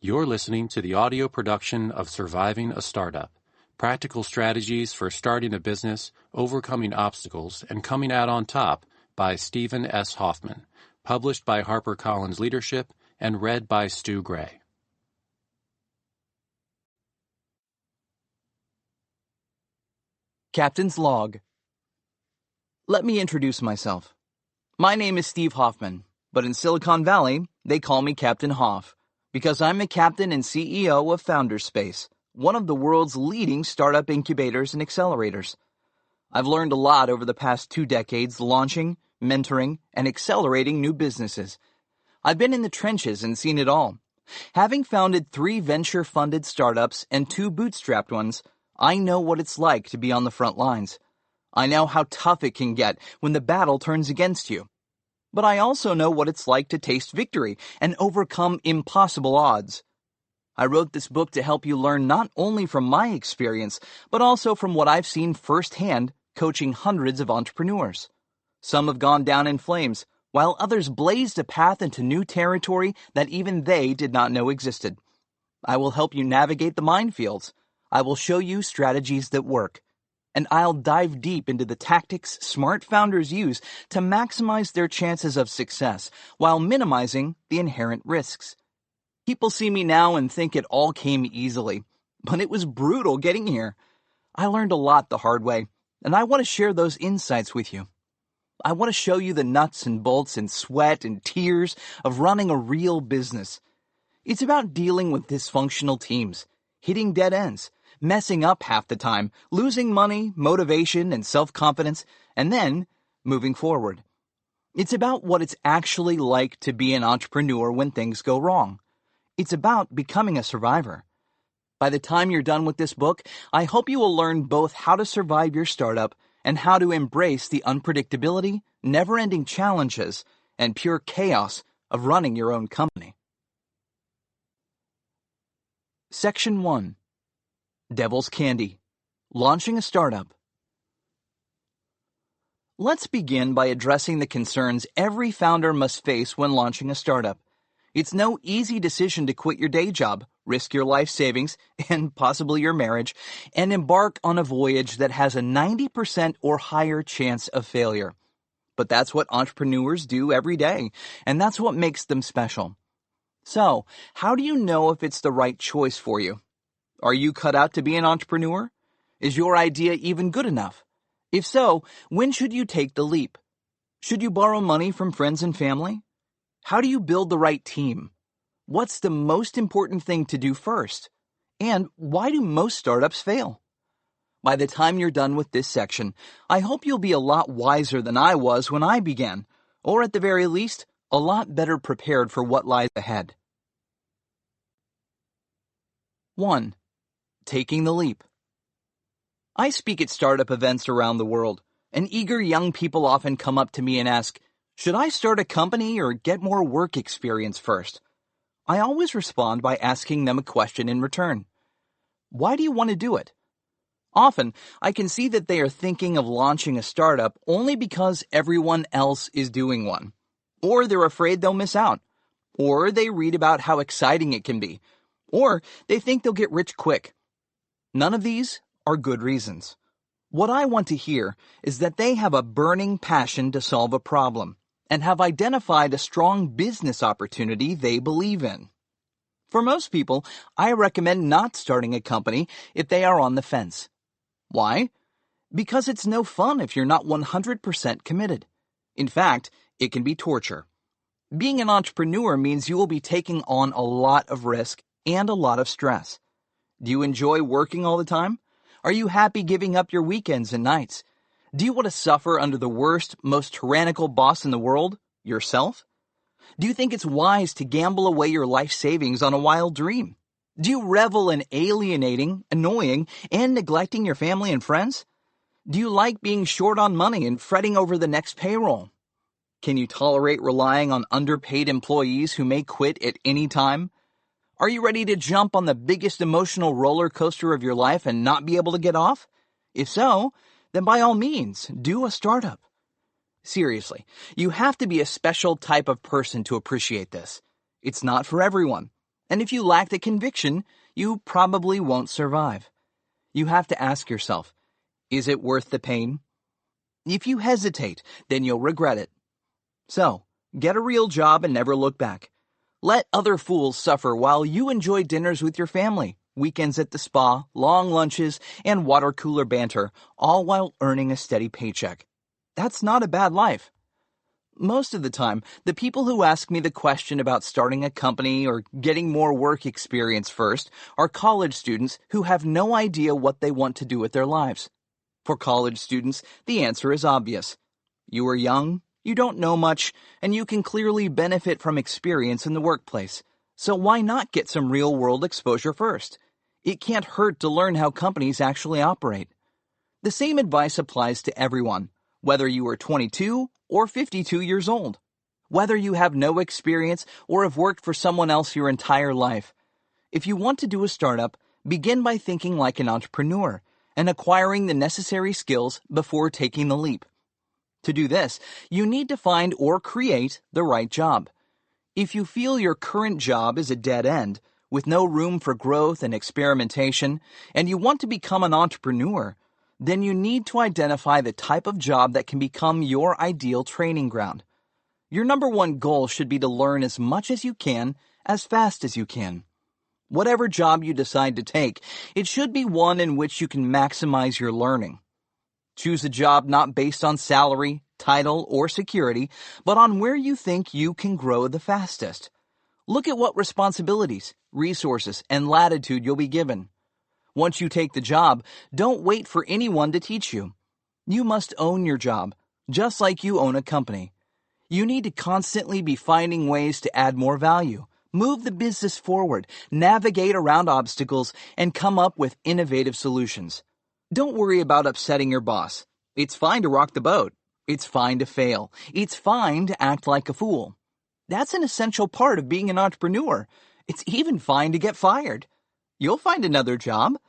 You're listening to the audio production of Surviving a Startup, Practical Strategies for Starting a Business, Overcoming Obstacles, and Coming Out on Top by Stephen S. Hoffman, published by HarperCollins Leadership and read by Stu Gray. Captain's Log. Let me introduce myself. My name is Steve Hoffman, but in Silicon Valley, they call me Captain Hoff, because I'm the captain and CEO of Founderspace, one of the world's leading startup incubators and accelerators. I've learned a lot over the past 2 decades launching, mentoring, and accelerating new businesses. I've been in the trenches and seen it all. Having founded 3 venture-funded startups and 2 bootstrapped ones, I know what it's like to be on the front lines. I know how tough it can get when the battle turns against you. But I also know what it's like to taste victory and overcome impossible odds. I wrote this book to help you learn not only from my experience, but also from what I've seen firsthand coaching hundreds of entrepreneurs. Some have gone down in flames, while others blazed a path into new territory that even they did not know existed. I will help you navigate the minefields. I will show you strategies that work. And I'll dive deep into the tactics smart founders use to maximize their chances of success while minimizing the inherent risks. People see me now and think it all came easily, but it was brutal getting here. I learned a lot the hard way, and I want to share those insights with you. I want to show you the nuts and bolts and sweat and tears of running a real business. It's about dealing with dysfunctional teams, hitting dead ends, messing up half the time, losing money, motivation, and self-confidence, and then moving forward. It's about what it's actually like to be an entrepreneur when things go wrong. It's about becoming a survivor. By the time you're done with this book, I hope you will learn both how to survive your startup and how to embrace the unpredictability, never-ending challenges, and pure chaos of running your own company. Section 1. Devil's Candy. Launching a Startup. Let's begin by addressing the concerns every founder must face when launching a startup. It's no easy decision to quit your day job, risk your life savings, and possibly your marriage, and embark on a voyage that has a 90% or higher chance of failure. But that's what entrepreneurs do every day, and that's what makes them special. So, how do you know if it's the right choice for you? Are you cut out to be an entrepreneur? Is your idea even good enough? If so, when should you take the leap? Should you borrow money from friends and family? How do you build the right team? What's the most important thing to do first? And why do most startups fail? By the time you're done with this section, I hope you'll be a lot wiser than I was when I began, or at the very least, a lot better prepared for what lies ahead. 1. Taking the leap. I speak at startup events around the world, and eager young people often come up to me and ask, should I start a company or get more work experience first? I always respond by asking them a question in return. Why do you want to do it? Often, I can see that they are thinking of launching a startup only because everyone else is doing one. Or they're afraid they'll miss out. Or they read about how exciting it can be. Or they think they'll get rich quick. None of these are good reasons. What I want to hear is that they have a burning passion to solve a problem and have identified a strong business opportunity they believe in. For most people, I recommend not starting a company if they are on the fence. Why? Because it's no fun if you're not 100% committed. In fact, it can be torture. Being an entrepreneur means you will be taking on a lot of risk and a lot of stress. Do you enjoy working all the time? Are you happy giving up your weekends and nights? Do you want to suffer under the worst, most tyrannical boss in the world, yourself? Do you think it's wise to gamble away your life savings on a wild dream? Do you revel in alienating, annoying, and neglecting your family and friends? Do you like being short on money and fretting over the next payroll? Can you tolerate relying on underpaid employees who may quit at any time? Are you ready to jump on the biggest emotional roller coaster of your life and not be able to get off? If so, then by all means, do a startup. Seriously, you have to be a special type of person to appreciate this. It's not for everyone. And if you lack the conviction, you probably won't survive. You have to ask yourself, is it worth the pain? If you hesitate, then you'll regret it. So, get a real job and never look back. Let other fools suffer while you enjoy dinners with your family, weekends at the spa, long lunches, and water cooler banter, all while earning a steady paycheck. That's not a bad life. Most of the time, the people who ask me the question about starting a company or getting more work experience first are college students who have no idea what they want to do with their lives. For college students, the answer is obvious. You are young, you don't know much, and you can clearly benefit from experience in the workplace. So why not get some real-world exposure first? It can't hurt to learn how companies actually operate. The same advice applies to everyone, whether you are 22 or 52 years old, whether you have no experience or have worked for someone else your entire life. If you want to do a startup, begin by thinking like an entrepreneur and acquiring the necessary skills before taking the leap. To do this, you need to find or create the right job. If you feel your current job is a dead end, with no room for growth and experimentation, and you want to become an entrepreneur, then you need to identify the type of job that can become your ideal training ground. Your number one goal should be to learn as much as you can, as fast as you can. Whatever job you decide to take, it should be one in which you can maximize your learning. Choose a job not based on salary, title, or security, but on where you think you can grow the fastest. Look at what responsibilities, resources, and latitude you'll be given. Once you take the job, don't wait for anyone to teach you. You must own your job, just like you own a company. You need to constantly be finding ways to add more value, move the business forward, navigate around obstacles, and come up with innovative solutions. Don't worry about upsetting your boss. It's fine to rock the boat. It's fine to fail. It's fine to act like a fool. That's an essential part of being an entrepreneur. It's even fine to get fired. You'll find another job.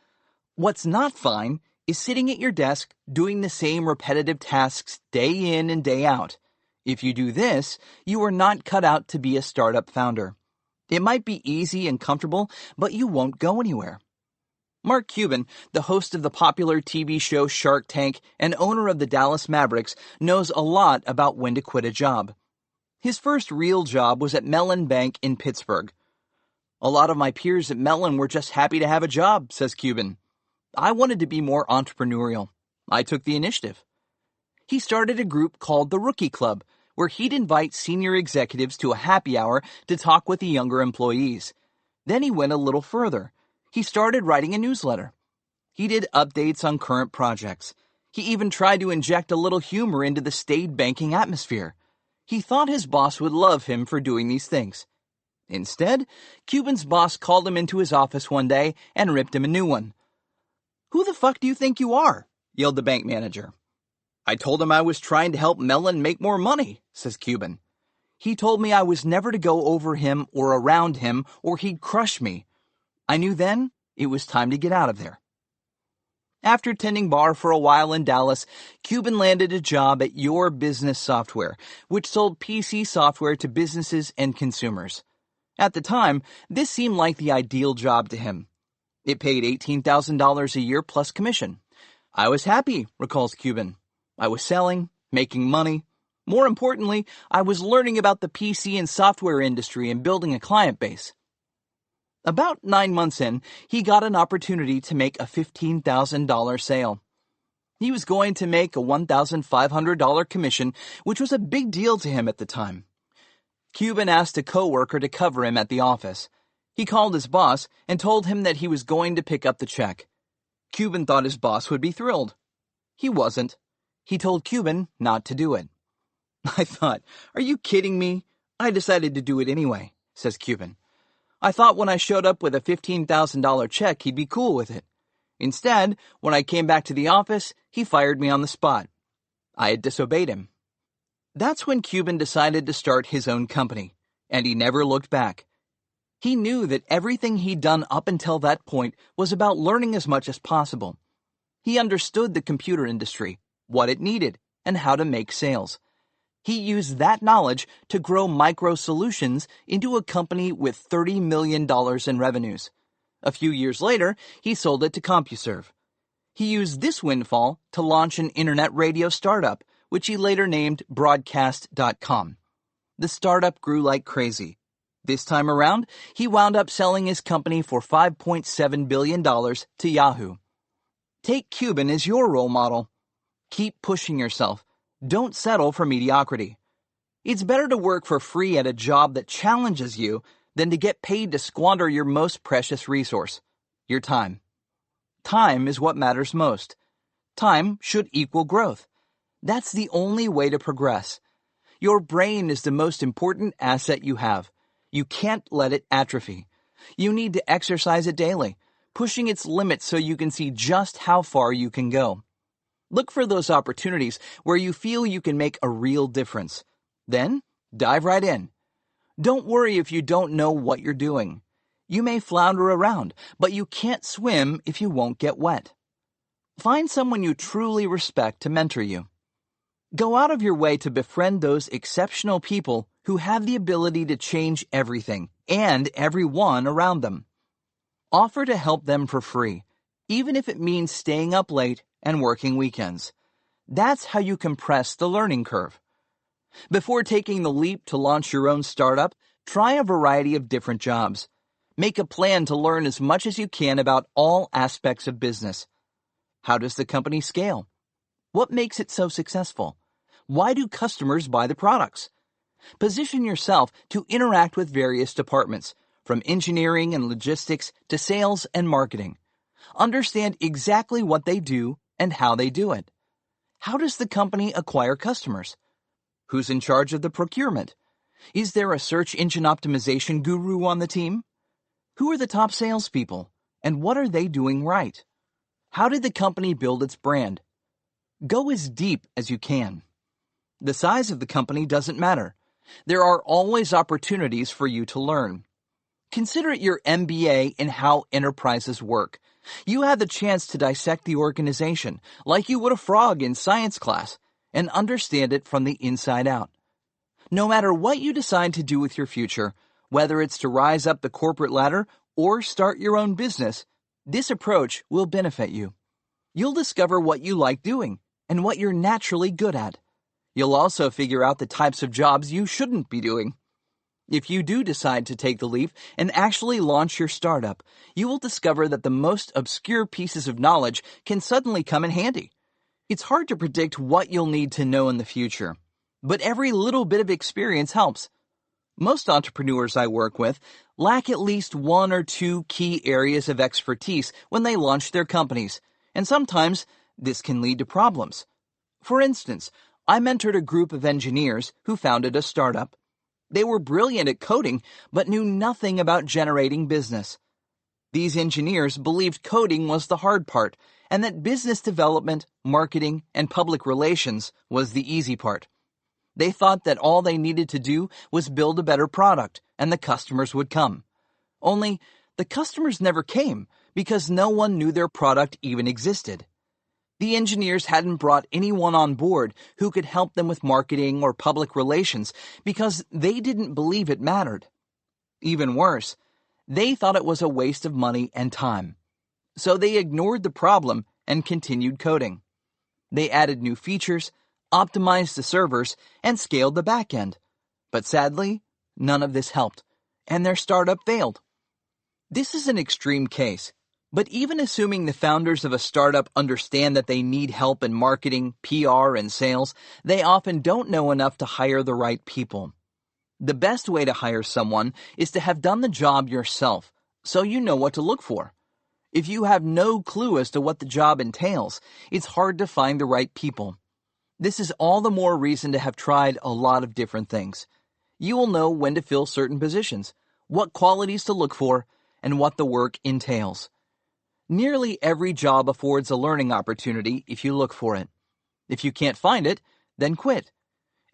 What's not fine is sitting at your desk doing the same repetitive tasks day in and day out. If you do this, you are not cut out to be a startup founder. It might be easy and comfortable, but you won't go anywhere. Mark Cuban, the host of the popular TV show Shark Tank and owner of the Dallas Mavericks, knows a lot about when to quit a job. His first real job was at Mellon Bank in Pittsburgh. A lot of my peers at Mellon were just happy to have a job, says Cuban. I wanted to be more entrepreneurial. I took the initiative. He started a group called the Rookie Club, where he'd invite senior executives to a happy hour to talk with the younger employees. Then he went a little further. He started writing a newsletter. He did updates on current projects. He even tried to inject a little humor into the staid banking atmosphere. He thought his boss would love him for doing these things. Instead, Cuban's boss called him into his office one day and ripped him a new one. "Who the fuck do you think you are?" yelled the bank manager. "I told him I was trying to help Mellon make more money," says Cuban. "He told me I was never to go over him or around him or he'd crush me. I knew then it was time to get out of there." After tending bar for a while in Dallas, Cuban landed a job at Your Business Software, which sold PC software to businesses and consumers. At the time, this seemed like the ideal job to him. It paid $18,000 a year plus commission. "I was happy," recalls Cuban. "I was selling, making money. More importantly, I was learning about the PC and software industry and building a client base." About 9 months in, he got an opportunity to make a $15,000 sale. He was going to make a $1,500 commission, which was a big deal to him at the time. Cuban asked a coworker to cover him at the office. He called his boss and told him that he was going to pick up the check. Cuban thought his boss would be thrilled. He wasn't. He told Cuban not to do it. "I thought, are you kidding me? I decided to do it anyway," says Cuban. "I thought when I showed up with a $15,000 check, he'd be cool with it. Instead, when I came back to the office, he fired me on the spot. I had disobeyed him." That's when Cuban decided to start his own company, and he never looked back. He knew that everything he'd done up until that point was about learning as much as possible. He understood the computer industry, what it needed, and how to make sales. He used that knowledge to grow Micro Solutions into a company with $30 million in revenues. A few years later, he sold it to CompuServe. He used this windfall to launch an internet radio startup, which he later named Broadcast.com. The startup grew like crazy. This time around, he wound up selling his company for $5.7 billion to Yahoo. Take Cuban as your role model. Keep pushing yourself. Don't settle for mediocrity. It's better to work for free at a job that challenges you than to get paid to squander your most precious resource, your time. Time is what matters most. Time should equal growth. That's the only way to progress. Your brain is the most important asset you have. You can't let it atrophy. You need to exercise it daily, pushing its limits so you can see just how far you can go. Look for those opportunities where you feel you can make a real difference. Then, dive right in. Don't worry if you don't know what you're doing. You may flounder around, but you can't swim if you won't get wet. Find someone you truly respect to mentor you. Go out of your way to befriend those exceptional people who have the ability to change everything and everyone around them. Offer to help them for free, even if it means staying up late and working weekends. That's how you compress the learning curve. Before taking the leap to launch your own startup, try a variety of different jobs. Make a plan to learn as much as you can about all aspects of business. How does the company scale? What makes it so successful? Why do customers buy the products? Position yourself to interact with various departments, from engineering and logistics to sales and marketing. Understand exactly what they do and how they do it. How does the company acquire customers? Who's in charge of the procurement? Is there a search engine optimization guru on the team? Who are the top salespeople, and what are they doing right? How did the company build its brand? Go as deep as you can. The size of the company doesn't matter. There are always opportunities for you to learn. Consider it your MBA in how enterprises work. You have the chance to dissect the organization like you would a frog in science class and understand it from the inside out. No matter what you decide to do with your future, whether it's to rise up the corporate ladder or start your own business, this approach will benefit you. You'll discover what you like doing and what you're naturally good at. You'll also figure out the types of jobs you shouldn't be doing. If you do decide to take the leap and actually launch your startup, you will discover that the most obscure pieces of knowledge can suddenly come in handy. It's hard to predict what you'll need to know in the future, but every little bit of experience helps. Most entrepreneurs I work with lack at least one or two key areas of expertise when they launch their companies, and sometimes this can lead to problems. For instance, I mentored a group of engineers who founded a startup. They were brilliant at coding, but knew nothing about generating business. These engineers believed coding was the hard part, and that business development, marketing, and public relations was the easy part. They thought that all they needed to do was build a better product, and the customers would come. Only, the customers never came, because no one knew their product even existed. The engineers hadn't brought anyone on board who could help them with marketing or public relations because they didn't believe it mattered. Even worse, they thought it was a waste of money and time. So they ignored the problem and continued coding. They added new features, optimized the servers, and scaled the back end. But sadly, none of this helped, and their startup failed. This is an extreme case. But even assuming the founders of a startup understand that they need help in marketing, PR, and sales, they often don't know enough to hire the right people. The best way to hire someone is to have done the job yourself, so you know what to look for. If you have no clue as to what the job entails, it's hard to find the right people. This is all the more reason to have tried a lot of different things. You will know when to fill certain positions, what qualities to look for, and what the work entails. Nearly every job affords a learning opportunity if you look for it. If you can't find it, then quit.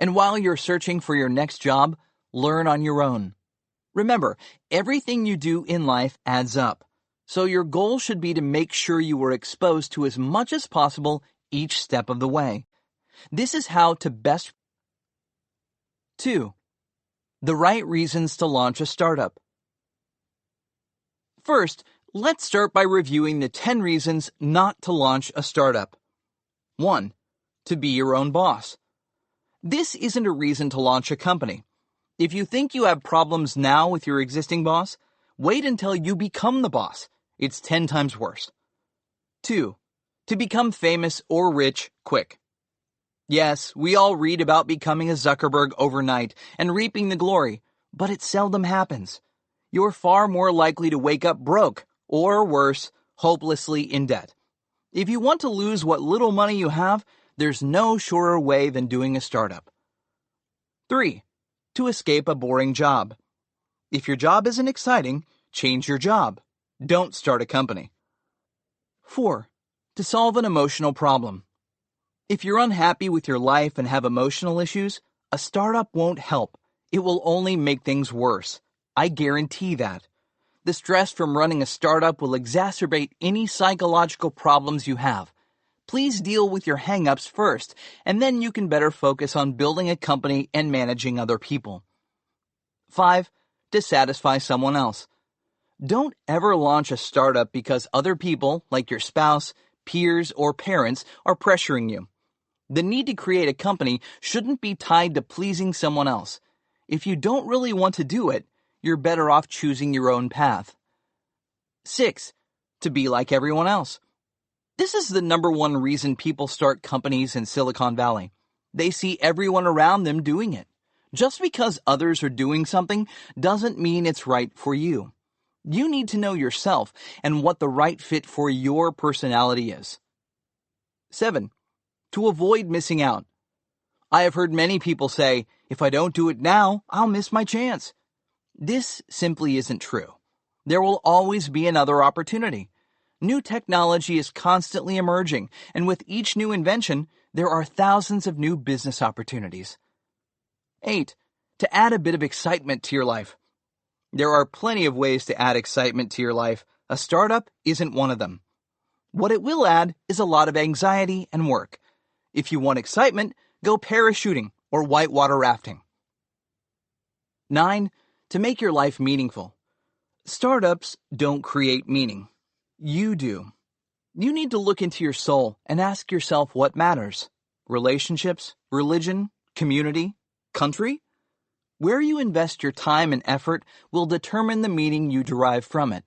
And while you're searching for your next job, learn on your own. Remember, everything you do in life adds up, so your goal should be to make sure you are exposed to as much as possible each step of the way. This is how to best 2. The right reasons to launch a startup. First, let's start by reviewing the 10 reasons not to launch a startup. 1. To be your own boss. This isn't a reason to launch a company. If you think you have problems now with your existing boss, wait until you become the boss. It's 10 times worse. 2. To become famous or rich quick. Yes, we all read about becoming a Zuckerberg overnight and reaping the glory, but it seldom happens. You're far more likely to wake up broke, or worse, hopelessly in debt. If you want to lose what little money you have, there's no surer way than doing a startup. 3. To escape a boring job. If your job isn't exciting, change your job. Don't start a company. 4. To solve an emotional problem. If you're unhappy with your life and have emotional issues, a startup won't help. It will only make things worse. I guarantee that. The stress from running a startup will exacerbate any psychological problems you have. Please deal with your hang-ups first, and then you can better focus on building a company and managing other people. 5. To satisfy someone else. Don't ever launch a startup because other people, like your spouse, peers, or parents, are pressuring you. The need to create a company shouldn't be tied to pleasing someone else. If you don't really want to do it, you're better off choosing your own path. 6. To be like everyone else. This is the number one reason people start companies in Silicon Valley. They see everyone around them doing it. Just because others are doing something doesn't mean it's right for you. You need to know yourself and what the right fit for your personality is. 7. To avoid missing out. I have heard many people say, if I don't do it now, I'll miss my chance. This simply isn't true. There will always be another opportunity. New technology is constantly emerging, and with each new invention, there are thousands of new business opportunities. 8. To add a bit of excitement to your life. There are plenty of ways to add excitement to your life. A startup isn't one of them. What it will add is a lot of anxiety and work. If you want excitement, go parachuting or whitewater rafting. 9. To make your life meaningful. Startups don't create meaning. You do. You need to look into your soul and ask yourself what matters. Relationships, religion, community, country? Where you invest your time and effort will determine the meaning you derive from it.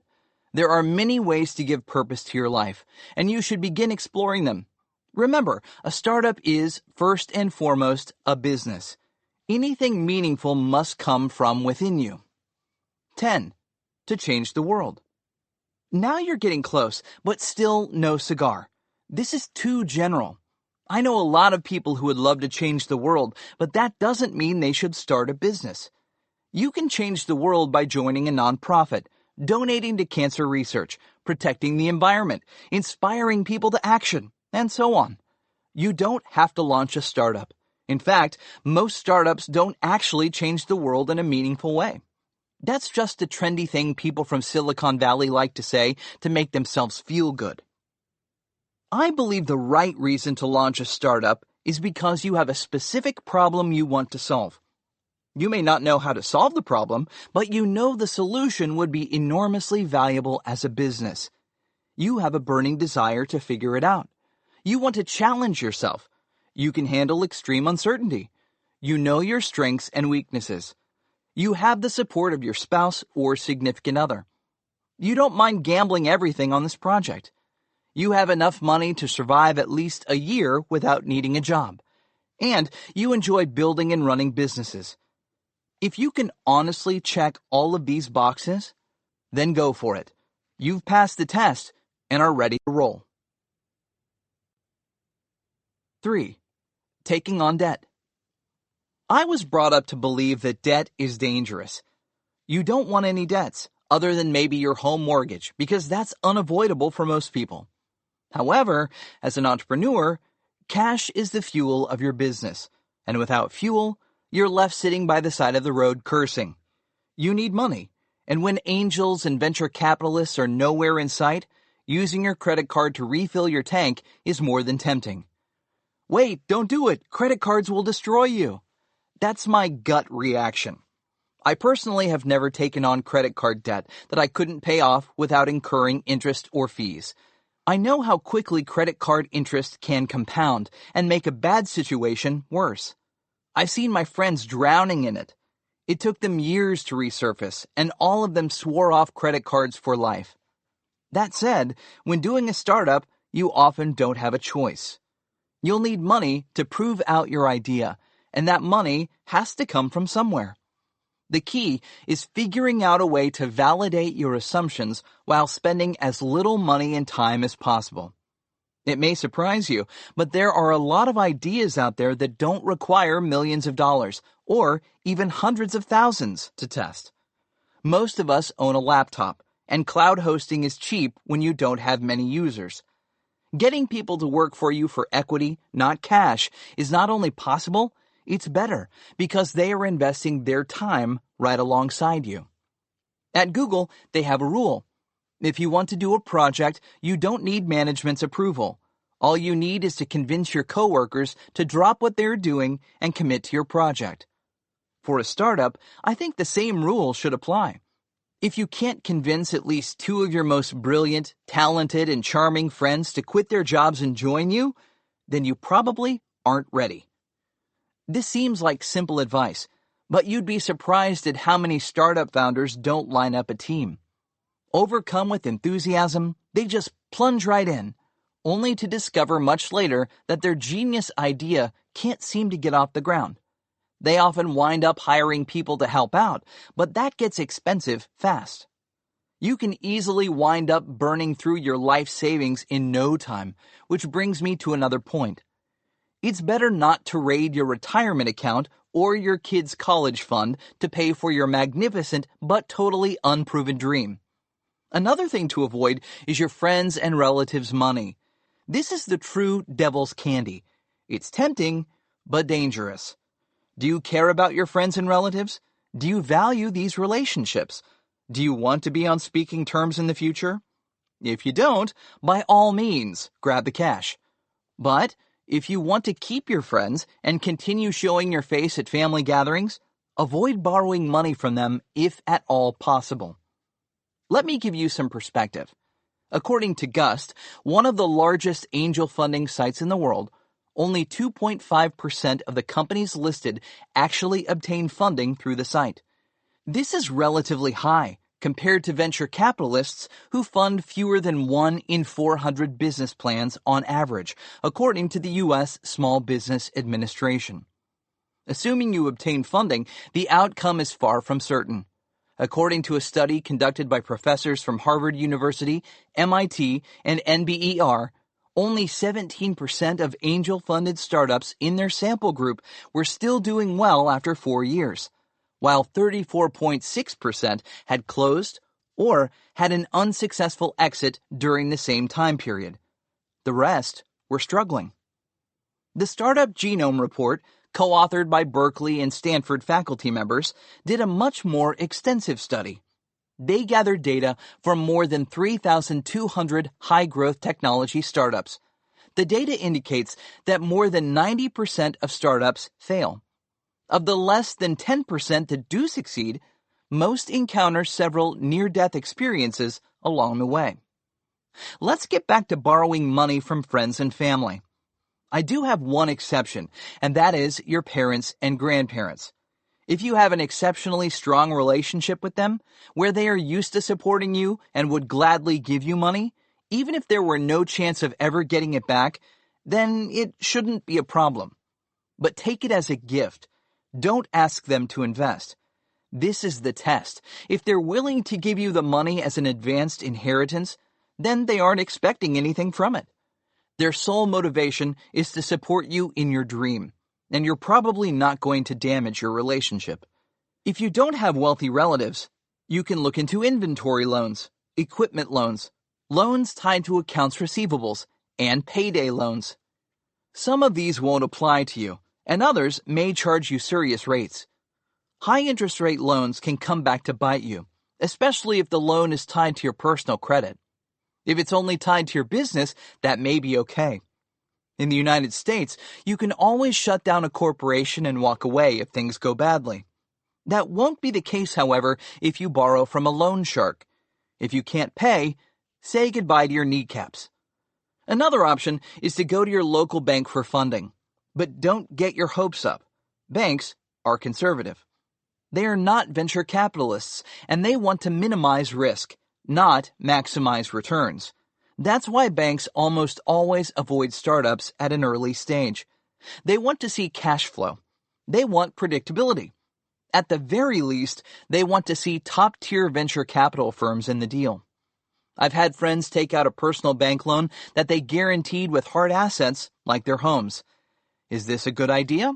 There are many ways to give purpose to your life, and you should begin exploring them. Remember, a startup is, first and foremost, a business. Anything meaningful must come from within you. 10. To change the world. Now you're getting close, but still no cigar. This is too general. I know a lot of people who would love to change the world, but that doesn't mean they should start a business. You can change the world by joining a nonprofit, donating to cancer research, protecting the environment, inspiring people to action, and so on. You don't have to launch a startup. In fact, most startups don't actually change the world in a meaningful way. That's just a trendy thing people from Silicon Valley like to say to make themselves feel good. I believe the right reason to launch a startup is because you have a specific problem you want to solve. You may not know how to solve the problem, but you know the solution would be enormously valuable as a business. You have a burning desire to figure it out. You want to challenge yourself. You can handle extreme uncertainty. You know your strengths and weaknesses. You have the support of your spouse or significant other. You don't mind gambling everything on this project. You have enough money to survive at least a year without needing a job. And you enjoy building and running businesses. If you can honestly check all of these boxes, then go for it. You've passed the test and are ready to roll. 3. Taking on debt. I was brought up to believe that debt is dangerous. You don't want any debts, other than maybe your home mortgage, because that's unavoidable for most people. However, as an entrepreneur, cash is the fuel of your business, and without fuel, you're left sitting by the side of the road cursing. You need money, and when angels and venture capitalists are nowhere in sight, using your credit card to refill your tank is more than tempting. Wait, don't do it. Credit cards will destroy you. That's my gut reaction. I personally have never taken on credit card debt that I couldn't pay off without incurring interest or fees. I know how quickly credit card interest can compound and make a bad situation worse. I've seen my friends drowning in it. It took them years to resurface, and all of them swore off credit cards for life. That said, when doing a startup, you often don't have a choice. You'll need money to prove out your idea, and that money has to come from somewhere. The key is figuring out a way to validate your assumptions while spending as little money and time as possible. It may surprise you, but there are a lot of ideas out there that don't require millions of dollars or even hundreds of thousands to test. Most of us own a laptop, and cloud hosting is cheap when you don't have many users. Getting people to work for you for equity, not cash, is not only possible, it's better because they are investing their time right alongside you. At Google, they have a rule. If you want to do a project, you don't need management's approval. All you need is to convince your coworkers to drop what they're doing and commit to your project. For a startup, I think the same rule should apply. If you can't convince at least 2 of your most brilliant, talented, and charming friends to quit their jobs and join you, then you probably aren't ready. This seems like simple advice, but you'd be surprised at how many startup founders don't line up a team. Overcome with enthusiasm, they just plunge right in, only to discover much later that their genius idea can't seem to get off the ground. They often wind up hiring people to help out, but that gets expensive fast. You can easily wind up burning through your life savings in no time, which brings me to another point. It's better not to raid your retirement account or your kid's college fund to pay for your magnificent but totally unproven dream. Another thing to avoid is your friends' and relatives' money. This is the true devil's candy. It's tempting, but dangerous. Do you care about your friends and relatives? Do you value these relationships? Do you want to be on speaking terms in the future? If you don't, by all means, grab the cash. But if you want to keep your friends and continue showing your face at family gatherings, avoid borrowing money from them if at all possible. Let me give you some perspective. According to Gust, one of the largest angel funding sites in the world, only 2.5% of the companies listed actually obtain funding through the site. This is relatively high compared to venture capitalists who fund fewer than 1 in 400 business plans on average, according to the U.S. Small Business Administration. Assuming you obtain funding, the outcome is far from certain. According to a study conducted by professors from Harvard University, MIT, and NBER, only 17% of angel-funded startups in their sample group were still doing well after 4 years, while 34.6% had closed or had an unsuccessful exit during the same time period. The rest were struggling. The Startup Genome Report, co-authored by Berkeley and Stanford faculty members, did a much more extensive study. They gathered data from more than 3,200 high-growth technology startups. The data indicates that more than 90% of startups fail. Of the less than 10% that do succeed, most encounter several near-death experiences along the way. Let's get back to borrowing money from friends and family. I do have one exception, and that is your parents and grandparents. If you have an exceptionally strong relationship with them, where they are used to supporting you and would gladly give you money, even if there were no chance of ever getting it back, then it shouldn't be a problem. But take it as a gift. Don't ask them to invest. This is the test. If they're willing to give you the money as an advanced inheritance, then they aren't expecting anything from it. Their sole motivation is to support you in your dream, and you're probably not going to damage your relationship. If you don't have wealthy relatives, you can look into inventory loans, equipment loans, loans tied to accounts receivables, and payday loans. Some of these won't apply to you, and others may charge you serious rates. High interest rate loans can come back to bite you, especially if the loan is tied to your personal credit. If it's only tied to your business, that may be okay. In the United States, you can always shut down a corporation and walk away if things go badly. That won't be the case, however, if you borrow from a loan shark. If you can't pay, say goodbye to your kneecaps. Another option is to go to your local bank for funding. But don't get your hopes up. Banks are conservative. They are not venture capitalists, and they want to minimize risk, not maximize returns. That's why banks almost always avoid startups at an early stage. They want to see cash flow. They want predictability. At the very least, they want to see top-tier venture capital firms in the deal. I've had friends take out a personal bank loan that they guaranteed with hard assets like their homes. Is this a good idea?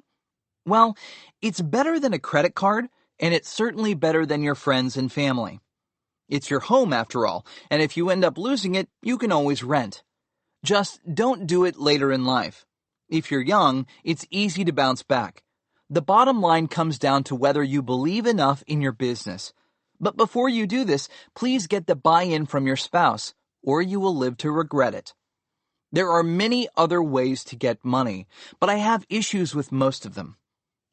Well, it's better than a credit card, and it's certainly better than your friends and family. It's your home after all, and if you end up losing it, you can always rent. Just don't do it later in life. If you're young, it's easy to bounce back. The bottom line comes down to whether you believe enough in your business. But before you do this, please get the buy-in from your spouse, or you will live to regret it. There are many other ways to get money, but I have issues with most of them.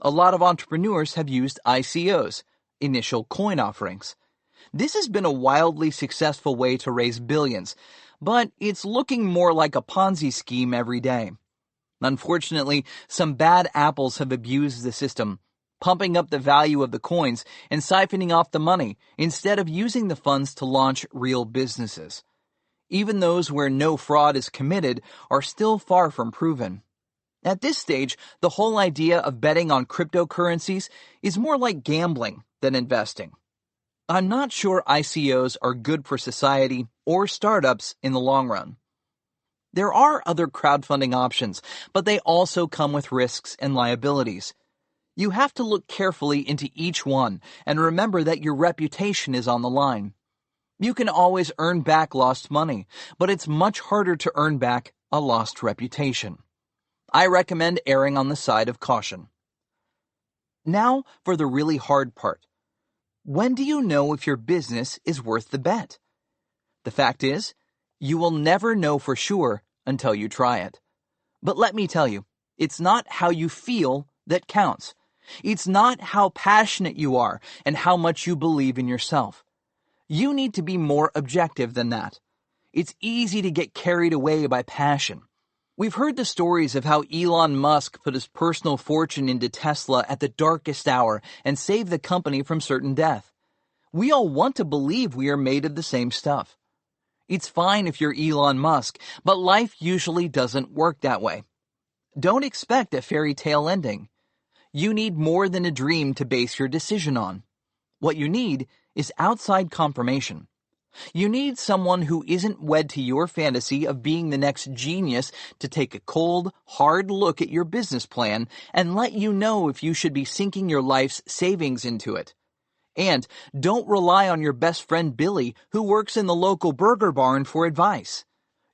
A lot of entrepreneurs have used ICOs, initial coin offerings. This has been a wildly successful way to raise billions, but it's looking more like a Ponzi scheme every day. Unfortunately, some bad apples have abused the system, pumping up the value of the coins and siphoning off the money instead of using the funds to launch real businesses. Even those where no fraud is committed are still far from proven. At this stage, the whole idea of betting on cryptocurrencies is more like gambling than investing. I'm not sure ICOs are good for society or startups in the long run. There are other crowdfunding options, but they also come with risks and liabilities. You have to look carefully into each one and remember that your reputation is on the line. You can always earn back lost money, but it's much harder to earn back a lost reputation. I recommend erring on the side of caution. Now for the really hard part. When do you know if your business is worth the bet? The fact is, you will never know for sure until you try it. But let me tell you, it's not how you feel that counts. It's not how passionate you are and how much you believe in yourself. You need to be more objective than that. It's easy to get carried away by passion. We've heard the stories of how Elon Musk put his personal fortune into Tesla at the darkest hour and saved the company from certain death. We all want to believe we are made of the same stuff. It's fine if you're Elon Musk, but life usually doesn't work that way. Don't expect a fairy tale ending. You need more than a dream to base your decision on. What you need is outside confirmation. You need someone who isn't wed to your fantasy of being the next genius to take a cold, hard look at your business plan and let you know if you should be sinking your life's savings into it. And don't rely on your best friend Billy, who works in the local burger barn, for advice.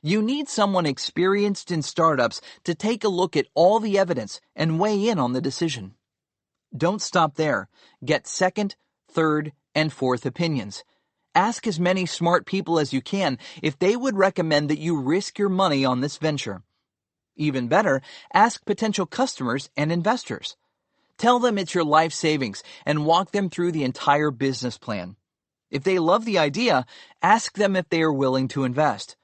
You need someone experienced in startups to take a look at all the evidence and weigh in on the decision. Don't stop there. Get second, third, and fourth opinions. Ask as many smart people as you can if they would recommend that you risk your money on this venture. Even better, ask potential customers and investors. Tell them it's your life savings and walk them through the entire business plan. If they love the idea, ask them if they are willing to invest.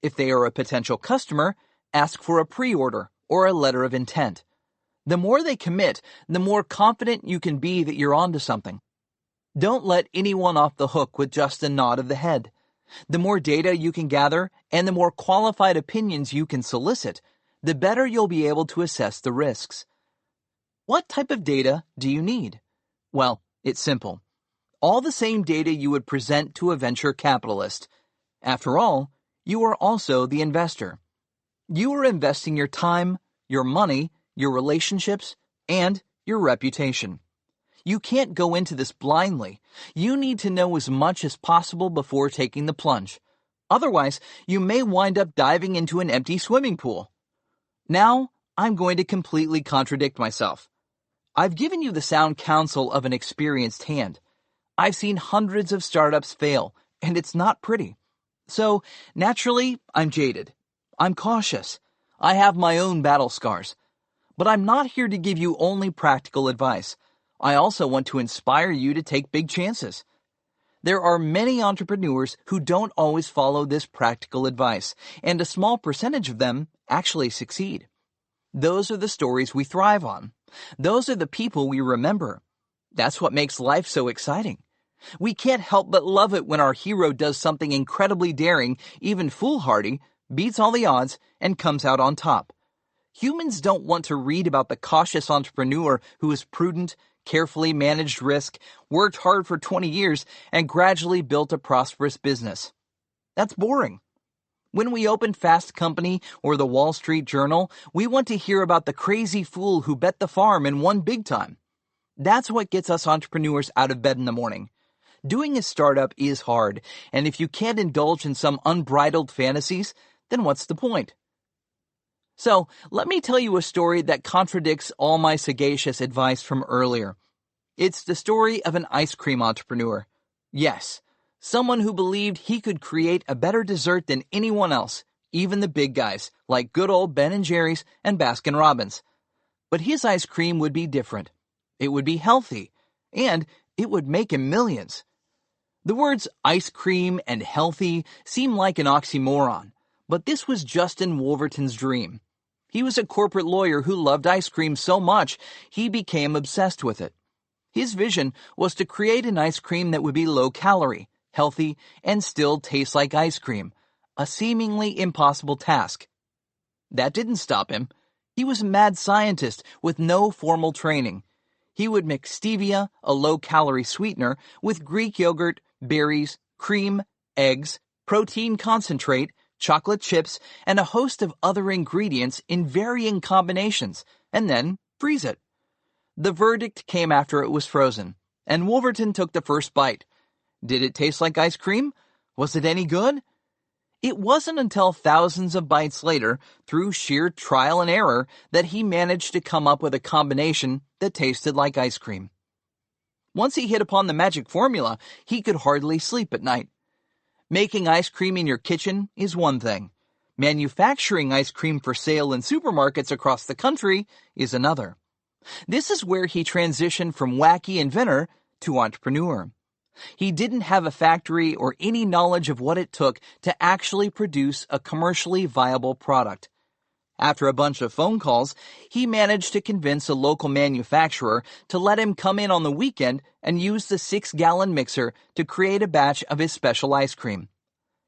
If they are a potential customer, ask for a pre-order or a letter of intent. The more they commit, the more confident you can be that you're onto something. Don't let anyone off the hook with just a nod of the head. The more data you can gather and the more qualified opinions you can solicit, the better you'll be able to assess the risks. What type of data do you need? Well, it's simple. All the same data you would present to a venture capitalist. After all, you are also the investor. You are investing your time, your money, your relationships, and your reputation. You can't go into this blindly. You need to know as much as possible before taking the plunge. Otherwise, you may wind up diving into an empty swimming pool. Now, I'm going to completely contradict myself. I've given you the sound counsel of an experienced hand. I've seen hundreds of startups fail, and it's not pretty. So, naturally, I'm jaded. I'm cautious. I have my own battle scars. But I'm not here to give you only practical advice. I also want to inspire you to take big chances. There are many entrepreneurs who don't always follow this practical advice, and a small percentage of them actually succeed. Those are the stories we thrive on. Those are the people we remember. That's what makes life so exciting. We can't help but love it when our hero does something incredibly daring, even foolhardy, beats all the odds, and comes out on top. Humans don't want to read about the cautious entrepreneur who is prudent, carefully managed risk, worked hard for 20 years, and gradually built a prosperous business. That's boring. When we open Fast Company or the Wall Street Journal, we want to hear about the crazy fool who bet the farm and won big time. That's what gets us entrepreneurs out of bed in the morning. Doing a startup is hard, and if you can't indulge in some unbridled fantasies, then what's the point? So, let me tell you a story that contradicts all my sagacious advice from earlier. It's the story of an ice cream entrepreneur. Yes, someone who believed he could create a better dessert than anyone else, even the big guys, like good old Ben & Jerry's and Baskin-Robbins. But his ice cream would be different. It would be healthy, and it would make him millions. The words ice cream and healthy seem like an oxymoron, but this was Justin Wolverton's dream. He was a corporate lawyer who loved ice cream so much, he became obsessed with it. His vision was to create an ice cream that would be low-calorie, healthy, and still taste like ice cream, a seemingly impossible task. That didn't stop him. He was a mad scientist with no formal training. He would mix stevia, a low-calorie sweetener, with Greek yogurt, berries, cream, eggs, protein concentrate, chocolate chips, and a host of other ingredients in varying combinations, and then freeze it. The verdict came after it was frozen, and Wolverton took the first bite. Did it taste like ice cream? Was it any good? It wasn't until thousands of bites later, through sheer trial and error, that he managed to come up with a combination that tasted like ice cream. Once he hit upon the magic formula, he could hardly sleep at night. Making ice cream in your kitchen is one thing. Manufacturing ice cream for sale in supermarkets across the country is another. This is where he transitioned from wacky inventor to entrepreneur. He didn't have a factory or any knowledge of what it took to actually produce a commercially viable product. After a bunch of phone calls, he managed to convince a local manufacturer to let him come in on the weekend and use the 6-gallon mixer to create a batch of his special ice cream.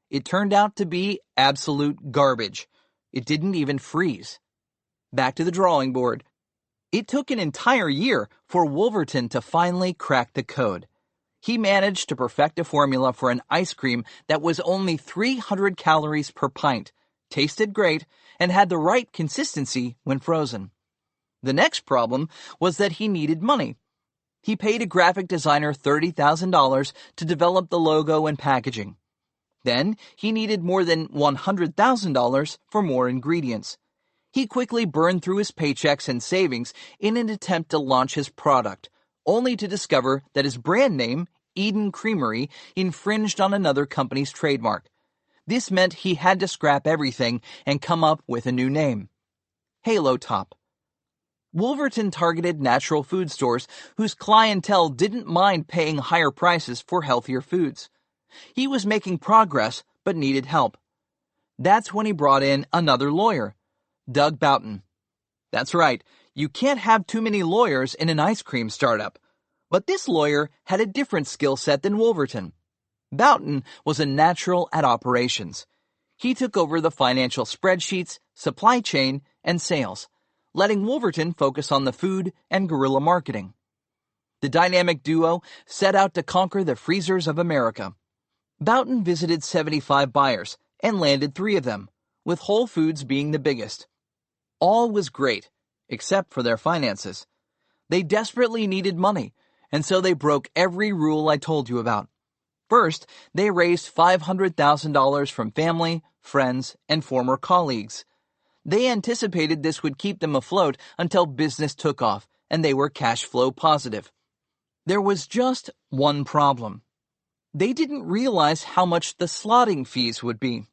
It turned out to be absolute garbage. It didn't even freeze. Back to the drawing board. It took an entire year for Wolverton to finally crack the code. He managed to perfect a formula for an ice cream that was only 300 calories per pint, tasted great, and had the right consistency when frozen. The next problem was that he needed money. He paid a graphic designer $30,000 to develop the logo and packaging. Then he needed more than $100,000 for more ingredients. He quickly burned through his paychecks and savings in an attempt to launch his product, only to discover that his brand name, Eden Creamery, infringed on another company's trademark. This meant he had to scrap everything and come up with a new name. Halo Top. Wolverton targeted natural food stores whose clientele didn't mind paying higher prices for healthier foods. He was making progress but needed help. That's when he brought in another lawyer, Doug Boughton. That's right, you can't have too many lawyers in an ice cream startup. But this lawyer had a different skill set than Wolverton. Boughton was a natural at operations. He took over the financial spreadsheets, supply chain, and sales, letting Wolverton focus on the food and guerrilla marketing. The dynamic duo set out to conquer the freezers of America. Boughton visited 75 buyers and landed 3 of them, with Whole Foods being the biggest. All was great, except for their finances. They desperately needed money, and so they broke every rule I told you about. First, they raised $500,000 from family, friends, and former colleagues. They anticipated this would keep them afloat until business took off, and they were cash flow positive. There was just one problem. They didn't realize how much the slotting fees would be.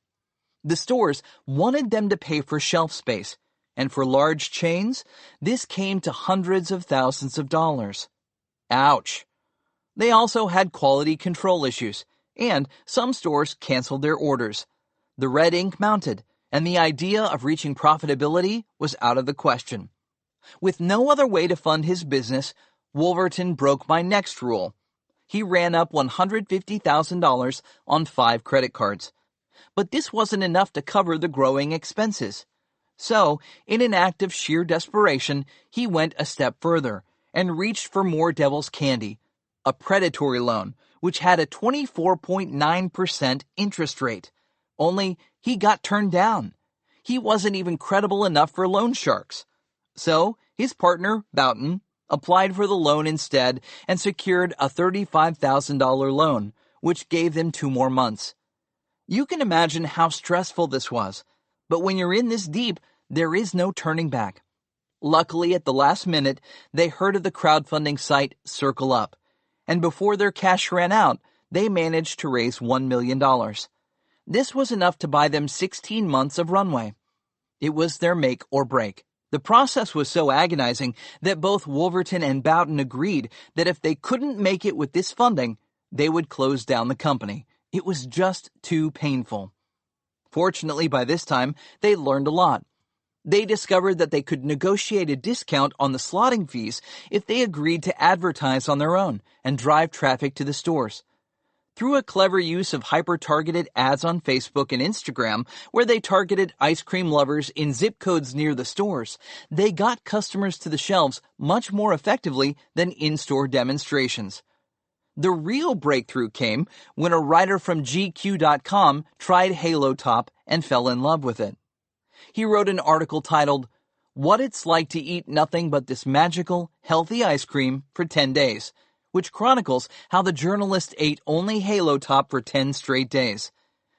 The stores wanted them to pay for shelf space, and for large chains, this came to hundreds of thousands of dollars. Ouch! They also had quality control issues, and some stores canceled their orders. The red ink mounted, and the idea of reaching profitability was out of the question. With no other way to fund his business, Wolverton broke my next rule. He ran up $150,000 on 5 credit cards. But this wasn't enough to cover the growing expenses. So, in an act of sheer desperation, he went a step further and reached for more devil's candy, a predatory loan, which had a 24.9% interest rate. Only he got turned down. He wasn't even credible enough for loan sharks. So, his partner, Boughton, applied for the loan instead and secured a $35,000 loan, which gave them 2 more months. You can imagine how stressful this was, but when you're in this deep, there is no turning back. Luckily, at the last minute, they heard of the crowdfunding site Circle Up, and before their cash ran out, they managed to raise $1 million. This was enough to buy them 16 months of runway. It was their make or break. The process was so agonizing that both Wolverton and Boughton agreed that if they couldn't make it with this funding, they would close down the company. It was just too painful. Fortunately, by this time, they learned a lot. They discovered that they could negotiate a discount on the slotting fees if they agreed to advertise on their own and drive traffic to the stores. Through a clever use of hyper-targeted ads on Facebook and Instagram, where they targeted ice cream lovers in zip codes near the stores, they got customers to the shelves much more effectively than in-store demonstrations. The real breakthrough came when a writer from GQ.com tried Halo Top and fell in love with it. He wrote an article titled, "What It's Like to Eat Nothing But This Magical, Healthy Ice Cream for 10 Days," which chronicles how the journalist ate only Halo Top for 10 straight days.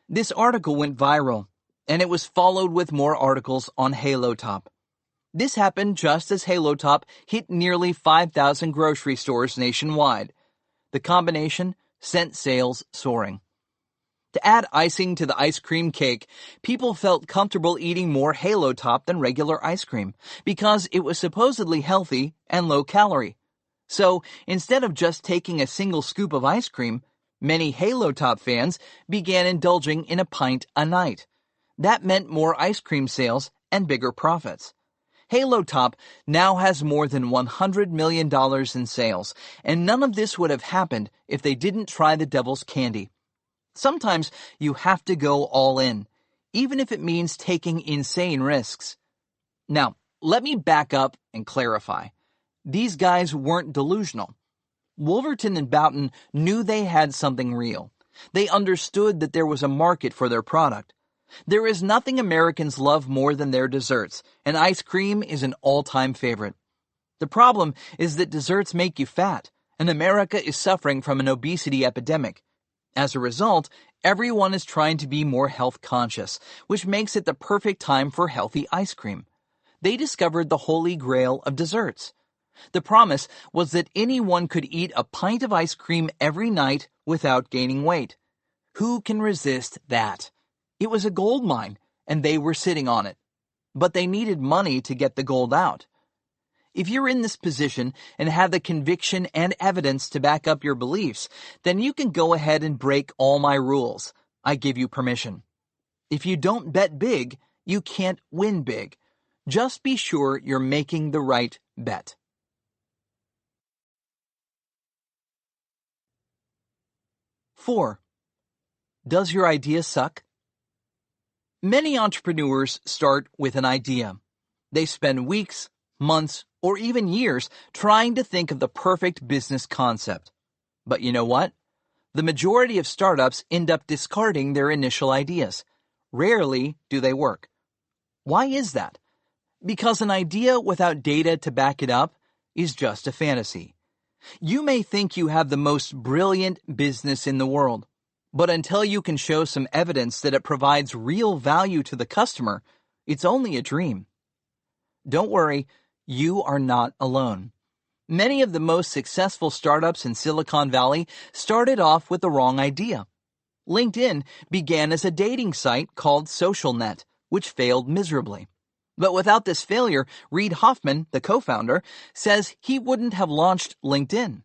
This article went viral, and it was followed with more articles on Halo Top. This happened just as Halo Top hit nearly 5,000 grocery stores nationwide. The combination sent sales soaring. To add icing to the ice cream cake, people felt comfortable eating more Halo Top than regular ice cream because it was supposedly healthy and low calorie. So, instead of just taking a single scoop of ice cream, many Halo Top fans began indulging in a pint a night. That meant more ice cream sales and bigger profits. Halo Top now has more than $100 million in sales, and none of this would have happened if they didn't try the devil's candy. Sometimes you have to go all in, even if it means taking insane risks. Now, let me back up and clarify. These guys weren't delusional. Wolverton and Boughton knew they had something real. They understood that there was a market for their product. There is nothing Americans love more than their desserts, and ice cream is an all-time favorite. The problem is that desserts make you fat, and America is suffering from an obesity epidemic. As a result, everyone is trying to be more health conscious, which makes it the perfect time for healthy ice cream. They discovered the holy grail of desserts. The promise was that anyone could eat a pint of ice cream every night without gaining weight. Who can resist that? It was a gold mine, and they were sitting on it. But they needed money to get the gold out. If you're in this position and have the conviction and evidence to back up your beliefs, then you can go ahead and break all my rules. I give you permission. If you don't bet big, you can't win big. Just be sure you're making the right bet. Four. Does your idea suck? Many entrepreneurs start with an idea. They spend weeks, months, or even years trying to think of the perfect business concept. But you know what? The majority of startups end up discarding their initial ideas. Rarely do they work. Why is that? Because an idea without data to back it up is just a fantasy. You may think you have the most brilliant business in the world, but until you can show some evidence that it provides real value to the customer, it's only a dream. Don't worry, you are not alone. Many of the most successful startups in Silicon Valley started off with the wrong idea. LinkedIn began as a dating site called SocialNet, which failed miserably. But without this failure, Reid Hoffman, the co-founder, says he wouldn't have launched LinkedIn.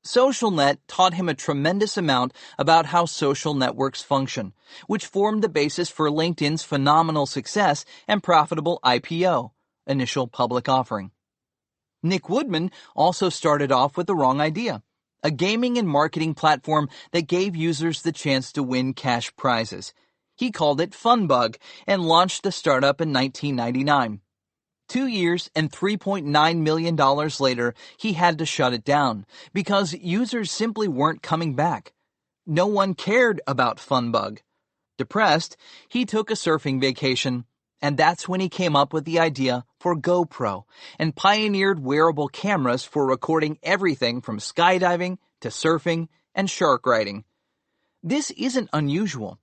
SocialNet taught him a tremendous amount about how social networks function, which formed the basis for LinkedIn's phenomenal success and profitable IPO, initial public offering. Nick Woodman also started off with the wrong idea, a gaming and marketing platform that gave users the chance to win cash prizes. He called it Funbug and launched the startup in 1999. 2 years and $3.9 million later, he had to shut it down because users simply weren't coming back. No one cared about Funbug. Depressed, he took a surfing vacation, and that's when he came up with the idea for GoPro and pioneered wearable cameras for recording everything from skydiving to surfing and shark riding. This isn't unusual.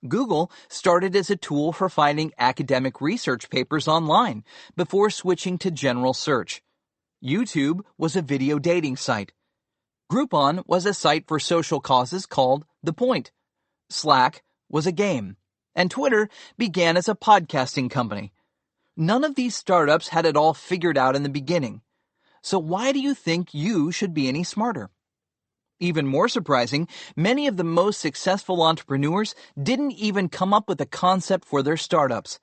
Google started as a tool for finding academic research papers online before switching to general search. YouTube was a video dating site. Groupon was a site for social causes called The Point. Slack was a game. And Twitter began as a podcasting company. None of these startups had it all figured out in the beginning. So why do you think you should be any smarter? Even more surprising, many of the most successful entrepreneurs didn't even come up with a concept for their startups.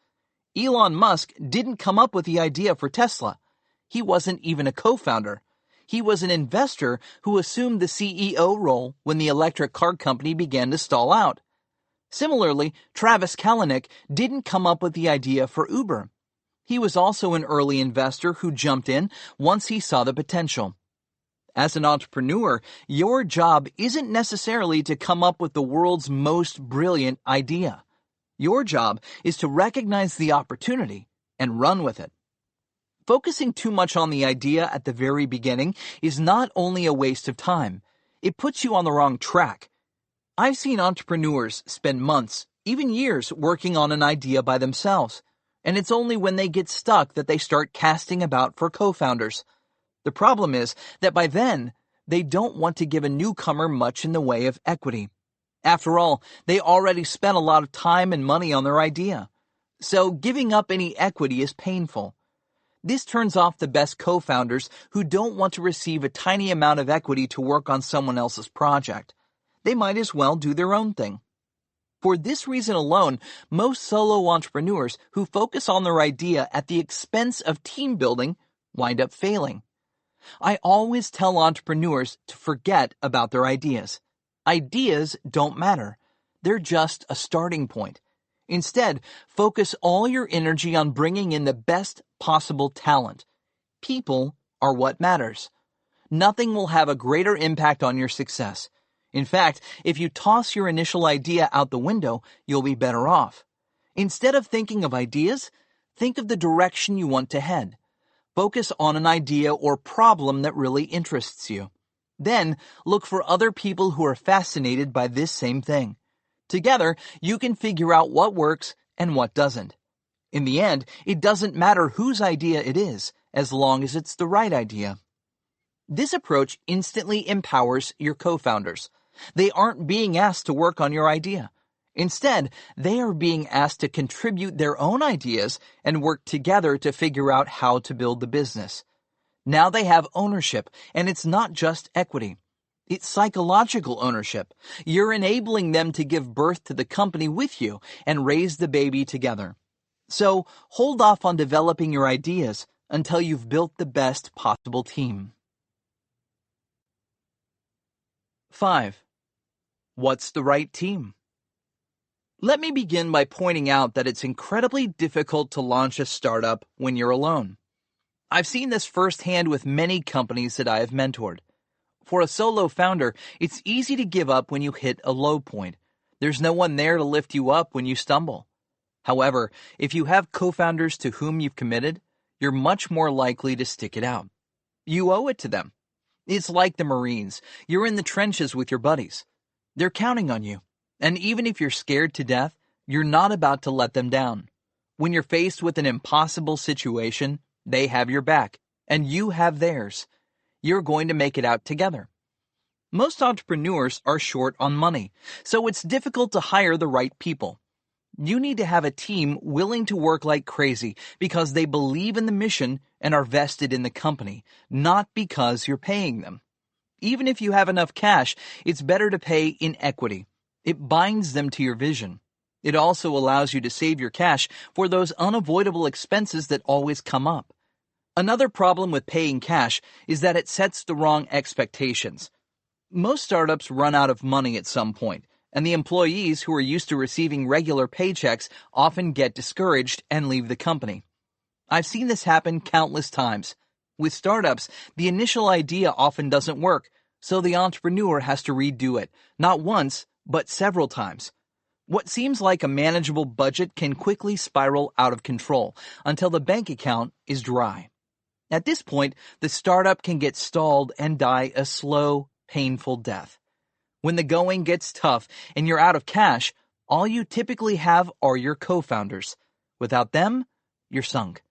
Elon Musk didn't come up with the idea for Tesla. He wasn't even a co-founder. He was an investor who assumed the CEO role when the electric car company began to stall out. Similarly, Travis Kalanick didn't come up with the idea for Uber. He was also an early investor who jumped in once he saw the potential. As an entrepreneur, your job isn't necessarily to come up with the world's most brilliant idea. Your job is to recognize the opportunity and run with it. Focusing too much on the idea at the very beginning is not only a waste of time, it puts you on the wrong track. I've seen entrepreneurs spend months, even years, working on an idea by themselves, and it's only when they get stuck that they start casting about for co-founders. The problem is that by then, they don't want to give a newcomer much in the way of equity. After all, they already spent a lot of time and money on their idea. So giving up any equity is painful. This turns off the best co-founders who don't want to receive a tiny amount of equity to work on someone else's project. They might as well do their own thing. For this reason alone, most solo entrepreneurs who focus on their idea at the expense of team building wind up failing. I always tell entrepreneurs to forget about their ideas. Ideas don't matter. They're just a starting point. Instead, focus all your energy on bringing in the best possible talent. People are what matters. Nothing will have a greater impact on your success. In fact, if you toss your initial idea out the window, you'll be better off. Instead of thinking of ideas, think of the direction you want to head. Focus on an idea or problem that really interests you. Then, look for other people who are fascinated by this same thing. Together, you can figure out what works and what doesn't. In the end, it doesn't matter whose idea it is, as long as it's the right idea. This approach instantly empowers your co-founders. They aren't being asked to work on your idea. Instead, they are being asked to contribute their own ideas and work together to figure out how to build the business. Now they have ownership, and it's not just equity. It's psychological ownership. You're enabling them to give birth to the company with you and raise the baby together. So, hold off on developing your ideas until you've built the best possible team. 5. What's the right team? Let me begin by pointing out that it's incredibly difficult to launch a startup when you're alone. I've seen this firsthand with many companies that I have mentored. For a solo founder, it's easy to give up when you hit a low point. There's no one there to lift you up when you stumble. However, if you have co-founders to whom you've committed, you're much more likely to stick it out. You owe it to them. It's like the Marines. You're in the trenches with your buddies. They're counting on you. And even if you're scared to death, you're not about to let them down. When you're faced with an impossible situation, they have your back, and you have theirs. You're going to make it out together. Most entrepreneurs are short on money, so it's difficult to hire the right people. You need to have a team willing to work like crazy because they believe in the mission and are vested in the company, not because you're paying them. Even if you have enough cash, it's better to pay in equity. It binds them to your vision. It also allows you to save your cash for those unavoidable expenses that always come up. Another problem with paying cash is that it sets the wrong expectations. Most startups run out of money at some point, and the employees who are used to receiving regular paychecks often get discouraged and leave the company. I've seen this happen countless times. With startups, the initial idea often doesn't work, so the entrepreneur has to redo it, not once, but several times. What seems like a manageable budget can quickly spiral out of control until the bank account is dry. At this point, the startup can get stalled and die a slow, painful death. When the going gets tough and you're out of cash, all you typically have are your co-founders. Without them, you're sunk.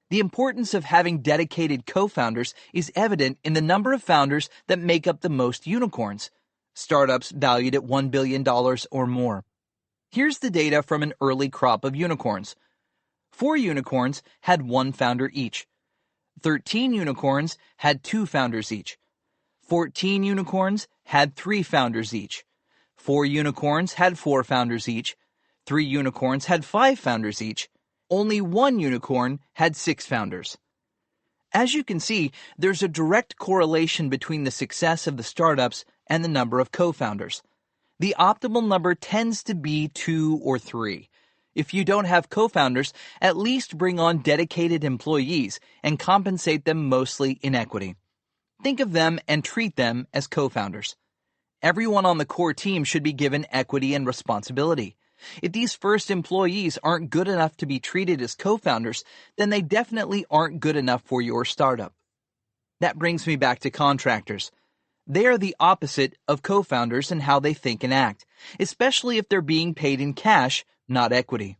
The importance of having dedicated co-founders is evident in the number of founders that make up the most unicorns, startups valued at $1 billion or more. Here's the data from an early crop of unicorns. 4 unicorns had 1 founder each. 13 unicorns had 2 founders each. 14 unicorns had 3 founders each. 4 unicorns had 4 founders each. 3 unicorns had 5 founders each. Only 1 unicorn had 6 founders. As you can see, there's a direct correlation between the success of the startups and the number of co-founders. The optimal number tends to be 2 or 3. If you don't have co-founders, at least bring on dedicated employees and compensate them mostly in equity. Think of them and treat them as co-founders. Everyone on the core team should be given equity and responsibility. If these first employees aren't good enough to be treated as co-founders, then they definitely aren't good enough for your startup. That brings me back to contractors. They are the opposite of co-founders in how they think and act, especially if they're being paid in cash, not equity.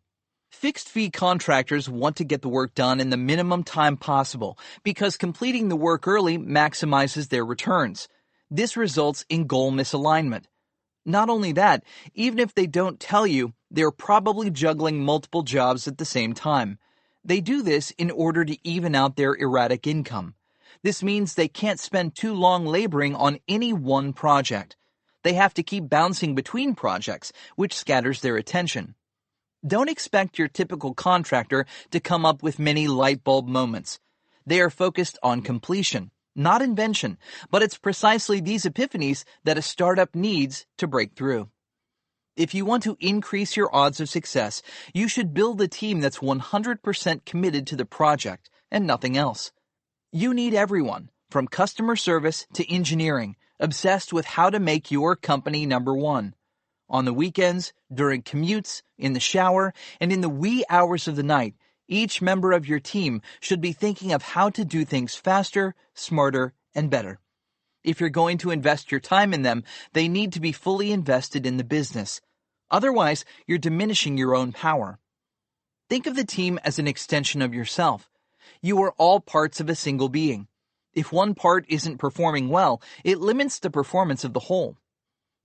Fixed-fee contractors want to get the work done in the minimum time possible because completing the work early maximizes their returns. This results in goal misalignment. Not only that, even if they don't tell you, they're probably juggling multiple jobs at the same time. They do this in order to even out their erratic income. This means they can't spend too long laboring on any one project. They have to keep bouncing between projects, which scatters their attention. Don't expect your typical contractor to come up with many light bulb moments. They are focused on completion, not invention, but it's precisely these epiphanies that a startup needs to break through. If you want to increase your odds of success, you should build a team that's 100% committed to the project and nothing else. You need everyone, from customer service to engineering, obsessed with how to make your company number one. On the weekends, during commutes, in the shower, and in the wee hours of the night, each member of your team should be thinking of how to do things faster, smarter, and better. If you're going to invest your time in them, they need to be fully invested in the business. Otherwise, you're diminishing your own power. Think of the team as an extension of yourself. You are all parts of a single being. If one part isn't performing well, it limits the performance of the whole.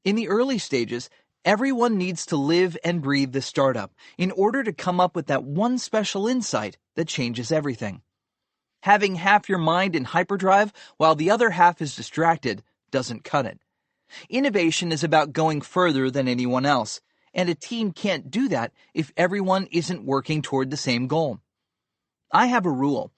In the early stages, everyone needs to live and breathe the startup in order to come up with that one special insight that changes everything. Having half your mind in hyperdrive while the other half is distracted doesn't cut it. Innovation is about going further than anyone else, and a team can't do that if everyone isn't working toward the same goal. I have a rule.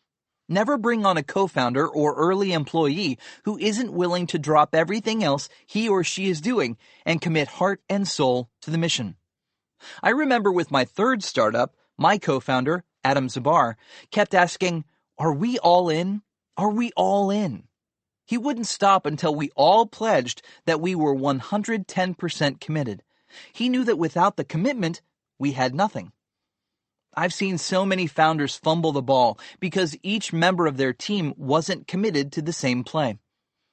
Never bring on a co-founder or early employee who isn't willing to drop everything else he or she is doing and commit heart and soul to the mission. I remember with my third startup, my co-founder, Adam Zabar, kept asking, "Are we all in? Are we all in?" He wouldn't stop until we all pledged that we were 110% committed. He knew that without the commitment, we had nothing. I've seen so many founders fumble the ball because each member of their team wasn't committed to the same play.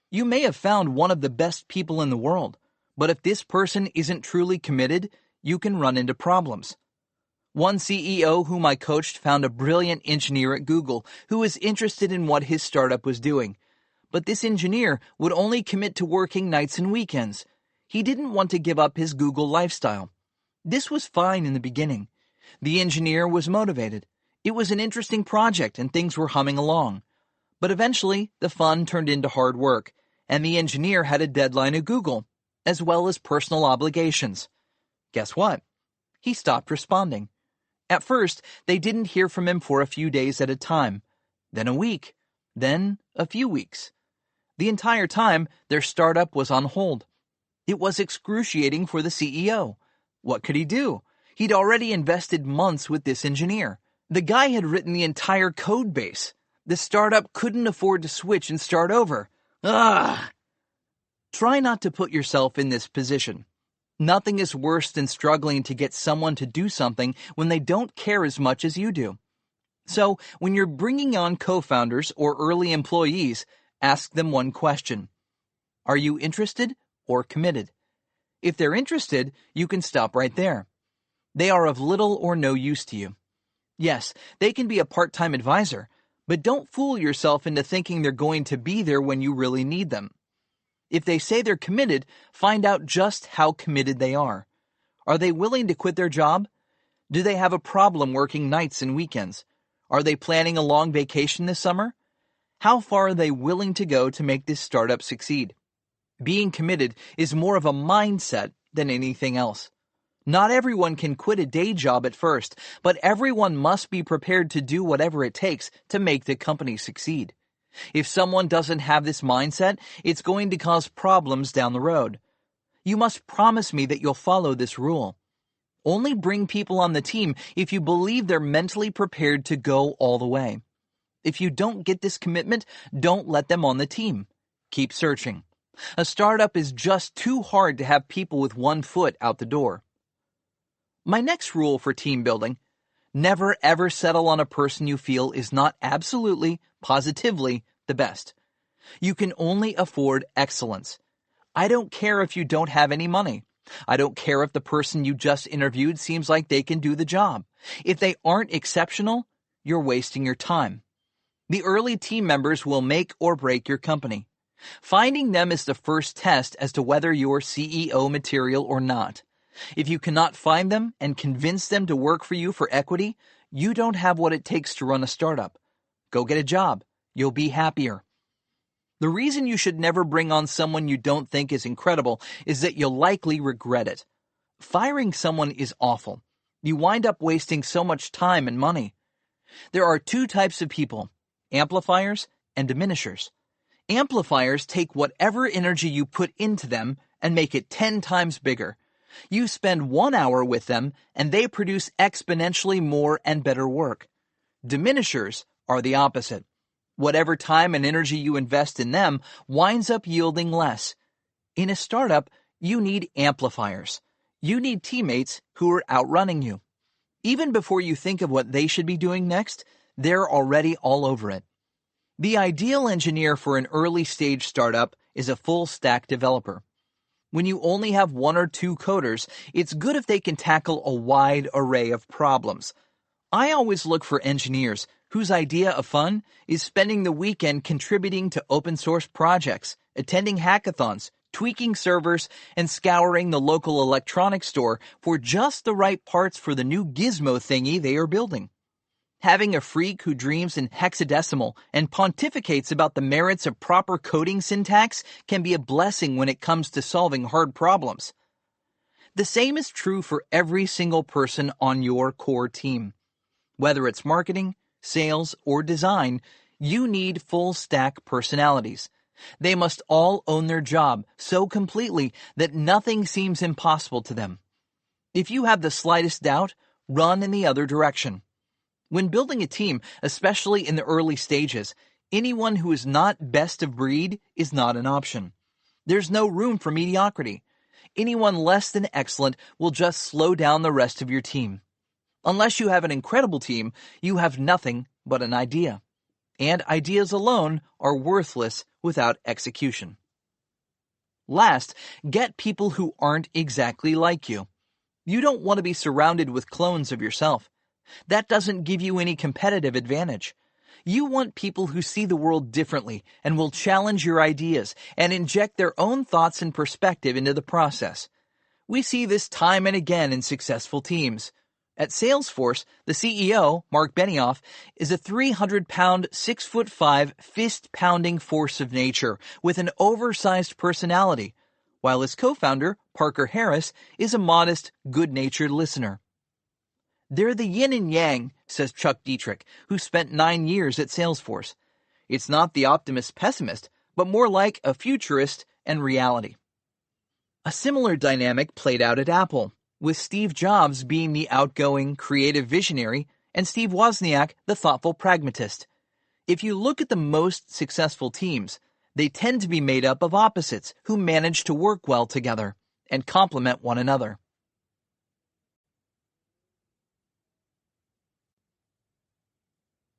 You may have found one of the best people in the world, but if this person isn't truly committed, you can run into problems. One CEO whom I coached found a brilliant engineer at Google who was interested in what his startup was doing. But this engineer would only commit to working nights and weekends. He didn't want to give up his Google lifestyle. This was fine in the beginning. The engineer was motivated. It was an interesting project and things were humming along. But eventually, the fun turned into hard work, and the engineer had a deadline at Google, as well as personal obligations. Guess what? He stopped responding. At first, they didn't hear from him for a few days at a time, then a week, then a few weeks. The entire time, their startup was on hold. It was excruciating for the CEO. What could he do? He'd already invested months with this engineer. The guy had written the entire code base. The startup couldn't afford to switch and start over. Ugh! Try not to put yourself in this position. Nothing is worse than struggling to get someone to do something when they don't care as much as you do. So, when you're bringing on co-founders or early employees, ask them one question. Are you interested or committed? If they're interested, you can stop right there. They are of little or no use to you. Yes, they can be a part-time advisor, but don't fool yourself into thinking they're going to be there when you really need them. If they say they're committed, find out just how committed they are. Are they willing to quit their job? Do they have a problem working nights and weekends? Are they planning a long vacation this summer? How far are they willing to go to make this startup succeed? Being committed is more of a mindset than anything else. Not everyone can quit a day job at first, but everyone must be prepared to do whatever it takes to make the company succeed. If someone doesn't have this mindset, it's going to cause problems down the road. You must promise me that you'll follow this rule. Only bring people on the team if you believe they're mentally prepared to go all the way. If you don't get this commitment, don't let them on the team. Keep searching. A startup is just too hard to have people with one foot out the door. My next rule for team building: never ever settle on a person you feel is not absolutely, positively the best. You can only afford excellence. I don't care if you don't have any money. I don't care if the person you just interviewed seems like they can do the job. If they aren't exceptional, you're wasting your time. The early team members will make or break your company. Finding them is the first test as to whether you're CEO material or not. If you cannot find them and convince them to work for you for equity, you don't have what it takes to run a startup. Go get a job. You'll be happier. The reason you should never bring on someone you don't think is incredible is that you'll likely regret it. Firing someone is awful. You wind up wasting so much time and money. There are two types of people: amplifiers and diminishers. Amplifiers take whatever energy you put into them and make it 10 times bigger. You spend 1 hour with them, and they produce exponentially more and better work. Diminishers are the opposite. Whatever time and energy you invest in them winds up yielding less. In a startup, you need amplifiers. You need teammates who are outrunning you. Even before you think of what they should be doing next, they're already all over it. The ideal engineer for an early-stage startup is a full-stack developer. When you only have 1 or 2 coders, it's good if they can tackle a wide array of problems. I always look for engineers whose idea of fun is spending the weekend contributing to open-source projects, attending hackathons, tweaking servers, and scouring the local electronics store for just the right parts for the new gizmo thingy they are building. Having a freak who dreams in hexadecimal and pontificates about the merits of proper coding syntax can be a blessing when it comes to solving hard problems. The same is true for every single person on your core team. Whether it's marketing, sales, or design, you need full-stack personalities. They must all own their job so completely that nothing seems impossible to them. If you have the slightest doubt, run in the other direction. When building a team, especially in the early stages, anyone who is not best of breed is not an option. There's no room for mediocrity. Anyone less than excellent will just slow down the rest of your team. Unless you have an incredible team, you have nothing but an idea. And ideas alone are worthless without execution. Last, get people who aren't exactly like you. You don't want to be surrounded with clones of yourself. That doesn't give you any competitive advantage. You want people who see the world differently and will challenge your ideas and inject their own thoughts and perspective into the process. We see this time and again in successful teams. At Salesforce, the CEO, Mark Benioff, is a 300-pound, 6'5", fist-pounding force of nature with an oversized personality, while his co-founder, Parker Harris, is a modest, good-natured listener. They're the yin and yang, says Chuck Dietrich, who spent 9 years at Salesforce. It's not the optimist-pessimist, but more like a futurist and reality. A similar dynamic played out at Apple, with Steve Jobs being the outgoing, creative visionary and Steve Wozniak the thoughtful pragmatist. If you look at the most successful teams, they tend to be made up of opposites who manage to work well together and complement one another.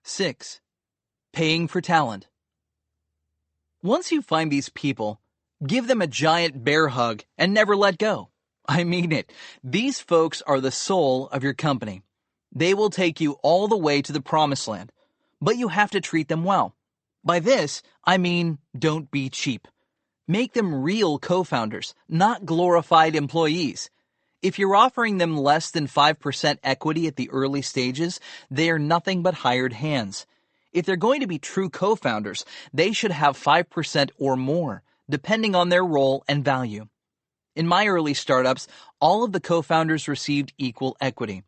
Six, paying for talent. Once you find these people, give them a giant bear hug and never let go. I mean it. These folks are the soul of your company. They will take you all the way to the promised land, but you have to treat them well. By this, I mean don't be cheap. Make them real co-founders, not glorified employees. If you're offering them less than 5% equity at the early stages, they are nothing but hired hands. If they're going to be true co-founders, they should have 5% or more, depending on their role and value. In my early startups, all of the co-founders received equal equity.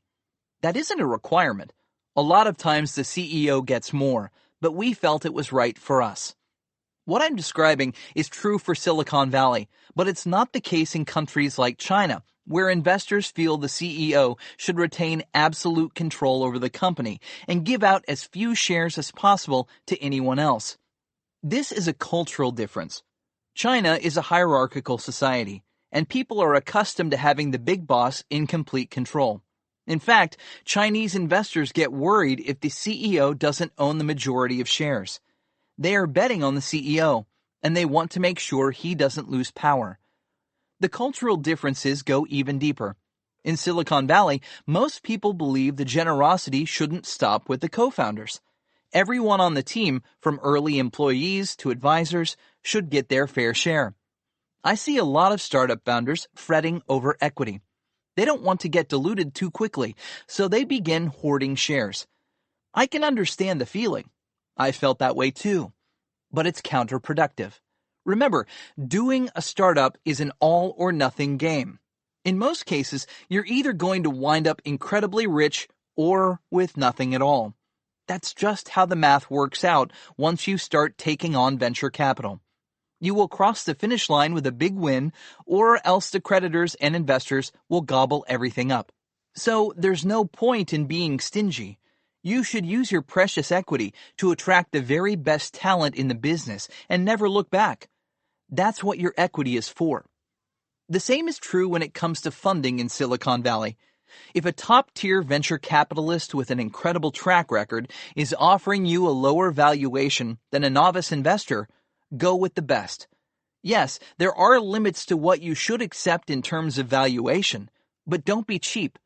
That isn't a requirement. A lot of times the CEO gets more, but we felt it was right for us. What I'm describing is true for Silicon Valley, but it's not the case in countries like China, where investors feel the CEO should retain absolute control over the company and give out as few shares as possible to anyone else. This is a cultural difference. China is a hierarchical society, and people are accustomed to having the big boss in complete control. In fact, Chinese investors get worried if the CEO doesn't own the majority of shares. They are betting on the CEO, and they want to make sure he doesn't lose power. The cultural differences go even deeper. In Silicon Valley, most people believe the generosity shouldn't stop with the co-founders. Everyone on the team, from early employees to advisors, should get their fair share. I see a lot of startup founders fretting over equity. They don't want to get diluted too quickly, so they begin hoarding shares. I can understand the feeling. I felt that way too. But it's counterproductive. Remember, doing a startup is an all-or-nothing game. In most cases, you're either going to wind up incredibly rich or with nothing at all. That's just how the math works out once you start taking on venture capital. You will cross the finish line with a big win, or else the creditors and investors will gobble everything up. So there's no point in being stingy. You should use your precious equity to attract the very best talent in the business and never look back. That's what your equity is for. The same is true when it comes to funding in Silicon Valley. If a top-tier venture capitalist with an incredible track record is offering you a lower valuation than a novice investor, go with the best. Yes, there are limits to what you should accept in terms of valuation, but don't be cheap.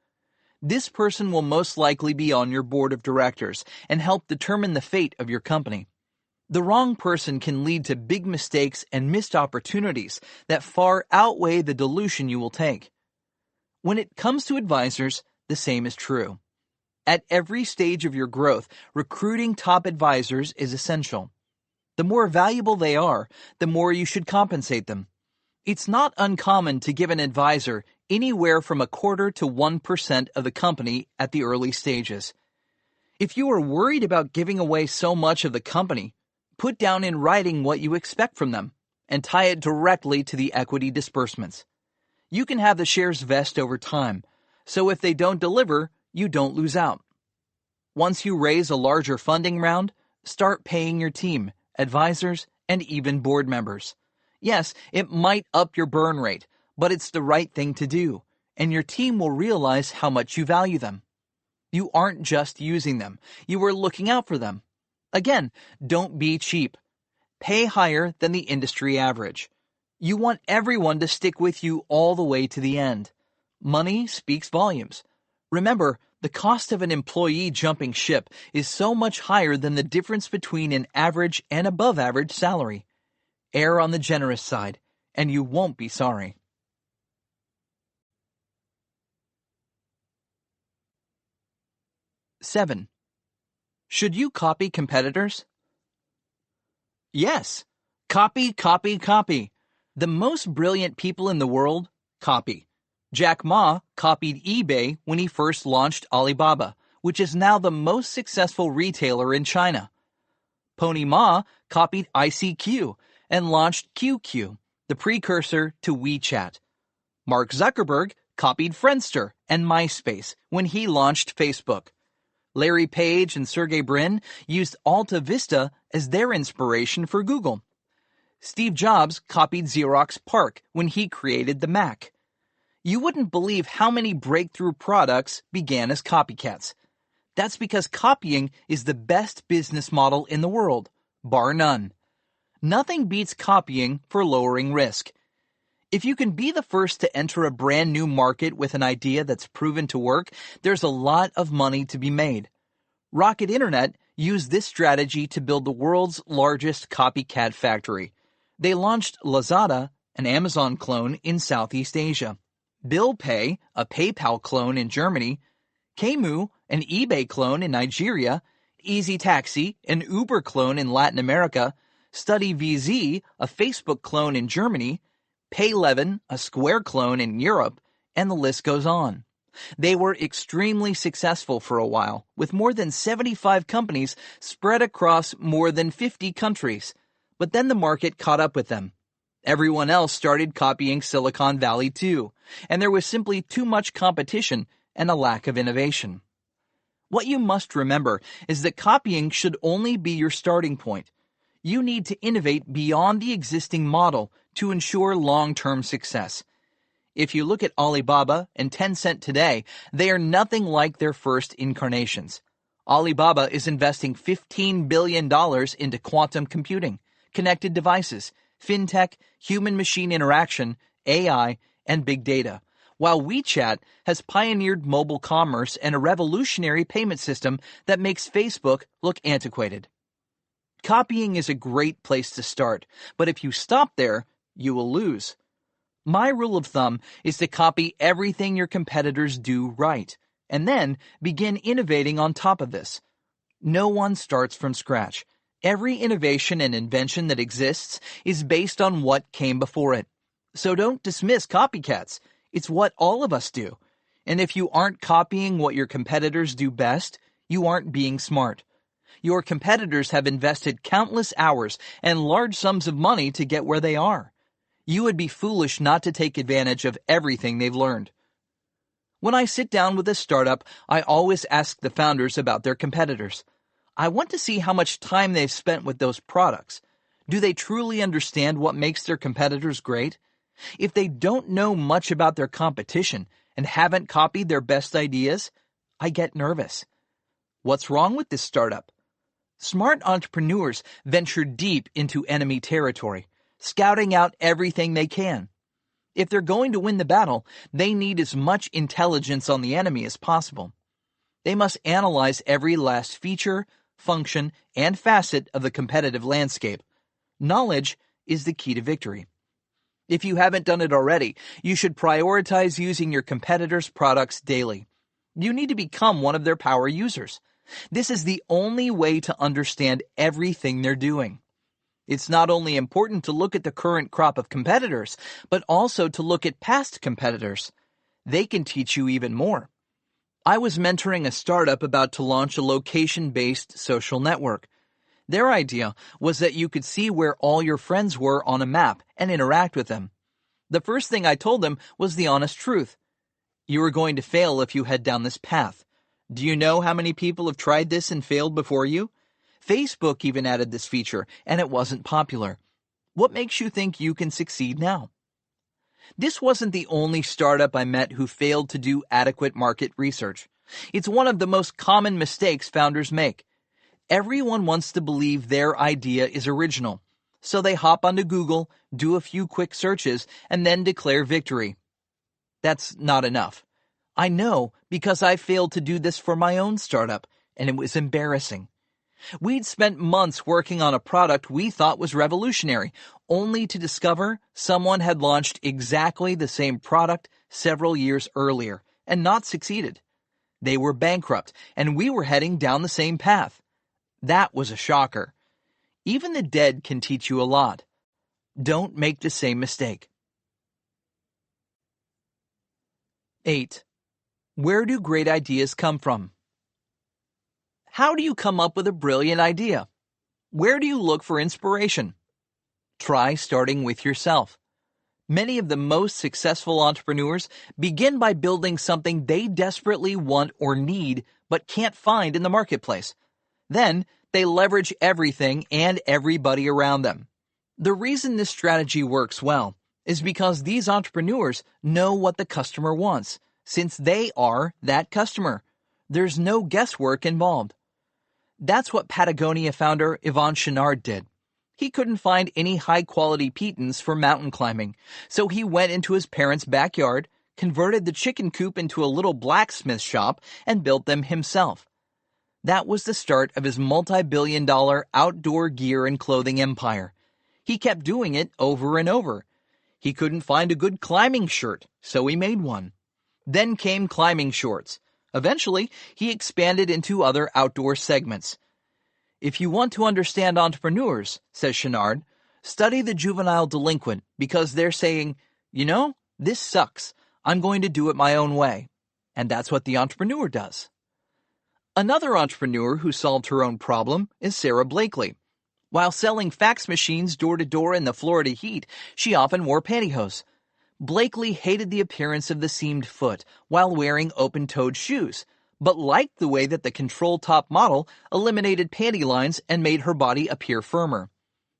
This person will most likely be on your board of directors and help determine the fate of your company. The wrong person can lead to big mistakes and missed opportunities that far outweigh the dilution you will take. When it comes to advisors, the same is true. At every stage of your growth, recruiting top advisors is essential. The more valuable they are, the more you should compensate them. It's not uncommon to give an advisor anywhere from 0.25% to 1% of the company at the early stages. If you are worried about giving away so much of the company, put down in writing what you expect from them and tie it directly to the equity disbursements. You can have the shares vest over time, so if they don't deliver, you don't lose out. Once you raise a larger funding round, start paying your team, advisors, and even board members. Yes, it might up your burn rate, but it's the right thing to do, and your team will realize how much you value them. You aren't just using them, you are looking out for them. Again, don't be cheap. Pay higher than the industry average. You want everyone to stick with you all the way to the end. Money speaks volumes. Remember, the cost of an employee jumping ship is so much higher than the difference between an average and above average salary. Err on the generous side, and you won't be sorry. Seven. Should you copy competitors? Yes. Copy, copy, copy. The most brilliant people in the world copy. Jack Ma copied eBay when he first launched Alibaba, which is now the most successful retailer in China. Pony Ma copied ICQ and launched QQ, the precursor to WeChat. Mark Zuckerberg copied Friendster and MySpace when he launched Facebook. Larry Page and Sergey Brin used Alta Vista as their inspiration for Google. Steve Jobs copied Xerox PARC when he created the Mac. You wouldn't believe how many breakthrough products began as copycats. That's because copying is the best business model in the world, bar none. Nothing beats copying for lowering risk. If you can be the first to enter a brand new market with an idea that's proven to work, there's a lot of money to be made. Rocket Internet used this strategy to build the world's largest copycat factory. They launched Lazada, an Amazon clone in Southeast Asia, Bill Pay, a PayPal clone in Germany, Kemu, an eBay clone in Nigeria, Easy Taxi, an Uber clone in Latin America, StudyVZ, a Facebook clone in Germany, Pay11, a Square clone in Europe, and the list goes on. They were extremely successful for a while, with more than 75 companies spread across more than 50 countries. But then the market caught up with them. Everyone else started copying Silicon Valley too, and there was simply too much competition and a lack of innovation. What you must remember is that copying should only be your starting point. You need to innovate beyond the existing model to ensure long-term success. If you look at Alibaba and Tencent today, they are nothing like their first incarnations. Alibaba is investing $15 billion into quantum computing, connected devices, fintech, human-machine interaction, AI, and big data, while WeChat has pioneered mobile commerce and a revolutionary payment system that makes Facebook look antiquated. Copying is a great place to start, but if you stop there, you will lose. My rule of thumb is to copy everything your competitors do right, and then begin innovating on top of this. No one starts from scratch. Every innovation and invention that exists is based on what came before it. So don't dismiss copycats. It's what all of us do. And if you aren't copying what your competitors do best, you aren't being smart. Your competitors have invested countless hours and large sums of money to get where they are. You would be foolish not to take advantage of everything they've learned. When I sit down with a startup, I always ask the founders about their competitors. I want to see how much time they've spent with those products. Do they truly understand what makes their competitors great? If they don't know much about their competition and haven't copied their best ideas, I get nervous. What's wrong with this startup? Smart entrepreneurs venture deep into enemy territory, scouting out everything they can. If they're going to win the battle, they need as much intelligence on the enemy as possible. They must analyze every last feature, function, and facet of the competitive landscape. Knowledge is the key to victory. If you haven't done it already, you should prioritize using your competitors' products daily. You need to become one of their power users. This is the only way to understand everything they're doing. It's not only important to look at the current crop of competitors, but also to look at past competitors. They can teach you even more. I was mentoring a startup about to launch a location-based social network. Their idea was that you could see where all your friends were on a map and interact with them. The first thing I told them was the honest truth. You are going to fail if you head down this path. Do you know how many people have tried this and failed before you? Facebook even added this feature, and it wasn't popular. What makes you think you can succeed now? This wasn't the only startup I met who failed to do adequate market research. It's one of the most common mistakes founders make. Everyone wants to believe their idea is original, so they hop onto Google, do a few quick searches, and then declare victory. That's not enough. I know because I failed to do this for my own startup, and it was embarrassing. We'd spent months working on a product we thought was revolutionary, only to discover someone had launched exactly the same product several years earlier and not succeeded. They were bankrupt, and we were heading down the same path. That was a shocker. Even the dead can teach you a lot. Don't make the same mistake. 8. Where do great ideas come from? How do you come up with a brilliant idea? Where do you look for inspiration? Try starting with yourself. Many of the most successful entrepreneurs begin by building something they desperately want or need but can't find in the marketplace. Then, they leverage everything and everybody around them. The reason this strategy works well is because these entrepreneurs know what the customer wants, since they are that customer. There's no guesswork involved. That's what Patagonia founder Yvon Chouinard did. He couldn't find any high-quality pitons for mountain climbing, so he went into his parents' backyard, converted the chicken coop into a little blacksmith shop, and built them himself. That was the start of his multi-billion-dollar outdoor gear and clothing empire. He kept doing it over and over. He couldn't find a good climbing shirt, so he made one. Then came climbing shorts. Eventually, he expanded into other outdoor segments. If you want to understand entrepreneurs, says Chouinard, study the juvenile delinquent because they're saying, this sucks. I'm going to do it my own way. And that's what the entrepreneur does. Another entrepreneur who solved her own problem is Sarah Blakely. While selling fax machines door-to-door in the Florida heat, she often wore pantyhose. Blakely hated the appearance of the seamed foot while wearing open-toed shoes, but liked the way that the control-top model eliminated panty lines and made her body appear firmer.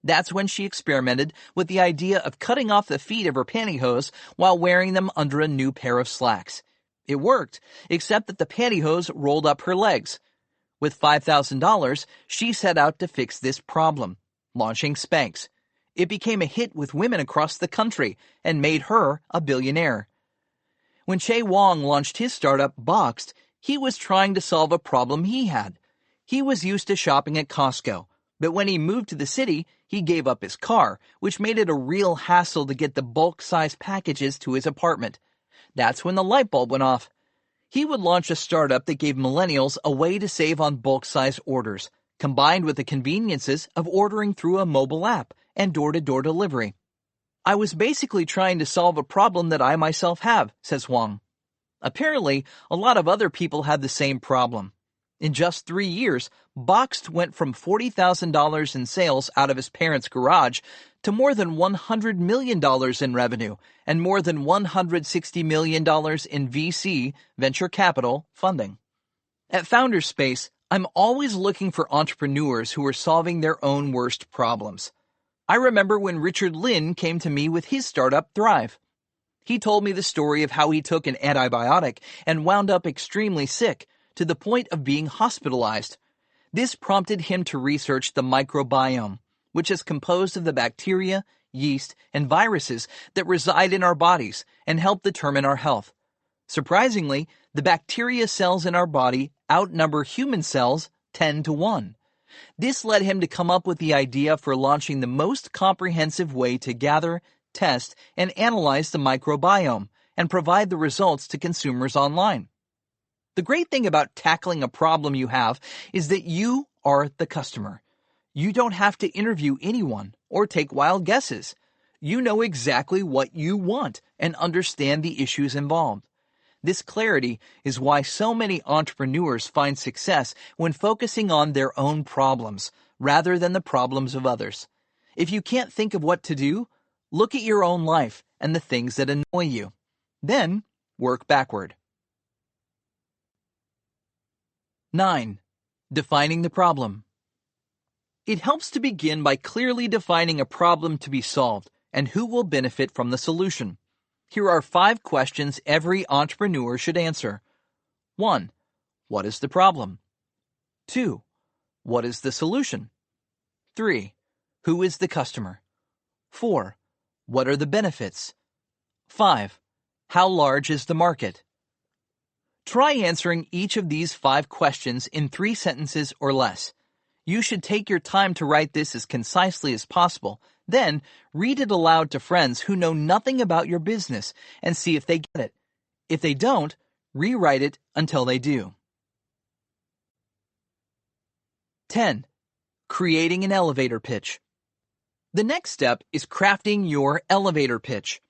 That's when she experimented with the idea of cutting off the feet of her pantyhose while wearing them under a new pair of slacks. It worked, except that the pantyhose rolled up her legs. With $5,000, she set out to fix this problem, launching Spanx. It became a hit with women across the country and made her a billionaire. When Che Wong launched his startup Boxed, he was trying to solve a problem he had. He was used to shopping at Costco, but when he moved to the city, he gave up his car, which made it a real hassle to get the bulk-size packages to his apartment. That's when the light bulb went off. He would launch a startup that gave millennials a way to save on bulk-size orders, combined with the conveniences of ordering through a mobile app and door-to-door delivery. I was basically trying to solve a problem that I myself have, says Wong. Apparently, a lot of other people had the same problem. In just 3 years, Boxed went from $40,000 in sales out of his parents' garage to more than $100 million in revenue and more than $160 million in VC, venture capital, funding. At Founderspace, I'm always looking for entrepreneurs who are solving their own worst problems. I remember when Richard Lynn came to me with his startup Thrive. He told me the story of how he took an antibiotic and wound up extremely sick, to the point of being hospitalized. This prompted him to research the microbiome, which is composed of the bacteria, yeast, and viruses that reside in our bodies and help determine our health. Surprisingly, the bacteria cells in our body outnumber human cells 10 to 1. This led him to come up with the idea for launching the most comprehensive way to gather, test, and analyze the microbiome and provide the results to consumers online. The great thing about tackling a problem you have is that you are the customer. You don't have to interview anyone or take wild guesses. You know exactly what you want and understand the issues involved. This clarity is why so many entrepreneurs find success when focusing on their own problems rather than the problems of others. If you can't think of what to do, look at your own life and the things that annoy you. Then, work backward. 9. Defining the problem. It helps to begin by clearly defining a problem to be solved and who will benefit from the solution. Here are 5 questions every entrepreneur should answer. 1. What is the problem? 2. What is the solution? 3. Who is the customer? 4. What are the benefits? 5. How large is the market? Try answering each of these 5 questions in 3 sentences or less. You should take your time to write this as concisely as possible. Then, read it aloud to friends who know nothing about your business and see if they get it. If they don't, rewrite it until they do. 10. Creating an elevator pitch. The next step is crafting your elevator pitch.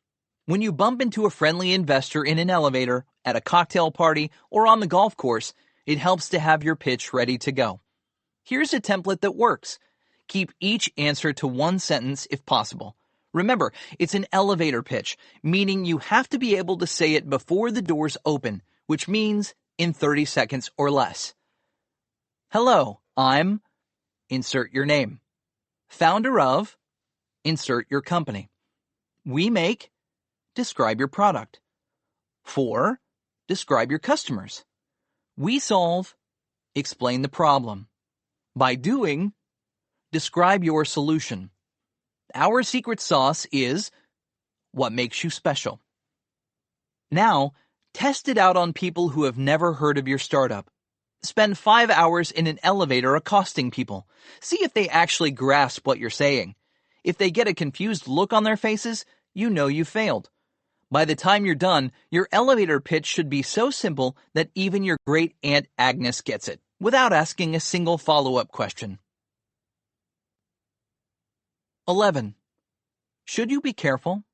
When you bump into a friendly investor in an elevator, at a cocktail party, or on the golf course, it helps to have your pitch ready to go. Here's a template that works. Keep each answer to 1 sentence if possible. Remember, it's an elevator pitch, meaning you have to be able to say it before the doors open, which means in 30 seconds or less. Hello, I'm, insert your name. Founder of, insert your company. We make, describe your product. For, describe your customers. We solve, explain the problem. By doing, describe your solution. Our secret sauce is what makes you special. Now, test it out on people who have never heard of your startup. Spend 5 hours in an elevator accosting people. See if they actually grasp what you're saying. If they get a confused look on their faces, you know you failed. By the time you're done, your elevator pitch should be so simple that even your great Aunt Agnes gets it, without asking a single follow-up question. 11. Should you be careful?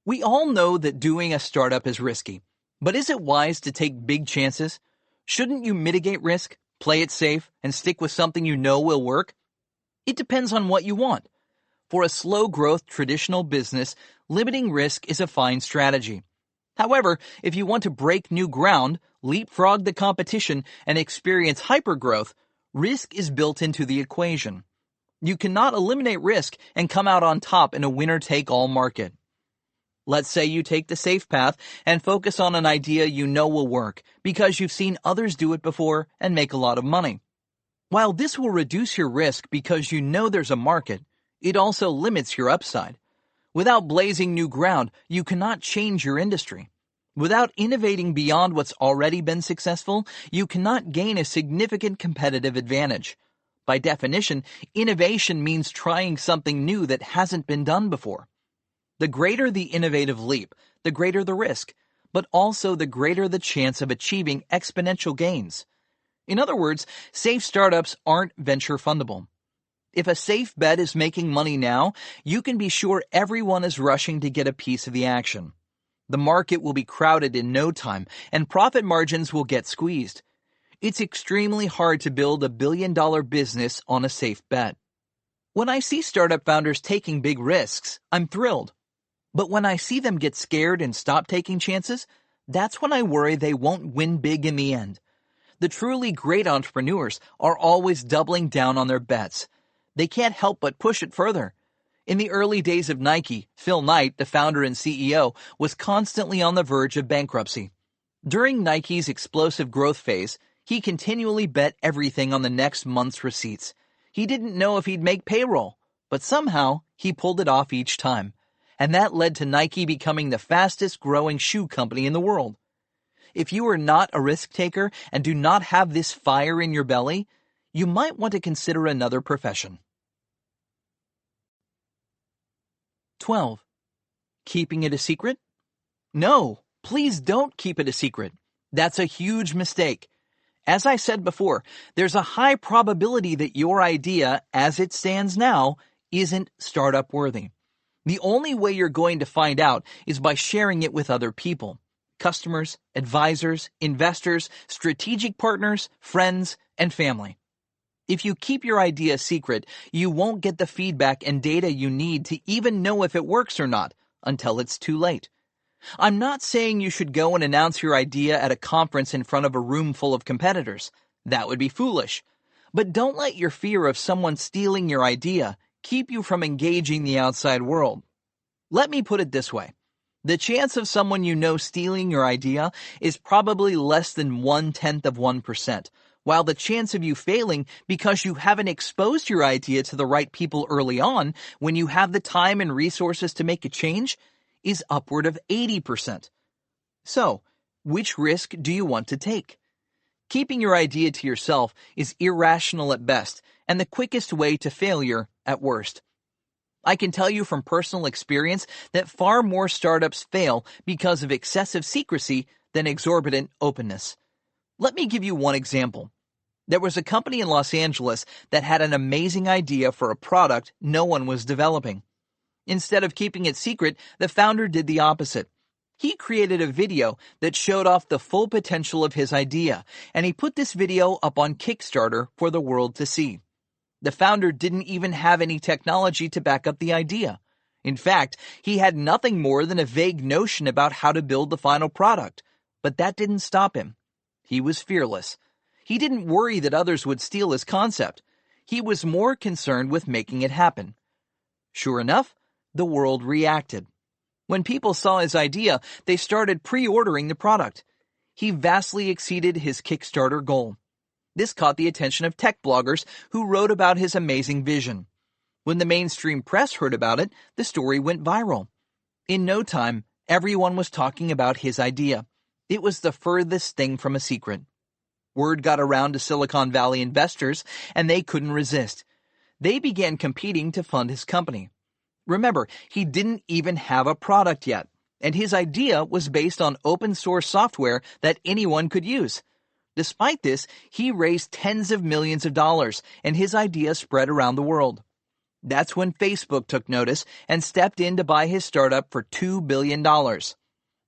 We all know that doing a startup is risky, but is it wise to take big chances? Shouldn't you mitigate risk, play it safe, and stick with something you know will work? It depends on what you want. For a slow-growth traditional business, limiting risk is a fine strategy. However, if you want to break new ground, leapfrog the competition, and experience hypergrowth, risk is built into the equation. You cannot eliminate risk and come out on top in a winner-take-all market. Let's say you take the safe path and focus on an idea you know will work because you've seen others do it before and make a lot of money. While this will reduce your risk because you know there's a market, it also limits your upside. Without blazing new ground, you cannot change your industry. Without innovating beyond what's already been successful, you cannot gain a significant competitive advantage. By definition, innovation means trying something new that hasn't been done before. The greater the innovative leap, the greater the risk, but also the greater the chance of achieving exponential gains. In other words, safe startups aren't venture fundable. If a safe bet is making money now, you can be sure everyone is rushing to get a piece of the action. The market will be crowded in no time, and profit margins will get squeezed. It's extremely hard to build a billion-dollar business on a safe bet. When I see startup founders taking big risks, I'm thrilled. But when I see them get scared and stop taking chances, that's when I worry they won't win big in the end. The truly great entrepreneurs are always doubling down on their bets. They can't help but push it further. In the early days of Nike, Phil Knight, the founder and CEO, was constantly on the verge of bankruptcy. During Nike's explosive growth phase, he continually bet everything on the next month's receipts. He didn't know if he'd make payroll, but somehow he pulled it off each time. And that led to Nike becoming the fastest growing shoe company in the world. If you are not a risk taker and do not have this fire in your belly, you might want to consider another profession. 12. Keeping it a secret? No, please don't keep it a secret. That's a huge mistake. As I said before, there's a high probability that your idea, as it stands now, isn't startup worthy. The only way you're going to find out is by sharing it with other people. Customers, advisors, investors, strategic partners, friends, and family. If you keep your idea secret, you won't get the feedback and data you need to even know if it works or not until it's too late. I'm not saying you should go and announce your idea at a conference in front of a room full of competitors. That would be foolish. But don't let your fear of someone stealing your idea keep you from engaging the outside world. Let me put it this way. The chance of someone you know stealing your idea is probably less than 0.1%, while the chance of you failing because you haven't exposed your idea to the right people early on when you have the time and resources to make a change is upward of 80%. So, Which risk do you want to take? Keeping your idea to yourself is irrational at best and the quickest way to failure at worst. I can tell you from personal experience that far more startups fail because of excessive secrecy than exorbitant openness. Let me give you one example. There was a company in Los Angeles that had an amazing idea for a product no one was developing. Instead of keeping it secret, the founder did the opposite. He created a video that showed off the full potential of his idea, and he put this video up on Kickstarter for the world to see. The founder didn't even have any technology to back up the idea. In fact, he had nothing more than a vague notion about how to build the final product. But that didn't stop him. He was fearless. He didn't worry that others would steal his concept. He was more concerned with making it happen. Sure enough, the world reacted. When people saw his idea, they started pre-ordering the product. He vastly exceeded his Kickstarter goal. This caught the attention of tech bloggers who wrote about his amazing vision. When the mainstream press heard about it, the story went viral. In no time, everyone was talking about his idea. It was the furthest thing from a secret. Word got around to Silicon Valley investors, and they couldn't resist. They began competing to fund his company. Remember, he didn't even have a product yet, and his idea was based on open-source software that anyone could use. Despite this, he raised tens of millions of dollars, and his idea spread around the world. That's when Facebook took notice and stepped in to buy his startup for $2 billion.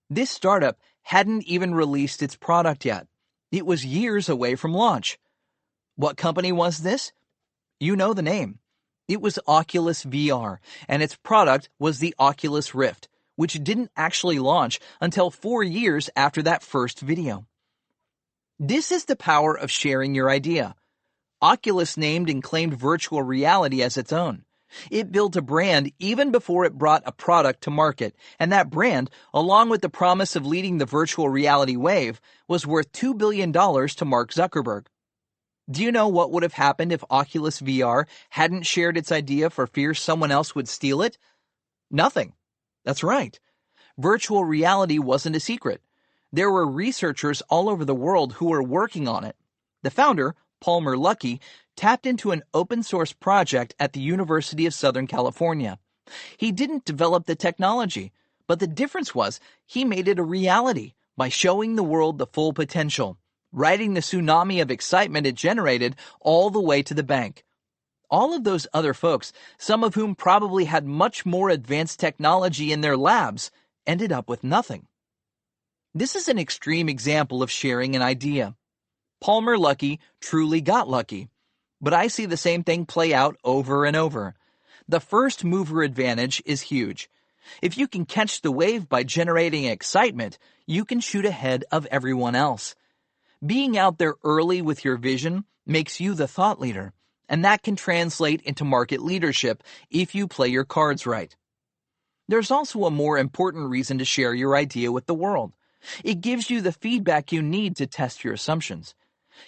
This startup hadn't even released its product yet. It was years away from launch. What company was this? You know the name. It was Oculus VR, and its product was the Oculus Rift, which didn't actually launch until 4 years after that first video. This is the power of sharing your idea. Oculus named and claimed virtual reality as its own. It built a brand even before it brought a product to market, and that brand, along with the promise of leading the virtual reality wave, was worth $2 billion to Mark Zuckerberg. Do you know what would have happened if Oculus VR hadn't shared its idea for fear someone else would steal it? Nothing. That's right. Virtual reality wasn't a secret. There were researchers all over the world who were working on it. The founder, Palmer Luckey, tapped into an open-source project at the University of Southern California. He didn't develop the technology, but the difference was he made it a reality by showing the world the full potential, riding the tsunami of excitement it generated all the way to the bank. All of those other folks, some of whom probably had much more advanced technology in their labs, ended up with nothing. This is an extreme example of sharing an idea. Palmer Luckey truly got lucky, but I see the same thing play out over and over. The first mover advantage is huge. If you can catch the wave by generating excitement, you can shoot ahead of everyone else. Being out there early with your vision makes you the thought leader, and that can translate into market leadership if you play your cards right. There's also a more important reason to share your idea with the world. It gives you the feedback you need to test your assumptions.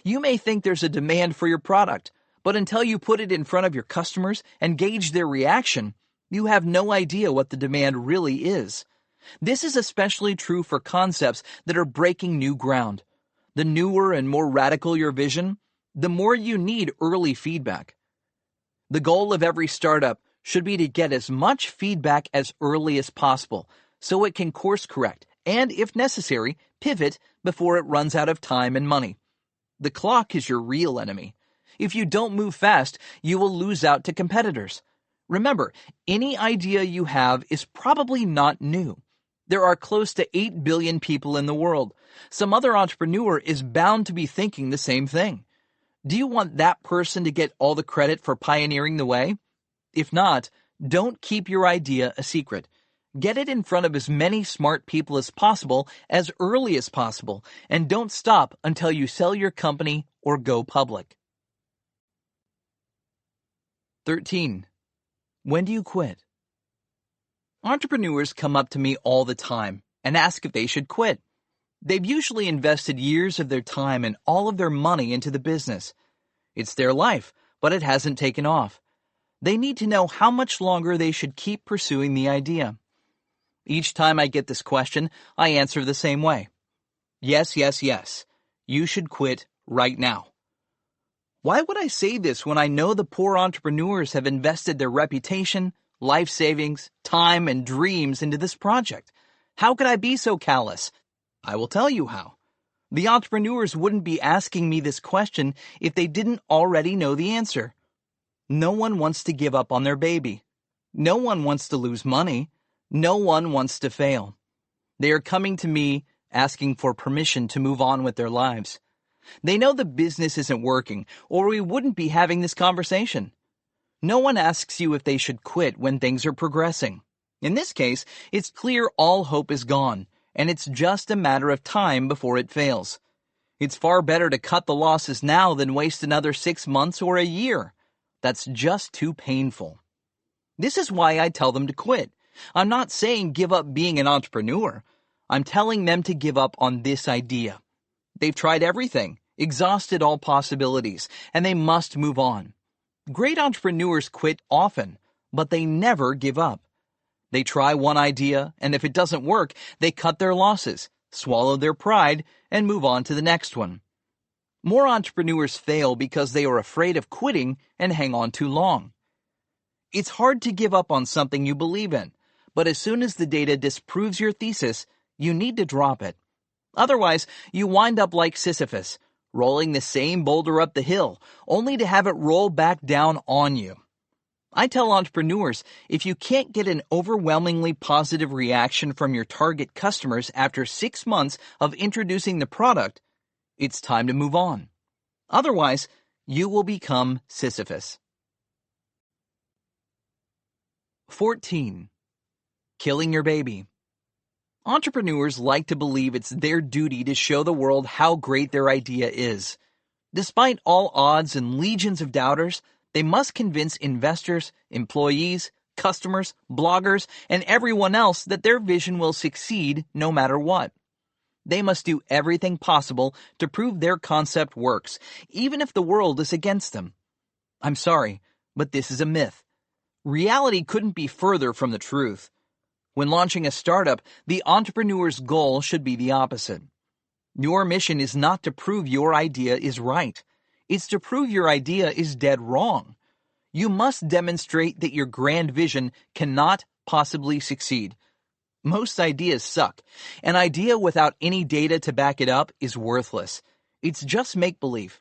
You may think there's a demand for your product, but until you put it in front of your customers and gauge their reaction, you have no idea what the demand really is. This is especially true for concepts that are breaking new ground. The newer and more radical your vision, the more you need early feedback. The goal of every startup should be to get as much feedback as early as possible so it can course correct and, if necessary, pivot before it runs out of time and money. The clock is your real enemy. If you don't move fast, you will lose out to competitors. Remember, any idea you have is probably not new. There are close to 8 billion people in the world. Some other entrepreneur is bound to be thinking the same thing. Do you want that person to get all the credit for pioneering the way? If not, don't keep your idea a secret. Get it in front of as many smart people as possible as early as possible, and don't stop until you sell your company or go public. 13. When do you quit? Entrepreneurs come up to me all the time and ask if they should quit. They've usually invested years of their time and all of their money into the business. It's their life, but it hasn't taken off. They need to know how much longer they should keep pursuing the idea. Each time I get this question, I answer the same way. Yes, yes, yes. You should quit right now. Why would I say this when I know the poor entrepreneurs have invested their reputation, life savings, time, and dreams into this project? How could I be so callous? I will tell you how. The entrepreneurs wouldn't be asking me this question if they didn't already know the answer. No one wants to give up on their baby. No one wants to lose money. No one wants to fail. They are coming to me asking for permission to move on with their lives. They know the business isn't working, or we wouldn't be having this conversation. No one asks you if they should quit when things are progressing. In this case, it's clear all hope is gone, and it's just a matter of time before it fails. It's far better to cut the losses now than waste another 6 months or a year. That's just too painful. This is why I tell them to quit. I'm not saying give up being an entrepreneur. I'm telling them to give up on this idea. They've tried everything, exhausted all possibilities, and they must move on. Great entrepreneurs quit often, but they never give up. They try one idea, and if it doesn't work, they cut their losses, swallow their pride, and move on to the next one. More entrepreneurs fail because they are afraid of quitting and hang on too long. It's hard to give up on something you believe in, but as soon as the data disproves your thesis, you need to drop it. Otherwise, you wind up like Sisyphus, rolling the same boulder up the hill, only to have it roll back down on you. I tell entrepreneurs, if you can't get an overwhelmingly positive reaction from your target customers after 6 months of introducing the product, it's time to move on. Otherwise, you will become Sisyphus. 14. Killing your baby. Entrepreneurs like to believe it's their duty to show the world how great their idea is. Despite all odds and legions of doubters, they must convince investors, employees, customers, bloggers, and everyone else that their vision will succeed no matter what. They must do everything possible to prove their concept works, even if the world is against them. I'm sorry, but this is a myth. Reality couldn't be further from the truth. When launching a startup, the entrepreneur's goal should be the opposite. Your mission is not to prove your idea is right. It's to prove your idea is dead wrong. You must demonstrate that your grand vision cannot possibly succeed. Most ideas suck. An idea without any data to back it up is worthless. It's just make-believe.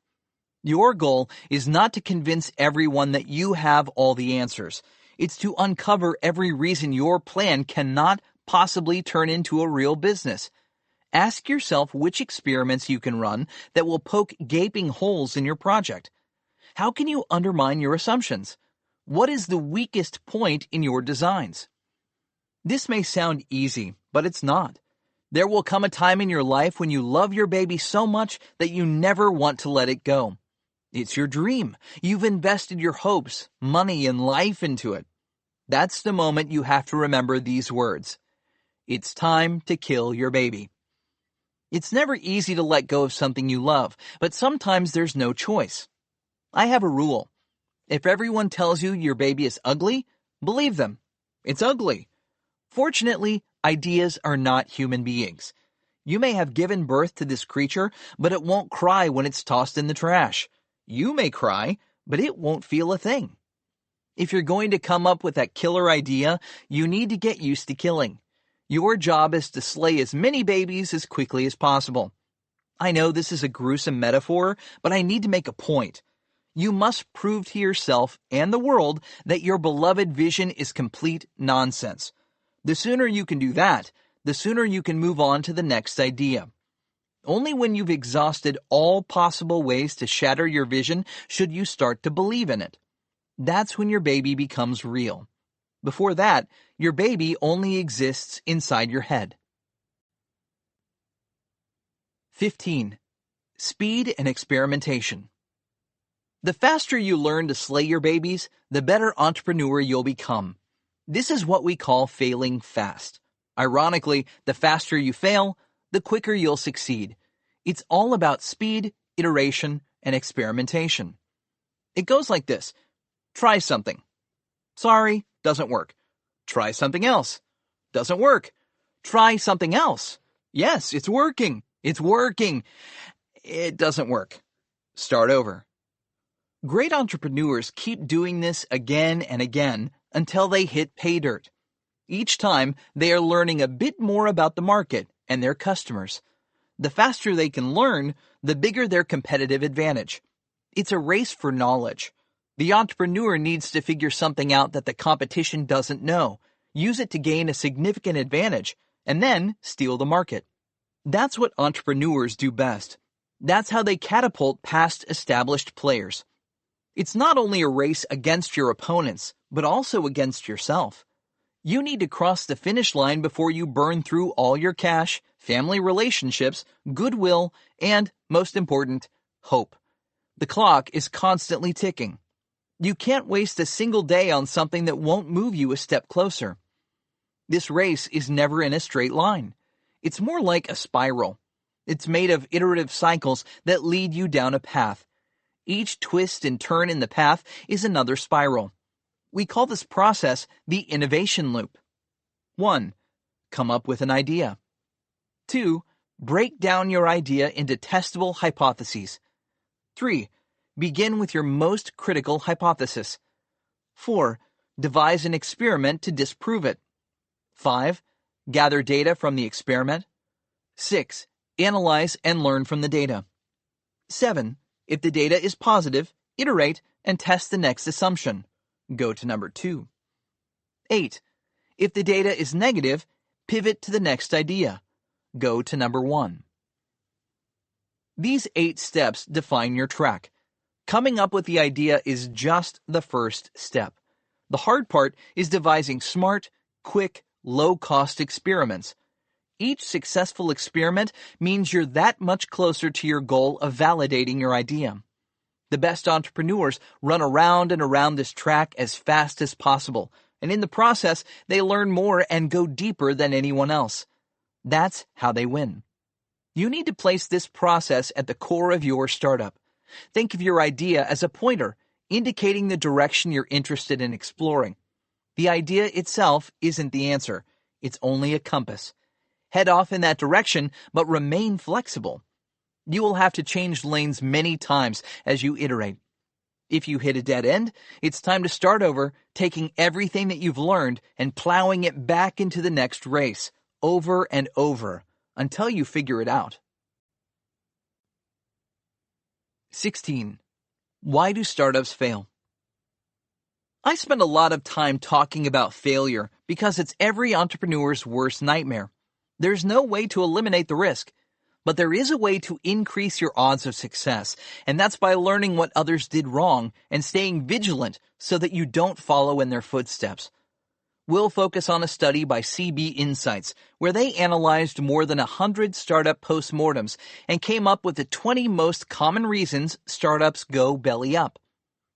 Your goal is not to convince everyone that you have all the answers. It's to uncover every reason your plan cannot possibly turn into a real business. Ask yourself which experiments you can run that will poke gaping holes in your project. How can you undermine your assumptions? What is the weakest point in your designs? This may sound easy, but it's not. There will come a time in your life when you love your baby so much that you never want to let it go. It's your dream. You've invested your hopes, money, and life into it. That's the moment you have to remember these words. It's time to kill your baby. It's never easy to let go of something you love, but sometimes there's no choice. I have a rule. If everyone tells you your baby is ugly, believe them. It's ugly. Fortunately, ideas are not human beings. You may have given birth to this creature, but it won't cry when it's tossed in the trash. You may cry, but it won't feel a thing. If you're going to come up with that killer idea, you need to get used to killing. Your job is to slay as many babies as quickly as possible. I know this is a gruesome metaphor, but I need to make a point. You must prove to yourself and the world that your beloved vision is complete nonsense. The sooner you can do that, the sooner you can move on to the next idea. Only when you've exhausted all possible ways to shatter your vision should you start to believe in it. That's when your baby becomes real. Before that, your baby only exists inside your head. 15. Speed and experimentation. The faster you learn to slay your babies, the better entrepreneur you'll become. This is what we call failing fast. Ironically, the faster you fail, the quicker you'll succeed. It's all about speed, iteration, and experimentation. It goes like this. Try something. Sorry, doesn't work. Try something else. Doesn't work. Try something else. Yes, it's working. It's working. It doesn't work. Start over. Great entrepreneurs keep doing this again and again until they hit pay dirt. Each time, they are learning a bit more about the market and their customers. The faster they can learn, the bigger their competitive advantage. It's a race for knowledge. The entrepreneur needs to figure something out that the competition doesn't know, use it to gain a significant advantage, and then steal the market. That's what entrepreneurs do best. That's how they catapult past established players. It's not only a race against your opponents, but also against yourself. You need to cross the finish line before you burn through all your cash, family relationships, goodwill, and, most important, hope. The clock is constantly ticking. You can't waste a single day on something that won't move you a step closer. This race is never in a straight line. It's more like a spiral. It's made of iterative cycles that lead you down a path. Each twist and turn in the path is another spiral. We call this process the innovation loop. 1. Come up with an idea. 2. Break down your idea into testable hypotheses. 3. Begin with your most critical hypothesis. 4. Devise an experiment to disprove it. 5. Gather data from the experiment. 6. Analyze and learn from the data. 7. If the data is positive, iterate and test the next assumption. Go to number 2. 8. If the data is negative, pivot to the next idea. Go to number 1. These 8 steps define your track. Coming up with the idea is just the first step. The hard part is devising smart, quick, low-cost experiments. Each successful experiment means you're that much closer to your goal of validating your idea. The best entrepreneurs run around and around this track as fast as possible, and in the process, they learn more and go deeper than anyone else. That's how they win. You need to place this process at the core of your startup. Think of your idea as a pointer, indicating the direction you're interested in exploring. The idea itself isn't the answer. It's only a compass. Head off in that direction, but remain flexible. You will have to change lanes many times as you iterate. If you hit a dead end, it's time to start over, taking everything that you've learned and plowing it back into the next race, over and over, until you figure it out. 16. Why do startups fail? I spend a lot of time talking about failure because it's every entrepreneur's worst nightmare. There's no way to eliminate the risk, but there is a way to increase your odds of success, and that's by learning what others did wrong and staying vigilant so that you don't follow in their footsteps. We'll focus on a study by CB Insights, where they analyzed more than 100 startup postmortems and came up with the 20 most common reasons startups go belly up.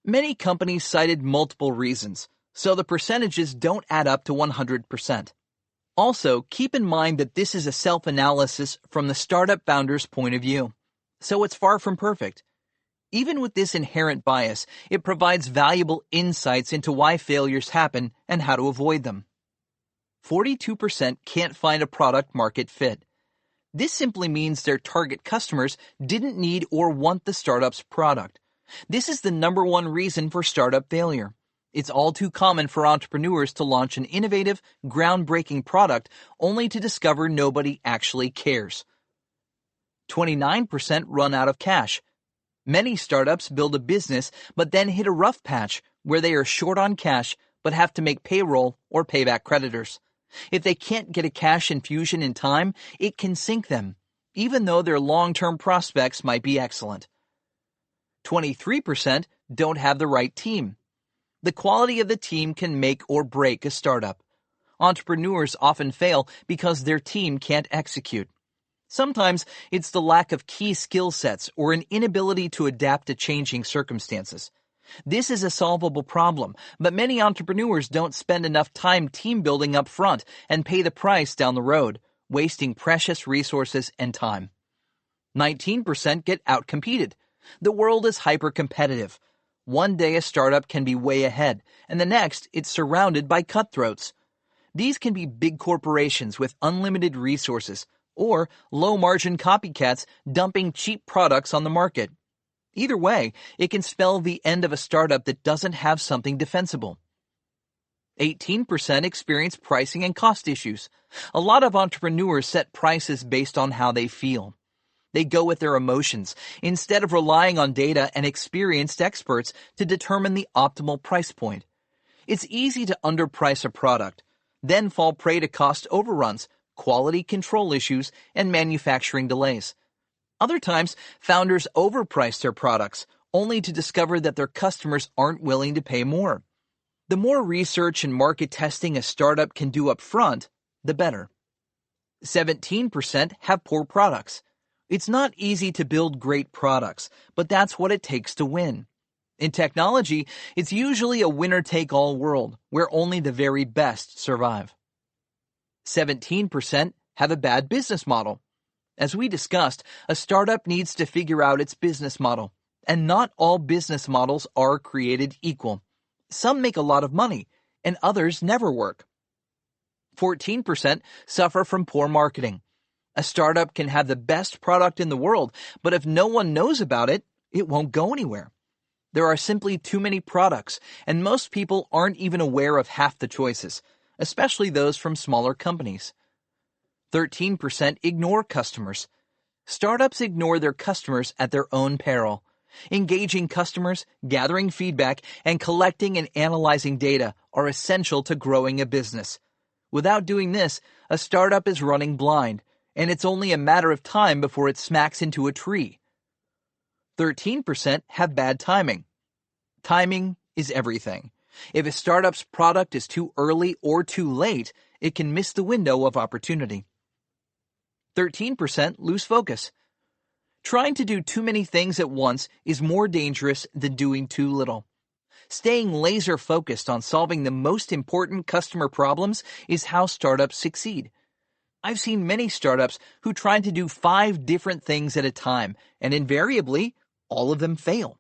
Many companies cited multiple reasons, so the percentages don't add up to 100%. Also, keep in mind that this is a self-analysis from the startup founder's point of view, so it's far from perfect. Even with this inherent bias, it provides valuable insights into why failures happen and how to avoid them. 42% can't find a product-market fit. This simply means their target customers didn't need or want the startup's product. This is the number one reason for startup failure. It's all too common for entrepreneurs to launch an innovative, groundbreaking product only to discover nobody actually cares. 29% run out of cash. Many startups build a business but then hit a rough patch where they are short on cash but have to make payroll or pay back creditors. If they can't get a cash infusion in time, it can sink them, even though their long-term prospects might be excellent. 23% don't have the right team. The quality of the team can make or break a startup. Entrepreneurs often fail because their team can't execute. Sometimes it's the lack of key skill sets or an inability to adapt to changing circumstances. This is a solvable problem, but many entrepreneurs don't spend enough time team building up front and pay the price down the road, wasting precious resources and time. 19% get outcompeted. The world is hyper-competitive. One day a startup can be way ahead, and the next it's surrounded by cutthroats. These can be big corporations with unlimited resources, or low-margin copycats dumping cheap products on the market. Either way, it can spell the end of a startup that doesn't have something defensible. 18% experience pricing and cost issues. A lot of entrepreneurs set prices based on how they feel. They go with their emotions instead of relying on data and experienced experts to determine the optimal price point. It's easy to underprice a product, then fall prey to cost overruns, quality control issues, and manufacturing delays. Other times, founders overprice their products, only to discover that their customers aren't willing to pay more. The more research and market testing a startup can do up front, the better. 17% have poor products. It's not easy to build great products, but that's what it takes to win. In technology, it's usually a winner-take-all world, where only the very best survive. 17% have a bad business model. As we discussed, a startup needs to figure out its business model, and not all business models are created equal. Some make a lot of money, and others never work. 14% suffer from poor marketing. A startup can have the best product in the world, but if no one knows about it, it won't go anywhere. There are simply too many products, and most people aren't even aware of half the choices, especially those from smaller companies. 13% ignore customers. Startups ignore their customers at their own peril. Engaging customers, gathering feedback, and collecting and analyzing data are essential to growing a business. Without doing this, a startup is running blind, and it's only a matter of time before it smacks into a tree. 13% have bad timing. Timing is everything. If a startup's product is too early or too late, it can miss the window of opportunity. 13% lose focus. Trying to do too many things at once is more dangerous than doing too little. Staying laser-focused on solving the most important customer problems is how startups succeed. I've seen many startups who try to do 5 different things at a time, and invariably, all of them fail.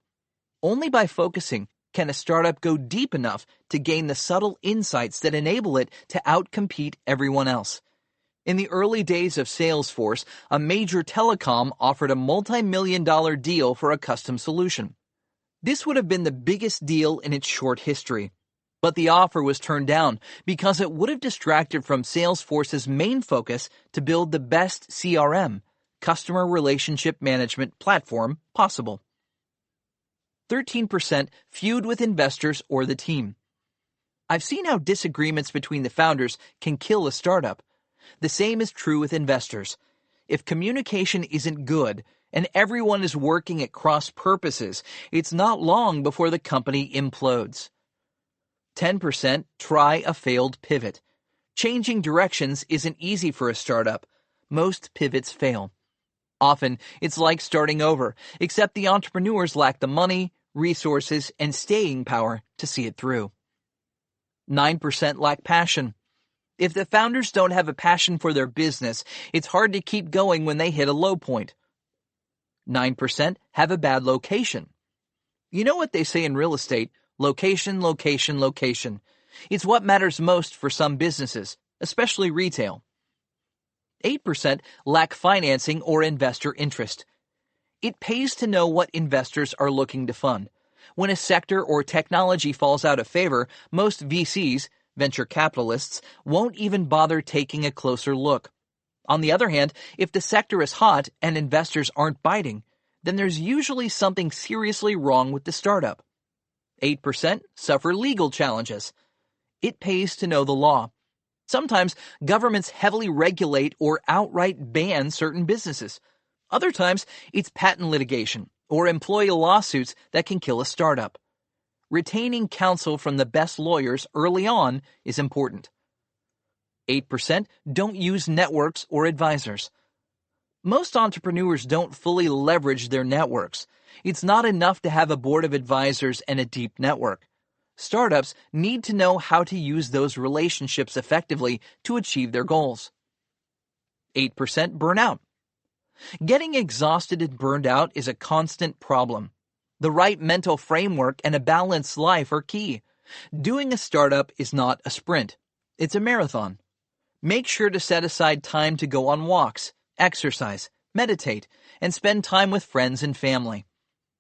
Only by focusing can a startup go deep enough to gain the subtle insights that enable it to outcompete everyone else. In the early days of Salesforce, a major telecom offered a multi-million-dollar deal for a custom solution. This would have been the biggest deal in its short history. But the offer was turned down because it would have distracted from Salesforce's main focus to build the best CRM, customer relationship management platform, possible. 13% feud with investors or the team. I've seen how disagreements between the founders can kill a startup. The same is true with investors. If communication isn't good and everyone is working at cross purposes, it's not long before the company implodes. 10% try a failed pivot. Changing directions isn't easy for a startup. Most pivots fail. Often, it's like starting over, except the entrepreneurs lack the money, resources, and staying power to see it through. 9% lack passion. If the founders don't have a passion for their business, it's hard to keep going when they hit a low point. 9% have a bad location. You know what they say in real estate? Location, location, location. It's what matters most for some businesses, especially retail. 8% lack financing or investor interest. It pays to know what investors are looking to fund. When a sector or technology falls out of favor, most VCs, venture capitalists, won't even bother taking a closer look. On the other hand, if the sector is hot and investors aren't biting, then there's usually something seriously wrong with the startup. 8% suffer legal challenges. It pays to know the law. Sometimes governments heavily regulate or outright ban certain businesses. Other times, it's patent litigation or employee lawsuits that can kill a startup. Retaining counsel from the best lawyers early on is important. 8% don't use networks or advisors. Most entrepreneurs don't fully leverage their networks. It's not enough to have a board of advisors and a deep network. Startups need to know how to use those relationships effectively to achieve their goals. 8% burn out. Getting exhausted and burned out is a constant problem. The right mental framework and a balanced life are key. Doing a startup is not a sprint. It's a marathon. Make sure to set aside time to go on walks, exercise, meditate, and spend time with friends and family.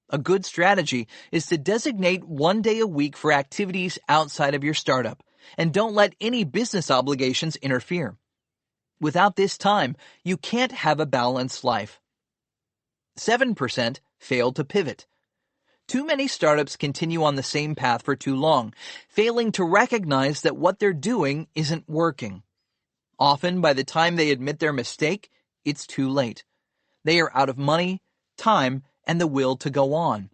A good strategy is to designate 1 day a week for activities outside of your startup, and don't let any business obligations interfere. Without this time, you can't have a balanced life. 7% fail to pivot. Too many startups continue on the same path for too long, failing to recognize that what they're doing isn't working. Often, by the time they admit their mistake, it's too late. They are out of money, time, and the will to go on.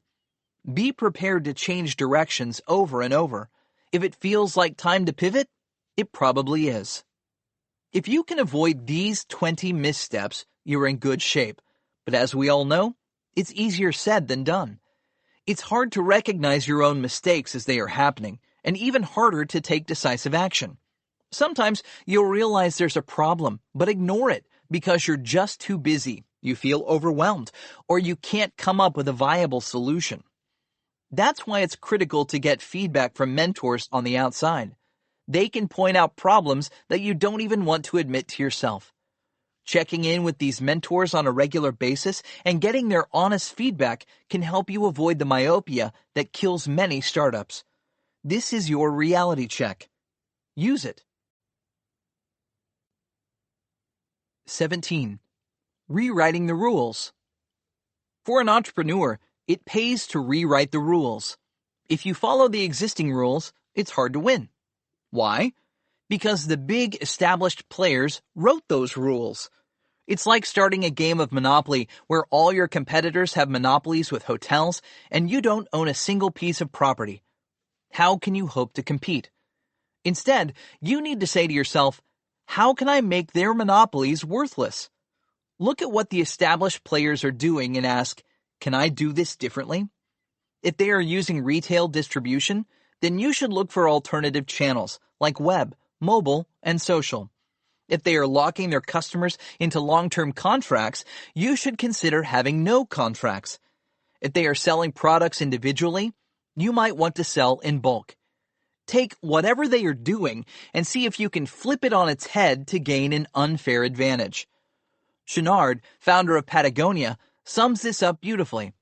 Be prepared to change directions over and over. If it feels like time to pivot, it probably is. If you can avoid these 20 missteps, you're in good shape. But as we all know, it's easier said than done. It's hard to recognize your own mistakes as they are happening, and even harder to take decisive action. Sometimes you'll realize there's a problem, but ignore it because you're just too busy, you feel overwhelmed, or you can't come up with a viable solution. That's why it's critical to get feedback from mentors on the outside. They can point out problems that you don't even want to admit to yourself. Checking in with these mentors on a regular basis and getting their honest feedback can help you avoid the myopia that kills many startups. This is your reality check. Use it. 17. Rewriting the rules. For an entrepreneur, it pays to rewrite the rules. If you follow the existing rules, it's hard to win. Why? Because the big established players wrote those rules. It's like starting a game of Monopoly where all your competitors have monopolies with hotels and you don't own a single piece of property. How can you hope to compete? Instead, you need to say to yourself, how can I make their monopolies worthless? Look at what the established players are doing and ask, can I do this differently? If they are using retail distribution, then you should look for alternative channels like web, mobile, and social. If they are locking their customers into long-term contracts, you should consider having no contracts. If they are selling products individually, you might want to sell in bulk. Take whatever they are doing and see if you can flip it on its head to gain an unfair advantage. Chenard, founder of Patagonia, sums this up beautifully.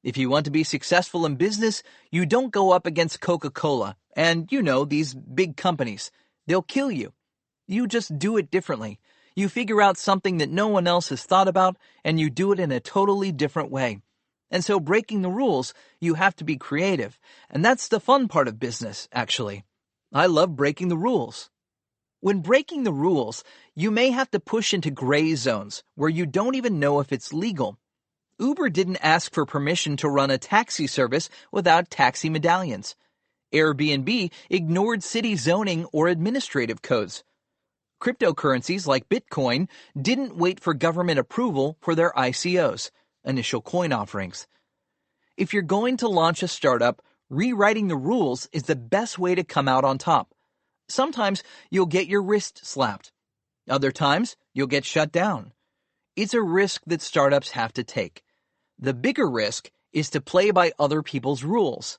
If you want to be successful in business, you don't go up against Coca-Cola and, these big companies. They'll kill you. You just do it differently. You figure out something that no one else has thought about, and you do it in a totally different way. And so breaking the rules, you have to be creative. And that's the fun part of business, actually. I love breaking the rules. When breaking the rules, you may have to push into gray zones where you don't even know if it's legal. Uber didn't ask for permission to run a taxi service without taxi medallions. Airbnb ignored city zoning or administrative codes. Cryptocurrencies like Bitcoin didn't wait for government approval for their ICOs, initial coin offerings. If you're going to launch a startup, rewriting the rules is the best way to come out on top. Sometimes you'll get your wrist slapped. Other times, you'll get shut down. It's a risk that startups have to take. The bigger risk is to play by other people's rules.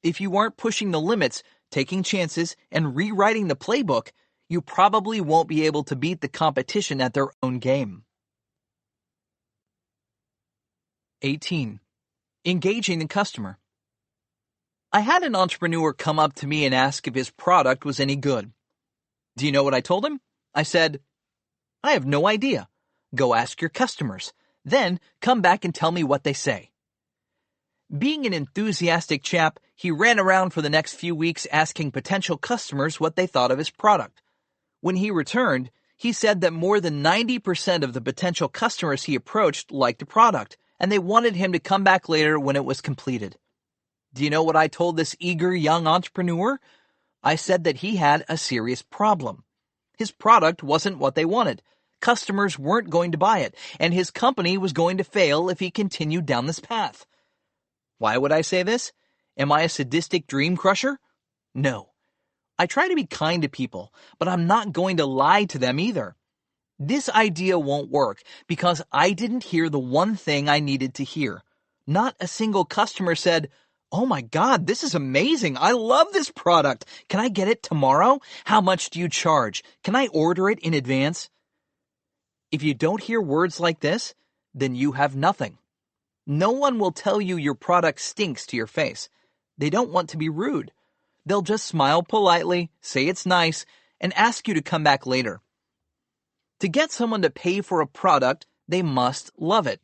If you aren't pushing the limits, taking chances, and rewriting the playbook, you probably won't be able to beat the competition at their own game. 18. Engaging the customer. I had an entrepreneur come up to me and ask if his product was any good. Do you know what I told him? I said, I have no idea. Go ask your customers. Then come back and tell me what they say. Being an enthusiastic chap, he ran around for the next few weeks asking potential customers what they thought of his product. When he returned, he said that more than 90% of the potential customers he approached liked the product, and they wanted him to come back later when it was completed. Do you know what I told this eager young entrepreneur? I said that he had a serious problem. His product wasn't what they wanted. Customers weren't going to buy it, and his company was going to fail if he continued down this path. Why would I say this? Am I a sadistic dream crusher? No. I try to be kind to people, but I'm not going to lie to them either. This idea won't work because I didn't hear the one thing I needed to hear. Not a single customer said, "Oh my God, this is amazing. I love this product. Can I get it tomorrow? How much do you charge? Can I order it in advance?" If you don't hear words like this, then you have nothing. No one will tell you your product stinks to your face. They don't want to be rude. They'll just smile politely, say it's nice, and ask you to come back later. To get someone to pay for a product, they must love it.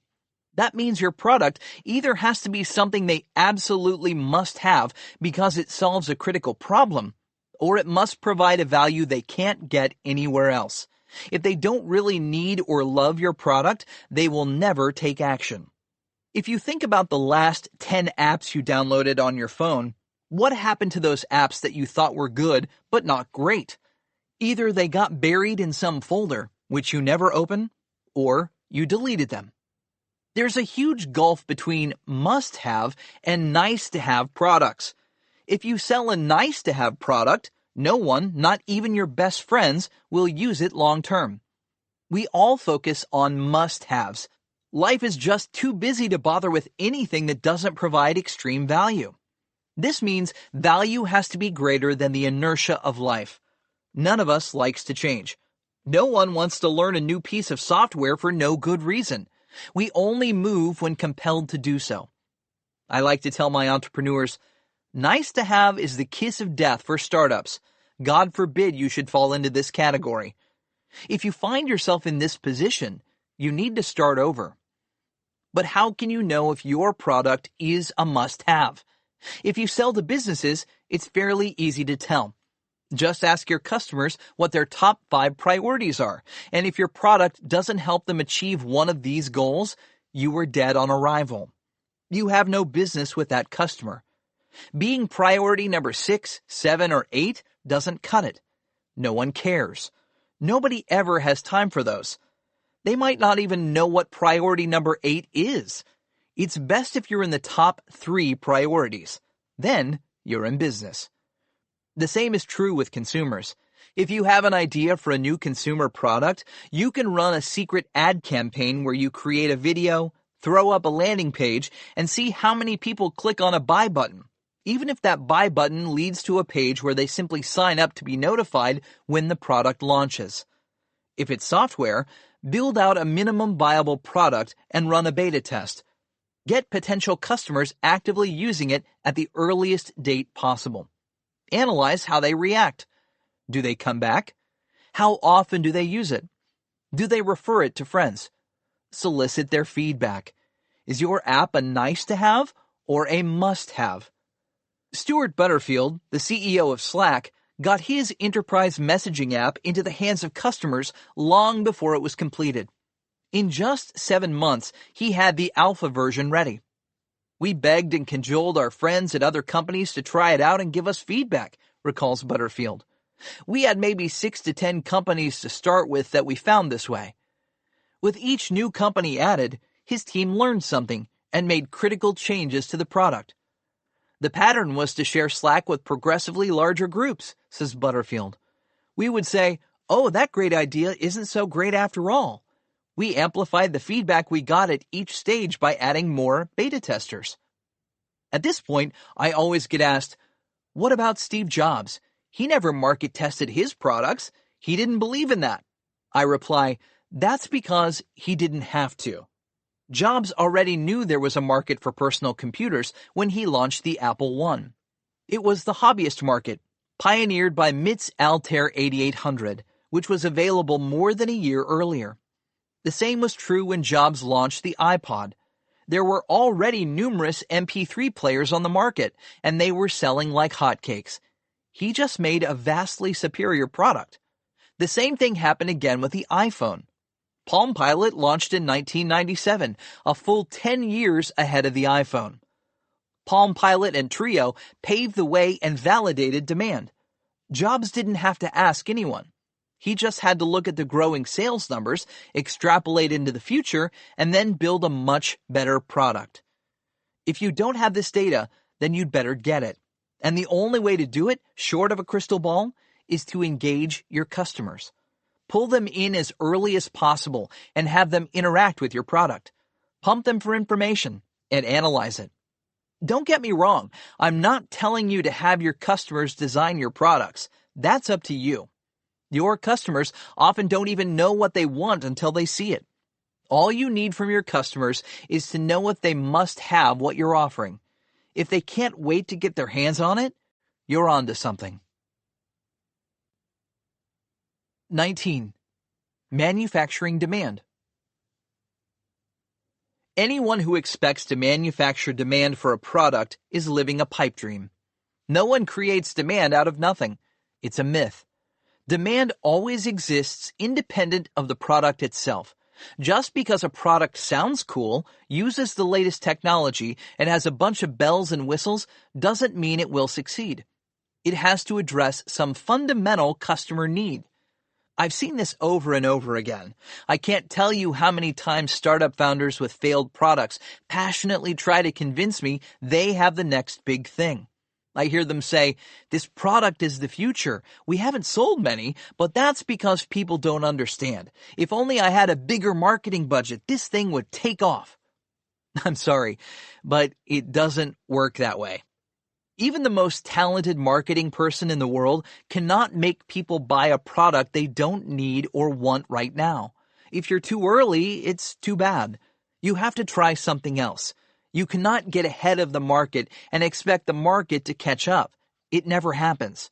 That means your product either has to be something they absolutely must have because it solves a critical problem, or it must provide a value they can't get anywhere else. If they don't really need or love your product, they will never take action. If you think about the last 10 apps you downloaded on your phone, what happened to those apps that you thought were good but not great? Either they got buried in some folder, which you never open, or you deleted them. There's a huge gulf between must-have and nice-to-have products. If you sell a nice-to-have product, no one, not even your best friends, will use it long-term. We all focus on must-haves. Life is just too busy to bother with anything that doesn't provide extreme value. This means value has to be greater than the inertia of life. None of us likes to change. No one wants to learn a new piece of software for no good reason. We only move when compelled to do so. I like to tell my entrepreneurs, nice to have is the kiss of death for startups. God forbid you should fall into this category. If you find yourself in this position, you need to start over. But how can you know if your product is a must-have? If you sell to businesses, it's fairly easy to tell. Just ask your customers what their top 5 priorities are, and if your product doesn't help them achieve one of these goals, you are dead on arrival. You have no business with that customer. Being priority number 6, 7, or 8 doesn't cut it. No one cares. Nobody ever has time for those. They might not even know what priority number 8 is. It's best if you're in the top 3 priorities. Then you're in business. The same is true with consumers. If you have an idea for a new consumer product, you can run a secret ad campaign where you create a video, throw up a landing page, and see how many people click on a buy button, even if that buy button leads to a page where they simply sign up to be notified when the product launches. If it's software, build out a minimum viable product and run a beta test. Get potential customers actively using it at the earliest date possible. Analyze how they react. Do they come back? How often do they use it? Do they refer it to friends? Solicit their feedback. Is your app a nice-to-have or a must-have? Stuart Butterfield, the CEO of Slack, got his enterprise messaging app into the hands of customers long before it was completed. In just 7 months, he had the alpha version ready. We begged and cajoled our friends at other companies to try it out and give us feedback, recalls Butterfield. We had maybe 6 to 10 companies to start with that we found this way. With each new company added, his team learned something and made critical changes to the product. The pattern was to share Slack with progressively larger groups, says Butterfield. We would say, oh, that great idea isn't so great after all. We amplified the feedback we got at each stage by adding more beta testers. At this point, I always get asked, what about Steve Jobs? He never market tested his products. He didn't believe in that. I reply, that's because he didn't have to. Jobs already knew there was a market for personal computers when he launched the Apple I. It was the hobbyist market, pioneered by MIT's Altair 8800, which was available more than a year earlier. The same was true when Jobs launched the iPod. There were already numerous MP3 players on the market, and they were selling like hotcakes. He just made a vastly superior product. The same thing happened again with the iPhone. Palm Pilot launched in 1997, a full 10 years ahead of the iPhone. Palm Pilot and Trio paved the way and validated demand. Jobs didn't have to ask anyone. He just had to look at the growing sales numbers, extrapolate into the future, and then build a much better product. If you don't have this data, then you'd better get it. And the only way to do it, short of a crystal ball, is to engage your customers. Pull them in as early as possible and have them interact with your product. Pump them for information and analyze it. Don't get me wrong, I'm not telling you to have your customers design your products. That's up to you. Your customers often don't even know what they want until they see it. All you need from your customers is to know if they must have what you're offering. If they can't wait to get their hands on it, you're onto something. 19. Manufacturing demand. Anyone who expects to manufacture demand for a product is living a pipe dream. No one creates demand out of nothing. It's a myth. Demand always exists independent of the product itself. Just because a product sounds cool, uses the latest technology, and has a bunch of bells and whistles doesn't mean it will succeed. It has to address some fundamental customer need. I've seen this over and over again. I can't tell you how many times startup founders with failed products passionately try to convince me they have the next big thing. I hear them say, "This product is the future. We haven't sold many, but that's because people don't understand. If only I had a bigger marketing budget, this thing would take off." I'm sorry, but it doesn't work that way. Even the most talented marketing person in the world cannot make people buy a product they don't need or want right now. If you're too early, it's too bad. You have to try something else. You cannot get ahead of the market and expect the market to catch up. It never happens.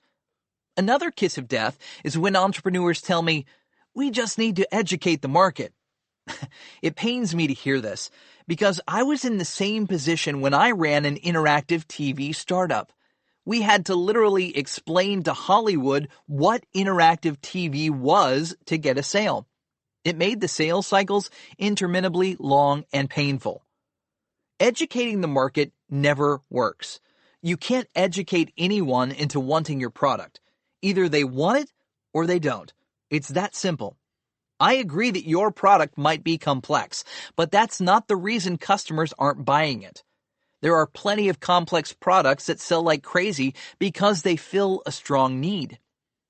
Another kiss of death is when entrepreneurs tell me, "We just need to educate the market." It pains me to hear this, because I was in the same position when I ran an interactive TV startup. We had to literally explain to Hollywood what interactive TV was to get a sale. It made the sales cycles interminably long and painful. Educating the market never works. You can't educate anyone into wanting your product. Either they want it or they don't. It's that simple. I agree that your product might be complex, but that's not the reason customers aren't buying it. There are plenty of complex products that sell like crazy because they fill a strong need.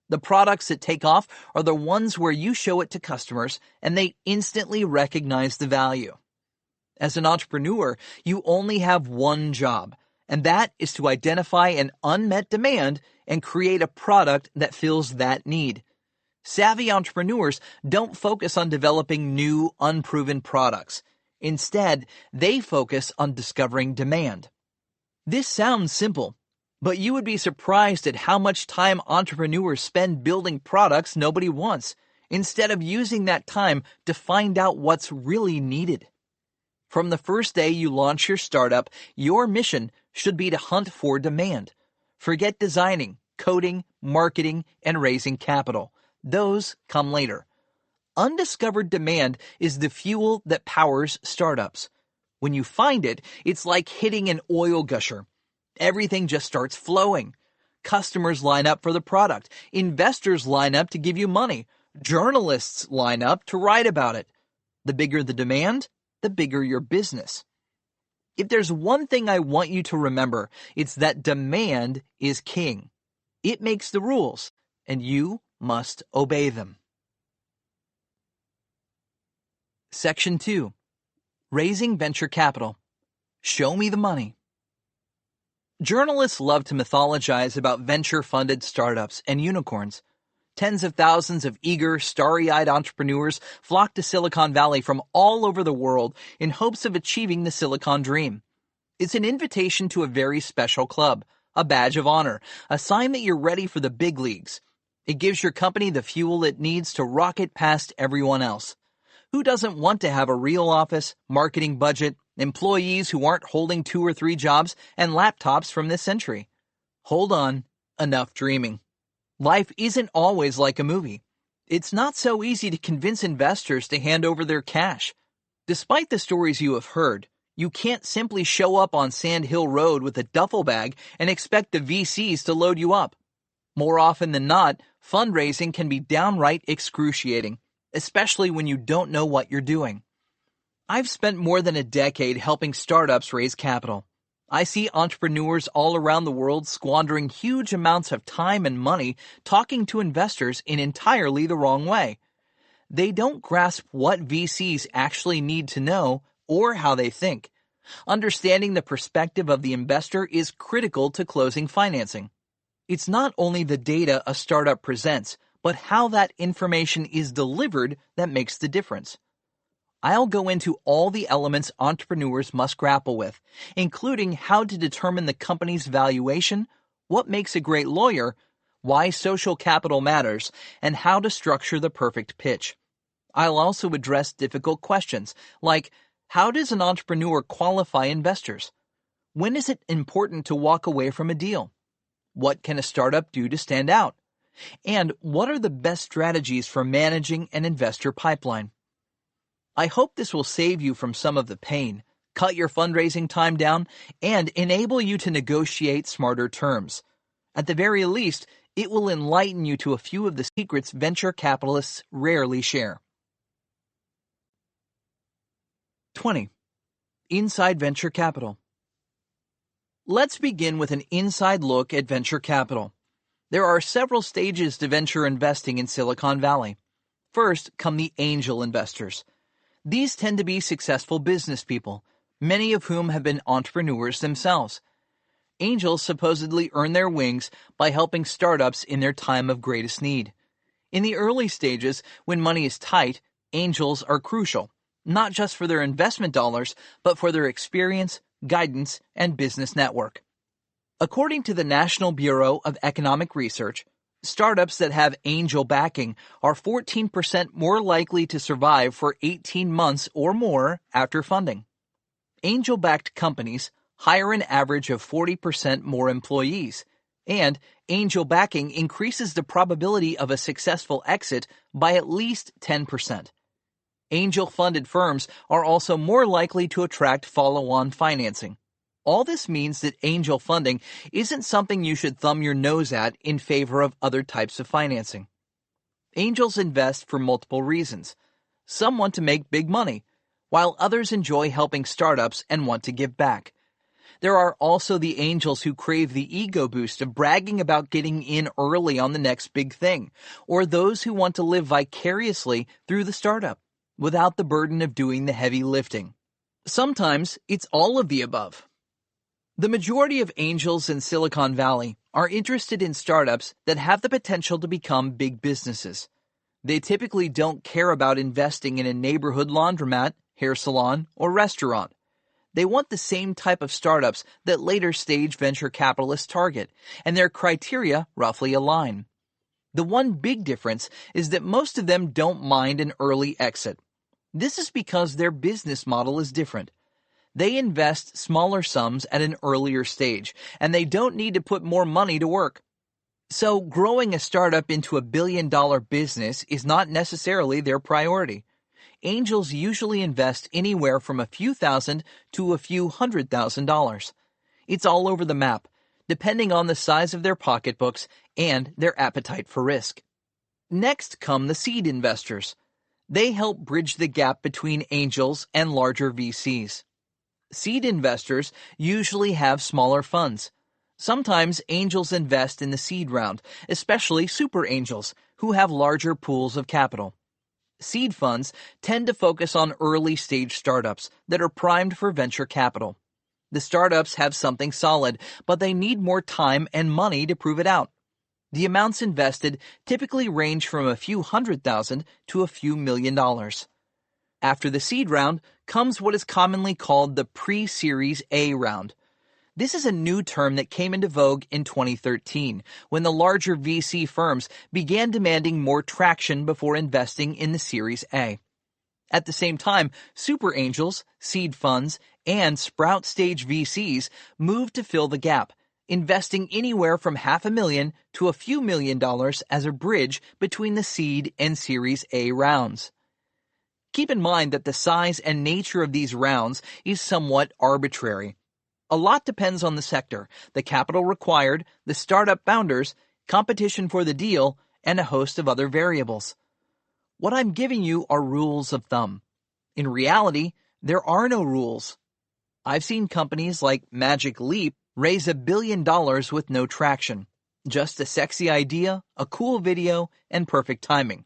The products that take off are the ones where you show it to customers and they instantly recognize the value. As an entrepreneur, you only have one job, and that is to identify an unmet demand and create a product that fills that need. Savvy entrepreneurs don't focus on developing new, unproven products. Instead, they focus on discovering demand. This sounds simple, but you would be surprised at how much time entrepreneurs spend building products nobody wants, instead of using that time to find out what's really needed. From the first day you launch your startup, your mission should be to hunt for demand. Forget designing, coding, marketing, and raising capital. Those come later. Undiscovered demand is the fuel that powers startups. When you find it, it's like hitting an oil gusher. Everything just starts flowing. Customers line up for the product. Investors line up to give you money. Journalists line up to write about it. The bigger the demand, the bigger your business. If there's one thing I want you to remember, it's that demand is king. It makes the rules, and you must obey them. Section 2. Raising venture capital. Show me the money. Journalists love to mythologize about venture-funded startups and unicorns. Tens of thousands of eager, starry-eyed entrepreneurs flock to Silicon Valley from all over the world in hopes of achieving the Silicon dream. It's an invitation to a very special club, a badge of honor, a sign that you're ready for the big leagues. It gives your company the fuel it needs to rocket past everyone else. Who doesn't want to have a real office, marketing budget, employees who aren't holding 2 or 3 jobs, and laptops from this century? Hold on, enough dreaming. Life isn't always like a movie. It's not so easy to convince investors to hand over their cash. Despite the stories you have heard, you can't simply show up on Sand Hill Road with a duffel bag and expect the VCs to load you up. More often than not, fundraising can be downright excruciating, especially when you don't know what you're doing. I've spent more than a decade helping startups raise capital. I see entrepreneurs all around the world squandering huge amounts of time and money talking to investors in entirely the wrong way. They don't grasp what VCs actually need to know or how they think. Understanding the perspective of the investor is critical to closing financing. It's not only the data a startup presents, but how that information is delivered that makes the difference. I'll go into all the elements entrepreneurs must grapple with, including how to determine the company's valuation, what makes a great lawyer, why social capital matters, and how to structure the perfect pitch. I'll also address difficult questions, like how does an entrepreneur qualify investors? When is it important to walk away from a deal? What can a startup do to stand out? And what are the best strategies for managing an investor pipeline? I hope this will save you from some of the pain, cut your fundraising time down, and enable you to negotiate smarter terms. At the very least, it will enlighten you to a few of the secrets venture capitalists rarely share. 20. Inside venture capital. Let's begin with an inside look at venture capital. There are several stages to venture investing in Silicon Valley. First come the angel investors. These tend to be successful business people, many of whom have been entrepreneurs themselves. Angels supposedly earn their wings by helping startups in their time of greatest need. In the early stages, when money is tight, angels are crucial, not just for their investment dollars, but for their experience, guidance, and business network. According to the National Bureau of Economic Research, startups that have angel backing are 14% more likely to survive for 18 months or more after funding. Angel-backed companies hire an average of 40% more employees, and angel backing increases the probability of a successful exit by at least 10%. Angel-funded firms are also more likely to attract follow-on financing. All this means that angel funding isn't something you should thumb your nose at in favor of other types of financing. Angels invest for multiple reasons. Some want to make big money, while others enjoy helping startups and want to give back. There are also the angels who crave the ego boost of bragging about getting in early on the next big thing, or those who want to live vicariously through the startup, without the burden of doing the heavy lifting. Sometimes it's all of the above. The majority of angels in Silicon Valley are interested in startups that have the potential to become big businesses. They typically don't care about investing in a neighborhood laundromat, hair salon, or restaurant. They want the same type of startups that later stage venture capitalists target, and their criteria roughly align. The one big difference is that most of them don't mind an early exit. This is because their business model is different. They invest smaller sums at an earlier stage, and they don't need to put more money to work. So growing a startup into a billion-dollar business is not necessarily their priority. Angels usually invest anywhere from a few thousand to a few $100,000. It's all over the map, depending on the size of their pocketbooks and their appetite for risk. Next come the seed investors. They help bridge the gap between angels and larger VCs. Seed investors usually have smaller funds. Sometimes angels invest in the seed round, especially super angels, who have larger pools of capital. Seed funds tend to focus on early-stage startups that are primed for venture capital. The startups have something solid, but they need more time and money to prove it out. The amounts invested typically range from a few $100,000 to a few $1 million. After the seed round comes what is commonly called the pre-Series A round. This is a new term that came into vogue in 2013, when the larger VC firms began demanding more traction before investing in the Series A. At the same time, super angels, seed funds, and sprout stage VCs moved to fill the gap, investing anywhere from $500,000 to a few $1 million as a bridge between the seed and Series A rounds. Keep in mind that the size and nature of these rounds is somewhat arbitrary. A lot depends on the sector, the capital required, the startup founders, competition for the deal, and a host of other variables. What I'm giving you are rules of thumb. In reality, there are no rules. I've seen companies like Magic Leap raise $1 billion with no traction. Just a sexy idea, a cool video, and perfect timing.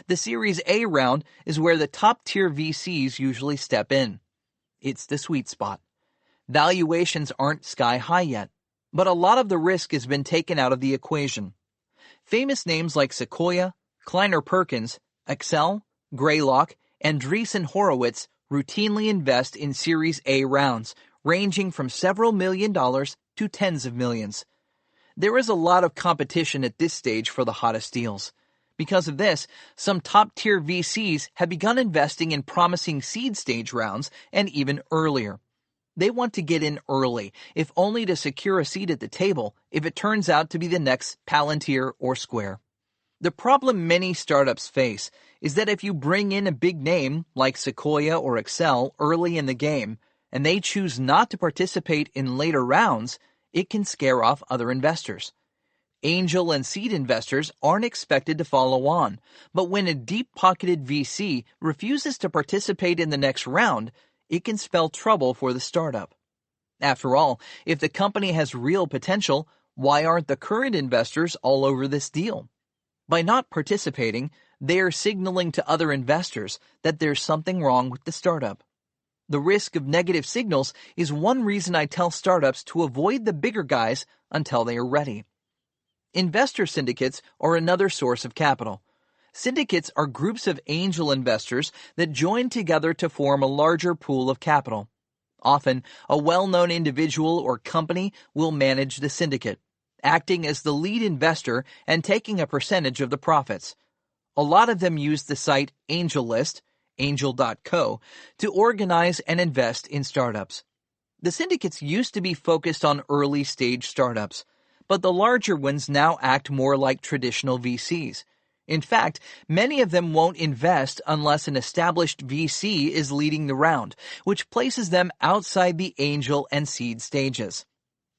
The Series A round is where the top-tier VCs usually step in. It's the sweet spot. Valuations aren't sky high yet, but a lot of the risk has been taken out of the equation. Famous names like Sequoia, Kleiner Perkins, Accel, Greylock, and Andreessen Horowitz routinely invest in Series A rounds, ranging from several $1 million to tens of millions. There is a lot of competition at this stage for the hottest deals. Because of this, some top-tier VCs have begun investing in promising seed stage rounds and even earlier. They want to get in early, if only to secure a seat at the table if it turns out to be the next Palantir or Square. The problem many startups face is that if you bring in a big name like Sequoia or Accel early in the game, and they choose not to participate in later rounds, it can scare off other investors. Angel and seed investors aren't expected to follow on, but when a deep-pocketed VC refuses to participate in the next round, it can spell trouble for the startup. After all, if the company has real potential, why aren't the current investors all over this deal? By not participating, they are signaling to other investors that there's something wrong with the startup. The risk of negative signals is one reason I tell startups to avoid the bigger guys until they are ready. Investor syndicates are another source of capital. Syndicates are groups of angel investors that join together to form a larger pool of capital. Often, a well-known individual or company will manage the syndicate, acting as the lead investor and taking a percentage of the profits. A lot of them use the site AngelList, angel.co, to organize and invest in startups. The syndicates used to be focused on early-stage startups, but the larger ones now act more like traditional VCs. In fact, many of them won't invest unless an established VC is leading the round, which places them outside the angel and seed stages.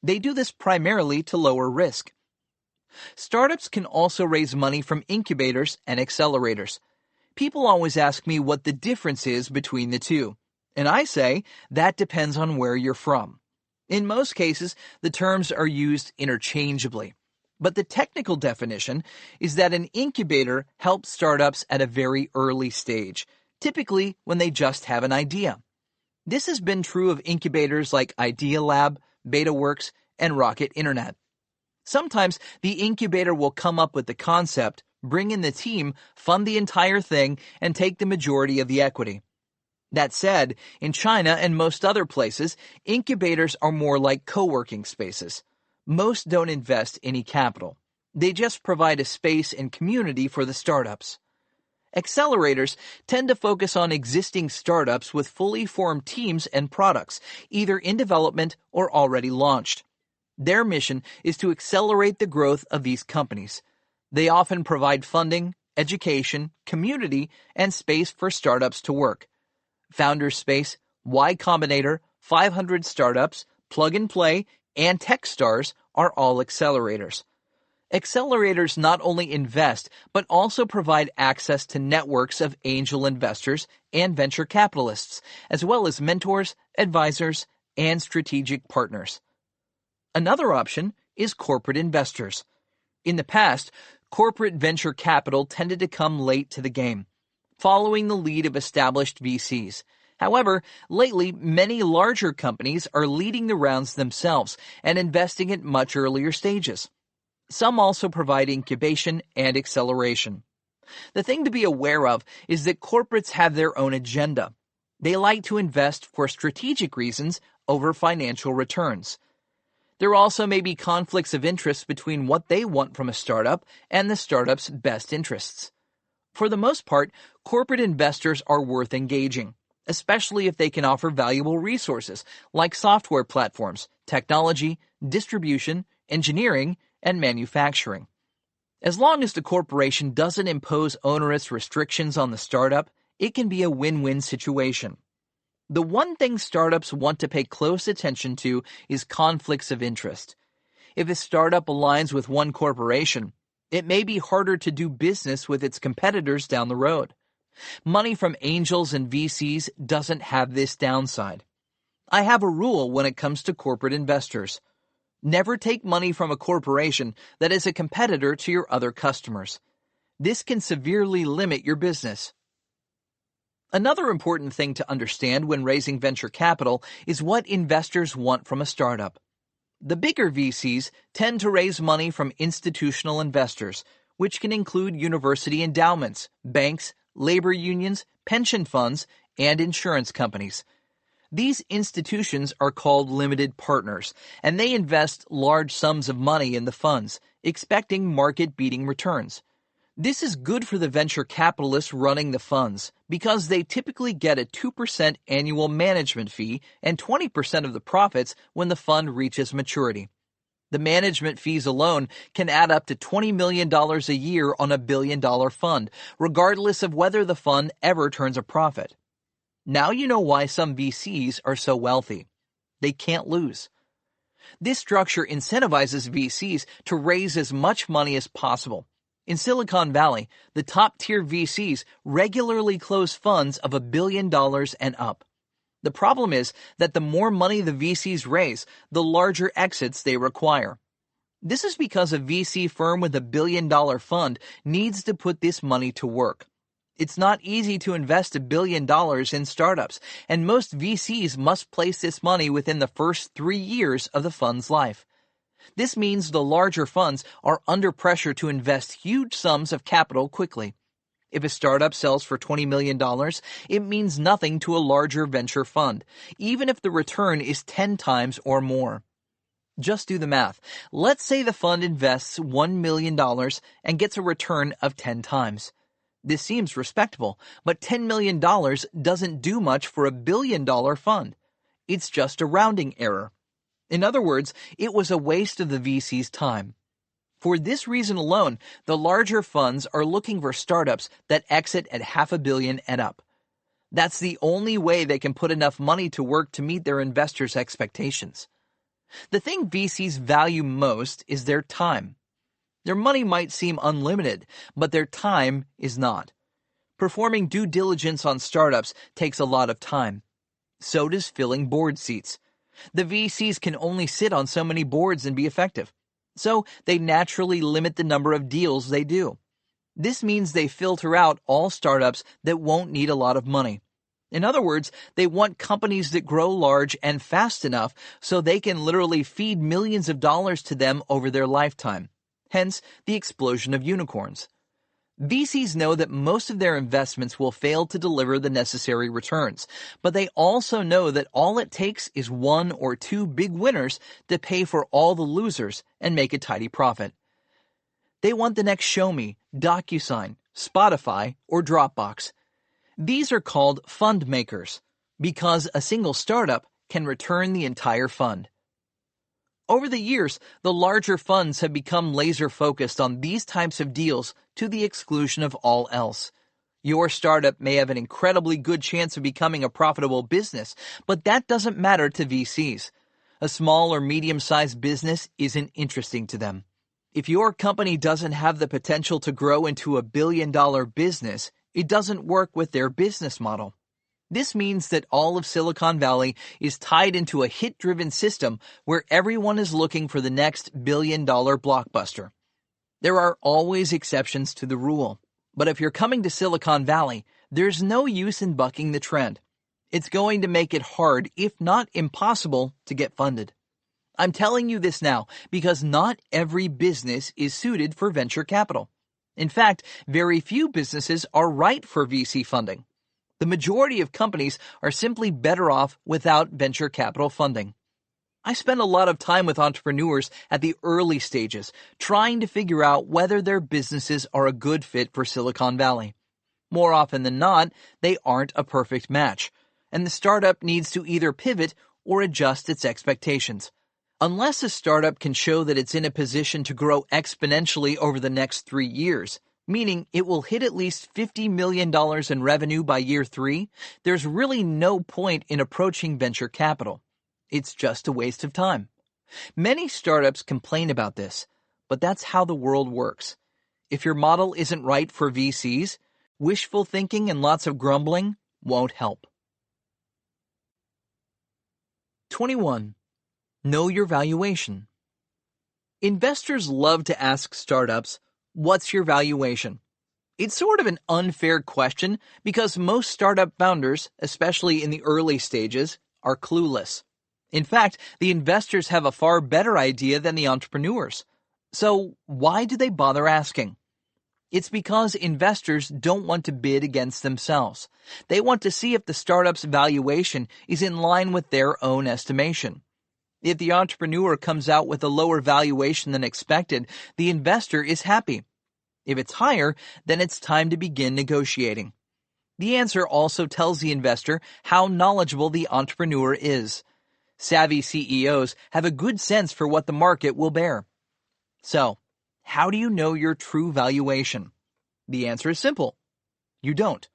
They do this primarily to lower risk. Startups can also raise money from incubators and accelerators. People always ask me what the difference is between the two, and I say that depends on where you're from. In most cases, the terms are used interchangeably, but the technical definition is that an incubator helps startups at a very early stage, typically when they just have an idea. This has been true of incubators like Idea Lab, BetaWorks, and Rocket Internet. Sometimes the incubator will come up with the concept, bring in the team, fund the entire thing, and take the majority of the equity. That said, in China and most other places, incubators are more like co-working spaces. Most don't invest any capital. They just provide a space and community for the startups. Accelerators tend to focus on existing startups with fully formed teams and products, either in development or already launched. Their mission is to accelerate the growth of these companies. They often provide funding, education, community, and space for startups to work. Founders Space, Y Combinator, 500 Startups, Plug and Play, and Techstars are all accelerators. Accelerators not only invest, but also provide access to networks of angel investors and venture capitalists, as well as mentors, advisors, and strategic partners. Another option is corporate investors. In the past, corporate venture capital tended to come late to the game, following the lead of established VCs. However, lately, many larger companies are leading the rounds themselves and investing at much earlier stages. Some also provide incubation and acceleration. The thing to be aware of is that corporates have their own agenda. They like to invest for strategic reasons over financial returns. There also may be conflicts of interest between what they want from a startup and the startup's best interests. For the most part, corporate investors are worth engaging, especially if they can offer valuable resources like software platforms, technology, distribution, engineering, and manufacturing. As long as the corporation doesn't impose onerous restrictions on the startup, it can be a win-win situation. The one thing startups want to pay close attention to is conflicts of interest. If a startup aligns with one corporation, it may be harder to do business with its competitors down the road. Money from angels and VCs doesn't have this downside. I have a rule when it comes to corporate investors. Never take money from a corporation that is a competitor to your other customers. This can severely limit your business. Another important thing to understand when raising venture capital is what investors want from a startup. The bigger VCs tend to raise money from institutional investors, which can include university endowments, banks, labor unions, pension funds, and insurance companies. These institutions are called limited partners, and they invest large sums of money in the funds, expecting market-beating returns. This is good for the venture capitalists running the funds because they typically get a 2% annual management fee and 20% of the profits when the fund reaches maturity. The management fees alone can add up to $20 million a year on a billion-dollar fund, regardless of whether the fund ever turns a profit. Now you know why some VCs are so wealthy. They can't lose. This structure incentivizes VCs to raise as much money as possible. In Silicon Valley, the top-tier VCs regularly close funds of $1 billion and up. The problem is that the more money the VCs raise, the larger exits they require. This is because a VC firm with $1 billion fund needs to put this money to work. It's not easy to invest $1 billion in startups, and most VCs must place this money within the first 3 years of the fund's life. This means the larger funds are under pressure to invest huge sums of capital quickly. If a startup sells for $20 million, it means nothing to a larger venture fund, even if the return is 10 times or more. Just do the math. Let's say the fund invests $1 million and gets a return of 10 times. This seems respectable, but $10 million doesn't do much for a $1 billion fund. It's just a rounding error. In other words, it was a waste of the VC's time. For this reason alone, the larger funds are looking for startups that exit at $500 million and up. That's the only way they can put enough money to work to meet their investors' expectations. The thing VCs value most is their time. Their money might seem unlimited, but their time is not. Performing due diligence on startups takes a lot of time. So does filling board seats. The VCs can only sit on so many boards and be effective. So they naturally limit the number of deals they do. This means they filter out all startups that won't need a lot of money. In other words, they want companies that grow large and fast enough so they can literally feed millions of dollars to them over their lifetime. Hence, the explosion of unicorns. VCs know that most of their investments will fail to deliver the necessary returns, but they also know that all it takes is 1 or 2 big winners to pay for all the losers and make a tidy profit. They want the next Shomi, DocuSign, Spotify, or Dropbox. These are called fund makers because a single startup can return the entire fund. Over the years, the larger funds have become laser-focused on these types of deals to the exclusion of all else. Your startup may have an incredibly good chance of becoming a profitable business, but that doesn't matter to VCs. A small or medium-sized business isn't interesting to them. If your company doesn't have the potential to grow into a billion-dollar business, it doesn't work with their business model. This means that all of Silicon Valley is tied into a hit-driven system where everyone is looking for the next billion-dollar blockbuster. There are always exceptions to the rule, but if you're coming to Silicon Valley, there's no use in bucking the trend. It's going to make it hard, if not impossible, to get funded. I'm telling you this now because not every business is suited for venture capital. In fact, very few businesses are right for VC funding. The majority of companies are simply better off without venture capital funding. I spend a lot of time with entrepreneurs at the early stages, trying to figure out whether their businesses are a good fit for Silicon Valley. More often than not, they aren't a perfect match, and the startup needs to either pivot or adjust its expectations. Unless a startup can show that it's in a position to grow exponentially over the next 3 years, meaning it will hit at least $50 million in revenue by year 3, there's really no point in approaching venture capital. It's just a waste of time. Many startups complain about this, but that's how the world works. If your model isn't right for VCs, wishful thinking and lots of grumbling won't help. 21. Know your valuation. Investors love to ask startups, "What's your valuation?" It's sort of an unfair question because most startup founders, especially in the early stages, are clueless. In fact, the investors have a far better idea than the entrepreneurs. So why do they bother asking? It's because investors don't want to bid against themselves. They want to see if the startup's valuation is in line with their own estimation. If the entrepreneur comes out with a lower valuation than expected, the investor is happy. If it's higher, then it's time to begin negotiating. The answer also tells the investor how knowledgeable the entrepreneur is. Savvy CEOs have a good sense for what the market will bear. So, how do you know your true valuation? The answer is simple. You don't.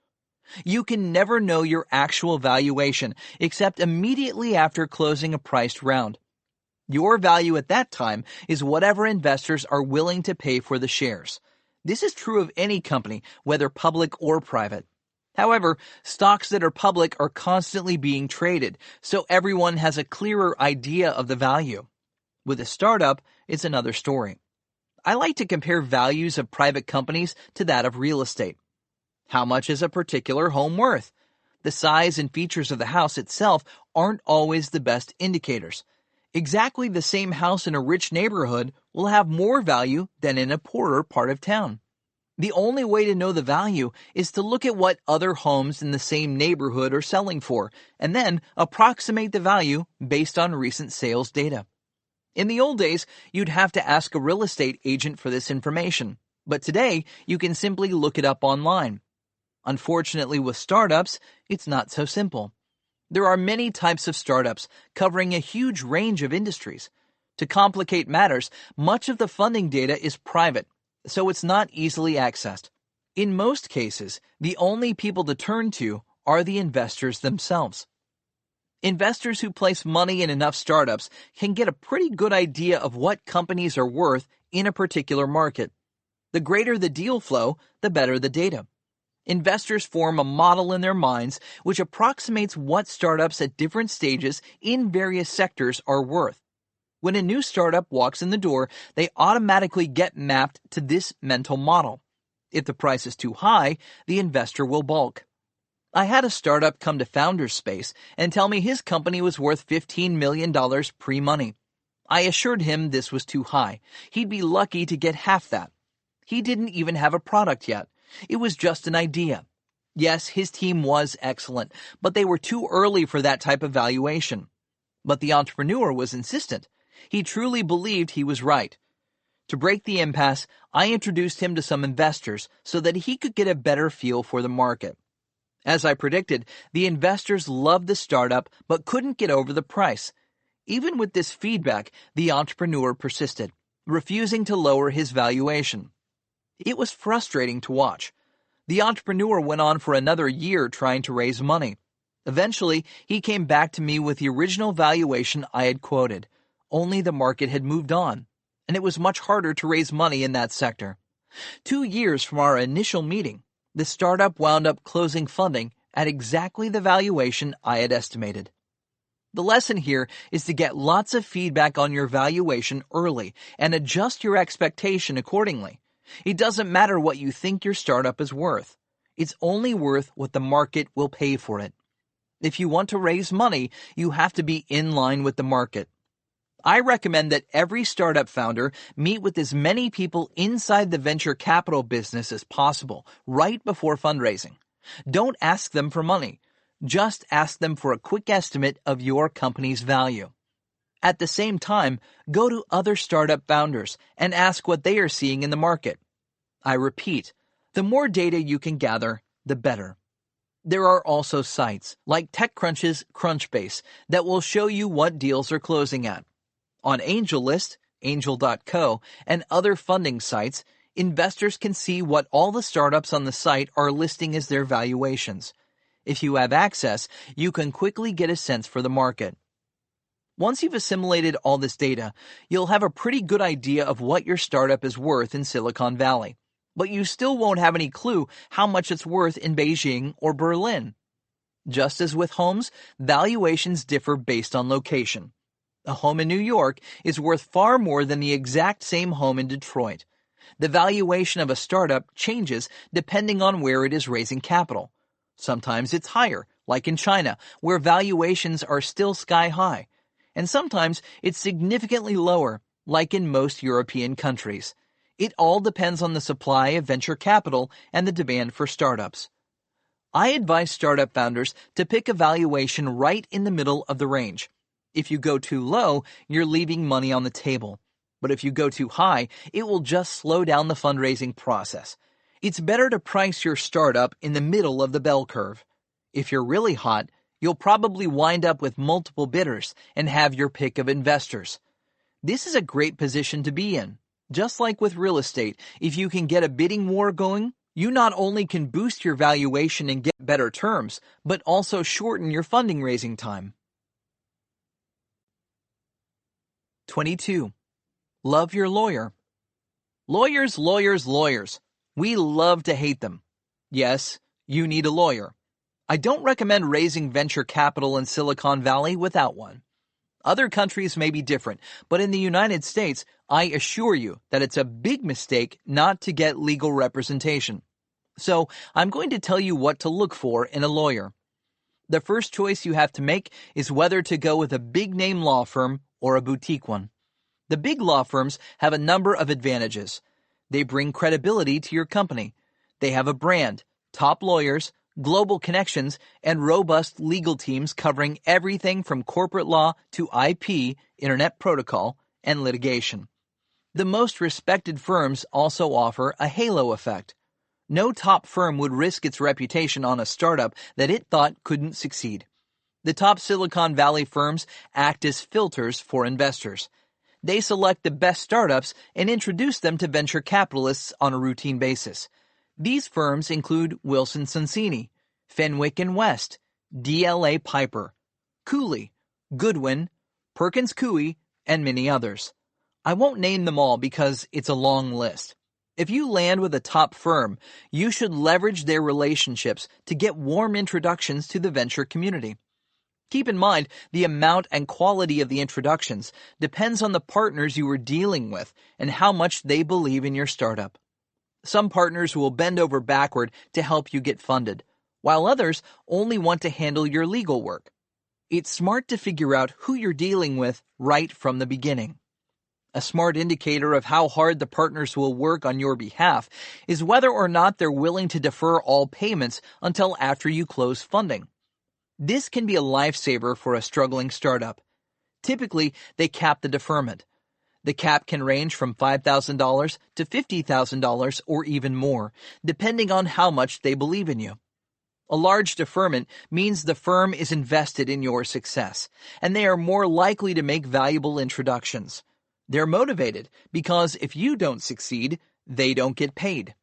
You can never know your actual valuation except immediately after closing a priced round. Your value at that time is whatever investors are willing to pay for the shares. This is true of any company, whether public or private. However, stocks that are public are constantly being traded, so everyone has a clearer idea of the value. With a startup, it's another story. I like to compare values of private companies to that of real estate. How much is a particular home worth? The size and features of the house itself aren't always the best indicators. Exactly the same house in a rich neighborhood will have more value than in a poorer part of town. The only way to know the value is to look at what other homes in the same neighborhood are selling for, and then approximate the value based on recent sales data. In the old days, you'd have to ask a real estate agent for this information, but today you can simply look it up online. Unfortunately, with startups, it's not so simple. There are many types of startups covering a huge range of industries. To complicate matters, much of the funding data is private, so it's not easily accessed. In most cases, the only people to turn to are the investors themselves. Investors who place money in enough startups can get a pretty good idea of what companies are worth in a particular market. The greater the deal flow, the better the data. Investors form a model in their minds which approximates what startups at different stages in various sectors are worth. When a new startup walks in the door, they automatically get mapped to this mental model. If the price is too high, the investor will balk. I had a startup come to Founders Space and tell me his company was worth $15 million pre-money. I assured him this was too high. He'd be lucky to get half that. He didn't even have a product yet. It was just an idea. Yes, his team was excellent, but they were too early for that type of valuation. But the entrepreneur was insistent. He truly believed he was right. To break the impasse, I introduced him to some investors so that he could get a better feel for the market. As I predicted, the investors loved the startup but couldn't get over the price. Even with this feedback, the entrepreneur persisted, refusing to lower his valuation. It was frustrating to watch. The entrepreneur went on for another year trying to raise money. Eventually, he came back to me with the original valuation I had quoted. Only the market had moved on, and it was much harder to raise money in that sector. 2 years from our initial meeting, the startup wound up closing funding at exactly the valuation I had estimated. The lesson here is to get lots of feedback on your valuation early and adjust your expectation accordingly. It doesn't matter what you think your startup is worth. It's only worth what the market will pay for it. If you want to raise money, you have to be in line with the market. I recommend that every startup founder meet with as many people inside the venture capital business as possible right before fundraising. Don't ask them for money. Just ask them for a quick estimate of your company's value. At the same time, go to other startup founders and ask what they are seeing in the market. I repeat, the more data you can gather, the better. There are also sites like TechCrunch's Crunchbase that will show you what deals are closing at. On AngelList, Angel.co, and other funding sites, investors can see what all the startups on the site are listing as their valuations. If you have access, you can quickly get a sense for the market. Once you've assimilated all this data, you'll have a pretty good idea of what your startup is worth in Silicon Valley, but you still won't have any clue how much it's worth in Beijing or Berlin. Just as with homes, valuations differ based on location. A home in New York is worth far more than the exact same home in Detroit. The valuation of a startup changes depending on where it is raising capital. Sometimes it's higher, like in China, where valuations are still sky high. And sometimes it's significantly lower, like in most European countries. It all depends on the supply of venture capital and the demand for startups. I advise startup founders to pick a valuation right in the middle of the range. If you go too low, you're leaving money on the table. But if you go too high, it will just slow down the fundraising process. It's better to price your startup in the middle of the bell curve. If you're really hot, you'll probably wind up with multiple bidders and have your pick of investors. This is a great position to be in. Just like with real estate, if you can get a bidding war going, you not only can boost your valuation and get better terms, but also shorten your funding raising time. 22. Love your lawyer. Lawyers, lawyers, lawyers. We love to hate them. Yes, you need a lawyer. I don't recommend raising venture capital in Silicon Valley without one. Other countries may be different, but in the United States, I assure you that it's a big mistake not to get legal representation. So, I'm going to tell you what to look for in a lawyer. The first choice you have to make is whether to go with a big-name law firm or a boutique one. The big law firms have a number of advantages. They bring credibility to your company. They have a brand, top lawyers, global connections, and robust legal teams covering everything from corporate law to IP, Internet Protocol, and litigation. The most respected firms also offer a halo effect. No top firm would risk its reputation on a startup that it thought couldn't succeed. The top Silicon Valley firms act as filters for investors. They select the best startups and introduce them to venture capitalists on a routine basis. These firms include Wilson Sonsini, Fenwick & West, DLA Piper, Cooley, Goodwin, Perkins Coie, and many others. I won't name them all because it's a long list. If you land with a top firm, you should leverage their relationships to get warm introductions to the venture community. Keep in mind, the amount and quality of the introductions depends on the partners you are dealing with and how much they believe in your startup. Some partners will bend over backward to help you get funded, while others only want to handle your legal work. It's smart to figure out who you're dealing with right from the beginning. A smart indicator of how hard the partners will work on your behalf is whether or not they're willing to defer all payments until after you close funding. This can be a lifesaver for a struggling startup. Typically, they cap the deferment. The cap can range from $5,000 to $50,000 or even more, depending on how much they believe in you. A large deferment means the firm is invested in your success, and they are more likely to make valuable introductions. They're motivated because if you don't succeed, they don't get paid.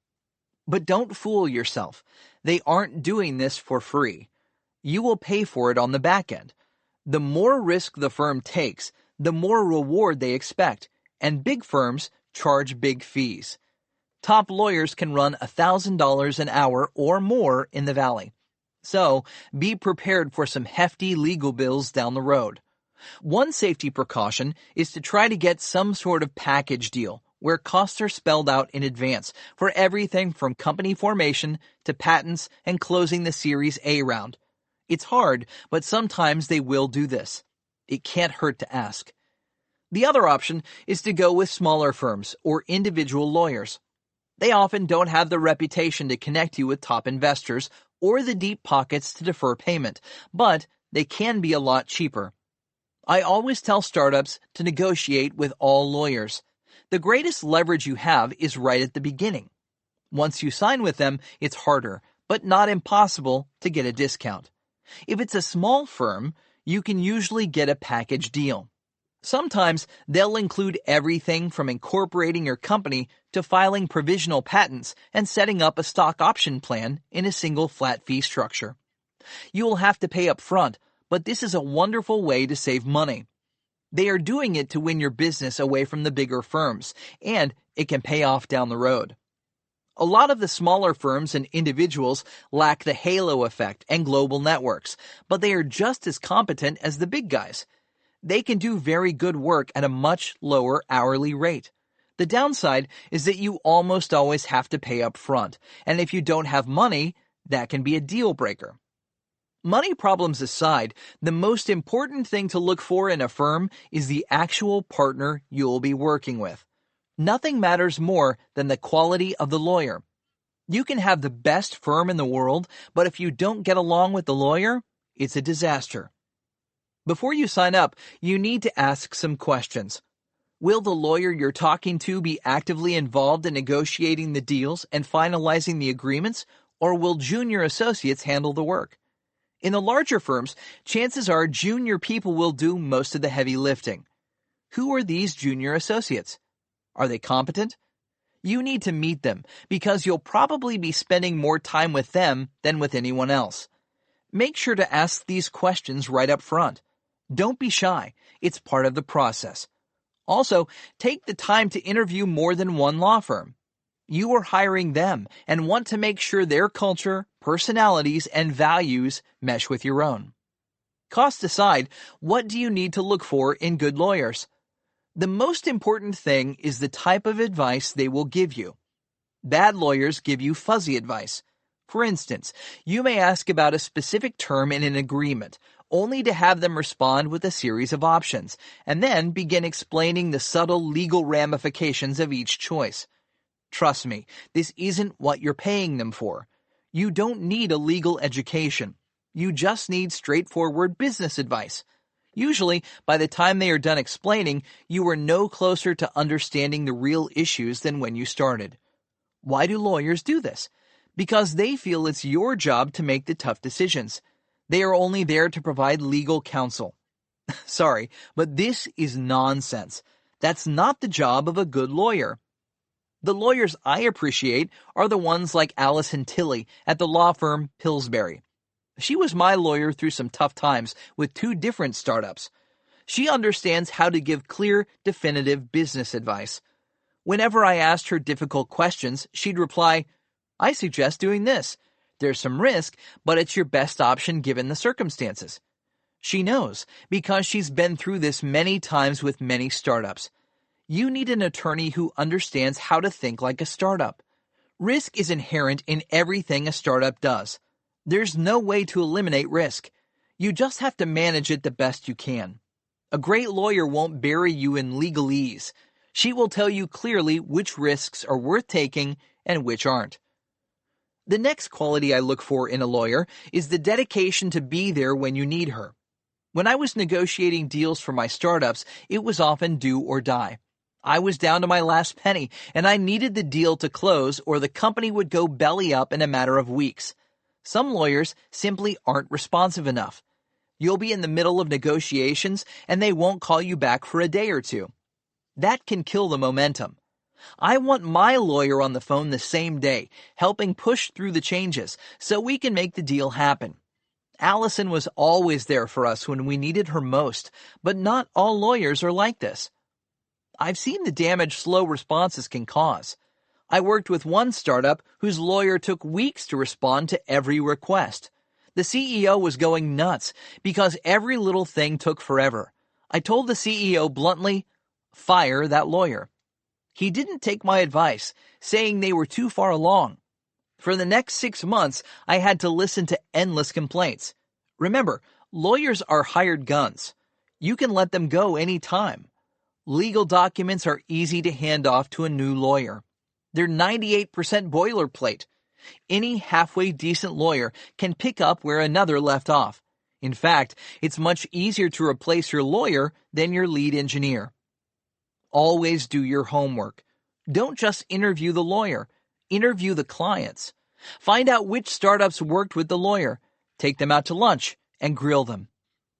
But don't fool yourself. They aren't doing this for free. You will pay for it on the back end. The more risk the firm takes, the more reward they expect, and big firms charge big fees. Top lawyers can run $1,000 an hour or more in the Valley. So, be prepared for some hefty legal bills down the road. One safety precaution is to try to get some sort of package deal where costs are spelled out in advance for everything from company formation to patents and closing the Series A round. It's hard, but sometimes they will do this. It can't hurt to ask. The other option is to go with smaller firms or individual lawyers. They often don't have the reputation to connect you with top investors or the deep pockets to defer payment, but they can be a lot cheaper. I always tell startups to negotiate with all lawyers. The greatest leverage you have is right at the beginning. Once you sign with them, it's harder, but not impossible to get a discount. If it's a small firm, you can usually get a package deal. Sometimes they'll include everything from incorporating your company to filing provisional patents and setting up a stock option plan in a single flat fee structure. You will have to pay up front, but this is a wonderful way to save money. They are doing it to win your business away from the bigger firms, and it can pay off down the road. A lot of the smaller firms and individuals lack the halo effect and global networks, but they are just as competent as the big guys. They can do very good work at a much lower hourly rate. The downside is that you almost always have to pay up front, and if you don't have money, that can be a deal breaker. Money problems aside, the most important thing to look for in a firm is the actual partner you'll be working with. Nothing matters more than the quality of the lawyer. You can have the best firm in the world, but if you don't get along with the lawyer, it's a disaster. Before you sign up, you need to ask some questions. Will the lawyer you're talking to be actively involved in negotiating the deals and finalizing the agreements, or will junior associates handle the work? In the larger firms, chances are junior people will do most of the heavy lifting. Who are these junior associates? Are they competent? You need to meet them because you'll probably be spending more time with them than with anyone else. Make sure to ask these questions right up front. Don't be shy. It's part of the process. Also, take the time to interview more than one law firm. You are hiring them and want to make sure their culture, personalities, and values mesh with your own. Cost aside, what do you need to look for in good lawyers? The most important thing is the type of advice they will give you. Bad lawyers give you fuzzy advice. For instance, you may ask about a specific term in an agreement, only to have them respond with a series of options, and then begin explaining the subtle legal ramifications of each choice. Trust me, this isn't what you're paying them for. You don't need a legal education. You just need straightforward business advice. Usually, by the time they are done explaining, you are no closer to understanding the real issues than when you started. Why do lawyers do this? Because they feel it's your job to make the tough decisions. They are only there to provide legal counsel. Sorry, but this is nonsense. That's not the job of a good lawyer. The lawyers I appreciate are the ones like Allison Tilley at the law firm Pillsbury. She was my lawyer through some tough times with 2 different startups. She understands how to give clear, definitive business advice. Whenever I asked her difficult questions, she'd reply, "I suggest doing this. There's some risk, but it's your best option given the circumstances." She knows because she's been through this many times with many startups. You need an attorney who understands how to think like a startup. Risk is inherent in everything a startup does. There's no way to eliminate risk. You just have to manage it the best you can. A great lawyer won't bury you in legalese. She will tell you clearly which risks are worth taking and which aren't. The next quality I look for in a lawyer is the dedication to be there when you need her. When I was negotiating deals for my startups, it was often do or die. I was down to my last penny, and I needed the deal to close or the company would go belly up in a matter of weeks. Some lawyers simply aren't responsive enough. You'll be in the middle of negotiations, and they won't call you back for a day or two. That can kill the momentum. I want my lawyer on the phone the same day, helping push through the changes so we can make the deal happen. Allison was always there for us when we needed her most, but not all lawyers are like this. I've seen the damage slow responses can cause. I worked with one startup whose lawyer took weeks to respond to every request. The CEO was going nuts because every little thing took forever. I told the CEO bluntly, "Fire that lawyer." He didn't take my advice, saying they were too far along. For the next 6 months, I had to listen to endless complaints. Remember, lawyers are hired guns. You can let them go any time. Legal documents are easy to hand off to a new lawyer. They're 98% boilerplate. Any halfway decent lawyer can pick up where another left off. In fact, it's much easier to replace your lawyer than your lead engineer. Always do your homework. Don't just interview the lawyer. Interview the clients. Find out which startups worked with the lawyer. Take them out to lunch and grill them.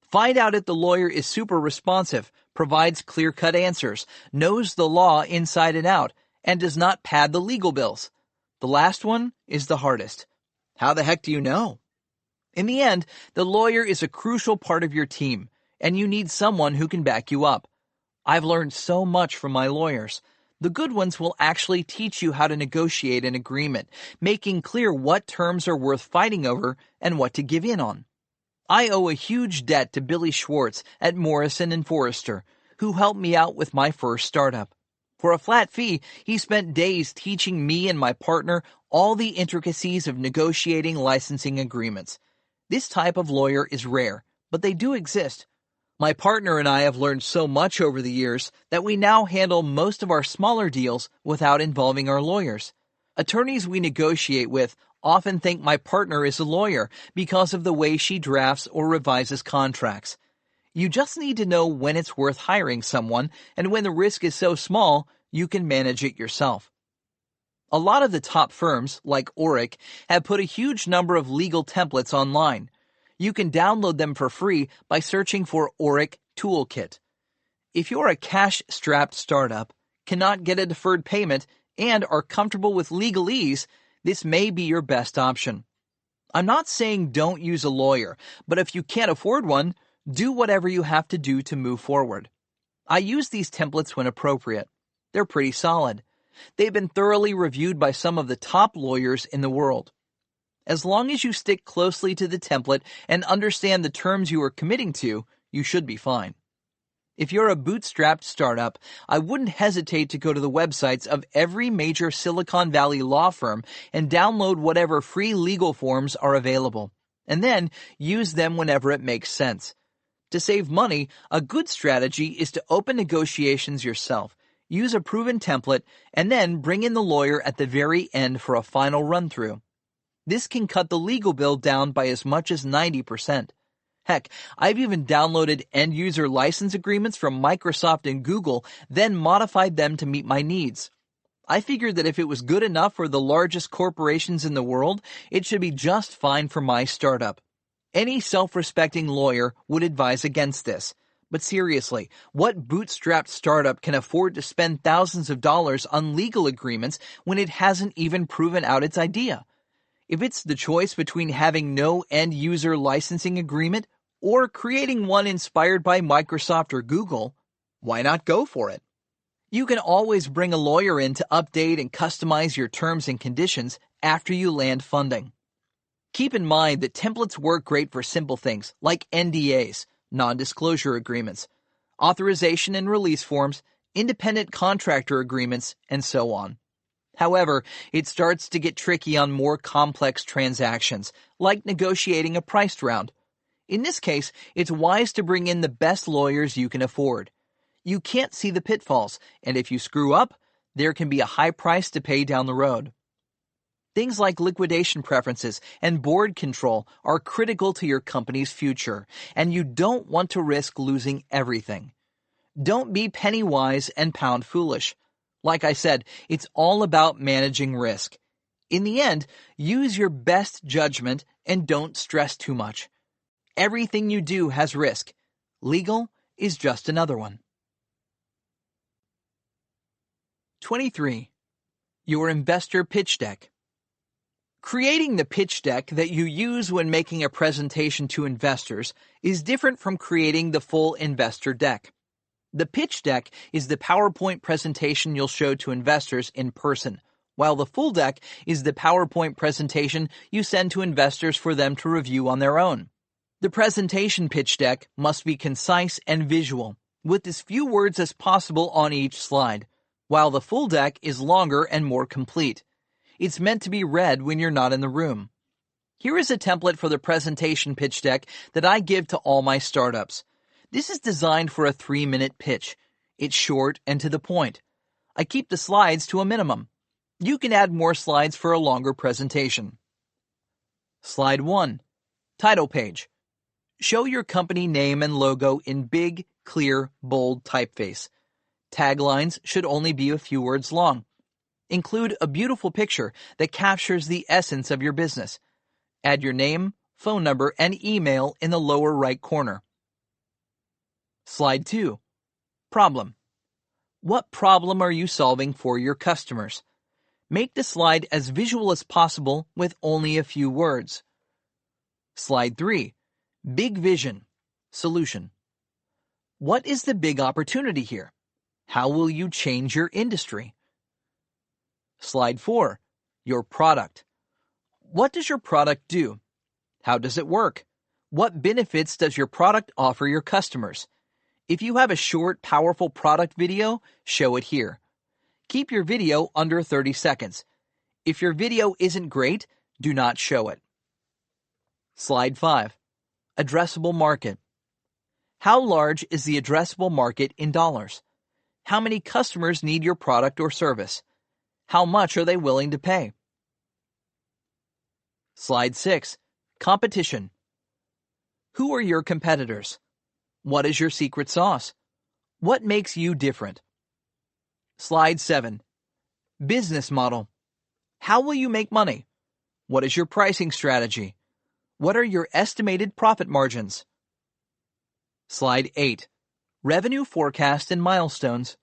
Find out if the lawyer is super responsive, provides clear-cut answers, knows the law inside and out, and does not pad the legal bills. The last one is the hardest. How the heck do you know? In the end, the lawyer is a crucial part of your team, and you need someone who can back you up. I've learned so much from my lawyers. The good ones will actually teach you how to negotiate an agreement, making clear what terms are worth fighting over and what to give in on. I owe a huge debt to Billy Schwartz at Morrison & Forrester, who helped me out with my first startup. For a flat fee, he spent days teaching me and my partner all the intricacies of negotiating licensing agreements. This type of lawyer is rare, but they do exist. My partner and I have learned so much over the years that we now handle most of our smaller deals without involving our lawyers. Attorneys we negotiate with often think my partner is a lawyer because of the way she drafts or revises contracts. You just need to know when it's worth hiring someone, and when the risk is so small, you can manage it yourself. A lot of the top firms, like Orrick, have put a huge number of legal templates online. You can download them for free by searching for Orrick Toolkit. If you're a cash-strapped startup, cannot get a deferred payment, and are comfortable with legalese, this may be your best option. I'm not saying don't use a lawyer, but if you can't afford one, do whatever you have to do to move forward. I use these templates when appropriate. They're pretty solid. They've been thoroughly reviewed by some of the top lawyers in the world. As long as you stick closely to the template and understand the terms you are committing to, you should be fine. If you're a bootstrapped startup, I wouldn't hesitate to go to the websites of every major Silicon Valley law firm and download whatever free legal forms are available, and then use them whenever it makes sense. To save money, a good strategy is to open negotiations yourself, use a proven template, and then bring in the lawyer at the very end for a final run-through. This can cut the legal bill down by as much as 90%. Heck, I've even downloaded end-user license agreements from Microsoft and Google, then modified them to meet my needs. I figured that if it was good enough for the largest corporations in the world, it should be just fine for my startup. Any self-respecting lawyer would advise against this. But seriously, what bootstrapped startup can afford to spend thousands of dollars on legal agreements when it hasn't even proven out its idea? If it's the choice between having no end-user licensing agreement or creating one inspired by Microsoft or Google, why not go for it? You can always bring a lawyer in to update and customize your terms and conditions after you land funding. Keep in mind that templates work great for simple things like NDAs, non-disclosure agreements, authorization and release forms, independent contractor agreements, and so on. However, it starts to get tricky on more complex transactions, like negotiating a priced round. In this case, it's wise to bring in the best lawyers you can afford. You can't see the pitfalls, and if you screw up, there can be a high price to pay down the road. Things like liquidation preferences and board control are critical to your company's future, and you don't want to risk losing everything. Don't be penny wise and pound foolish. Like I said, it's all about managing risk. In the end, use your best judgment and don't stress too much. Everything you do has risk. Legal is just another one. 23. Your investor pitch deck. Creating the pitch deck that you use when making a presentation to investors is different from creating the full investor deck. The pitch deck is the PowerPoint presentation you'll show to investors in person, while the full deck is the PowerPoint presentation you send to investors for them to review on their own. The presentation pitch deck must be concise and visual, with as few words as possible on each slide, while the full deck is longer and more complete. It's meant to be read when you're not in the room. Here is a template for the presentation pitch deck that I give to all my startups. This is designed for a 3-minute pitch. It's short and to the point. I keep the slides to a minimum. You can add more slides for a longer presentation. Slide 1. Title page. Show your company name and logo in big, clear, bold typeface. Taglines should only be a few words long. Include a beautiful picture that captures the essence of your business. Add your name, phone number, and email in the lower right corner. Slide 2. Problem. What problem are you solving for your customers? Make the slide as visual as possible with only a few words. Slide 3. Big vision. Solution. What is the big opportunity here? How will you change your industry? Slide 4. Your product. What does your product do? How does it work? What benefits does your product offer your customers? If you have a short, powerful product video, show it here. Keep your video under 30 seconds. If your video isn't great, do not show it. Slide 5. Addressable market. How large is the addressable market in dollars? How many customers need your product or service? How much are they willing to pay? Slide 6. Competition. Who are your competitors? What is your secret sauce? What makes you different? Slide 7. Business model. How will you make money? What is your pricing strategy? What are your estimated profit margins? Slide 8. Revenue forecast and milestones.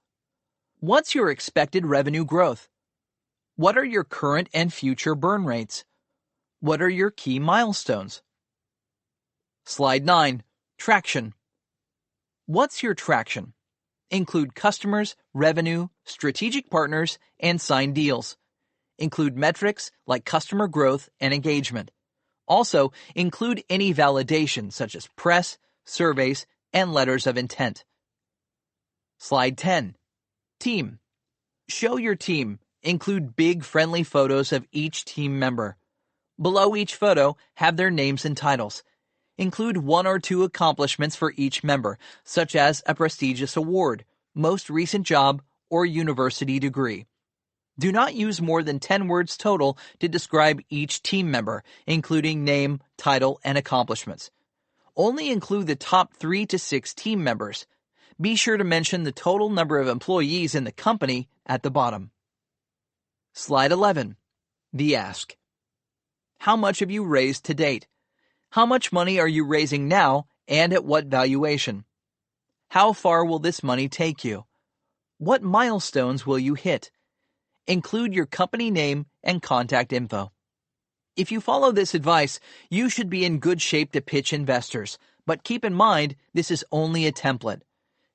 What's your expected revenue growth? What are your current and future burn rates? What are your key milestones? Slide 9. Traction. What's your traction? Include customers, revenue, strategic partners, and signed deals. Include metrics like customer growth and engagement. Also, include any validation such as press, surveys, and letters of intent. Slide 10. Team. Show your team. Include big friendly photos of each team member. Below each photo, have their names and titles. Include 1 or 2 accomplishments for each member, such as a prestigious award, most recent job, or university degree. Do not use more than 10 words total to describe each team member, including name, title, and accomplishments. Only include the top 3 to 6 team members. Be sure to mention the total number of employees in the company at the bottom. Slide 11. The ask. How much have you raised to date? How much money are you raising now and at what valuation? How far will this money take you? What milestones will you hit? Include your company name and contact info. If you follow this advice, you should be in good shape to pitch investors, but keep in mind this is only a template.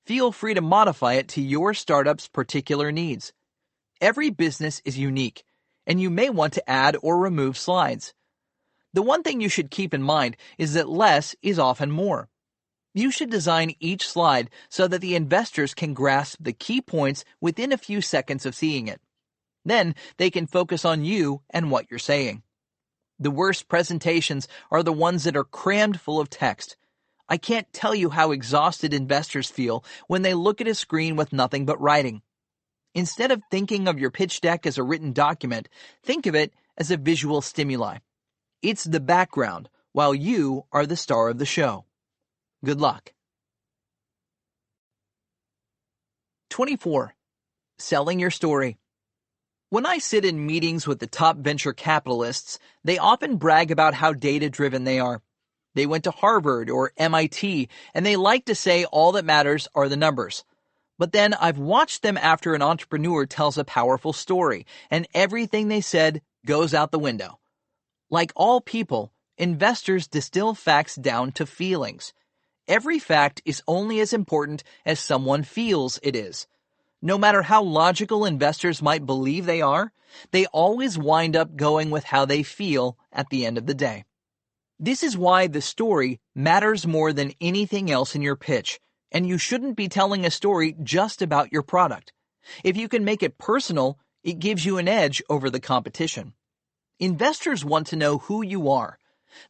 Feel free to modify it to your startup's particular needs. Every business is unique, and you may want to add or remove slides. The one thing you should keep in mind is that less is often more. You should design each slide so that the investors can grasp the key points within a few seconds of seeing it. Then they can focus on you and what you're saying. The worst presentations are the ones that are crammed full of text. I can't tell you how exhausted investors feel when they look at a screen with nothing but writing. Instead of thinking of your pitch deck as a written document, think of it as a visual stimuli. It's the background, while you are the star of the show. Good luck. 24. Selling your story. When I sit in meetings with the top venture capitalists, they often brag about how data-driven they are. They went to Harvard or MIT, and they like to say all that matters are the numbers. But then I've watched them after an entrepreneur tells a powerful story, and everything they said goes out the window. Like all people, investors distill facts down to feelings. Every fact is only as important as someone feels it is. No matter how logical investors might believe they are, they always wind up going with how they feel at the end of the day. This is why the story matters more than anything else in your pitch, and you shouldn't be telling a story just about your product. If you can make it personal, it gives you an edge over the competition. Investors want to know who you are.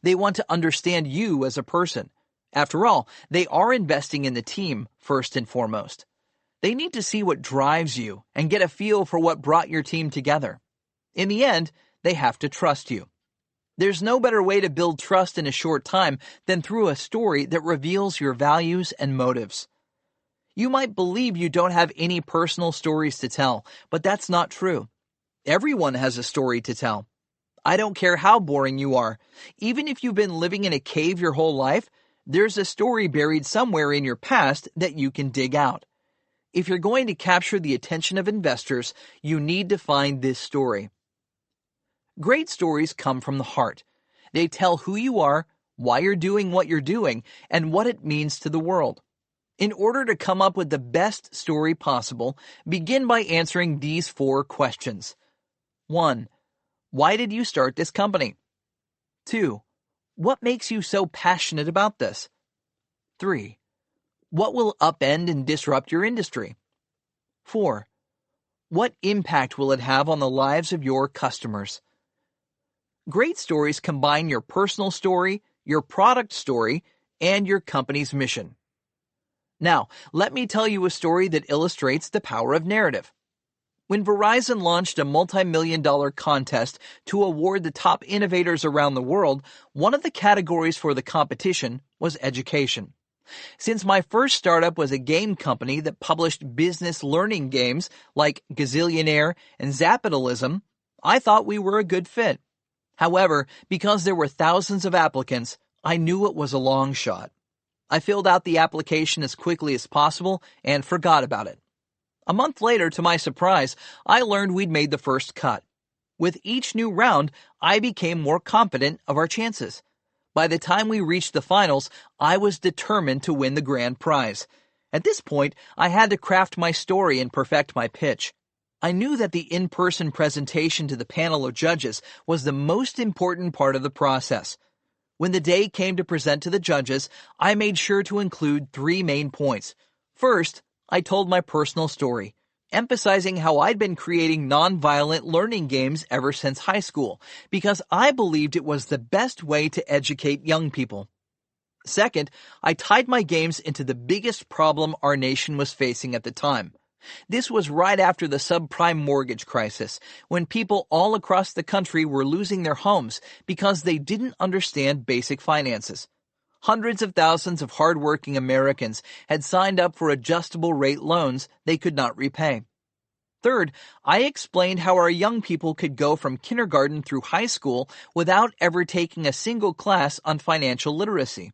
They want to understand you as a person. After all, they are investing in the team first and foremost. They need to see what drives you and get a feel for what brought your team together. In the end, they have to trust you. There's no better way to build trust in a short time than through a story that reveals your values and motives. You might believe you don't have any personal stories to tell, but that's not true. Everyone has a story to tell. I don't care how boring you are. Even if you've been living in a cave your whole life, there's a story buried somewhere in your past that you can dig out. If you're going to capture the attention of investors, you need to find this story. Great stories come from the heart. They tell who you are, why you're doing what you're doing, and what it means to the world. In order to come up with the best story possible, begin by answering these 4 questions. 1. Why did you start this company? 2. What makes you so passionate about this? 3. What will upend and disrupt your industry? 4. What impact will it have on the lives of your customers? Great stories combine your personal story, your product story, and your company's mission. Now, let me tell you a story that illustrates the power of narrative. When Verizon launched a multi-million-dollar contest to award the top innovators around the world, one of the categories for the competition was education. Since my first startup was a game company that published business learning games like Gazillionaire and Zapitalism, I thought we were a good fit. However, because there were thousands of applicants, I knew it was a long shot. I filled out the application as quickly as possible and forgot about it. A month later, to my surprise, I learned we'd made the first cut. With each new round, I became more confident of our chances. By the time we reached the finals, I was determined to win the grand prize. At this point, I had to craft my story and perfect my pitch. I knew that the in-person presentation to the panel of judges was the most important part of the process. When the day came to present to the judges, I made sure to include 3 main points. First, I told my personal story, emphasizing how I'd been creating non-violent learning games ever since high school, because I believed it was the best way to educate young people. Second, I tied my games into the biggest problem our nation was facing at the time. This was right after the subprime mortgage crisis, when people all across the country were losing their homes because they didn't understand basic finances. Hundreds of thousands of hardworking Americans had signed up for adjustable rate loans they could not repay. Third, I explained how our young people could go from kindergarten through high school without ever taking a single class on financial literacy.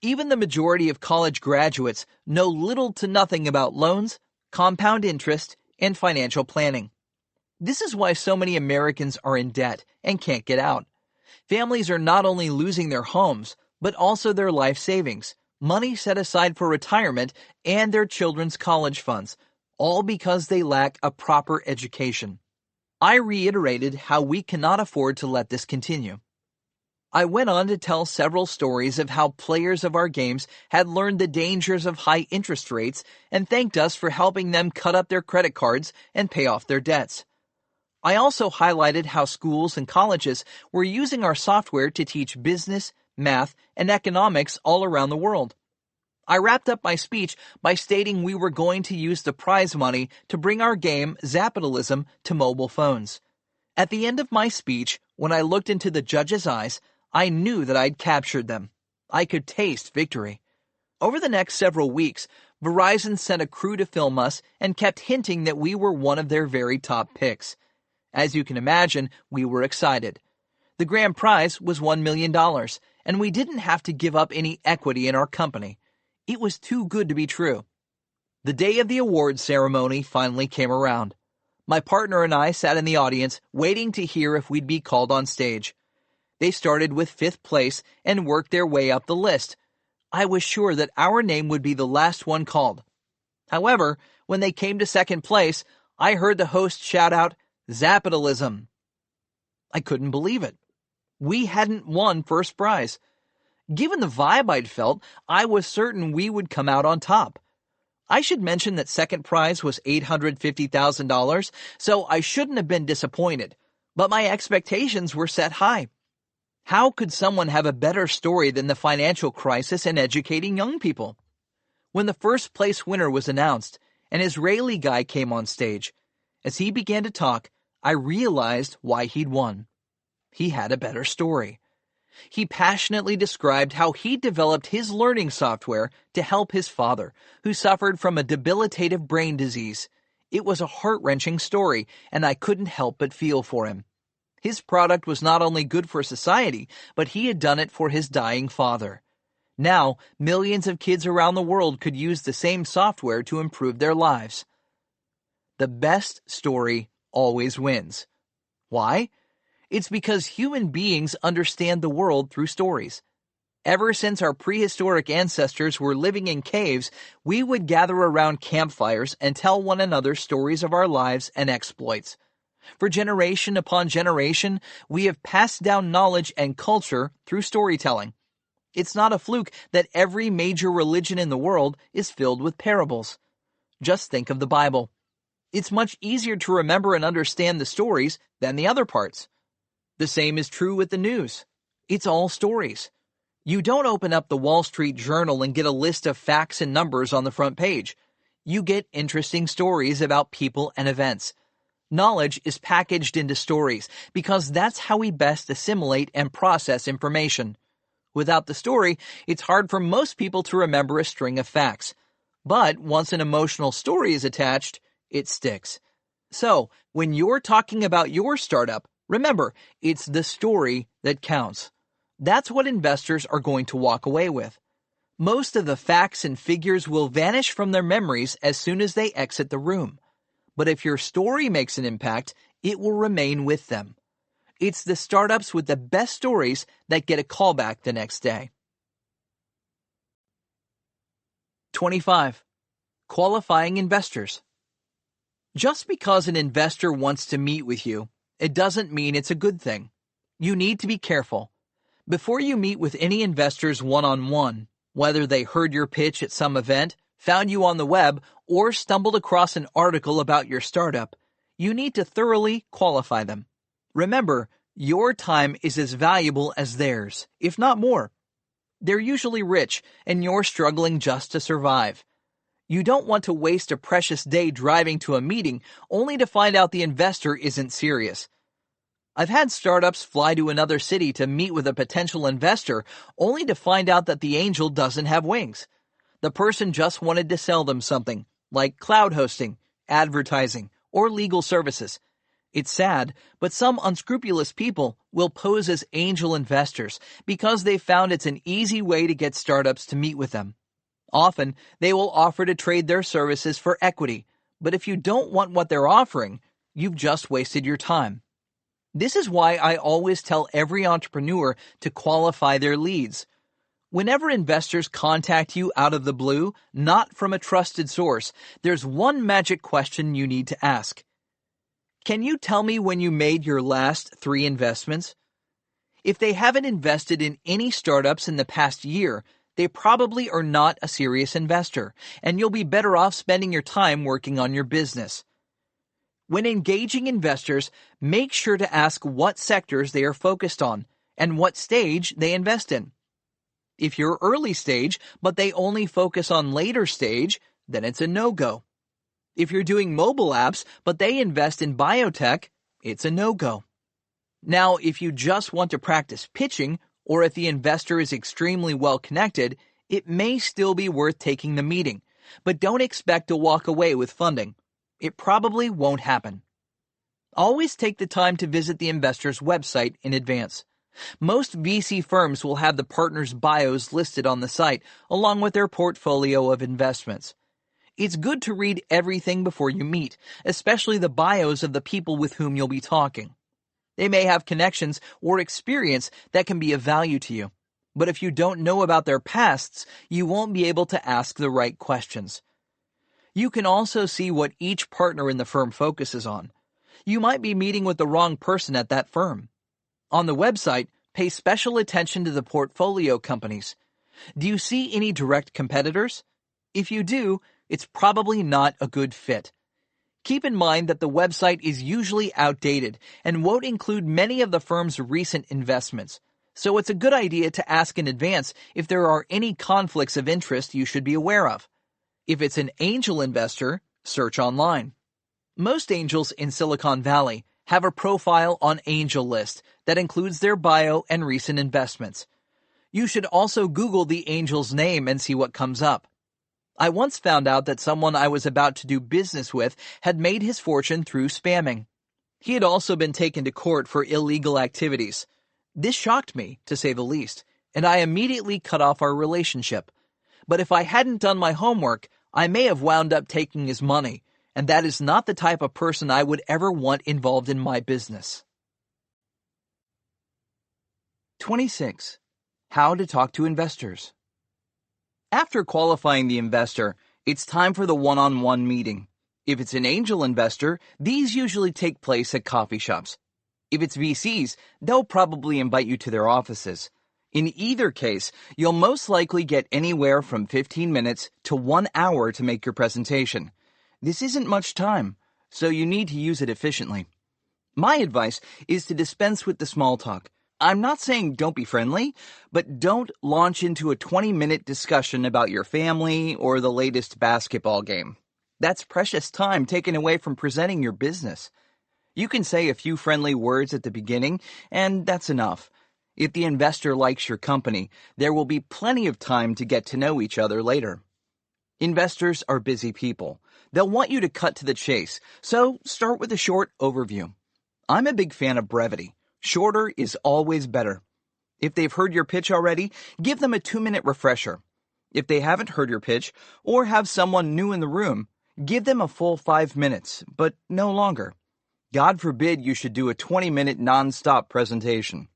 Even the majority of college graduates know little to nothing about loans, compound interest, and financial planning. This is why so many Americans are in debt and can't get out. Families are not only losing their homes, but also their life savings, money set aside for retirement, and their children's college funds, all because they lack a proper education. I reiterated how we cannot afford to let this continue. I went on to tell several stories of how players of our games had learned the dangers of high interest rates and thanked us for helping them cut up their credit cards and pay off their debts. I also highlighted how schools and colleges were using our software to teach business, math, and economics all around the world. I wrapped up my speech by stating we were going to use the prize money to bring our game, Zapitalism, to mobile phones. At the end of my speech, when I looked into the judges' eyes, I knew that I'd captured them. I could taste victory. Over the next several weeks, Verizon sent a crew to film us and kept hinting that we were one of their very top picks. As you can imagine, we were excited. The grand prize was $1 million, and we didn't have to give up any equity in our company. It was too good to be true. The day of the awards ceremony finally came around. My partner and I sat in the audience waiting to hear if we'd be called on stage. They started with 5th place and worked their way up the list. I was sure that our name would be the last one called. However, when they came to 2nd place, I heard the host shout out, "Zapitalism." I couldn't believe it. We hadn't won first prize. Given the vibe I'd felt, I was certain we would come out on top. I should mention that 2nd prize was $850,000, so I shouldn't have been disappointed, but my expectations were set high. How could someone have a better story than the financial crisis and educating young people? When the first place winner was announced, an Israeli guy came on stage. As he began to talk, I realized why he'd won. He had a better story. He passionately described how he developed his learning software to help his father, who suffered from a debilitative brain disease. It was a heart-wrenching story, and I couldn't help but feel for him. His product was not only good for society, but he had done it for his dying father. Now, millions of kids around the world could use the same software to improve their lives. The best story always wins. Why? It's because human beings understand the world through stories. Ever since our prehistoric ancestors were living in caves, we would gather around campfires and tell one another stories of our lives and exploits. For generation upon generation, we have passed down knowledge and culture through storytelling. It's not a fluke that every major religion in the world is filled with parables. Just think of the Bible. It's much easier to remember and understand the stories than the other parts. The same is true with the news. It's all stories. You don't open up the Wall Street Journal and get a list of facts and numbers on the front page. You get interesting stories about people and events. Knowledge is packaged into stories because that's how we best assimilate and process information. Without the story, it's hard for most people to remember a string of facts. But once an emotional story is attached, it sticks. So, when you're talking about your startup, remember, it's the story that counts. That's what investors are going to walk away with. Most of the facts and figures will vanish from their memories as soon as they exit the room. But if your story makes an impact, it will remain with them. It's the startups with the best stories that get a callback the next day. 25. Qualifying investors. Just because an investor wants to meet with you, it doesn't mean it's a good thing. You need to be careful. Before you meet with any investors one-on-one, whether they heard your pitch at some event, found you on the web, or stumbled across an article about your startup, you need to thoroughly qualify them. Remember, your time is as valuable as theirs, if not more. They're usually rich, and you're struggling just to survive. You don't want to waste a precious day driving to a meeting only to find out the investor isn't serious. I've had startups fly to another city to meet with a potential investor only to find out that the angel doesn't have wings. The person just wanted to sell them something, like cloud hosting, advertising, or legal services. It's sad, but some unscrupulous people will pose as angel investors because they found it's an easy way to get startups to meet with them. Often, they will offer to trade their services for equity, but if you don't want what they're offering, you've just wasted your time. This is why I always tell every entrepreneur to qualify their leads. Whenever investors contact you out of the blue, not from a trusted source, there's one magic question you need to ask. Can you tell me when you made your last 3 investments? If they haven't invested in any startups in the past year, they probably are not a serious investor, and you'll be better off spending your time working on your business. When engaging investors, make sure to ask what sectors they are focused on and what stage they invest in. If you're early stage, but they only focus on later stage, then it's a no-go. If you're doing mobile apps, but they invest in biotech, it's a no-go. Now, if you just want to practice pitching, or if the investor is extremely well connected, it may still be worth taking the meeting, but don't expect to walk away with funding. It probably won't happen. Always take the time to visit the investor's website in advance. Most VC firms will have the partners' bios listed on the site, along with their portfolio of investments. It's good to read everything before you meet, especially the bios of the people with whom you'll be talking. They may have connections or experience that can be of value to you, but if you don't know about their pasts, you won't be able to ask the right questions. You can also see what each partner in the firm focuses on. You might be meeting with the wrong person at that firm. On the website, pay special attention to the portfolio companies. Do you see any direct competitors? If you do, it's probably not a good fit. Keep in mind that the website is usually outdated and won't include many of the firm's recent investments, so it's a good idea to ask in advance if there are any conflicts of interest you should be aware of. If it's an angel investor, search online. Most angels in Silicon Valley have a profile on AngelList that includes their bio and recent investments. You should also Google the angel's name and see what comes up. I once found out that someone I was about to do business with had made his fortune through spamming. He had also been taken to court for illegal activities. This shocked me, to say the least, and I immediately cut off our relationship. But if I hadn't done my homework, I may have wound up taking his money, and that is not the type of person I would ever want involved in my business. 26. How to talk to investors. After qualifying the investor, it's time for the one-on-one meeting. If it's an angel investor, these usually take place at coffee shops. If it's VCs, they'll probably invite you to their offices. In either case, you'll most likely get anywhere from 15 minutes to 1 hour to make your presentation. This isn't much time, so you need to use it efficiently. My advice is to dispense with the small talk. I'm not saying don't be friendly, but don't launch into a 20-minute discussion about your family or the latest basketball game. That's precious time taken away from presenting your business. You can say a few friendly words at the beginning, and that's enough. If the investor likes your company, there will be plenty of time to get to know each other later. Investors are busy people. They'll want you to cut to the chase, so start with a short overview. I'm a big fan of brevity. Shorter is always better. If they've heard your pitch already, give them a 2-minute refresher. If they haven't heard your pitch or have someone new in the room, give them a full 5 minutes, but no longer. God forbid you should do a 20-minute non-stop presentation.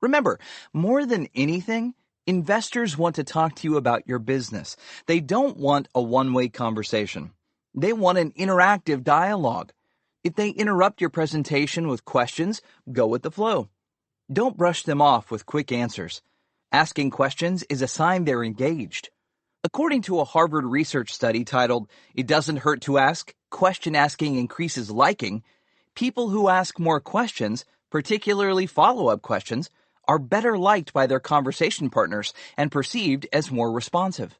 Remember, more than anything, investors want to talk to you about your business. They don't want a one-way conversation. They want an interactive dialogue. If they interrupt your presentation with questions, go with the flow. Don't brush them off with quick answers. Asking questions is a sign they're engaged. According to a Harvard research study titled, "It Doesn't Hurt to Ask, Question Asking Increases Liking," people who ask more questions, particularly follow-up questions, are better liked by their conversation partners and perceived as more responsive.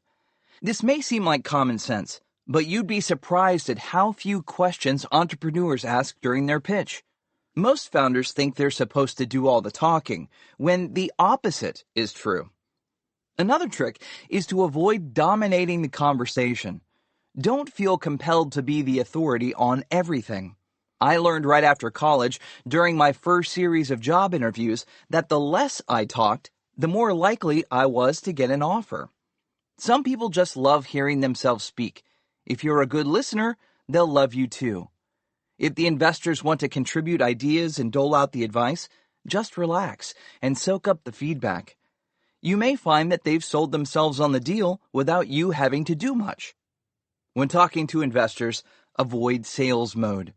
This may seem like common sense, but you'd be surprised at how few questions entrepreneurs ask during their pitch. Most founders think they're supposed to do all the talking, when the opposite is true. Another trick is to avoid dominating the conversation. Don't feel compelled to be the authority on everything. I learned right after college, during my first series of job interviews, that the less I talked, the more likely I was to get an offer. Some people just love hearing themselves speak. If you're a good listener, they'll love you too. If the investors want to contribute ideas and dole out the advice, just relax and soak up the feedback. You may find that they've sold themselves on the deal without you having to do much. When talking to investors, avoid sales mode.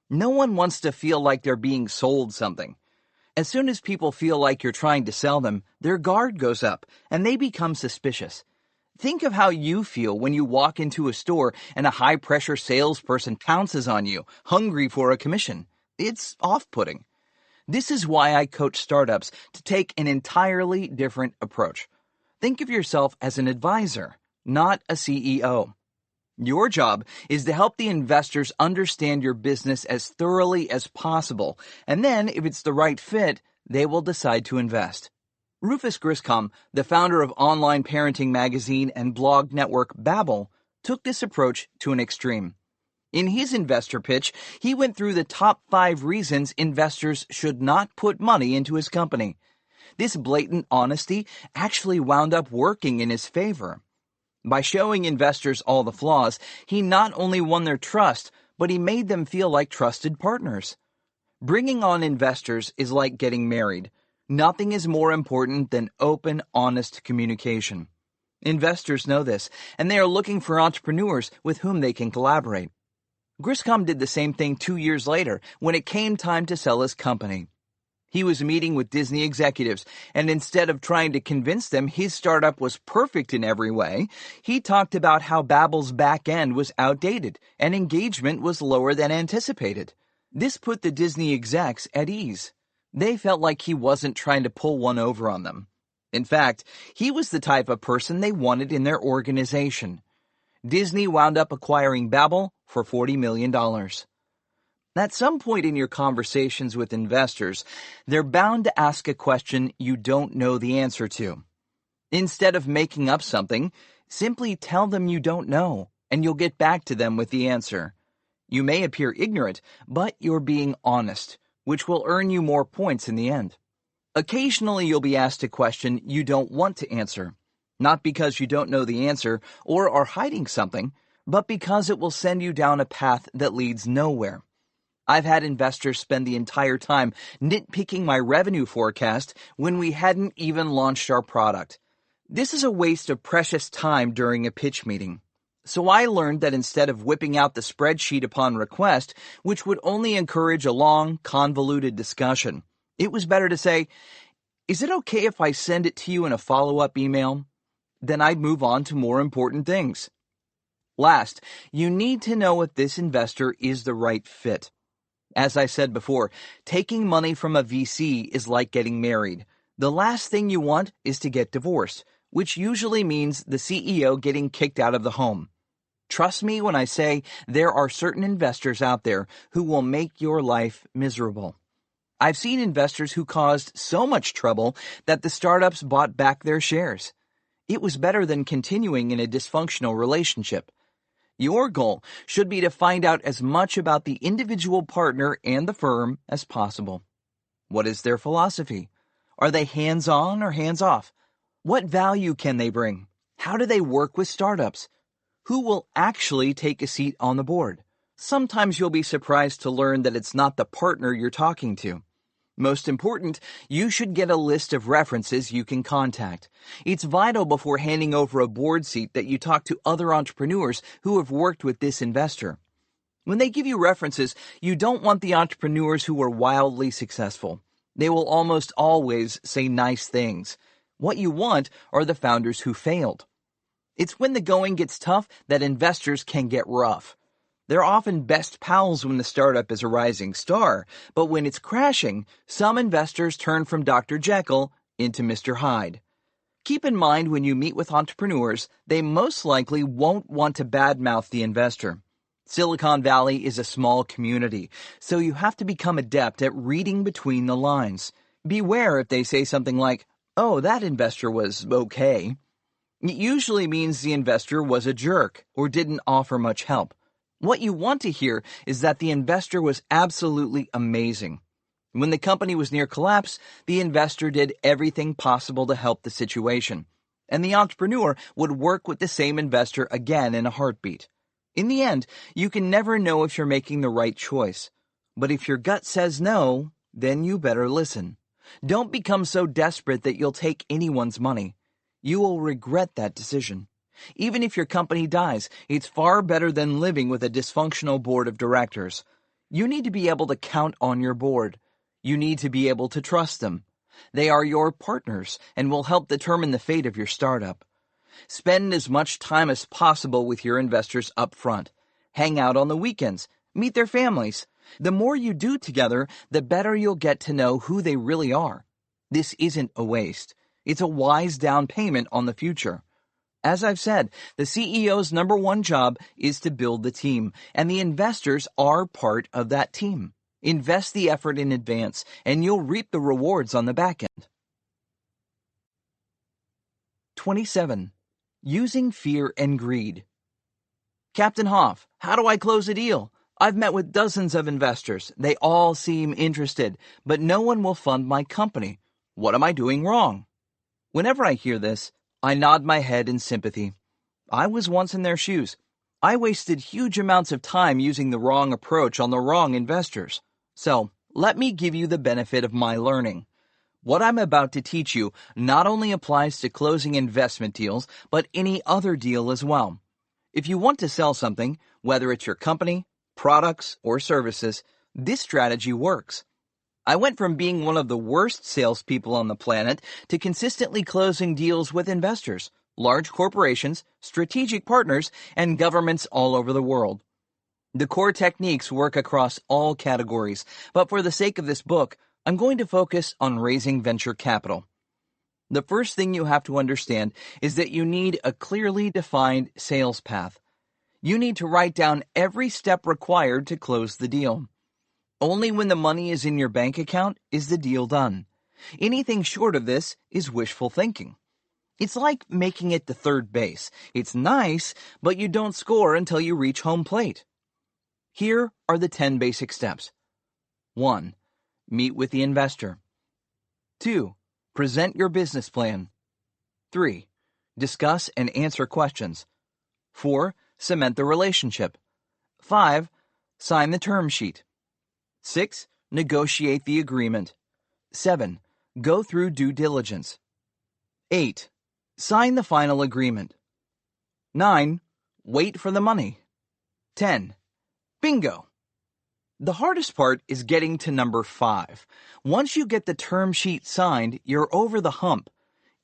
No one wants to feel like they're being sold something. As soon as people feel like you're trying to sell them, their guard goes up and they become suspicious. Think of how you feel when you walk into a store and a high-pressure salesperson pounces on you, hungry for a commission. It's off-putting. This is why I coach startups to take an entirely different approach. Think of yourself as an advisor, not a CEO. Your job is to help the investors understand your business as thoroughly as possible, and then, if it's the right fit, they will decide to invest. Rufus Griscom, the founder of online parenting magazine and blog network Babbel, took this approach to an extreme. In his investor pitch, he went through the top 5 reasons investors should not put money into his company. This blatant honesty actually wound up working in his favor. By showing investors all the flaws, he not only won their trust, but he made them feel like trusted partners. Bringing on investors is like getting married. Nothing is more important than open, honest communication. Investors know this, and they are looking for entrepreneurs with whom they can collaborate. Griscom did the same thing 2 years later when it came time to sell his company. He was meeting with Disney executives, and instead of trying to convince them his startup was perfect in every way, he talked about how Babbel's back end was outdated and engagement was lower than anticipated. This put the Disney execs at ease. They felt like he wasn't trying to pull one over on them. In fact, he was the type of person they wanted in their organization. Disney wound up acquiring Babbel for $40 million. At some point in your conversations with investors, they're bound to ask a question you don't know the answer to. Instead of making up something, simply tell them you don't know, and you'll get back to them with the answer. You may appear ignorant, but you're being honest, which will earn you more points in the end. Occasionally you'll be asked a question you don't want to answer, not because you don't know the answer or are hiding something, but because it will send you down a path that leads nowhere. I've had investors spend the entire time nitpicking my revenue forecast when we hadn't even launched our product. This is a waste of precious time during a pitch meeting. So I learned that instead of whipping out the spreadsheet upon request, which would only encourage a long, convoluted discussion, it was better to say, "Is it okay if I send it to you in a follow-up email?" Then I'd move on to more important things. Last, you need to know if this investor is the right fit. As I said before, taking money from a VC is like getting married. The last thing you want is to get divorced, which usually means the CEO getting kicked out of the home. Trust me when I say there are certain investors out there who will make your life miserable. I've seen investors who caused so much trouble that the startups bought back their shares. It was better than continuing in a dysfunctional relationship. Your goal should be to find out as much about the individual partner and the firm as possible. What is their philosophy? Are they hands-on or hands-off? What value can they bring? How do they work with startups? Who will actually take a seat on the board? Sometimes you'll be surprised to learn that it's not the partner you're talking to. Most important, you should get a list of references you can contact. It's vital before handing over a board seat that you talk to other entrepreneurs who have worked with this investor. When they give you references, you don't want the entrepreneurs who are wildly successful. They will almost always say nice things. What you want are the founders who failed. It's when the going gets tough that investors can get rough. They're often best pals when the startup is a rising star, but when it's crashing, some investors turn from Dr. Jekyll into Mr. Hyde. Keep in mind when you meet with entrepreneurs, they most likely won't want to badmouth the investor. Silicon Valley is a small community, so you have to become adept at reading between the lines. Beware if they say something like, "Oh, that investor was okay." It usually means the investor was a jerk or didn't offer much help. What you want to hear is that the investor was absolutely amazing. When the company was near collapse, the investor did everything possible to help the situation, and the entrepreneur would work with the same investor again in a heartbeat. In the end, you can never know if you're making the right choice. But if your gut says no, then you better listen. Don't become so desperate that you'll take anyone's money. You will regret that decision. Even if your company dies, it's far better than living with a dysfunctional board of directors. You need to be able to count on your board. You need to be able to trust them. They are your partners and will help determine the fate of your startup. Spend as much time as possible with your investors up front. Hang out on the weekends. Meet their families. The more you do together, the better you'll get to know who they really are. This isn't a waste. It's a wise down payment on the future. As I've said, the CEO's number one job is to build the team, and the investors are part of that team. Invest the effort in advance, and you'll reap the rewards on the back end. 27. Using fear and greed. Captain Hoff, how do I close a deal? I've met with dozens of investors. They all seem interested, but no one will fund my company. What am I doing wrong? Whenever I hear this, I nod my head in sympathy. I was once in their shoes. I wasted huge amounts of time using the wrong approach on the wrong investors. So, let me give you the benefit of my learning. What I'm about to teach you not only applies to closing investment deals, but any other deal as well. If you want to sell something, whether it's your company, products, or services, this strategy works. I went from being one of the worst salespeople on the planet to consistently closing deals with investors, large corporations, strategic partners, and governments all over the world. The core techniques work across all categories, but for the sake of this book, I'm going to focus on raising venture capital. The first thing you have to understand is that you need a clearly defined sales path. You need to write down every step required to close the deal. Only when the money is in your bank account is the deal done. Anything short of this is wishful thinking. It's like making it to third base. It's nice, but you don't score until you reach home plate. Here are the 10 basic steps. 1. Meet with the investor. 2. Present your business plan. 3. Discuss and answer questions. 4. Cement the relationship. 5. Sign the term sheet. 6. Negotiate the agreement. 7. Go through due diligence. 8. Sign the final agreement. 9. Wait for the money. 10. Bingo! The hardest part is getting to number 5. Once you get the term sheet signed, you're over the hump.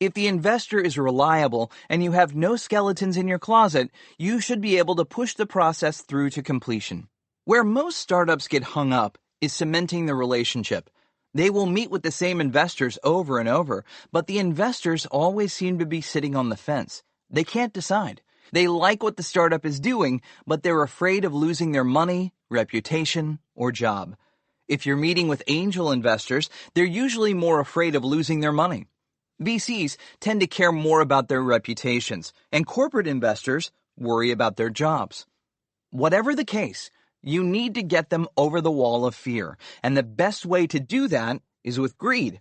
If the investor is reliable and you have no skeletons in your closet, you should be able to push the process through to completion. Where most startups get hung up is cementing the relationship. They will meet with the same investors over and over, but the investors always seem to be sitting on the fence. They can't decide. They like what the startup is doing, but they're afraid of losing their money, reputation, or job. If you're meeting with angel investors, they're usually more afraid of losing their money. VCs tend to care more about their reputations, and corporate investors worry about their jobs. Whatever the case, you need to get them over the wall of fear, and the best way to do that is with greed.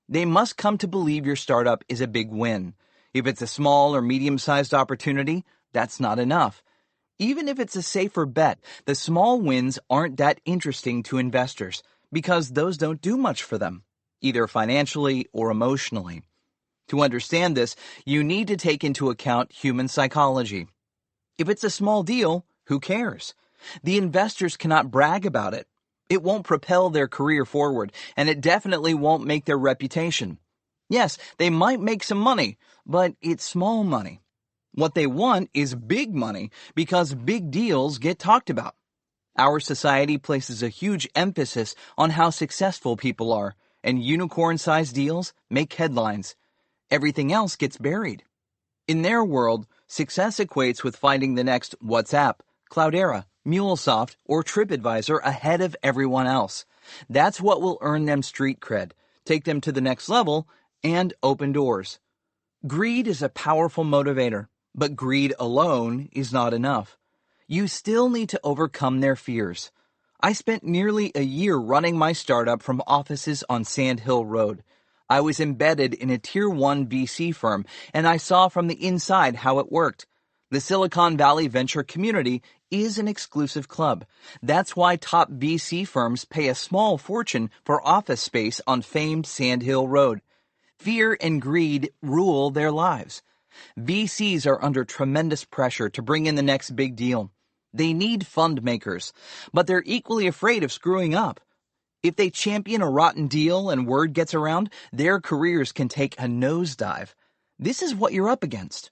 They must come to believe your startup is a big win. If it's a small or medium-sized opportunity, that's not enough. Even if it's a safer bet, the small wins aren't that interesting to investors because those don't do much for them, either financially or emotionally. To understand this, you need to take into account human psychology. If it's a small deal, who cares? The investors cannot brag about it. It won't propel their career forward, and it definitely won't make their reputation. Yes, they might make some money, but it's small money. What they want is big money because big deals get talked about. Our society places a huge emphasis on how successful people are, and unicorn-sized deals make headlines. Everything else gets buried. In their world, success equates with finding the next WhatsApp, Cloudera, MuleSoft, or TripAdvisor ahead of everyone else. That's what will earn them street cred, take them to the next level, and open doors. Greed is a powerful motivator, but greed alone is not enough. You still need to overcome their fears. I spent nearly a year running my startup from offices on Sand Hill Road. I was embedded in a Tier 1 VC firm, and I saw from the inside how it worked. The Silicon Valley venture community is an exclusive club. That's why top VC firms pay a small fortune for office space on famed Sand Hill Road. Fear and greed rule their lives. VCs are under tremendous pressure to bring in the next big deal. They need fund makers, but they're equally afraid of screwing up. If they champion a rotten deal and word gets around, their careers can take a nosedive. This is what you're up against.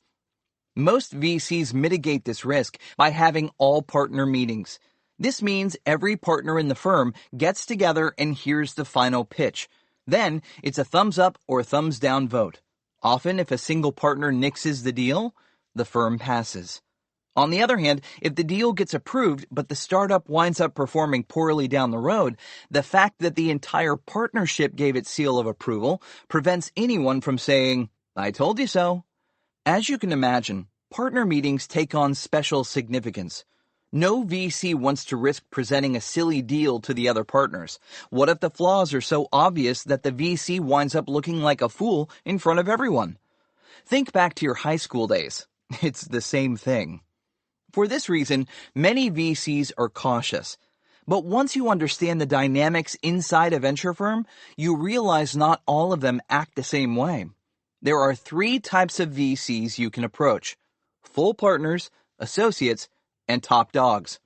Most VCs mitigate this risk by having all-partner meetings. This means every partner in the firm gets together and hears the final pitch. Then, it's a thumbs-up or thumbs-down vote. Often, if a single partner nixes the deal, the firm passes. On the other hand, if the deal gets approved but the startup winds up performing poorly down the road, the fact that the entire partnership gave its seal of approval prevents anyone from saying, "I told you so." As you can imagine, partner meetings take on special significance. No VC wants to risk presenting a silly deal to the other partners. What if the flaws are so obvious that the VC winds up looking like a fool in front of everyone? Think back to your high school days. It's the same thing. For this reason, many VCs are cautious. But once you understand the dynamics inside a venture firm, you realize not all of them act the same way. There are 3 types of VCs you can approach: full partners, associates, and top dogs.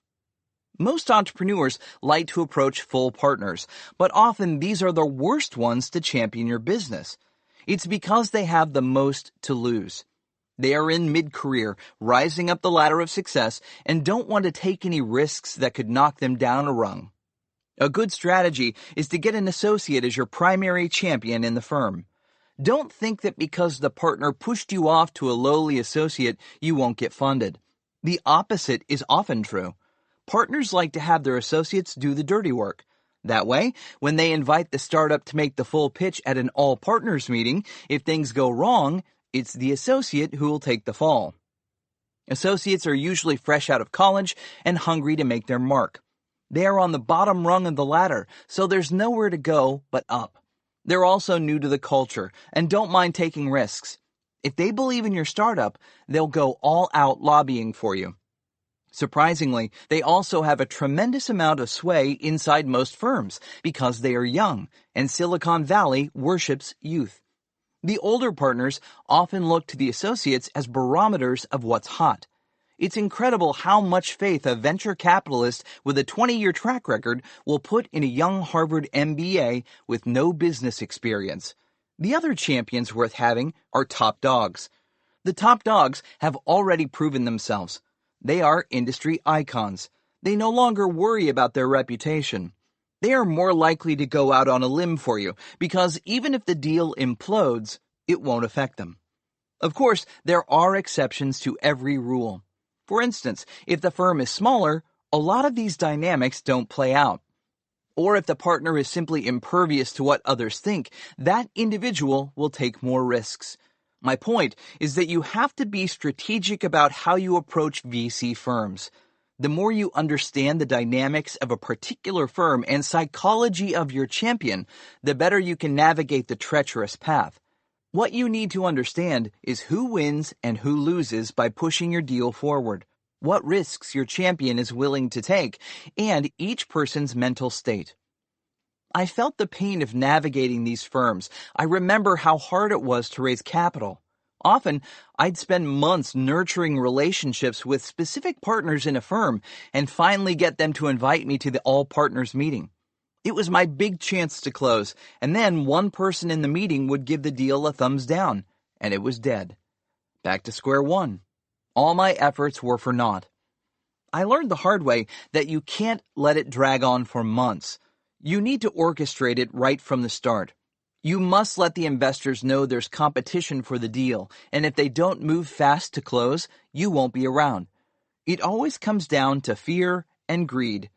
Most entrepreneurs like to approach full partners, but often these are the worst ones to champion your business. It's because they have the most to lose. They are in mid-career, rising up the ladder of success, and don't want to take any risks that could knock them down a rung. A good strategy is to get an associate as your primary champion in the firm. Don't think that because the partner pushed you off to a lowly associate, you won't get funded. The opposite is often true. Partners like to have their associates do the dirty work. That way, when they invite the startup to make the full pitch at an all-partners meeting, if things go wrong, it's the associate who will take the fall. Associates are usually fresh out of college and hungry to make their mark. They are on the bottom rung of the ladder, so there's nowhere to go but up. They're also new to the culture and don't mind taking risks. If they believe in your startup, they'll go all out lobbying for you. Surprisingly, they also have a tremendous amount of sway inside most firms because they are young, and Silicon Valley worships youth. The older partners often look to the associates as barometers of what's hot. It's incredible how much faith a venture capitalist with a 20-year track record will put in a young Harvard MBA with no business experience. The other champions worth having are top dogs. The top dogs have already proven themselves. They are industry icons. They no longer worry about their reputation. They are more likely to go out on a limb for you because even if the deal implodes, it won't affect them. Of course, there are exceptions to every rule. For instance, if the firm is smaller, a lot of these dynamics don't play out. Or if the partner is simply impervious to what others think, that individual will take more risks. My point is that you have to be strategic about how you approach VC firms. The more you understand the dynamics of a particular firm and psychology of your champion, the better you can navigate the treacherous path. What you need to understand is who wins and who loses by pushing your deal forward, what risks your champion is willing to take, and each person's mental state. I felt the pain of navigating these firms. I remember how hard it was to raise capital. Often, I'd spend months nurturing relationships with specific partners in a firm and finally get them to invite me to the all-partners meeting. It was my big chance to close, and then one person in the meeting would give the deal a thumbs down, and it was dead. Back to square one. All my efforts were for naught. I learned the hard way that you can't let it drag on for months. You need to orchestrate it right from the start. You must let the investors know there's competition for the deal, and if they don't move fast to close, you won't be around. It always comes down to fear and greed.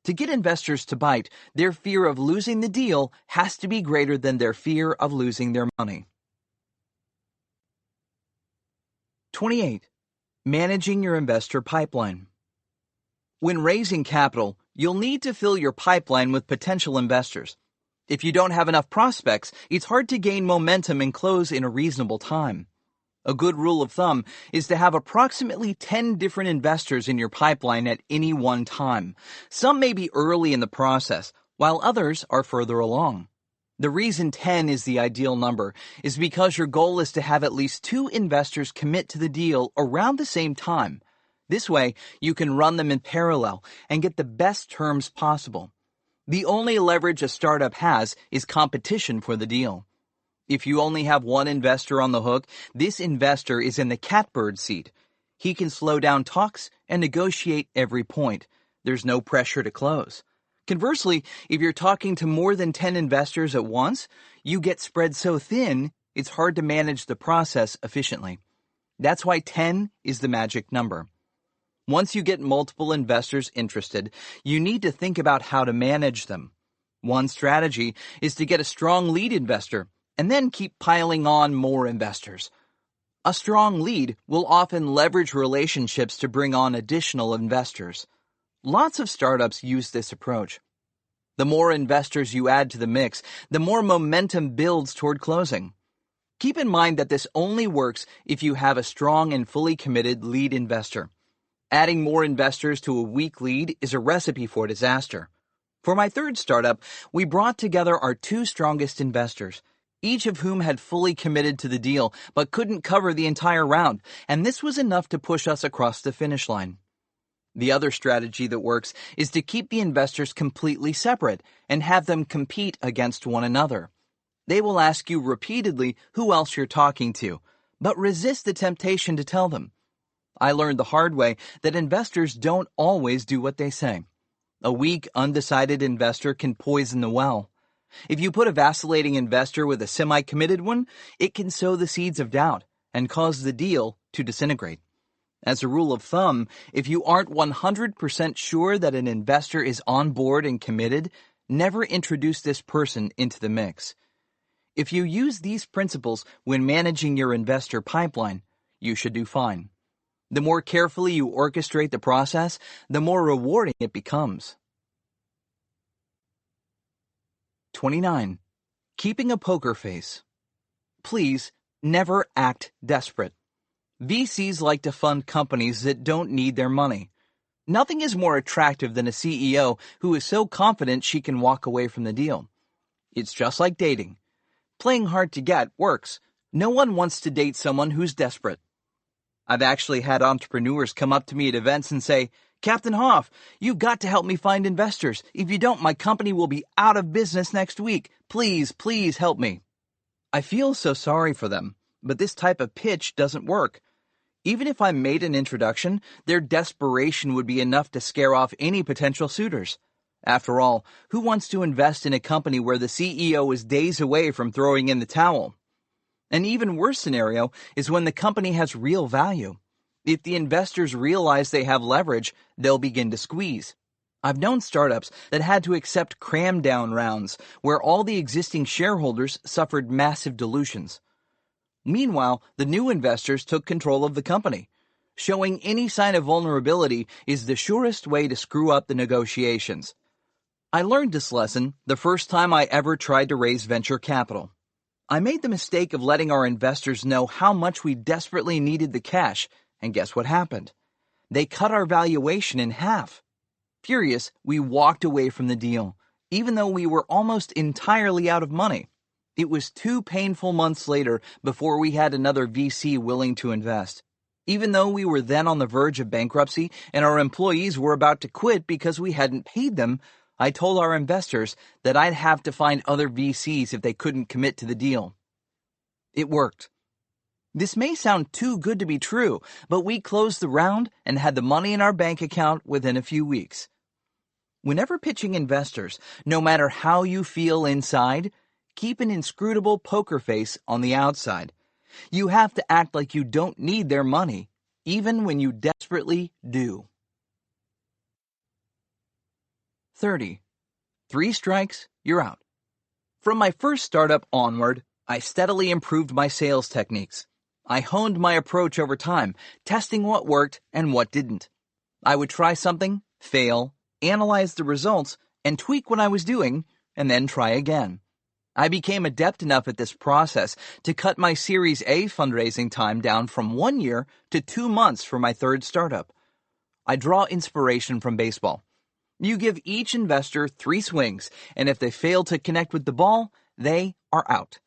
To get investors to bite, their fear of losing the deal has to be greater than their fear of losing their money. 28. Managing your investor pipeline. When raising capital, you'll need to fill your pipeline with potential investors. If you don't have enough prospects, it's hard to gain momentum and close in a reasonable time. A good rule of thumb is to have approximately 10 different investors in your pipeline at any one time. Some may be early in the process, while others are further along. The reason 10 is the ideal number is because your goal is to have at least 2 investors commit to the deal around the same time. This way, you can run them in parallel and get the best terms possible. The only leverage a startup has is competition for the deal. If you only have one investor on the hook, this investor is in the catbird seat. He can slow down talks and negotiate every point. There's no pressure to close. Conversely, if you're talking to more than 10 investors at once, you get spread so thin, it's hard to manage the process efficiently. That's why 10 is the magic number. Once you get multiple investors interested, you need to think about how to manage them. One strategy is to get a strong lead investor and then keep piling on more investors. A strong lead will often leverage relationships to bring on additional investors. Lots of startups use this approach. The more investors you add to the mix, the more momentum builds toward closing. Keep in mind that this only works if you have a strong and fully committed lead investor. Adding more investors to a weak lead is a recipe for disaster. For my third startup, we brought together our 2 strongest investors, each of whom had fully committed to the deal but couldn't cover the entire round, and this was enough to push us across the finish line. The other strategy that works is to keep the investors completely separate and have them compete against one another. They will ask you repeatedly who else you're talking to, but resist the temptation to tell them. I learned the hard way that investors don't always do what they say. A weak, undecided investor can poison the well. If you put a vacillating investor with a semi-committed one, it can sow the seeds of doubt and cause the deal to disintegrate. As a rule of thumb, if you aren't 100% sure that an investor is on board and committed, never introduce this person into the mix. If you use these principles when managing your investor pipeline, you should do fine. The more carefully you orchestrate the process, the more rewarding it becomes. 29. Keeping a poker face. Please, never act desperate. VCs like to fund companies that don't need their money. Nothing is more attractive than a CEO who is so confident she can walk away from the deal. It's just like dating. Playing hard to get works. No one wants to date someone who's desperate. I've actually had entrepreneurs come up to me at events and say, "Captain Hoff, you've got to help me find investors. If you don't, my company will be out of business next week. Please, please help me." I feel so sorry for them, but this type of pitch doesn't work. Even if I made an introduction, their desperation would be enough to scare off any potential suitors. After all, who wants to invest in a company where the CEO is days away from throwing in the towel? An even worse scenario is when the company has real value. If the investors realize they have leverage, they'll begin to squeeze. I've known startups that had to accept cram-down rounds where all the existing shareholders suffered massive dilutions. Meanwhile, the new investors took control of the company. Showing any sign of vulnerability is the surest way to screw up the negotiations. I learned this lesson the first time I ever tried to raise venture capital. I made the mistake of letting our investors know how much we desperately needed the cash, and guess what happened? They cut our valuation in half. Furious, we walked away from the deal, even though we were almost entirely out of money. It was 2 painful months later before we had another VC willing to invest. Even though we were then on the verge of bankruptcy and our employees were about to quit because we hadn't paid them, I told our investors that I'd have to find other VCs if they couldn't commit to the deal. It worked. This may sound too good to be true, but we closed the round and had the money in our bank account within a few weeks. Whenever pitching investors, no matter how you feel inside, keep an inscrutable poker face on the outside. You have to act like you don't need their money, even when you desperately do. 30. 3 strikes, you're out. From my first startup onward, I steadily improved my sales techniques. I honed my approach over time, testing what worked and what didn't. I would try something, fail, analyze the results, and tweak what I was doing, and then try again. I became adept enough at this process to cut my Series A fundraising time down from 1 year to 2 months for my third startup. I draw inspiration from baseball. You give each investor 3 swings, and if they fail to connect with the ball, they are out.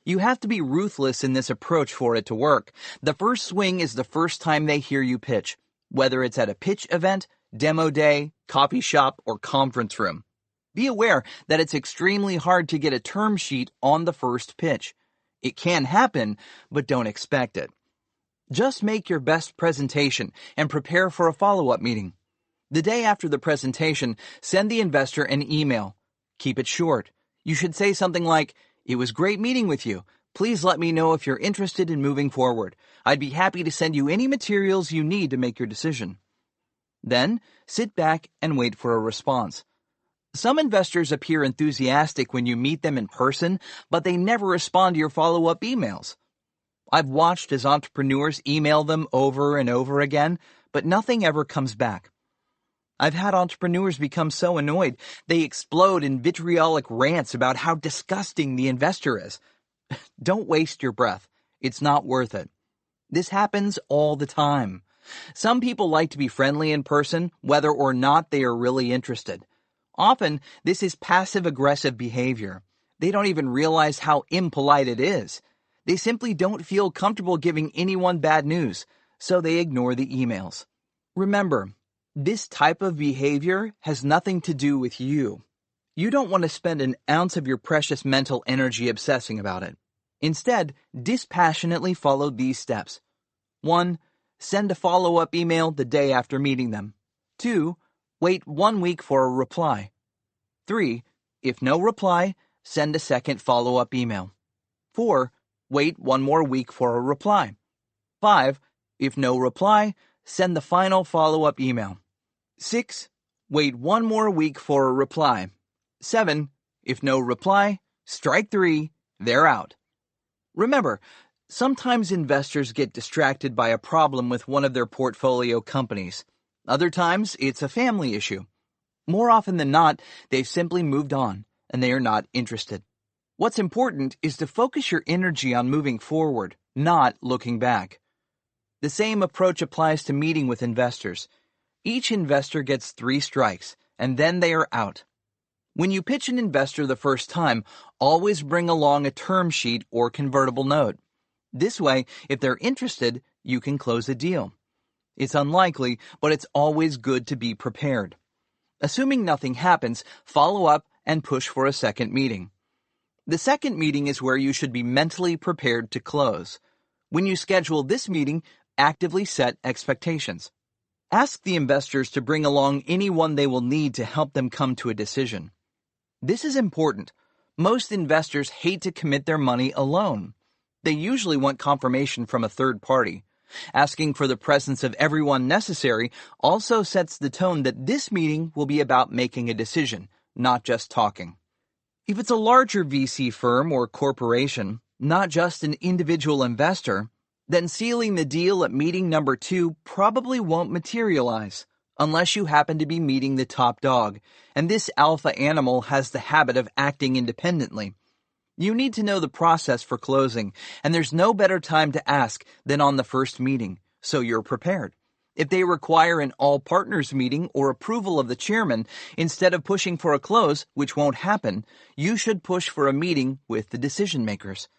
You have to be ruthless in this approach for it to work. The first swing is the first time they hear you pitch, whether it's at a pitch event, demo day, coffee shop, or conference room. Be aware that it's extremely hard to get a term sheet on the first pitch. It can happen, but don't expect it. Just make your best presentation and prepare for a follow-up meeting. The day after the presentation, send the investor an email. Keep it short. You should say something like, "It was great meeting with you. Please let me know if you're interested in moving forward. I'd be happy to send you any materials you need to make your decision." Then, sit back and wait for a response. Some investors appear enthusiastic when you meet them in person, but they never respond to your follow-up emails. I've watched as entrepreneurs email them over and over again, but nothing ever comes back. I've had entrepreneurs become so annoyed, they explode in vitriolic rants about how disgusting the investor is. Don't waste your breath. It's not worth it. This happens all the time. Some people like to be friendly in person, whether or not they are really interested. Often, this is passive-aggressive behavior. They don't even realize how impolite it is. They simply don't feel comfortable giving anyone bad news, so they ignore the emails. Remember, this type of behavior has nothing to do with you. You don't want to spend an ounce of your precious mental energy obsessing about it. Instead, dispassionately follow these steps. 1. Send a follow-up email the day after meeting them. 2. Wait 1 week for a reply. 3. If no reply, send a second follow-up email. 4. Wait 1 more week for a reply. 5. If no reply, send the final follow-up email. 6. Wait 1 more week for a reply. 7. If no reply, strike 3, they're out. Remember, sometimes investors get distracted by a problem with one of their portfolio companies. Other times, it's a family issue. More often than not, they've simply moved on, and they are not interested. What's important is to focus your energy on moving forward, not looking back. The same approach applies to meeting with investors. Each investor gets 3 strikes, and then they are out. When you pitch an investor the first time, always bring along a term sheet or convertible note. This way, if they're interested, you can close a deal. It's unlikely, but it's always good to be prepared. Assuming nothing happens, follow up and push for a second meeting. The second meeting is where you should be mentally prepared to close. When you schedule this meeting, actively set expectations. Ask the investors to bring along anyone they will need to help them come to a decision. This is important. Most investors hate to commit their money alone. They usually want confirmation from a third party. Asking for the presence of everyone necessary also sets the tone that this meeting will be about making a decision, not just talking. If it's a larger VC firm or corporation, not just an individual investor, then sealing the deal at meeting number 2 probably won't materialize, unless you happen to be meeting the top dog, and this alpha animal has the habit of acting independently. You need to know the process for closing, and there's no better time to ask than on the first meeting, so you're prepared. If they require an all-partners meeting or approval of the chairman, instead of pushing for a close, which won't happen, you should push for a meeting with the decision-makers.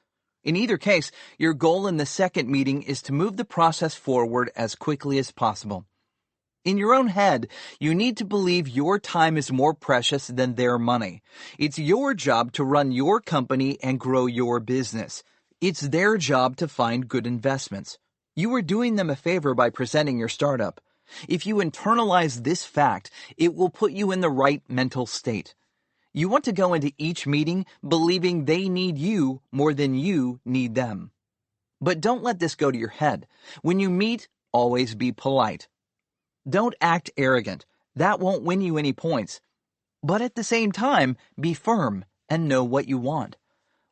In either case, your goal in the second meeting is to move the process forward as quickly as possible. In your own head, you need to believe your time is more precious than their money. It's your job to run your company and grow your business. It's their job to find good investments. You are doing them a favor by presenting your startup. If you internalize this fact, it will put you in the right mental state. You want to go into each meeting believing they need you more than you need them. But don't let this go to your head. When you meet, always be polite. Don't act arrogant. That won't win you any points. But at the same time, be firm and know what you want.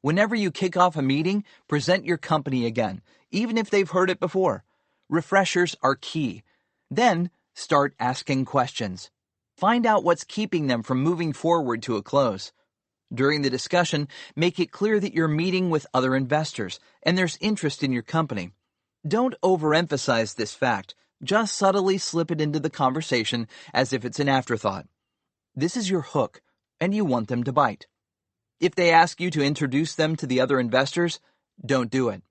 Whenever you kick off a meeting, present your company again, even if they've heard it before. Refreshers are key. Then, start asking questions. Find out what's keeping them from moving forward to a close. During the discussion, make it clear that you're meeting with other investors and there's interest in your company. Don't overemphasize this fact. Just subtly slip it into the conversation as if it's an afterthought. This is your hook, and you want them to bite. If they ask you to introduce them to the other investors, don't do it.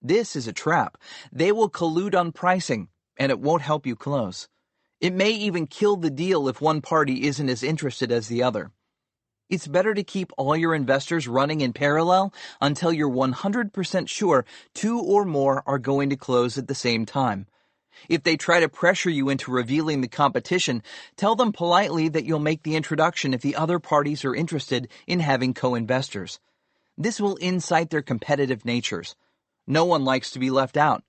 This is a trap. They will collude on pricing, and it won't help you close. It may even kill the deal if one party isn't as interested as the other. It's better to keep all your investors running in parallel until you're 100% sure 2 or more are going to close at the same time. If they try to pressure you into revealing the competition, tell them politely that you'll make the introduction if the other parties are interested in having co-investors. This will incite their competitive natures. No one likes to be left out.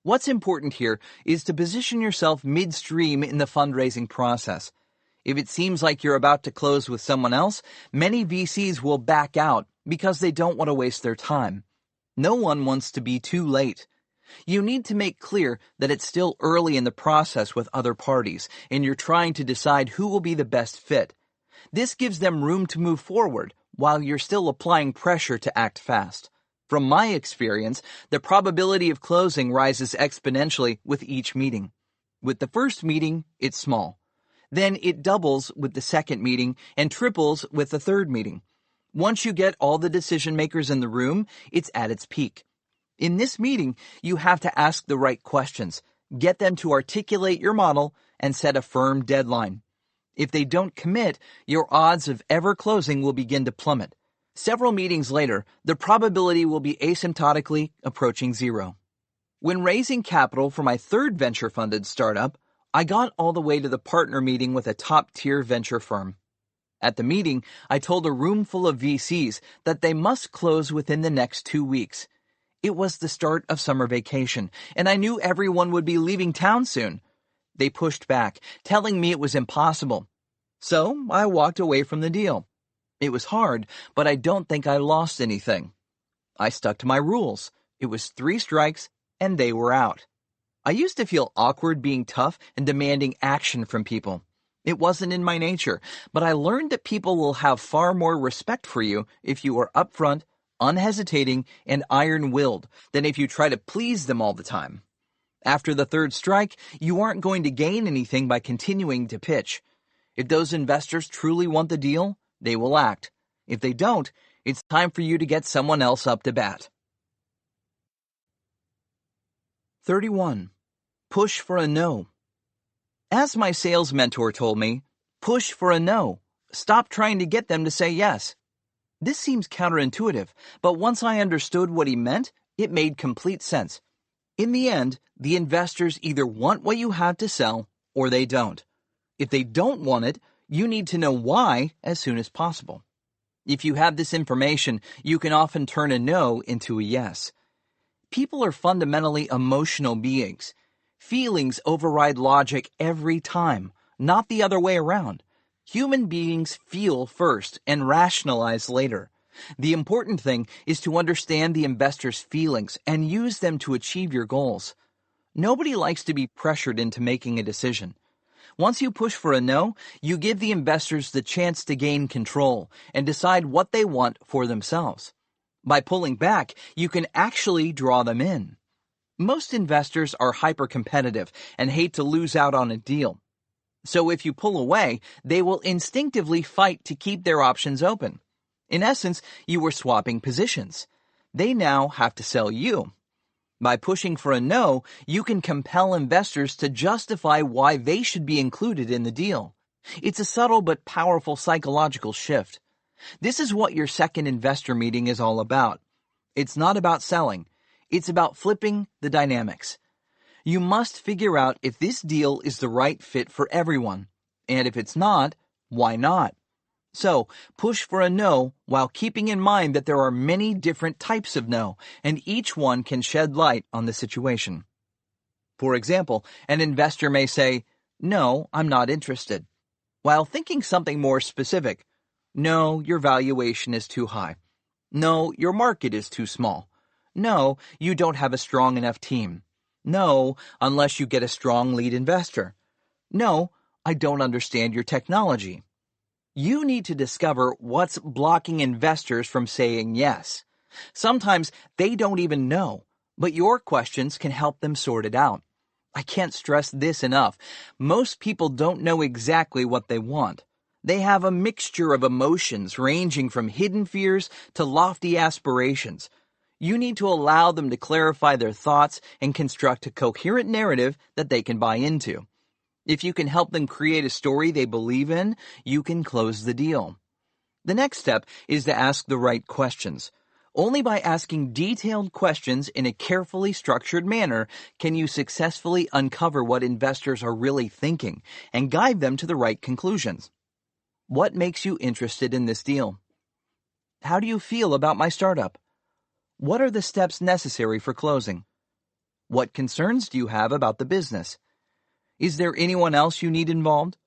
What's important here is to position yourself midstream in the fundraising process. If it seems like you're about to close with someone else, many VCs will back out because they don't want to waste their time. No one wants to be too late. You need to make clear that it's still early in the process with other parties, and you're trying to decide who will be the best fit. This gives them room to move forward, while you're still applying pressure to act fast. From my experience, the probability of closing rises exponentially with each meeting. With the first meeting, it's small. Then it doubles with the second meeting and triples with the third meeting. Once you get all the decision makers in the room, it's at its peak. In this meeting, you have to ask the right questions, get them to articulate your model, and set a firm deadline. If they don't commit, your odds of ever closing will begin to plummet. Several meetings later, the probability will be asymptotically approaching 0. When raising capital for my third venture-funded startup, I got all the way to the partner meeting with a top-tier venture firm. At the meeting, I told a room full of VCs that they must close within the next 2 weeks. It was the start of summer vacation, and I knew everyone would be leaving town soon. They pushed back, telling me it was impossible. So I walked away from the deal. It was hard, but I don't think I lost anything. I stuck to my rules. It was 3 strikes, and they were out. I used to feel awkward being tough and demanding action from people. It wasn't in my nature, but I learned that people will have far more respect for you if you are upfront, unhesitating, and iron-willed than if you try to please them all the time. After the 3rd strike, you aren't going to gain anything by continuing to pitch. If those investors truly want the deal, they will act. If they don't, it's time for you to get someone else up to bat. 31. Push for a no. As my sales mentor told me, push for a no. Stop trying to get them to say yes. This seems counterintuitive, but once I understood what he meant, it made complete sense. In the end, the investors either want what you have to sell or they don't. If they don't want it, you need to know why as soon as possible. If you have this information, you can often turn a no into a yes. People are fundamentally emotional beings. Feelings override logic every time, not the other way around. Human beings feel first and rationalize later. The important thing is to understand the investor's feelings and use them to achieve your goals. Nobody likes to be pressured into making a decision. Once you push for a no, you give the investors the chance to gain control and decide what they want for themselves. By pulling back, you can actually draw them in. Most investors are hyper-competitive and hate to lose out on a deal. So if you pull away, they will instinctively fight to keep their options open. In essence, you were swapping positions. They now have to sell you. By pushing for a no, you can compel investors to justify why they should be included in the deal. It's a subtle but powerful psychological shift. This is what your second investor meeting is all about. It's not about selling. It's about flipping the dynamics. You must figure out if this deal is the right fit for everyone. And if it's not, why not? So, push for a no while keeping in mind that there are many different types of no, and each one can shed light on the situation. For example, an investor may say, "No, I'm not interested," while thinking something more specific. "No, your valuation is too high." "No, your market is too small." "No, you don't have a strong enough team." "No, unless you get a strong lead investor." "No, I don't understand your technology." You need to discover what's blocking investors from saying yes. Sometimes they don't even know, but your questions can help them sort it out. I can't stress this enough. Most people don't know exactly what they want. They have a mixture of emotions ranging from hidden fears to lofty aspirations. You need to allow them to clarify their thoughts and construct a coherent narrative that they can buy into. If you can help them create a story they believe in, you can close the deal. The next step is to ask the right questions. Only by asking detailed questions in a carefully structured manner can you successfully uncover what investors are really thinking and guide them to the right conclusions. What makes you interested in this deal? How do you feel about my startup? What are the steps necessary for closing? What concerns do you have about the business? Is there anyone else you need involved?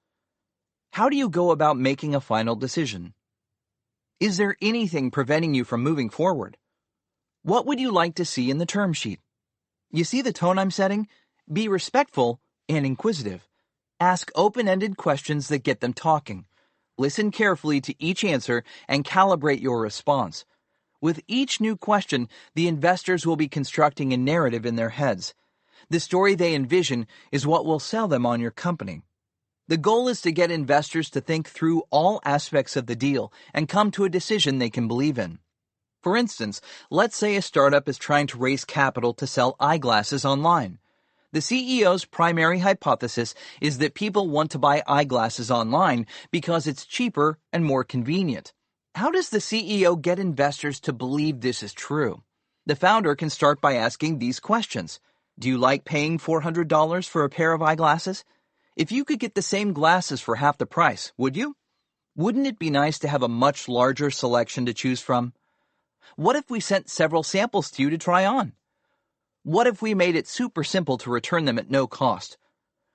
How do you go about making a final decision? Is there anything preventing you from moving forward? What would you like to see in the term sheet? You see the tone I'm setting? Be respectful and inquisitive. Ask open-ended questions that get them talking. Listen carefully to each answer and calibrate your response. With each new question, the investors will be constructing a narrative in their heads. The story they envision is what will sell them on your company. The goal is to get investors to think through all aspects of the deal and come to a decision they can believe in. For instance, let's say a startup is trying to raise capital to sell eyeglasses online. The CEO's primary hypothesis is that people want to buy eyeglasses online because it's cheaper and more convenient. How does the CEO get investors to believe this is true? The founder can start by asking these questions. Do you like paying $400 for a pair of eyeglasses? If you could get the same glasses for half the price, would you? Wouldn't it be nice to have a much larger selection to choose from? What if we sent several samples to you to try on? What if we made it super simple to return them at no cost?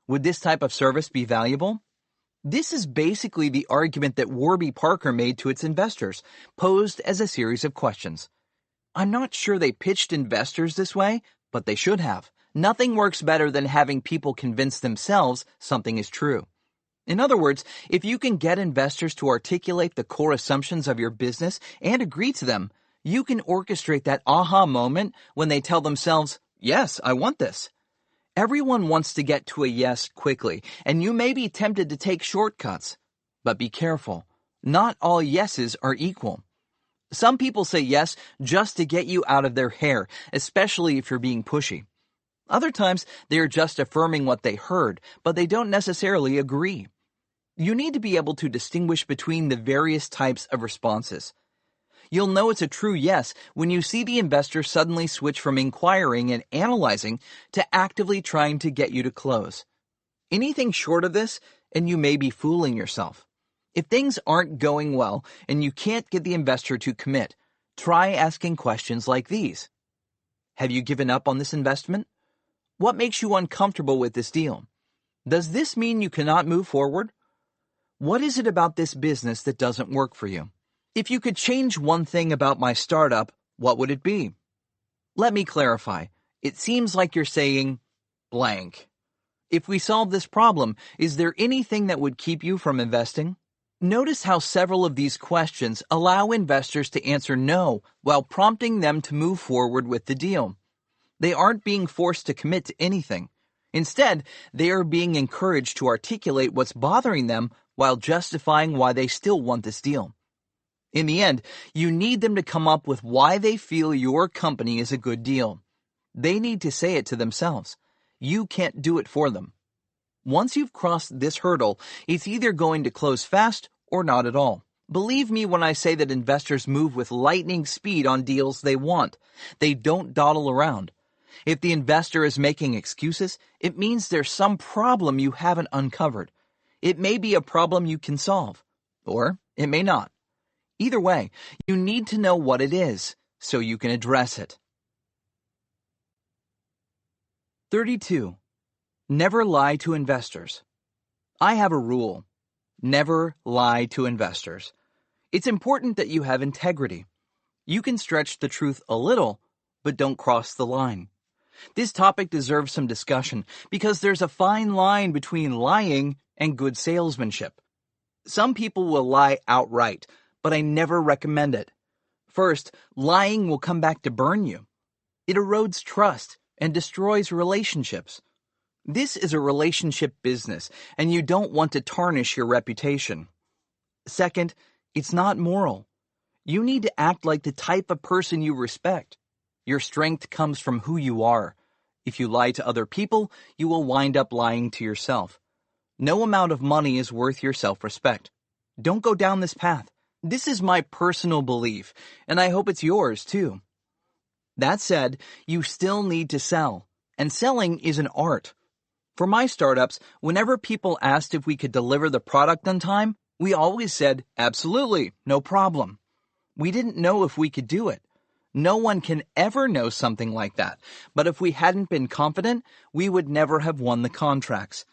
Would this type of service be valuable? This is basically the argument that Warby Parker made to its investors, posed as a series of questions. I'm not sure they pitched investors this way, but they should have. Nothing works better than having people convince themselves something is true. In other words, if you can get investors to articulate the core assumptions of your business and agree to them, you can orchestrate that aha moment when they tell themselves, "Yes, I want this." Everyone wants to get to a yes quickly, and you may be tempted to take shortcuts. But be careful. Not all yeses are equal. Some people say yes just to get you out of their hair, especially if you're being pushy. Other times, they are just affirming what they heard, but they don't necessarily agree. You need to be able to distinguish between the various types of responses. You'll know it's a true yes when you see the investor suddenly switch from inquiring and analyzing to actively trying to get you to close. Anything short of this, and you may be fooling yourself. If things aren't going well and you can't get the investor to commit, try asking questions like these. Have you given up on this investment? What makes you uncomfortable with this deal? Does this mean you cannot move forward? What is it about this business that doesn't work for you? If you could change one thing about my startup, what would it be? Let me clarify. It seems like you're saying blank. If we solve this problem, is there anything that would keep you from investing? Notice how several of these questions allow investors to answer no while prompting them to move forward with the deal. They aren't being forced to commit to anything. Instead, they are being encouraged to articulate what's bothering them while justifying why they still want this deal. In the end, you need them to come up with why they feel your company is a good deal. They need to say it to themselves. You can't do it for them. Once you've crossed this hurdle, it's either going to close fast or not at all. Believe me when I say that investors move with lightning speed on deals they want. They don't dawdle around. If the investor is making excuses, it means there's some problem you haven't uncovered. It may be a problem you can solve, or it may not. Either way, you need to know what it is so you can address it. 32. Never lie to investors. I have a rule. Never lie to investors. It's important that you have integrity. You can stretch the truth a little, but don't cross the line. This topic deserves some discussion because there's a fine line between lying and good salesmanship. Some people will lie outright, but I never recommend it. First, lying will come back to burn you. It erodes trust and destroys relationships. This is a relationship business, and you don't want to tarnish your reputation. Second, it's not moral. You need to act like the type of person you respect. Your strength comes from who you are. If you lie to other people, you will wind up lying to yourself. No amount of money is worth your self-respect. Don't go down this path. This is my personal belief, and I hope it's yours too. That said, you still need to sell, and selling is an art. For my startups, whenever people asked if we could deliver the product on time, we always said, absolutely, no problem. We didn't know if we could do it. No one can ever know something like that, but if we hadn't been confident, we would never have won the contracts.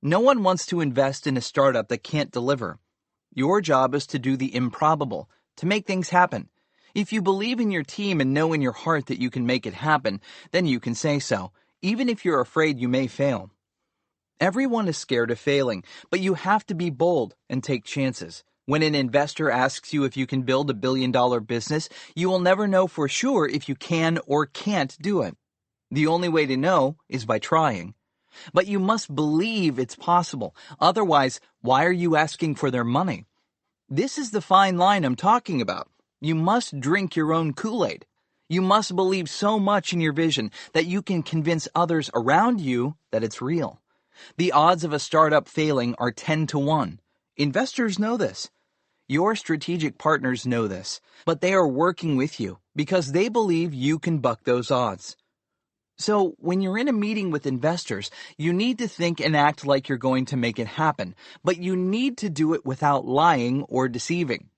No one wants to invest in a startup that can't deliver. Your job is to do the improbable, to make things happen. If you believe in your team and know in your heart that you can make it happen, then you can say so, even if you're afraid you may fail. Everyone is scared of failing, but you have to be bold and take chances. When an investor asks you if you can build $1 billion business, you will never know for sure if you can or can't do it. The only way to know is by trying. But you must believe it's possible. Otherwise, why are you asking for their money? This is the fine line I'm talking about. You must drink your own Kool-Aid. You must believe so much in your vision that you can convince others around you that it's real. The odds of a startup failing are 10 to 1. Investors know this. Your strategic partners know this, but they are working with you because they believe you can buck those odds. So, when you're in a meeting with investors, you need to think and act like you're going to make it happen, but you need to do it without lying or deceiving.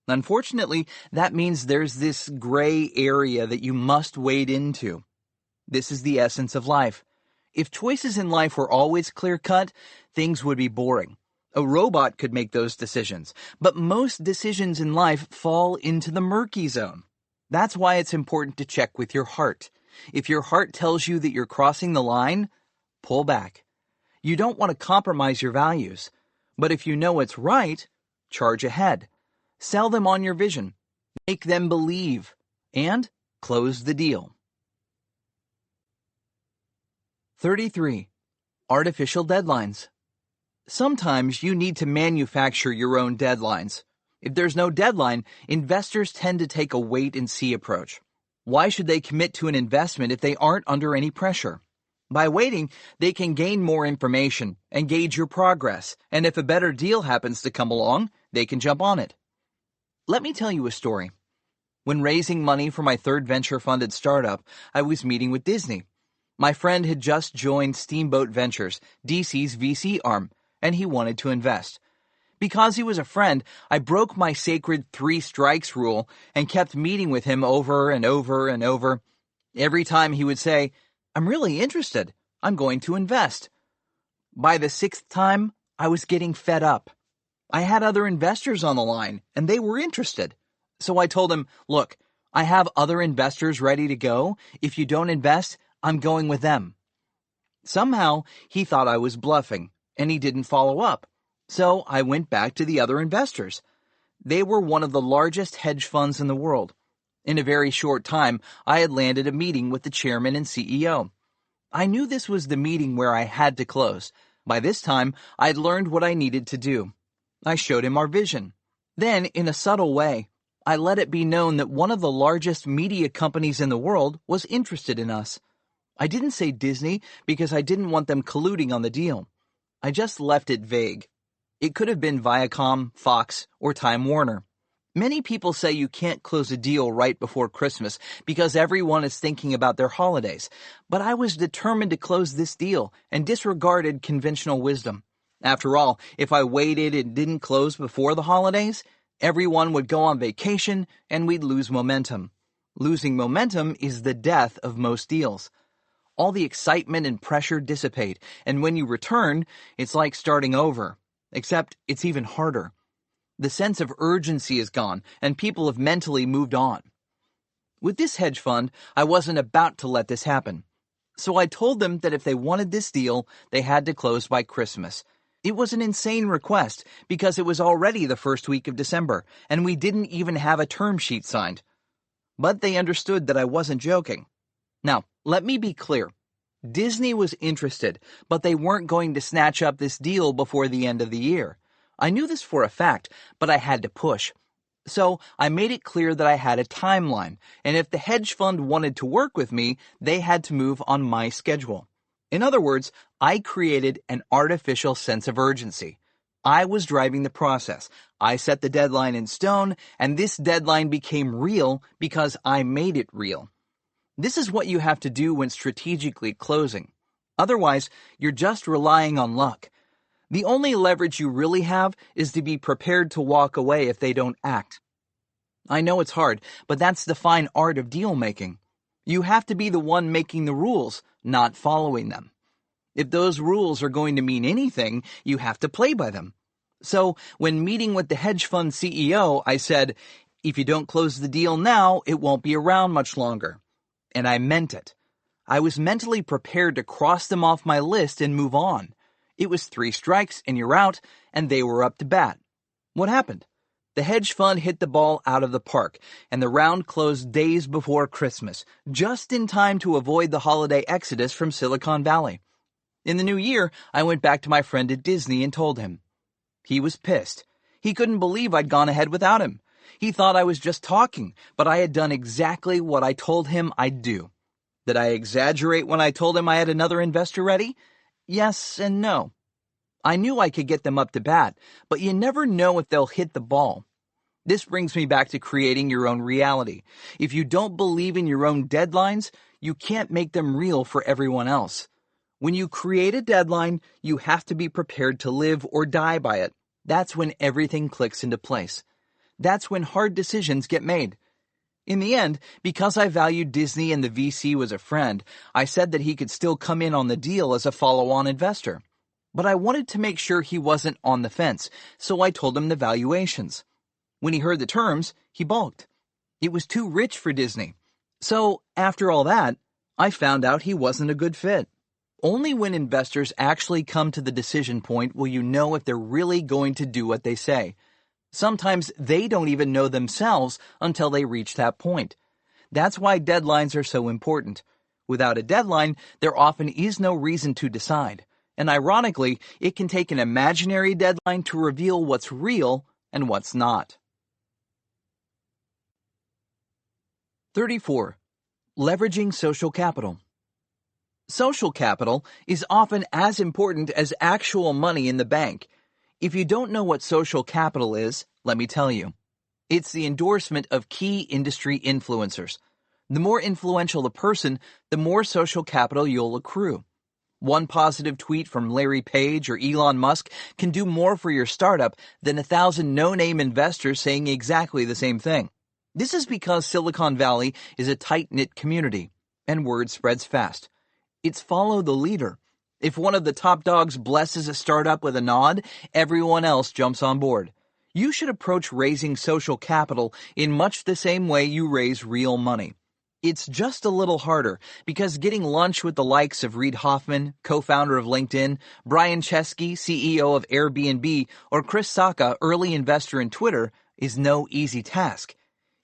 Unfortunately, that means there's this gray area that you must wade into. This is the essence of life. If choices in life were always clear-cut, things would be boring. A robot could make those decisions, but most decisions in life fall into the murky zone. That's why it's important to check with your heart. If your heart tells you that you're crossing the line, pull back. You don't want to compromise your values. But if you know it's right, charge ahead. Sell them on your vision. Make them believe. And close the deal. 33. Artificial deadlines. Sometimes you need to manufacture your own deadlines. If there's no deadline, investors tend to take a wait-and-see approach. Why should they commit to an investment if they aren't under any pressure? By waiting, they can gain more information and gauge your progress, and if a better deal happens to come along, they can jump on it. Let me tell you a story. When raising money for my third venture-funded startup, I was meeting with Disney. My friend had just joined Steamboat Ventures, DC's VC arm, and he wanted to invest. Because he was a friend, I broke my sacred 3 strikes rule and kept meeting with him over and over and over. Every time he would say, "I'm really interested. I'm going to invest." By the 6th time, I was getting fed up. I had other investors on the line, and they were interested. So I told him, "Look, I have other investors ready to go. If you don't invest, I'm going with them." Somehow, he thought I was bluffing, and he didn't follow up. So I went back to the other investors. They were one of the largest hedge funds in the world. In a very short time, I had landed a meeting with the chairman and CEO. I knew this was the meeting where I had to close. By this time, I'd learned what I needed to do. I showed him our vision. Then, in a subtle way, I let it be known that one of the largest media companies in the world was interested in us. I didn't say Disney because I didn't want them colluding on the deal. I just left it vague. It could have been Viacom, Fox, or Time Warner. Many people say you can't close a deal right before Christmas because everyone is thinking about their holidays. But I was determined to close this deal and disregarded conventional wisdom. After all, if I waited and didn't close before the holidays, everyone would go on vacation and we'd lose momentum. Losing momentum is the death of most deals. All the excitement and pressure dissipate, and when you return, it's like starting over. Except it's even harder. The sense of urgency is gone, and people have mentally moved on. With this hedge fund, I wasn't about to let this happen. So I told them that if they wanted this deal, they had to close by Christmas. It was an insane request because it was already the first week of December, and we didn't even have a term sheet signed. But they understood that I wasn't joking. Now, let me be clear. Disney was interested, but they weren't going to snatch up this deal before the end of the year. I knew this for a fact, but I had to push. So I made it clear that I had a timeline, and if the hedge fund wanted to work with me, they had to move on my schedule. In other words, I created an artificial sense of urgency. I was driving the process. I set the deadline in stone, and this deadline became real because I made it real. This is what you have to do when strategically closing. Otherwise, you're just relying on luck. The only leverage you really have is to be prepared to walk away if they don't act. I know it's hard, but that's the fine art of deal making. You have to be the one making the rules, not following them. If those rules are going to mean anything, you have to play by them. So, when meeting with the hedge fund CEO, I said, "If you don't close the deal now, it won't be around much longer." And I meant it. I was mentally prepared to cross them off my list and move on. It was 3 strikes and you're out, and they were up to bat. What happened? The hedge fund hit the ball out of the park, and the round closed days before Christmas, just in time to avoid the holiday exodus from Silicon Valley. In the new year, I went back to my friend at Disney and told him. He was pissed. He couldn't believe I'd gone ahead without him. He thought I was just talking, but I had done exactly what I told him I'd do. Did I exaggerate when I told him I had another investor ready? Yes and no. I knew I could get them up to bat, but you never know if they'll hit the ball. This brings me back to creating your own reality. If you don't believe in your own deadlines, you can't make them real for everyone else. When you create a deadline, you have to be prepared to live or die by it. That's when everything clicks into place. That's when hard decisions get made. In the end, because I valued Disney and the VC was a friend, I said that he could still come in on the deal as a follow-on investor. But I wanted to make sure he wasn't on the fence, so I told him the valuations. When he heard the terms, he balked. It was too rich for Disney. So, after all that, I found out he wasn't a good fit. Only when investors actually come to the decision point will you know if they're really going to do what they say. Sometimes they don't even know themselves until they reach that point. That's why deadlines are so important. Without a deadline, there often is no reason to decide. And ironically, it can take an imaginary deadline to reveal what's real and what's not. 34. Leveraging social capital. Social capital is often as important as actual money in the bank. If you don't know what social capital is, let me tell you. It's the endorsement of key industry influencers. The more influential the person, the more social capital you'll accrue. One positive tweet from Larry Page or Elon Musk can do more for your startup than 1,000 no-name investors saying exactly the same thing. This is because Silicon Valley is a tight-knit community, and word spreads fast. It's follow the leader. If one of the top dogs blesses a startup with a nod, everyone else jumps on board. You should approach raising social capital in much the same way you raise real money. It's just a little harder because getting lunch with the likes of Reid Hoffman, co-founder of LinkedIn, Brian Chesky, CEO of Airbnb, or Chris Sacca, early investor in Twitter, is no easy task.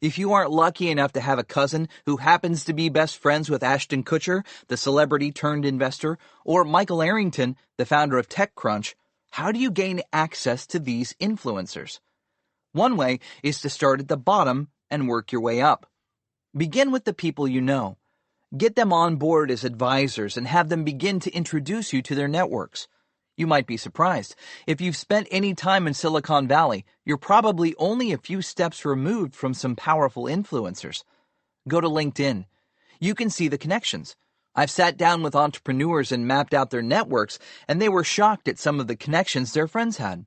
If you aren't lucky enough to have a cousin who happens to be best friends with Ashton Kutcher, the celebrity-turned-investor, or Michael Arrington, the founder of TechCrunch, how do you gain access to these influencers? One way is to start at the bottom and work your way up. Begin with the people you know. Get them on board as advisors and have them begin to introduce you to their networks. You might be surprised. If you've spent any time in Silicon Valley, you're probably only a few steps removed from some powerful influencers. Go to LinkedIn. You can see the connections. I've sat down with entrepreneurs and mapped out their networks, and they were shocked at some of the connections their friends had.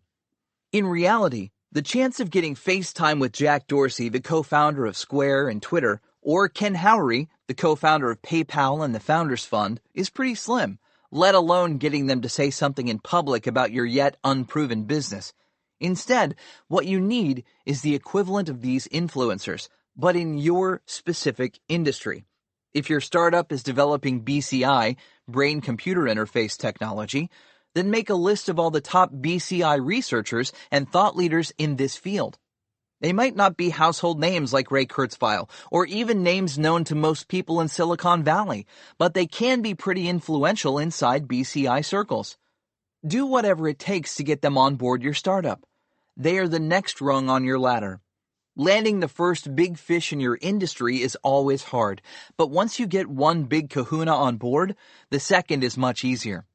In reality, the chance of getting FaceTime with Jack Dorsey, the co-founder of Square and Twitter, or Ken Howry, the co-founder of PayPal and the Founders Fund, is pretty slim, let alone getting them to say something in public about your yet unproven business. Instead, what you need is the equivalent of these influencers, but in your specific industry. If your startup is developing BCI, brain-computer interface technology, then make a list of all the top BCI researchers and thought leaders in this field. They might not be household names like Ray Kurzweil, or even names known to most people in Silicon Valley, but they can be pretty influential inside BCI circles. Do whatever it takes to get them on board your startup. They are the next rung on your ladder. Landing the first big fish in your industry is always hard, but once you get one big kahuna on board, the second is much easier.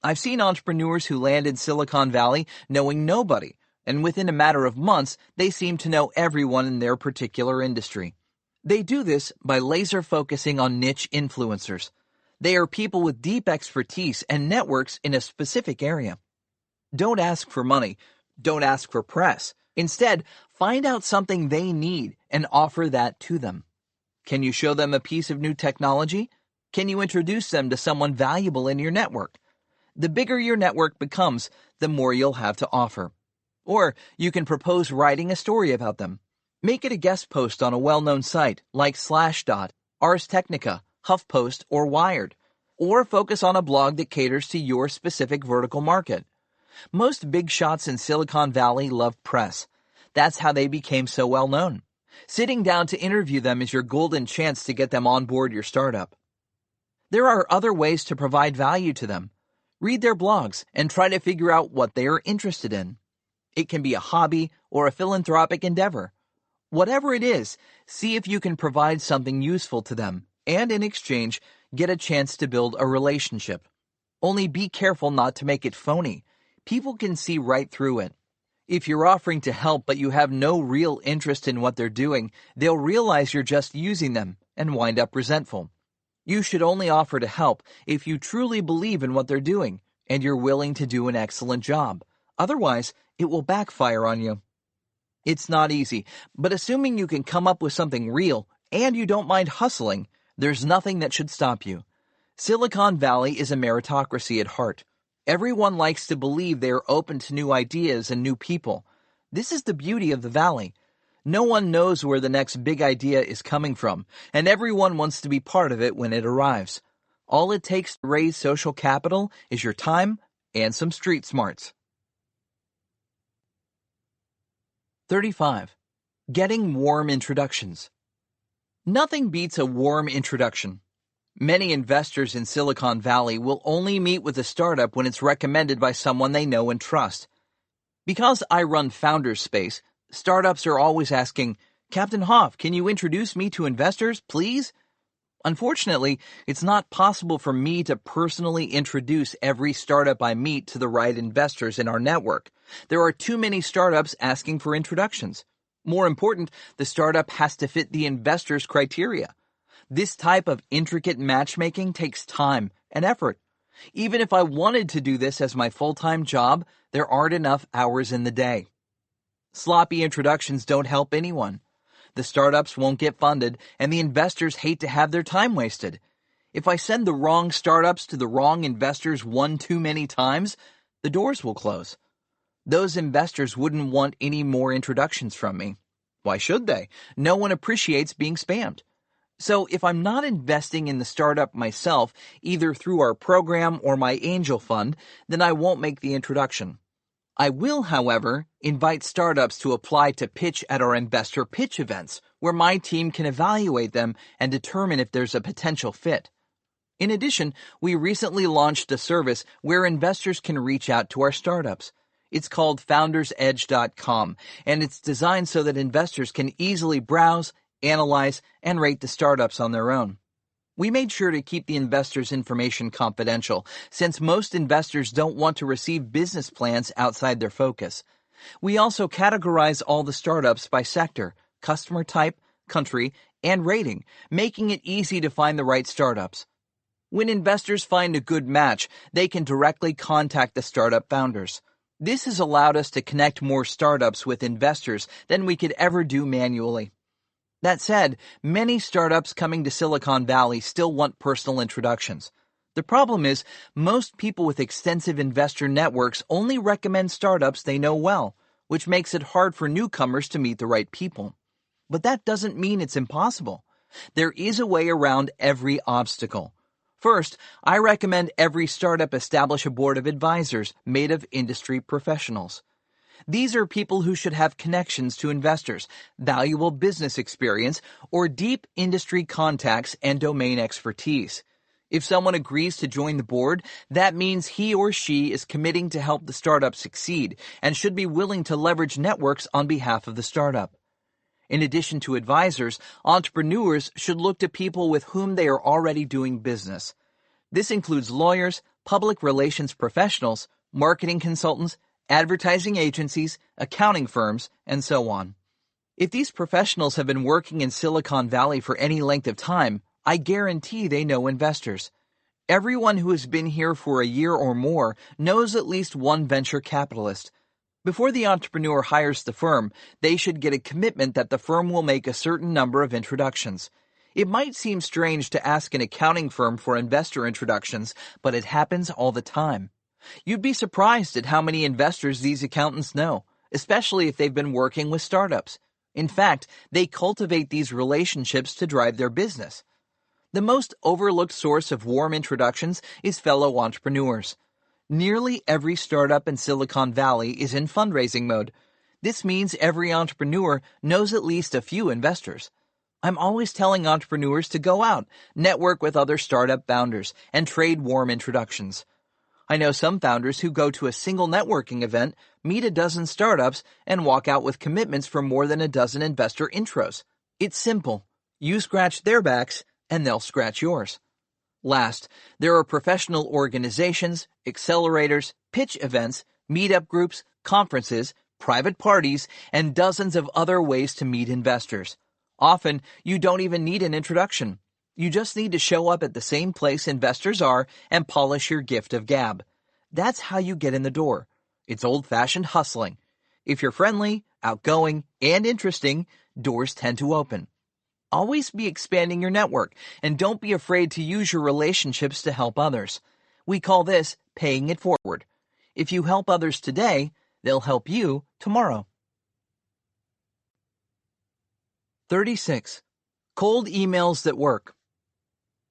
I've seen entrepreneurs who land in Silicon Valley knowing nobody, and within a matter of months, they seem to know everyone in their particular industry. They do this by laser focusing on niche influencers. They are people with deep expertise and networks in a specific area. Don't ask for money. Don't ask for press. Instead, find out something they need and offer that to them. Can you show them a piece of new technology? Can you introduce them to someone valuable in your network? The bigger your network becomes, the more you'll have to offer. Or you can propose writing a story about them. Make it a guest post on a well-known site like Slashdot, Ars Technica, HuffPost, or Wired. Or focus on a blog that caters to your specific vertical market. Most big shots in Silicon Valley love press. That's how they became so well known. Sitting down to interview them is your golden chance to get them on board your startup. There are other ways to provide value to them. Read their blogs and try to figure out what they are interested in. It can be a hobby or a philanthropic endeavor. Whatever it is, see if you can provide something useful to them, and in exchange, get a chance to build a relationship. Only be careful not to make it phony. People can see right through it. If you're offering to help but you have no real interest in what they're doing, they'll realize you're just using them and wind up resentful. You should only offer to help if you truly believe in what they're doing and you're willing to do an excellent job. Otherwise, it will backfire on you. It's not easy, but assuming you can come up with something real and you don't mind hustling, there's nothing that should stop you. Silicon Valley is a meritocracy at heart. Everyone likes to believe they are open to new ideas and new people. This is the beauty of the Valley. No one knows where the next big idea is coming from, and everyone wants to be part of it when it arrives. All it takes to raise social capital is your time and some street smarts. 35. Getting warm introductions. Nothing beats a warm introduction. Many investors in Silicon Valley will only meet with a startup when it's recommended by someone they know and trust. Because I run Founders Space, startups are always asking, "Captain Hoff, can you introduce me to investors, please?" Unfortunately, it's not possible for me to personally introduce every startup I meet to the right investors in our network. There are too many startups asking for introductions. More important, the startup has to fit the investor's criteria. This type of intricate matchmaking takes time and effort. Even if I wanted to do this as my full-time job, there aren't enough hours in the day. Sloppy introductions don't help anyone. The startups won't get funded, and the investors hate to have their time wasted. If I send the wrong startups to the wrong investors one too many times, the doors will close. Those investors wouldn't want any more introductions from me. Why should they? No one appreciates being spammed. So if I'm not investing in the startup myself, either through our program or my angel fund, then I won't make the introduction. I will, however, invite startups to apply to pitch at our investor pitch events, where my team can evaluate them and determine if there's a potential fit. In addition, we recently launched a service where investors can reach out to our startups. It's called foundersedge.com, and it's designed so that investors can easily browse, analyze, and rate the startups on their own. We made sure to keep the investors' information confidential, since most investors don't want to receive business plans outside their focus. We also categorize all the startups by sector, customer type, country, and rating, making it easy to find the right startups. When investors find a good match, they can directly contact the startup founders. This has allowed us to connect more startups with investors than we could ever do manually. That said, many startups coming to Silicon Valley still want personal introductions. The problem is, most people with extensive investor networks only recommend startups they know well, which makes it hard for newcomers to meet the right people. But that doesn't mean it's impossible. There is a way around every obstacle. First, I recommend every startup establish a board of advisors made of industry professionals. These are people who should have connections to investors, valuable business experience, or deep industry contacts and domain expertise. If someone agrees to join the board, that means he or she is committing to help the startup succeed and should be willing to leverage networks on behalf of the startup. In addition to advisors, entrepreneurs should look to people with whom they are already doing business. This includes lawyers, public relations professionals, marketing consultants, advertising agencies, accounting firms, and so on. If these professionals have been working in Silicon Valley for any length of time, I guarantee they know investors. Everyone who has been here for a year or more knows at least one venture capitalist. Before the entrepreneur hires the firm, they should get a commitment that the firm will make a certain number of introductions. It might seem strange to ask an accounting firm for investor introductions, but it happens all the time. You'd be surprised at how many investors these accountants know, especially if they've been working with startups. In fact, they cultivate these relationships to drive their business. The most overlooked source of warm introductions is fellow entrepreneurs. Nearly every startup in Silicon Valley is in fundraising mode. This means every entrepreneur knows at least a few investors. I'm always telling entrepreneurs to go out, network with other startup founders, and trade warm introductions. I know some founders who go to a single networking event, meet a dozen startups, and walk out with commitments for more than a dozen investor intros. It's simple. You scratch their backs, and they'll scratch yours. Last, there are professional organizations, accelerators, pitch events, meetup groups, conferences, private parties, and dozens of other ways to meet investors. Often, you don't even need an introduction. You just need to show up at the same place investors are and polish your gift of gab. That's how you get in the door. It's old-fashioned hustling. If you're friendly, outgoing, and interesting, doors tend to open. Always be expanding your network, and don't be afraid to use your relationships to help others. We call this paying it forward. If you help others today, they'll help you tomorrow. 36. Cold emails that work.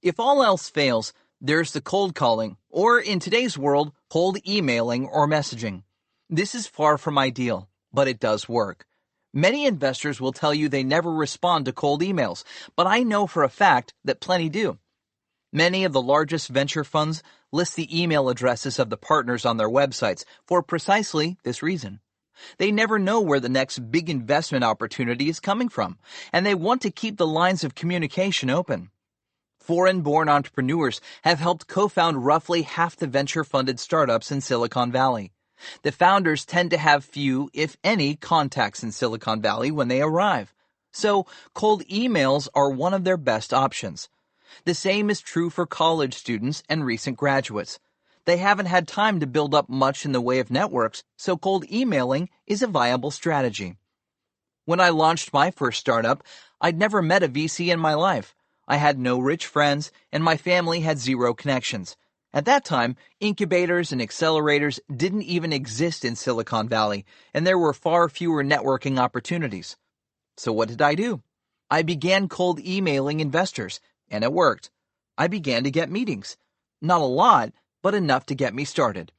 If all else fails, there's the cold calling, or in today's world, cold emailing or messaging. This is far from ideal, but it does work. Many investors will tell you they never respond to cold emails, but I know for a fact that plenty do. Many of the largest venture funds list the email addresses of the partners on their websites for precisely this reason. They never know where the next big investment opportunity is coming from, and they want to keep the lines of communication open. Foreign-born entrepreneurs have helped co-found roughly half the venture-funded startups in Silicon Valley. The founders tend to have few, if any, contacts in Silicon Valley when they arrive. So cold emails are one of their best options. The same is true for college students and recent graduates. They haven't had time to build up much in the way of networks, so cold emailing is a viable strategy. When I launched my first startup, I'd never met a VC in my life. I had no rich friends, and my family had zero connections. At that time, incubators and accelerators didn't even exist in Silicon Valley, and there were far fewer networking opportunities. So what did I do? I began cold emailing investors, and it worked. I began to get meetings. Not a lot, but enough to get me started.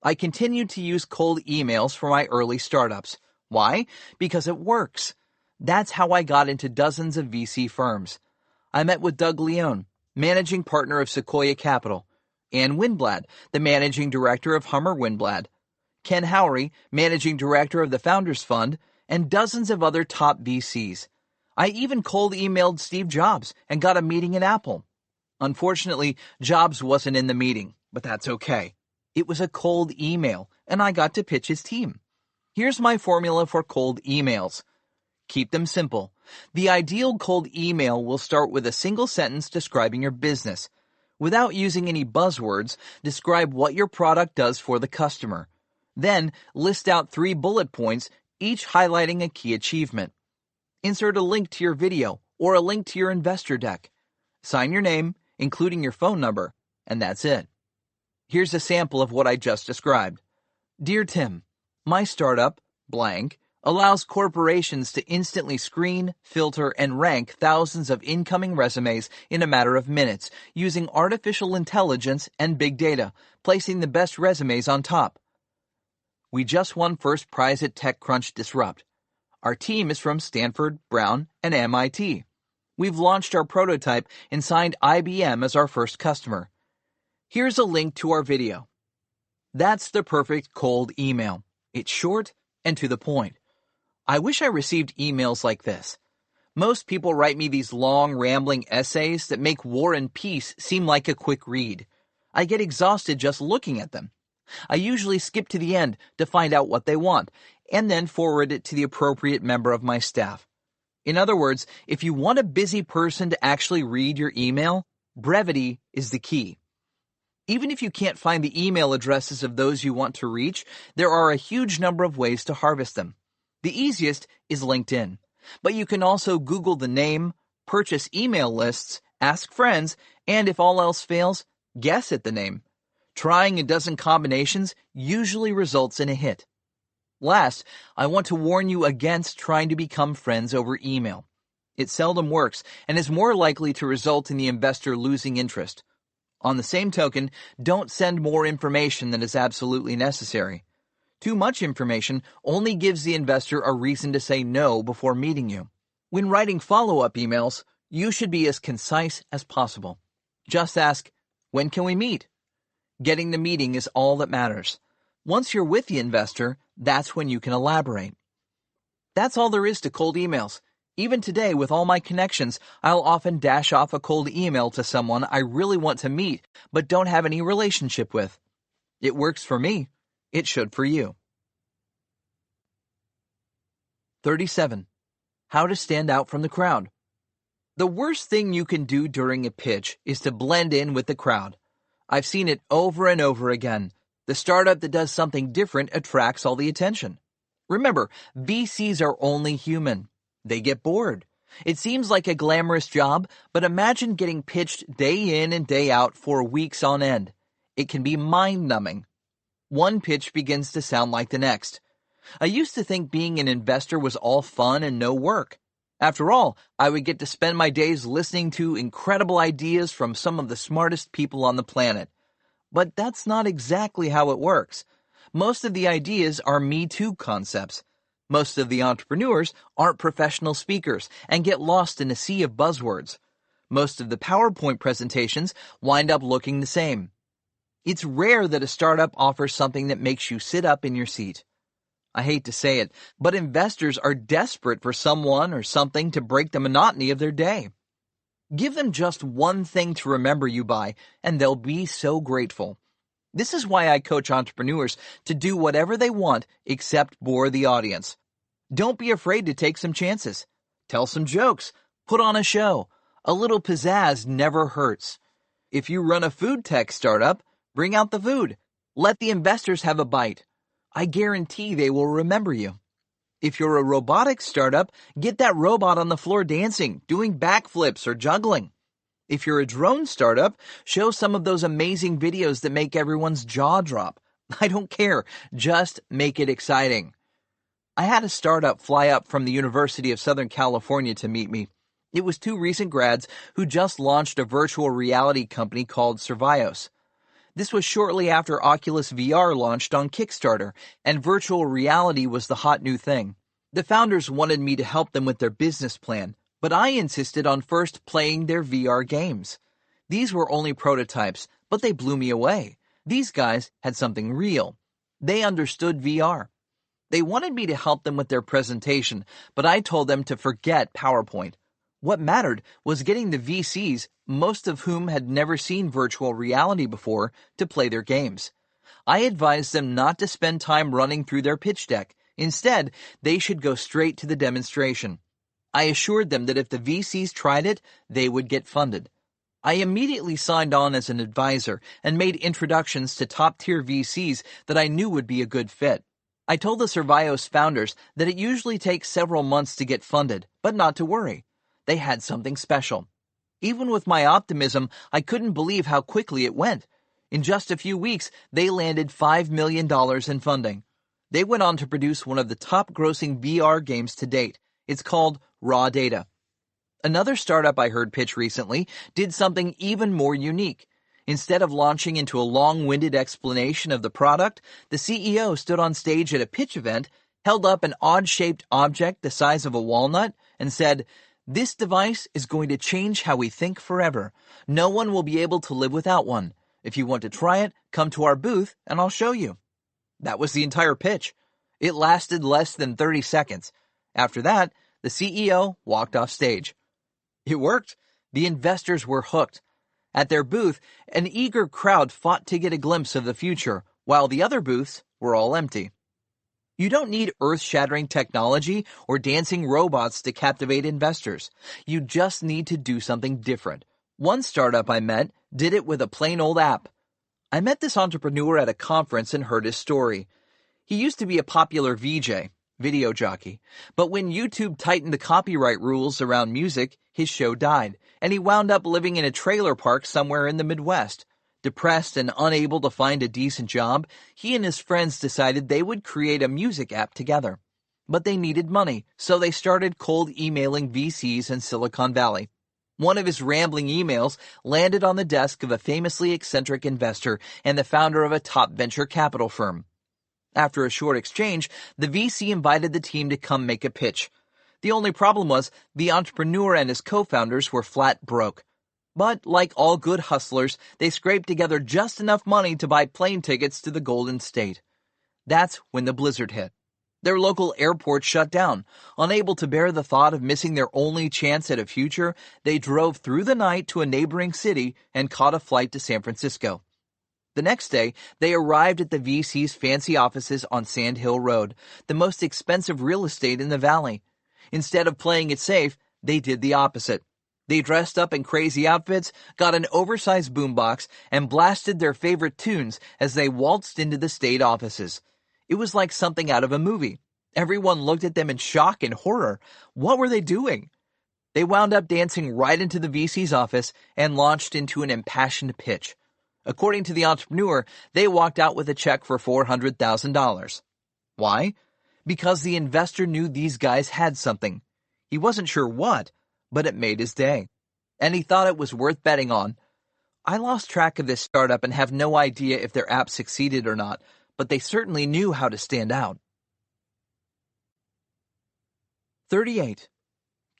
I continued to use cold emails for my early startups. Why? Because it works. That's how I got into dozens of VC firms. I met with Doug Leone, managing partner of Sequoia Capital, Ann Winblad, the managing director of Hummer Winblad, Ken Howry, managing director of the Founders Fund, and dozens of other top VCs. I even cold emailed Steve Jobs and got a meeting at Apple. Unfortunately, Jobs wasn't in the meeting, but that's okay. It was a cold email, and I got to pitch his team. Here's my formula for cold emails. Keep them simple. The ideal cold email will start with a single sentence describing your business. Without using any buzzwords, describe what your product does for the customer. Then, list out 3 bullet points, each highlighting a key achievement. Insert a link to your video or a link to your investor deck. Sign your name, including your phone number, and that's it. Here's a sample of what I just described. Dear Tim, my startup, blank, allows corporations to instantly screen, filter, and rank thousands of incoming resumes in a matter of minutes using artificial intelligence and big data, placing the best resumes on top. We just won first prize at TechCrunch Disrupt. Our team is from Stanford, Brown, and MIT. We've launched our prototype and signed IBM as our first customer. Here's a link to our video. That's the perfect cold email. It's short and to the point. I wish I received emails like this. Most people write me these long, rambling essays that make War and Peace seem like a quick read. I get exhausted just looking at them. I usually skip to the end to find out what they want, and then forward it to the appropriate member of my staff. In other words, if you want a busy person to actually read your email, brevity is the key. Even if you can't find the email addresses of those you want to reach, there are a huge number of ways to harvest them. The easiest is LinkedIn, but you can also Google the name, purchase email lists, ask friends, and if all else fails, guess at the name. Trying a dozen combinations usually results in a hit. Last, I want to warn you against trying to become friends over email. It seldom works and is more likely to result in the investor losing interest. On the same token, don't send more information than is absolutely necessary. Too much information only gives the investor a reason to say no before meeting you. When writing follow-up emails, you should be as concise as possible. Just ask, when can we meet? Getting the meeting is all that matters. Once you're with the investor, that's when you can elaborate. That's all there is to cold emails. Even today, with all my connections, I'll often dash off a cold email to someone I really want to meet, but don't have any relationship with. It works for me. It should for you. 37. How to stand out from the crowd. The worst thing you can do during a pitch is to blend in with the crowd. I've seen it over and over again. The startup that does something different attracts all the attention. Remember, VCs are only human. They get bored. It seems like a glamorous job, but imagine getting pitched day in and day out for weeks on end. It can be mind-numbing. One pitch begins to sound like the next. I used to think being an investor was all fun and no work. After all, I would get to spend my days listening to incredible ideas from some of the smartest people on the planet. But that's not exactly how it works. Most of the ideas are Me Too concepts. Most of the entrepreneurs aren't professional speakers and get lost in a sea of buzzwords. Most of the PowerPoint presentations wind up looking the same. It's rare that a startup offers something that makes you sit up in your seat. I hate to say it, but investors are desperate for someone or something to break the monotony of their day. Give them just one thing to remember you by, and they'll be so grateful. This is why I coach entrepreneurs to do whatever they want except bore the audience. Don't be afraid to take some chances. Tell some jokes. Put on a show. A little pizzazz never hurts. If you run a food tech startup, bring out the food. Let the investors have a bite. I guarantee they will remember you. If you're a robotics startup, get that robot on the floor dancing, doing backflips or juggling. If you're a drone startup, show some of those amazing videos that make everyone's jaw drop. I don't care. Just make it exciting. I had a startup fly up from the University of Southern California to meet me. It was two recent grads who just launched a virtual reality company called Survios. This was shortly after Oculus VR launched on Kickstarter, and virtual reality was the hot new thing. The founders wanted me to help them with their business plan, but I insisted on first playing their VR games. These were only prototypes, but they blew me away. These guys had something real. They understood VR. They wanted me to help them with their presentation, but I told them to forget PowerPoint. What mattered was getting the VCs, most of whom had never seen virtual reality before, to play their games. I advised them not to spend time running through their pitch deck. Instead, they should go straight to the demonstration. I assured them that if the VCs tried it, they would get funded. I immediately signed on as an advisor and made introductions to top-tier VCs that I knew would be a good fit. I told the Survios founders that it usually takes several months to get funded, but not to worry. They had something special. Even with my optimism, I couldn't believe how quickly it went. In just a few weeks, they landed $5 million in funding. They went on to produce one of the top-grossing VR games to date. It's called Raw Data. Another startup I heard pitch recently did something even more unique. Instead of launching into a long-winded explanation of the product, the CEO stood on stage at a pitch event, held up an odd-shaped object the size of a walnut, and said, "This device is going to change how we think forever. No one will be able to live without one. If you want to try it, come to our booth and I'll show you." That was the entire pitch. It lasted less than 30 seconds. After that, the CEO walked off stage. It worked. The investors were hooked. At their booth, an eager crowd fought to get a glimpse of the future, while the other booths were all empty. You don't need earth-shattering technology or dancing robots to captivate investors. You just need to do something different. One startup I met did it with a plain old app. I met this entrepreneur at a conference and heard his story. He used to be a popular VJ, video jockey, but when YouTube tightened the copyright rules around music, his show died, and he wound up living in a trailer park somewhere in the Midwest. Depressed and unable to find a decent job, he and his friends decided they would create a music app together. But they needed money, so they started cold emailing VCs in Silicon Valley. One of his rambling emails landed on the desk of a famously eccentric investor and the founder of a top venture capital firm. After a short exchange, the VC invited the team to come make a pitch. The only problem was the entrepreneur and his co-founders were flat broke. But like all good hustlers, they scraped together just enough money to buy plane tickets to the Golden State. That's when the blizzard hit. Their local airport shut down. Unable to bear the thought of missing their only chance at a future, they drove through the night to a neighboring city and caught a flight to San Francisco. The next day, they arrived at the VC's fancy offices on Sand Hill Road, the most expensive real estate in the valley. Instead of playing it safe, they did the opposite. They dressed up in crazy outfits, got an oversized boombox, and blasted their favorite tunes as they waltzed into the state offices. It was like something out of a movie. Everyone looked at them in shock and horror. What were they doing? They wound up dancing right into the VC's office and launched into an impassioned pitch. According to the entrepreneur, they walked out with a check for $400,000. Why? Because the investor knew these guys had something. He wasn't sure what, but it made his day. And he thought it was worth betting on. I lost track of this startup and have no idea if their app succeeded or not, but they certainly knew how to stand out. 38.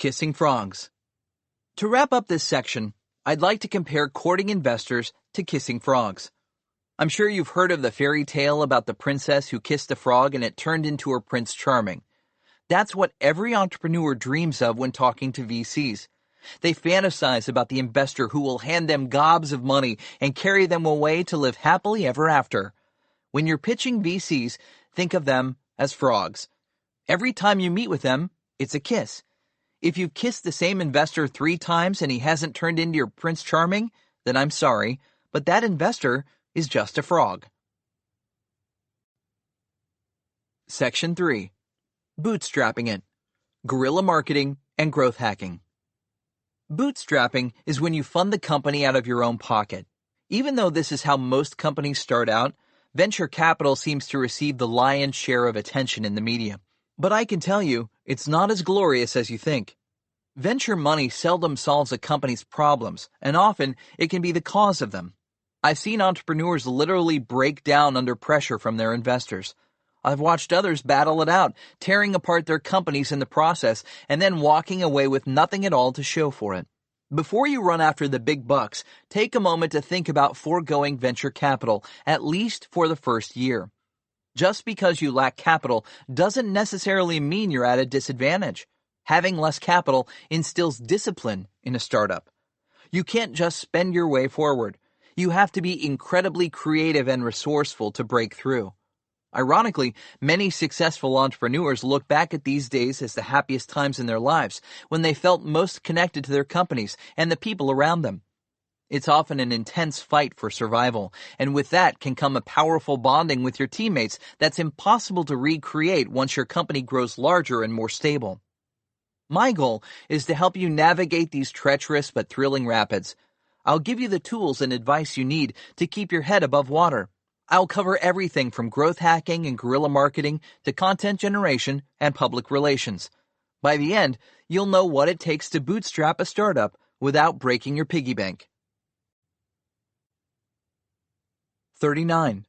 Kissing Frogs. To wrap up this section, I'd like to compare courting investors to kissing frogs. I'm sure you've heard of the fairy tale about the princess who kissed a frog and it turned into her Prince Charming. That's what every entrepreneur dreams of when talking to VCs. They fantasize about the investor who will hand them gobs of money and carry them away to live happily ever after. When you're pitching VCs, think of them as frogs. Every time you meet with them, it's a kiss. If you've kissed the same investor 3 times and he hasn't turned into your Prince Charming, then I'm sorry, but that investor is just a frog. Section 3. Bootstrapping it. Guerrilla marketing and growth hacking. Bootstrapping is when you fund the company out of your own pocket. Even though this is how most companies start out, venture capital seems to receive the lion's share of attention in the media. But I can tell you, it's not as glorious as you think. Venture money seldom solves a company's problems, and often it can be the cause of them. I've seen entrepreneurs literally break down under pressure from their investors. I've watched others battle it out, tearing apart their companies in the process, and then walking away with nothing at all to show for it. Before you run after the big bucks, take a moment to think about foregoing venture capital, at least for the first year. Just because you lack capital doesn't necessarily mean you're at a disadvantage. Having less capital instills discipline in a startup. You can't just spend your way forward. You have to be incredibly creative and resourceful to break through. Ironically, many successful entrepreneurs look back at these days as the happiest times in their lives, when they felt most connected to their companies and the people around them. It's often an intense fight for survival, and with that can come a powerful bonding with your teammates that's impossible to recreate once your company grows larger and more stable. My goal is to help you navigate these treacherous but thrilling rapids. I'll give you the tools and advice you need to keep your head above water. I'll cover everything from growth hacking and guerrilla marketing to content generation and public relations. By the end, you'll know what it takes to bootstrap a startup without breaking your piggy bank. 39.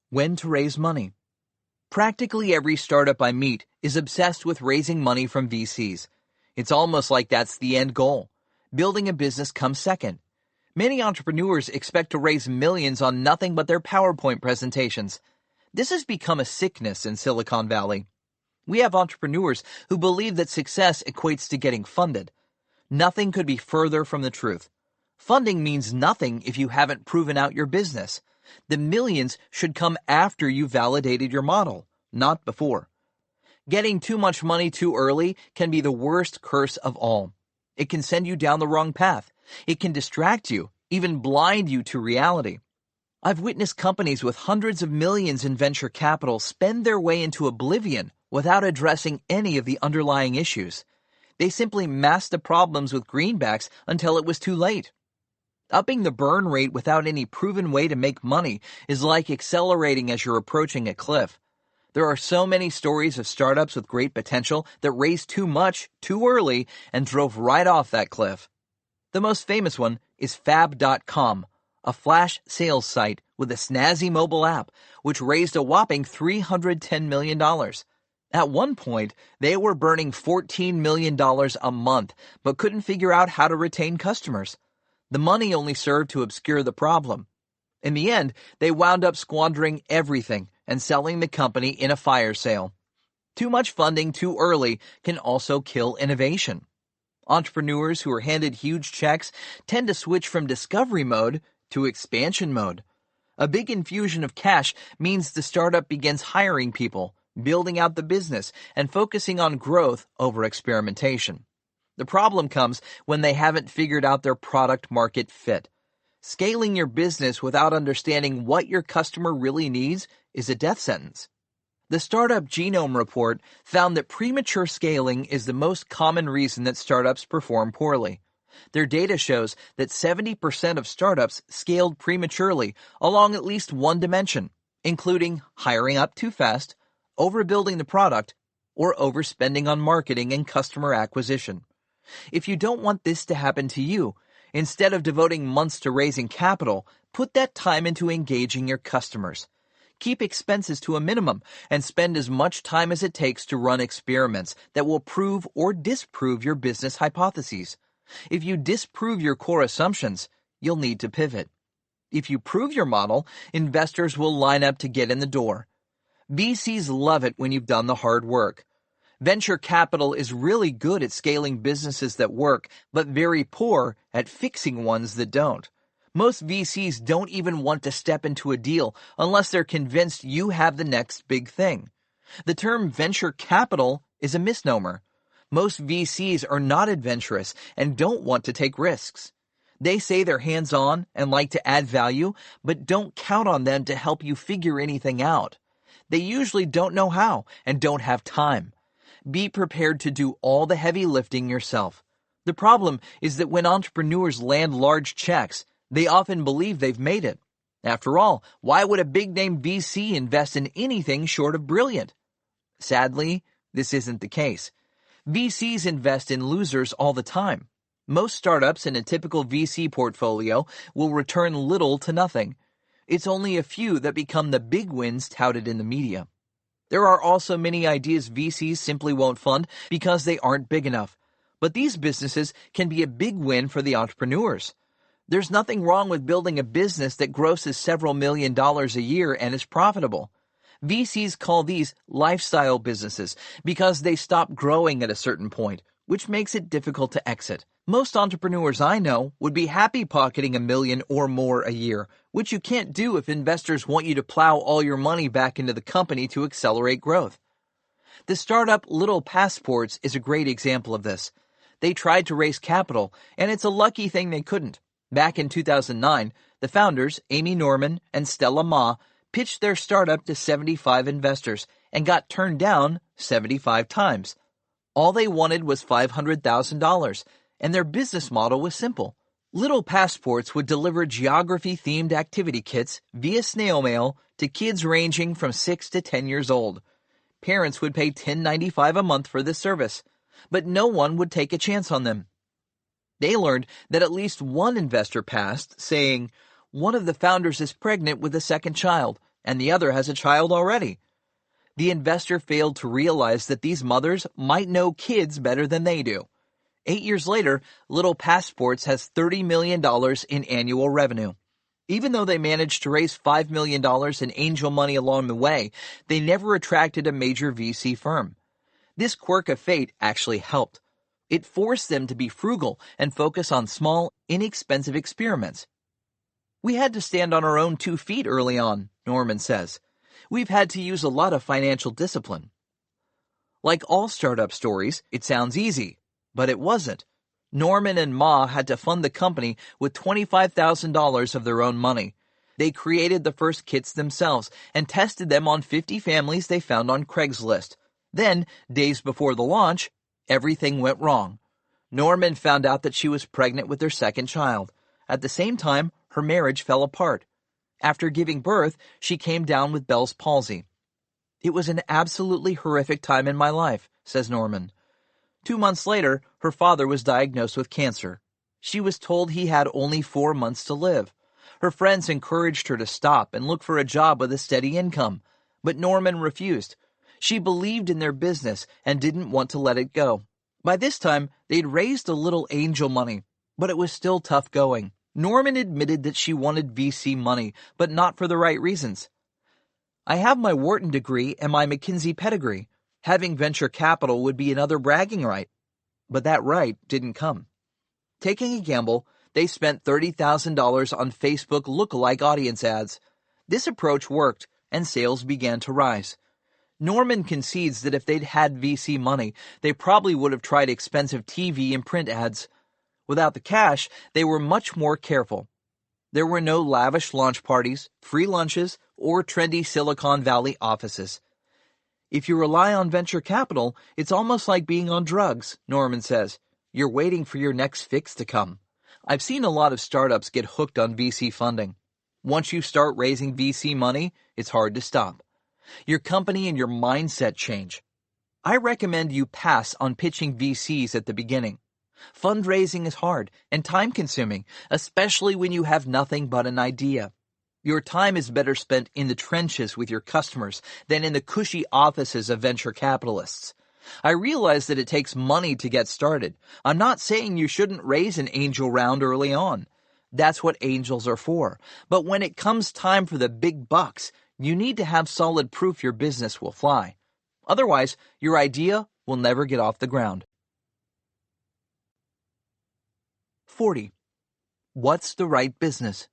When to raise money. Practically every startup I meet is obsessed with raising money from VCs. It's almost like that's the end goal. Building a business comes second. Many entrepreneurs expect to raise millions on nothing but their PowerPoint presentations. This has become a sickness in Silicon Valley. We have entrepreneurs who believe that success equates to getting funded. Nothing could be further from the truth. Funding means nothing if you haven't proven out your business. The millions should come after you validated your model, not before. Getting too much money too early can be the worst curse of all. It can send you down the wrong path. It can distract you, even blind you to reality. I've witnessed companies with hundreds of millions in venture capital spend their way into oblivion without addressing any of the underlying issues. They simply masked the problems with greenbacks until it was too late. Upping the burn rate without any proven way to make money is like accelerating as you're approaching a cliff. There are so many stories of startups with great potential that raised too much, too early, and drove right off that cliff. The most famous one is Fab.com, a flash sales site with a snazzy mobile app, which raised a whopping $310 million. At one point, they were burning $14 million a month, but couldn't figure out how to retain customers. The money only served to obscure the problem. In the end, they wound up squandering everything and selling the company in a fire sale. Too much funding too early can also kill innovation. Entrepreneurs who are handed huge checks tend to switch from discovery mode to expansion mode. A big infusion of cash means the startup begins hiring people, building out the business, and focusing on growth over experimentation. The problem comes when they haven't figured out their product market fit. Scaling your business without understanding what your customer really needs is a death sentence. The Startup Genome Report found that premature scaling is the most common reason that startups perform poorly. Their data shows that 70% of startups scaled prematurely along at least one dimension, including hiring up too fast, overbuilding the product, or overspending on marketing and customer acquisition. If you don't want this to happen to you, instead of devoting months to raising capital, put that time into engaging your customers. Keep expenses to a minimum and spend as much time as it takes to run experiments that will prove or disprove your business hypotheses. If you disprove your core assumptions, you'll need to pivot. If you prove your model, investors will line up to get in the door. VCs love it when you've done the hard work. Venture capital is really good at scaling businesses that work, but very poor at fixing ones that don't. Most VCs don't even want to step into a deal unless they're convinced you have the next big thing. The term venture capital is a misnomer. Most VCs are not adventurous and don't want to take risks. They say they're hands-on and like to add value, but don't count on them to help you figure anything out. They usually don't know how and don't have time. Be prepared to do all the heavy lifting yourself. The problem is that when entrepreneurs land large checks, they often believe they've made it. After all, why would a big-name VC invest in anything short of brilliant? Sadly, this isn't the case. VCs invest in losers all the time. Most startups in a typical VC portfolio will return little to nothing. It's only a few that become the big wins touted in the media. There are also many ideas VCs simply won't fund because they aren't big enough. But these businesses can be a big win for the entrepreneurs. There's nothing wrong with building a business that grosses several $1 million a year and is profitable. VCs call these lifestyle businesses because they stop growing at a certain point, which makes it difficult to exit. Most entrepreneurs I know would be happy pocketing $1 million or more a year, which you can't do if investors want you to plow all your money back into the company to accelerate growth. The startup Little Passports is a great example of this. They tried to raise capital, and it's a lucky thing they couldn't. Back in 2009, the founders, Amy Norman and Stella Ma, pitched their startup to 75 investors and got turned down 75 times. All they wanted was $500,000, and their business model was simple. Little Passports would deliver geography-themed activity kits via snail mail to kids ranging from 6 to 10 years old. Parents would pay $10.95 a month for this service, but no one would take a chance on them. They learned that at least one investor passed, saying, "One of the founders is pregnant with a second child, and the other has a child already." The investor failed to realize that these mothers might know kids better than they do. 8 years later, Little Passports has $30 million in annual revenue. Even though they managed to raise $5 million in angel money along the way, they never attracted a major VC firm. This quirk of fate actually helped. It forced them to be frugal and focus on small, inexpensive experiments. "We had to stand on our own 2 feet early on," Norman says. "We've had to use a lot of financial discipline." Like all startup stories, it sounds easy, but it wasn't. Norman and Ma had to fund the company with $25,000 of their own money. They created the first kits themselves and tested them on 50 families they found on Craigslist. Then, days before the launch, everything went wrong. Norman found out that she was pregnant with their second child. At the same time, her marriage fell apart. After giving birth, she came down with Bell's palsy. "It was an absolutely horrific time in my life," says Norman. 2 months later, her father was diagnosed with cancer. She was told he had only 4 months to live. Her friends encouraged her to stop and look for a job with a steady income, but Norman refused. She believed in their business and didn't want to let it go. By this time, they'd raised a little angel money, but it was still tough going. Norman admitted that she wanted VC money, but not for the right reasons. "I have my Wharton degree and my McKinsey pedigree. Having venture capital would be another bragging right." But that right didn't come. Taking a gamble, they spent $30,000 on Facebook lookalike audience ads. This approach worked, and sales began to rise. Norman concedes that if they'd had VC money, they probably would have tried expensive TV and print ads. Without the cash, they were much more careful. There were no lavish launch parties, free lunches, or trendy Silicon Valley offices. "If you rely on venture capital, it's almost like being on drugs," Norman says. "You're waiting for your next fix to come." I've seen a lot of startups get hooked on VC funding. Once you start raising VC money, it's hard to stop. Your company and your mindset change. I recommend you pass on pitching VCs at the beginning. Fundraising is hard and time-consuming, especially when you have nothing but an idea. Your time is better spent in the trenches with your customers than in the cushy offices of venture capitalists. I realize that it takes money to get started. I'm not saying you shouldn't raise an angel round early on. That's what angels are for. But when it comes time for the big bucks, you need to have solid proof your business will fly. Otherwise, your idea will never get off the ground. 40. What's the right business?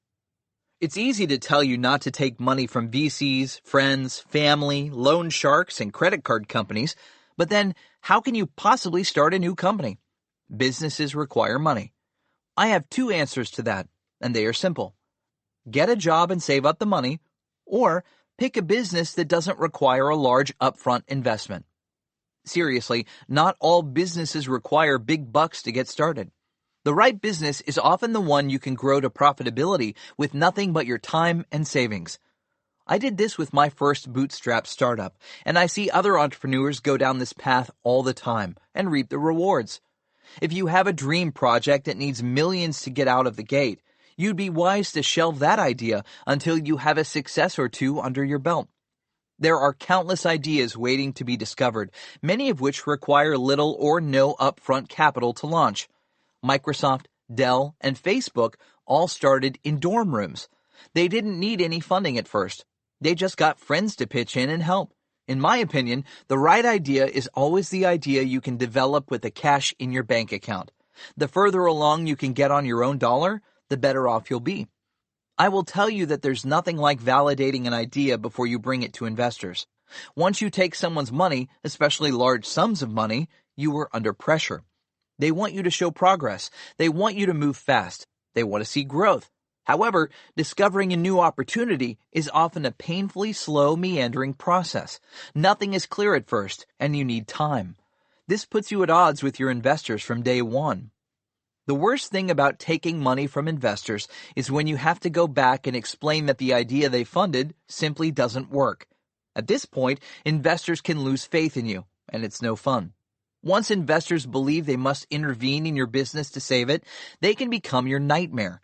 It's easy to tell you not to take money from VCs, friends, family, loan sharks, and credit card companies, but then How can you possibly start a new company? Businesses require money. I have two answers to that, and they are simple. Get a job and save up the money, or pick a business that doesn't require a large upfront investment. Seriously, not all businesses require big bucks to get started. The right business is often the one you can grow to profitability with nothing but your time and savings. I did this with my first bootstrap startup, and I see other entrepreneurs go down this path all the time and reap the rewards. If you have a dream project that needs millions to get out of the gate, you'd be wise to shelve that idea until you have a success or two under your belt. There are countless ideas waiting to be discovered, many of which require little or no upfront capital to launch. Microsoft, Dell, and Facebook all started in dorm rooms. They didn't need any funding at first. They just got friends to pitch in and help. In my opinion, the right idea is always the idea you can develop with the cash in your bank account. The further along you can get on your own dollar, the better off you'll be. I will tell you that there's nothing like validating an idea before you bring it to investors. Once you take someone's money, especially large sums of money, you are under pressure. They want you to show progress. They want you to move fast. They want to see growth. However, discovering a new opportunity is often a painfully slow, meandering process. Nothing is clear at first, and you need time. This puts you at odds with your investors from day one. The worst thing about taking money from investors is when you have to go back and explain that the idea they funded simply doesn't work. At this point, investors can lose faith in you, and it's no fun. Once investors believe they must intervene in your business to save it, they can become your nightmare.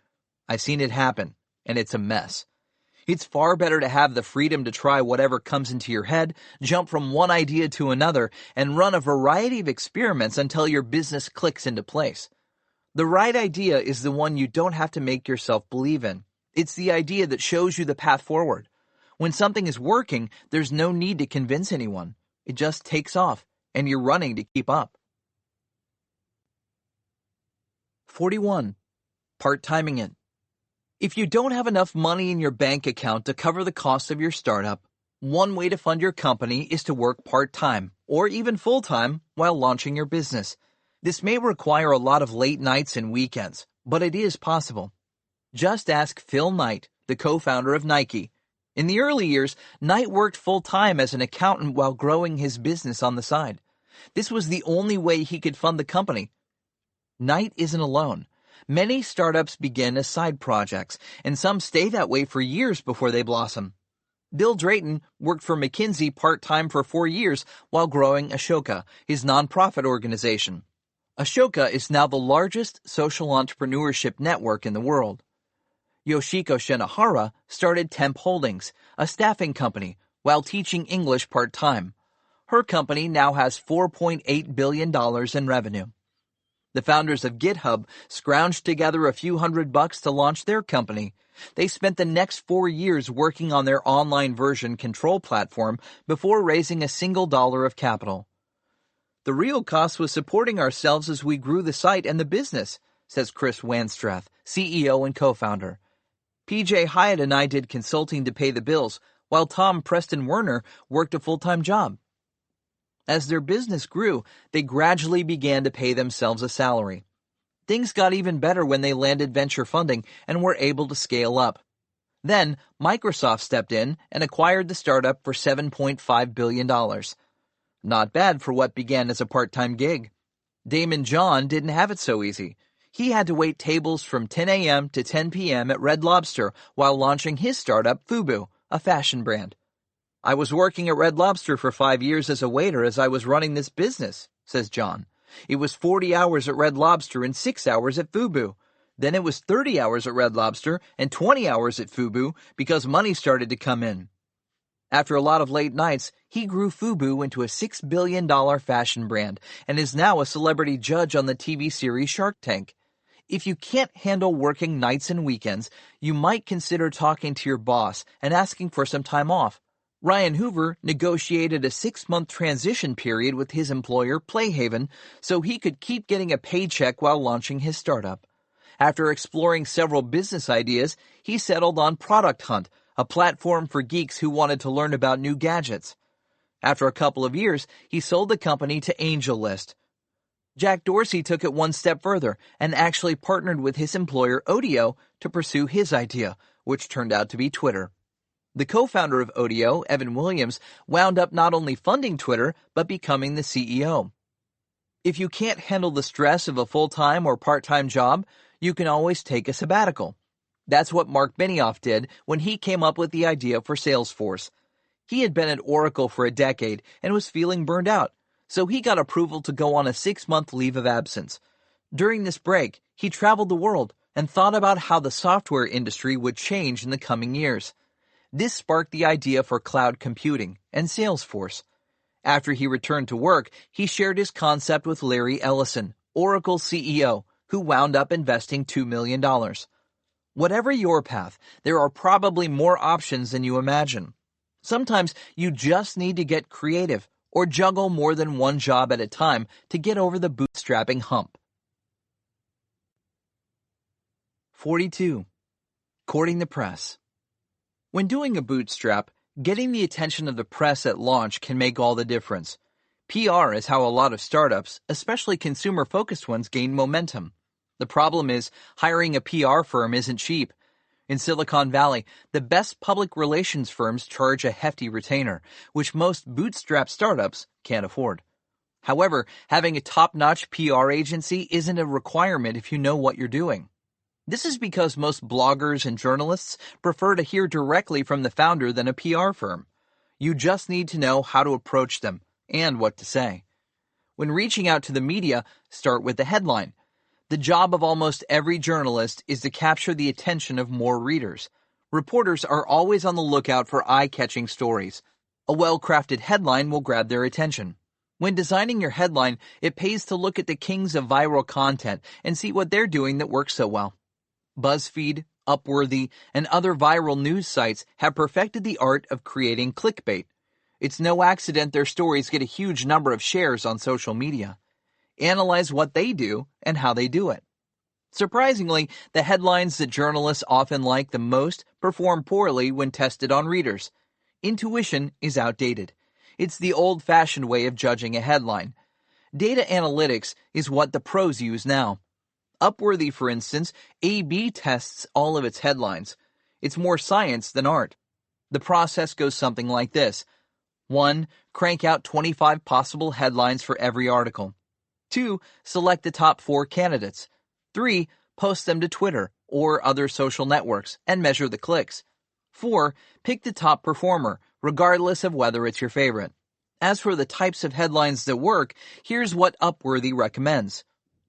I've seen it happen, and it's a mess. It's far better to have the freedom to try whatever comes into your head, jump from one idea to another, and run a variety of experiments until your business clicks into place. The right idea is the one you don't have to make yourself believe in. It's the idea that shows you the path forward. When something is working, there's no need to convince anyone. It just takes off, and you're running to keep up. 41. Part-timing it. If you don't have enough money in your bank account to cover the cost of your startup, one way to fund your company is to work part-time or even full-time while launching your business. This may require a lot of late nights and weekends, but it is possible. Just ask Phil Knight, the co-founder of Nike. In the early years, Knight worked full-time as an accountant while growing his business on the side. This was the only way he could fund the company. Knight isn't alone. Many startups begin as side projects, and some stay that way for years before they blossom. Bill Drayton worked for McKinsey part-time for 4 years while growing Ashoka, his nonprofit organization. Ashoka is now the largest social entrepreneurship network in the world. Yoshiko Shinohara started Temp Holdings, a staffing company, while teaching English part-time. Her company now has $4.8 billion in revenue. The founders of GitHub scrounged together a few $100 to launch their company. They spent the next 4 years working on their online version control platform before raising a single dollar of capital. The real cost was supporting ourselves as we grew the site and the business, says Chris Wanstrath, CEO and co-founder. PJ Hyatt and I did consulting to pay the bills, while Tom Preston Werner worked a full-time job. As their business grew, they gradually began to pay themselves a salary. Things got even better when they landed venture funding and were able to scale up. Then, Microsoft stepped in and acquired the startup for $7.5 billion. Not bad for what began as a part-time gig. Damon John didn't have it so easy. He had to wait tables from 10 a.m. to 10 p.m. at Red Lobster while launching his startup, Fubu, a fashion brand. I was working at Red Lobster for 5 years as a waiter as I was running this business, says John. It was 40 hours at Red Lobster and 6 hours at Fubu. Then it was 30 hours at Red Lobster and 20 hours at Fubu because money started to come in. After a lot of late nights, he grew Fubu into a $6 billion fashion brand and is now a celebrity judge on the TV series Shark Tank. If you can't handle working nights and weekends, you might consider talking to your boss and asking for some time off. Ryan Hoover negotiated a 6-month transition period with his employer, Playhaven, so he could keep getting a paycheck while launching his startup. After exploring several business ideas, he settled on Product Hunt, a platform for geeks who wanted to learn about new gadgets. After a couple of years, he sold the company to AngelList. Jack Dorsey took it one step further and actually partnered with his employer Odeo to pursue his idea, which turned out to be Twitter. The co-founder of Odeo, Evan Williams, wound up not only funding Twitter, but becoming the CEO. If you can't handle the stress of a full-time or part-time job, you can always take a sabbatical. That's what Mark Benioff did when he came up with the idea for Salesforce. He had been at Oracle for a decade and was feeling burned out, so he got approval to go on a 6-month leave of absence. During this break, he traveled the world and thought about how the software industry would change in the coming years. This sparked the idea for cloud computing and Salesforce. After he returned to work, he shared his concept with Larry Ellison, Oracle's CEO, who wound up investing $2 million. Whatever your path, there are probably more options than you imagine. Sometimes you just need to get creative or juggle more than one job at a time to get over the bootstrapping hump. 42. Courting the press. When doing a bootstrap, getting the attention of the press at launch can make all the difference. PR is how a lot of startups, especially consumer-focused ones, gain momentum. The problem is, hiring a PR firm isn't cheap. In Silicon Valley, the best public relations firms charge a hefty retainer, which most bootstrap startups can't afford. However, having a top-notch PR agency isn't a requirement if you know what you're doing. This is because most bloggers and journalists prefer to hear directly from the founder than a PR firm. You just need to know how to approach them and what to say. When reaching out to the media, start with the headline. The job of almost every journalist is to capture the attention of more readers. Reporters are always on the lookout for eye-catching stories. A well-crafted headline will grab their attention. When designing your headline, it pays to look at the kings of viral content and see what they're doing that works so well. BuzzFeed, Upworthy, and other viral news sites have perfected the art of creating clickbait. It's no accident their stories get a huge number of shares on social media. Analyze what they do and how they do it. Surprisingly, the headlines that journalists often like the most perform poorly when tested on readers. Intuition is outdated. It's the old-fashioned way of judging a headline. Data analytics is what the pros use now. Upworthy, for instance, A/B tests all of its headlines. It's more science than art. The process goes something like this. 1. Crank out 25 possible headlines for every article. 2. Select the top 4 candidates. 3. Post them to Twitter or other social networks and measure the clicks. 4. Pick the top performer, regardless of whether it's your favorite. As for the types of headlines that work, here's what Upworthy recommends.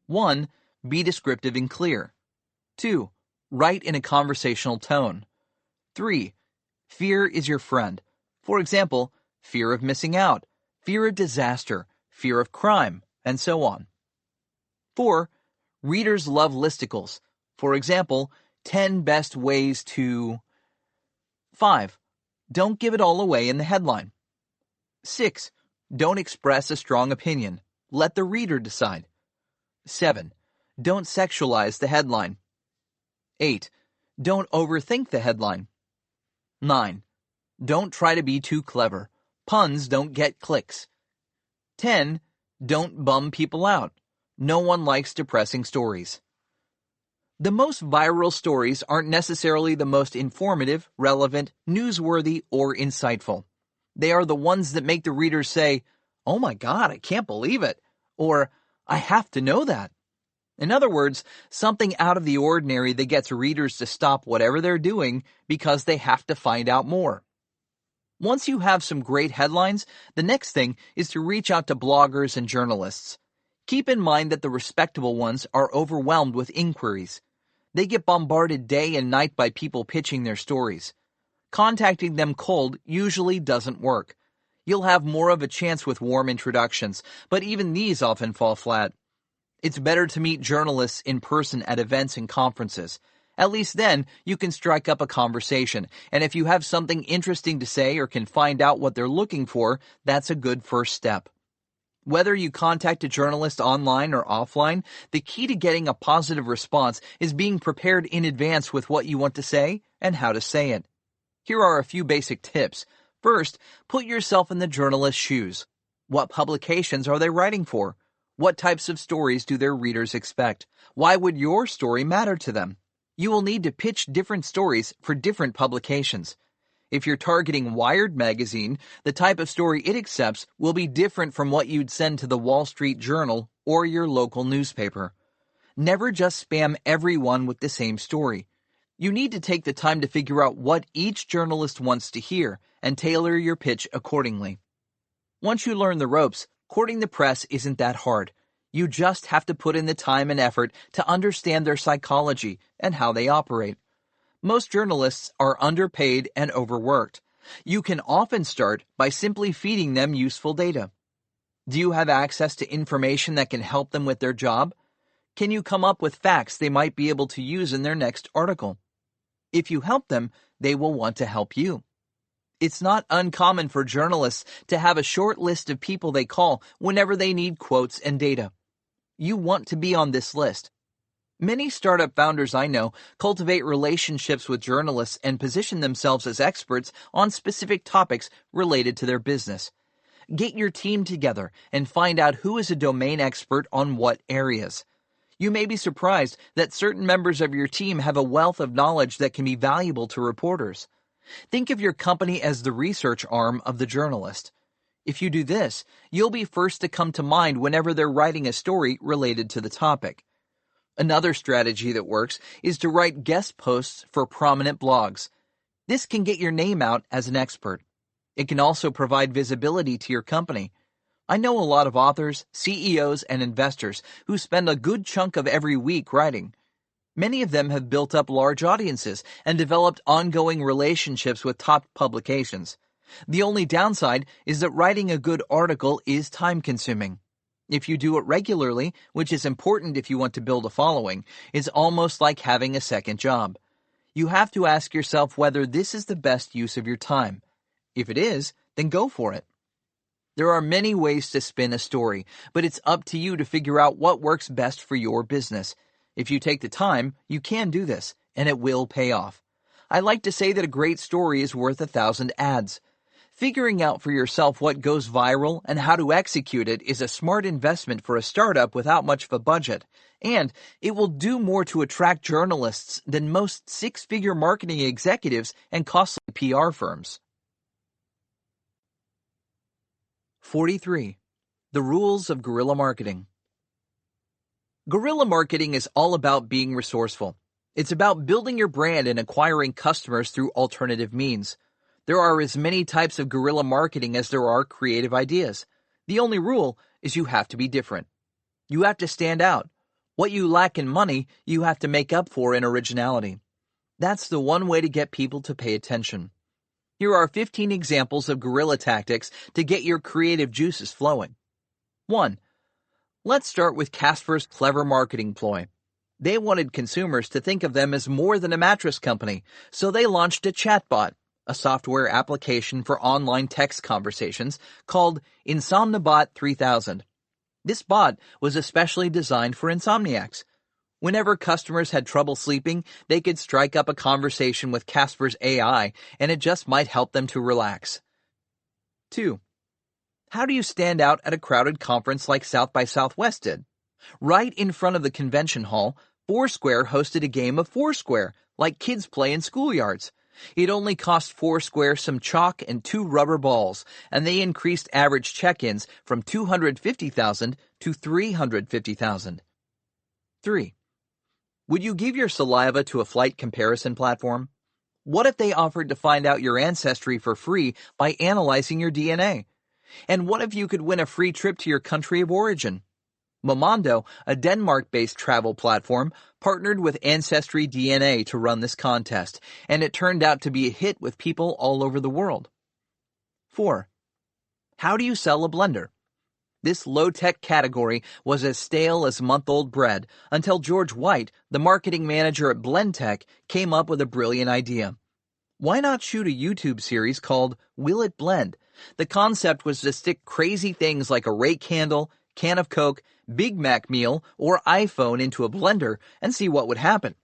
1. Be descriptive and clear. 2. Write in a conversational tone. 3. Fear is your friend. For example, fear of missing out, fear of disaster, fear of crime, and so on. 4. Readers love listicles. For example, 10 best ways to... 5. Don't give it all away in the headline. 6. Don't express a strong opinion. Let the reader decide. 7. Don't sexualize the headline. 8. Don't overthink the headline. 9. Don't try to be too clever. Puns don't get clicks. 10. Don't bum people out. No one likes depressing stories. The most viral stories aren't necessarily the most informative, relevant, newsworthy, or insightful. They are the ones that make the reader say, "Oh my God, I can't believe it," or "I have to know that." In other words, something out of the ordinary that gets readers to stop whatever they're doing because they have to find out more. Once you have some great headlines, the next thing is to reach out to bloggers and journalists. Keep in mind that the respectable ones are overwhelmed with inquiries. They get bombarded day and night by people pitching their stories. Contacting them cold usually doesn't work. You'll have more of a chance with warm introductions, but even these often fall flat. It's better to meet journalists in person at events and conferences. At least then, you can strike up a conversation, and if you have something interesting to say or can find out what they're looking for, that's a good first step. Whether you contact a journalist online or offline, the key to getting a positive response is being prepared in advance with what you want to say and how to say it. Here are a few basic tips. First, put yourself in the journalist's shoes. What publications are they writing for? What types of stories do their readers expect? Why would your story matter to them? You will need to pitch different stories for different publications. If you're targeting Wired magazine, the type of story it accepts will be different from what you'd send to the Wall Street Journal or your local newspaper. Never just spam everyone with the same story. You need to take the time to figure out what each journalist wants to hear and tailor your pitch accordingly. Once you learn the ropes, courting the press isn't that hard. You just have to put in the time and effort to understand their psychology and how they operate. Most journalists are underpaid and overworked. You can often start by simply feeding them useful data. Do you have access to information that can help them with their job? Can you come up with facts they might be able to use in their next article? If you help them, they will want to help you. It's not uncommon for journalists to have a short list of people they call whenever they need quotes and data. You want to be on this list. Many startup founders I know cultivate relationships with journalists and position themselves as experts on specific topics related to their business. Get your team together and find out who is a domain expert on what areas. You may be surprised that certain members of your team have a wealth of knowledge that can be valuable to reporters. Think of your company as the research arm of the journalist. If you do this, you'll be first to come to mind whenever they're writing a story related to the topic. Another strategy that works is to write guest posts for prominent blogs. This can get your name out as an expert. It can also provide visibility to your company. I know a lot of authors, CEOs, and investors who spend a good chunk of every week writing. Many of them have built up large audiences and developed ongoing relationships with top publications. The only downside is that writing a good article is time-consuming. If you do it regularly, which is important if you want to build a following, it's almost like having a second job. You have to ask yourself whether this is the best use of your time. If it is, then go for it. There are many ways to spin a story, but it's up to you to figure out what works best for your business. If you take the time, you can do this, and it will pay off. I like to say that a great story is worth 1,000 ads. Figuring out for yourself what goes viral and how to execute it is a smart investment for a startup without much of a budget, and it will do more to attract journalists than most six-figure marketing executives and costly PR firms. 43. The Rules of Guerrilla Marketing. Guerrilla marketing is all about being resourceful. It's about building your brand and acquiring customers through alternative means. There are as many types of guerrilla marketing as there are creative ideas. The only rule is you have to be different. You have to stand out. What you lack in money, you have to make up for in originality. That's the one way to get people to pay attention. Here are 15 examples of guerrilla tactics to get your creative juices flowing. 1. Let's start with Casper's clever marketing ploy. They wanted consumers to think of them as more than a mattress company, so they launched a chatbot, a software application for online text conversations called Insomnibot 3000. This bot was especially designed for insomniacs. Whenever customers had trouble sleeping, they could strike up a conversation with Casper's AI, and it just might help them to relax. 2. How do you stand out at a crowded conference like South by Southwest did? Right in front of the convention hall, Foursquare hosted a game of Foursquare, like kids play in schoolyards. It only cost Foursquare some chalk and 2 rubber balls, and they increased average check-ins from 250,000 to 350,000. 3. Would you give your saliva to a flight comparison platform? What if they offered to find out your ancestry for free by analyzing your DNA? And what if you could win a free trip to your country of origin? Momondo, a Denmark-based travel platform, partnered with Ancestry DNA to run this contest, and it turned out to be a hit with people all over the world. 4. How do you sell a blender? This low-tech category was as stale as month-old bread until George White, the marketing manager at Blendtec, came up with a brilliant idea. Why not shoot a YouTube series called Will It Blend? The concept was to stick crazy things like a rake handle, can of Coke, Big Mac meal, or iPhone into a blender and see what would happen.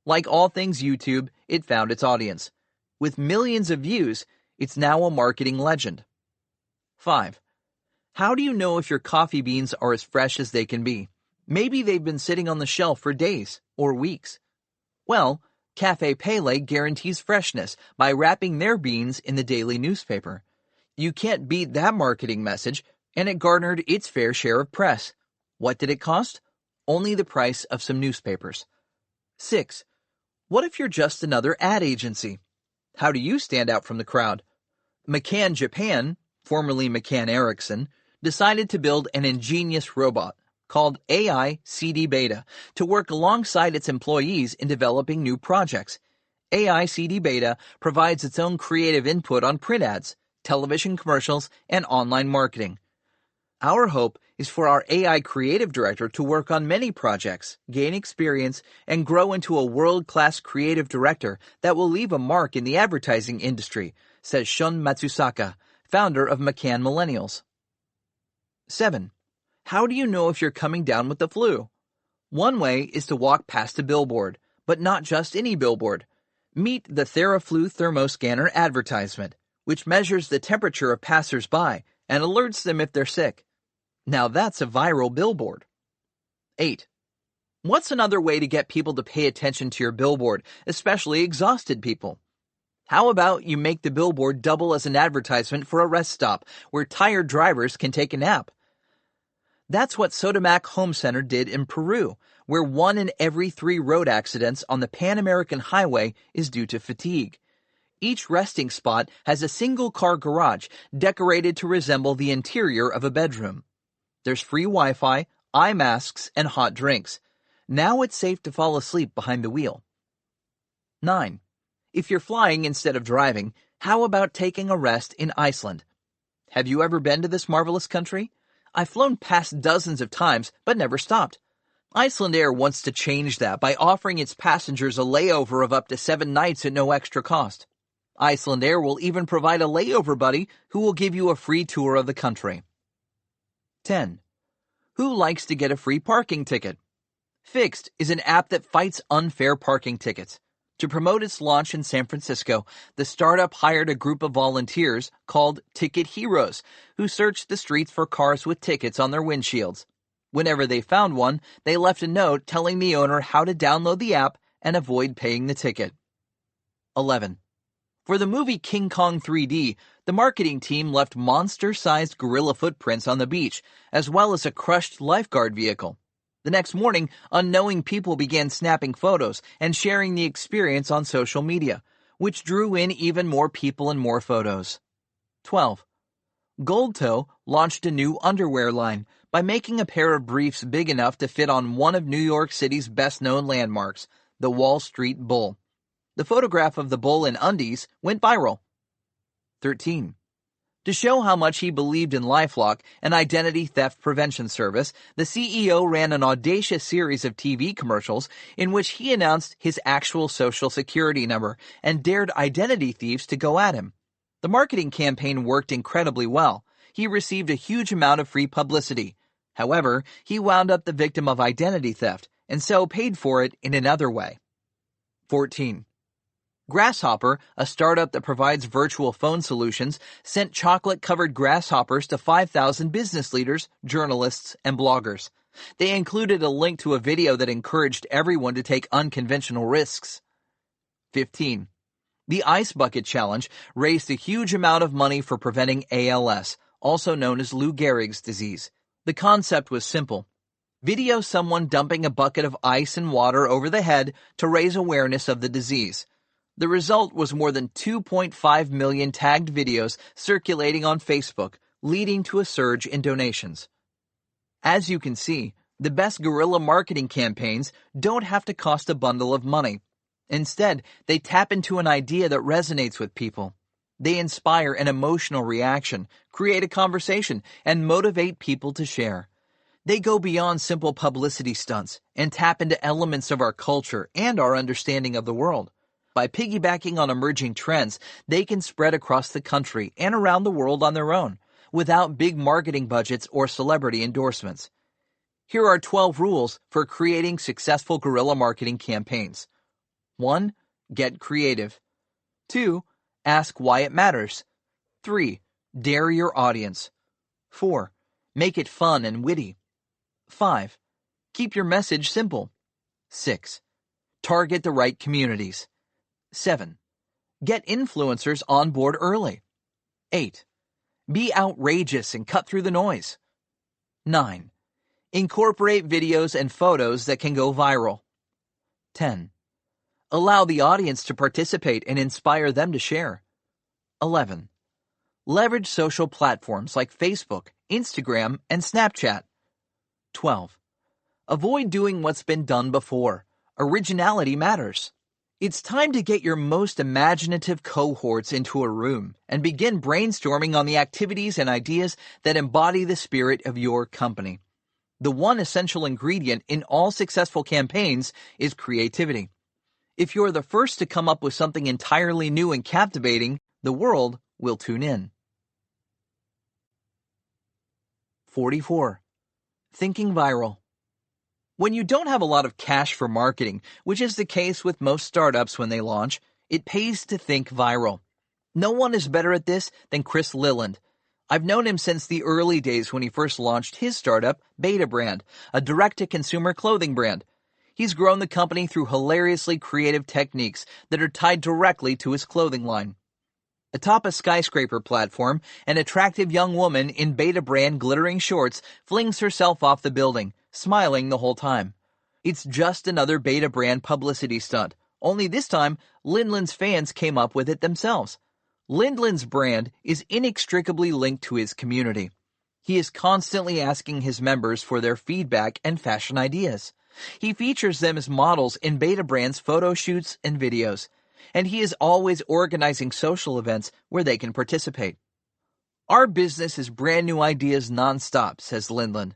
Like all things YouTube, it found its audience. With millions of views, It's now a marketing legend. 5. How do you know if your coffee beans are as fresh as they can be? Maybe they've been sitting on the shelf for days or weeks. Well, Café Pele guarantees freshness by wrapping their beans in the daily newspaper. You can't beat that marketing message, and it garnered its fair share of press. What did it cost? Only the price of some newspapers. 6. What if you're just another ad agency? How do you stand out from the crowd? McCann Japan, formerly McCann Erickson, decided to build an ingenious robot called AI CD Beta to work alongside its employees in developing new projects. AI CD Beta provides its own creative input on print ads, television commercials, and online marketing. Our hope is for our AI creative director to work on many projects, gain experience, and grow into a world-class creative director that will leave a mark in the advertising industry, says Shun Matsusaka, founder of McCann Millennials. 7. How do you know if you're coming down with the flu? One way is to walk past a billboard, but not just any billboard. Meet the TheraFlu thermoscanner advertisement, which measures the temperature of passers-by and alerts them if they're sick. Now that's a viral billboard. 8. What's another way to get people to pay attention to your billboard, especially exhausted people? How about you make the billboard double as an advertisement for a rest stop where tired drivers can take a nap? That's what Sodimac Home Center did in Peru, where 1 in every 3 road accidents on the Pan American Highway is due to fatigue. Each resting spot has a single-car garage decorated to resemble the interior of a bedroom. There's free Wi-Fi, eye masks, and hot drinks. Now it's safe to fall asleep behind the wheel. 9. If you're flying instead of driving, how about taking a rest in Iceland? Have you ever been to this marvelous country? I've flown past dozens of times, but never stopped. Iceland Air wants to change that by offering its passengers a layover of up to 7 nights at no extra cost. Iceland Air will even provide a layover buddy who will give you a free tour of the country. 10. Who likes to get a free parking ticket? Fixed is an app that fights unfair parking tickets. To promote its launch in San Francisco, the startup hired a group of volunteers called Ticket Heroes who searched the streets for cars with tickets on their windshields. Whenever they found one, they left a note telling the owner how to download the app and avoid paying the ticket. 11. For the movie King Kong 3D, the marketing team left monster-sized gorilla footprints on the beach, as well as a crushed lifeguard vehicle. The next morning, unknowing people began snapping photos and sharing the experience on social media, which drew in even more people and more photos. 12. Goldtoe launched a new underwear line by making a pair of briefs big enough to fit on one of New York City's best-known landmarks, the Wall Street Bull. The photograph of the bull in undies went viral. 13. To show how much he believed in LifeLock, an identity theft prevention service, the CEO ran an audacious series of TV commercials in which he announced his actual social security number and dared identity thieves to go at him. The marketing campaign worked incredibly well. He received a huge amount of free publicity. However, he wound up the victim of identity theft and so paid for it in another way. 14. Grasshopper, a startup that provides virtual phone solutions, sent chocolate-covered grasshoppers to 5,000 business leaders, journalists, and bloggers. They included a link to a video that encouraged everyone to take unconventional risks. 15. The Ice Bucket Challenge raised a huge amount of money for preventing ALS, also known as Lou Gehrig's disease. The concept was simple. Video someone dumping a bucket of ice and water over the head to raise awareness of the disease. The result was more than 2.5 million tagged videos circulating on Facebook, leading to a surge in donations. As you can see, the best guerrilla marketing campaigns don't have to cost a bundle of money. Instead, they tap into an idea that resonates with people. They inspire an emotional reaction, create a conversation, and motivate people to share. They go beyond simple publicity stunts and tap into elements of our culture and our understanding of the world. By piggybacking on emerging trends, they can spread across the country and around the world on their own, without big marketing budgets or celebrity endorsements. Here are 12 rules for creating successful guerrilla marketing campaigns. 1. Get creative. 2. Ask why it matters. 3. Dare your audience. 4. Make it fun and witty. 5. Keep your message simple. 6. Target the right communities. 7. Get influencers on board early. 8. Be outrageous and cut through the noise. 9. Incorporate videos and photos that can go viral. 10. Allow the audience to participate and inspire them to share. 11. Leverage social platforms like Facebook, Instagram, and Snapchat. 12. Avoid doing what's been done before. Originality matters. It's time to get your most imaginative cohorts into a room and begin brainstorming on the activities and ideas that embody the spirit of your company. The one essential ingredient in all successful campaigns is creativity. If you're the first to come up with something entirely new and captivating, the world will tune in. 44. Thinking viral. When you don't have a lot of cash for marketing, which is the case with most startups when they launch, it pays to think viral. No one is better at this than Chris Lilland. I've known him since the early days when he first launched his startup, Beta Brand, a direct-to-consumer clothing brand. He's grown the company through hilariously creative techniques that are tied directly to his clothing line. Atop a skyscraper platform, an attractive young woman in Beta Brand glittering shorts flings herself off the building, smiling the whole time. It's just another Beta Brand publicity stunt, only this time Lindland's fans came up with it themselves. Lindland's brand is inextricably linked to his community. He is constantly asking his members for their feedback and fashion ideas. He features them as models in Beta Brand's photo shoots and videos, and he is always organizing social events where they can participate. Our business is brand new ideas nonstop, says Lindland.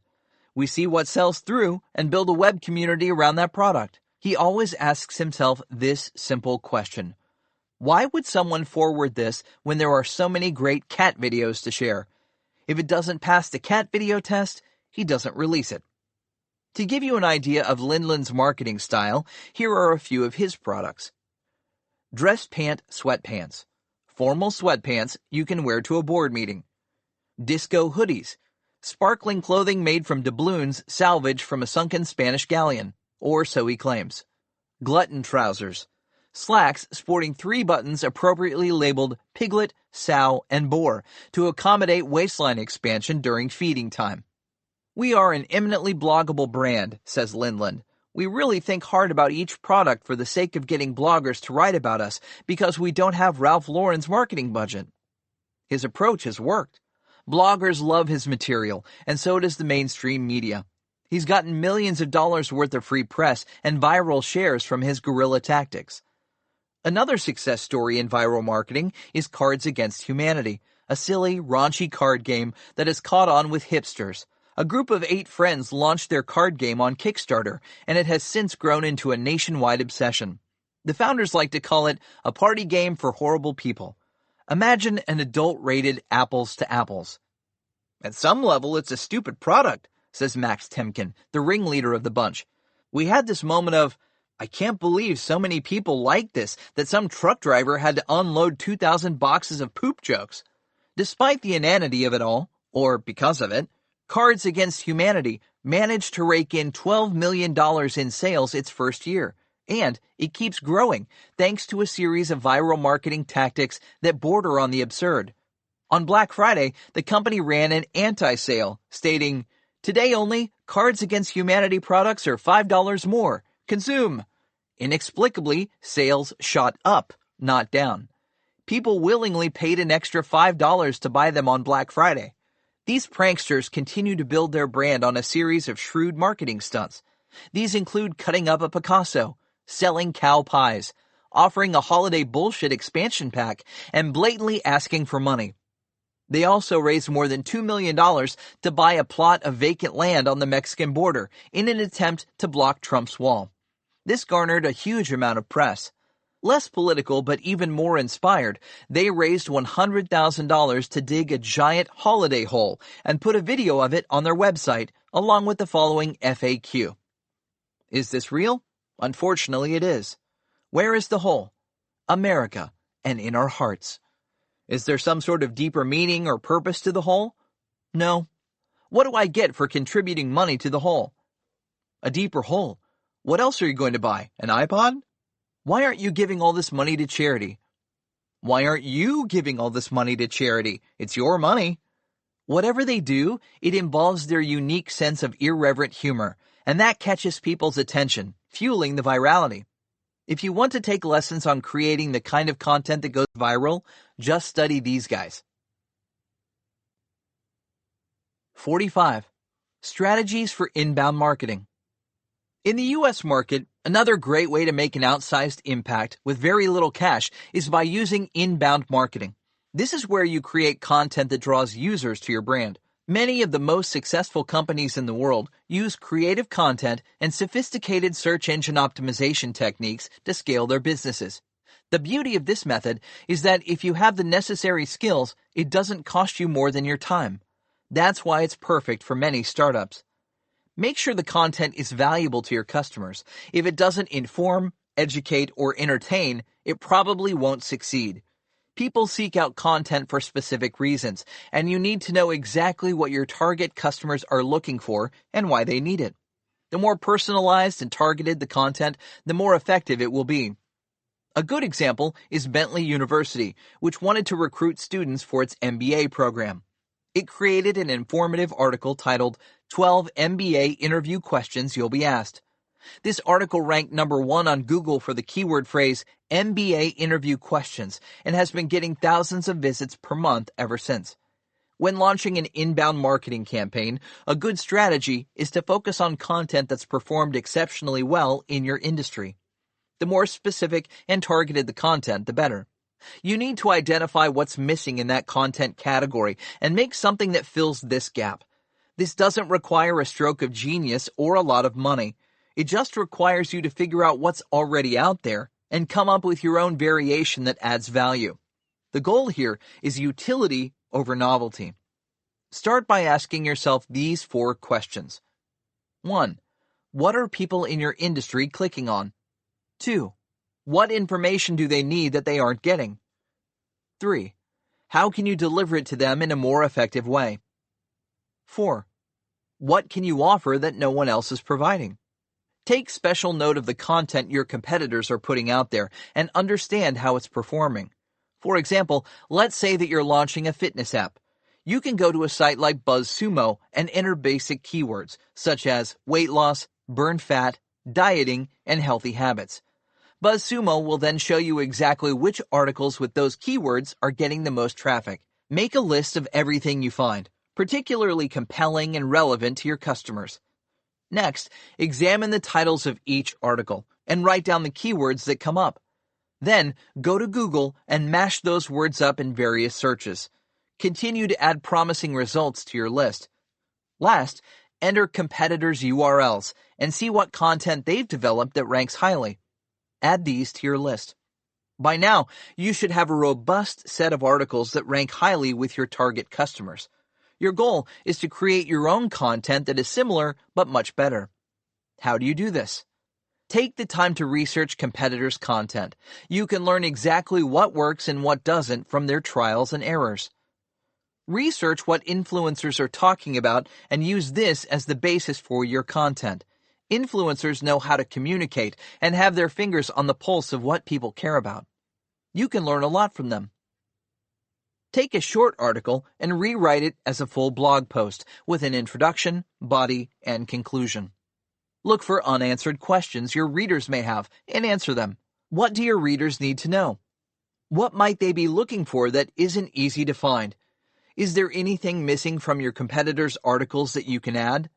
We see what sells through and build a web community around that product. He always asks himself this simple question. Why would someone forward this when there are so many great cat videos to share? If it doesn't pass the cat video test, he doesn't release it. To give you an idea of Lindland's marketing style, here are a few of his products. Dress pant sweatpants. Formal sweatpants you can wear to a board meeting. Disco hoodies. Sparkling clothing made from doubloons salvaged from a sunken Spanish galleon, or so he claims. Glutton trousers. Slacks sporting 3 buttons appropriately labeled piglet, sow, and boar to accommodate waistline expansion during feeding time. We are an eminently bloggable brand, says Lindland. We really think hard about each product for the sake of getting bloggers to write about us because we don't have Ralph Lauren's marketing budget. His approach has worked. Bloggers love his material, and so does the mainstream media. He's gotten millions of dollars worth of free press and viral shares from his guerrilla tactics. Another success story in viral marketing is Cards Against Humanity, a silly, raunchy card game that has caught on with hipsters. A group of 8 friends launched their card game on Kickstarter, and it has since grown into a nationwide obsession. The founders like to call it a party game for horrible people. Imagine an adult-rated apples to apples. At some level, it's a stupid product, says Max Temkin, the ringleader of the bunch. We had this moment of, I can't believe so many people like this that some truck driver had to unload 2,000 boxes of poop jokes. Despite the inanity of it all, or because of it, Cards Against Humanity managed to rake in $12 million in sales its first year, and it keeps growing thanks to a series of viral marketing tactics that border on the absurd. On Black Friday, the company ran an anti-sale, stating, "Today only, Cards Against Humanity products are $5 more. Consume." Inexplicably, sales shot up, not down. People willingly paid an extra $5 to buy them on Black Friday. These pranksters continue to build their brand on a series of shrewd marketing stunts. These include cutting up a Picasso, selling cow pies, offering a holiday bullshit expansion pack, and blatantly asking for money. They also raised more than $2 million to buy a plot of vacant land on the Mexican border in an attempt to block Trump's wall. This garnered a huge amount of press. Less political but even more inspired, they raised $100,000 to dig a giant holiday hole and put a video of it on their website along with the following FAQ. Is this real? Unfortunately, it is. Where is the hole? America, and in our hearts. Is there some sort of deeper meaning or purpose to the whole? No. What do I get for contributing money to the whole? A deeper whole. What else are you going to buy? An iPod? Why aren't you giving all this money to charity? Why aren't you giving all this money to charity? It's your money. Whatever they do, it involves their unique sense of irreverent humor, and that catches people's attention, fueling the virality. If you want to take lessons on creating the kind of content that goes viral, just study these guys. 45. Strategies for inbound marketing. In the U.S. market, another great way to make an outsized impact with very little cash is by using inbound marketing. This is where you create content that draws users to your brand. Many of the most successful companies in the world use creative content and sophisticated search engine optimization techniques to scale their businesses. The beauty of this method is that if you have the necessary skills, it doesn't cost you more than your time. That's why it's perfect for many startups. Make sure the content is valuable to your customers. If it doesn't inform, educate, or entertain, it probably won't succeed. People seek out content for specific reasons, and you need to know exactly what your target customers are looking for and why they need it. The more personalized and targeted the content, the more effective it will be. A good example is Bentley University, which wanted to recruit students for its MBA program. It created an informative article titled 12 MBA Interview Questions You'll Be Asked. This article ranked number 1 on Google for the keyword phrase MBA interview questions and has been getting thousands of visits per month ever since. When launching an inbound marketing campaign, a good strategy is to focus on content that's performed exceptionally well in your industry. The more specific and targeted the content, the better. You need to identify what's missing in that content category and make something that fills this gap. This doesn't require a stroke of genius or a lot of money. It just requires you to figure out what's already out there and come up with your own variation that adds value. The goal here is utility over novelty. Start by asking yourself these 4 questions. 1. What are people in your industry clicking on? 2. What information do they need that they aren't getting? 3. How can you deliver it to them in a more effective way? 4. What can you offer that no one else is providing? Take special note of the content your competitors are putting out there and understand how it's performing. For example, let's say that you're launching a fitness app. You can go to a site like BuzzSumo and enter basic keywords such as weight loss, burn fat, dieting, and healthy habits. BuzzSumo will then show you exactly which articles with those keywords are getting the most traffic. Make a list of everything you find, particularly compelling and relevant to your customers. Next, examine the titles of each article and write down the keywords that come up. Then, go to Google and mash those words up in various searches. Continue to add promising results to your list. Last, enter competitors' URLs and see what content they've developed that ranks highly. Add these to your list. By now, you should have a robust set of articles that rank highly with your target customers. Your goal is to create your own content that is similar but much better. How do you do this? Take the time to research competitors' content. You can learn exactly what works and what doesn't from their trials and errors. Research what influencers are talking about and use this as the basis for your content. Influencers know how to communicate and have their fingers on the pulse of what people care about. You can learn a lot from them. Take a short article and rewrite it as a full blog post with an introduction, body, and conclusion. Look for unanswered questions your readers may have and answer them. What do your readers need to know? What might they be looking for that isn't easy to find? Is there anything missing from your competitors' articles that you can add?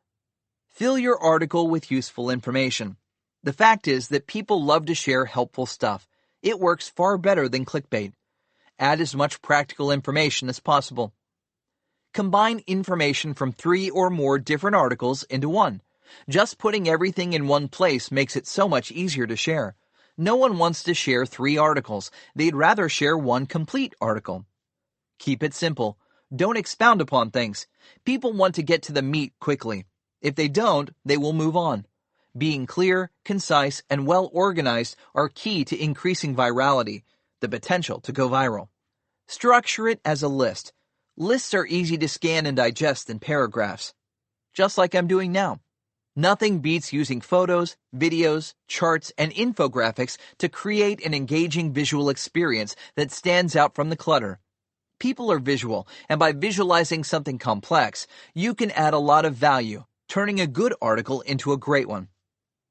Fill your article with useful information. The fact is that people love to share helpful stuff. It works far better than clickbait. Add as much practical information as possible. Combine information from 3 or more different articles into one. Just putting everything in one place makes it so much easier to share. No one wants to share 3 articles. They'd rather share one complete article. Keep it simple. Don't expound upon things. People want to get to the meat quickly. If they don't, they will move on. Being clear, concise, and well organized are key to increasing virality, the potential to go viral. Structure it as a list. Lists are easy to scan and digest in paragraphs, just like I'm doing now. Nothing beats using photos, videos, charts, and infographics to create an engaging visual experience that stands out from the clutter. People are visual, and by visualizing something complex, you can add a lot of value, turning a good article into a great one.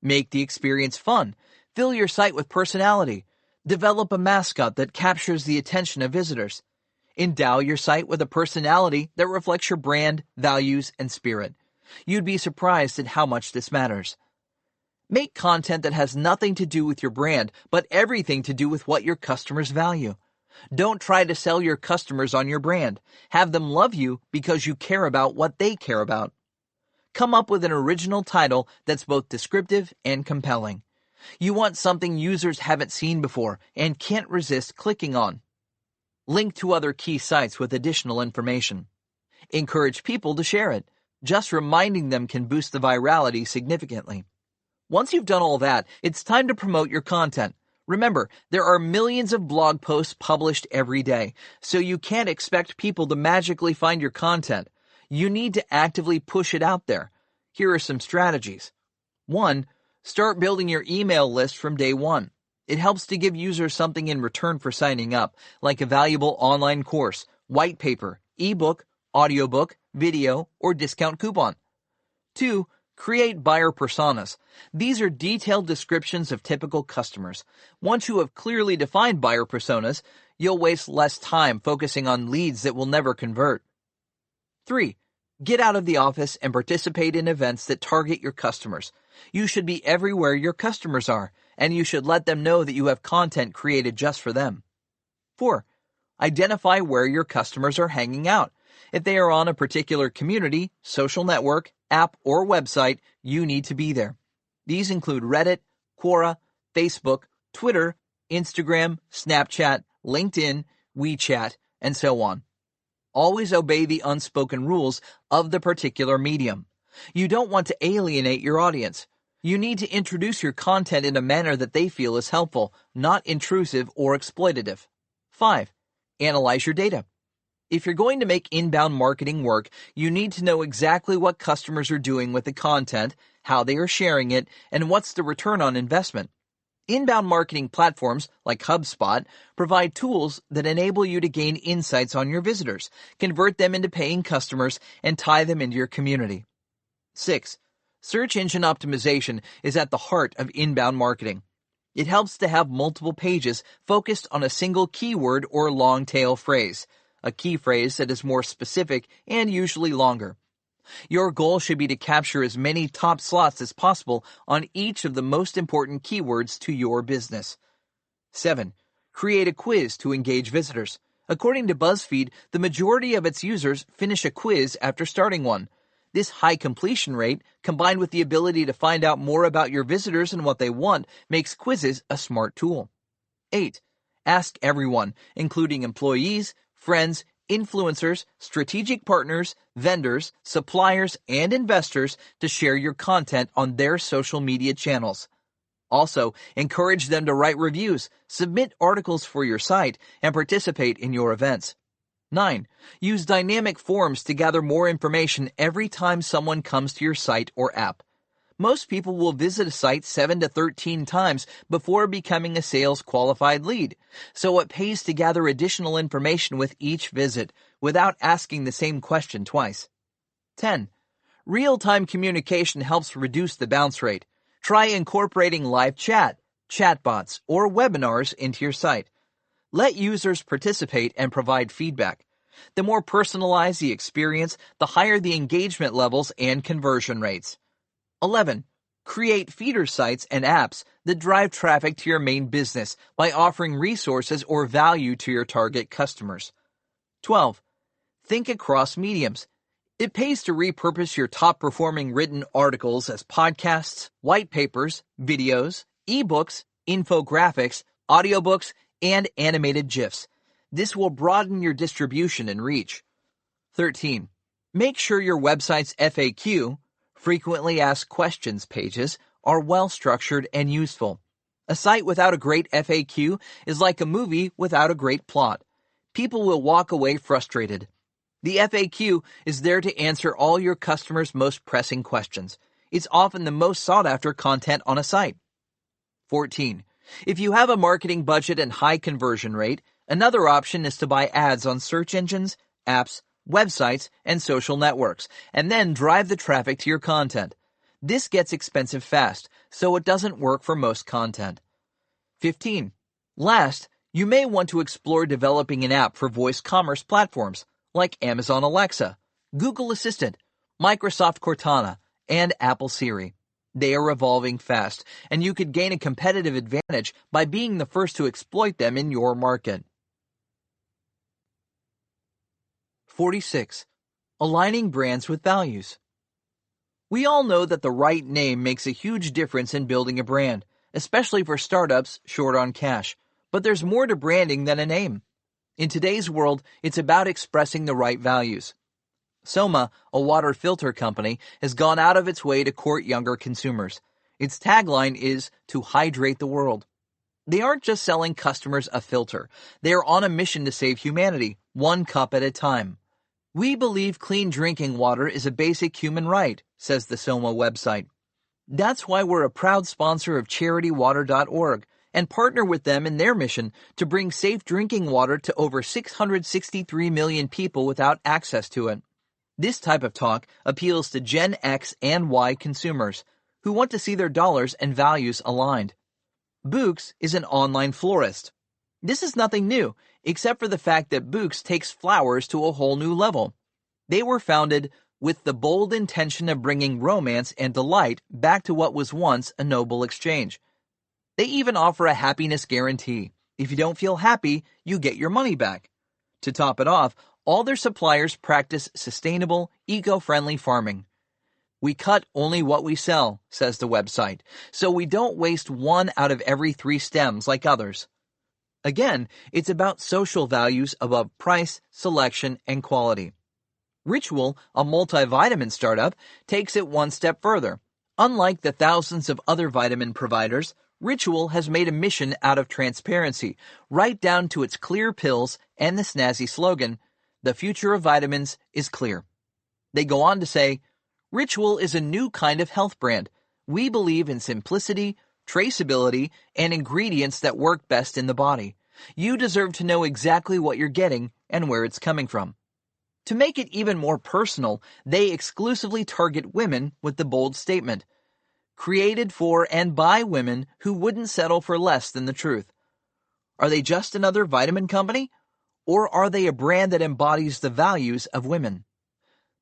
Make the experience fun. Fill your site with personality. Develop a mascot that captures the attention of visitors. Endow your site with a personality that reflects your brand, values, and spirit. You'd be surprised at how much this matters. Make content that has nothing to do with your brand, but everything to do with what your customers value. Don't try to sell your customers on your brand. Have them love you because you care about what they care about. Come up with an original title that's both descriptive and compelling. You want something users haven't seen before and can't resist clicking on. Link to other key sites with additional information. Encourage people to share it. Just reminding them can boost the virality significantly. Once you've done all that, it's time to promote your content. Remember, there are millions of blog posts published every day, so you can't expect people to magically find your content. You need to actively push it out there. Here are some strategies. 1. Start building your email list from day one. It helps to give users something in return for signing up, like a valuable online course, white paper, ebook, audiobook, video, or discount coupon. 2. Create buyer personas. These are detailed descriptions of typical customers. Once you have clearly defined buyer personas, you'll waste less time focusing on leads that will never convert. 3. Get out of the office and participate in events that target your customers. You should be everywhere your customers are, and you should let them know that you have content created just for them. 4. Identify where your customers are hanging out. If they are on a particular community, social network, app, or website, you need to be there. These include Reddit, Quora, Facebook, Twitter, Instagram, Snapchat, LinkedIn, WeChat, and so on. Always obey the unspoken rules of the particular medium. You don't want to alienate your audience. You need to introduce your content in a manner that they feel is helpful, not intrusive or exploitative. 5. Analyze your data. If you're going to make inbound marketing work, you need to know exactly what customers are doing with the content, how they are sharing it, and what's the return on investment. Inbound marketing platforms like HubSpot provide tools that enable you to gain insights on your visitors, convert them into paying customers, and tie them into your community. 6. Search engine optimization is at the heart of inbound marketing. It helps to have multiple pages focused on a single keyword or long-tail phrase, a key phrase that is more specific and usually longer. Your goal should be to capture as many top slots as possible on each of the most important keywords to your business. 7. Create a quiz to engage visitors. According to BuzzFeed, the majority of its users finish a quiz after starting one. This high completion rate, combined with the ability to find out more about your visitors and what they want, makes quizzes a smart tool. 8. Ask everyone, including employees, friends, influencers, strategic partners, vendors, suppliers, and investors to share your content on their social media channels. Also, encourage them to write reviews, submit articles for your site, and participate in your events. 9. Use dynamic forms to gather more information every time someone comes to your site or app. Most people will visit a site 7 to 13 times before becoming a sales qualified lead, so it pays to gather additional information with each visit without asking the same question twice. 10. Real-time communication helps reduce the bounce rate. Try incorporating live chat, chatbots, or webinars into your site. Let users participate and provide feedback. The more personalized the experience, the higher the engagement levels and conversion rates. 11. Create feeder sites and apps that drive traffic to your main business by offering resources or value to your target customers. 12. Think across mediums. It pays to repurpose your top-performing written articles as podcasts, white papers, videos, ebooks, infographics, audiobooks, and animated GIFs. This will broaden your distribution and reach. 13. Make sure your website's FAQ, frequently asked questions pages, are well-structured and useful. A site without a great FAQ is like a movie without a great plot. people will walk away frustrated. The FAQ is there to answer all your customers' most pressing questions. It's often the most sought-after content on a site. 14. If you have a marketing budget and high conversion rate, another option is to buy ads on search engines, apps, websites, and social networks, and then drive the traffic to your content. This gets expensive fast, so it doesn't work for most content. 15. Last, you may want to explore developing an app for voice commerce platforms like Amazon Alexa, Google Assistant, Microsoft Cortana, and Apple Siri. They are evolving fast, and you could gain a competitive advantage by being the first to exploit them in your market. 46. Aligning brands with values. We all know that the right name makes a huge difference in building a brand, especially for startups short on cash. But there's more to branding than a name. In today's world, it's about expressing the right values. Soma, a water filter company, has gone out of its way to court younger consumers. Its tagline is to hydrate the world. They aren't just selling customers a filter. They are on a mission to save humanity, one cup at a time. We believe clean drinking water is a basic human right, says the Soma website. That's why we're a proud sponsor of charitywater.org and partner with them in their mission to bring safe drinking water to over 663 million people without access to it. This type of talk appeals to Gen X and Y consumers who want to see their dollars and values aligned. Books is an online florist. This is nothing new, except for the fact that Books takes flowers to a whole new level. They were founded with the bold intention of bringing romance and delight back to what was once a noble exchange. They even offer a happiness guarantee. If you don't feel happy, you get your money back. To top it off, all their suppliers practice sustainable, eco-friendly farming. We cut only what we sell, says the website, so we don't waste 1 out of every 3 stems like others. Again, it's about social values above price, selection, and quality. Ritual, a multivitamin startup, takes it one step further. Unlike the thousands of other vitamin providers, Ritual has made a mission out of transparency, right down to its clear pills and the snazzy slogan, "The future of vitamins is clear." They go on to say, Ritual is a new kind of health brand. We believe in simplicity, traceability, and ingredients that work best in the body. You deserve to know exactly what you're getting and where it's coming from. To make it even more personal, they exclusively target women with the bold statement, created for and by women who wouldn't settle for less than the truth. Are they just another vitamin company? Or are they a brand that embodies the values of women?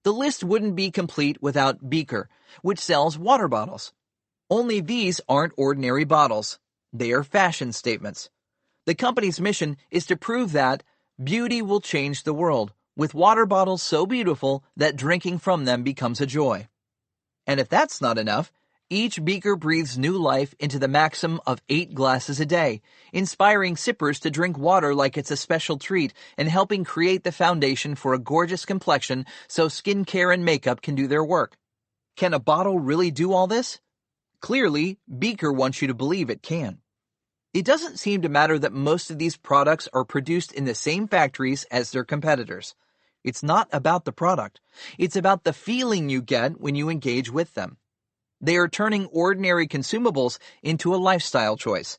The list wouldn't be complete without Beaker, which sells water bottles. Only these aren't ordinary bottles. They are fashion statements. The company's mission is to prove that beauty will change the world, with water bottles so beautiful that drinking from them becomes a joy. And if that's not enough, each beaker breathes new life into the maxim of 8 glasses a day, inspiring sippers to drink water like it's a special treat and helping create the foundation for a gorgeous complexion so skincare and makeup can do their work. Can a bottle really do all this? Clearly, Beaker wants you to believe it can. It doesn't seem to matter that most of these products are produced in the same factories as their competitors. It's not about the product. It's about the feeling you get when you engage with them. They are turning ordinary consumables into a lifestyle choice.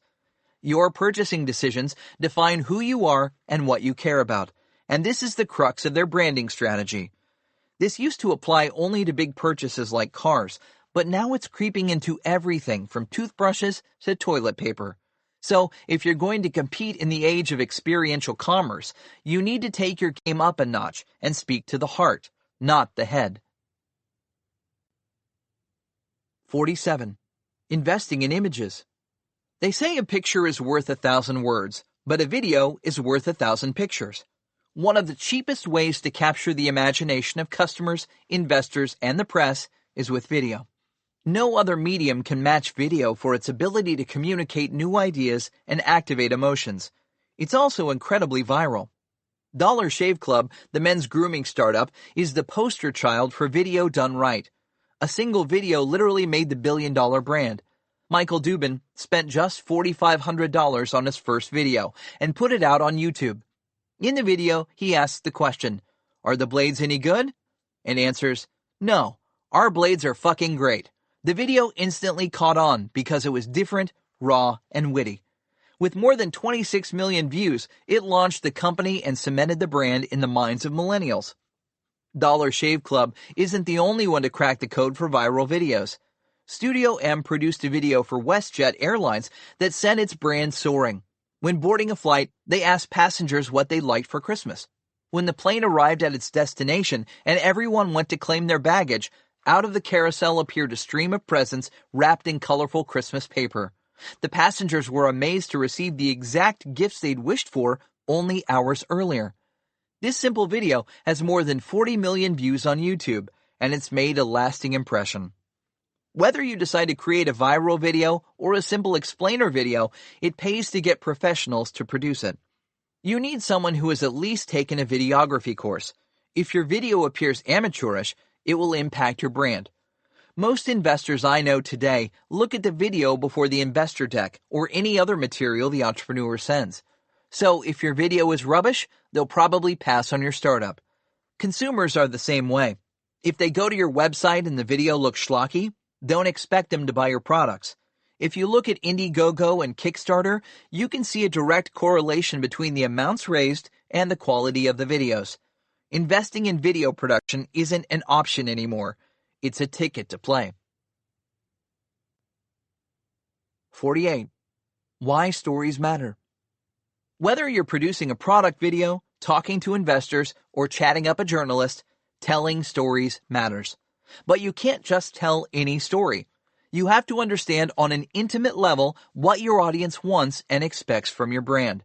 Your purchasing decisions define who you are and what you care about, and this is the crux of their branding strategy. This used to apply only to big purchases like cars, but now it's creeping into everything from toothbrushes to toilet paper. So, if you're going to compete in the age of experiential commerce, you need to take your game up a notch and speak to the heart, not the head. 47. Investing in images. They say a picture is worth 1,000 words, but a video is worth 1,000 pictures. One of the cheapest ways to capture the imagination of customers, investors, and the press is with video. No other medium can match video for its ability to communicate new ideas and activate emotions. It's also incredibly viral. Dollar Shave Club, the men's grooming startup, is the poster child for video done right. A single video literally made the billion-dollar brand. Michael Dubin spent just $4,500 on his first video and put it out on YouTube. In the video, he asks the question, "Are the blades any good?" and answers, "No, our blades are fucking great." The video instantly caught on because it was different, raw, and witty. With more than 26 million views, it launched the company and cemented the brand in the minds of millennials. Dollar Shave Club isn't the only one to crack the code for viral videos. Studio M produced a video for WestJet Airlines that sent its brand soaring. When boarding a flight, they asked passengers what they liked for Christmas. When the plane arrived at its destination and everyone went to claim their baggage, out of the carousel appeared a stream of presents wrapped in colorful Christmas paper. The passengers were amazed to receive the exact gifts they'd wished for only hours earlier. This simple video has more than 40 million views on YouTube, and it's made a lasting impression. Whether you decide to create a viral video or a simple explainer video, it pays to get professionals to produce it. You need someone who has at least taken a videography course. If your video appears amateurish, it will impact your brand. Most investors I know today look at the video before the investor deck or any other material the entrepreneur sends. So if your video is rubbish, they'll probably pass on your startup. Consumers are the same way. If they go to your website and the video looks schlocky, don't expect them to buy your products. If you look at Indiegogo and Kickstarter, you can see a direct correlation between the amounts raised and the quality of the videos. Investing in video production isn't an option anymore. It's a ticket to play. 48. Why stories matter. Whether you're producing a product video, talking to investors, or chatting up a journalist, telling stories matters. But you can't just tell any story. You have to understand on an intimate level what your audience wants and expects from your brand.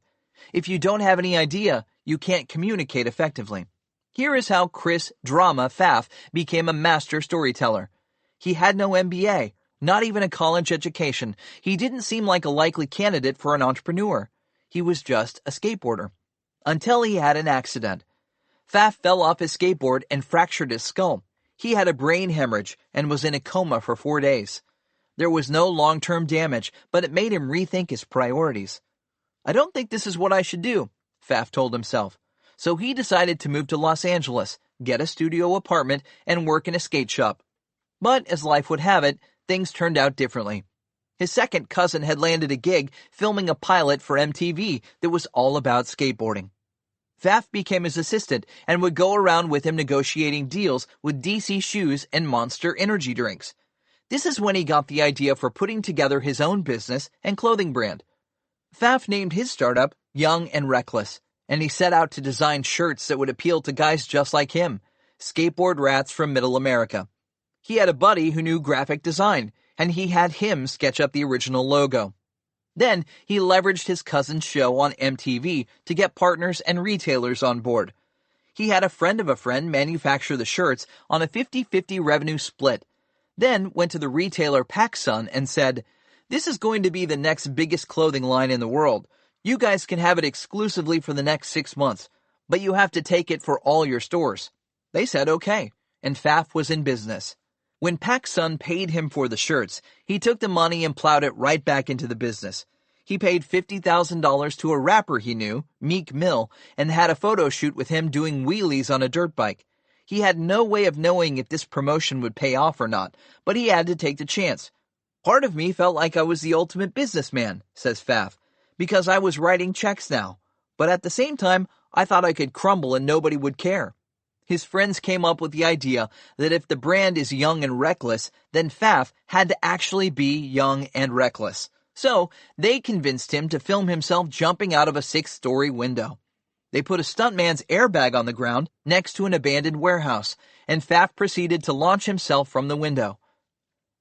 If you don't have any idea, you can't communicate effectively. Here is how Chris Drama Pfaff became a master storyteller. He had no MBA, not even a college education. He didn't seem like a likely candidate for an entrepreneur. He was just a skateboarder. Until he had an accident. Pfaff fell off his skateboard and fractured his skull. He had a brain hemorrhage and was in a coma for 4 days. There was no long-term damage, but it made him rethink his priorities. "I don't think this is what I should do," Pfaff told himself. So he decided to move to Los Angeles, get a studio apartment, and work in a skate shop. But as life would have it, things turned out differently. His second cousin had landed a gig filming a pilot for MTV that was all about skateboarding. Pfaff became his assistant and would go around with him negotiating deals with DC Shoes and Monster energy drinks. This is when he got the idea for putting together his own business and clothing brand. Pfaff named his startup Young and Reckless, and he set out to design shirts that would appeal to guys just like him, skateboard rats from Middle America. He had a buddy who knew graphic design, and he had him sketch up the original logo. Then he leveraged his cousin's show on MTV to get partners and retailers on board. He had a friend of a friend manufacture the shirts on a 50-50 revenue split, then went to the retailer PacSun and said, "This is going to be the next biggest clothing line in the world. You guys can have it exclusively for the next 6 months, but you have to take it for all your stores." They said okay, and Pfaff was in business. When PacSun paid him for the shirts, he took the money and plowed it right back into the business. He paid $50,000 to a rapper he knew, Meek Mill, and had a photo shoot with him doing wheelies on a dirt bike. He had no way of knowing if this promotion would pay off or not, but he had to take the chance. "Part of me felt like I was the ultimate businessman," says Pfaff, "because I was writing checks now. But at the same time, I thought I could crumble and nobody would care." His friends came up with the idea that if the brand is young and reckless, then Pfaff had to actually be young and reckless. So they convinced him to film himself jumping out of a 6-story window. They put a stuntman's airbag on the ground next to an abandoned warehouse, and Pfaff proceeded to launch himself from the window.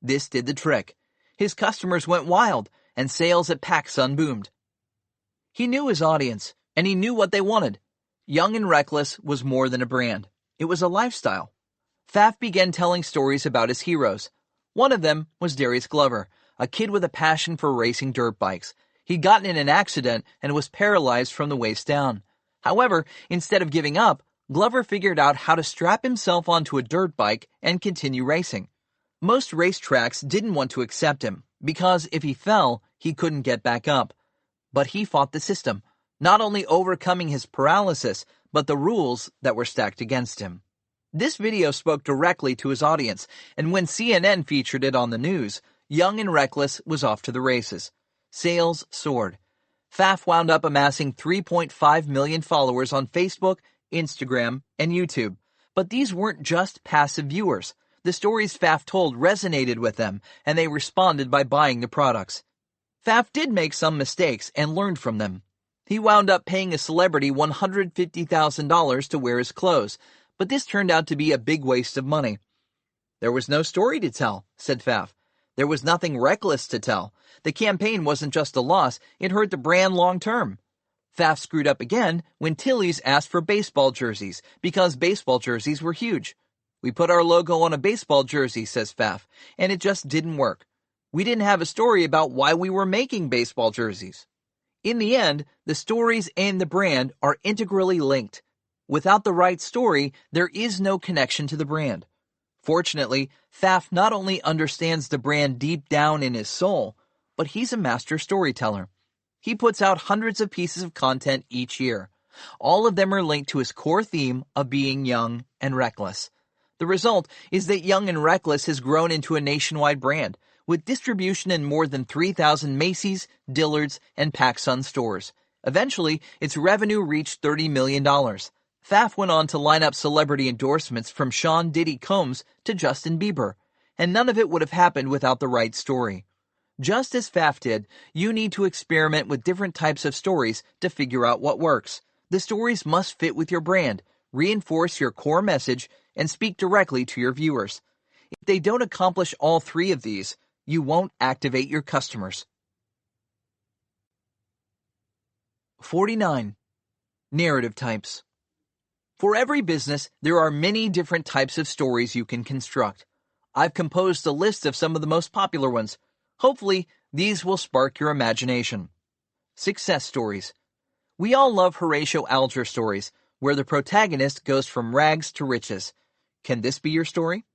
This did the trick. His customers went wild, and sales at PacSun boomed. He knew his audience, and he knew what they wanted. Young and Reckless was more than a brand. It was a lifestyle. Pfaff began telling stories about his heroes. One of them was Darius Glover, a kid with a passion for racing dirt bikes. He'd gotten in an accident and was paralyzed from the waist down. However, instead of giving up, Glover figured out how to strap himself onto a dirt bike and continue racing. Most racetracks didn't want to accept him, because if he fell, he couldn't get back up. But he fought the system. not only overcoming his paralysis, but the rules that were stacked against him. This video spoke directly to his audience, and when CNN featured it on the news, Young and Reckless was off to the races. Sales soared. Pfaff wound up amassing 3.5 million followers on Facebook, Instagram, and YouTube. But these weren't just passive viewers. The stories Pfaff told resonated with them, and they responded by buying the products. Pfaff did make some mistakes and learned from them. He wound up paying a celebrity $150,000 to wear his clothes, but this turned out to be a big waste of money. There was no story to tell, said Pfaff. There was nothing reckless to tell. The campaign wasn't just a loss, it hurt the brand long term. Pfaff screwed up again when Tilly's asked for baseball jerseys, because baseball jerseys were huge. We put our logo on a baseball jersey, says Pfaff, and it just didn't work. We didn't have a story about why we were making baseball jerseys. In the end, the stories and the brand are integrally linked. Without the right story, there is no connection to the brand. Fortunately, Pfaff not only understands the brand deep down in his soul, but he's a master storyteller. He puts out hundreds of pieces of content each year. All of them are linked to his core theme of being young and reckless. The result is that Young and Reckless has grown into a nationwide brand, with distribution in more than 3,000 Macy's, Dillard's, and PacSun stores. Eventually, its revenue reached $30 million. Pfaff went on to line up celebrity endorsements from Sean Diddy Combs to Justin Bieber, and none of it would have happened without the right story. Just as Pfaff did, you need to experiment with different types of stories to figure out what works. The stories must fit with your brand, reinforce your core message, and speak directly to your viewers. If they don't accomplish all three of these, you won't activate your customers. 49. Narrative types. For every business, there are many different types of stories you can construct. I've composed a list of some of the most popular ones. Hopefully, these will spark your imagination. Success stories. We all love Horatio Alger stories, where the protagonist goes from rags to riches. Can this be your story?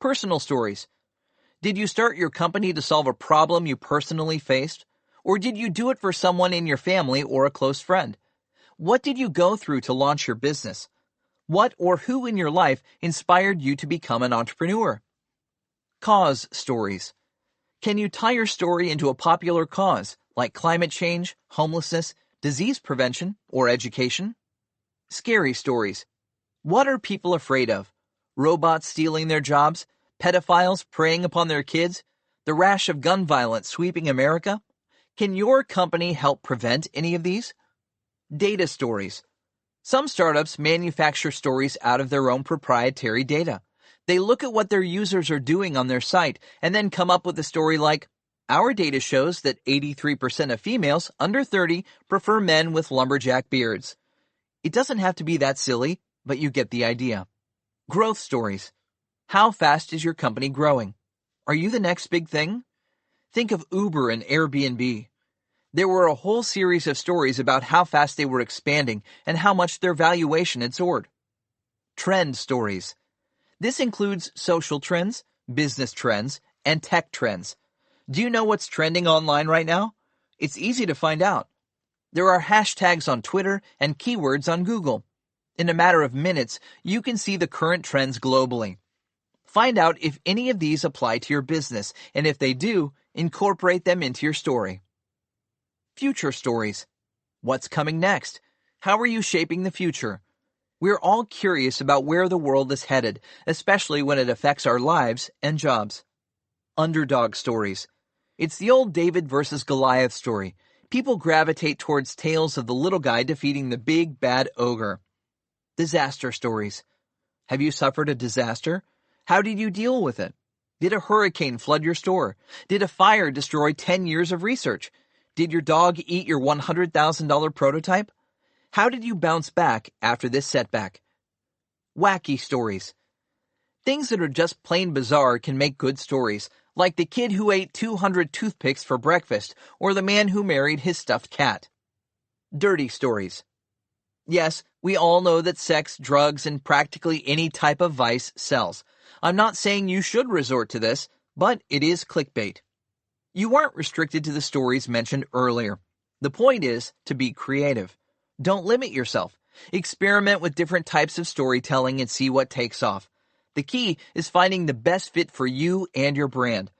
Personal stories. Did you start your company to solve a problem you personally faced? Or did you do it for someone in your family or a close friend? What did you go through to launch your business? What or who in your life inspired you to become an entrepreneur? Cause stories. Can you tie your story into a popular cause, like climate change, homelessness, disease prevention, or education? Scary stories. What are people afraid of? Robots stealing their jobs? Pedophiles preying upon their kids? The rash of gun violence sweeping America? Can your company help prevent any of these? Data stories. Some startups manufacture stories out of their own proprietary data. They look at what their users are doing on their site and then come up with a story like, our data shows that 83% of females under 30 prefer men with lumberjack beards. It doesn't have to be that silly, but you get the idea. Growth stories. How fast is your company growing? Are you the next big thing? Think of Uber and Airbnb. There were a whole series of stories about how fast they were expanding and how much their valuation had soared. Trend stories. This includes social trends, business trends, and tech trends. Do you know what's trending online right now? It's easy to find out. There are hashtags on Twitter and keywords on Google. In a matter of minutes, you can see the current trends globally. Find out if any of these apply to your business, and if they do, incorporate them into your story. Future stories. What's coming next? How are you shaping the future? We're all curious about where the world is headed, especially when it affects our lives and jobs. Underdog stories. It's the old David versus Goliath story. People gravitate towards tales of the little guy defeating the big bad ogre. Disaster stories. Have you suffered a disaster? How did you deal with it? Did a hurricane flood your store? Did a fire destroy 10 years of research? Did your dog eat your $100,000 prototype? How did you bounce back after this setback? Wacky stories. Things that are just plain bizarre can make good stories, like the kid who ate 200 toothpicks for breakfast, or the man who married his stuffed cat. Dirty stories. Yes, we all know that sex, drugs, and practically any type of vice sells. I'm not saying you should resort to this, but it is clickbait. You aren't restricted to the stories mentioned earlier. The point is to be creative. Don't limit yourself. Experiment with different types of storytelling and see what takes off. The key is finding the best fit for you and your brand.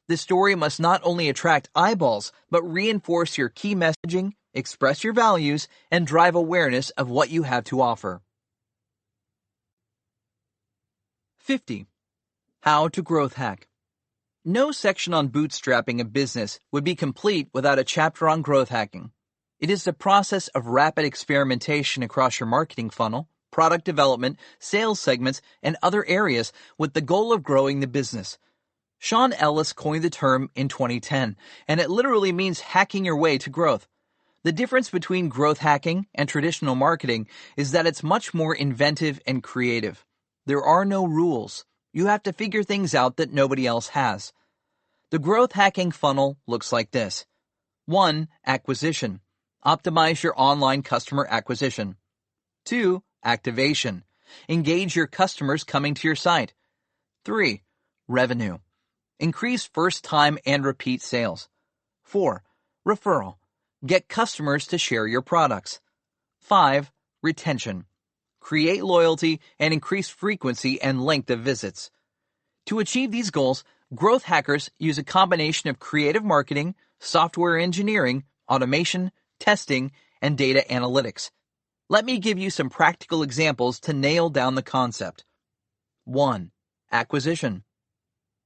The story must not only attract eyeballs, but reinforce your key messaging, express your values, and drive awareness of what you have to offer. 50. How to growth hack. No section on bootstrapping a business would be complete without a chapter on growth hacking. It is the process of rapid experimentation across your marketing funnel, product development, sales segments, and other areas with the goal of growing the business. Sean Ellis coined the term in 2010, and it literally means hacking your way to growth. The difference between growth hacking and traditional marketing is that it's much more inventive and creative. There are no rules. You have to figure things out that nobody else has. The growth hacking funnel looks like this. 1. Acquisition. Optimize your online customer acquisition. 2. Activation. Engage your customers coming to your site. 3. Revenue. Increase first-time and repeat sales. 4. Referral. Get customers to share your products. 5. Retention. Create loyalty and increase frequency and length of visits. To achieve these goals, growth hackers use a combination of creative marketing, software engineering, automation, testing, and data analytics. Let me give you some practical examples to nail down the concept. 1. Acquisition.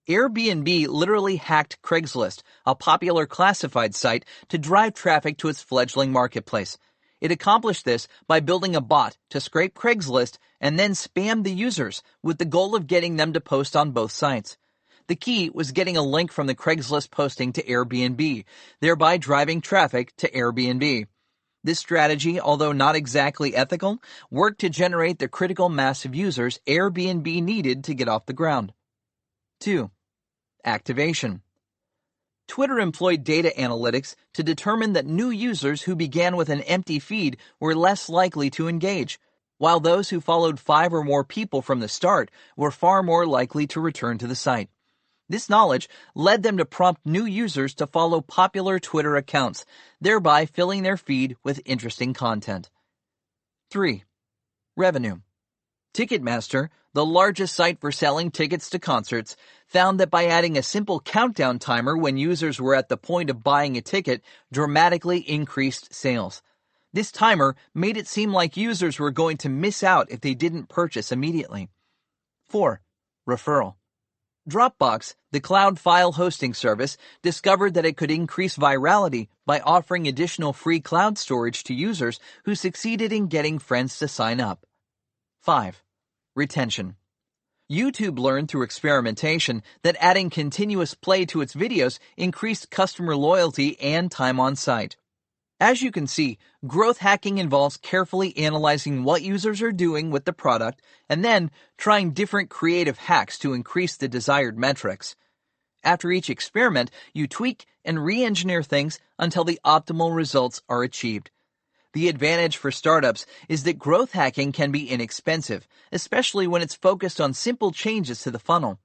Airbnb literally hacked Craigslist, a popular classified site, to drive traffic to its fledgling marketplace. It accomplished this by building a bot to scrape Craigslist and then spam the users with the goal of getting them to post on both sites. The key was getting a link from the Craigslist posting to Airbnb, thereby driving traffic to Airbnb. This strategy, although not exactly ethical, worked to generate the critical mass of users Airbnb needed to get off the ground. 2. Activation. Twitter employed data analytics to determine that new users who began with an empty feed were less likely to engage, while those who followed 5 or more people from the start were far more likely to return to the site. This knowledge led them to prompt new users to follow popular Twitter accounts, thereby filling their feed with interesting content. 3. Revenue. Ticketmaster, the largest site for selling tickets to concerts, found that by adding a simple countdown timer when users were at the point of buying a ticket dramatically increased sales. This timer made it seem like users were going to miss out if they didn't purchase immediately. 4. Referral. Dropbox, the cloud file hosting service, discovered that it could increase virality by offering additional free cloud storage to users who succeeded in getting friends to sign up. 5. Retention. YouTube learned through experimentation that adding continuous play to its videos increased customer loyalty and time on site. As you can see, growth hacking involves carefully analyzing what users are doing with the product and then trying different creative hacks to increase the desired metrics. After each experiment, you tweak and re-engineer things until the optimal results are achieved. The advantage for startups is that growth hacking can be inexpensive, especially when it's focused on simple changes to the funnel.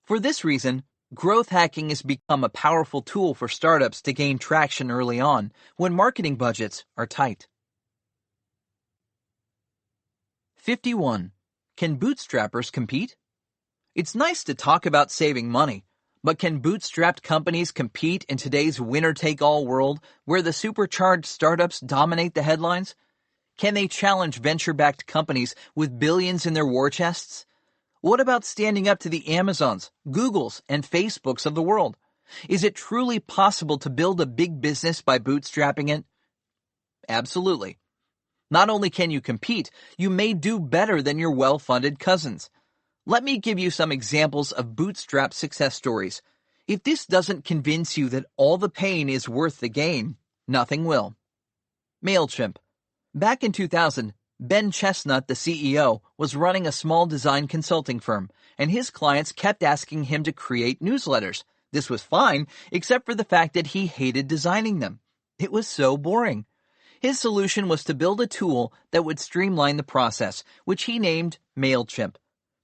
For this reason, growth hacking has become a powerful tool for startups to gain traction early on when marketing budgets are tight. 51. Can bootstrappers compete? It's nice to talk about saving money, but can bootstrapped companies compete in today's winner-take-all world where the supercharged startups dominate the headlines? Can they challenge venture-backed companies with billions in their war chests? What about standing up to the Amazons, Googles, and Facebooks of the world? Is it truly possible to build a big business by bootstrapping it? Absolutely. Not only can you compete, you may do better than your well-funded cousins. Let me give you some examples of bootstrap success stories. If this doesn't convince you that all the pain is worth the gain, nothing will. MailChimp. Back in 2000, Ben Chestnut, the CEO, was running a small design consulting firm, and his clients kept asking him to create newsletters. This was fine, except for the fact that he hated designing them. It was so boring. His solution was to build a tool that would streamline the process, which he named MailChimp.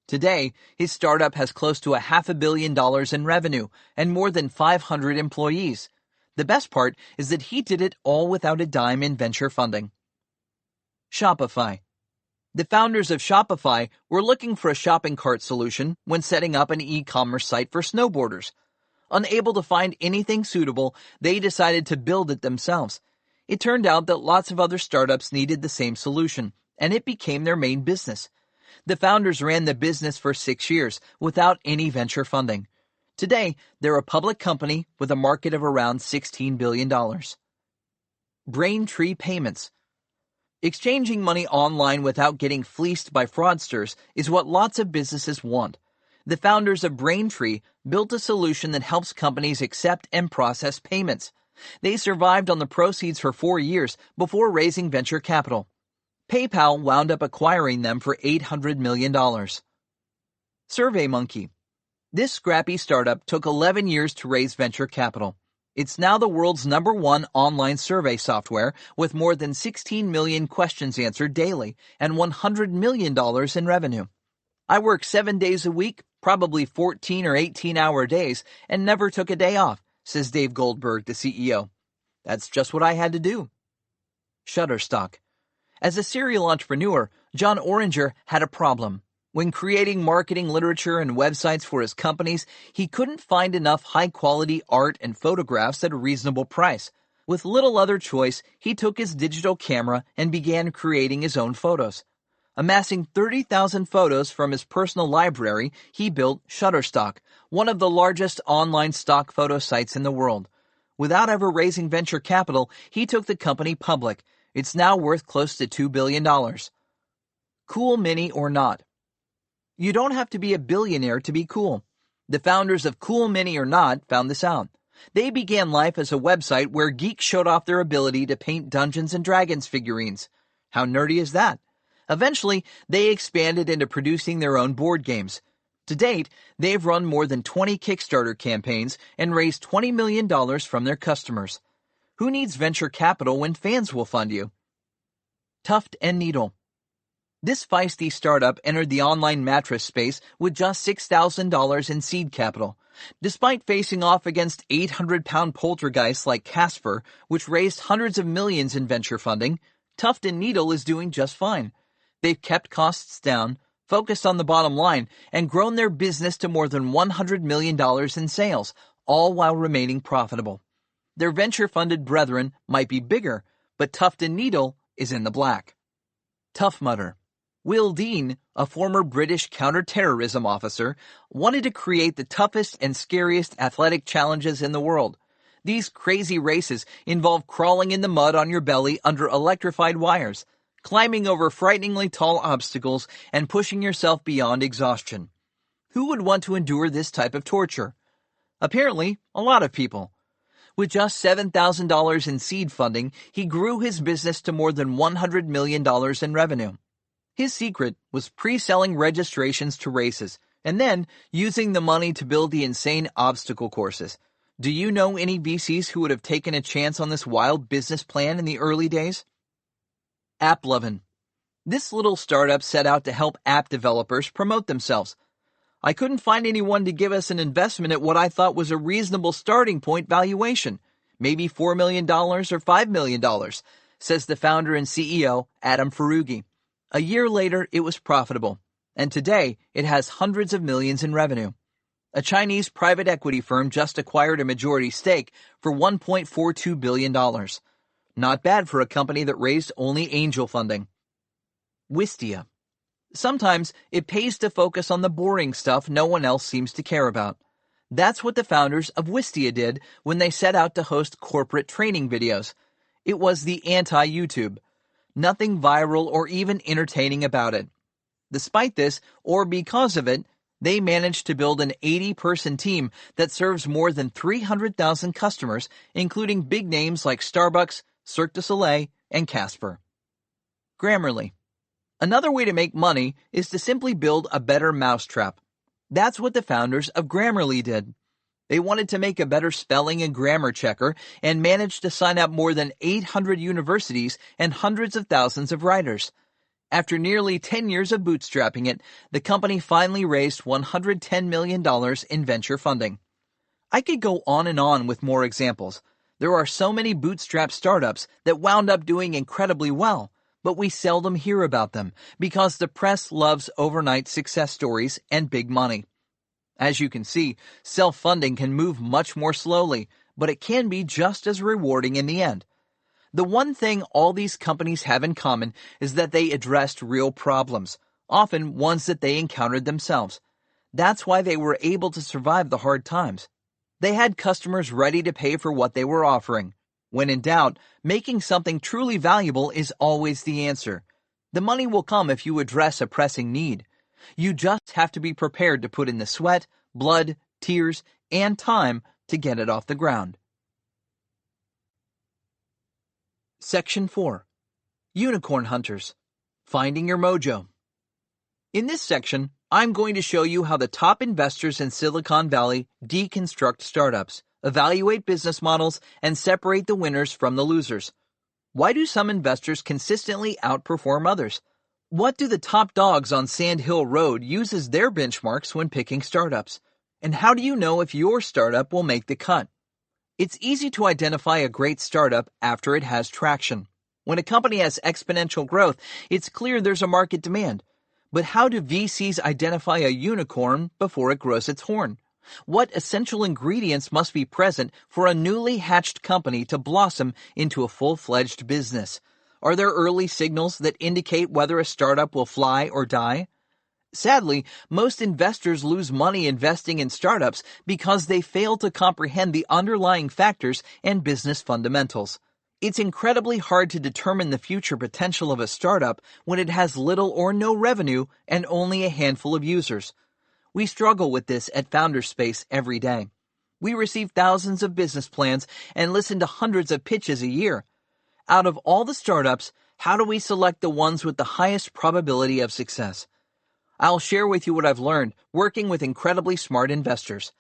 Today, his startup has close to $500 million in revenue and more than 500 employees. The best part is that he did it all without a dime in venture funding. Shopify. The founders of Shopify were looking for a shopping cart solution when setting up an e-commerce site for snowboarders. Unable to find anything suitable, they decided to build it themselves. It turned out that lots of other startups needed the same solution, and it became their main business. The founders ran the business for 6 years without any venture funding. Today, they're a public company with a market of around $16 billion. Braintree Payments. Exchanging money online without getting fleeced by fraudsters is what lots of businesses want. The founders of Braintree built a solution that helps companies accept and process payments. They survived on the proceeds for 4 years before raising venture capital. PayPal wound up acquiring them for $800 million. SurveyMonkey. This scrappy startup took 11 years to raise venture capital. It's now the world's #1 online survey software with more than 16 million questions answered daily and $100 million in revenue. I work 7 days a week, probably 14 or 18-hour days, and never took a day off, says Dave Goldberg, the CEO. That's just what I had to do. Shutterstock. As a serial entrepreneur, John Oringer had a problem. When creating marketing literature and websites for his companies, he couldn't find enough high-quality art and photographs at a reasonable price. With little other choice, he took his digital camera and began creating his own photos. Amassing 30,000 photos from his personal library, he built Shutterstock, one of the largest online stock photo sites in the world. Without ever raising venture capital, he took the company public. It's now worth close to $2 billion. Cool Mini or Not. You don't have to be a billionaire to be cool. The founders of Cool Mini or Not found this out. They began life as a website where geeks showed off their ability to paint Dungeons and Dragons figurines. How nerdy is that? Eventually, they expanded into producing their own board games. To date, they've run more than 20 Kickstarter campaigns and raised $20 million from their customers. Who needs venture capital when fans will fund you? Tuft & Needle. This feisty startup entered the online mattress space with just $6,000 in seed capital. Despite facing off against 800-pound poltergeists like Casper, which raised hundreds of millions in venture funding, Tuft & Needle is doing just fine. They've kept costs down, focused on the bottom line, and grown their business to more than $100 million in sales, all while remaining profitable. Their venture-funded brethren might be bigger, but Tuft & Needle is in the black. Tough Mudder. Will Dean, a former British counter-terrorism officer, wanted to create the toughest and scariest athletic challenges in the world. These crazy races involve crawling in the mud on your belly under electrified wires, climbing over frighteningly tall obstacles, and pushing yourself beyond exhaustion. Who would want to endure this type of torture? Apparently, a lot of people. With just $7,000 in seed funding, he grew his business to more than $100 million in revenue. His secret was pre-selling registrations to races, and then using the money to build the insane obstacle courses. Do you know any VCs who would have taken a chance on this wild business plan in the early days? AppLovin. This little startup set out to help app developers promote themselves. I couldn't find anyone to give us an investment at what I thought was a reasonable starting point valuation, maybe $4 million or $5 million, says the founder and CEO, Adam Ferrugi. A year later, it was profitable, and today it has hundreds of millions in revenue. A Chinese private equity firm just acquired a majority stake for $1.42 billion. Not bad for a company that raised only angel funding. Wistia. Sometimes it pays to focus on the boring stuff no one else seems to care about. That's what the founders of Wistia did when they set out to host corporate training videos. It was the anti-YouTube. Nothing viral or even entertaining about it. Despite this, or because of it, they managed to build an 80-person team that serves more than 300,000 customers, including big names like Starbucks, Cirque du Soleil, and Casper. Grammarly. Another way to make money is to simply build a better mousetrap. That's what the founders of Grammarly did. They wanted to make a better spelling and grammar checker and managed to sign up more than 800 universities and hundreds of thousands of writers. After nearly 10 years of bootstrapping it, the company finally raised $110 million in venture funding. I could go on and on with more examples. There are so many bootstrap startups that wound up doing incredibly well, but we seldom hear about them because the press loves overnight success stories and big money. As you can see, self-funding can move much more slowly, but it can be just as rewarding in the end. The one thing all these companies have in common is that they addressed real problems, often ones that they encountered themselves. That's why they were able to survive the hard times. They had customers ready to pay for what they were offering. When in doubt, making something truly valuable is always the answer. The money will come if you address a pressing need. You just have to be prepared to put in the sweat, blood, tears, and time to get it off the ground. Section 4. Unicorn Hunters. Finding Your Mojo. In this section, I'm going to show you how the top investors in Silicon Valley deconstruct startups, evaluate business models, and separate the winners from the losers. Why do some investors consistently outperform others? What do the top dogs on Sand Hill Road use as their benchmarks when picking startups? And how do you know if your startup will make the cut? It's easy to identify a great startup after it has traction. When a company has exponential growth, it's clear there's a market demand. But how do VCs identify a unicorn before it grows its horn? What essential ingredients must be present for a newly hatched company to blossom into a full-fledged business? Are there early signals that indicate whether a startup will fly or die? Sadly, most investors lose money investing in startups because they fail to comprehend the underlying factors and business fundamentals. It's incredibly hard to determine the future potential of a startup when it has little or no revenue and only a handful of users. We struggle with this at Founderspace every day. We receive thousands of business plans and listen to hundreds of pitches a year. Out of all the startups, how do we select the ones with the highest probability of success? I'll share with you what I've learned working with incredibly smart investors.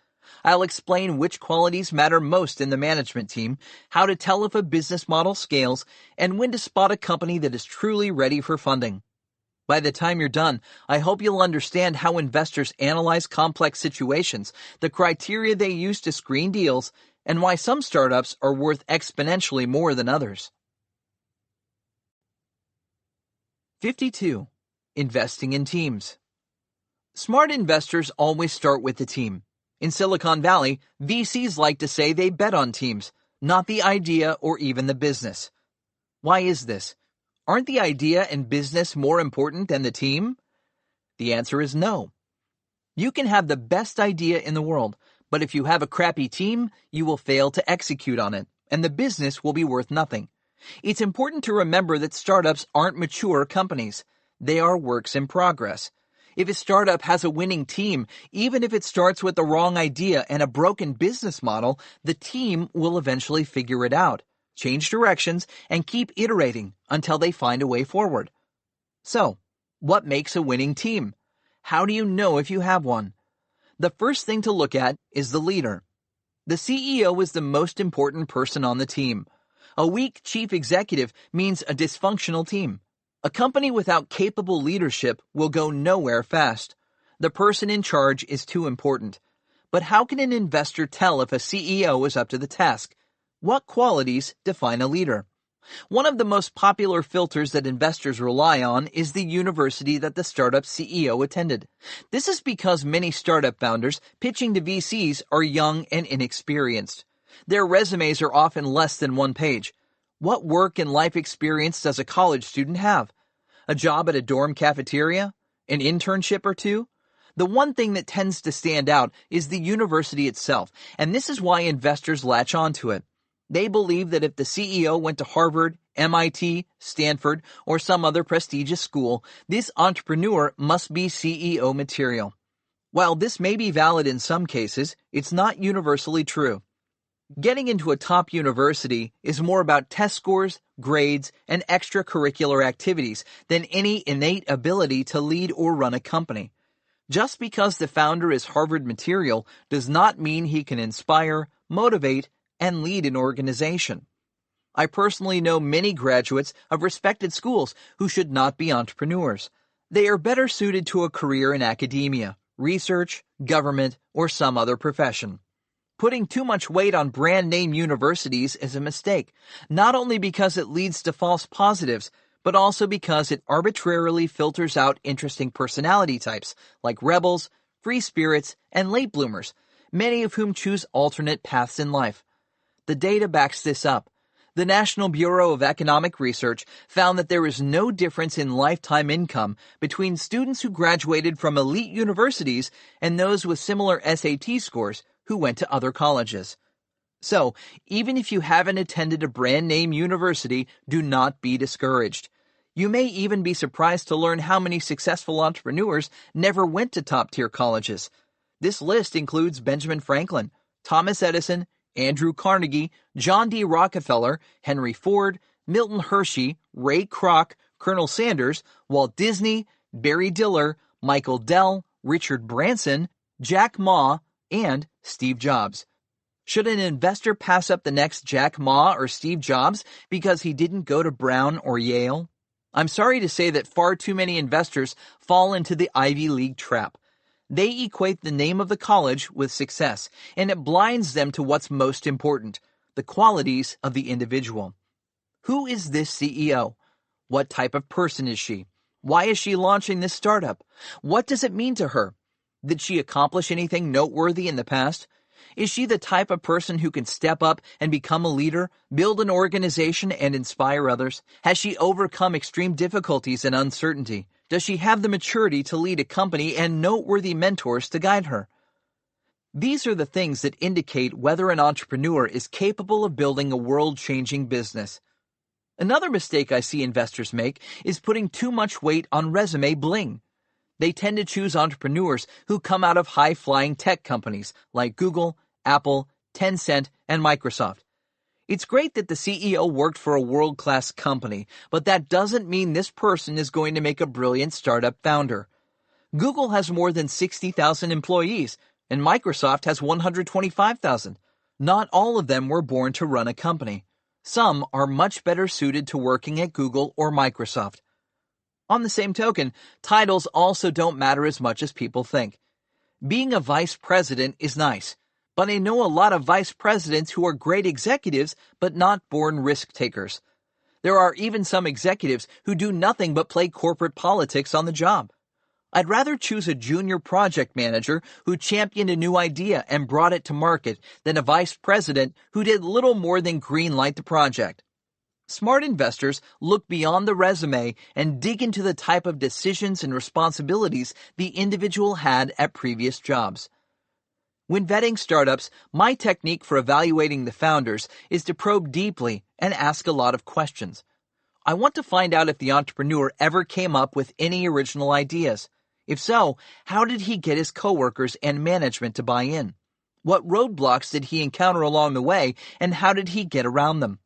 I'll explain which qualities matter most in the management team, how to tell if a business model scales, and when to spot a company that is truly ready for funding. By the time you're done, I hope you'll understand how investors analyze complex situations, the criteria they use to screen deals, and why some startups are worth exponentially more than others. 52. Investing in teams. Smart investors always start with the team. In Silicon Valley, VCs like to say they bet on teams, not the idea or even the business. Why is this? Aren't the idea and business more important than the team? The answer is no. You can have the best idea in the world, but if you have a crappy team, you will fail to execute on it, and the business will be worth nothing. It's important to remember that startups aren't mature companies. They are works in progress. If a startup has a winning team, even if it starts with the wrong idea and a broken business model, the team will eventually figure it out, change directions, and keep iterating until they find a way forward. So, what makes a winning team? How do you know if you have one? The first thing to look at is the leader. The CEO is the most important person on the team. A weak chief executive means a dysfunctional team. A company without capable leadership will go nowhere fast. The person in charge is too important. But how can an investor tell if a CEO is up to the task? What qualities define a leader? One of the most popular filters that investors rely on is the university that the startup CEO attended. This is because many startup founders pitching to VCs are young and inexperienced. Their resumes are often less than one page. What work and life experience does a college student have? A job at a dorm cafeteria? An internship or two? The one thing that tends to stand out is the university itself, and this is why investors latch onto it. They believe that if the CEO went to Harvard, MIT, Stanford, or some other prestigious school, this entrepreneur must be CEO material. While this may be valid in some cases, it's not universally true. Getting into a top university is more about test scores, grades, and extracurricular activities than any innate ability to lead or run a company. Just because the founder is Harvard material does not mean he can inspire, motivate, and lead an organization. I personally know many graduates of respected schools who should not be entrepreneurs. They are better suited to a career in academia, research, government, or some other profession. Putting too much weight on brand name universities is a mistake, not only because it leads to false positives, but also because it arbitrarily filters out interesting personality types like rebels, free spirits, and late bloomers, many of whom choose alternate paths in life. The data backs this up. The National Bureau of Economic Research found that there is no difference in lifetime income between students who graduated from elite universities and those with similar SAT scores who went to other colleges. So, even if you haven't attended a brand name university, do not be discouraged. You may even be surprised to learn how many successful entrepreneurs never went to top-tier colleges. This list includes Benjamin Franklin, Thomas Edison, Andrew Carnegie, John D. Rockefeller, Henry Ford, Milton Hershey, Ray Kroc, Colonel Sanders, Walt Disney, Barry Diller, Michael Dell, Richard Branson, Jack Ma, and Steve Jobs. Should an investor pass up the next Jack Ma or Steve Jobs because he didn't go to Brown or Yale? I'm sorry to say that far too many investors fall into the Ivy League trap. They equate the name of the college with success, and it blinds them to what's most important, the qualities of the individual. Who is this CEO? What type of person is she? Why is she launching this startup? What does it mean to her? Did she accomplish anything noteworthy in the past? Is she the type of person who can step up and become a leader, build an organization, and inspire others? Has she overcome extreme difficulties and uncertainty? Does she have the maturity to lead a company and noteworthy mentors to guide her? These are the things that indicate whether an entrepreneur is capable of building a world-changing business. Another mistake I see investors make is putting too much weight on resume bling. They tend to choose entrepreneurs who come out of high-flying tech companies like Google, Apple, Tencent, and Microsoft. It's great that the CEO worked for a world-class company, but that doesn't mean this person is going to make a brilliant startup founder. Google has more than 60,000 employees, and Microsoft has 125,000. Not all of them were born to run a company. Some are much better suited to working at Google or Microsoft. On the same token, titles also don't matter as much as people think. Being a vice president is nice, but I know a lot of vice presidents who are great executives but not born risk takers. There are even some executives who do nothing but play corporate politics on the job. I'd rather choose a junior project manager who championed a new idea and brought it to market than a vice president who did little more than greenlight the project. Smart investors look beyond the resume and dig into the type of decisions and responsibilities the individual had at previous jobs. When vetting startups, my technique for evaluating the founders is to probe deeply and ask a lot of questions. I want to find out if the entrepreneur ever came up with any original ideas. If so, how did he get his coworkers and management to buy in? What roadblocks did he encounter along the way, and how did he get around them?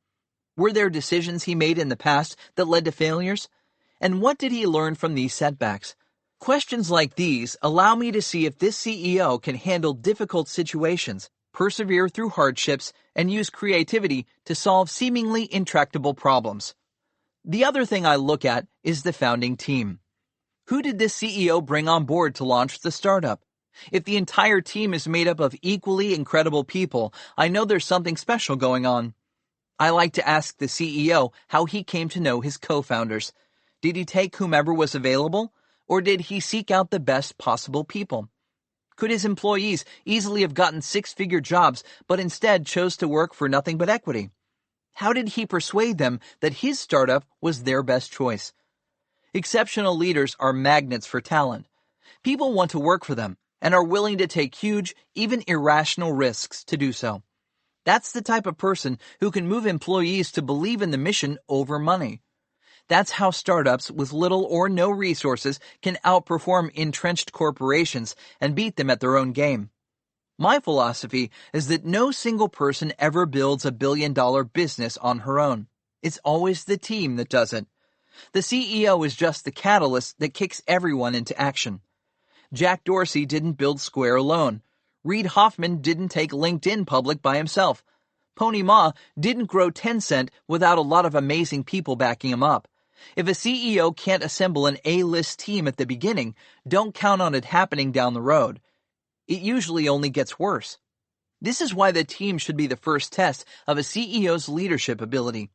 Were there decisions he made in the past that led to failures? And what did he learn from these setbacks? Questions like these allow me to see if this CEO can handle difficult situations, persevere through hardships, and use creativity to solve seemingly intractable problems. The other thing I look at is the founding team. Who did this CEO bring on board to launch the startup? If the entire team is made up of equally incredible people, I know there's something special going on. I like to ask the CEO how he came to know his co-founders. Did he take whomever was available, or did he seek out the best possible people? Could his employees easily have gotten six-figure jobs, but instead chose to work for nothing but equity? How did he persuade them that his startup was their best choice? Exceptional leaders are magnets for talent. People want to work for them and are willing to take huge, even irrational risks to do so. That's the type of person who can move employees to believe in the mission over money. That's how startups with little or no resources can outperform entrenched corporations and beat them at their own game. My philosophy is that no single person ever builds a billion-dollar business on her own. It's always the team that does it. The CEO is just the catalyst that kicks everyone into action. Jack Dorsey didn't build Square alone. Reid Hoffman didn't take LinkedIn public by himself. Pony Ma didn't grow Tencent without a lot of amazing people backing him up. If a CEO can't assemble an A-list team at the beginning, don't count on it happening down the road. It usually only gets worse. This is why the team should be the first test of a CEO's leadership ability.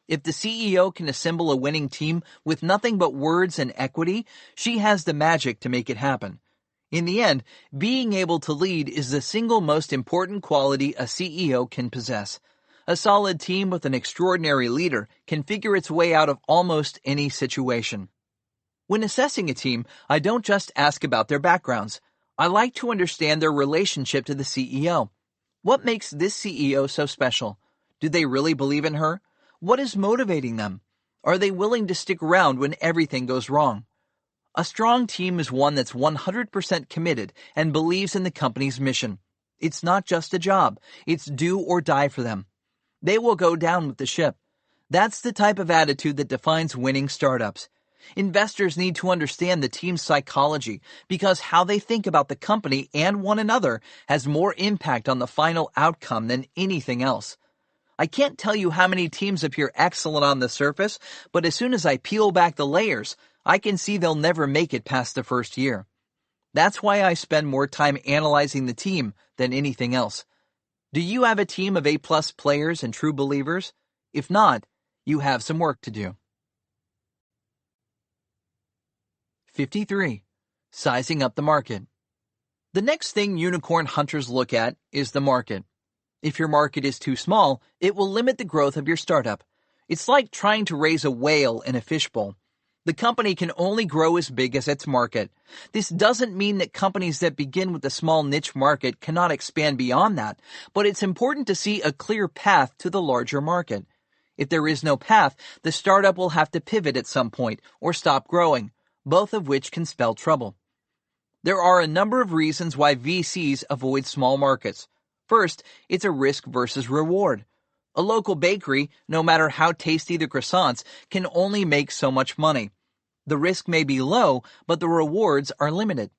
If the CEO can assemble a winning team with nothing but words and equity, she has the magic to make it happen. In the end, being able to lead is the single most important quality a CEO can possess. A solid team with an extraordinary leader can figure its way out of almost any situation. When assessing a team, I don't just ask about their backgrounds. I like to understand their relationship to the CEO. What makes this CEO so special? Do they really believe in her? What is motivating them? Are they willing to stick around when everything goes wrong? A strong team is one that's 100% committed and believes in the company's mission. It's not just a job. It's do or die for them. They will go down with the ship. That's the type of attitude that defines winning startups. Investors need to understand the team's psychology because how they think about the company and one another has more impact on the final outcome than anything else. I can't tell you how many teams appear excellent on the surface, but as soon as I peel back the layers, I can see they'll never make it past the first year. That's why I spend more time analyzing the team than anything else. Do you have a team of A-plus players and true believers? If not, you have some work to do. 53. Sizing up the market. The next thing unicorn hunters look at is the market. If your market is too small, it will limit the growth of your startup. It's like trying to raise a whale in a fishbowl. The company can only grow as big as its market. This doesn't mean that companies that begin with a small niche market cannot expand beyond that, but it's important to see a clear path to the larger market. If there is no path, the startup will have to pivot at some point or stop growing, both of which can spell trouble. There are a number of reasons why VCs avoid small markets. First, it's a risk versus reward. A local bakery, no matter how tasty the croissants, can only make so much money. The risk may be low, but the rewards are limited.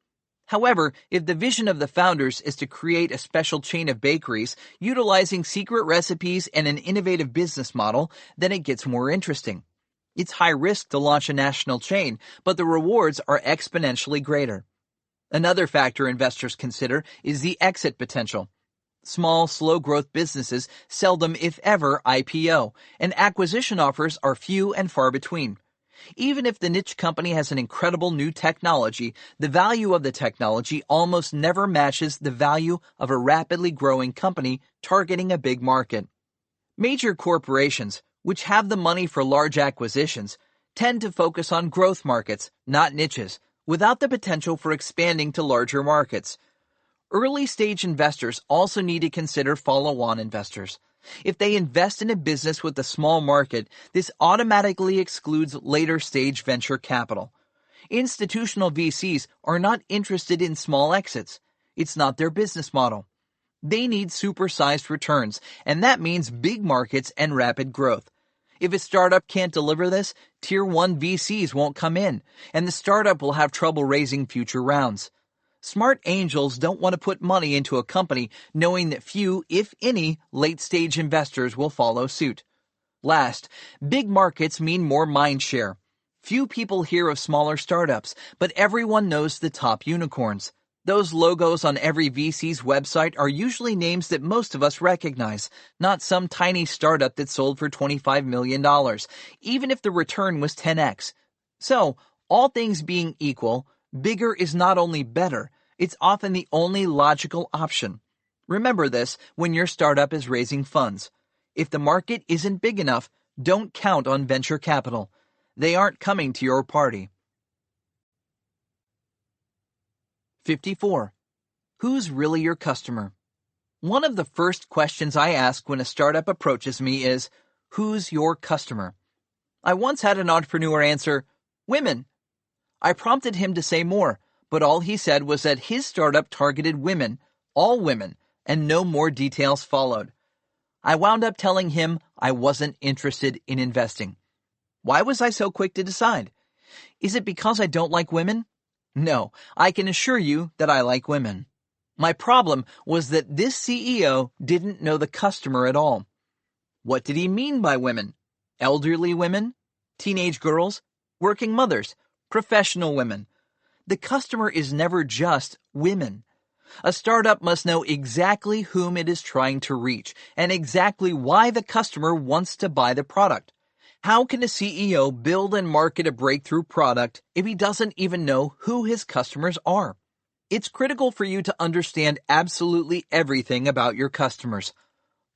However, if the vision of the founders is to create a special chain of bakeries utilizing secret recipes and an innovative business model, then it gets more interesting. It's high risk to launch a national chain, but the rewards are exponentially greater. Another factor investors consider is the exit potential. Small, slow-growth businesses seldom, if ever, IPO, and acquisition offers are few and far between. Even if the niche company has an incredible new technology, the value of the technology almost never matches the value of a rapidly growing company targeting a big market. Major corporations, which have the money for large acquisitions, tend to focus on growth markets, not niches, without the potential for expanding to larger markets. Early-stage investors also need to consider follow-on investors. If they invest in a business with a small market, this automatically excludes later-stage venture capital. Institutional VCs are not interested in small exits. It's not their business model. They need supersized returns, and that means big markets and rapid growth. If a startup can't deliver this, Tier 1 VCs won't come in, and the startup will have trouble raising future rounds. Smart angels don't want to put money into a company knowing that few, if any, late-stage investors will follow suit. Last, big markets mean more mind share. Few people hear of smaller startups, but everyone knows the top unicorns. Those logos on every VC's website are usually names that most of us recognize, not some tiny startup that sold for $25 million, even if the return was 10x. So, all things being equal, bigger is not only better, it's often the only logical option. Remember this when your startup is raising funds. If the market isn't big enough, don't count on venture capital. They aren't coming to your party. 54. Who's really your customer? One of the first questions I ask when a startup approaches me is, who's your customer? I once had an entrepreneur answer, women. I prompted him to say more, but all he said was that his startup targeted women, all women, and no more details followed. I wound up telling him I wasn't interested in investing. Why was I so quick to decide? Is it because I don't like women? No, I can assure you that I like women. My problem was that this CEO didn't know the customer at all. What did he mean by women? Elderly women? Teenage girls? Working mothers? Professional women? The customer is never just women. A startup must know exactly whom it is trying to reach and exactly why the customer wants to buy the product. How can a CEO build and market a breakthrough product if he doesn't even know who his customers are? It's critical for you to understand absolutely everything about your customers.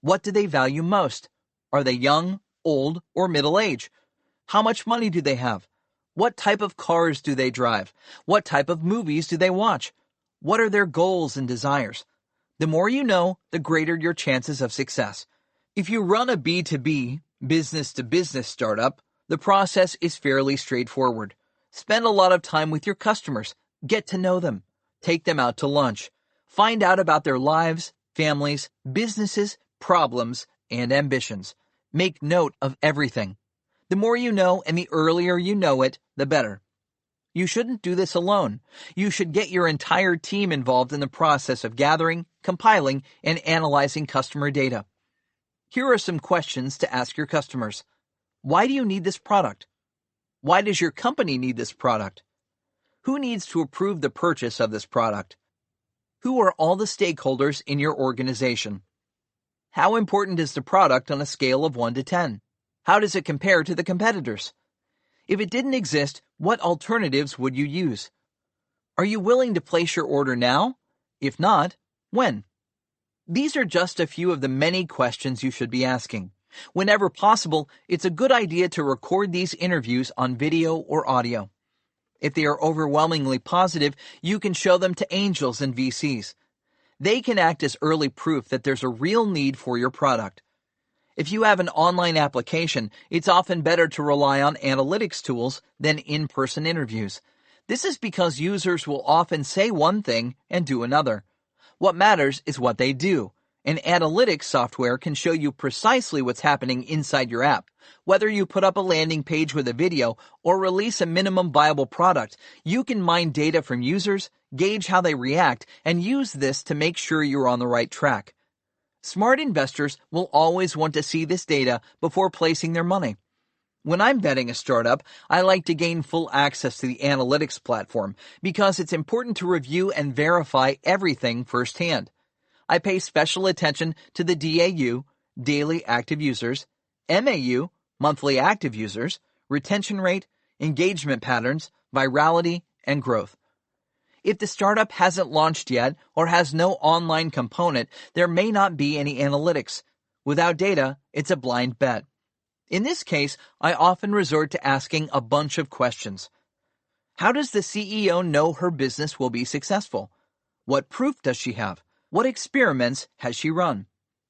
What do they value most? Are they young, old, or middle age? How much money do they have? What type of cars do they drive? What type of movies do they watch? What are their goals and desires? The more you know, the greater your chances of success. If you run a B2B, business-to-business startup, the process is fairly straightforward. Spend a lot of time with your customers. Get to know them. Take them out to lunch. Find out about their lives, families, businesses, problems, and ambitions. Make note of everything. The more you know and the earlier you know it, the better. You shouldn't do this alone. You should get your entire team involved in the process of gathering, compiling, and analyzing customer data. Here are some questions to ask your customers. Why do you need this product? Why does your company need this product? Who needs to approve the purchase of this product? Who are all the stakeholders in your organization? How important is the product on a scale of 1 to 10? How does it compare to the competitors? If it didn't exist, what alternatives would you use? Are you willing to place your order now? If not, when? These are just a few of the many questions you should be asking. Whenever possible, it's a good idea to record these interviews on video or audio. If they are overwhelmingly positive, you can show them to angels and VCs. They can act as early proof that there's a real need for your product. If you have an online application, it's often better to rely on analytics tools than in-person interviews. This is because users will often say one thing and do another. What matters is what they do. And analytics software can show you precisely what's happening inside your app. Whether you put up a landing page with a video or release a minimum viable product, you can mine data from users, gauge how they react, and use this to make sure you're on the right track. Smart investors will always want to see this data before placing their money. When I'm betting a startup, I like to gain full access to the analytics platform because it's important to review and verify everything firsthand. I pay special attention to the DAU, daily active users, MAU, monthly active users, retention rate, engagement patterns, virality, and growth. If the startup hasn't launched yet or has no online component, there may not be any analytics. Without data, it's a blind bet. In this case, I often resort to asking a bunch of questions. How does the CEO know her business will be successful? What proof does she have? What experiments has she run?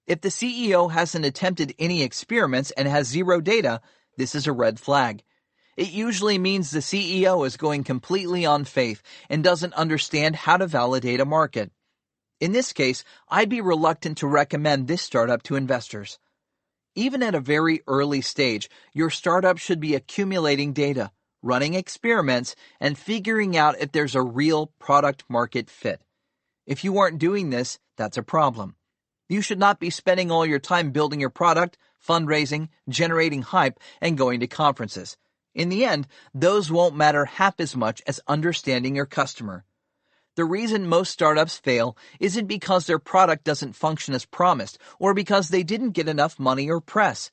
If the CEO hasn't attempted any experiments and has zero data, this is a red flag. It usually means the CEO is going completely on faith and doesn't understand how to validate a market. In this case, I'd be reluctant to recommend this startup to investors. Even at a very early stage, your startup should be accumulating data, running experiments, and figuring out if there's a real product-market fit. If you aren't doing this, that's a problem. You should not be spending all your time building your product, fundraising, generating hype, and going to conferences. In the end, those won't matter half as much as understanding your customer. The reason most startups fail isn't because their product doesn't function as promised or because they didn't get enough money or press.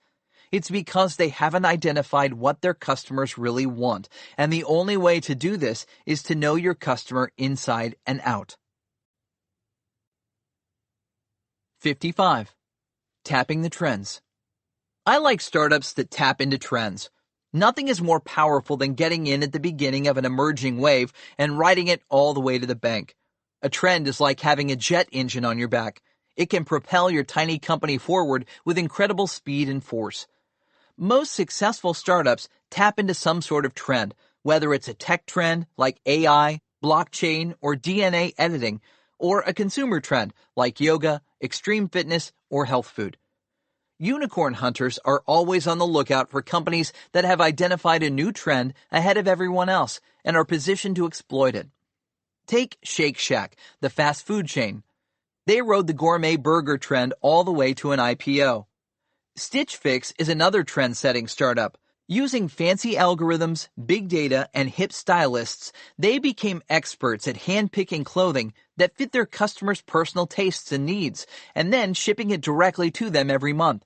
It's because they haven't identified what their customers really want, and the only way to do this is to know your customer inside and out. 55. Tapping the trends. I like startups that tap into trends. Nothing is more powerful than getting in at the beginning of an emerging wave and riding it all the way to the bank. A trend is like having a jet engine on your back. It can propel your tiny company forward with incredible speed and force. Most successful startups tap into some sort of trend, whether it's a tech trend like AI, blockchain, or DNA editing, or a consumer trend like yoga, extreme fitness, or health food. Unicorn hunters are always on the lookout for companies that have identified a new trend ahead of everyone else and are positioned to exploit it. Take Shake Shack, the fast food chain. They rode the gourmet burger trend all the way to an IPO. Stitch Fix is another trend-setting startup. Using fancy algorithms, big data, and hip stylists, they became experts at hand-picking clothing that fit their customers' personal tastes and needs, and then shipping it directly to them every month.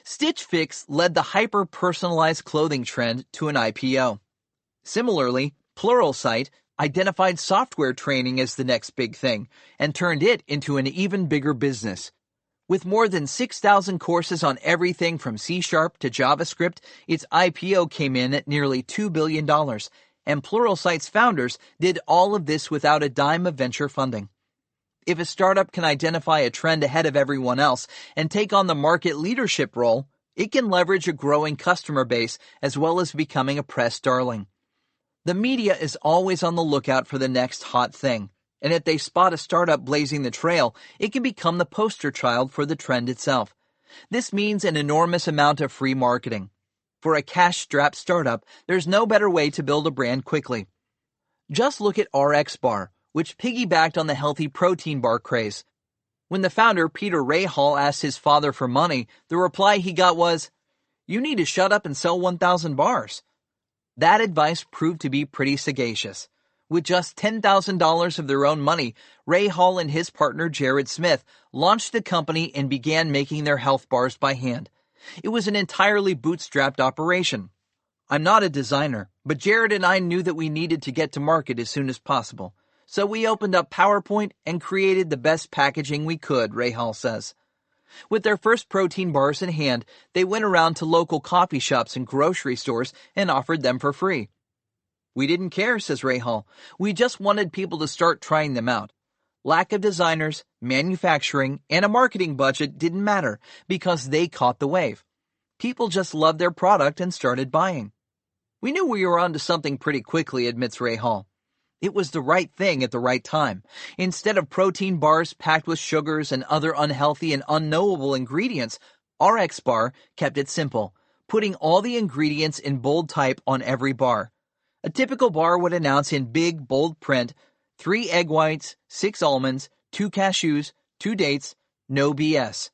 Stitch Fix led the hyper-personalized clothing trend to an IPO. Similarly, Pluralsight identified software training as the next big thing and turned it into an even bigger business. With more than 6,000 courses on everything from C# to JavaScript, its IPO came in at nearly $2 billion, and Pluralsight's founders did all of this without a dime of venture funding. If a startup can identify a trend ahead of everyone else and take on the market leadership role, it can leverage a growing customer base as well as becoming a press darling. The media is always on the lookout for the next hot thing, and if they spot a startup blazing the trail, it can become the poster child for the trend itself. This means an enormous amount of free marketing. For a cash-strapped startup, there's no better way to build a brand quickly. Just look at RX Bar, which piggybacked on the healthy protein bar craze. When the founder, Peter Rahal, asked his father for money, the reply he got was, "You need to shut up and sell 1,000 bars." That advice proved to be pretty sagacious. With just $10,000 of their own money, Rahal and his partner Jared Smith launched the company and began making their health bars by hand. It was an entirely bootstrapped operation. I'm not a designer, but Jared and I knew that we needed to get to market as soon as possible. So we opened up PowerPoint and created the best packaging we could, Rahal says. With their first protein bars in hand, they went around to local coffee shops and grocery stores and offered them for free. We didn't care, says Rahal. We just wanted people to start trying them out. Lack of designers, manufacturing, and a marketing budget didn't matter because they caught the wave. People just loved their product and started buying. We knew we were onto something pretty quickly, admits Rahal. It was the right thing at the right time. Instead of protein bars packed with sugars and other unhealthy and unknowable ingredients, RX Bar kept it simple, putting all the ingredients in bold type on every bar. A typical bar would announce in big, bold print, 3 egg whites, 6 almonds, 2 cashews, 2 dates, no BS.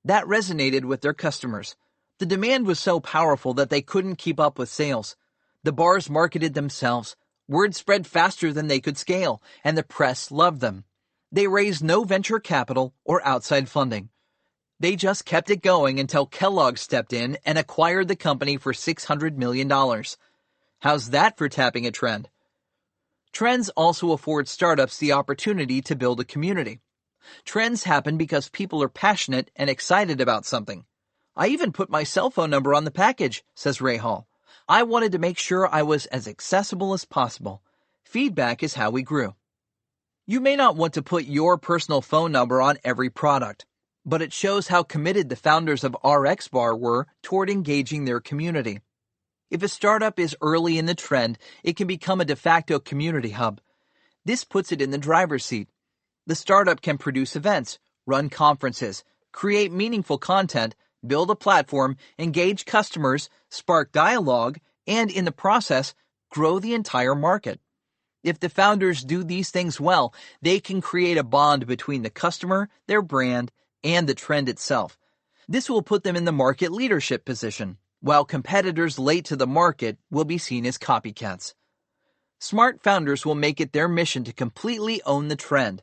That resonated with their customers. The demand was so powerful that they couldn't keep up with sales. The bars marketed themselves. Word spread faster than they could scale, and the press loved them. They raised no venture capital or outside funding. They just kept it going until Kellogg stepped in and acquired the company for $600 million. How's that for tapping a trend? Trends also afford startups the opportunity to build a community. Trends happen because people are passionate and excited about something. I even put my cell phone number on the package, says Rahal. I wanted to make sure I was as accessible as possible. Feedback is how we grew. You may not want to put your personal phone number on every product, but it shows how committed the founders of RX Bar were toward engaging their community. If a startup is early in the trend, it can become a de facto community hub. This puts it in the driver's seat. The startup can produce events, run conferences, create meaningful content, build a platform, engage customers, spark dialogue, and in the process, grow the entire market. If the founders do these things well, they can create a bond between the customer, their brand, and the trend itself. This will put them in the market leadership position, while competitors late to the market will be seen as copycats. Smart founders will make it their mission to completely own the trend.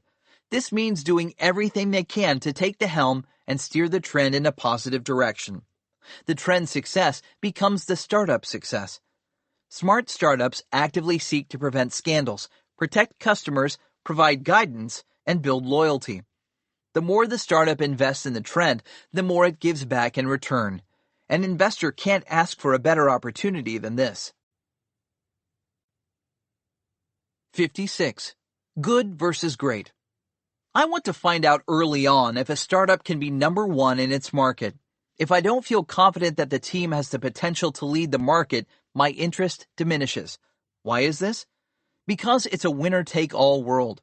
This means doing everything they can to take the helm and steer the trend in a positive direction. The trend's success becomes the startup's success. Smart startups actively seek to prevent scandals, protect customers, provide guidance, and build loyalty. The more the startup invests in the trend, the more it gives back in return. An investor can't ask for a better opportunity than this. 56. Good versus great. I want to find out early on if a startup can be number one in its market. If I don't feel confident that the team has the potential to lead the market, my interest diminishes. Why is this? Because it's a winner-take-all world.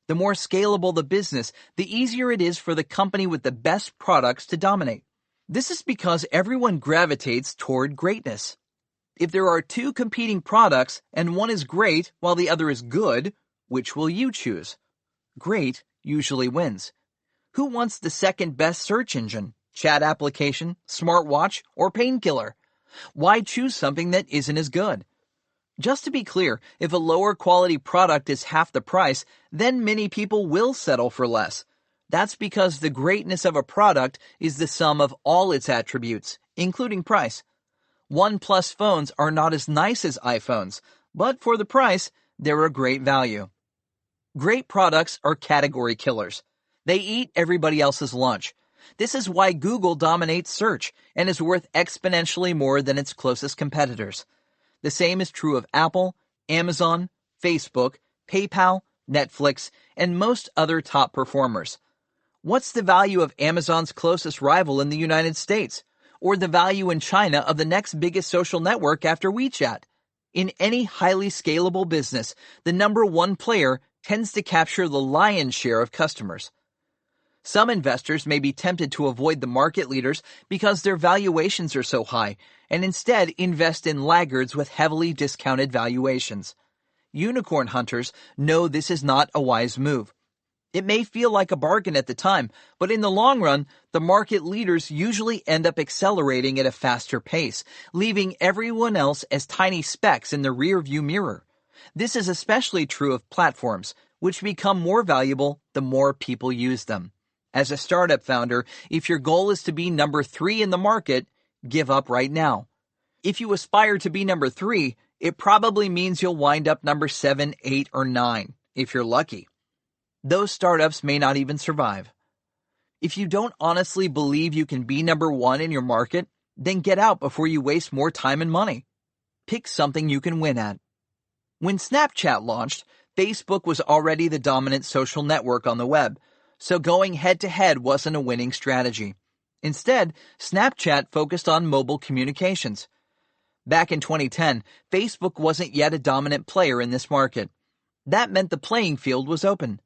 The more scalable the business, the easier it is for the company with the best products to dominate. This is because everyone gravitates toward greatness. If there are 2 competing products and one is great while the other is good, which will you choose? Great usually wins. Who wants the second best search engine, chat application, smartwatch, or painkiller? Why choose something that isn't as good? Just to be clear, if a lower quality product is half the price, then many people will settle for less. That's because the greatness of a product is the sum of all its attributes, including price. OnePlus phones are not as nice as iPhones, but for the price, they're a great value. Great products are category killers. They eat everybody else's lunch. This is why Google dominates search and is worth exponentially more than its closest competitors. The same is true of Apple, Amazon, Facebook, PayPal, Netflix, and most other top performers. What's the value of Amazon's closest rival in the United States? Or the value in China of the next biggest social network after WeChat? In any highly scalable business, the number one player tends to capture the lion's share of customers. Some investors may be tempted to avoid the market leaders because their valuations are so high, and instead invest in laggards with heavily discounted valuations. Unicorn hunters know this is not a wise move. It may feel like a bargain at the time, but in the long run, the market leaders usually end up accelerating at a faster pace, leaving everyone else as tiny specks in the rearview mirror. This is especially true of platforms, which become more valuable the more people use them. As a startup founder, if your goal is to be number 3 in the market, give up right now. If you aspire to be number 3, it probably means you'll wind up number 7, 8, or 9, if you're lucky. Those startups may not even survive. If you don't honestly believe you can be number 1 in your market, then get out before you waste more time and money. Pick something you can win at. When Snapchat launched, Facebook was already the dominant social network on the web, so going head-to-head wasn't a winning strategy. Instead, Snapchat focused on mobile communications. Back in 2010, Facebook wasn't yet a dominant player in this market. That meant the playing field was open.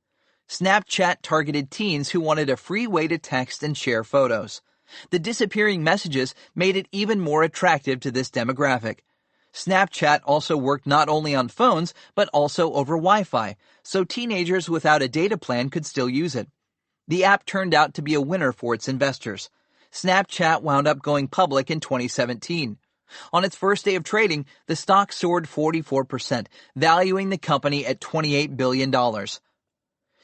Snapchat targeted teens who wanted a free way to text and share photos. The disappearing messages made it even more attractive to this demographic. Snapchat also worked not only on phones, but also over Wi-Fi, so teenagers without a data plan could still use it. The app turned out to be a winner for its investors. Snapchat wound up going public in 2017. On its first day of trading, the stock soared 44%, valuing the company at $28 billion.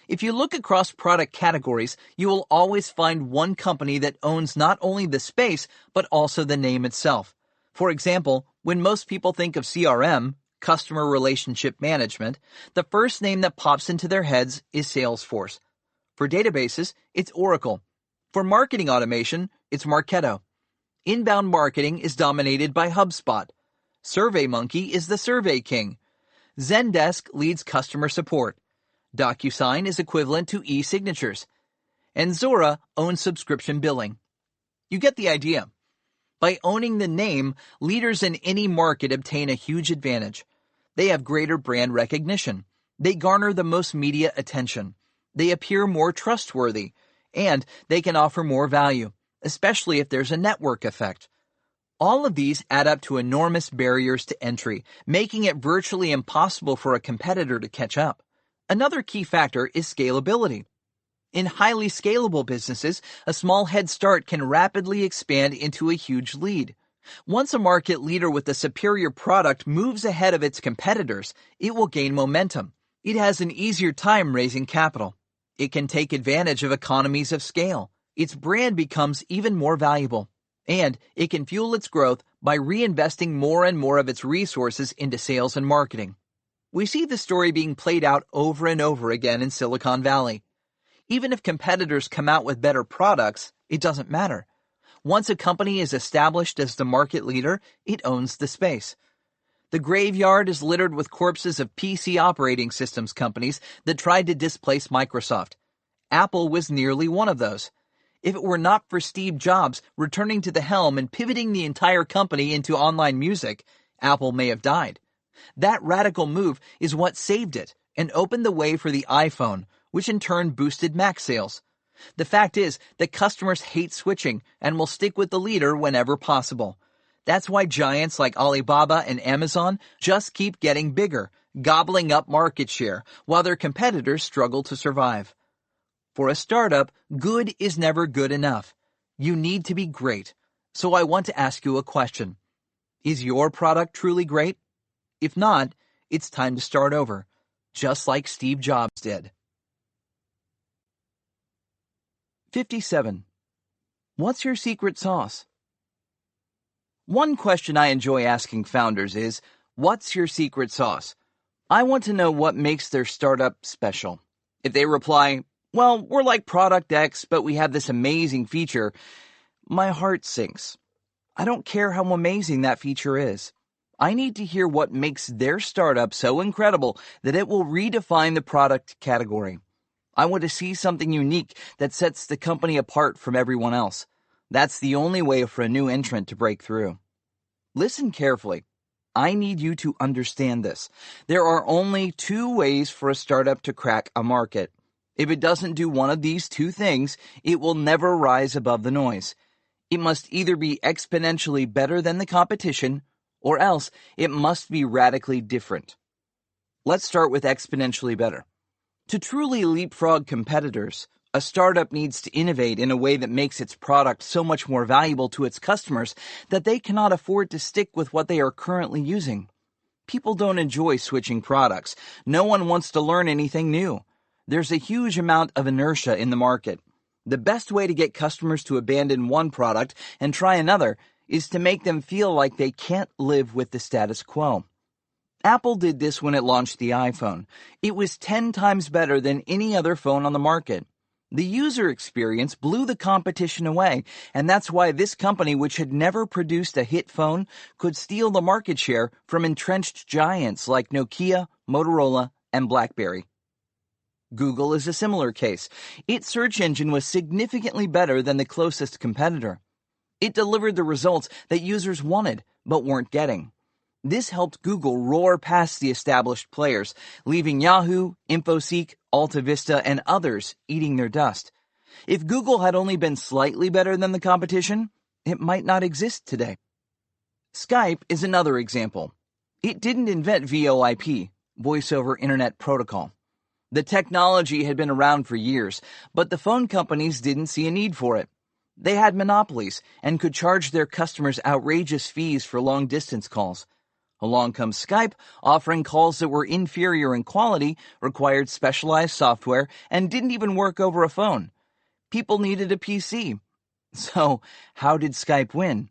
If you look across product categories, you will always find one company that owns not only the space, but also the name itself. For example, when most people think of CRM, customer relationship management, the first name that pops into their heads is Salesforce. For databases, it's Oracle. For marketing automation, it's Marketo. Inbound marketing is dominated by HubSpot. SurveyMonkey is the Survey King. Zendesk leads customer support. DocuSign is equivalent to e-signatures. And Zuora owns subscription billing. You get the idea. By owning the name, leaders in any market obtain a huge advantage. They have greater brand recognition. They garner the most media attention. They appear more trustworthy. And they can offer more value, especially if there's a network effect. All of these add up to enormous barriers to entry, making it virtually impossible for a competitor to catch up. Another key factor is scalability. In highly scalable businesses, a small head start can rapidly expand into a huge lead. Once a market leader with a superior product moves ahead of its competitors, it will gain momentum. It has an easier time raising capital. It can take advantage of economies of scale. Its brand becomes even more valuable. And it can fuel its growth by reinvesting more and more of its resources into sales and marketing. We see the story being played out over and over again in Silicon Valley. Even if competitors come out with better products, it doesn't matter. Once a company is established as the market leader, it owns the space. The graveyard is littered with corpses of PC operating systems companies that tried to displace Microsoft. Apple was nearly one of those. If it were not for Steve Jobs returning to the helm and pivoting the entire company into online music, Apple may have died. That radical move is what saved it and opened the way for the iPhone, which in turn boosted Mac sales. The fact is that customers hate switching and will stick with the leader whenever possible. That's why giants like Alibaba and Amazon just keep getting bigger, gobbling up market share, while their competitors struggle to survive. For a startup, good is never good enough. You need to be great. So I want to ask you a question. Is your product truly great? If not, it's time to start over, just like Steve Jobs did. 57. What's your secret sauce? One question I enjoy asking founders is, what's your secret sauce? I want to know what makes their startup special. If they reply, well, we're like Product X, but we have this amazing feature, my heart sinks. I don't care how amazing that feature is. I need to hear what makes their startup so incredible that it will redefine the product category. I want to see something unique that sets the company apart from everyone else. That's the only way for a new entrant to break through. Listen carefully. I need you to understand this. There are only two ways for a startup to crack a market. If it doesn't do one of these two things, it will never rise above the noise. It must either be exponentially better than the competition, or else it must be radically different. Let's start with exponentially better. To truly leapfrog competitors, a startup needs to innovate in a way that makes its product so much more valuable to its customers that they cannot afford to stick with what they are currently using. People don't enjoy switching products. No one wants to learn anything new. There's a huge amount of inertia in the market. The best way to get customers to abandon one product and try another is to make them feel like they can't live with the status quo. Apple did this when it launched the iPhone. It was 10 times better than any other phone on the market. The user experience blew the competition away, and that's why this company, which had never produced a hit phone, could steal the market share from entrenched giants like Nokia, Motorola, and BlackBerry. Google is a similar case. Its search engine was significantly better than the closest competitor. It delivered the results that users wanted, but weren't getting. This helped Google roar past the established players, leaving Yahoo, InfoSeek, AltaVista, and others eating their dust. If Google had only been slightly better than the competition, it might not exist today. Skype is another example. It didn't invent VoIP, Voice over Internet Protocol. The technology had been around for years, but the phone companies didn't see a need for it. They had monopolies and could charge their customers outrageous fees for long-distance calls. Along comes Skype, offering calls that were inferior in quality, required specialized software, and didn't even work over a phone. People needed a PC. So, how did Skype win?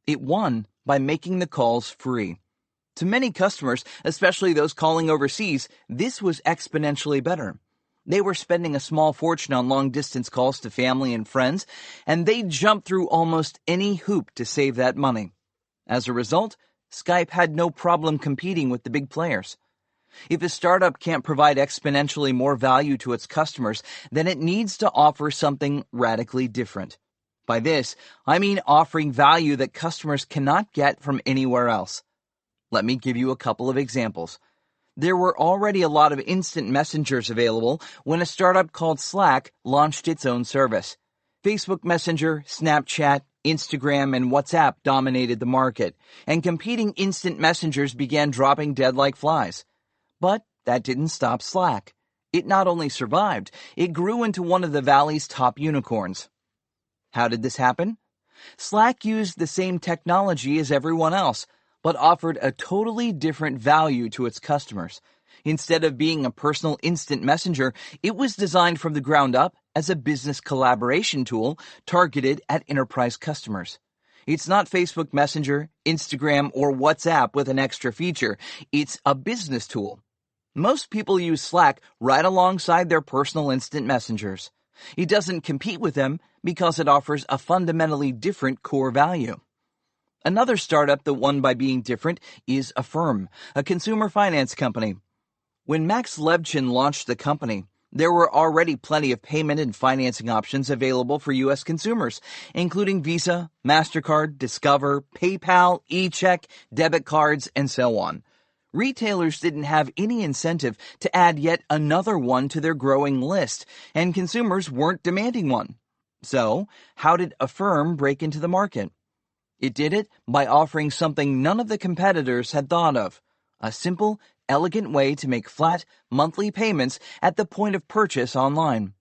It won by making the calls free. To many customers, especially those calling overseas, this was exponentially better. They were spending a small fortune on long-distance calls to family and friends, and they jumped through almost any hoop to save that money. As a result, Skype had no problem competing with the big players. If a startup can't provide exponentially more value to its customers, then it needs to offer something radically different. By this, I mean offering value that customers cannot get from anywhere else. Let me give you a couple of examples. There were already a lot of instant messengers available when a startup called Slack launched its own service. Facebook Messenger, Snapchat, Instagram, and WhatsApp dominated the market, and competing instant messengers began dropping dead like flies. But that didn't stop Slack. It not only survived, it grew into one of the Valley's top unicorns. How did this happen? Slack used the same technology as everyone else, but offered a totally different value to its customers. Instead of being a personal instant messenger, it was designed from the ground up as a business collaboration tool targeted at enterprise customers. It's not Facebook Messenger, Instagram, or WhatsApp with an extra feature. It's a business tool. Most people use Slack right alongside their personal instant messengers. It doesn't compete with them because it offers a fundamentally different core value. Another startup that won by being different is Affirm, a consumer finance company. When Max Levchin launched the company, there were already plenty of payment and financing options available for U.S. consumers, including Visa, MasterCard, Discover, PayPal, eCheck, debit cards, and so on. Retailers didn't have any incentive to add yet another one to their growing list, and consumers weren't demanding one. So, how did Affirm break into the market? It did it by offering something none of the competitors had thought of, a simple, elegant way to make flat, monthly payments at the point of purchase online.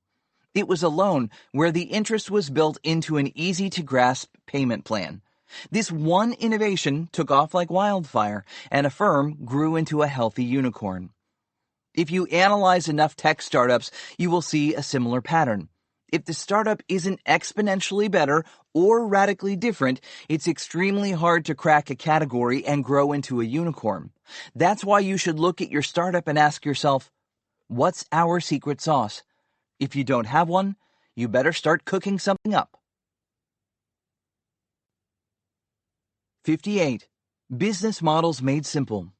It was a loan where the interest was built into an easy-to-grasp payment plan. This one innovation took off like wildfire, and a firm grew into a healthy unicorn. If you analyze enough tech startups, you will see a similar pattern. If the startup isn't exponentially better or radically different, it's extremely hard to crack a category and grow into a unicorn. That's why you should look at your startup and ask yourself, what's our secret sauce? If you don't have one, you better start cooking something up. 58. Business Models Made Simple.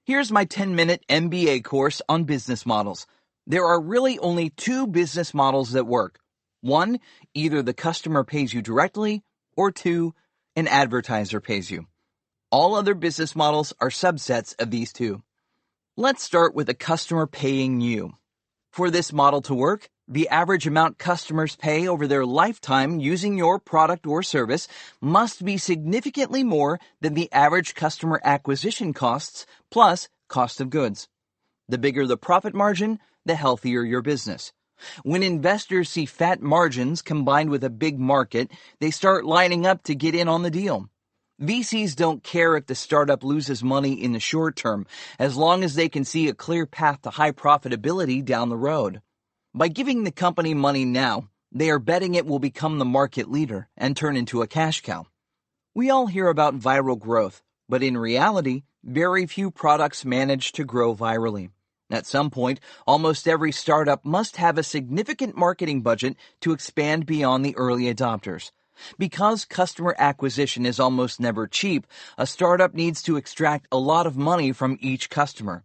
Here's my 10-minute MBA course on business models. There are really only two business models that work. One, either the customer pays you directly, or two, an advertiser pays you. All other business models are subsets of these two. Let's start with a customer paying you. For this model to work, the average amount customers pay over their lifetime using your product or service must be significantly more than the average customer acquisition costs plus cost of goods. The bigger the profit margin, the healthier your business. When investors see fat margins combined with a big market, they start lining up to get in on the deal. VCs don't care if the startup loses money in the short term, as long as they can see a clear path to high profitability down the road. By giving the company money now, they are betting it will become the market leader and turn into a cash cow. We all hear about viral growth, but in reality, very few products manage to grow virally. At some point, almost every startup must have a significant marketing budget to expand beyond the early adopters. Because customer acquisition is almost never cheap, a startup needs to extract a lot of money from each customer.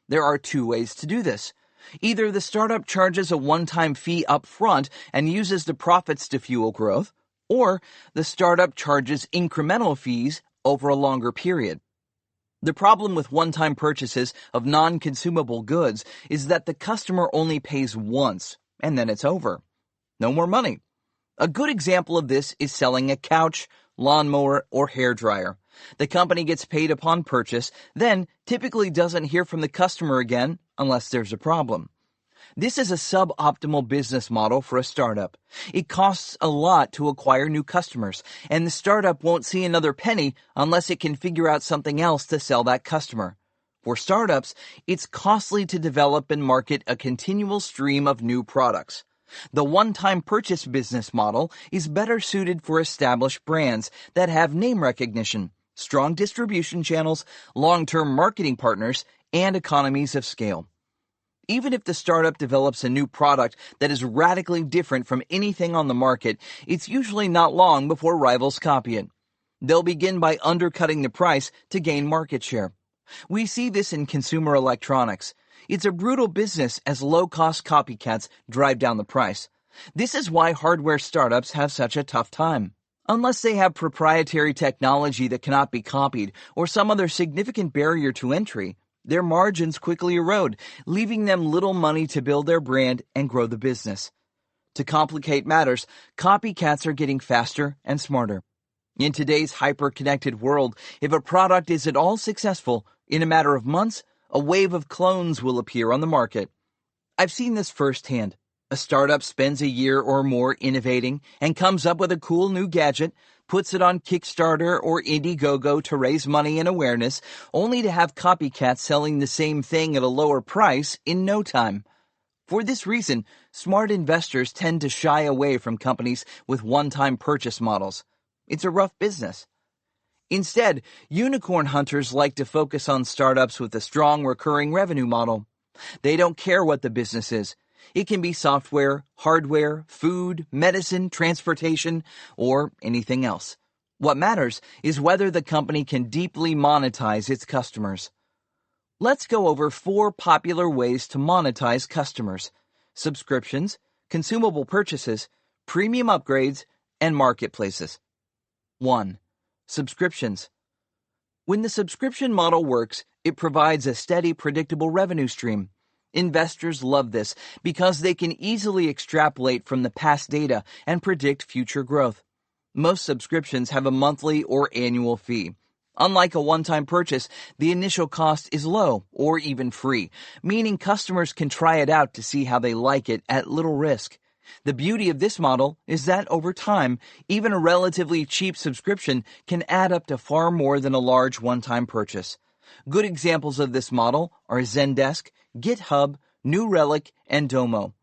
There are two ways to do this. Either the startup charges a one-time fee up front and uses the profits to fuel growth, or the startup charges incremental fees over a longer period. The problem with one-time purchases of non-consumable goods is that the customer only pays once, and then it's over. No more money. A good example of this is selling a couch, lawnmower, or hairdryer. The company gets paid upon purchase, then typically doesn't hear from the customer again unless there's a problem. This is a suboptimal business model for a startup. It costs a lot to acquire new customers, and the startup won't see another penny unless it can figure out something else to sell that customer. For startups, it's costly to develop and market a continual stream of new products. The one-time purchase business model is better suited for established brands that have name recognition, strong distribution channels, long-term marketing partners, and economies of scale. Even if the startup develops a new product that is radically different from anything on the market, it's usually not long before rivals copy it. They'll begin by undercutting the price to gain market share. We see this in consumer electronics. It's a brutal business as low-cost copycats drive down the price. This is why hardware startups have such a tough time. Unless they have proprietary technology that cannot be copied or some other significant barrier to entry, their margins quickly erode, leaving them little money to build their brand and grow the business. To complicate matters, copycats are getting faster and smarter. In today's hyper-connected world, if a product is at all successful, in a matter of months, a wave of clones will appear on the market. I've seen this firsthand. A startup spends a year or more innovating and comes up with a cool new gadget, puts it on Kickstarter or Indiegogo to raise money and awareness, only to have copycats selling the same thing at a lower price in no time. For this reason, smart investors tend to shy away from companies with one-time purchase models. It's a rough business. Instead, unicorn hunters like to focus on startups with a strong recurring revenue model. They don't care what the business is. It can be software, hardware, food, medicine, transportation, or anything else. What matters is whether the company can deeply monetize its customers. Let's go over 4 popular ways to monetize customers: subscriptions, consumable purchases, premium upgrades, and marketplaces. 1. Subscriptions. When the subscription model works, it provides a steady, predictable revenue stream. Investors love this because they can easily extrapolate from the past data and predict future growth. Most subscriptions have a monthly or annual fee. Unlike a one-time purchase, the initial cost is low or even free, meaning customers can try it out to see how they like it at little risk. The beauty of this model is that over time, even a relatively cheap subscription can add up to far more than a large one-time purchase. Good examples of this model are Zendesk, GitHub, New Relic, and Domo.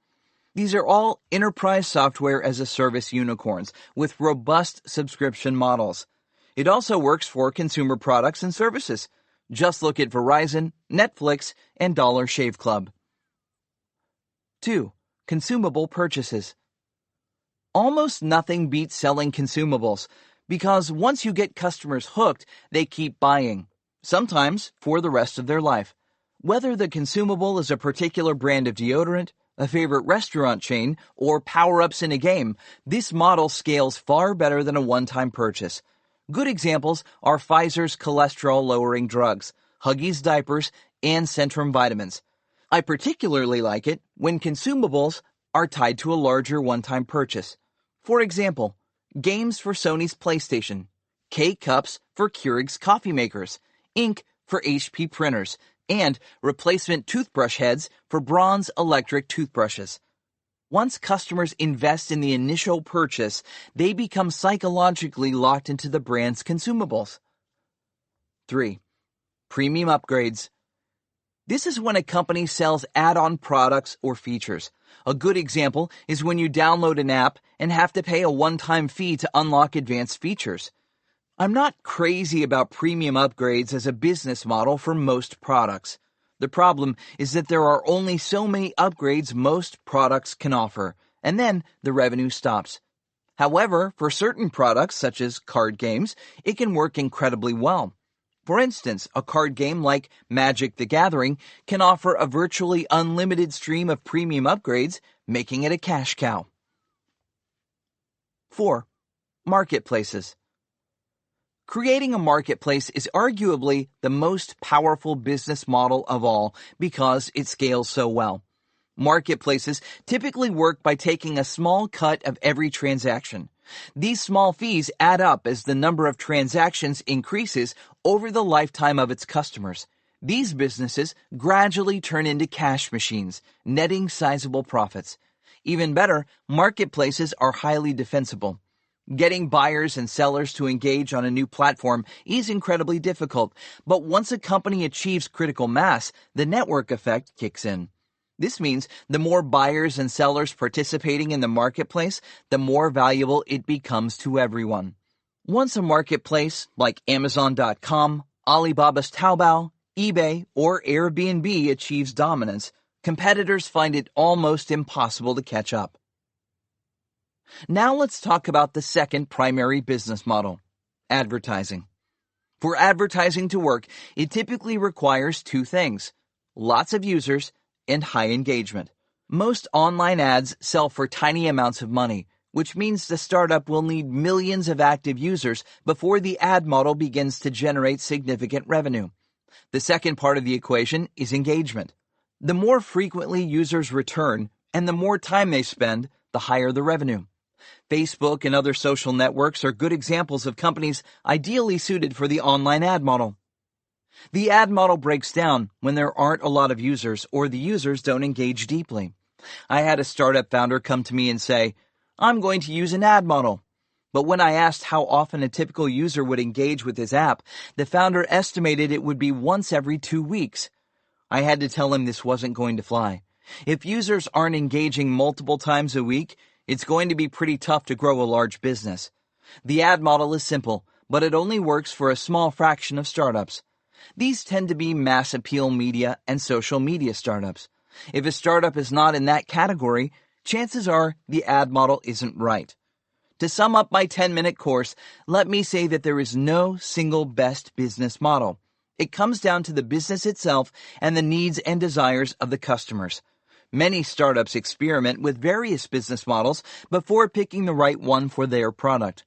These are all enterprise software as a service unicorns with robust subscription models. It also works for consumer products and services. Just look at Verizon, Netflix, and Dollar Shave Club. 2. Consumable purchases. Almost nothing beats selling consumables because once you get customers hooked, they keep buying, sometimes for the rest of their life. Whether the consumable is a particular brand of deodorant, a favorite restaurant chain, or power-ups in a game, this model scales far better than a one-time purchase. Good examples are Pfizer's cholesterol-lowering drugs, Huggies diapers, and Centrum vitamins. I particularly like it when consumables are tied to a larger one-time purchase. For example, games for Sony's PlayStation, K-Cups for Keurig's coffee makers, ink for HP printers, and replacement toothbrush heads for Braun's electric toothbrushes. Once customers invest in the initial purchase, they become psychologically locked into the brand's consumables. 3. Premium upgrades. This is when a company sells add-on products or features. A good example is when you download an app and have to pay a one-time fee to unlock advanced features. I'm not crazy about premium upgrades as a business model for most products. The problem is that there are only so many upgrades most products can offer, and then the revenue stops. However, for certain products, such as card games, it can work incredibly well. For instance, a card game like Magic the Gathering can offer a virtually unlimited stream of premium upgrades, making it a cash cow. 4. Marketplaces. Creating a marketplace is arguably the most powerful business model of all because it scales so well. Marketplaces typically work by taking a small cut of every transaction. These small fees add up as the number of transactions increases over the lifetime of its customers. These businesses gradually turn into cash machines, netting sizable profits. Even better, marketplaces are highly defensible. Getting buyers and sellers to engage on a new platform is incredibly difficult, but once a company achieves critical mass, the network effect kicks in. This means the more buyers and sellers participating in the marketplace, the more valuable it becomes to everyone. Once a marketplace, like Amazon.com, Alibaba's Taobao, eBay, or Airbnb achieves dominance, competitors find it almost impossible to catch up. Now let's talk about the second primary business model, advertising. For advertising to work, it typically requires two things: lots of users and high engagement. Most online ads sell for tiny amounts of money, which means the startup will need millions of active users before the ad model begins to generate significant revenue. The second part of the equation is engagement. The more frequently users return and the more time they spend, the higher the revenue. Facebook and other social networks are good examples of companies ideally suited for the online ad model. The ad model breaks down when there aren't a lot of users or the users don't engage deeply. I had a startup founder come to me and say, "I'm going to use an ad model." But when I asked how often a typical user would engage with his app, the founder estimated it would be once every 2 weeks. I had to tell him this wasn't going to fly. If users aren't engaging multiple times a week, it's going to be pretty tough to grow a large business. The ad model is simple, but it only works for a small fraction of startups. These tend to be mass appeal media and social media startups. If a startup is not in that category, chances are the ad model isn't right. To sum up my 10-minute course, let me say that there is no single best business model. It comes down to the business itself and the needs and desires of the customers. Many startups experiment with various business models before picking the right one for their product.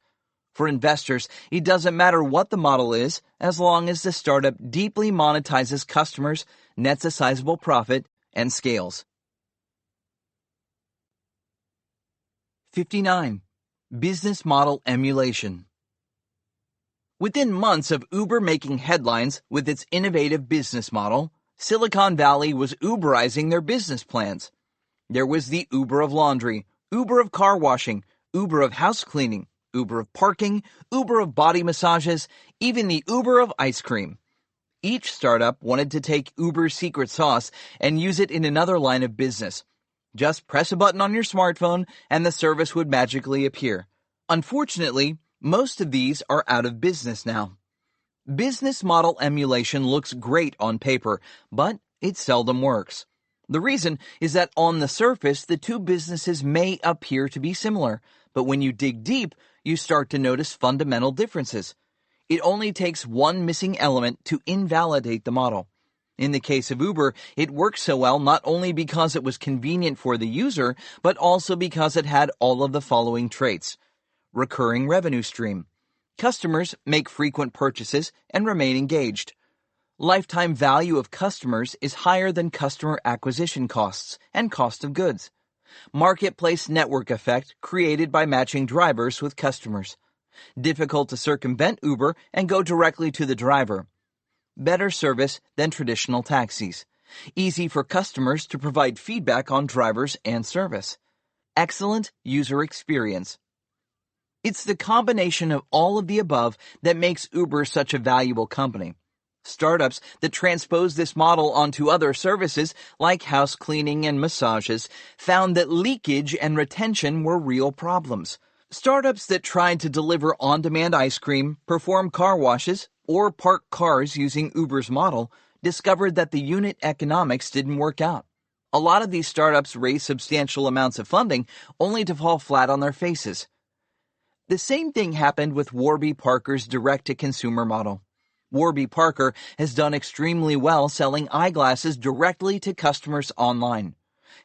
For investors, it doesn't matter what the model is, as long as the startup deeply monetizes customers, nets a sizable profit, and scales. 59. Business model emulation. Within months of Uber making headlines with its innovative business model, Silicon Valley was Uberizing their business plans. There was the Uber of laundry, Uber of car washing, Uber of house cleaning, Uber of parking, Uber of body massages, even the Uber of ice cream. Each startup wanted to take Uber's secret sauce and use it in another line of business. Just press a button on your smartphone and the service would magically appear. Unfortunately, most of these are out of business now. Business model emulation looks great on paper, but it seldom works. The reason is that on the surface, the two businesses may appear to be similar, but when you dig deep, you start to notice fundamental differences. It only takes one missing element to invalidate the model. In the case of Uber, it worked so well not only because it was convenient for the user, but also because it had all of the following traits. Recurring revenue stream. Customers make frequent purchases and remain engaged. Lifetime value of customers is higher than customer acquisition costs and cost of goods. Marketplace network effect created by matching drivers with customers. Difficult to circumvent Uber and go directly to the driver. Better service than traditional taxis. Easy for customers to provide feedback on drivers and service. Excellent user experience. It's the combination of all of the above that makes Uber such a valuable company. Startups that transpose this model onto other services, like house cleaning and massages, found that leakage and retention were real problems. Startups that tried to deliver on-demand ice cream, perform car washes, or park cars using Uber's model discovered that the unit economics didn't work out. A lot of these startups raised substantial amounts of funding only to fall flat on their faces. The same thing happened with Warby Parker's direct-to-consumer model. Warby Parker has done extremely well selling eyeglasses directly to customers online.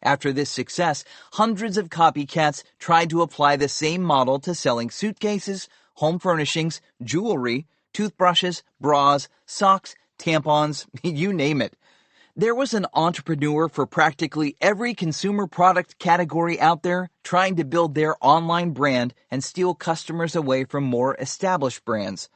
After this success, hundreds of copycats tried to apply the same model to selling suitcases, home furnishings, jewelry, toothbrushes, bras, socks, tampons, you name it. There was an entrepreneur for practically every consumer product category out there trying to build their online brand and steal customers away from more established brands.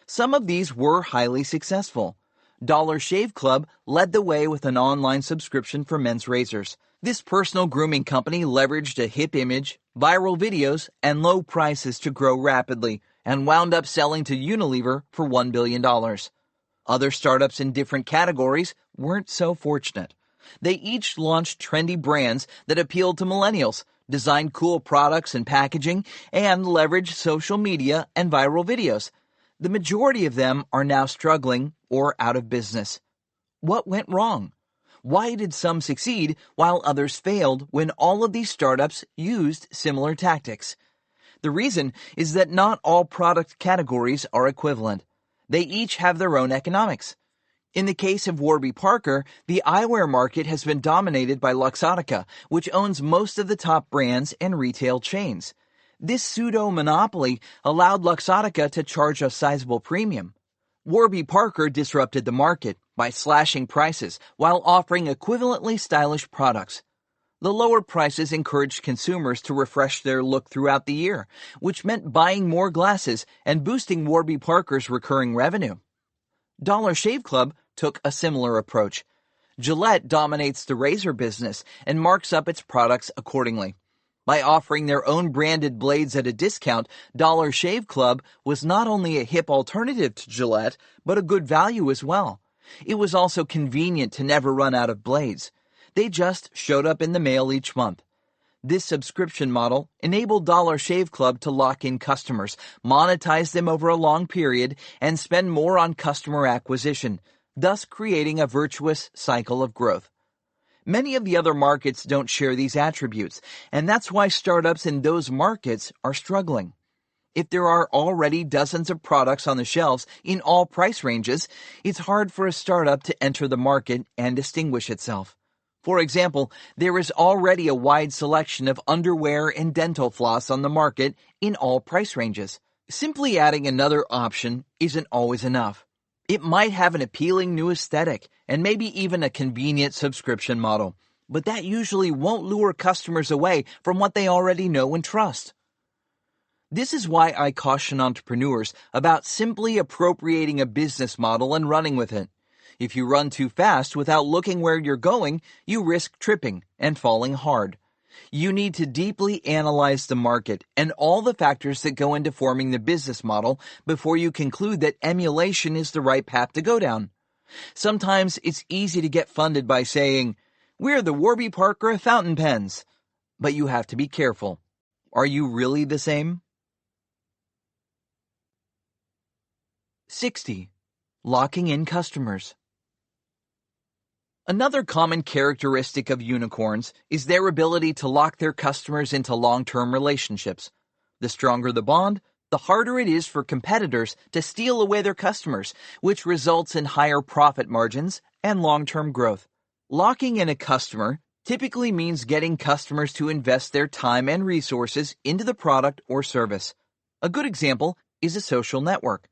Some of these were highly successful. Dollar Shave Club led the way with an online subscription for men's razors. This personal grooming company leveraged a hip image, viral videos, and low prices to grow rapidly, and wound up selling to Unilever for $1 billion. Other startups in different categories weren't so fortunate. They each launched trendy brands that appealed to millennials, designed cool products and packaging, and leveraged social media and viral videos. The majority of them are now struggling or out of business. What went wrong? Why did some succeed while others failed when all of these startups used similar tactics? The reason is that not all product categories are equivalent. They each have their own economics. In the case of Warby Parker, the eyewear market has been dominated by Luxottica, which owns most of the top brands and retail chains. This pseudo-monopoly allowed Luxottica to charge a sizable premium. Warby Parker disrupted the market by slashing prices while offering equivalently stylish products. The lower prices encouraged consumers to refresh their look throughout the year, which meant buying more glasses and boosting Warby Parker's recurring revenue. Dollar Shave Club took a similar approach. Gillette dominates the razor business and marks up its products accordingly. By offering their own branded blades at a discount, Dollar Shave Club was not only a hip alternative to Gillette, but a good value as well. It was also convenient to never run out of blades. They just showed up in the mail each month. This subscription model enabled Dollar Shave Club to lock in customers, monetize them over a long period, and spend more on customer acquisition, thus creating a virtuous cycle of growth. Many of the other markets don't share these attributes, and that's why startups in those markets are struggling. If there are already dozens of products on the shelves in all price ranges, it's hard for a startup to enter the market and distinguish itself. For example, there is already a wide selection of underwear and dental floss on the market in all price ranges. Simply adding another option isn't always enough. It might have an appealing new aesthetic and maybe even a convenient subscription model, but that usually won't lure customers away from what they already know and trust. This is why I caution entrepreneurs about simply appropriating a business model and running with it. If you run too fast without looking where you're going, you risk tripping and falling hard. You need to deeply analyze the market and all the factors that go into forming the business model before you conclude that emulation is the right path to go down. Sometimes it's easy to get funded by saying, "We're the Warby Parker of fountain pens." But you have to be careful. Are you really the same? 60. Locking in customers. Another common characteristic of unicorns is their ability to lock their customers into long-term relationships. The stronger the bond, the harder it is for competitors to steal away their customers, which results in higher profit margins and long-term growth. Locking in a customer typically means getting customers to invest their time and resources into the product or service. A good example is a social network.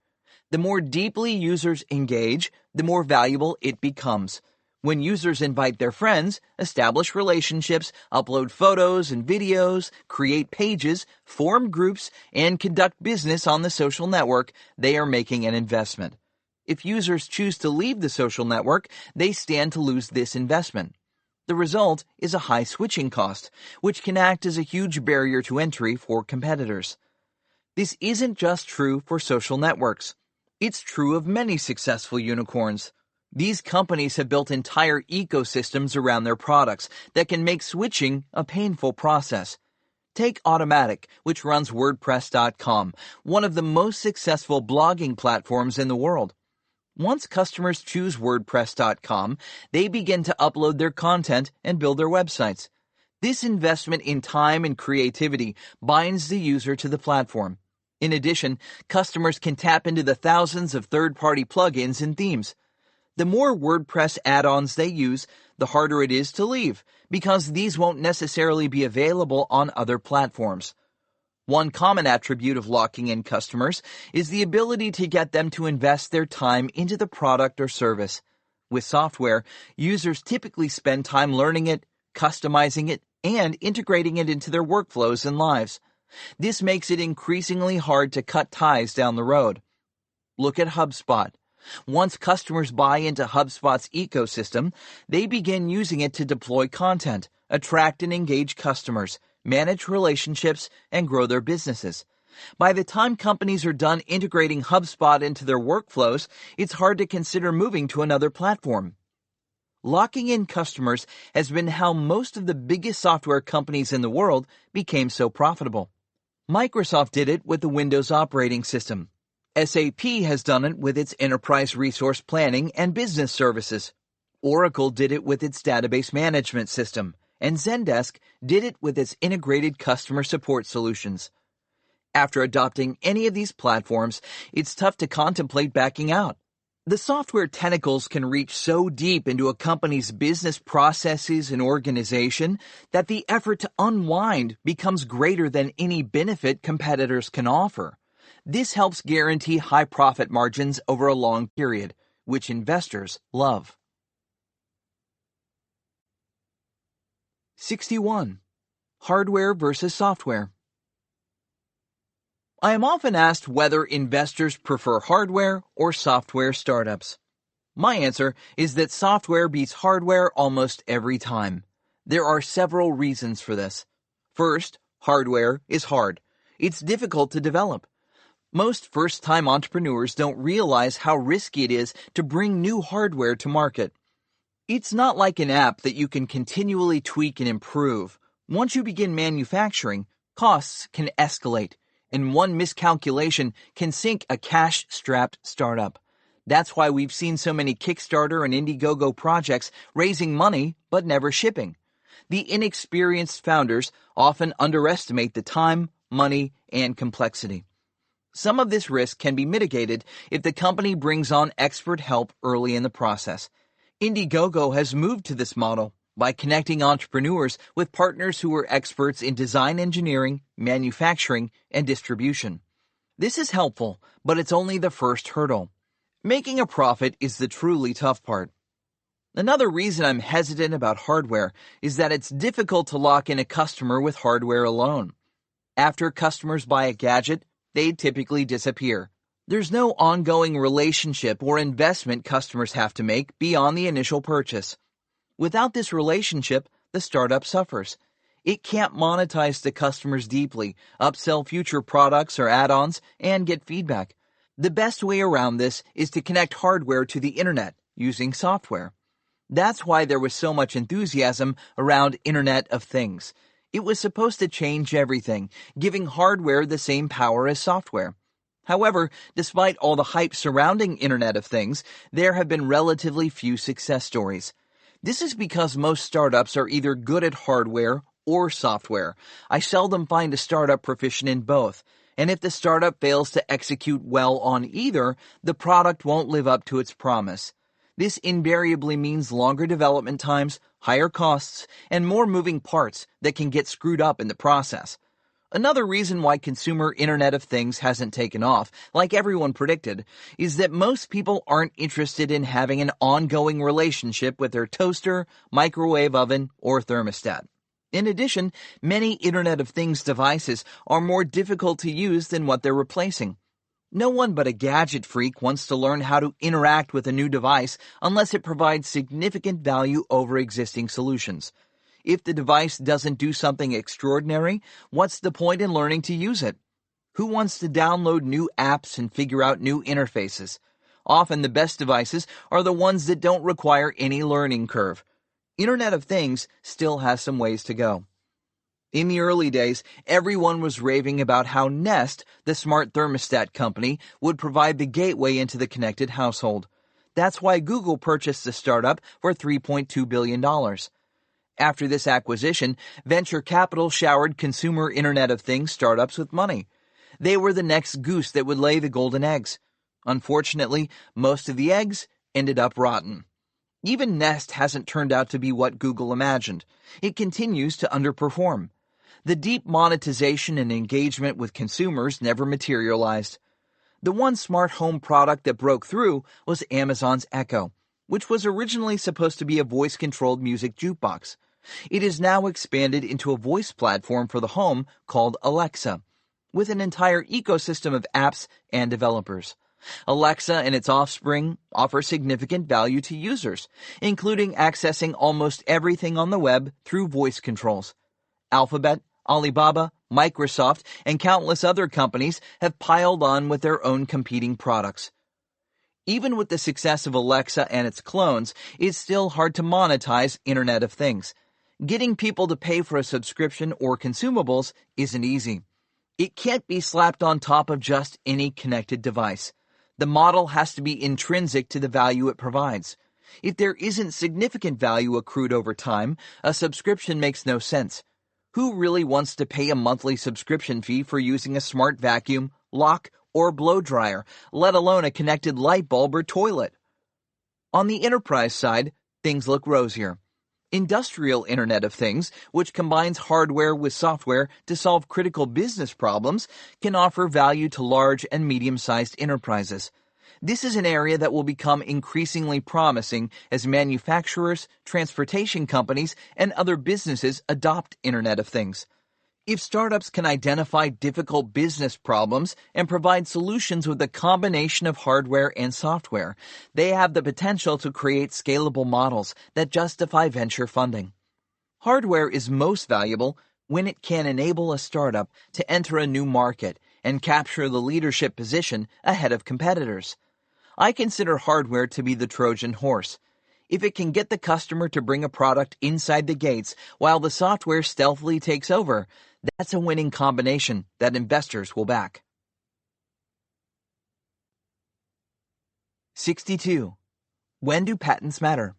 The more deeply users engage, the more valuable it becomes. When users invite their friends, establish relationships, upload photos and videos, create pages, form groups, and conduct business on the social network, they are making an investment. If users choose to leave the social network, they stand to lose this investment. The result is a high switching cost, which can act as a huge barrier to entry for competitors. This isn't just true for social networks. It's true of many successful unicorns. These companies have built entire ecosystems around their products that can make switching a painful process. Take Automatic, which runs WordPress.com, one of the most successful blogging platforms in the world. Once customers choose WordPress.com, they begin to upload their content and build their websites. This investment in time and creativity binds the user to the platform. In addition, customers can tap into the thousands of third-party plugins and themes. The more WordPress add-ons they use, the harder it is to leave, because these won't necessarily be available on other platforms. One common attribute of locking in customers is the ability to get them to invest their time into the product or service. With software, users typically spend time learning it, customizing it, and integrating it into their workflows and lives. This makes it increasingly hard to cut ties down the road. Look at HubSpot. Once customers buy into HubSpot's ecosystem, they begin using it to deploy content, attract and engage customers, manage relationships, and grow their businesses. By the time companies are done integrating HubSpot into their workflows, it's hard to consider moving to another platform. Locking in customers has been how most of the biggest software companies in the world became so profitable. Microsoft did it with the Windows operating system. SAP has done it with its enterprise resource planning and business services. Oracle did it with its database management system, and Zendesk did it with its integrated customer support solutions. After adopting any of these platforms, it's tough to contemplate backing out. The software tentacles can reach so deep into a company's business processes and organization that the effort to unwind becomes greater than any benefit competitors can offer. This helps guarantee high profit margins over a long period, which investors love. 61. Hardware versus software. I am often asked whether investors prefer hardware or software startups. My answer is that software beats hardware almost every time. There are several reasons for this. First, hardware is hard. It's difficult to develop. Most first-time entrepreneurs don't realize how risky it is to bring new hardware to market. It's not like an app that you can continually tweak and improve. Once you begin manufacturing, costs can escalate, and one miscalculation can sink a cash-strapped startup. That's why we've seen so many Kickstarter and Indiegogo projects raising money but never shipping. The inexperienced founders often underestimate the time, money, and complexity. Some of this risk can be mitigated if the company brings on expert help early in the process. Indiegogo has moved to this model by connecting entrepreneurs with partners who are experts in design engineering, manufacturing, and distribution. This is helpful, but it's only the first hurdle. Making a profit is the truly tough part. Another reason I'm hesitant about hardware is that it's difficult to lock in a customer with hardware alone. After customers buy a gadget, they typically disappear. There's no ongoing relationship or investment customers have to make beyond the initial purchase. Without this relationship, the startup suffers. It can't monetize the customers deeply, upsell future products or add-ons, and get feedback. The best way around this is to connect hardware to the internet using software. That's why there was so much enthusiasm around Internet of Things. It was supposed to change everything, giving hardware the same power as software. However, despite all the hype surrounding Internet of Things, there have been relatively few success stories. This is because most startups are either good at hardware or software. I seldom find a startup proficient in both. And if the startup fails to execute well on either, the product won't live up to its promise. This invariably means longer development times, higher costs, and more moving parts that can get screwed up in the process. Another reason why consumer Internet of Things hasn't taken off, like everyone predicted, is that most people aren't interested in having an ongoing relationship with their toaster, microwave oven, or thermostat. In addition, many Internet of Things devices are more difficult to use than what they're replacing. No one but a gadget freak wants to learn how to interact with a new device unless it provides significant value over existing solutions. If the device doesn't do something extraordinary, what's the point in learning to use it? Who wants to download new apps and figure out new interfaces? Often the best devices are the ones that don't require any learning curve. Internet of Things still has some ways to go. In the early days, everyone was raving about how Nest, the smart thermostat company, would provide the gateway into the connected household. That's why Google purchased the startup for $3.2 billion. After this acquisition, venture capital showered consumer Internet of Things startups with money. They were the next goose that would lay the golden eggs. Unfortunately, most of the eggs ended up rotten. Even Nest hasn't turned out to be what Google imagined. It continues to underperform. The deep monetization and engagement with consumers never materialized. The one smart home product that broke through was Amazon's Echo, which was originally supposed to be a voice-controlled music jukebox. It is now expanded into a voice platform for the home called Alexa, with an entire ecosystem of apps and developers. Alexa and its offspring offer significant value to users, including accessing almost everything on the web through voice controls. Alphabet, Alibaba, Microsoft, and countless other companies have piled on with their own competing products. Even with the success of Alexa and its clones, it's still hard to monetize Internet of Things. Getting people to pay for a subscription or consumables isn't easy. It can't be slapped on top of just any connected device. The model has to be intrinsic to the value it provides. If there isn't significant value accrued over time, a subscription makes no sense. Who really wants to pay a monthly subscription fee for using a smart vacuum, lock, or blow dryer, let alone a connected light bulb or toilet? On the enterprise side, things look rosier. Industrial Internet of Things, which combines hardware with software to solve critical business problems, can offer value to large and medium-sized enterprises. This is an area that will become increasingly promising as manufacturers, transportation companies, and other businesses adopt Internet of Things. If startups can identify difficult business problems and provide solutions with a combination of hardware and software, they have the potential to create scalable models that justify venture funding. Hardware is most valuable when it can enable a startup to enter a new market and capture the leadership position ahead of competitors. I consider hardware to be the Trojan horse. If it can get the customer to bring a product inside the gates while the software stealthily takes over, that's a winning combination that investors will back. 62. When do patents matter?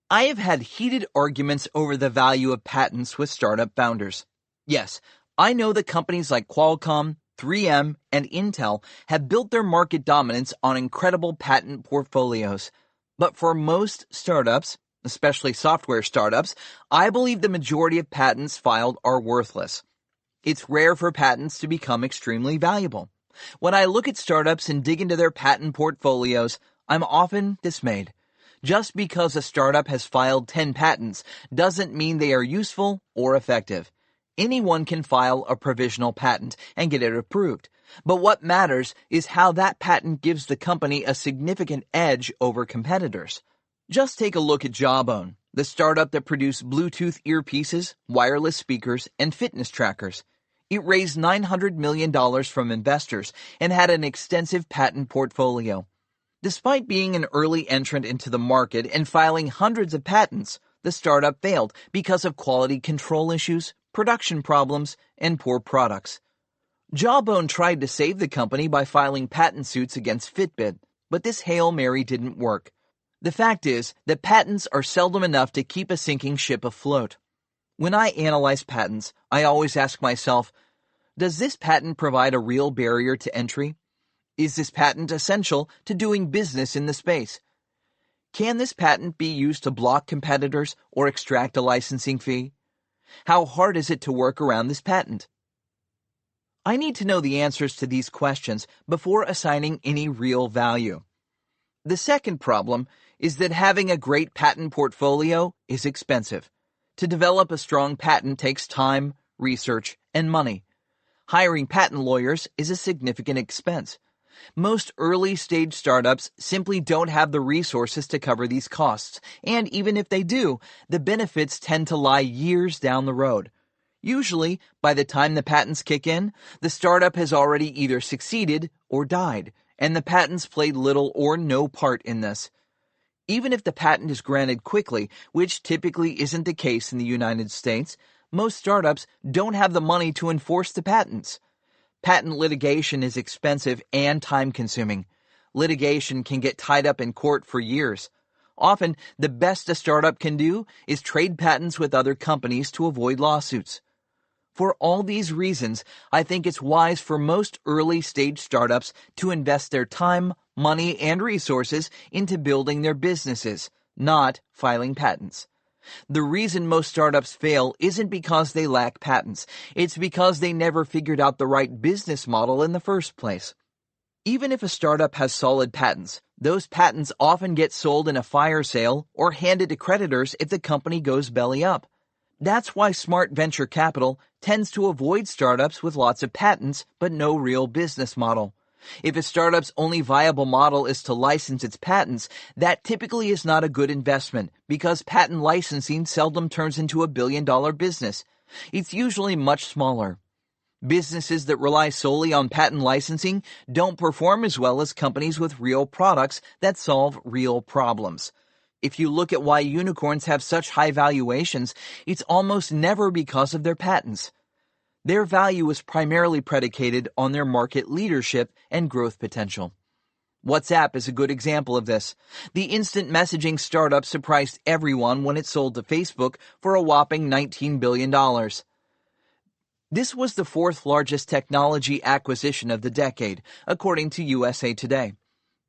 I have had heated arguments over the value of patents with startup founders. Yes, I know that companies like Qualcomm, 3M, and Intel have built their market dominance on incredible patent portfolios. But for most startups, especially software startups, I believe the majority of patents filed are worthless. It's rare for patents to become extremely valuable. When I look at startups and dig into their patent portfolios, I'm often dismayed. Just because a startup has filed 10 patents doesn't mean they are useful or effective. Anyone can file a provisional patent and get it approved. But what matters is how that patent gives the company a significant edge over competitors. Just take a look at Jawbone, the startup that produced Bluetooth earpieces, wireless speakers, and fitness trackers. It raised $900 million from investors and had an extensive patent portfolio. Despite being an early entrant into the market and filing hundreds of patents, the startup failed because of quality control issues, production problems, and poor products. Jawbone tried to save the company by filing patent suits against Fitbit, but this Hail Mary didn't work. The fact is that patents are seldom enough to keep a sinking ship afloat. When I analyze patents, I always ask myself, does this patent provide a real barrier to entry? Is this patent essential to doing business in the space? Can this patent be used to block competitors or extract a licensing fee? How hard is it to work around this patent? I need to know the answers to these questions before assigning any real value. The second problem is that having a great patent portfolio is expensive. To develop a strong patent takes time, research, and money. Hiring patent lawyers is a significant expense. Most early-stage startups simply don't have the resources to cover these costs, and even if they do, the benefits tend to lie years down the road. Usually, by the time the patents kick in, the startup has already either succeeded or died, and the patents played little or no part in this. Even if the patent is granted quickly, which typically isn't the case in the United States, most startups don't have the money to enforce the patents. Patent litigation is expensive and time-consuming. Litigation can get tied up in court for years. Often, the best a startup can do is trade patents with other companies to avoid lawsuits. For all these reasons, I think it's wise for most early-stage startups to invest their time, money, and resources into building their businesses, not filing patents. The reason most startups fail isn't because they lack patents. It's because they never figured out the right business model in the first place. Even if a startup has solid patents, those patents often get sold in a fire sale or handed to creditors if the company goes belly up. That's why smart venture capital tends to avoid startups with lots of patents but no real business model. If a startup's only viable model is to license its patents, that typically is not a good investment because patent licensing seldom turns into a billion-dollar business. It's usually much smaller. Businesses that rely solely on patent licensing don't perform as well as companies with real products that solve real problems. If you look at why unicorns have such high valuations, it's almost never because of their patents. Their value is primarily predicated on their market leadership and growth potential. WhatsApp is a good example of this. The instant messaging startup surprised everyone when it sold to Facebook for a whopping $19 billion. This was the fourth largest technology acquisition of the decade, according to USA Today.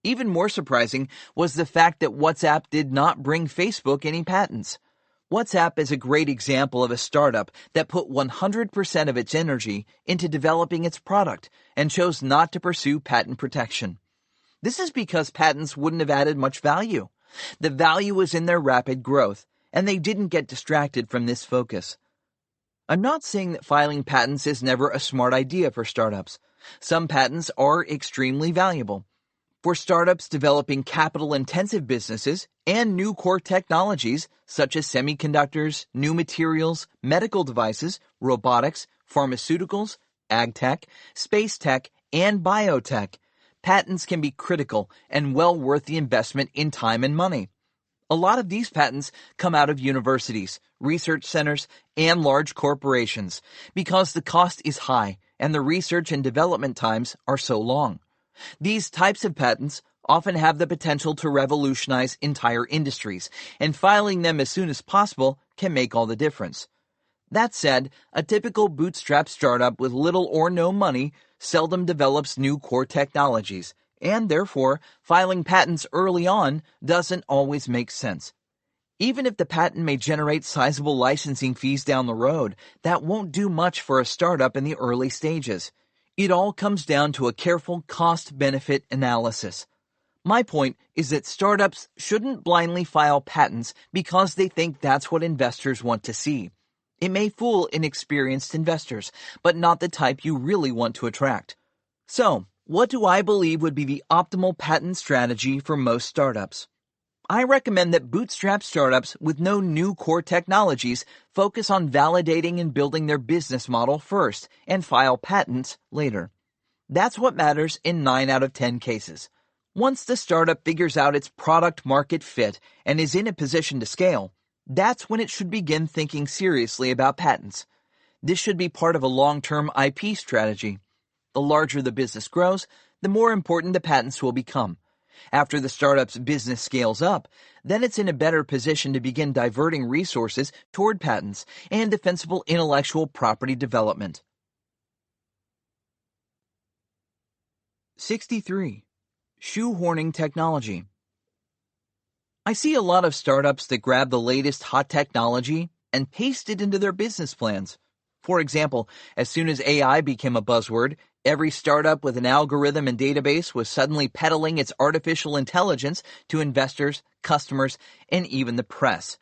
Even more surprising was the fact that WhatsApp did not bring Facebook any patents. WhatsApp is a great example of a startup that put 100% of its energy into developing its product and chose not to pursue patent protection. This is because patents wouldn't have added much value. The value was in their rapid growth, and they didn't get distracted from this focus. I'm not saying that filing patents is never a smart idea for startups. Some patents are extremely valuable. For startups developing capital-intensive businesses and new core technologies such as semiconductors, new materials, medical devices, robotics, pharmaceuticals, ag tech, space tech, and biotech, patents can be critical and well worth the investment in time and money. A lot of these patents come out of universities, research centers, and large corporations because the cost is high and the research and development times are so long. These types of patents often have the potential to revolutionize entire industries, and filing them as soon as possible can make all the difference. That said, a typical bootstrap startup with little or no money seldom develops new core technologies, and therefore, filing patents early on doesn't always make sense. Even if the patent may generate sizable licensing fees down the road, that won't do much for a startup in the early stages. It all comes down to a careful cost-benefit analysis. My point is that startups shouldn't blindly file patents because they think that's what investors want to see. It may fool inexperienced investors, but not the type you really want to attract. So, what do I believe would be the optimal patent strategy for most startups? I recommend that bootstrap startups with no new core technologies focus on validating and building their business model first and file patents later. That's what matters in 9 out of 10 cases. Once the startup figures out its product market fit and is in a position to scale, that's when it should begin thinking seriously about patents. This should be part of a long-term IP strategy. The larger the business grows, the more important the patents will become. After the startup's business scales up, then it's in a better position to begin diverting resources toward patents and defensible intellectual property development. 63. Shoehorning technology. I see a lot of startups that grab the latest hot technology and paste it into their business plans. For example, as soon as AI became a buzzword, every startup with an algorithm and database was suddenly peddling its artificial intelligence to investors, customers, and even the press.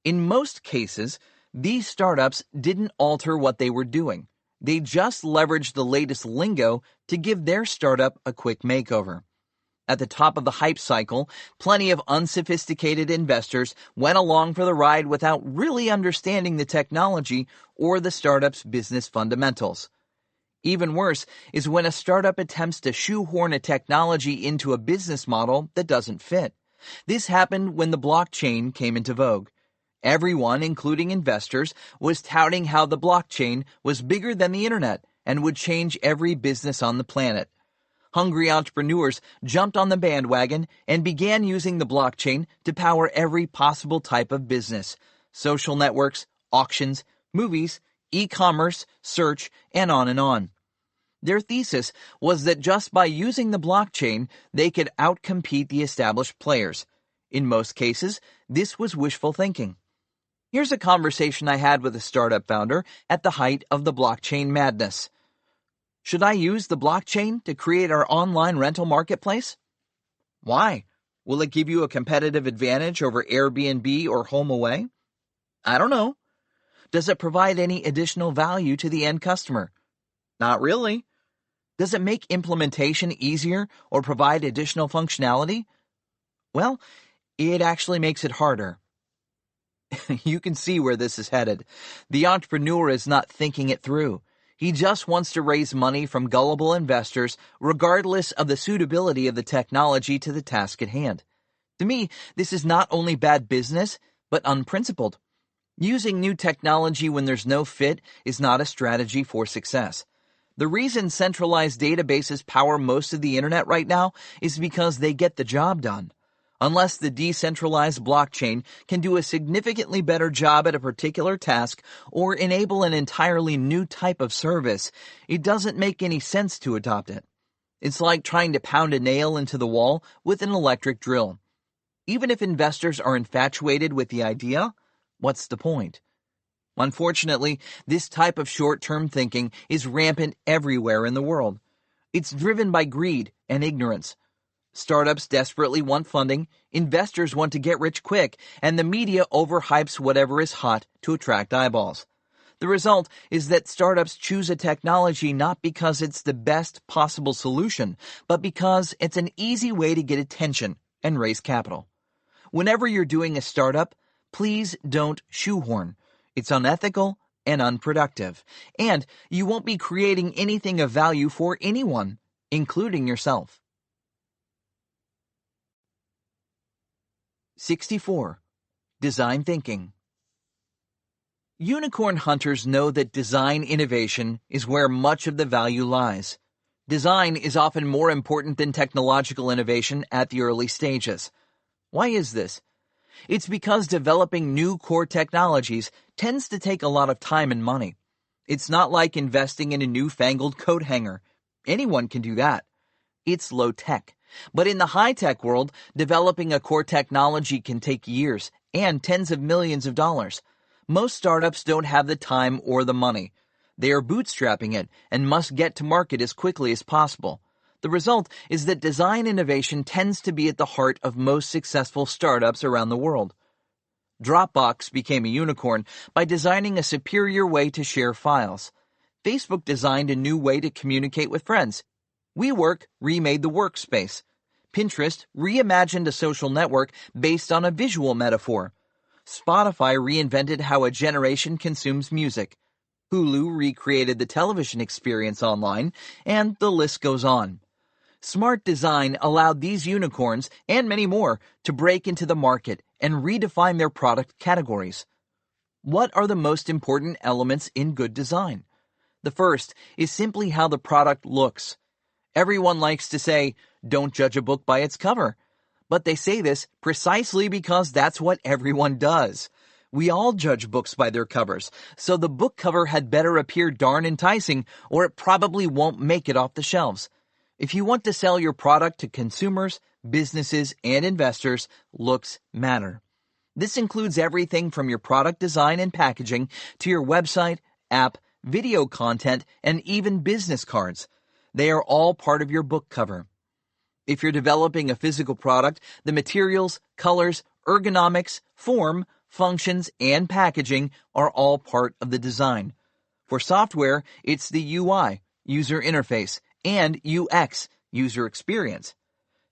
In most cases, these startups didn't alter what they were doing. They just leveraged the latest lingo to give their startup a quick makeover. At the top of the hype cycle, plenty of unsophisticated investors went along for the ride without really understanding the technology or the startup's business fundamentals. Even worse is when a startup attempts to shoehorn a technology into a business model that doesn't fit. This happened when the blockchain came into vogue. Everyone, including investors, was touting how the blockchain was bigger than the internet and would change every business on the planet. Hungry entrepreneurs jumped on the bandwagon and began using the blockchain to power every possible type of business: social networks, auctions, movies, e-commerce, search, and on and on. Their thesis was that just by using the blockchain, they could outcompete the established players. In most cases, this was wishful thinking. Here's a conversation I had with a startup founder at the height of the blockchain madness. Should I use the blockchain to create our online rental marketplace? Why? Will it give you a competitive advantage over Airbnb or HomeAway? I don't know. Does it provide any additional value to the end customer? Not really. Does it make implementation easier or provide additional functionality? Well, it actually makes it harder. You can see where this is headed. The entrepreneur is not thinking it through. He just wants to raise money from gullible investors, regardless of the suitability of the technology to the task at hand. To me, this is not only bad business, but unprincipled. Using new technology when there's no fit is not a strategy for success. The reason centralized databases power most of the internet right now is because they get the job done. Unless the decentralized blockchain can do a significantly better job at a particular task or enable an entirely new type of service, it doesn't make any sense to adopt it. It's like trying to pound a nail into the wall with an electric drill. Even if investors are infatuated with the idea, what's the point? Unfortunately, this type of short-term thinking is rampant everywhere in the world. It's driven by greed and ignorance. Startups desperately want funding, investors want to get rich quick, and the media overhypes whatever is hot to attract eyeballs. The result is that startups choose a technology not because it's the best possible solution, but because it's an easy way to get attention and raise capital. Whenever you're doing a startup, please don't shoehorn. It's unethical and unproductive, and you won't be creating anything of value for anyone, including yourself. 64. Design thinking. Unicorn hunters know that design innovation is where much of the value lies. Design is often more important than technological innovation at the early stages. Why is this? It's because developing new core technologies tends to take a lot of time and money. It's not like investing in a newfangled coat hanger. Anyone can do that. It's low tech. But in the high-tech world, developing a core technology can take years and tens of millions of dollars. Most startups don't have the time or the money. They are bootstrapping it and must get to market as quickly as possible. The result is that design innovation tends to be at the heart of most successful startups around the world. Dropbox became a unicorn by designing a superior way to share files. Facebook designed a new way to communicate with friends. WeWork remade the workspace. Pinterest reimagined a social network based on a visual metaphor. Spotify reinvented how a generation consumes music. Hulu recreated the television experience online, and the list goes on. Smart design allowed these unicorns, and many more, to break into the market and redefine their product categories. What are the most important elements in good design? The first is simply how the product looks. Everyone likes to say, "Don't judge a book by its cover." But they say this precisely because that's what everyone does. We all judge books by their covers, so the book cover had better appear darn enticing, or it probably won't make it off the shelves. If you want to sell your product to consumers, businesses, and investors, looks matter. This includes everything from your product design and packaging to your website, app, video content, and even business cards. They are all part of your book cover. If you're developing a physical product, the materials, colors, ergonomics, form, functions, and packaging are all part of the design. For software, it's the UI, user interface, and UX, user experience.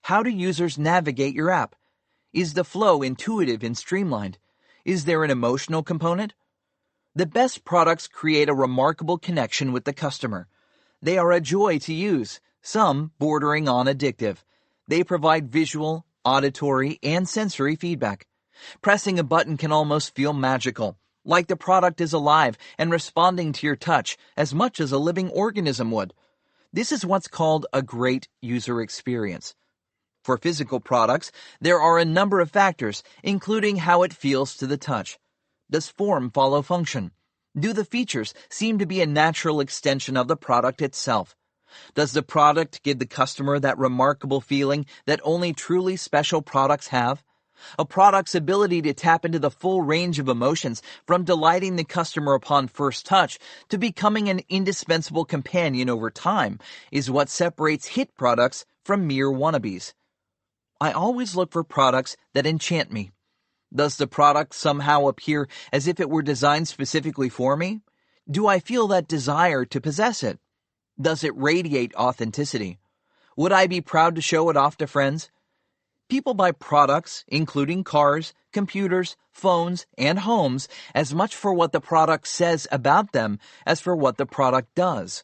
How do users navigate your app? Is the flow intuitive and streamlined? Is there an emotional component? The best products create a remarkable connection with the customer. They are a joy to use, some bordering on addictive. They provide visual, auditory, and sensory feedback. Pressing a button can almost feel magical, like the product is alive and responding to your touch as much as a living organism would. This is what's called a great user experience. For physical products, there are a number of factors, including how it feels to the touch. Does form follow function? Do the features seem to be a natural extension of the product itself? Does the product give the customer that remarkable feeling that only truly special products have? A product's ability to tap into the full range of emotions, from delighting the customer upon first touch to becoming an indispensable companion over time, is what separates hit products from mere wannabes. I always look for products that enchant me. Does the product somehow appear as if it were designed specifically for me? Do I feel that desire to possess it? Does it radiate authenticity? Would I be proud to show it off to friends? People buy products, including cars, computers, phones, and homes, as much for what the product says about them as for what the product does.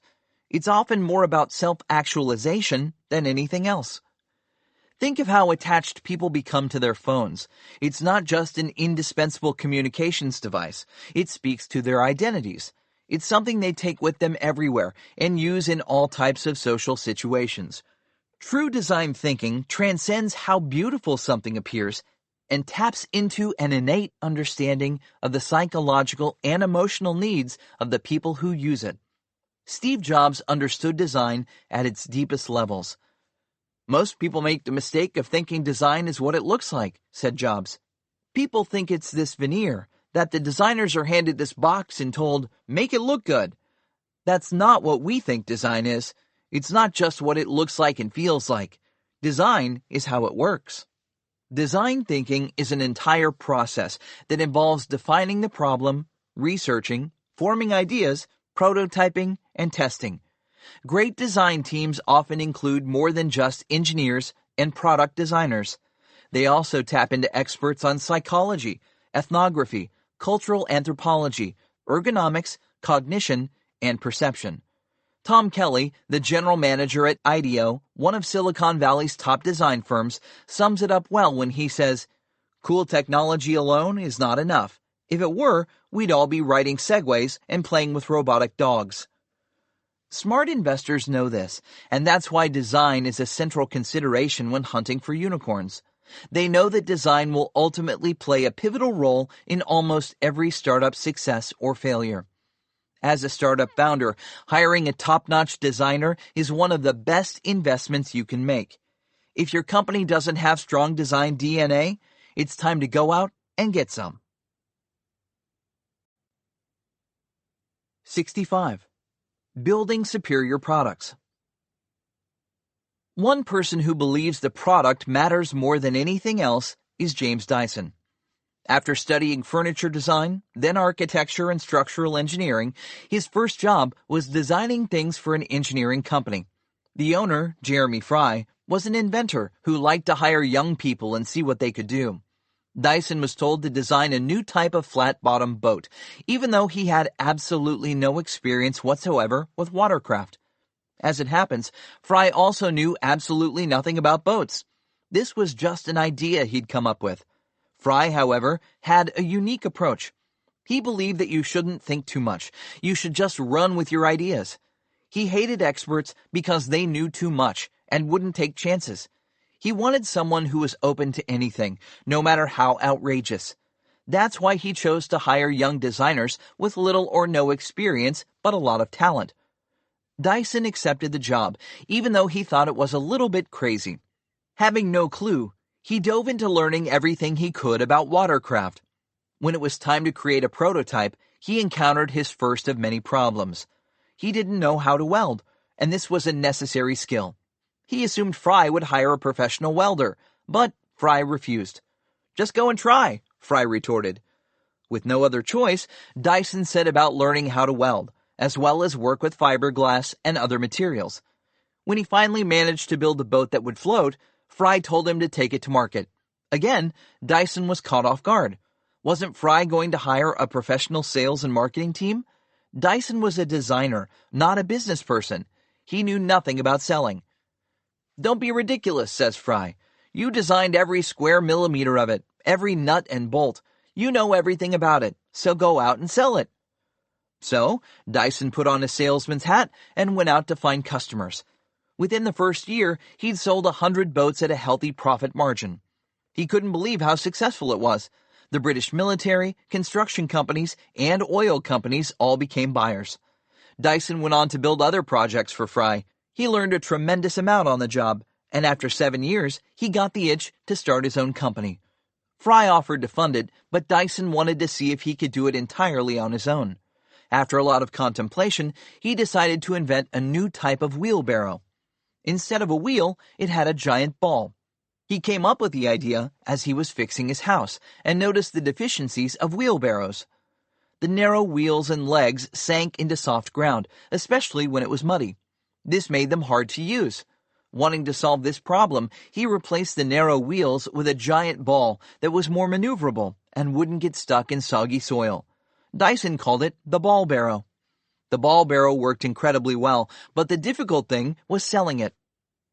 It's often more about self-actualization than anything else. Think of how attached people become to their phones. It's not just an indispensable communications device. It speaks to their identities. It's something they take with them everywhere and use in all types of social situations. True design thinking transcends how beautiful something appears and taps into an innate understanding of the psychological and emotional needs of the people who use it. Steve Jobs understood design at its deepest levels. "Most people make the mistake of thinking design is what it looks like," said Jobs. "People think it's this veneer, that the designers are handed this box and told, 'Make it look good.' That's not what we think design is. It's not just what it looks like and feels like. Design is how it works." Design thinking is an entire process that involves defining the problem, researching, forming ideas, prototyping, and testing. Great design teams often include more than just engineers and product designers. They also tap into experts on psychology, ethnography, cultural anthropology, ergonomics, cognition, and perception. Tom Kelly, the general manager at IDEO, one of Silicon Valley's top design firms, sums it up well when he says, "Cool technology alone is not enough. If it were, we'd all be riding Segways and playing with robotic dogs." Smart investors know this, and that's why design is a central consideration when hunting for unicorns. They know that design will ultimately play a pivotal role in almost every startup's success or failure. As a startup founder, hiring a top-notch designer is one of the best investments you can make. If your company doesn't have strong design DNA, it's time to go out and get some. 65. Building superior products. One person who believes the product matters more than anything else is James Dyson. After studying furniture design, then architecture and structural engineering, his first job was designing things for an engineering company. The owner, Jeremy Fry, was an inventor who liked to hire young people and see what they could do. Dyson was told to design a new type of flat-bottom boat, even though he had absolutely no experience whatsoever with watercraft. As it happens, Fry also knew absolutely nothing about boats. This was just an idea he'd come up with. Fry, however, had a unique approach. He believed that you shouldn't think too much. You should just run with your ideas. He hated experts because they knew too much and wouldn't take chances. He wanted someone who was open to anything, no matter how outrageous. That's why he chose to hire young designers with little or no experience, but a lot of talent. Dyson accepted the job, even though he thought it was a little bit crazy. Having no clue, he dove into learning everything he could about watercraft. When it was time to create a prototype, he encountered his first of many problems. He didn't know how to weld, and this was a necessary skill. He assumed Fry would hire a professional welder, but Fry refused. "Just go and try," Fry retorted. With no other choice, Dyson set about learning how to weld, as well as work with fiberglass and other materials. When he finally managed to build a boat that would float, Fry told him to take it to market. Again, Dyson was caught off guard. Wasn't Fry going to hire a professional sales and marketing team? Dyson was a designer, not a business person. He knew nothing about selling. "Don't be ridiculous," says Fry. "You designed every square millimeter of it, every nut and bolt. You know everything about it, so go out and sell it." So, Dyson put on a salesman's hat and went out to find customers. Within the first year, he'd sold 100 boats at a healthy profit margin. He couldn't believe how successful it was. The British military, construction companies, and oil companies all became buyers. Dyson went on to build other projects for Fry. He learned a tremendous amount on the job, and after 7 years, he got the itch to start his own company. Fry offered to fund it, but Dyson wanted to see if he could do it entirely on his own. After a lot of contemplation, he decided to invent a new type of wheelbarrow. Instead of a wheel, it had a giant ball. He came up with the idea as he was fixing his house and noticed the deficiencies of wheelbarrows. The narrow wheels and legs sank into soft ground, especially when it was muddy. This made them hard to use. Wanting to solve this problem, he replaced the narrow wheels with a giant ball that was more maneuverable and wouldn't get stuck in soggy soil. Dyson called it the ball barrow. The ball barrow worked incredibly well, but the difficult thing was selling it.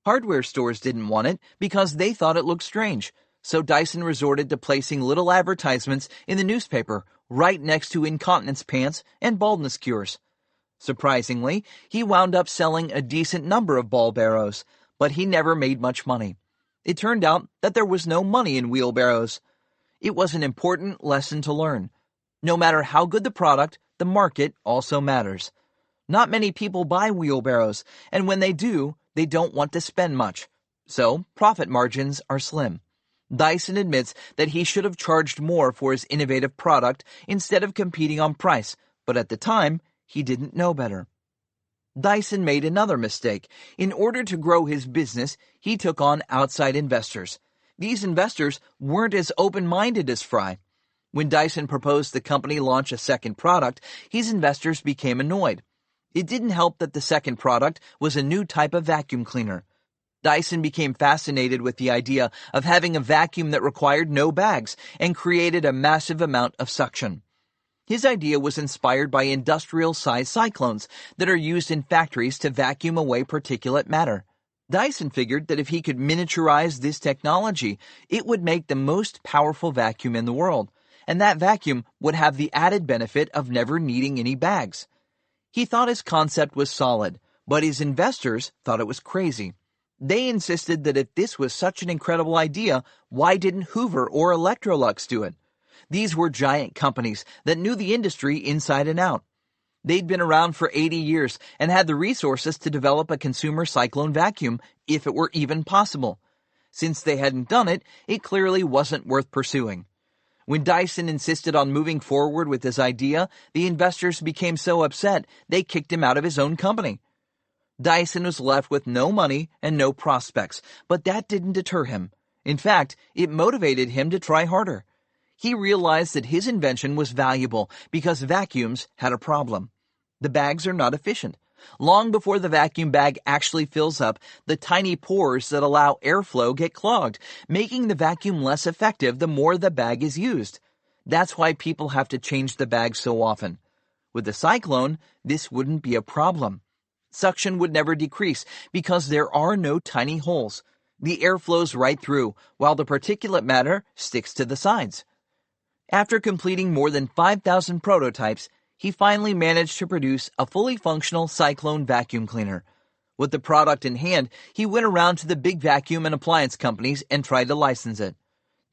Hardware stores didn't want it because they thought it looked strange, so Dyson resorted to placing little advertisements in the newspaper right next to incontinence pants and baldness cures. Surprisingly, he wound up selling a decent number of ball barrows, but he never made much money. It turned out that there was no money in wheelbarrows. It was an important lesson to learn. No matter how good the product, the market also matters. Not many people buy wheelbarrows, and when they do, they don't want to spend much. So, profit margins are slim. Dyson admits that he should have charged more for his innovative product instead of competing on price, but at the time, he didn't know better. Dyson made another mistake. In order to grow his business, he took on outside investors. These investors weren't as open-minded as Fry. When Dyson proposed the company launch a second product, his investors became annoyed. It didn't help that the second product was a new type of vacuum cleaner. Dyson became fascinated with the idea of having a vacuum that required no bags and created a massive amount of suction. His idea was inspired by industrial-sized cyclones that are used in factories to vacuum away particulate matter. Dyson figured that if he could miniaturize this technology, it would make the most powerful vacuum in the world, and that vacuum would have the added benefit of never needing any bags. He thought his concept was solid, but his investors thought it was crazy. They insisted that if this was such an incredible idea, why didn't Hoover or Electrolux do it? These were giant companies that knew the industry inside and out. They'd been around for 80 years and had the resources to develop a consumer cyclone vacuum if it were even possible. Since they hadn't done it, it clearly wasn't worth pursuing. When Dyson insisted on moving forward with his idea, the investors became so upset they kicked him out of his own company. Dyson was left with no money and no prospects, but that didn't deter him. In fact, it motivated him to try harder. He realized that his invention was valuable because vacuums had a problem. The bags are not efficient. Long before the vacuum bag actually fills up, the tiny pores that allow airflow get clogged, making the vacuum less effective the more the bag is used. That's why people have to change the bag so often. With the cyclone, this wouldn't be a problem. Suction would never decrease because there are no tiny holes. The air flows right through, while the particulate matter sticks to the sides. After completing more than 5,000 prototypes, he finally managed to produce a fully functional cyclone vacuum cleaner. With the product in hand, he went around to the big vacuum and appliance companies and tried to license it.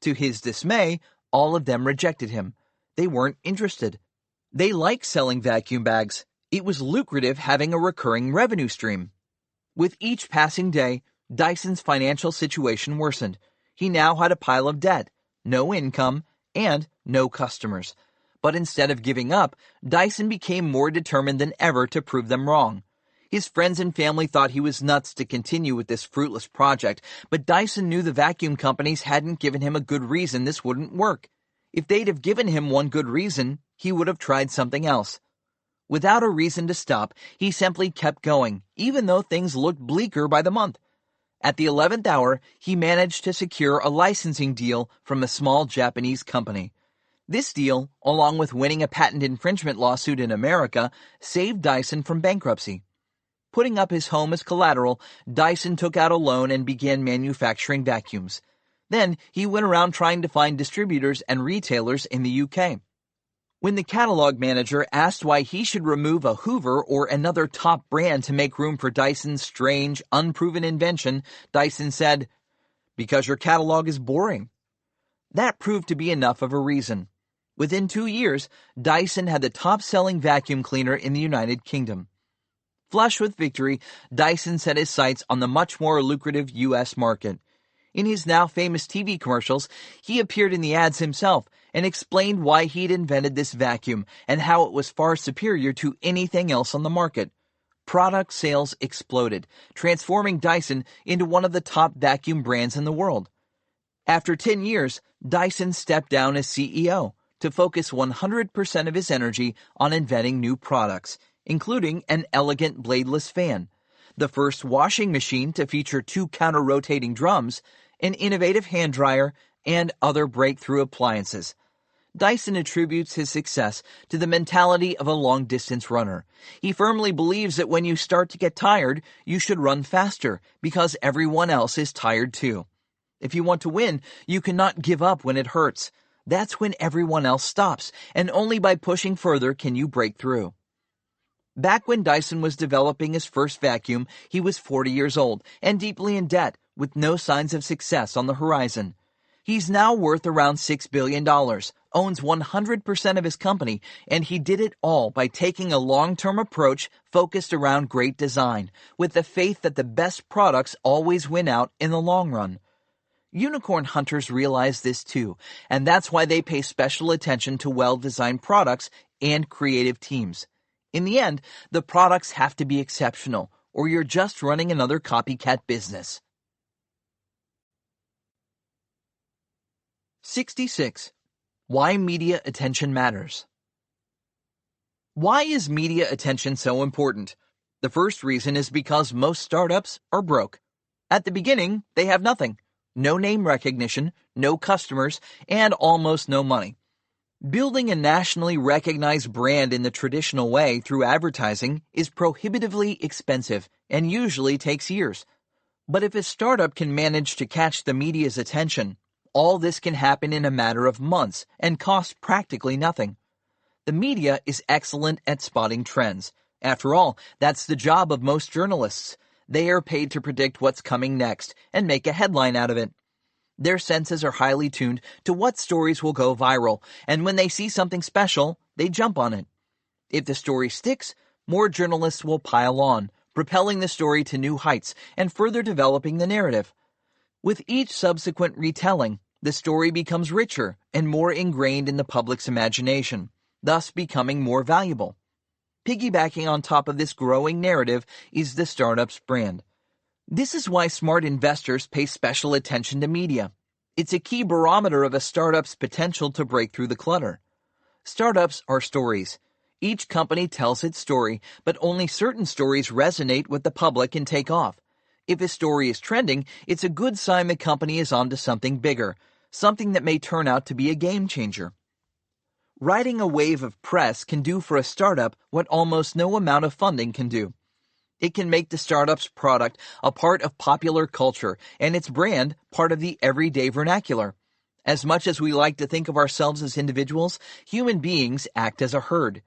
To his dismay, all of them rejected him. They weren't interested. They liked selling vacuum bags. It was lucrative having a recurring revenue stream. With each passing day, Dyson's financial situation worsened. He now had a pile of debt, no income, and no customers. But instead of giving up, Dyson became more determined than ever to prove them wrong. His friends and family thought he was nuts to continue with this fruitless project, but Dyson knew the vacuum companies hadn't given him a good reason this wouldn't work. If they'd have given him one good reason, he would have tried something else. Without a reason to stop, he simply kept going, even though things looked bleaker by the month. At the 11th hour, he managed to secure a licensing deal from a small Japanese company. This deal, along with winning a patent infringement lawsuit in America, saved Dyson from bankruptcy. Putting up his home as collateral, Dyson took out a loan and began manufacturing vacuums. Then he went around trying to find distributors and retailers in the UK. When the catalog manager asked why he should remove a Hoover or another top brand to make room for Dyson's strange, unproven invention, Dyson said, "Because your catalog is boring." That proved to be enough of a reason. Within 2 years, Dyson had the top-selling vacuum cleaner in the United Kingdom. Flush with victory, Dyson set his sights on the much more lucrative U.S. market. In his now famous TV commercials, he appeared in the ads himself and explained why he'd invented this vacuum and how it was far superior to anything else on the market. Product sales exploded, transforming Dyson into one of the top vacuum brands in the world. After 10 years, Dyson stepped down as CEO to focus 100% of his energy on inventing new products, including an elegant bladeless fan, the first washing machine to feature 2 counter-rotating drums, an innovative hand dryer, and other breakthrough appliances. Dyson attributes his success to the mentality of a long-distance runner. He firmly believes that when you start to get tired, you should run faster because everyone else is tired too. If you want to win, you cannot give up when it hurts. That's when everyone else stops, and only by pushing further can you break through. Back when Dyson was developing his first vacuum, he was 40 years old and deeply in debt, with no signs of success on the horizon. He's now worth around $6 billion, owns 100% of his company, and he did it all by taking a long-term approach focused around great design, with the faith that the best products always win out in the long run. Unicorn hunters realize this too, and that's why they pay special attention to well-designed products and creative teams. In the end, the products have to be exceptional, or you're just running another copycat business. 66. Why media attention matters. Why is media attention so important? The first reason is because most startups are broke. At the beginning, they have nothing. No name recognition, no customers, and almost no money. Building a nationally recognized brand in the traditional way through advertising is prohibitively expensive and usually takes years. But if a startup can manage to catch the media's attention, all this can happen in a matter of months and cost practically nothing. The media is excellent at spotting trends. After all, that's the job of most journalists. They are paid to predict what's coming next and make a headline out of it. Their senses are highly tuned to what stories will go viral, and when they see something special, they jump on it. If the story sticks, more journalists will pile on, propelling the story to new heights and further developing the narrative. With each subsequent retelling, the story becomes richer and more ingrained in the public's imagination, thus becoming more valuable. Piggybacking on top of this growing narrative is the startup's brand. This is why smart investors pay special attention to media. It's a key barometer of a startup's potential to break through the clutter. Startups are stories. Each company tells its story, but only certain stories resonate with the public and take off. If a story is trending, it's a good sign the company is onto something bigger, something that may turn out to be a game changer. Riding a wave of press can do for a startup what almost no amount of funding can do. It can make the startup's product a part of popular culture and its brand part of the everyday vernacular. As much as we like to think of ourselves as individuals, human beings act as a herd.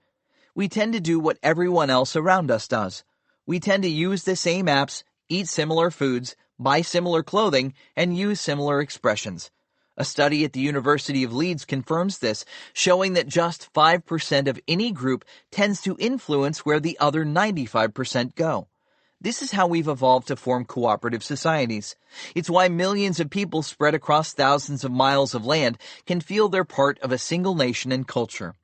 We tend to do what everyone else around us does. We tend to use the same apps, eat similar foods, buy similar clothing, and use similar expressions. A study at the University of Leeds confirms this, showing that just 5% of any group tends to influence where the other 95% go. This is how we've evolved to form cooperative societies. It's why millions of people spread across thousands of miles of land can feel they're part of a single nation and culture.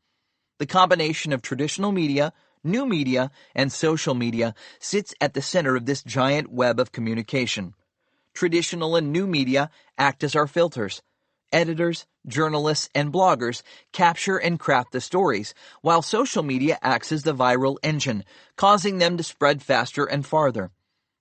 The combination of traditional media, new media, and social media sits at the center of this giant web of communication. Traditional and new media act as our filters. Editors, journalists, and bloggers capture and craft the stories, while social media acts as the viral engine, causing them to spread faster and farther.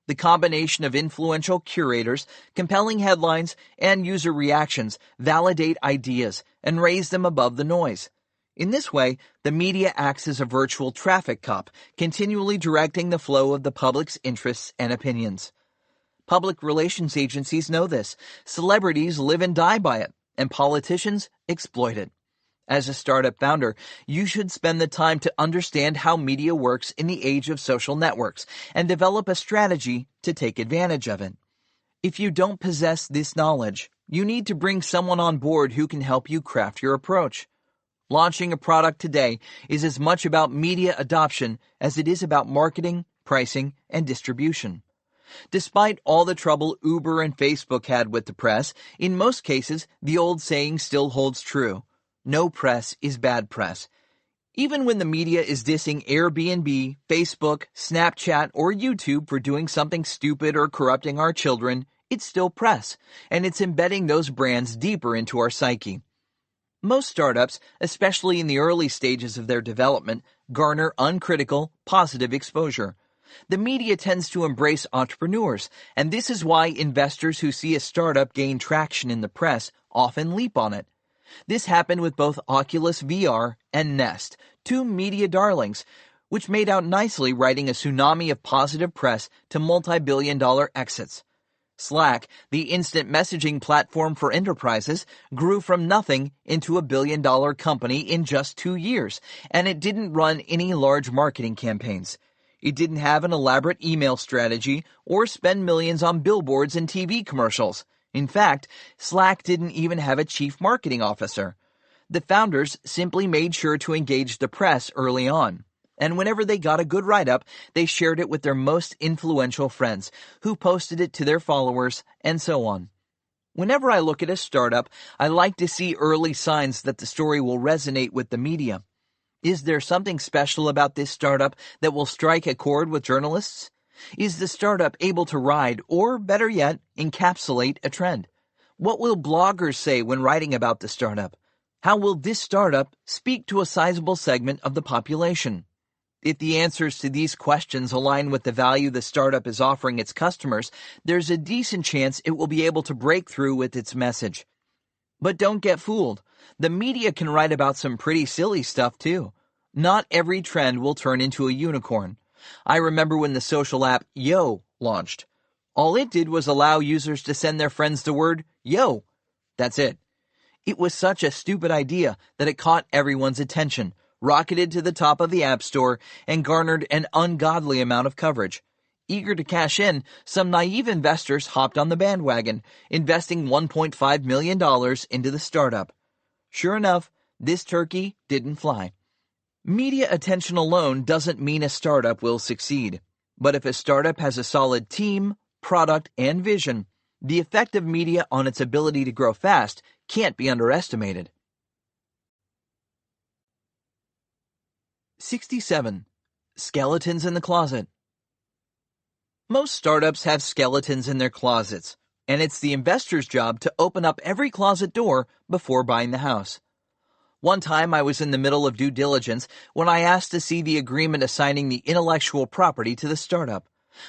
The combination of influential curators, compelling headlines, and user reactions validate ideas and raise them above the noise. In this way, the media acts as a virtual traffic cop, continually directing the flow of the public's interests and opinions. Public relations agencies know this. Celebrities live and die by it, and politicians exploit it. As a startup founder, you should spend the time to understand how media works in the age of social networks and develop a strategy to take advantage of it. If you don't possess this knowledge, you need to bring someone on board who can help you craft your approach. Launching a product today is as much about media adoption as it is about marketing, pricing, and distribution. Despite all the trouble Uber and Facebook had with the press, in most cases, the old saying still holds true. No press is bad press. Even when the media is dissing Airbnb, Facebook, Snapchat, or YouTube for doing something stupid or corrupting our children, it's still press, and it's embedding those brands deeper into our psyche. Most startups, especially in the early stages of their development, garner uncritical, positive exposure. The media tends to embrace entrepreneurs, and this is why investors who see a startup gain traction in the press often leap on it. This happened with both Oculus VR and Nest, two media darlings, which made out nicely riding a tsunami of positive press to multi-billion-dollar exits. Slack, the instant messaging platform for enterprises, grew from nothing into a billion-dollar company in just 2 years, and it didn't run any large marketing campaigns. It didn't have an elaborate email strategy or spend millions on billboards and TV commercials. In fact, Slack didn't even have a chief marketing officer. The founders simply made sure to engage the press early on. And whenever they got a good write-up, they shared it with their most influential friends, who posted it to their followers, and so on. Whenever I look at a startup, I like to see early signs that the story will resonate with the media. Is there something special about this startup that will strike a chord with journalists? Is the startup able to ride, or better yet, encapsulate a trend? What will bloggers say when writing about the startup? How will this startup speak to a sizable segment of the population? If the answers to these questions align with the value the startup is offering its customers, there's a decent chance it will be able to break through with its message. But don't get fooled. The media can write about some pretty silly stuff too. Not every trend will turn into a unicorn. I remember when the social app Yo launched. All it did was allow users to send their friends the word Yo. That's it. It was such a stupid idea that it caught everyone's attention, rocketed to the top of the App Store, and garnered an ungodly amount of coverage. Eager to cash in, some naive investors hopped on the bandwagon, investing $1.5 million into the startup. Sure enough, this turkey didn't fly. Media attention alone doesn't mean a startup will succeed. But if a startup has a solid team, product, and vision, the effect of media on its ability to grow fast can't be underestimated. 67. Skeletons in the closet. Most startups have skeletons in their closets, and it's the investor's job to open up every closet door before buying the house. One time I was in the middle of due diligence when I asked to see the agreement assigning the intellectual property to the startup.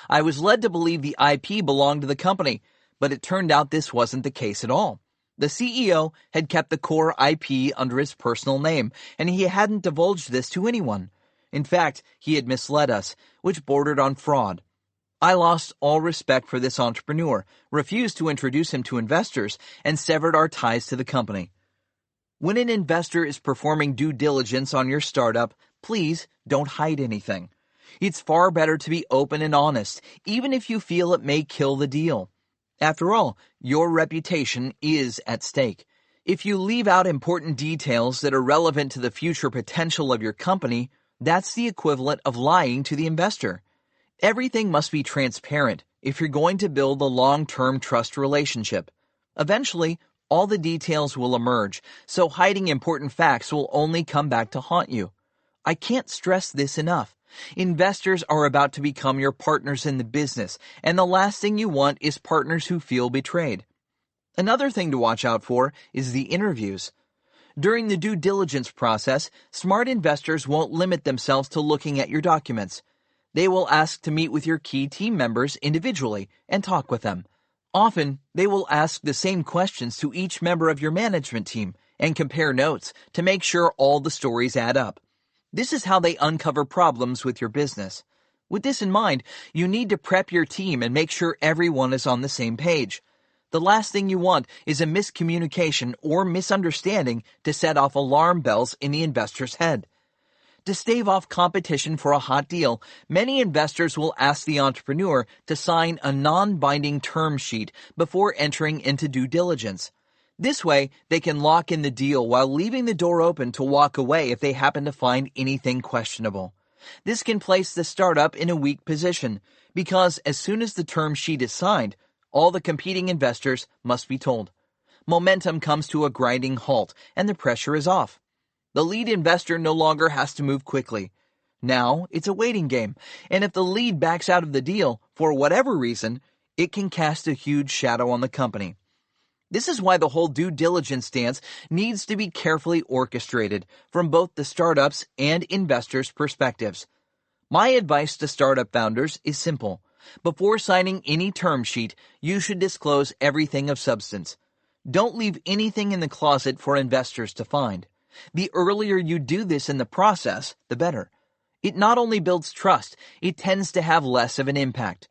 I was led to believe the IP belonged to the company, but it turned out this wasn't the case at all. The CEO had kept the core IP under his personal name, and he hadn't divulged this to anyone. In fact, he had misled us, which bordered on fraud. I lost all respect for this entrepreneur, refused to introduce him to investors, and severed our ties to the company. When an investor is performing due diligence on your startup, please don't hide anything. It's far better to be open and honest, even if you feel it may kill the deal. After all, your reputation is at stake. If you leave out important details that are relevant to the future potential of your company, that's the equivalent of lying to the investor. Everything must be transparent if you're going to build a long-term trust relationship. Eventually, all the details will emerge, so hiding important facts will only come back to haunt you. I can't stress this enough. Investors are about to become your partners in the business, and the last thing you want is partners who feel betrayed. Another thing to watch out for is the interviews. During the due diligence process, smart investors won't limit themselves to looking at your documents. They will ask to meet with your key team members individually and talk with them. Often, they will ask the same questions to each member of your management team and compare notes to make sure all the stories add up. This is how they uncover problems with your business. With this in mind, you need to prep your team and make sure everyone is on the same page. The last thing you want is a miscommunication or misunderstanding to set off alarm bells in the investor's head. To stave off competition for a hot deal, many investors will ask the entrepreneur to sign a non-binding term sheet before entering into due diligence. This way, they can lock in the deal while leaving the door open to walk away if they happen to find anything questionable. This can place the startup in a weak position, because as soon as the term sheet is signed, all the competing investors must be told. Momentum comes to a grinding halt, and the pressure is off. The lead investor no longer has to move quickly. Now, it's a waiting game, and if the lead backs out of the deal, for whatever reason, it can cast a huge shadow on the company. This is why the whole due diligence stance needs to be carefully orchestrated from both the startup's and investors' perspectives. My advice to startup founders is simple. Before signing any term sheet, you should disclose everything of substance. Don't leave anything in the closet for investors to find. The earlier you do this in the process, the better. It not only builds trust, it tends to have less of an impact.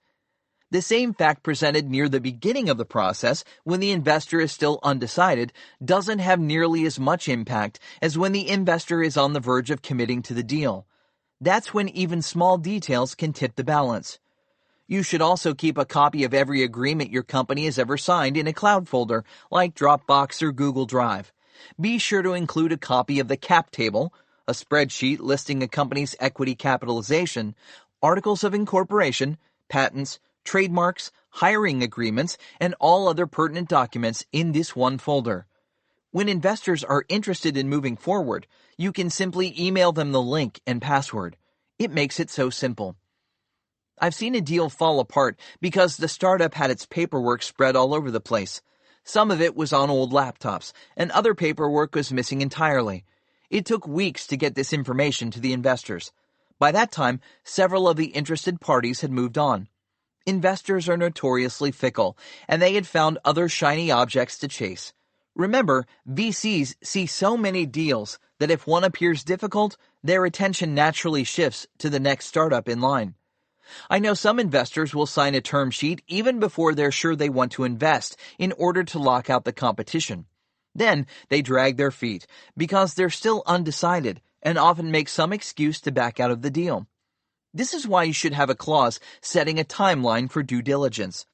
The same fact presented near the beginning of the process, when the investor is still undecided, doesn't have nearly as much impact as when the investor is on the verge of committing to the deal. That's when even small details can tip the balance. You should also keep a copy of every agreement your company has ever signed in a cloud folder, like Dropbox or Google Drive. Be sure to include a copy of the cap table, a spreadsheet listing a company's equity capitalization, articles of incorporation, patents, trademarks, hiring agreements, and all other pertinent documents in this one folder. When investors are interested in moving forward, you can simply email them the link and password. It makes it so simple. I've seen a deal fall apart because the startup had its paperwork spread all over the place. Some of it was on old laptops, and other paperwork was missing entirely. It took weeks to get this information to the investors. By that time, several of the interested parties had moved on. Investors are notoriously fickle, and they had found other shiny objects to chase. Remember, VCs see so many deals that if one appears difficult, their attention naturally shifts to the next startup in line. I know some investors will sign a term sheet even before they're sure they want to invest in order to lock out the competition. Then they drag their feet because they're still undecided and often make some excuse to back out of the deal. This is why you should have a clause setting a timeline for due diligence.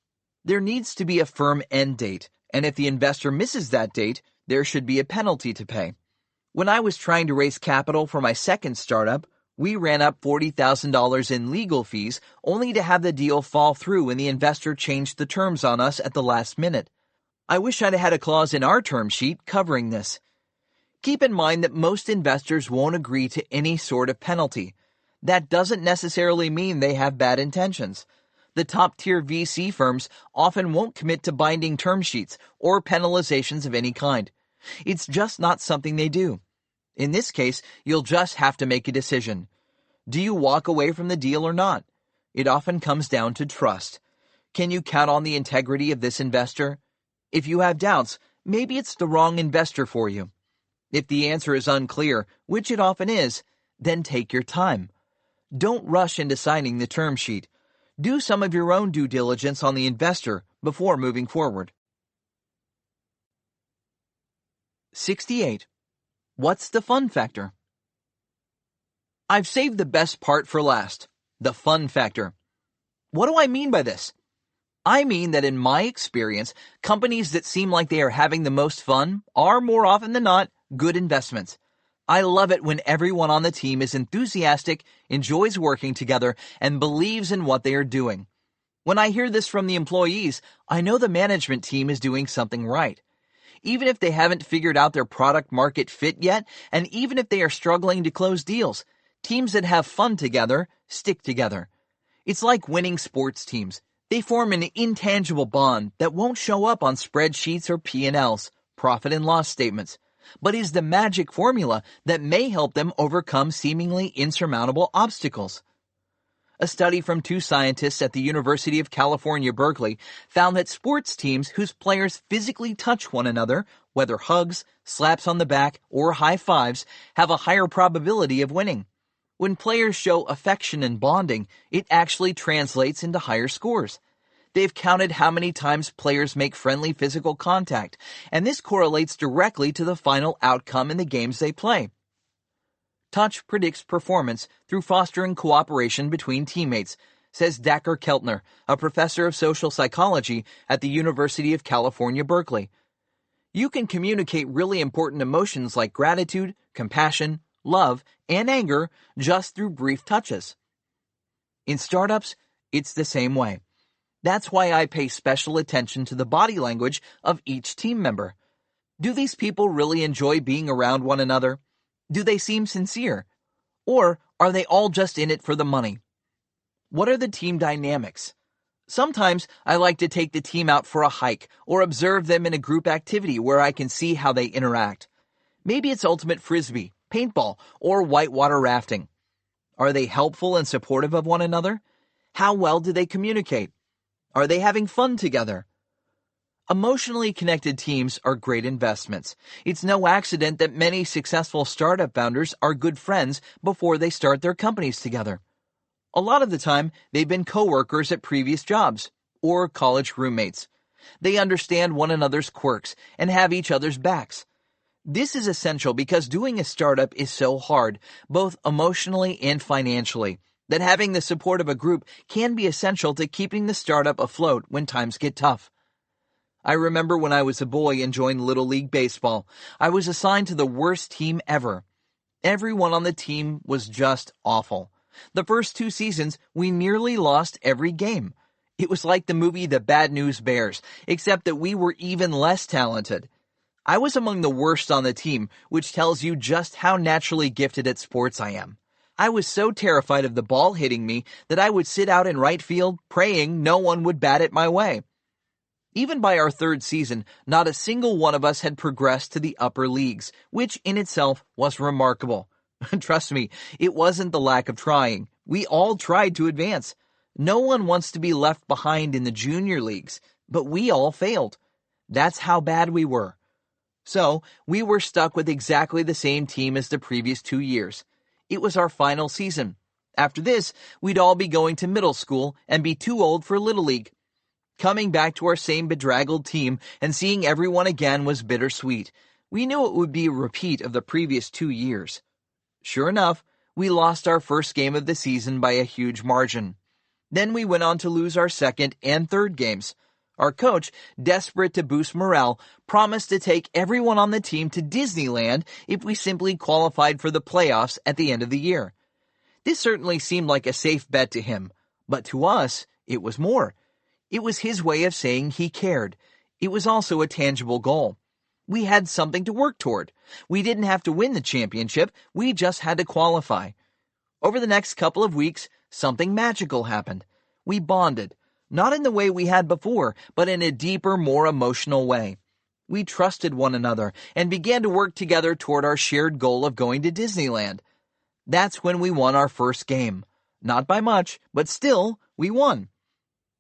There needs to be a firm end date, and if the investor misses that date, there should be a penalty to pay. When I was trying to raise capital for my second startup, we ran up $40,000 in legal fees only to have the deal fall through when the investor changed the terms on us at the last minute. I wish I'd had a clause in our term sheet covering this. Keep in mind that most investors won't agree to any sort of penalty. That doesn't necessarily mean they have bad intentions. The top-tier VC firms often won't commit to binding term sheets or penalizations of any kind. It's just not something they do. In this case, you'll just have to make a decision. Do you walk away from the deal or not? It often comes down to trust. Can you count on the integrity of this investor? If you have doubts, maybe it's the wrong investor for you. If the answer is unclear, which it often is, then take your time. Don't rush into signing the term sheet. Do some of your own due diligence on the investor before moving forward. 68. What's the fun factor? I've saved the best part for last, the fun factor. What do I mean by this? I mean that in my experience, companies that seem like they are having the most fun are more often than not good investments. I love it when everyone on the team is enthusiastic, enjoys working together, and believes in what they are doing. When I hear this from the employees, I know the management team is doing something right. Even if they haven't figured out their product market fit yet, and even if they are struggling to close deals, teams that have fun together stick together. It's like winning sports teams. They form an intangible bond that won't show up on spreadsheets or P&Ls, profit and loss statements, but is the magic formula that may help them overcome seemingly insurmountable obstacles. A study from 2 scientists at the University of California, Berkeley, found that sports teams whose players physically touch one another, whether hugs, slaps on the back, or high fives, have a higher probability of winning. When players show affection and bonding, it actually translates into higher scores. They've counted how many times players make friendly physical contact, and this correlates directly to the final outcome in the games they play. Touch predicts performance through fostering cooperation between teammates, says Dacher Keltner, a professor of social psychology at the University of California, Berkeley. You can communicate really important emotions like gratitude, compassion, love, and anger just through brief touches. In startups, it's the same way. That's why I pay special attention to the body language of each team member. Do these people really enjoy being around one another? Do they seem sincere? Or are they all just in it for the money? What are the team dynamics? Sometimes I like to take the team out for a hike or observe them in a group activity where I can see how they interact. Maybe it's ultimate frisbee, paintball, or whitewater rafting. Are they helpful and supportive of one another? How well do they communicate? Are they having fun together? Emotionally connected teams are great investments. It's no accident that many successful startup founders are good friends before they start their companies together. A lot of the time, they've been coworkers at previous jobs or college roommates. They understand one another's quirks and have each other's backs. This is essential because doing a startup is so hard, both emotionally and financially, that having the support of a group can be essential to keeping the startup afloat when times get tough. I remember when I was a boy and joined Little League Baseball, I was assigned to the worst team ever. Everyone on the team was just awful. The first 2 seasons, we nearly lost every game. It was like the movie The Bad News Bears, except that we were even less talented. I was among the worst on the team, which tells you just how naturally gifted at sports I am. I was so terrified of the ball hitting me that I would sit out in right field praying no one would bat it my way. Even by our 3rd season, not a single one of us had progressed to the upper leagues, which in itself was remarkable. Trust me, it wasn't the lack of trying. We all tried to advance. No one wants to be left behind in the junior leagues, but we all failed. That's how bad we were. So, we were stuck with exactly the same team as the previous 2 years. It was our final season. After this, we'd all be going to middle school and be too old for Little League. Coming back to our same bedraggled team and seeing everyone again was bittersweet. We knew it would be a repeat of the previous 2 years. Sure enough, we lost our first game of the season by a huge margin. Then we went on to lose our second and third games. Our coach, desperate to boost morale, promised to take everyone on the team to Disneyland if we simply qualified for the playoffs at the end of the year. This certainly seemed like a safe bet to him, but to us, it was more. It was his way of saying he cared. It was also a tangible goal. We had something to work toward. We didn't have to win the championship, we just had to qualify. Over the next couple of weeks, something magical happened. We bonded, not in the way we had before, but in a deeper, more emotional way. We trusted one another and began to work together toward our shared goal of going to Disneyland. That's when we won our first game. Not by much, but still, we won.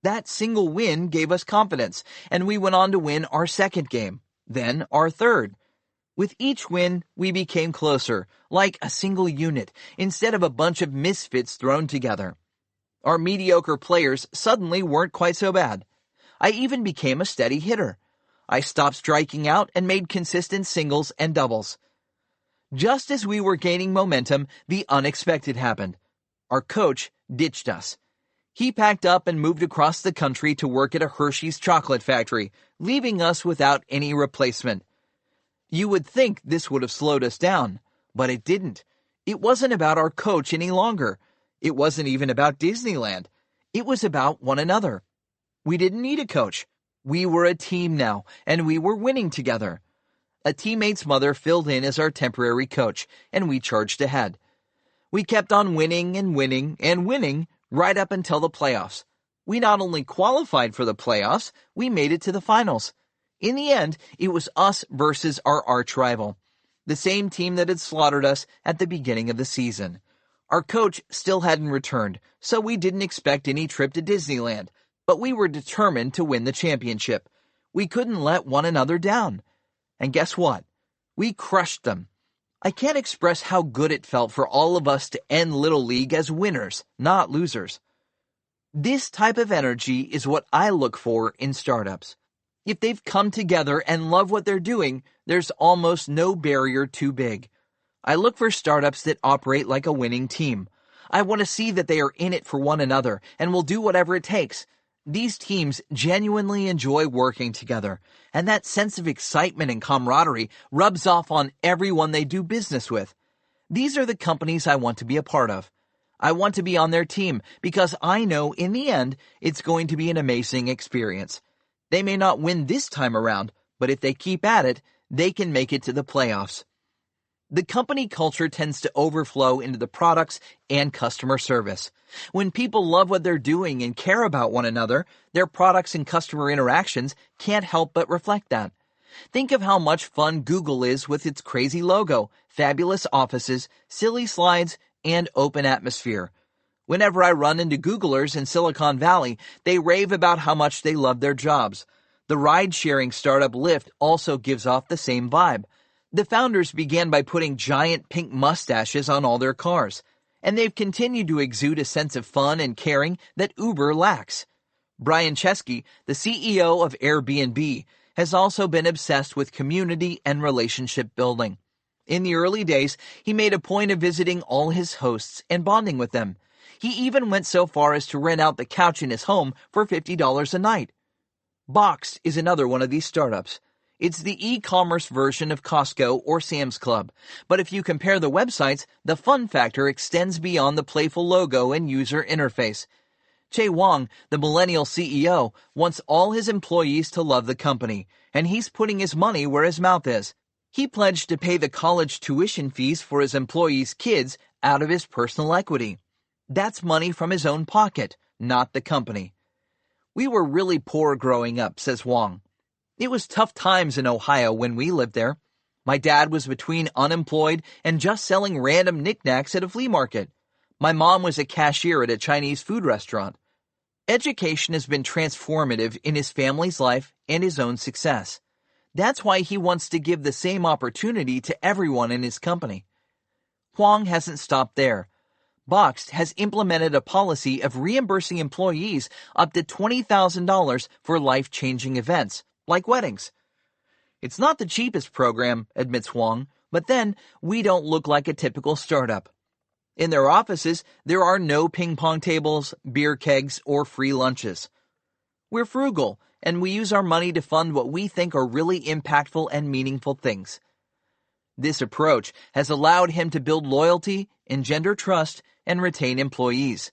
That single win gave us confidence, and we went on to win our second game, then our third. With each win, we became closer, like a single unit, instead of a bunch of misfits thrown together. Our mediocre players suddenly weren't quite so bad. I even became a steady hitter. I stopped striking out and made consistent singles and doubles. Just as we were gaining momentum, the unexpected happened. Our coach ditched us. He packed up and moved across the country to work at a Hershey's chocolate factory, leaving us without any replacement. You would think this would have slowed us down, but it didn't. It wasn't about our coach any longer. It wasn't even about Disneyland. It was about one another. We didn't need a coach. We were a team now, and we were winning together. A teammate's mother filled in as our temporary coach, and we charged ahead. We kept on winning and winning and winning right up until the playoffs. We not only qualified for the playoffs, we made it to the finals. In the end, it was us versus our arch rival, the same team that had slaughtered us at the beginning of the season. Our coach still hadn't returned, so we didn't expect any trip to Disneyland, but we were determined to win the championship. We couldn't let one another down. And guess what? We crushed them. I can't express how good it felt for all of us to end Little League as winners, not losers. This type of energy is what I look for in startups. If they've come together and love what they're doing, there's almost no barrier too big. I look for startups that operate like a winning team. I want to see that they are in it for one another and will do whatever it takes. These teams genuinely enjoy working together, and that sense of excitement and camaraderie rubs off on everyone they do business with. These are the companies I want to be a part of. I want to be on their team because I know in the end it's going to be an amazing experience. They may not win this time around, but if they keep at it, they can make it to the playoffs. The company culture tends to overflow into the products and customer service. When people love what they're doing and care about one another, their products and customer interactions can't help but reflect that. Think of how much fun Google is with its crazy logo, fabulous offices, silly slides, and open atmosphere. Whenever I run into Googlers in Silicon Valley, they rave about how much they love their jobs. The ride-sharing startup Lyft also gives off the same vibe. The founders began by putting giant pink mustaches on all their cars, and they've continued to exude a sense of fun and caring that Uber lacks. Brian Chesky, the CEO of Airbnb, has also been obsessed with community and relationship building. In the early days, he made a point of visiting all his hosts and bonding with them. He even went so far as to rent out the couch in his home for $50 a night. Boxed is another one of these startups. It's the e-commerce version of Costco or Sam's Club, but if you compare the websites, the fun factor extends beyond the playful logo and user interface. Che Wang, the millennial CEO, wants all his employees to love the company, and he's putting his money where his mouth is. He pledged to pay the college tuition fees for his employees' kids out of his personal equity. That's money from his own pocket, not the company. We were really poor growing up, says Wang. It was tough times in Ohio when we lived there. My dad was between unemployed and just selling random knickknacks at a flea market. My mom was a cashier at a Chinese food restaurant. Education has been transformative in his family's life and his own success. That's why he wants to give the same opportunity to everyone in his company. Huang hasn't stopped there. Boxed has implemented a policy of reimbursing employees up to $20,000 for life-changing events, like weddings. It's not the cheapest program, admits Huang, but then we don't look like a typical startup. In their offices, there are no ping-pong tables, beer kegs, or free lunches. We're frugal, and we use our money to fund what we think are really impactful and meaningful things. This approach has allowed him to build loyalty, engender trust, and retain employees.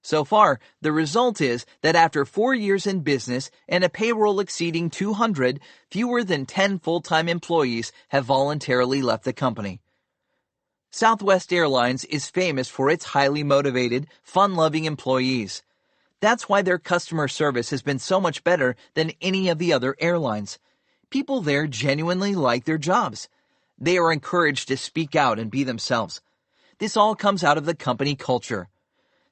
So far, the result is that after 4 years in business and a payroll exceeding 200, fewer than 10 full-time employees have voluntarily left the company. Southwest Airlines is famous for its highly motivated, fun-loving employees. That's why their customer service has been so much better than any of the other airlines. People there genuinely like their jobs. They are encouraged to speak out and be themselves. This all comes out of the company culture.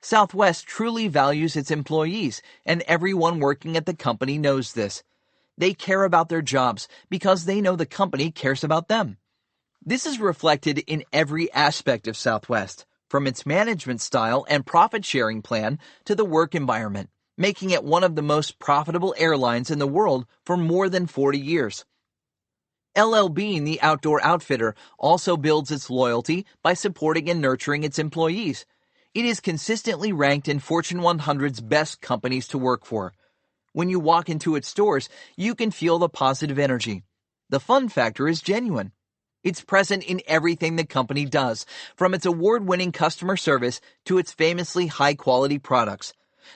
Southwest truly values its employees, and everyone working at the company knows this. They care about their jobs because they know the company cares about them. This is reflected in every aspect of Southwest, from its management style and profit-sharing plan to the work environment, making it one of the most profitable airlines in the world for more than 40 years. LL Bean, the outdoor outfitter, also builds its loyalty by supporting and nurturing its employees. It is consistently ranked in Fortune 100's best companies to work for. When you walk into its stores, you can feel the positive energy. The fun factor is genuine. It's present in everything the company does, from its award-winning customer service to its famously high-quality products.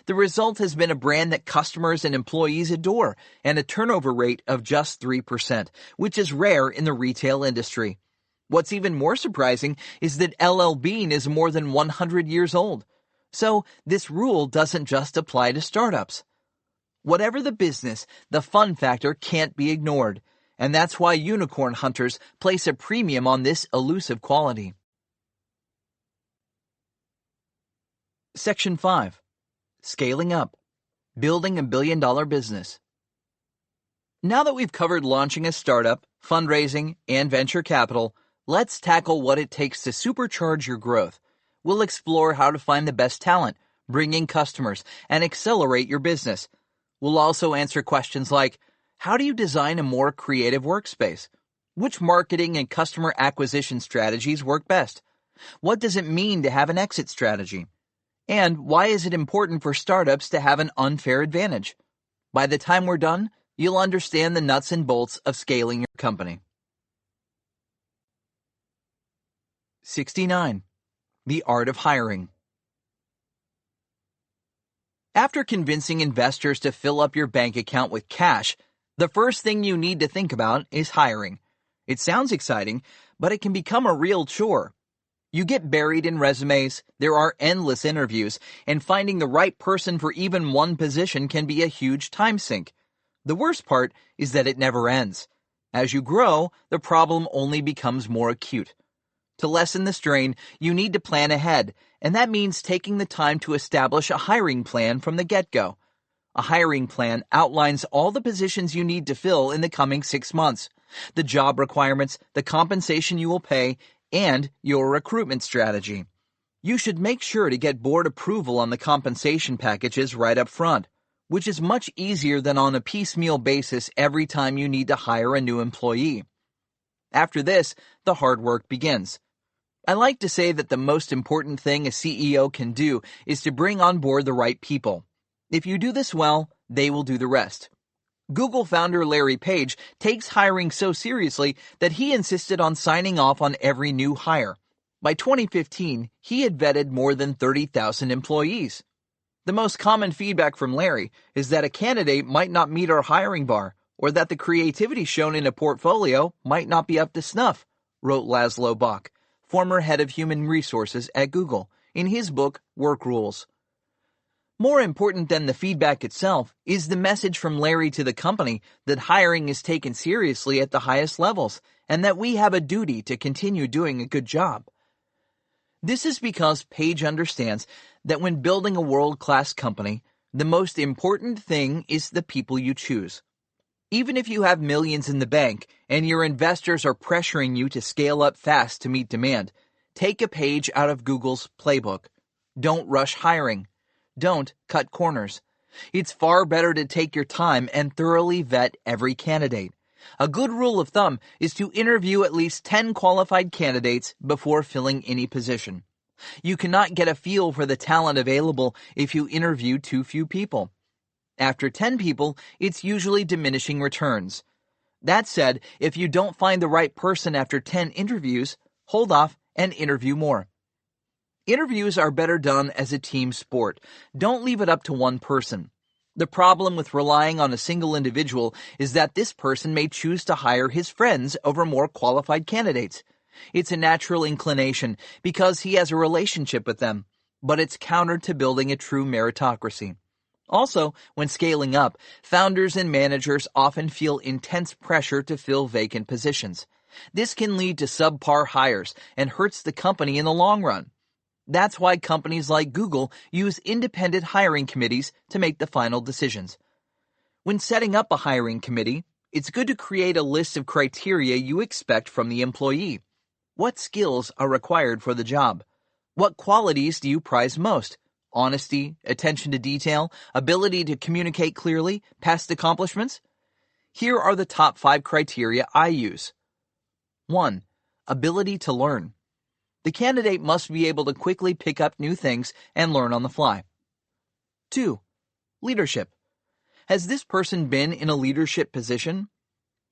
The result has been a brand that customers and employees adore, and a turnover rate of just 3%, which is rare in the retail industry. What's even more surprising is that LL Bean is more than 100 years old. So this rule doesn't just apply to startups. Whatever the business, the fun factor can't be ignored, and that's why unicorn hunters place a premium on this elusive quality. Section 5. Scaling up. Building $1 billion business. Now that we've covered launching a startup, fundraising, and venture capital, let's tackle what it takes to supercharge your growth. We'll explore how to find the best talent, bring in customers, and accelerate your business. We'll also answer questions like, how do you design a more creative workspace? Which marketing and customer acquisition strategies work best? What does it mean to have an exit strategy? And why is it important for startups to have an unfair advantage? By the time we're done, you'll understand the nuts and bolts of scaling your company. 69. The art of hiring. After convincing investors to fill up your bank account with cash, the first thing you need to think about is hiring. It sounds exciting, but it can become a real chore. You get buried in resumes, there are endless interviews, and finding the right person for even one position can be a huge time sink. The worst part is that it never ends. As you grow, the problem only becomes more acute. To lessen the strain, you need to plan ahead, and that means taking the time to establish a hiring plan from the get-go. A hiring plan outlines all the positions you need to fill in the coming 6 months, the job requirements, the compensation you will pay, and your recruitment strategy. You should make sure to get board approval on the compensation packages right up front, which is much easier than on a piecemeal basis every time you need to hire a new employee. After this, the hard work begins. I like to say that the most important thing a CEO can do is to bring on board the right people. If you do this well, they will do the rest. Google founder Larry Page takes hiring so seriously that he insisted on signing off on every new hire. By 2015, he had vetted more than 30,000 employees. The most common feedback from Larry is that a candidate might not meet our hiring bar, or that the creativity shown in a portfolio might not be up to snuff, wrote Laszlo Bock, former head of human resources at Google, in his book Work Rules. More important than the feedback itself is the message from Larry to the company that hiring is taken seriously at the highest levels, and that we have a duty to continue doing a good job. This is because Page understands that when building a world-class company, the most important thing is the people you choose. Even if you have millions in the bank and your investors are pressuring you to scale up fast to meet demand, take a page out of Google's playbook. Don't rush hiring. Don't cut corners. It's far better to take your time and thoroughly vet every candidate. A good rule of thumb is to interview at least 10 qualified candidates before filling any position. You cannot get a feel for the talent available if you interview too few people. After 10 people, it's usually diminishing returns. That said, if you don't find the right person after 10 interviews, hold off and interview more. Interviews are better done as a team sport. Don't leave it up to one person. The problem with relying on a single individual is that this person may choose to hire his friends over more qualified candidates. It's a natural inclination because he has a relationship with them, but it's counter to building a true meritocracy. Also, when scaling up, founders and managers often feel intense pressure to fill vacant positions. This can lead to subpar hires and hurts the company in the long run. That's why companies like Google use independent hiring committees to make the final decisions. When setting up a hiring committee, it's good to create a list of criteria you expect from the employee. What skills are required for the job? What qualities do you prize most? Honesty, attention to detail, ability to communicate clearly, past accomplishments? Here are the top 5 criteria I use. 1. Ability to learn. The candidate must be able to quickly pick up new things and learn on the fly. 2. Leadership. Has this person been in a leadership position?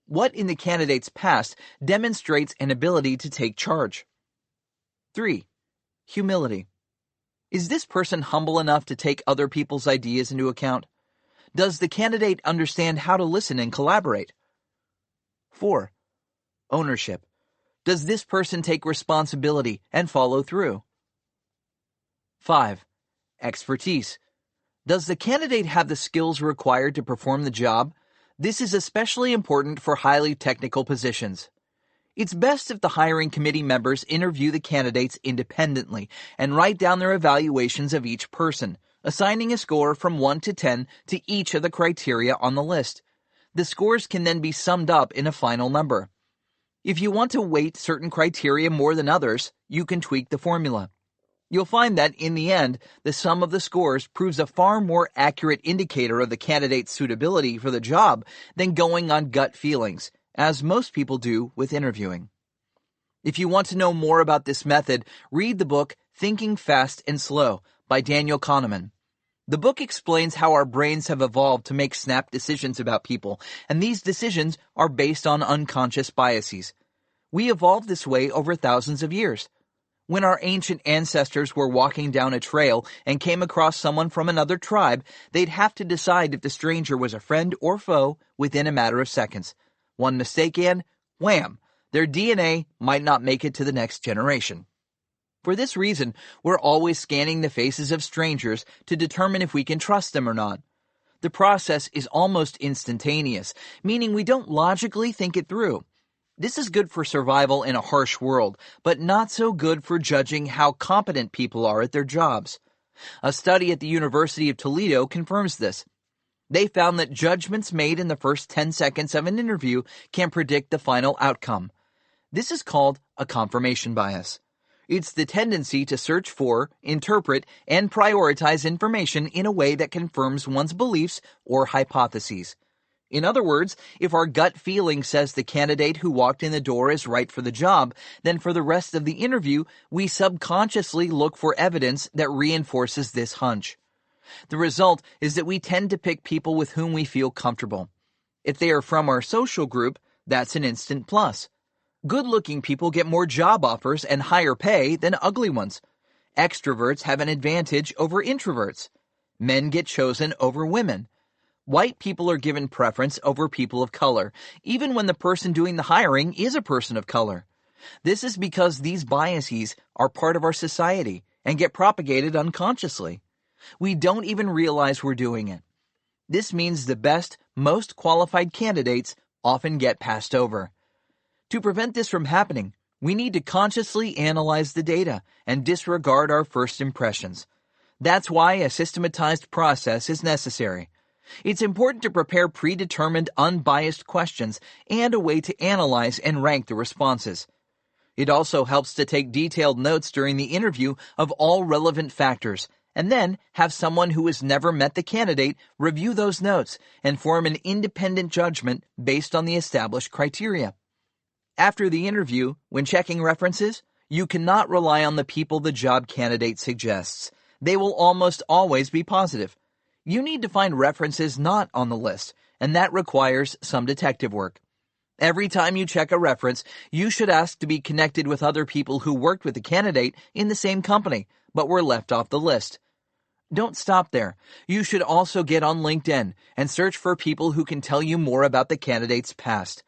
What in the candidate's past demonstrates an ability to take charge? 3. Humility. Is this person humble enough to take other people's ideas into account? Does the candidate understand how to listen and collaborate? 4. Ownership. Does this person take responsibility and follow through? 5. Expertise. Does the candidate have the skills required to perform the job? This is especially important for highly technical positions. It's best if the hiring committee members interview the candidates independently and write down their evaluations of each person, assigning a score from 1 to 10 to each of the criteria on the list. The scores can then be summed up in a final number. If you want to weight certain criteria more than others, you can tweak the formula. You'll find that, in the end, the sum of the scores proves a far more accurate indicator of the candidate's suitability for the job than going on gut feelings, as most people do with interviewing. If you want to know more about this method, read the book Thinking Fast and Slow by Daniel Kahneman. The book explains how our brains have evolved to make snap decisions about people, and these decisions are based on unconscious biases. We evolved this way over thousands of years. When our ancient ancestors were walking down a trail and came across someone from another tribe, they'd have to decide if the stranger was a friend or foe within a matter of seconds. One mistake and, wham, their DNA might not make it to the next generation. For this reason, we're always scanning the faces of strangers to determine if we can trust them or not. The process is almost instantaneous, meaning we don't logically think it through. This is good for survival in a harsh world, but not so good for judging how competent people are at their jobs. A study at the University of Toledo confirms this. They found that judgments made in the first 10 seconds of an interview can predict the final outcome. This is called a confirmation bias. It's the tendency to search for, interpret, and prioritize information in a way that confirms one's beliefs or hypotheses. In other words, if our gut feeling says the candidate who walked in the door is right for the job, then for the rest of the interview, we subconsciously look for evidence that reinforces this hunch. The result is that we tend to pick people with whom we feel comfortable. If they are from our social group, that's an instant plus. Good-looking people get more job offers and higher pay than ugly ones. Extroverts have an advantage over introverts. Men get chosen over women. White people are given preference over people of color, even when the person doing the hiring is a person of color. This is because these biases are part of our society and get propagated unconsciously. We don't even realize we're doing it. This means the best, most qualified candidates often get passed over. To prevent this from happening, we need to consciously analyze the data and disregard our first impressions. That's why a systematized process is necessary. It's important to prepare predetermined, unbiased questions and a way to analyze and rank the responses. It also helps to take detailed notes during the interview of all relevant factors, and then have someone who has never met the candidate review those notes and form an independent judgment based on the established criteria. After the interview, when checking references, you cannot rely on the people the job candidate suggests. They will almost always be positive. You need to find references not on the list, and that requires some detective work. Every time you check a reference, you should ask to be connected with other people who worked with the candidate in the same company, but were left off the list. Don't stop there. You should also get on LinkedIn and search for people who can tell you more about the candidate's past.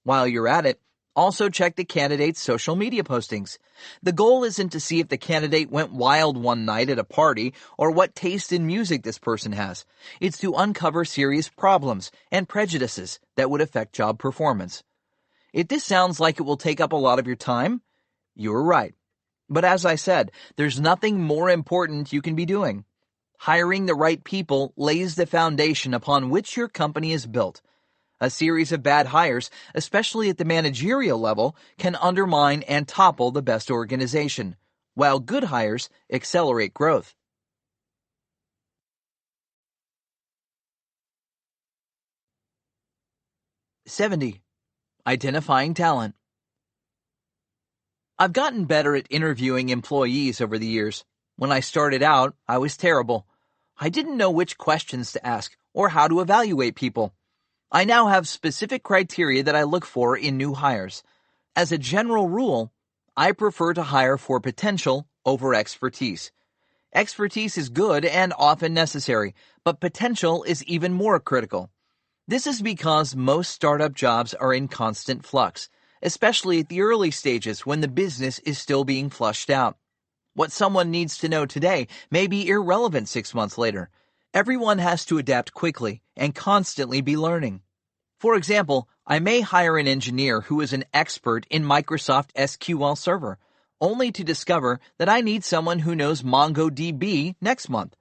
While you're at it, Also check the candidate's social media postings. The goal isn't to see if the candidate went wild one night at a party or what taste in music this person has. It's to uncover serious problems and prejudices that would affect job performance. If this sounds like it will take up a lot of your time, you're right. But as I said, there's nothing more important you can be doing. Hiring the right people lays the foundation upon which your company is built. A series of bad hires, especially at the managerial level, can undermine and topple the best organization, while good hires accelerate growth. '70. Identifying talent. I've gotten better at interviewing employees over the years. When I started out, I was terrible. I didn't know which questions to ask or how to evaluate people. I now have specific criteria that I look for in new hires. As a general rule, I prefer to hire for potential over expertise. Expertise is good and often necessary, but potential is even more critical. This is because most startup jobs are in constant flux, especially at the early stages when the business is still being flushed out. What someone needs to know today may be irrelevant 6 months later. Everyone has to adapt quickly and constantly be learning. For example, I may hire an engineer who is an expert in Microsoft SQL Server, only to discover that I need someone who knows MongoDB next month.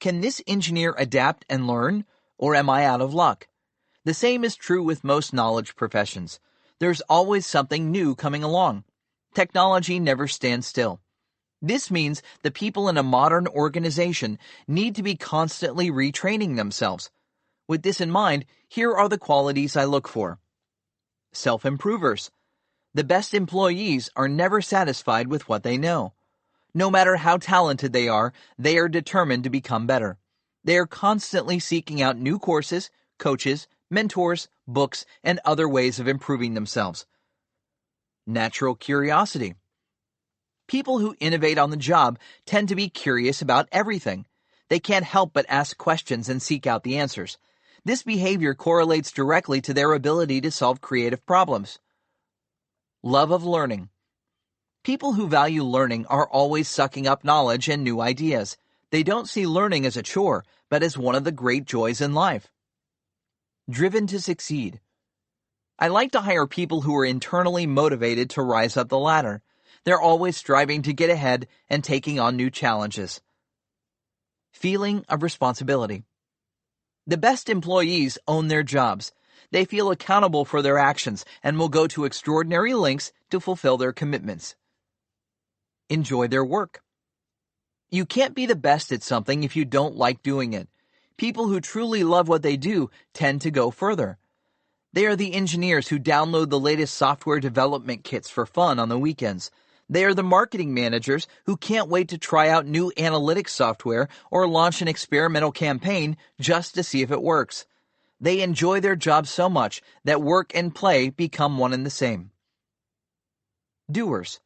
Can this engineer adapt and learn, or am I out of luck? The same is true with most knowledge professions. There's always something new coming along. Technology never stands still. This means the people in a modern organization need to be constantly retraining themselves. With this in mind, here are the qualities I look for. Self-improvers. The best employees are never satisfied with what they know. No matter how talented they are determined to become better. They are constantly seeking out new courses, coaches, mentors, books, and other ways of improving themselves. Natural curiosity. People who innovate on the job tend to be curious about everything. They can't help but ask questions and seek out the answers. This behavior correlates directly to their ability to solve creative problems. Love of learning. People who value learning are always sucking up knowledge and new ideas. They don't see learning as a chore, but as one of the great joys in life. Driven to succeed. I like to hire people who are internally motivated to rise up the ladder. They're always striving to get ahead and taking on new challenges. Feeling of responsibility. The best employees own their jobs. They feel accountable for their actions and will go to extraordinary lengths to fulfill their commitments. Enjoy their work. You can't be the best at something if you don't like doing it. People who truly love what they do tend to go further. They are the engineers who download the latest software development kits for fun on the weekends. They are the marketing managers who can't wait to try out new analytics software or launch an experimental campaign just to see if it works. They enjoy their job so much that work and play become one and the same. Doers.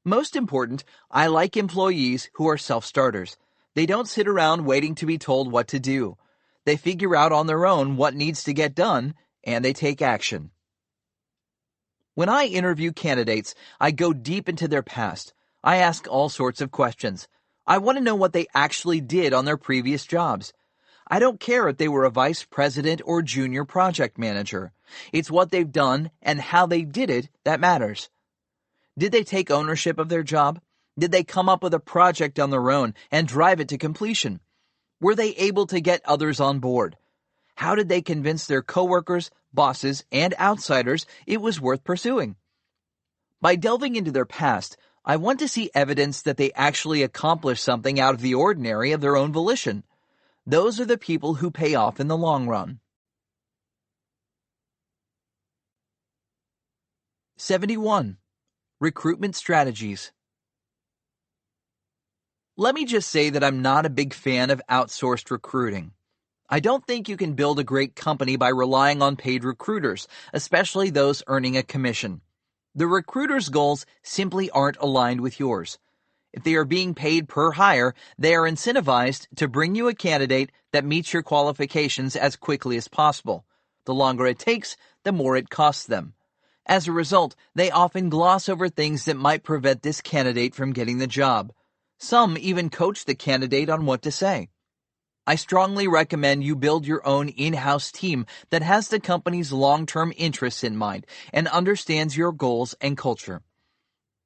Most important, I like employees who are self-starters. They don't sit around waiting to be told what to do. They figure out on their own what needs to get done, and they take action. When I interview candidates, I go deep into their past. I ask all sorts of questions. I want to know what they actually did on their previous jobs. I don't care if they were a vice president or junior project manager. It's what they've done and how they did it that matters. Did they take ownership of their job? Did they come up with a project on their own and drive it to completion? Were they able to get others on board? How did they convince their coworkers, bosses, and outsiders it was worth pursuing? By delving into their past, I want to see evidence that they actually accomplished something out of the ordinary of their own volition. Those are the people who pay off in the long run. 71. Recruitment strategies. Let me just say that I'm not a big fan of outsourced recruiting. I don't think you can build a great company by relying on paid recruiters, especially those earning a commission. The recruiter's goals simply aren't aligned with yours. If they are being paid per hire, they are incentivized to bring you a candidate that meets your qualifications as quickly as possible. The longer it takes, the more it costs them. As a result, they often gloss over things that might prevent this candidate from getting the job. Some even coach the candidate on what to say. I strongly recommend you build your own in-house team that has the company's long-term interests in mind and understands your goals and culture.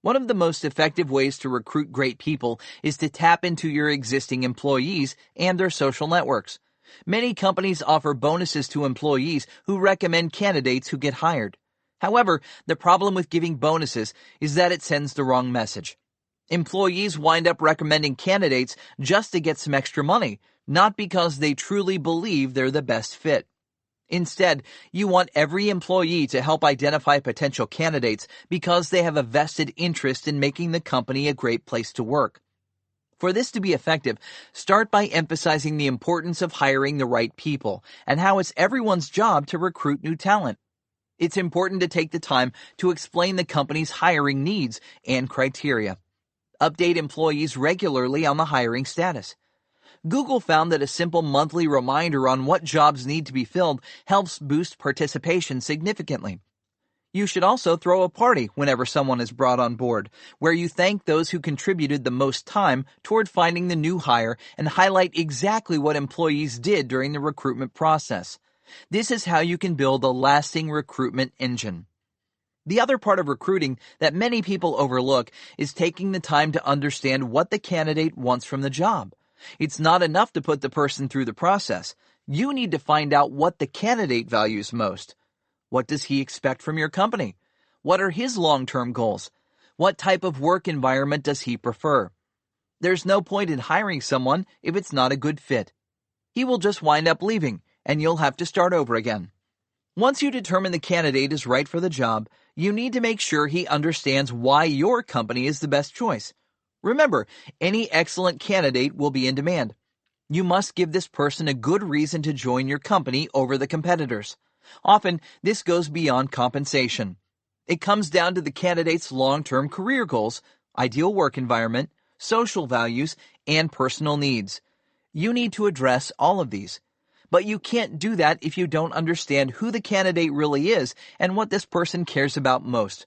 One of the most effective ways to recruit great people is to tap into your existing employees and their social networks. Many companies offer bonuses to employees who recommend candidates who get hired. However, the problem with giving bonuses is that it sends the wrong message. Employees wind up recommending candidates just to get some extra money, not because they truly believe they're the best fit. Instead, you want every employee to help identify potential candidates because they have a vested interest in making the company a great place to work. For this to be effective, start by emphasizing the importance of hiring the right people and how it's everyone's job to recruit new talent. It's important to take the time to explain the company's hiring needs and criteria. Update employees regularly on the hiring status. Google found that a simple monthly reminder on what jobs need to be filled helps boost participation significantly. You should also throw a party whenever someone is brought on board, where you thank those who contributed the most time toward finding the new hire and highlight exactly what employees did during the recruitment process. This is how you can build a lasting recruitment engine. The other part of recruiting that many people overlook is taking the time to understand what the candidate wants from the job. It's not enough to put the person through the process. You need to find out what the candidate values most. What does he expect from your company? What are his long-term goals? What type of work environment does he prefer? There's no point in hiring someone if it's not a good fit. He will just wind up leaving, and you'll have to start over again. Once you determine the candidate is right for the job, you need to make sure he understands why your company is the best choice. Remember, any excellent candidate will be in demand. You must give this person a good reason to join your company over the competitors. Often, this goes beyond compensation. It comes down to the candidate's long-term career goals, ideal work environment, social values, and personal needs. You need to address all of these. But you can't do that if you don't understand who the candidate really is and what this person cares about most.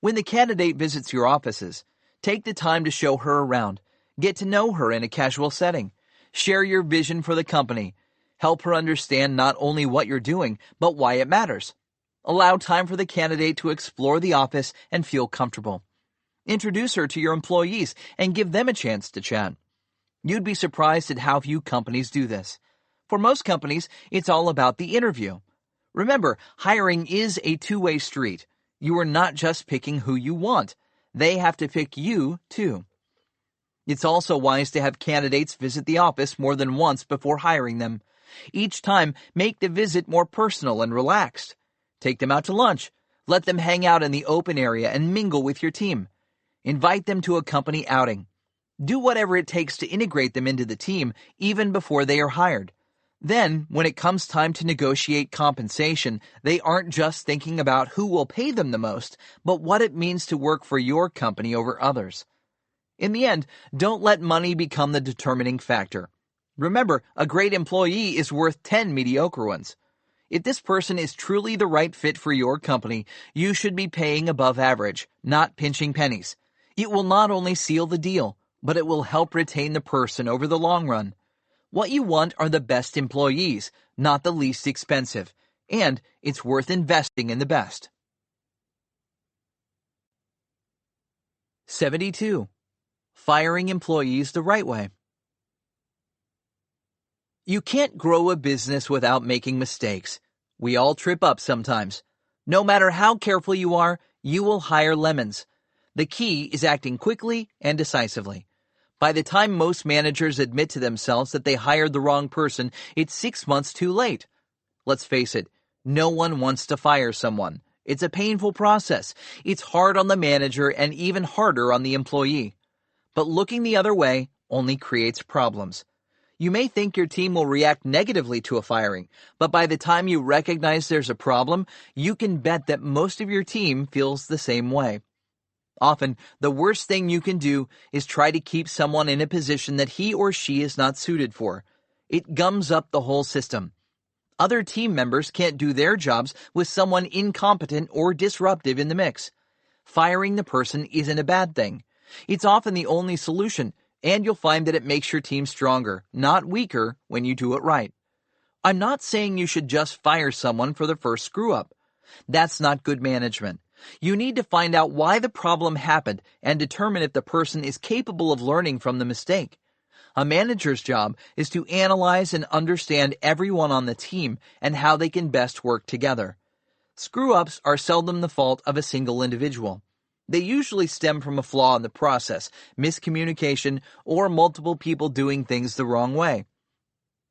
When the candidate visits your offices, take the time to show her around. Get to know her in a casual setting. Share your vision for the company. Help her understand not only what you're doing, but why it matters. Allow time for the candidate to explore the office and feel comfortable. Introduce her to your employees and give them a chance to chat. You'd be surprised at how few companies do this. For most companies, it's all about the interview. Remember, hiring is a two-way street. You are not just picking who you want. They have to pick you, too. It's also wise to have candidates visit the office more than once before hiring them. Each time, make the visit more personal and relaxed. Take them out to lunch. Let them hang out in the open area and mingle with your team. Invite them to a company outing. Do whatever it takes to integrate them into the team, even before they are hired. Then, when it comes time to negotiate compensation, they aren't just thinking about who will pay them the most, but what it means to work for your company over others. In the end, don't let money become the determining factor. Remember, a great employee is worth 10 mediocre ones. If this person is truly the right fit for your company, you should be paying above average, not pinching pennies. It will not only seal the deal, but it will help retain the person over the long run. What you want are the best employees, not the least expensive, and it's worth investing in the best. 72. Firing employees the right way. You can't grow a business without making mistakes. We all trip up sometimes. No matter how careful you are, you will hire lemons. The key is acting quickly and decisively. By the time most managers admit to themselves that they hired the wrong person, it's 6 months too late. Let's face it, no one wants to fire someone. It's a painful process. It's hard on the manager and even harder on the employee. But looking the other way only creates problems. You may think your team will react negatively to a firing, but by the time you recognize there's a problem, you can bet that most of your team feels the same way. Often, the worst thing you can do is try to keep someone in a position that he or she is not suited for. It gums up the whole system. Other team members can't do their jobs with someone incompetent or disruptive in the mix. Firing the person isn't a bad thing. It's often the only solution, and you'll find that it makes your team stronger, not weaker, when you do it right. I'm not saying you should just fire someone for the first screw-up. That's not good management. You need to find out why the problem happened and determine if the person is capable of learning from the mistake. A manager's job is to analyze and understand everyone on the team and how they can best work together. Screw-ups are seldom the fault of a single individual. They usually stem from a flaw in the process, miscommunication, or multiple people doing things the wrong way.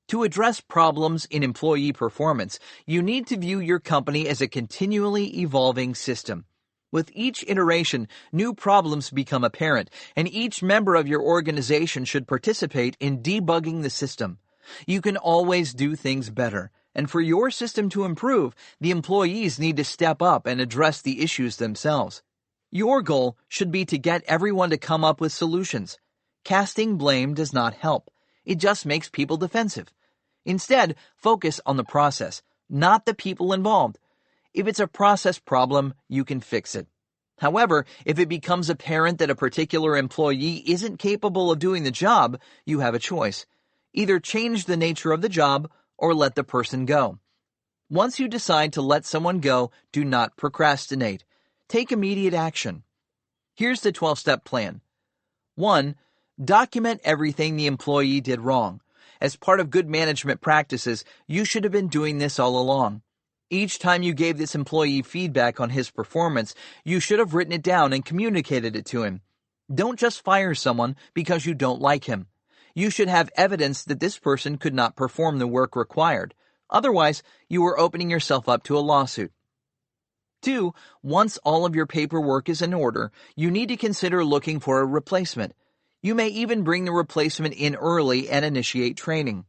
To address problems in employee performance, you need to view your company as a continually evolving system. With each iteration, new problems become apparent, and each member of your organization should participate in debugging the system. You can always do things better, and for your system to improve, the employees need to step up and address the issues themselves. Your goal should be to get everyone to come up with solutions. Casting blame does not help. It just makes people defensive. Instead, focus on the process, not the people involved. If it's a process problem, you can fix it. However, if it becomes apparent that a particular employee isn't capable of doing the job, you have a choice. Either change the nature of the job or let the person go. Once you decide to let someone go, do not procrastinate. Take immediate action. Here's the 12-step plan. 1. Document everything the employee did wrong. As part of good management practices, you should have been doing this all along. Each time you gave this employee feedback on his performance, you should have written it down and communicated it to him. Don't just fire someone because you don't like him. You should have evidence that this person could not perform the work required. Otherwise, you are opening yourself up to a lawsuit. 2. Once all of your paperwork is in order, you need to consider looking for a replacement. You may even bring the replacement in early and initiate training.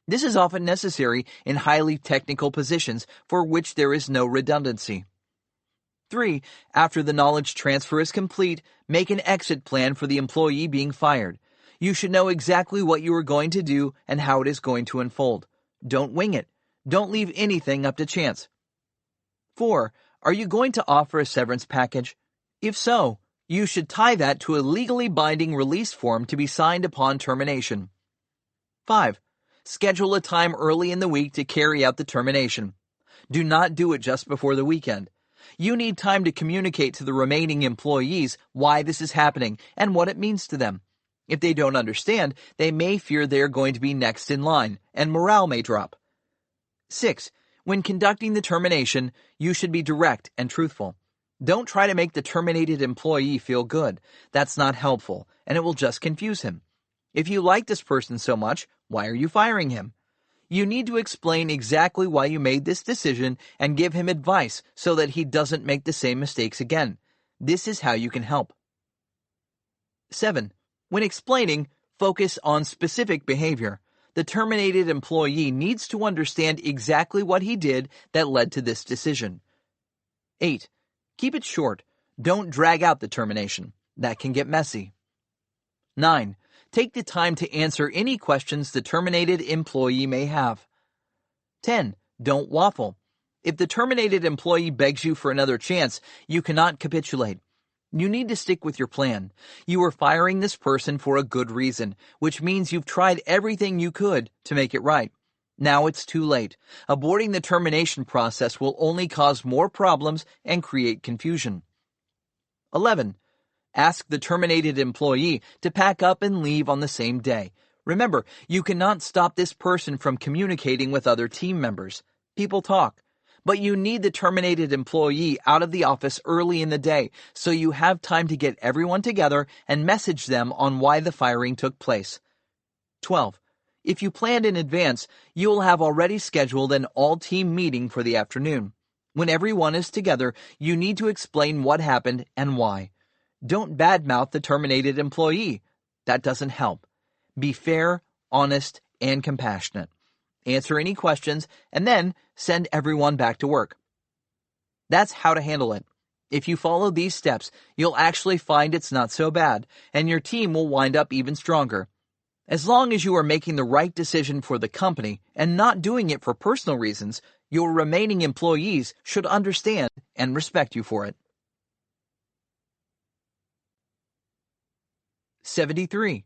This is often necessary in highly technical positions for which there is no redundancy. 3. After the knowledge transfer is complete, make an exit plan for the employee being fired. You should know exactly what you are going to do and how it is going to unfold. Don't wing it. Don't leave anything up to chance. 4. Are you going to offer a severance package? If so, you should tie that to a legally binding release form to be signed upon termination. 5. Schedule a time early in the week to carry out the termination. Do not do it just before the weekend. You need time to communicate to the remaining employees why this is happening and what it means to them. If they don't understand, they may fear they are going to be next in line, and morale may drop. 6. When conducting the termination, you should be direct and truthful. Don't try to make the terminated employee feel good. That's not helpful, and it will just confuse him. If you like this person so much, why are you firing him? You need to explain exactly why you made this decision and give him advice so that he doesn't make the same mistakes again. This is how you can help. 7. When explaining, focus on specific behavior. The terminated employee needs to understand exactly what he did that led to this decision. 8. Keep it short. Don't drag out the termination. That can get messy. 9. Take the time to answer any questions the terminated employee may have. 10. Don't waffle. If the terminated employee begs you for another chance, you cannot capitulate. You need to stick with your plan. You are firing this person for a good reason, which means you've tried everything you could to make it right. Now it's too late. Aborting the termination process will only cause more problems and create confusion. 11. Ask the terminated employee to pack up and leave on the same day. Remember, you cannot stop this person from communicating with other team members. People talk. But you need the terminated employee out of the office early in the day so you have time to get everyone together and message them on why the firing took place. 12. If you planned in advance, you will have already scheduled an all-team meeting for the afternoon. When everyone is together, you need to explain what happened and why. Don't badmouth the terminated employee. That doesn't help. Be fair, honest, and compassionate. Answer any questions, and then send everyone back to work. That's how to handle it. If you follow these steps, you'll actually find it's not so bad, and your team will wind up even stronger. As long as you are making the right decision for the company and not doing it for personal reasons, your remaining employees should understand and respect you for it. 73.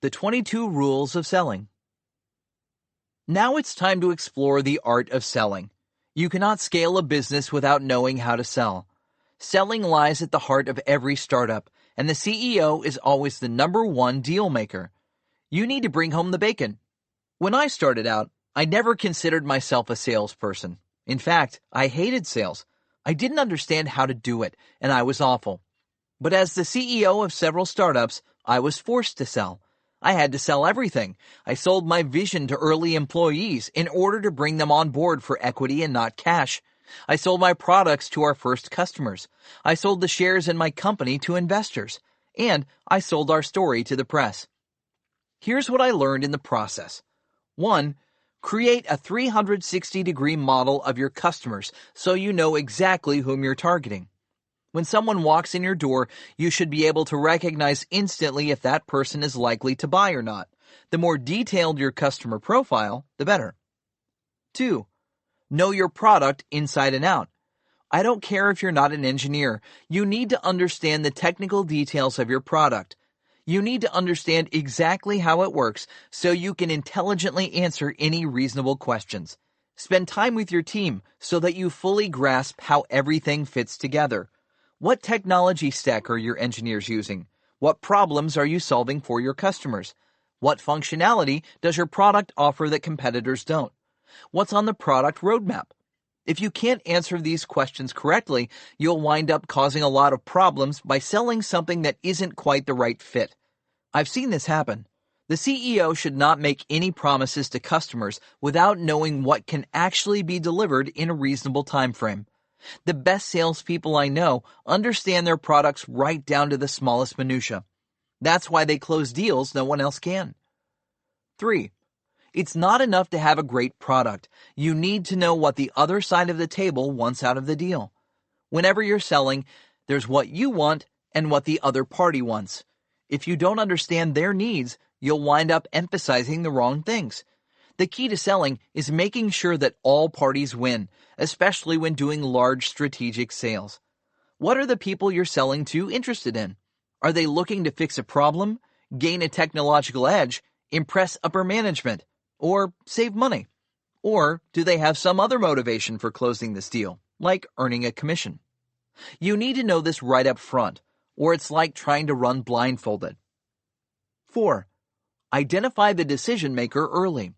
The 22 Rules of Selling. Now it's time to explore the art of selling. You cannot scale a business without knowing how to sell. Selling lies at the heart of every startup, and the CEO is always the #1 deal maker. You need to bring home the bacon. When I started out, I never considered myself a salesperson. In fact, I hated sales. I didn't understand how to do it, and I was awful. But as the CEO of several startups, I was forced to sell. I had to sell everything. I sold my vision to early employees in order to bring them on board for equity and not cash. I sold my products to our first customers. I sold the shares in my company to investors. And I sold our story to the press. Here's what I learned in the process. 1. Create a 360-degree model of your customers so you know exactly whom you're targeting. When someone walks in your door, you should be able to recognize instantly if that person is likely to buy or not. The more detailed your customer profile, the better. 2. Know your product inside and out. I don't care if you're not an engineer. You need to understand the technical details of your product. You need to understand exactly how it works so you can intelligently answer any reasonable questions. Spend time with your team so that you fully grasp how everything fits together. What technology stack are your engineers using? What problems are you solving for your customers? What functionality does your product offer that competitors don't? What's on the product roadmap? If you can't answer these questions correctly, you'll wind up causing a lot of problems by selling something that isn't quite the right fit. I've seen this happen. The CEO should not make any promises to customers without knowing what can actually be delivered in a reasonable time frame. The best salespeople I know understand their products right down to the smallest minutia. That's why they close deals no one else can. 3. It's not enough to have a great product. You need to know what the other side of the table wants out of the deal. Whenever you're selling, there's what you want and what the other party wants. If you don't understand their needs, you'll wind up emphasizing the wrong things. The key to selling is making sure that all parties win, especially when doing large strategic sales. What are the people you're selling to interested in? Are they looking to fix a problem, gain a technological edge, impress upper management, or save money? Or do they have some other motivation for closing this deal, like earning a commission? You need to know this right up front, or it's like trying to run blindfolded. 4. Identify the decision maker early.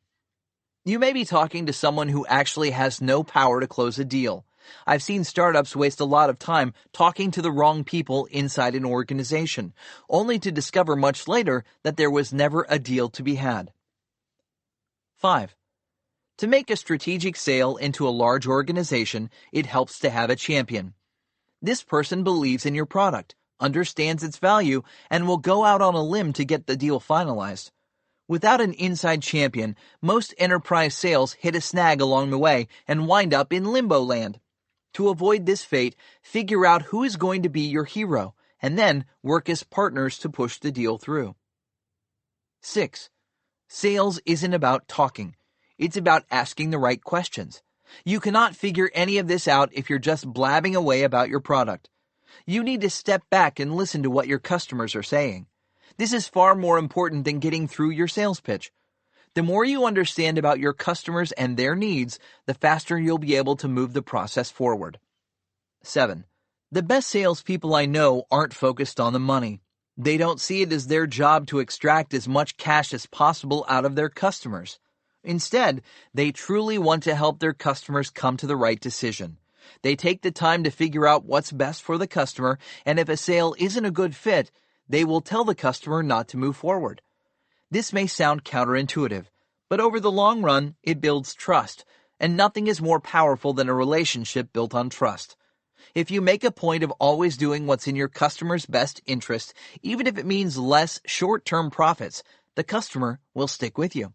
You may be talking to someone who actually has no power to close a deal. I've seen startups waste a lot of time talking to the wrong people inside an organization, only to discover much later that there was never a deal to be had. 5. To make a strategic sale into a large organization, it helps to have a champion. This person believes in your product, understands its value, and will go out on a limb to get the deal finalized. Without an inside champion, most enterprise sales hit a snag along the way and wind up in limbo land. To avoid this fate, figure out who is going to be your hero, and then work as partners to push the deal through. 6. Sales isn't about talking. It's about asking the right questions. You cannot figure any of this out if you're just blabbing away about your product. You need to step back and listen to what your customers are saying. This is far more important than getting through your sales pitch. The more you understand about your customers and their needs, the faster you'll be able to move the process forward. 7. The best salespeople I know aren't focused on the money. They don't see it as their job to extract as much cash as possible out of their customers. Instead, they truly want to help their customers come to the right decision. They take the time to figure out what's best for the customer, and if a sale isn't a good fit, they will tell the customer not to move forward. This may sound counterintuitive, but over the long run, it builds trust, and nothing is more powerful than a relationship built on trust. If you make a point of always doing what's in your customer's best interest, even if it means less short-term profits, the customer will stick with you.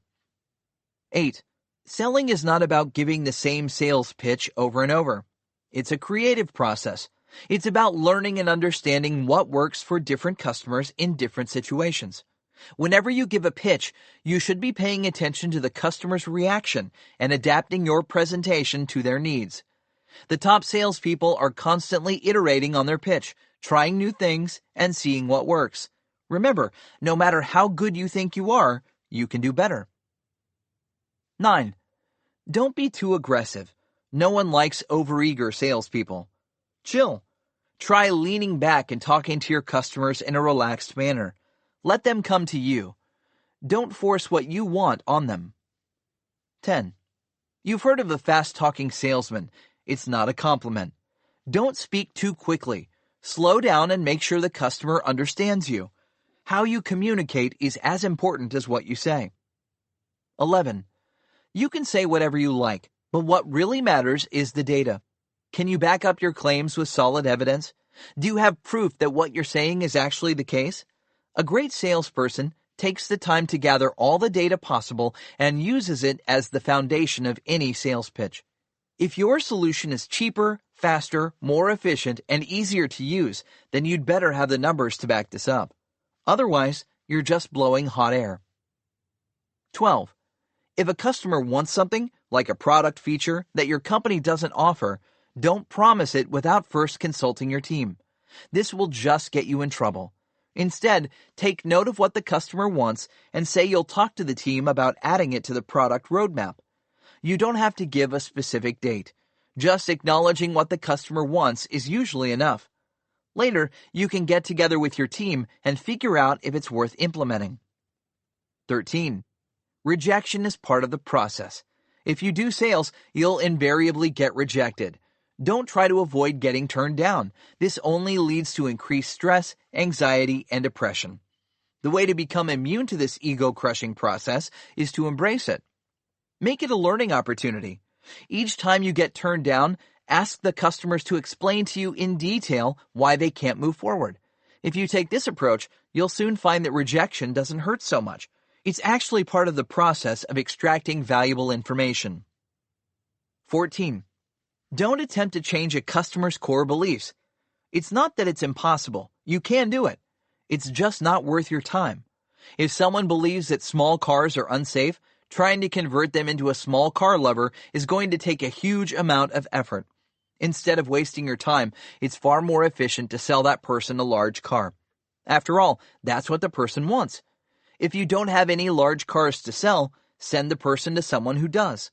8. Selling is not about giving the same sales pitch over and over. It's a creative process. It's about learning and understanding what works for different customers in different situations. Whenever you give a pitch, you should be paying attention to the customer's reaction and adapting your presentation to their needs. The top salespeople are constantly iterating on their pitch, trying new things, and seeing what works. Remember, no matter how good you think you are, you can do better. 9. Don't be too aggressive. No one likes overeager salespeople. Chill. Try leaning back and talking to your customers in a relaxed manner. Let them come to you. Don't force what you want on them. 10. You've heard of the fast-talking salesman. It's not a compliment. Don't speak too quickly. Slow down and make sure the customer understands you. How you communicate is as important as what you say. 11. You can say whatever you like, but what really matters is the data. Can you back up your claims with solid evidence? Do you have proof that what you're saying is actually the case? A great salesperson takes the time to gather all the data possible and uses it as the foundation of any sales pitch. If your solution is cheaper, faster, more efficient, and easier to use, then you'd better have the numbers to back this up. Otherwise, you're just blowing hot air. 12. If a customer wants something, like a product feature, that your company doesn't offer, don't promise it without first consulting your team. This will just get you in trouble. Instead, take note of what the customer wants and say you'll talk to the team about adding it to the product roadmap. You don't have to give a specific date. Just acknowledging what the customer wants is usually enough. Later, you can get together with your team and figure out if it's worth implementing. 13. Rejection is part of the process. If you do sales, you'll invariably get rejected. Don't try to avoid getting turned down. This only leads to increased stress, anxiety, and depression. The way to become immune to this ego-crushing process is to embrace it. Make it a learning opportunity. Each time you get turned down, ask the customers to explain to you in detail why they can't move forward. If you take this approach, you'll soon find that rejection doesn't hurt so much. It's actually part of the process of extracting valuable information. 14. Don't attempt to change a customer's core beliefs. It's not that it's impossible. You can do it. It's just not worth your time. If someone believes that small cars are unsafe, trying to convert them into a small car lover is going to take a huge amount of effort. Instead of wasting your time, it's far more efficient to sell that person a large car. After all, that's what the person wants. If you don't have any large cars to sell, send the person to someone who does.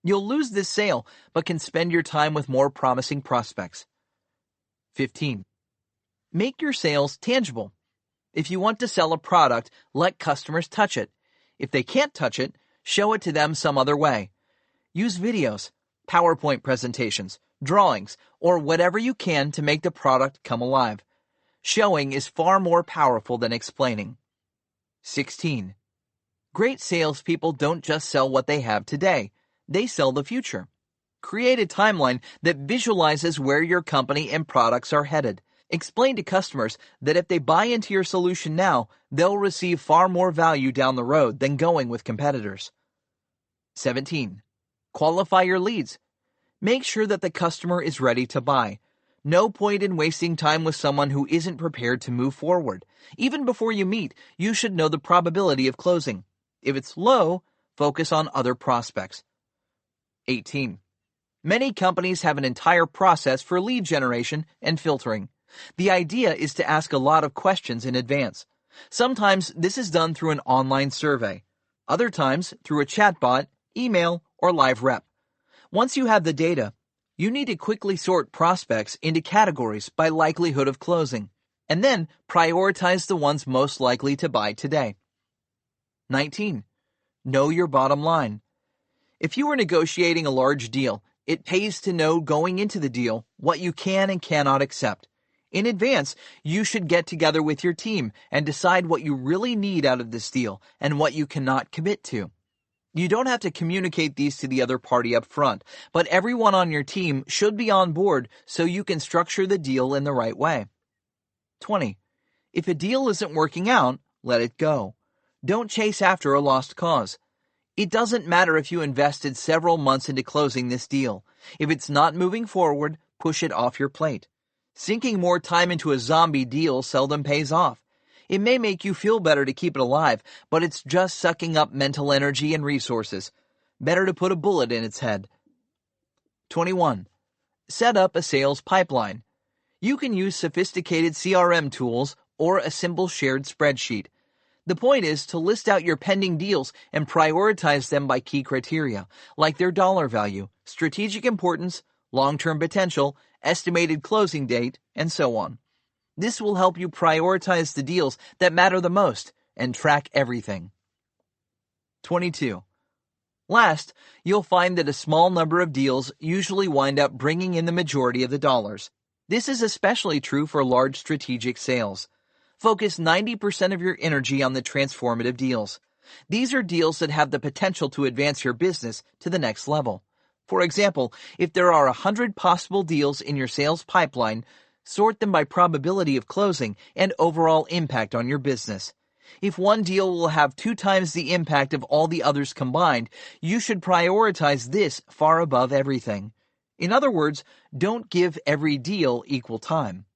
You'll lose this sale, but can spend your time with more promising prospects. 15. Make your sales tangible. If you want to sell a product, let customers touch it. If they can't touch it, show it to them some other way. Use videos, PowerPoint presentations, drawings, or whatever you can to make the product come alive. Showing is far more powerful than explaining. 16. Great salespeople don't just sell what they have today. They sell the future. Create a timeline that visualizes where your company and products are headed. Explain to customers that if they buy into your solution now, they'll receive far more value down the road than going with competitors. 17. Qualify your leads. Make sure that the customer is ready to buy. No point in wasting time with someone who isn't prepared to move forward. Even before you meet, you should know the probability of closing. If it's low, focus on other prospects. 18. Many companies have an entire process for lead generation and filtering. The idea is to ask a lot of questions in advance. Sometimes this is done through an online survey. Other times through a chatbot, email, or live rep. Once you have the data, you need to quickly sort prospects into categories by likelihood of closing, and then prioritize the ones most likely to buy today. 19. Know your bottom line. If you are negotiating a large deal, it pays to know going into the deal what you can and cannot accept. In advance, you should get together with your team and decide what you really need out of this deal and what you cannot commit to. You don't have to communicate these to the other party up front, but everyone on your team should be on board so you can structure the deal in the right way. 20. If a deal isn't working out, let it go. Don't chase after a lost cause. It doesn't matter if you invested several months into closing this deal. If it's not moving forward, push it off your plate. Sinking more time into a zombie deal seldom pays off. It may make you feel better to keep it alive, but it's just sucking up mental energy and resources. Better to put a bullet in its head. 21. Set up a sales pipeline. You can use sophisticated CRM tools or a simple shared spreadsheet. The point is to list out your pending deals and prioritize them by key criteria, like their dollar value, strategic importance, long-term potential, estimated closing date, and so on. This will help you prioritize the deals that matter the most and track everything. 22. Last, you'll find that a small number of deals usually wind up bringing in the majority of the dollars. This is especially true for large strategic sales. Focus 90% of your energy on the transformative deals. These are deals that have the potential to advance your business to the next level. For example, if there are 100 possible deals in your sales pipeline, sort them by probability of closing and overall impact on your business. If one deal will have 2 times the impact of all the others combined, you should prioritize this far above everything. In other words, don't give every deal equal time.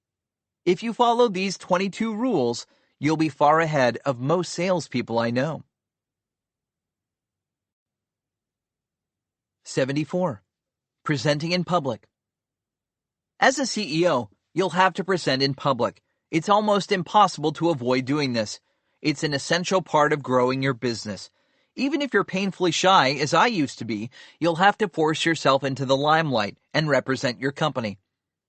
If you follow these 22 rules, you'll be far ahead of most salespeople I know. 74. Presenting in public. As a CEO, you'll have to present in public. It's almost impossible to avoid doing this. It's an essential part of growing your business. Even if you're painfully shy, as I used to be, you'll have to force yourself into the limelight and represent your company.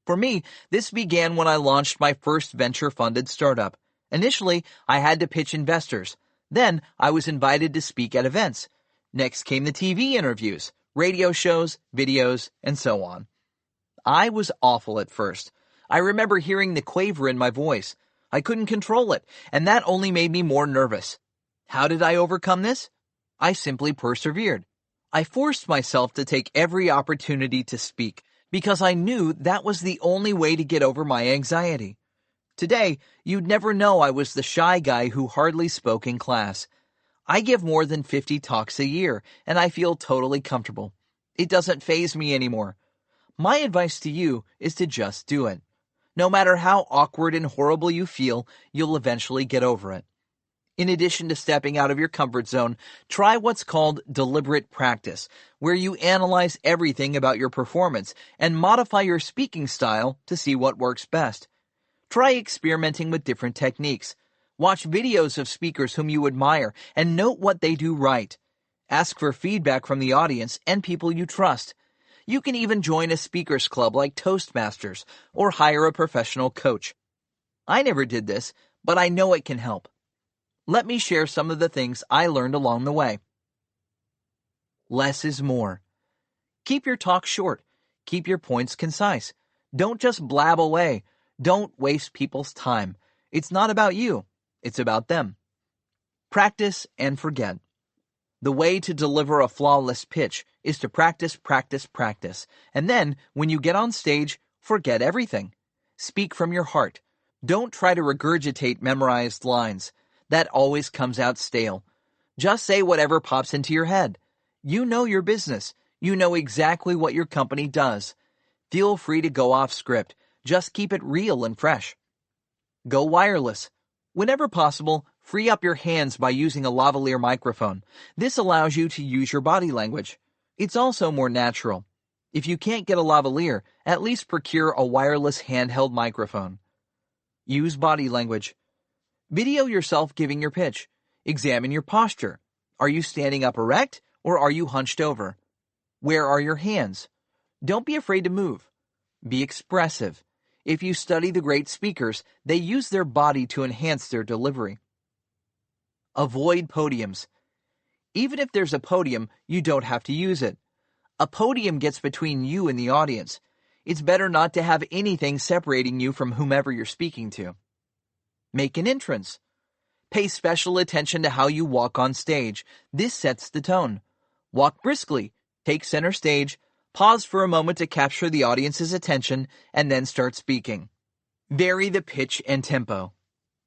For me, this began when I launched my first venture-funded startup. Initially, I had to pitch investors. Then, I was invited to speak at events. Next came the TV interviews, radio shows, videos, and so on. I was awful at first. I remember hearing the quaver in my voice. I couldn't control it, and that only made me more nervous. How did I overcome this? I simply persevered. I forced myself to take every opportunity to speak, because I knew that was the only way to get over my anxiety. Today, you'd never know I was the shy guy who hardly spoke in class. I give more than 50 talks a year, and I feel totally comfortable. It doesn't faze me anymore. My advice to you is to just do it. No matter how awkward and horrible you feel, you'll eventually get over it. In addition to stepping out of your comfort zone, try what's called deliberate practice, where you analyze everything about your performance and modify your speaking style to see what works best. Try experimenting with different techniques. Watch videos of speakers whom you admire and note what they do right. Ask for feedback from the audience and people you trust. You can even join a speakers club like Toastmasters or hire a professional coach. I never did this, but I know it can help. Let me share some of the things I learned along the way. Less is more. Keep your talk short. Keep your points concise. Don't just blab away. Don't waste people's time. It's not about you. It's about them. Practice and forget. The way to deliver a flawless pitch is to practice, practice, practice. And then, when you get on stage, forget everything. Speak from your heart. Don't try to regurgitate memorized lines. That always comes out stale. Just say whatever pops into your head. You know your business. You know exactly what your company does. Feel free to go off script. Just keep it real and fresh. Go wireless. Whenever possible, free up your hands by using a lavalier microphone. This allows you to use your body language. It's also more natural. If you can't get a lavalier, at least procure a wireless handheld microphone. Use body language. Video yourself giving your pitch. Examine your posture. Are you standing up erect or are you hunched over? Where are your hands? Don't be afraid to move. Be expressive. If you study the great speakers, they use their body to enhance their delivery. Avoid podiums. Even if there's a podium, you don't have to use it. A podium gets between you and the audience. It's better not to have anything separating you from whomever you're speaking to. Make an entrance. Pay special attention to how you walk on stage. This sets the tone. Walk briskly. Take center stage. Pause for a moment to capture the audience's attention, and then start speaking. Vary the pitch and tempo.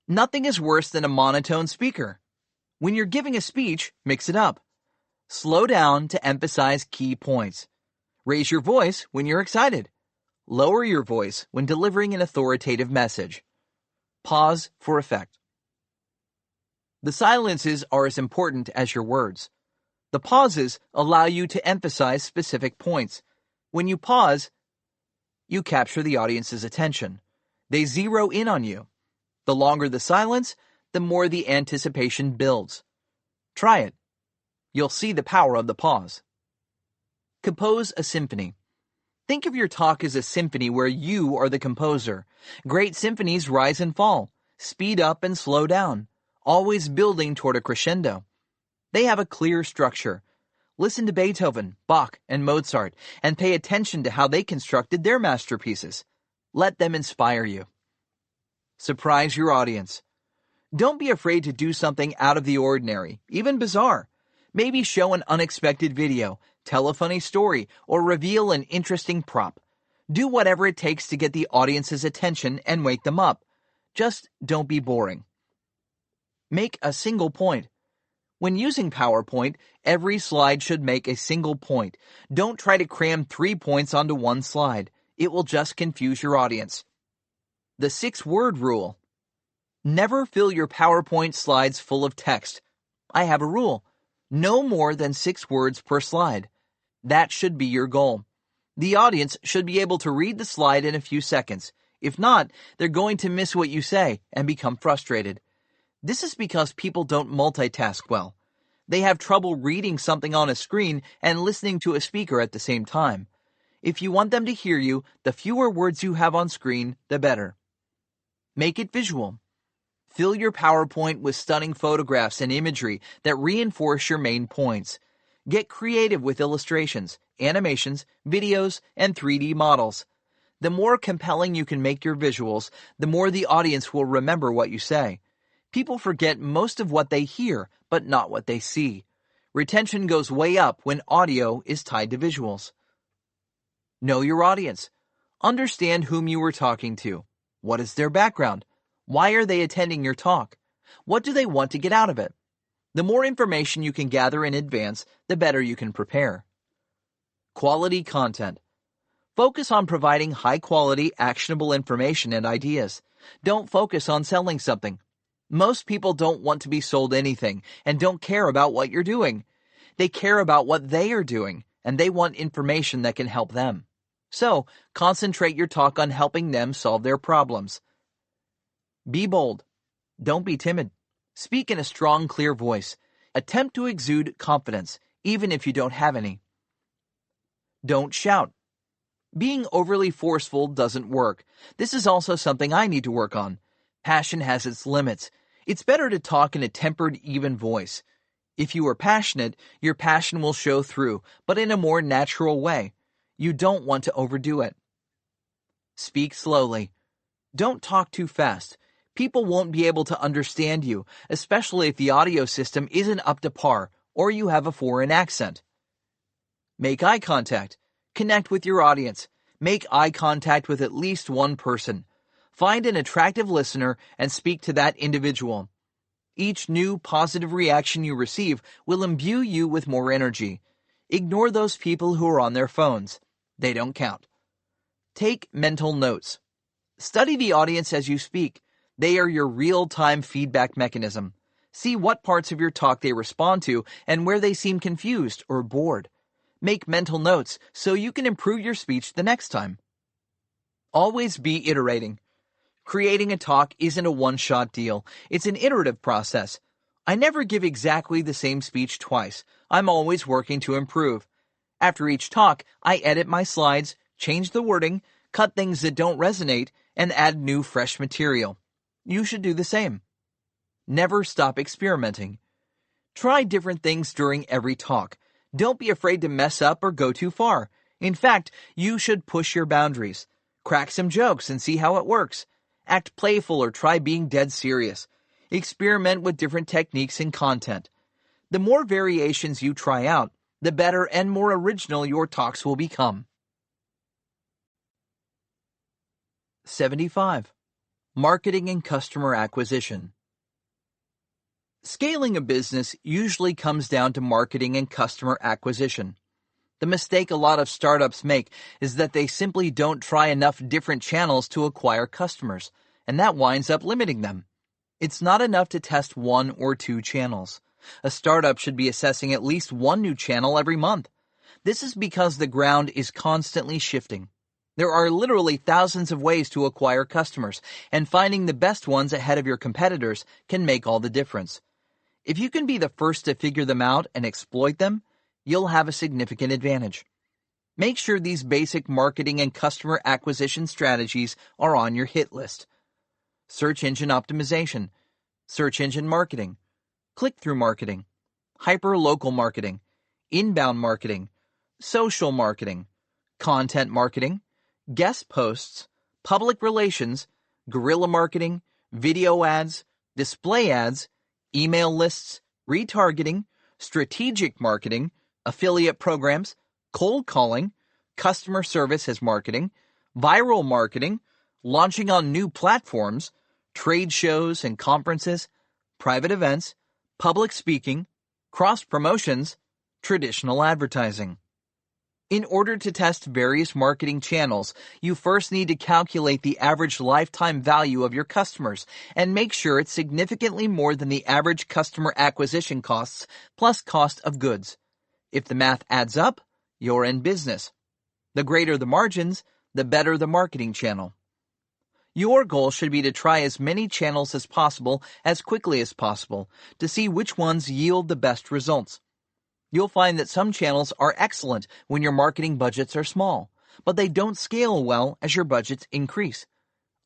Nothing is worse than a monotone speaker. When you're giving a speech, mix it up. Slow down to emphasize key points. Raise your voice when you're excited. Lower your voice when delivering an authoritative message. Pause for effect. The silences are as important as your words. The pauses allow you to emphasize specific points. When you pause, you capture the audience's attention. They zero in on you. The longer the silence, the more the anticipation builds. Try it. You'll see the power of the pause. Compose a symphony. Think of your talk as a symphony where you are the composer. Great symphonies rise and fall, speed up and slow down, always building toward a crescendo. They have a clear structure. Listen to Beethoven, Bach, and Mozart, and pay attention to how they constructed their masterpieces. Let them inspire you. Surprise your audience. Don't be afraid to do something out of the ordinary, even bizarre. Maybe show an unexpected video, tell a funny story, or reveal an interesting prop. Do whatever it takes to get the audience's attention and wake them up. Just don't be boring. Make a single point. When using PowerPoint, every slide should make a single point. Don't try to cram 3 points onto one slide. It will just confuse your audience. The 6-word rule. Never fill your PowerPoint slides full of text. I have a rule. No more than 6 words per slide. That should be your goal. The audience should be able to read the slide in a few seconds. If not, they're going to miss what you say and become frustrated. This is because people don't multitask well. They have trouble reading something on a screen and listening to a speaker at the same time. If you want them to hear you, the fewer words you have on screen, the better. Make it visual. Fill your PowerPoint with stunning photographs and imagery that reinforce your main points. Get creative with illustrations, animations, videos, and 3D models. The more compelling you can make your visuals, the more the audience will remember what you say. People forget most of what they hear, but not what they see. Retention goes way up when audio is tied to visuals. Know your audience. Understand whom you are talking to. What is their background? Why are they attending your talk? What do they want to get out of it? The more information you can gather in advance, the better you can prepare. Quality content. Focus on providing high-quality, actionable information and ideas. Don't focus on selling something. Most people don't want to be sold anything and don't care about what you're doing. They care about what they are doing, and they want information that can help them. So, concentrate your talk on helping them solve their problems. Be bold. Don't be timid. Speak in a strong, clear voice. Attempt to exude confidence, even if you don't have any. Don't shout. Being overly forceful doesn't work. This is also something I need to work on. Passion has its limits. It's better to talk in a tempered, even voice. If you are passionate, your passion will show through, but in a more natural way. You don't want to overdo it. Speak slowly. Don't talk too fast. People won't be able to understand you, especially if the audio system isn't up to par or you have a foreign accent. Make eye contact. Connect with your audience. Make eye contact with at least one person. Find an attractive listener and speak to that individual. Each new positive reaction you receive will imbue you with more energy. Ignore those people who are on their phones. They don't count. Take mental notes. Study the audience as you speak. They are your real-time feedback mechanism. See what parts of your talk they respond to and where they seem confused or bored. Make mental notes so you can improve your speech the next time. Always be iterating. Creating a talk isn't a one-shot deal. It's an iterative process. I never give exactly the same speech twice. I'm always working to improve. After each talk, I edit my slides, change the wording, cut things that don't resonate, and add new fresh material. You should do the same. Never stop experimenting. Try different things during every talk. Don't be afraid to mess up or go too far. In fact, you should push your boundaries. Crack some jokes and see how it works. Act playful or try being dead serious. Experiment with different techniques and content. The more variations you try out, the better and more original your talks will become. 75. Marketing and customer acquisition. Scaling a business usually comes down to marketing and customer acquisition. The mistake a lot of startups make is that they simply don't try enough different channels to acquire customers, and that winds up limiting them. It's not enough to test 1 or 2 channels. A startup should be assessing at least 1 new channel every month. This is because the ground is constantly shifting. There are literally thousands of ways to acquire customers, and finding the best ones ahead of your competitors can make all the difference. If you can be the first to figure them out and exploit them, you'll have a significant advantage. Make sure these basic marketing and customer acquisition strategies are on your hit list. Search engine optimization, search engine marketing, click-through marketing, hyper-local marketing, inbound marketing, social marketing, content marketing, guest posts, public relations, guerrilla marketing, video ads, display ads, email lists, retargeting, strategic marketing, affiliate programs, cold calling, customer service as marketing, viral marketing, launching on new platforms, trade shows and conferences, private events, public speaking, cross-promotions, traditional advertising. In order to test various marketing channels, you first need to calculate the average lifetime value of your customers and make sure it's significantly more than the average customer acquisition costs plus cost of goods. If the math adds up, you're in business. The greater the margins, the better the marketing channel. Your goal should be to try as many channels as possible as quickly as possible to see which ones yield the best results. You'll find that some channels are excellent when your marketing budgets are small, but they don't scale well as your budgets increase.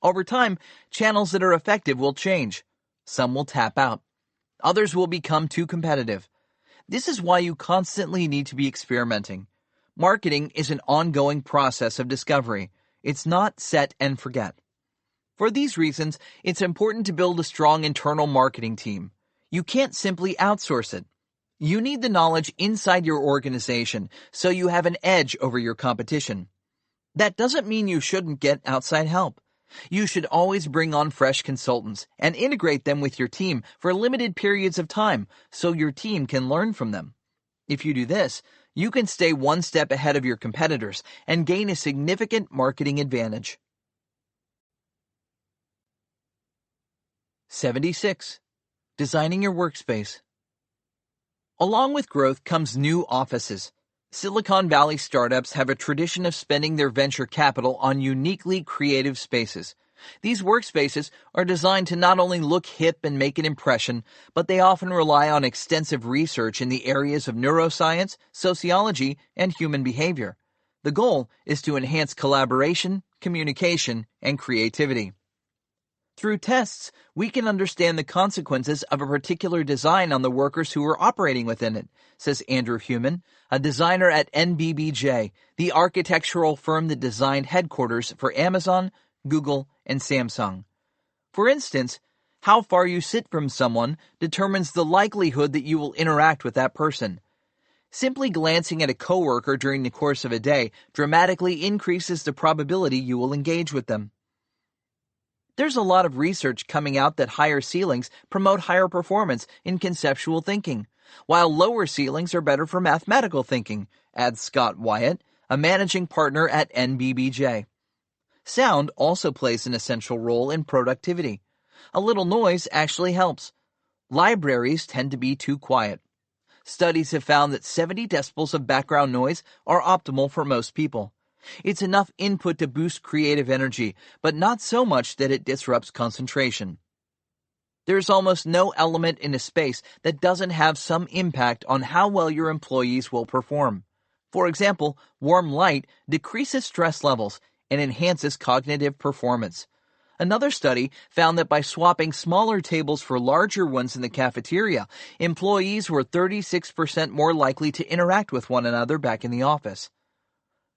Over time, channels that are effective will change. Some will tap out. Others will become too competitive. This is why you constantly need to be experimenting. Marketing is an ongoing process of discovery. It's not set and forget. For these reasons, it's important to build a strong internal marketing team. You can't simply outsource it. You need the knowledge inside your organization so you have an edge over your competition. That doesn't mean you shouldn't get outside help. You should always bring on fresh consultants and integrate them with your team for limited periods of time so your team can learn from them. If you do this, you can stay one step ahead of your competitors and gain a significant marketing advantage. 76. Designing your workspace. Along with growth comes new offices. Silicon Valley startups have a tradition of spending their venture capital on uniquely creative spaces. These workspaces are designed to not only look hip and make an impression, but they often rely on extensive research in the areas of neuroscience, sociology, and human behavior. The goal is to enhance collaboration, communication, and creativity. Through tests, we can understand the consequences of a particular design on the workers who are operating within it, says Andrew Hoffman, a designer at NBBJ, the architectural firm that designed headquarters for Amazon, Google, and Samsung. For instance, how far you sit from someone determines the likelihood that you will interact with that person. Simply glancing at a coworker during the course of a day dramatically increases the probability you will engage with them. There's a lot of research coming out that higher ceilings promote higher performance in conceptual thinking, while lower ceilings are better for mathematical thinking, adds Scott Wyatt, a managing partner at NBBJ. Sound also plays an essential role in productivity. A little noise actually helps. Libraries tend to be too quiet. Studies have found that 70 decibels of background noise are optimal for most people. It's enough input to boost creative energy, but not so much that it disrupts concentration. There's almost no element in a space that doesn't have some impact on how well your employees will perform. For example, warm light decreases stress levels and enhances cognitive performance. Another study found that by swapping smaller tables for larger ones in the cafeteria, employees were 36% more likely to interact with one another back in the office.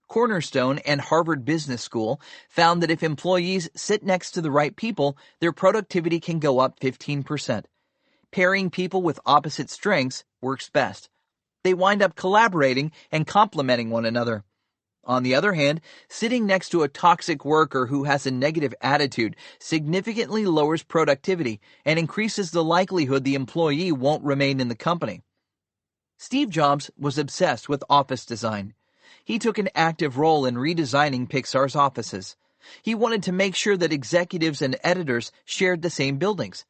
Cornerstone and Harvard Business School found that if employees sit next to the right people, their productivity can go up 15%. Pairing people with opposite strengths works best. They wind up collaborating and complementing one another. On the other hand, sitting next to a toxic worker who has a negative attitude significantly lowers productivity and increases the likelihood the employee won't remain in the company. Steve Jobs was obsessed with office design. He took an active role in redesigning Pixar's offices. He wanted to make sure that executives and editors shared the same buildings.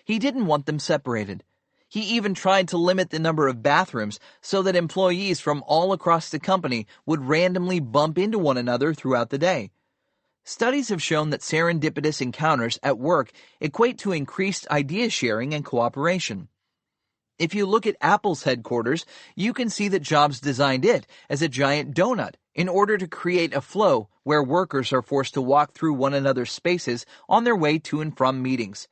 He didn't want them separated. He even tried to limit the number of bathrooms so that employees from all across the company would randomly bump into one another throughout the day. Studies have shown that serendipitous encounters at work equate to increased idea sharing and cooperation. If you look at Apple's headquarters, you can see that Jobs designed it as a giant donut in order to create a flow where workers are forced to walk through one another's spaces on their way to and from meetings.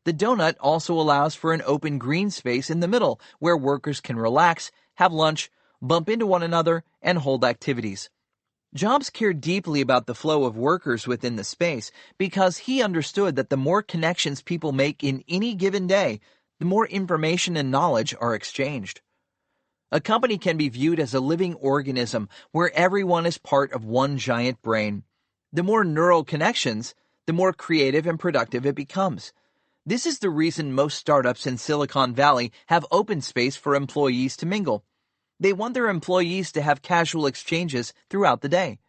The donut also allows for an open green space in the middle where workers can relax, have lunch, bump into one another, and hold activities. Jobs cared deeply about the flow of workers within the space because he understood that the more connections people make in any given day, the more information and knowledge are exchanged. A company can be viewed as a living organism where everyone is part of one giant brain. The more neural connections, the more creative and productive it becomes. This is the reason most startups in Silicon Valley have open space for employees to mingle. They want their employees to have casual exchanges throughout the day.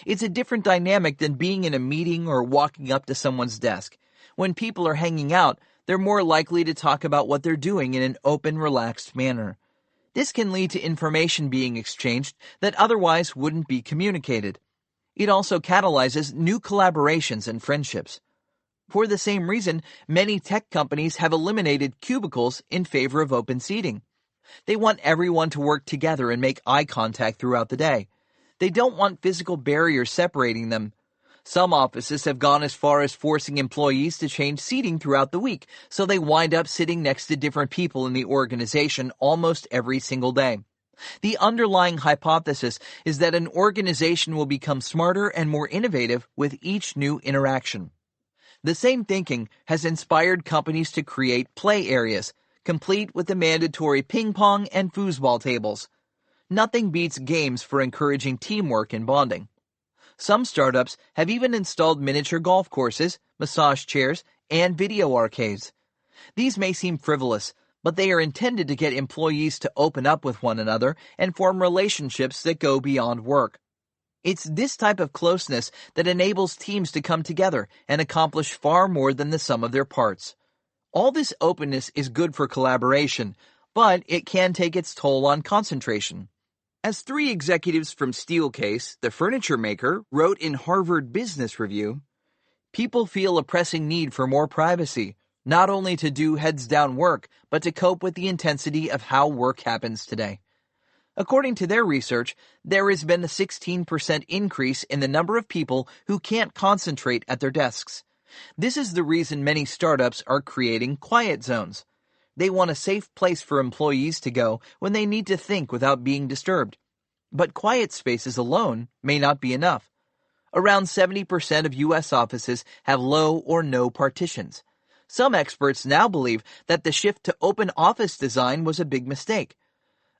It's a different dynamic than being in a meeting or walking up to someone's desk. When people are hanging out, they're more likely to talk about what they're doing in an open, relaxed manner. This can lead to information being exchanged that otherwise wouldn't be communicated. It also catalyzes new collaborations and friendships. For the same reason, many tech companies have eliminated cubicles in favor of open seating. They want everyone to work together and make eye contact throughout the day. They don't want physical barriers separating them. Some offices have gone as far as forcing employees to change seating throughout the week, so they wind up sitting next to different people in the organization almost every single day. The underlying hypothesis is that an organization will become smarter and more innovative with each new interaction. The same thinking has inspired companies to create play areas, complete with the mandatory ping pong and foosball tables. Nothing beats games for encouraging teamwork and bonding. Some startups have even installed miniature golf courses, massage chairs, and video arcades. These may seem frivolous, but they are intended to get employees to open up with one another and form relationships that go beyond work. It's this type of closeness that enables teams to come together and accomplish far more than the sum of their parts. All this openness is good for collaboration, but it can take its toll on concentration. As 3 executives from Steelcase, the furniture maker, wrote in Harvard Business Review, people feel a pressing need for more privacy, not only to do heads-down work, but to cope with the intensity of how work happens today. According to their research, there has been a 16% increase in the number of people who can't concentrate at their desks. This is the reason many startups are creating quiet zones. They want a safe place for employees to go when they need to think without being disturbed. But quiet spaces alone may not be enough. Around 70% of U.S. offices have low or no partitions. Some experts now believe that the shift to open office design was a big mistake.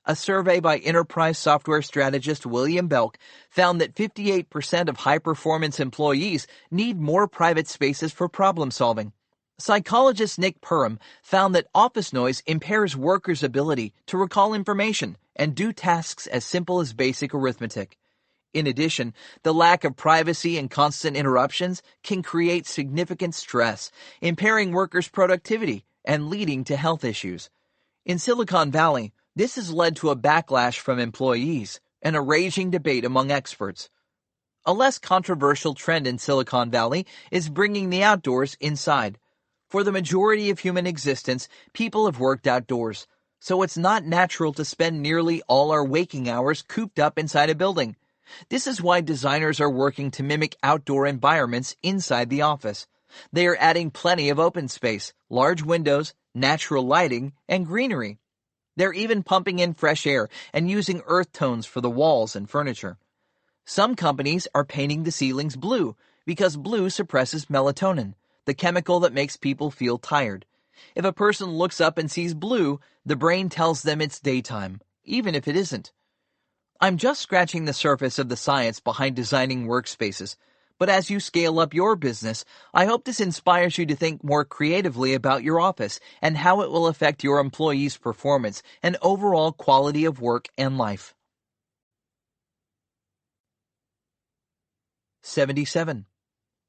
A survey by enterprise software strategist William Belk found that 58% of high-performance employees need more private spaces for problem solving. Psychologist Nick Perham found that office noise impairs workers' ability to recall information and do tasks as simple as basic arithmetic. In addition, the lack of privacy and constant interruptions can create significant stress, impairing workers' productivity and leading to health issues. In Silicon Valley, this has led to a backlash from employees and a raging debate among experts. A less controversial trend in Silicon Valley is bringing the outdoors inside. For the majority of human existence, people have worked outdoors, so it's not natural to spend nearly all our waking hours cooped up inside a building. This is why designers are working to mimic outdoor environments inside the office. They are adding plenty of open space, large windows, natural lighting, and greenery. They're even pumping in fresh air and using earth tones for the walls and furniture. Some companies are painting the ceilings blue because blue suppresses melatonin, the chemical that makes people feel tired. If a person looks up and sees blue, the brain tells them it's daytime, even if it isn't. I'm just scratching the surface of the science behind designing workspaces, but as you scale up your business, I hope this inspires you to think more creatively about your office and how it will affect your employees' performance and overall quality of work and life. 77.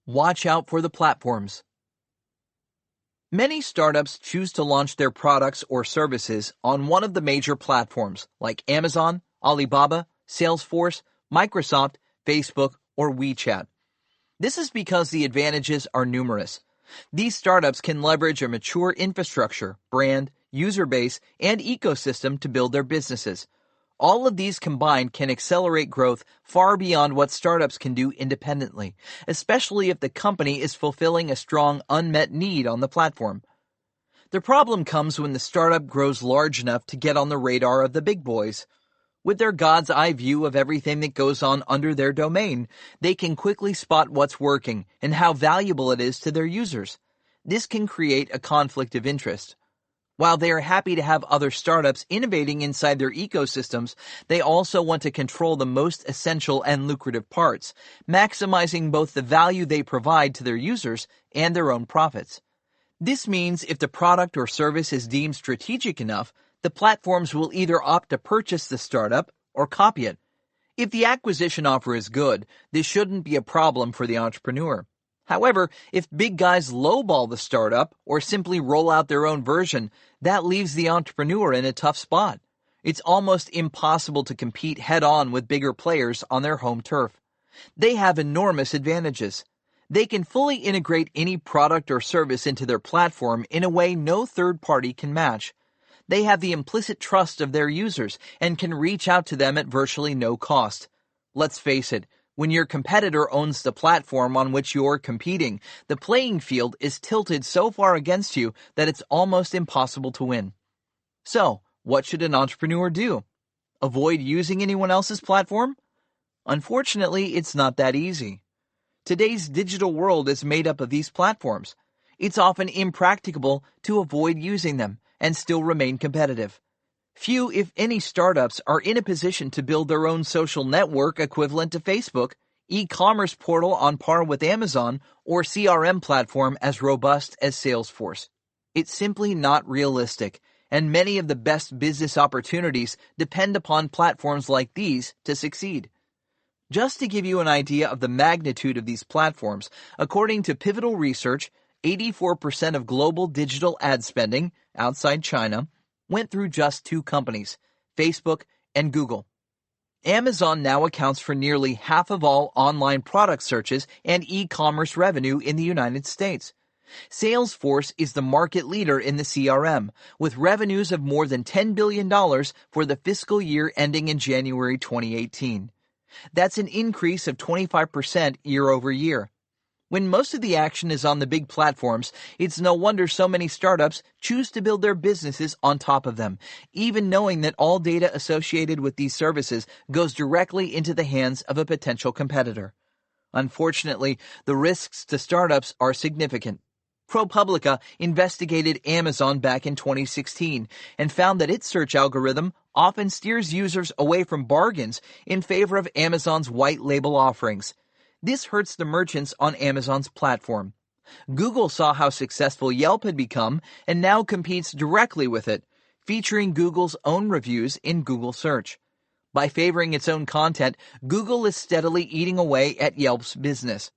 Watch out for the platforms. Many startups choose to launch their products or services on one of the major platforms like Amazon, Alibaba, Salesforce, Microsoft, Facebook, or WeChat. This is because the advantages are numerous. These startups can leverage a mature infrastructure, brand, user base, and ecosystem to build their businesses. All of these combined can accelerate growth far beyond what startups can do independently, especially if the company is fulfilling a strong unmet need on the platform. The problem comes when the startup grows large enough to get on the radar of the big boys. With their God's eye view of everything that goes on under their domain, they can quickly spot what's working and how valuable it is to their users. This can create a conflict of interest. While they are happy to have other startups innovating inside their ecosystems, they also want to control the most essential and lucrative parts, maximizing both the value they provide to their users and their own profits. This means if the product or service is deemed strategic enough, the platforms will either opt to purchase the startup or copy it. If the acquisition offer is good, this shouldn't be a problem for the entrepreneur. However, if big guys lowball the startup or simply roll out their own version, that leaves the entrepreneur in a tough spot. It's almost impossible to compete head-on with bigger players on their home turf. They have enormous advantages. They can fully integrate any product or service into their platform in a way no third party can match. They have the implicit trust of their users and can reach out to them at virtually no cost. Let's face it, when your competitor owns the platform on which you're competing, the playing field is tilted so far against you that it's almost impossible to win. So, what should an entrepreneur do? Avoid using anyone else's platform? Unfortunately, it's not that easy. Today's digital world is made up of these platforms. It's often impracticable to avoid using them and still remain competitive. Few, if any, startups are in a position to build their own social network equivalent to Facebook, e-commerce portal on par with Amazon, or CRM platform as robust as Salesforce. It's simply not realistic, and many of the best business opportunities depend upon platforms like these to succeed. Just to give you an idea of the magnitude of these platforms, according to Pivotal Research, 84% of global digital ad spending, outside China, went through just two companies, Facebook and Google. Amazon now accounts for nearly half of all online product searches and e-commerce revenue in the United States. Salesforce is the market leader in the CRM, with revenues of more than $10 billion for the fiscal year ending in January 2018. That's an increase of 25% year over year. When most of the action is on the big platforms, it's no wonder so many startups choose to build their businesses on top of them, even knowing that all data associated with these services goes directly into the hands of a potential competitor. Unfortunately, the risks to startups are significant. ProPublica investigated Amazon back in 2016 and found that its search algorithm often steers users away from bargains in favor of Amazon's white label offerings. This hurts the merchants on Amazon's platform. Google saw how successful Yelp had become and now competes directly with it, featuring Google's own reviews in Google Search. By favoring its own content, Google is steadily eating away at Yelp's business.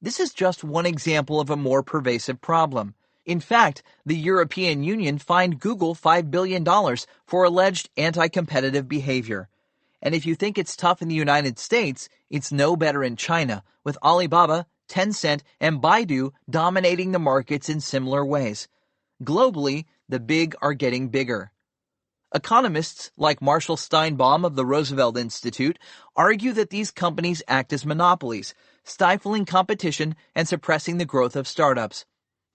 This is just one example of a more pervasive problem. In fact, the European Union fined Google $5 billion for alleged anti-competitive behavior. And if you think it's tough in the United States, it's no better in China, with Alibaba, Tencent, and Baidu dominating the markets in similar ways. Globally, the big are getting bigger. Economists like Marshall Steinbaum of the Roosevelt Institute argue that these companies act as monopolies, stifling competition and suppressing the growth of startups.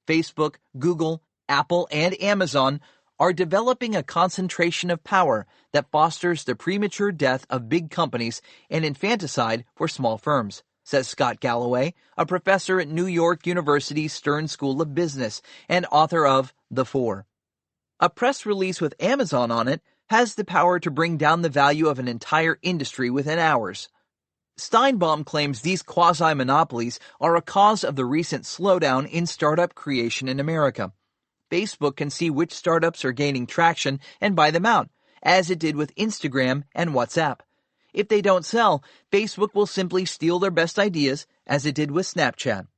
Facebook, Google, Apple, and Amazon are developing a concentration of power that fosters the premature death of big companies and infanticide for small firms, says Scott Galloway, a professor at New York University's Stern School of Business and author of The Four. A press release with Amazon on it has the power to bring down the value of an entire industry within hours. Steinbaum claims these quasi-monopolies are a cause of the recent slowdown in startup creation in America. Facebook can see which startups are gaining traction and buy them out, as it did with Instagram and WhatsApp. If they don't sell, Facebook will simply steal their best ideas, as it did with Snapchat.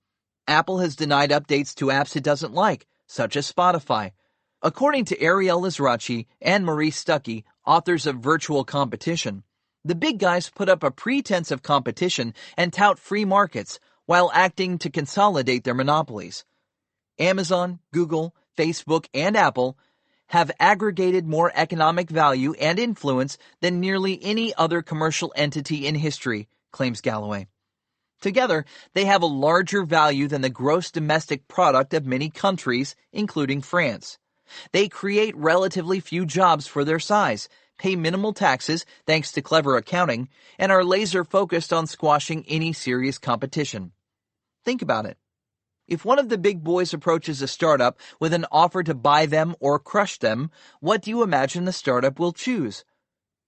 Apple has denied updates to apps it doesn't like, such as Spotify. According to Ariel Lizrachi and Maurice Stuckey, authors of Virtual Competition, the big guys put up a pretense of competition and tout free markets while acting to consolidate their monopolies. Amazon, Google, Facebook, and Apple have aggregated more economic value and influence than nearly any other commercial entity in history, claims Galloway. Together, they have a larger value than the gross domestic product of many countries, including France. They create relatively few jobs for their size, pay minimal taxes thanks to clever accounting, and are laser-focused on squashing any serious competition. Think about it. If one of the big boys approaches a startup with an offer to buy them or crush them, what do you imagine the startup will choose?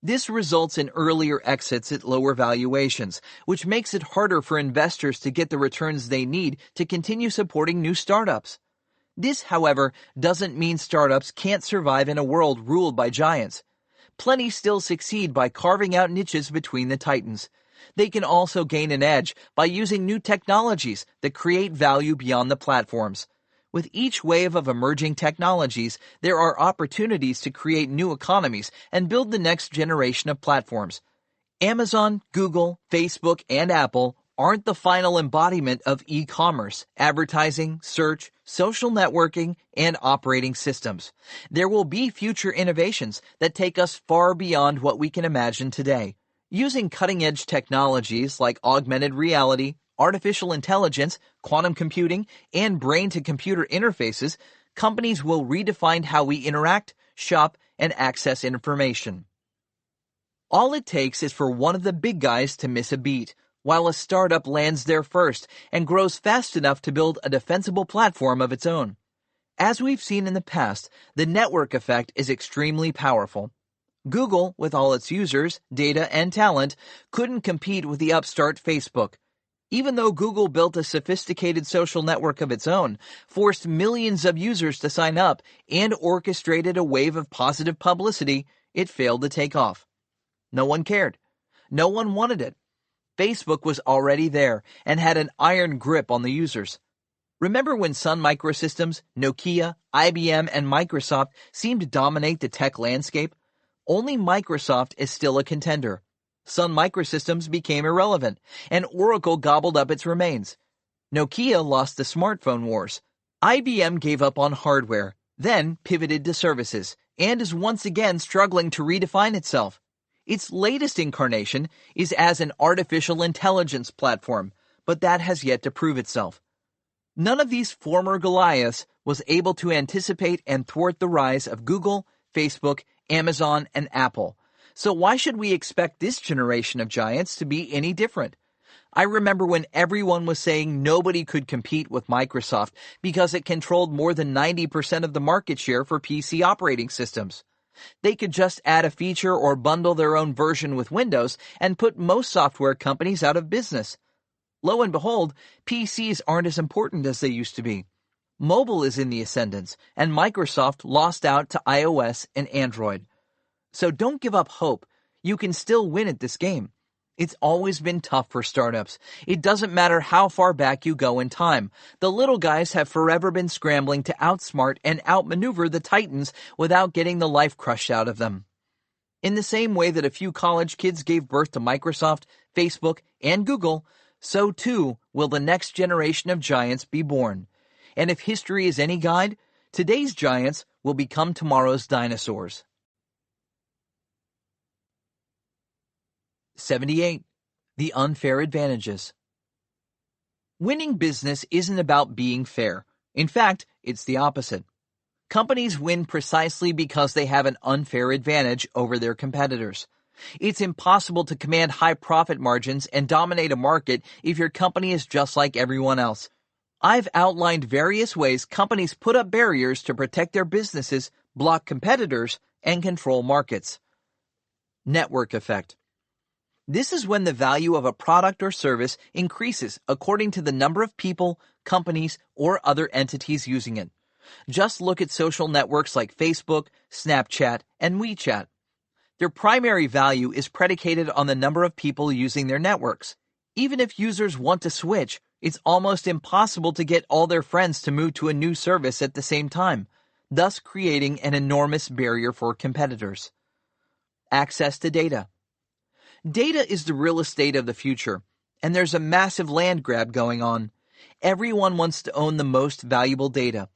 This results in earlier exits at lower valuations, which makes it harder for investors to get the returns they need to continue supporting new startups. This, however, doesn't mean startups can't survive in a world ruled by giants. Plenty still succeed by carving out niches between the titans. They can also gain an edge by using new technologies that create value beyond the platforms. With each wave of emerging technologies, there are opportunities to create new economies and build the next generation of platforms. Amazon, Google, Facebook, and Apple aren't the final embodiment of e-commerce, advertising, search, social networking, and operating systems. There will be future innovations that take us far beyond what we can imagine today. Using cutting-edge technologies like augmented reality, artificial intelligence, quantum computing, and brain-to-computer interfaces, companies will redefine how we interact, shop, and access information. All it takes is for one of the big guys to miss a beat, while a startup lands there first and grows fast enough to build a defensible platform of its own. As we've seen in the past, the network effect is extremely powerful. Google, with all its users, data, and talent, couldn't compete with the upstart Facebook. Even though Google built a sophisticated social network of its own, forced millions of users to sign up, and orchestrated a wave of positive publicity, it failed to take off. No one cared. No one wanted it. Facebook was already there and had an iron grip on the users. Remember when Sun Microsystems, Nokia, IBM, and Microsoft seemed to dominate the tech landscape? Only Microsoft is still a contender. Sun Microsystems became irrelevant, and Oracle gobbled up its remains. Nokia lost the smartphone wars. IBM gave up on hardware, then pivoted to services, and is once again struggling to redefine itself. Its latest incarnation is as an artificial intelligence platform, but that has yet to prove itself. None of these former Goliaths was able to anticipate and thwart the rise of Google, Facebook, Amazon, and Apple. So why should we expect this generation of giants to be any different? I remember when everyone was saying nobody could compete with Microsoft because it controlled more than 90% of the market share for PC operating systems. They could just add a feature or bundle their own version with Windows and put most software companies out of business. Lo and behold, PCs aren't as important as they used to be. Mobile is in the ascendance, and Microsoft lost out to iOS and Android. So don't give up hope. You can still win at this game. It's always been tough for startups. It doesn't matter how far back you go in time. The little guys have forever been scrambling to outsmart and outmaneuver the titans without getting the life crushed out of them. In the same way that a few college kids gave birth to Microsoft, Facebook, and Google, so too will the next generation of giants be born. And if history is any guide, today's giants will become tomorrow's dinosaurs. 78. The unfair advantages. Winning business isn't about being fair. In fact, it's the opposite. Companies win precisely because they have an unfair advantage over their competitors. It's impossible to command high profit margins and dominate a market if your company is just like everyone else. I've outlined various ways companies put up barriers to protect their businesses, block competitors, and control markets. Network effect. This is when the value of a product or service increases according to the number of people, companies, or other entities using it. Just look at social networks like Facebook, Snapchat, and WeChat. Their primary value is predicated on the number of people using their networks. Even if users want to switch, It's almost impossible to get all their friends to move to a new service at the same time, thus creating an enormous barrier for competitors. Access to data. Data is the real estate of the future, and there's a massive land grab going on. Everyone wants to own the most valuable data.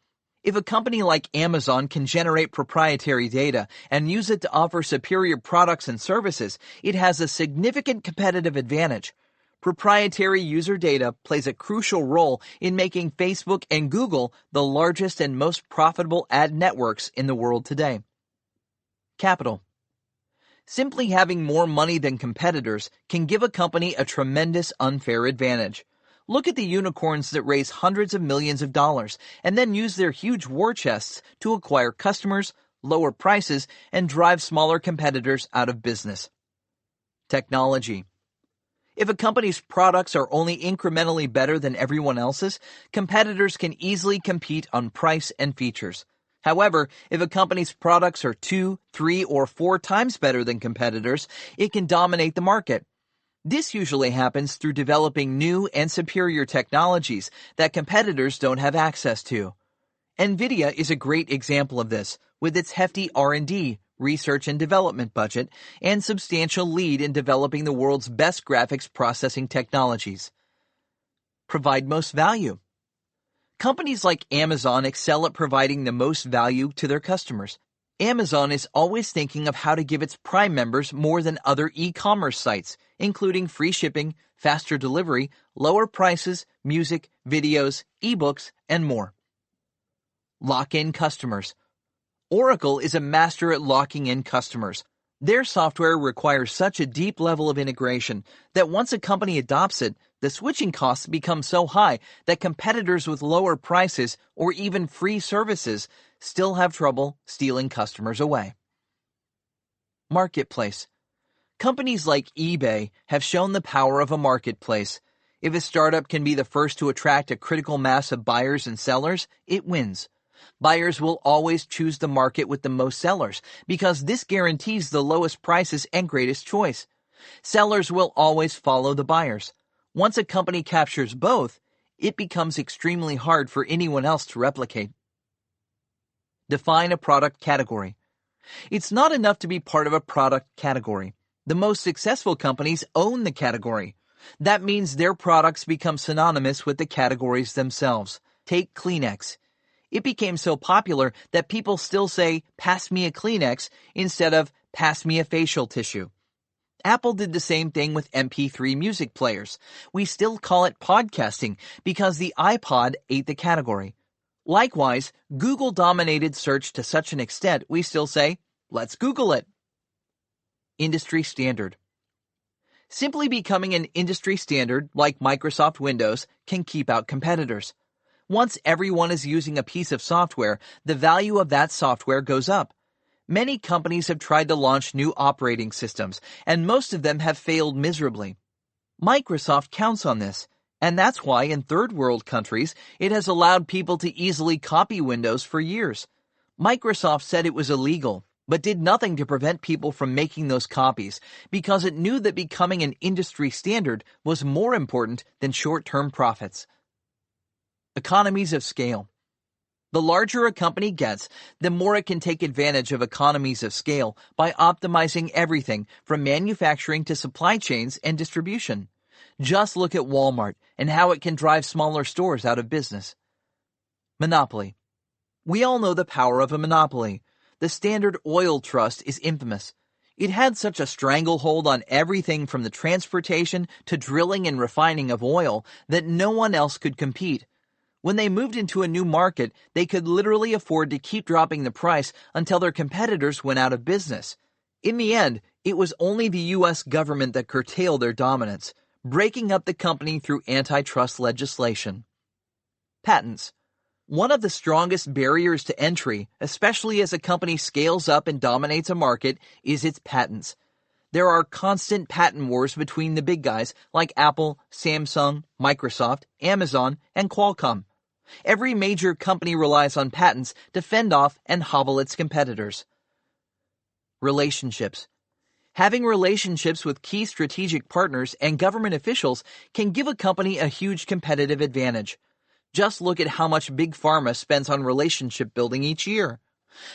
If a company like Amazon can generate proprietary data and use it to offer superior products and services, it has a significant competitive advantage. Proprietary user data plays a crucial role in making Facebook and Google the largest and most profitable ad networks in the world today. Capital. Simply having more money than competitors can give a company a tremendous unfair advantage. Look at the unicorns that raise hundreds of millions of dollars and then use their huge war chests to acquire customers, lower prices, and drive smaller competitors out of business. Technology. If a company's products are only incrementally better than everyone else's, competitors can easily compete on price and features. However, if a company's products are 2, 3, or 4 times better than competitors, it can dominate the market. This usually happens through developing new and superior technologies that competitors don't have access to. NVIDIA is a great example of this, with its hefty R&D, research and development budget, and substantial lead in developing the world's best graphics processing technologies. Provide most value. Companies like Amazon excel at providing the most value to their customers. Amazon is always thinking of how to give its Prime members more than other e-commerce sites, including free shipping, faster delivery, lower prices, music, videos, ebooks, and more. Lock in customers. Oracle is a master at locking in customers. Their software requires such a deep level of integration that once a company adopts it, the switching costs become so high that competitors with lower prices or even free services still have trouble stealing customers away. Marketplace. Companies like eBay have shown the power of a marketplace. If a startup can be the first to attract a critical mass of buyers and sellers, it wins. Buyers will always choose the market with the most sellers because this guarantees the lowest prices and greatest choice. Sellers will always follow the buyers. Once a company captures both, it becomes extremely hard for anyone else to replicate. Define a product category. It's not enough to be part of a product category. The most successful companies own the category. That means their products become synonymous with the categories themselves. Take Kleenex. It became so popular that people still say, "Pass me a Kleenex," instead of "Pass me a facial tissue." Apple did the same thing with MP3 music players. We still call it podcasting because the iPod ate the category. Likewise, Google dominated search to such an extent we still say, "Let's Google it." Industry standard. Simply becoming an industry standard, like Microsoft Windows, can keep out competitors. Once everyone is using a piece of software, the value of that software goes up. Many companies have tried to launch new operating systems, and most of them have failed miserably. Microsoft counts on this, and that's why in third world countries it has allowed people to easily copy Windows for years. Microsoft said it was illegal, but did nothing to prevent people from making those copies because it knew that becoming an industry standard was more important than short-term profits. Economies of scale. The larger a company gets, the more it can take advantage of economies of scale by optimizing everything from manufacturing to supply chains and distribution. Just look at Walmart and how it can drive smaller stores out of business. Monopoly. We all know the power of a monopoly. The Standard Oil Trust is infamous. It had such a stranglehold on everything from the transportation to drilling and refining of oil that no one else could compete. When they moved into a new market, they could literally afford to keep dropping the price until their competitors went out of business. In the end, it was only the U.S. government that curtailed their dominance, breaking up the company through antitrust legislation. Patents. One of the strongest barriers to entry, especially as a company scales up and dominates a market, is its patents. There are constant patent wars between the big guys like Apple, Samsung, Microsoft, Amazon, and Qualcomm. Every major company relies on patents to fend off and hobble its competitors. Relationships. Having relationships with key strategic partners and government officials can give a company a huge competitive advantage. Just look at how much Big Pharma spends on relationship building each year.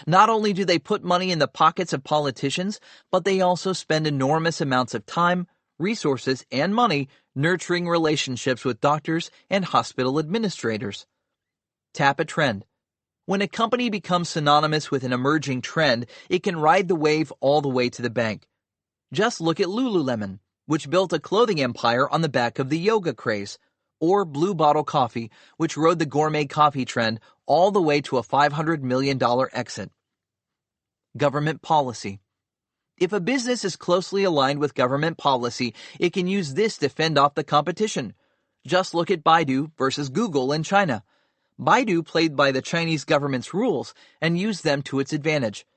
Not only do they put money in the pockets of politicians, but they also spend enormous amounts of time, resources, and money nurturing relationships with doctors and hospital administrators. Tap a trend. When a company becomes synonymous with an emerging trend, it can ride the wave all the way to the bank. Just look at Lululemon, which built a clothing empire on the back of the yoga craze, or Blue Bottle Coffee, which rode the gourmet coffee trend all the way to a $500 million exit. Government policy. If a business is closely aligned with government policy, it can use this to fend off the competition. Just look at Baidu versus Google in China. Baidu played by the Chinese government's rules and used them to its advantage.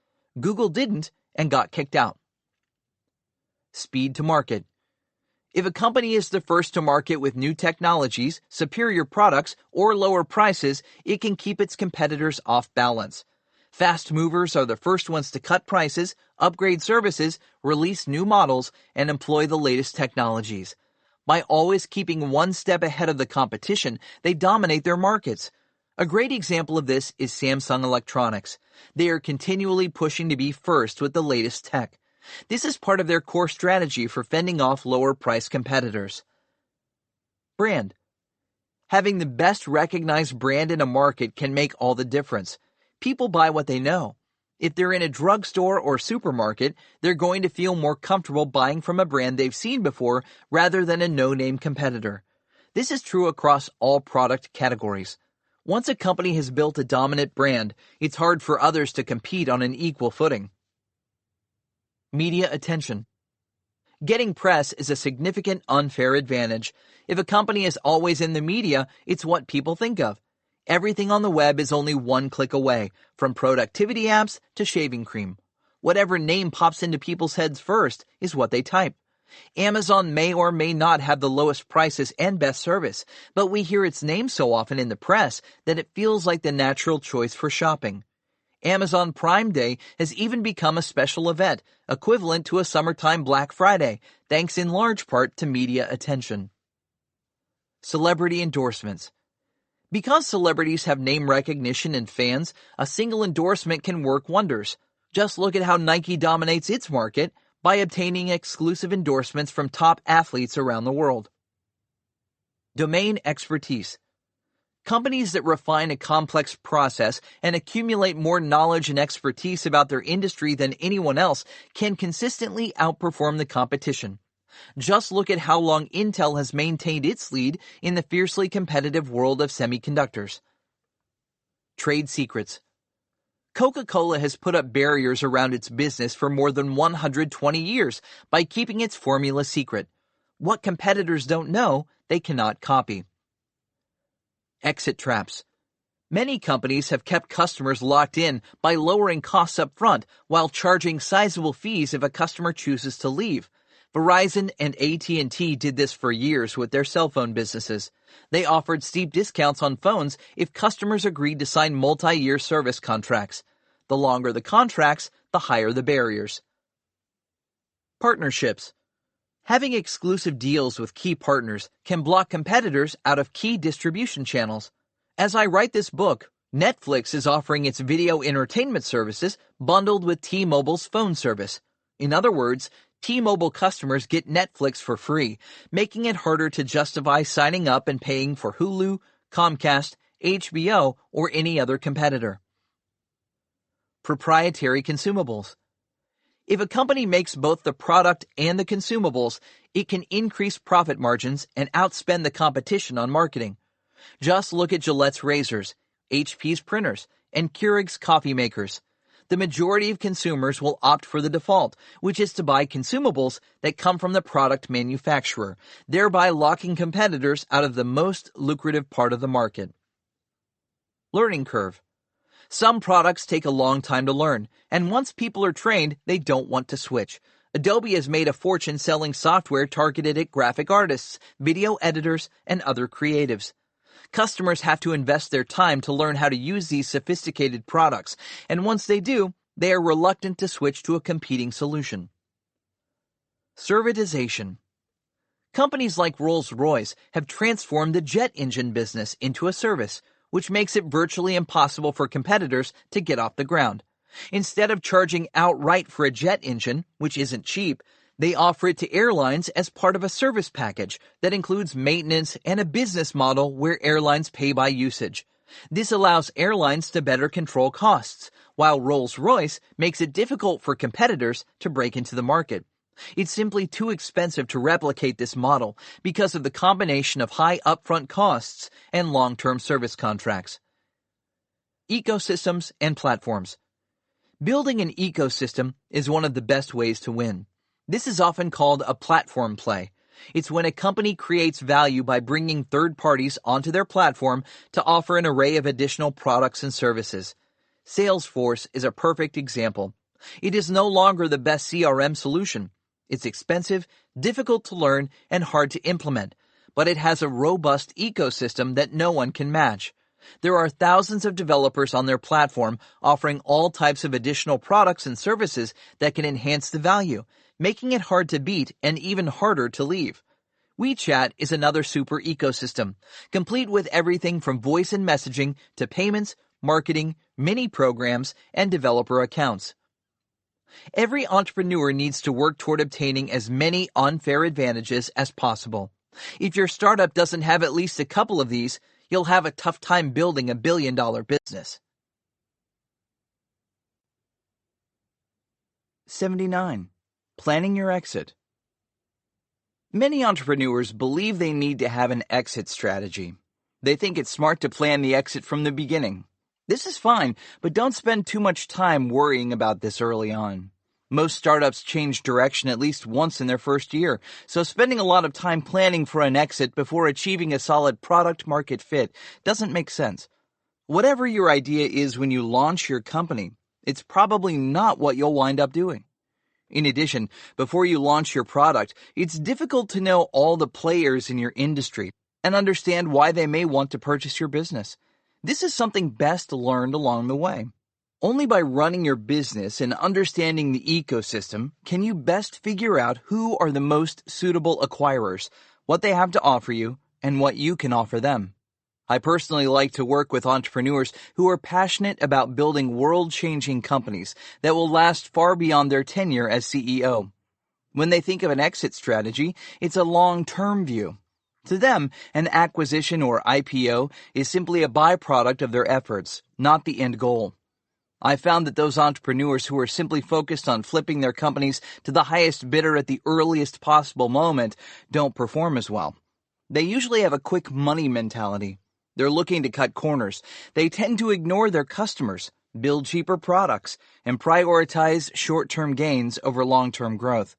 Google didn't and got kicked out. Speed to market. If a company is the first to market with new technologies, superior products, or lower prices, it can keep its competitors off balance. Fast movers are the first ones to cut prices, upgrade services, release new models, and employ the latest technologies. By always keeping one step ahead of the competition, they dominate their markets. A great example of this is Samsung Electronics. They are continually pushing to be first with the latest tech. This is part of their core strategy for fending off lower-priced competitors. Brand. Having the best recognized brand in a market can make all the difference. People buy what they know. If they're in a drugstore or supermarket, they're going to feel more comfortable buying from a brand they've seen before rather than a no-name competitor. This is true across all product categories. Once a company has built a dominant brand, it's hard for others to compete on an equal footing. Media attention. Getting press is a significant unfair advantage. If a company is always in the media, it's what people think of. Everything on the web is only one click away, from productivity apps to shaving cream. Whatever name pops into people's heads first is what they type. Amazon may or may not have the lowest prices and best service, but we hear its name so often in the press that it feels like the natural choice for shopping. Amazon Prime Day has even become a special event, equivalent to a summertime Black Friday, thanks in large part to media attention. Celebrity endorsements. Because celebrities have name recognition and fans, a single endorsement can work wonders. Just look at how Nike dominates its market by obtaining exclusive endorsements from top athletes around the world. Domain expertise. Companies that refine a complex process and accumulate more knowledge and expertise about their industry than anyone else can consistently outperform the competition. Just look at how long Intel has maintained its lead in the fiercely competitive world of semiconductors. Trade secrets. Coca-Cola has put up barriers around its business for more than 120 years by keeping its formula secret. What competitors don't know, they cannot copy. Exit traps. Many companies have kept customers locked in by lowering costs up front while charging sizable fees if a customer chooses to leave. Verizon and AT&T did this for years with their cell phone businesses. They offered steep discounts on phones if customers agreed to sign multi-year service contracts. The longer the contracts, the higher the barriers. Partnerships. Having exclusive deals with key partners can block competitors out of key distribution channels. As I write this book, Netflix is offering its video entertainment services bundled with T-Mobile's phone service. In other words, T-Mobile customers get Netflix for free, making it harder to justify signing up and paying for Hulu, Comcast, HBO, or any other competitor. Proprietary consumables. If a company makes both the product and the consumables, it can increase profit margins and outspend the competition on marketing. Just look at Gillette's razors, HP's printers, and Keurig's coffee makers. The majority of consumers will opt for the default, which is to buy consumables that come from the product manufacturer, thereby locking competitors out of the most lucrative part of the market. Learning curve. Some products take a long time to learn, and once people are trained, they don't want to switch. Adobe has made a fortune selling software targeted at graphic artists, video editors, and other creatives. Customers have to invest their time to learn how to use these sophisticated products, and once they do, they are reluctant to switch to a competing solution. Servitization. Companies like Rolls-Royce have transformed the jet engine business into a service, which makes it virtually impossible for competitors to get off the ground. Instead of charging outright for a jet engine, which isn't cheap, they offer it to airlines as part of a service package that includes maintenance and a business model where airlines pay by usage. This allows airlines to better control costs, while Rolls-Royce makes it difficult for competitors to break into the market. It's simply too expensive to replicate this model because of the combination of high upfront costs and long-term service contracts. Ecosystems and platforms. Building an ecosystem is one of the best ways to win. This is often called a platform play. It's when a company creates value by bringing third parties onto their platform to offer an array of additional products and services. Salesforce is a perfect example. It is no longer the best CRM solution. It's expensive, difficult to learn, and hard to implement, but it has a robust ecosystem that no one can match. There are thousands of developers on their platform offering all types of additional products and services that can enhance the value, making it hard to beat and even harder to leave. WeChat is another super ecosystem, complete with everything from voice and messaging to payments, marketing, mini programs, and developer accounts. Every entrepreneur needs to work toward obtaining as many unfair advantages as possible. If your startup doesn't have at least a couple of these, you'll have a tough time building a billion-dollar business. 79. Planning your exit. Many entrepreneurs believe they need to have an exit strategy. They think it's smart to plan the exit from the beginning. This is fine, but don't spend too much time worrying about this early on. Most startups change direction at least once in their first year, so spending a lot of time planning for an exit before achieving a solid product-market fit doesn't make sense. Whatever your idea is when you launch your company, it's probably not what you'll wind up doing. In addition, before you launch your product, it's difficult to know all the players in your industry and understand why they may want to purchase your business. This is something best learned along the way. Only by running your business and understanding the ecosystem can you best figure out who are the most suitable acquirers, what they have to offer you, and what you can offer them. I personally like to work with entrepreneurs who are passionate about building world-changing companies that will last far beyond their tenure as CEO. When they think of an exit strategy, it's a long-term view. To them, an acquisition or IPO is simply a byproduct of their efforts, not the end goal. I found that those entrepreneurs who are simply focused on flipping their companies to the highest bidder at the earliest possible moment don't perform as well. They usually have a quick money mentality. They're looking to cut corners. They tend to ignore their customers, build cheaper products, and prioritize short-term gains over long-term growth.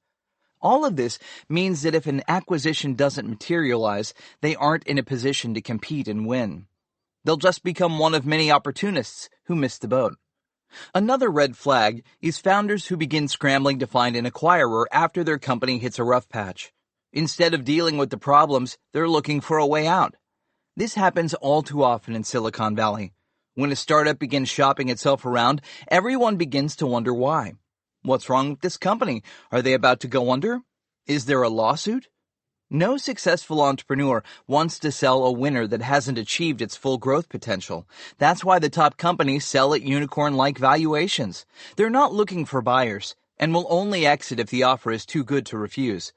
All of this means that if an acquisition doesn't materialize, they aren't in a position to compete and win. They'll just become one of many opportunists who missed the boat. Another red flag is founders who begin scrambling to find an acquirer after their company hits a rough patch. Instead of dealing with the problems, they're looking for a way out. This happens all too often in Silicon Valley. When a startup begins shopping itself around, everyone begins to wonder why. What's wrong with this company? Are they about to go under? Is there a lawsuit? No successful entrepreneur wants to sell a winner that hasn't achieved its full growth potential. That's why the top companies sell at unicorn-like valuations. They're not looking for buyers and will only exit if the offer is too good to refuse.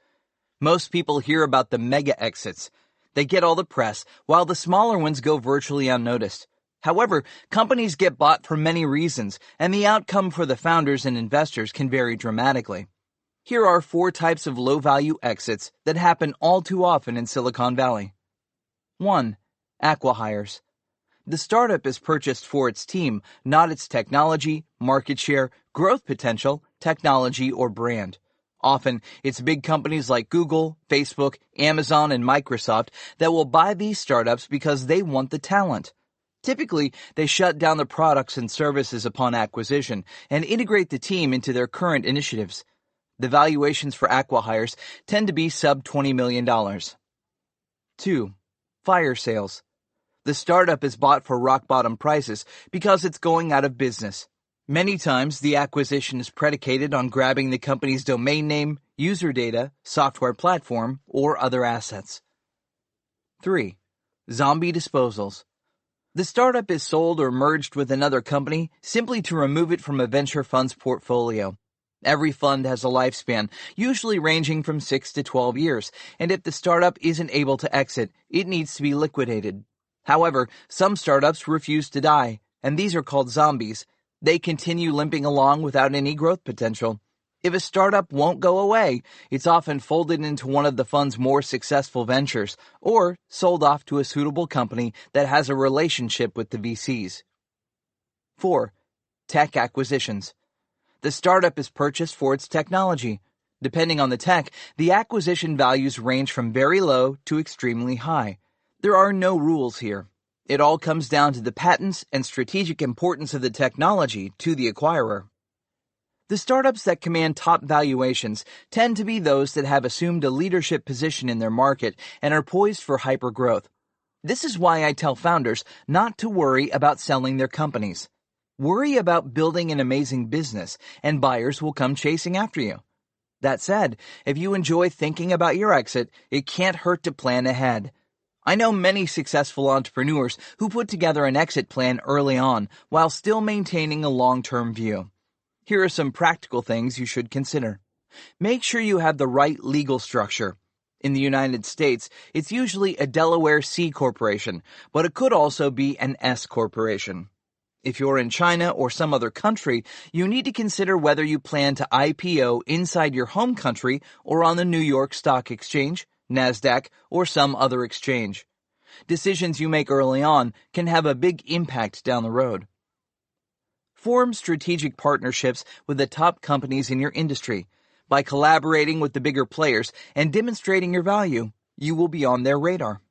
Most people hear about the mega exits. They get all the press, while the smaller ones go virtually unnoticed. However, companies get bought for many reasons, and the outcome for the founders and investors can vary dramatically. Here are 4 types of low-value exits that happen all too often in Silicon Valley. 1. Acqui-hires. The startup is purchased for its team, not its technology, market share, growth potential, technology, or brand. Often, it's big companies like Google, Facebook, Amazon, and Microsoft that will buy these startups because they want the talent. Typically, they shut down the products and services upon acquisition and integrate the team into their current initiatives. The valuations for acqui-hires tend to be sub $20 million. 2. Fire sales. The startup is bought for rock-bottom prices because it's going out of business. Many times, the acquisition is predicated on grabbing the company's domain name, user data, software platform, or other assets. 3. Zombie disposals. The startup is sold or merged with another company simply to remove it from a venture fund's portfolio. Every fund has a lifespan, usually ranging from 6 to 12 years, and if the startup isn't able to exit, it needs to be liquidated. However, some startups refuse to die, and these are called zombies. They continue limping along without any growth potential. If a startup won't go away, it's often folded into one of the fund's more successful ventures, or sold off to a suitable company that has a relationship with the VCs. 4. Tech acquisitions. The startup is purchased for its technology. Depending on the tech, the acquisition values range from very low to extremely high. There are no rules here. It all comes down to the patents and strategic importance of the technology to the acquirer. The startups that command top valuations tend to be those that have assumed a leadership position in their market and are poised for hypergrowth. This is why I tell founders not to worry about selling their companies. Worry about building an amazing business, and buyers will come chasing after you. That said, if you enjoy thinking about your exit, it can't hurt to plan ahead. I know many successful entrepreneurs who put together an exit plan early on while still maintaining a long-term view. Here are some practical things you should consider. Make sure you have the right legal structure. In the United States, it's usually a Delaware C corporation, but it could also be an S corporation. If you're in China or some other country, you need to consider whether you plan to IPO inside your home country or on the New York Stock Exchange, NASDAQ, or some other exchange. Decisions you make early on can have a big impact down the road. Form strategic partnerships with the top companies in your industry. By collaborating with the bigger players and demonstrating your value, you will be on their radar.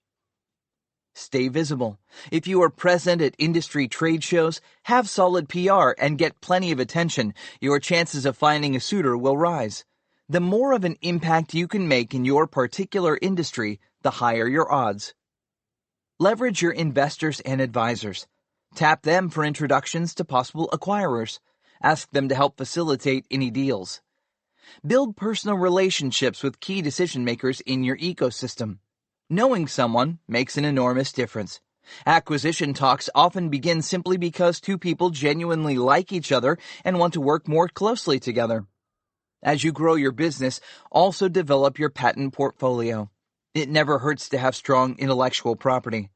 Stay visible. If you are present at industry trade shows, have solid PR, and get plenty of attention, your chances of finding a suitor will rise. The more of an impact you can make in your particular industry, the higher your odds. Leverage your investors and advisors. Tap them for introductions to possible acquirers. Ask them to help facilitate any deals. Build personal relationships with key decision makers in your ecosystem. Knowing someone makes an enormous difference. Acquisition talks often begin simply because two people genuinely like each other and want to work more closely together. As you grow your business, also develop your patent portfolio. It never hurts to have strong intellectual property.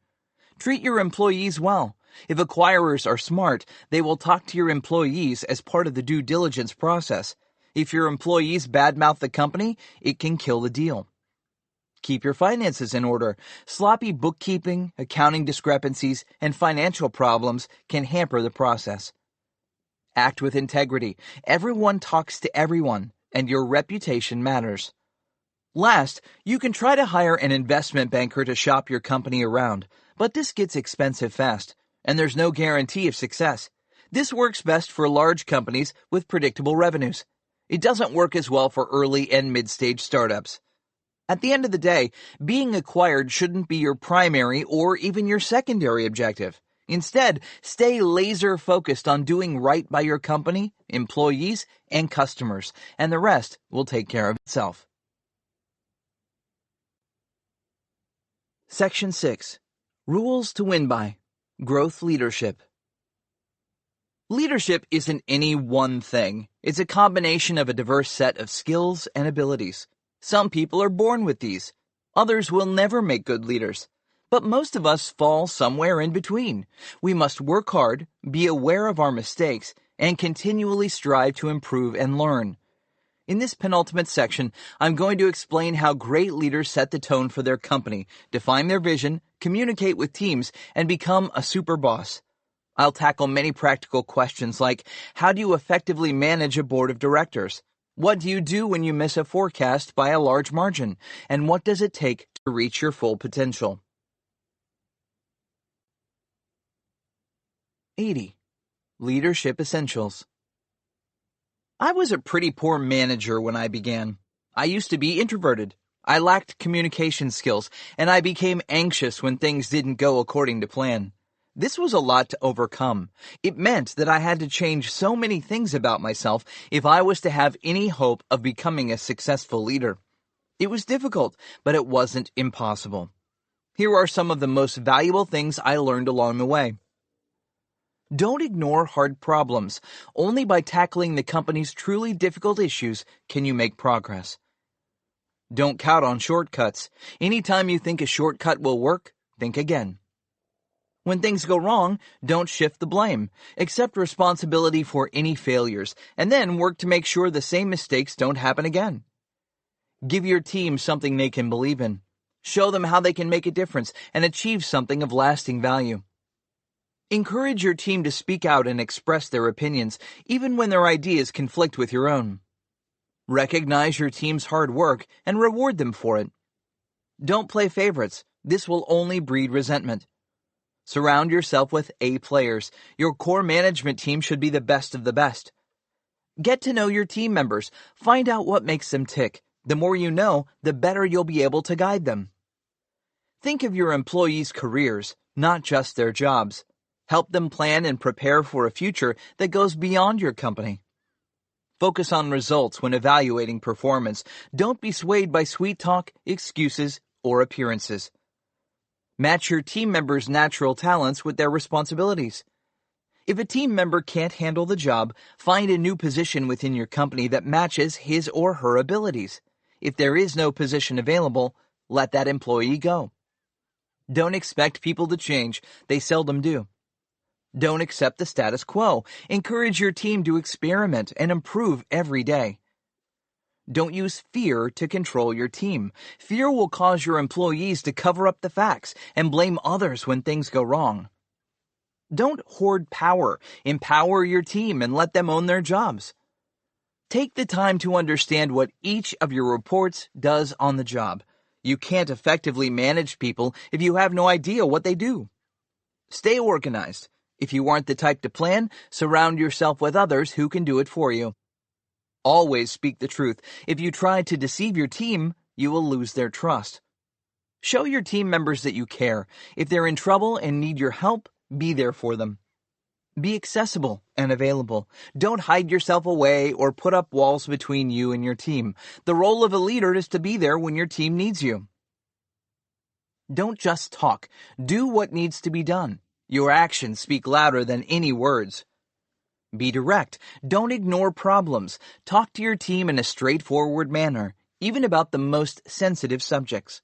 Treat your employees well. If acquirers are smart, they will talk to your employees as part of the due diligence process. If your employees badmouth the company, it can kill the deal. Keep your finances in order. Sloppy bookkeeping, accounting discrepancies, and financial problems can hamper the process. Act with integrity. Everyone talks to everyone, and your reputation matters. Last, you can try to hire an investment banker to shop your company around, but this gets expensive fast, and there's no guarantee of success. This works best for large companies with predictable revenues. It doesn't work as well for early and mid-stage startups. At the end of the day, being acquired shouldn't be your primary or even your secondary objective. Instead, stay laser-focused on doing right by your company, employees, and customers, and the rest will take care of itself. Section 6. Rules to Win By. Growth Leadership. Leadership isn't any one thing. It's a combination of a diverse set of skills and abilities. Some people are born with these. Others will never make good leaders. But most of us fall somewhere in between. We must work hard, be aware of our mistakes, and continually strive to improve and learn. In this penultimate section, I'm going to explain how great leaders set the tone for their company, define their vision, communicate with teams, and become a super boss. I'll tackle many practical questions like, how do you effectively manage a board of directors? What do you do when you miss a forecast by a large margin? And what does it take to reach your full potential? 80. Leadership Essentials. I was a pretty poor manager when I began. I used to be introverted. I lacked communication skills, and I became anxious when things didn't go according to plan. This was a lot to overcome. It meant that I had to change so many things about myself if I was to have any hope of becoming a successful leader. It was difficult, but it wasn't impossible. Here are some of the most valuable things I learned along the way. Don't ignore hard problems. Only by tackling the company's truly difficult issues can you make progress. Don't count on shortcuts. Anytime you think a shortcut will work, think again. When things go wrong, don't shift the blame. Accept responsibility for any failures, and then work to make sure the same mistakes don't happen again. Give your team something they can believe in. Show them how they can make a difference and achieve something of lasting value. Encourage your team to speak out and express their opinions, even when their ideas conflict with your own. Recognize your team's hard work and reward them for it. Don't play favorites. This will only breed resentment. Surround yourself with A players. Your core management team should be the best of the best. Get to know your team members. Find out what makes them tick. The more you know, the better you'll be able to guide them. Think of your employees' careers, not just their jobs. Help them plan and prepare for a future that goes beyond your company. Focus on results when evaluating performance. Don't be swayed by sweet talk, excuses, or appearances. Match your team members' natural talents with their responsibilities. If a team member can't handle the job, find a new position within your company that matches his or her abilities. If there is no position available, let that employee go. Don't expect people to change. They seldom do. Don't accept the status quo. Encourage your team to experiment and improve every day. Don't use fear to control your team. Fear will cause your employees to cover up the facts and blame others when things go wrong. Don't hoard power. Empower your team and let them own their jobs. Take the time to understand what each of your reports does on the job. You can't effectively manage people if you have no idea what they do. Stay organized. If you aren't the type to plan, surround yourself with others who can do it for you. Always speak the truth. If you try to deceive your team, you will lose their trust. Show your team members that you care. If they're in trouble and need your help, be there for them. Be accessible and available. Don't hide yourself away or put up walls between you and your team. The role of a leader is to be there when your team needs you. Don't just talk. Do what needs to be done. Your actions speak louder than any words. Be direct. Don't ignore problems. Talk to your team in a straightforward manner, even about the most sensitive subjects.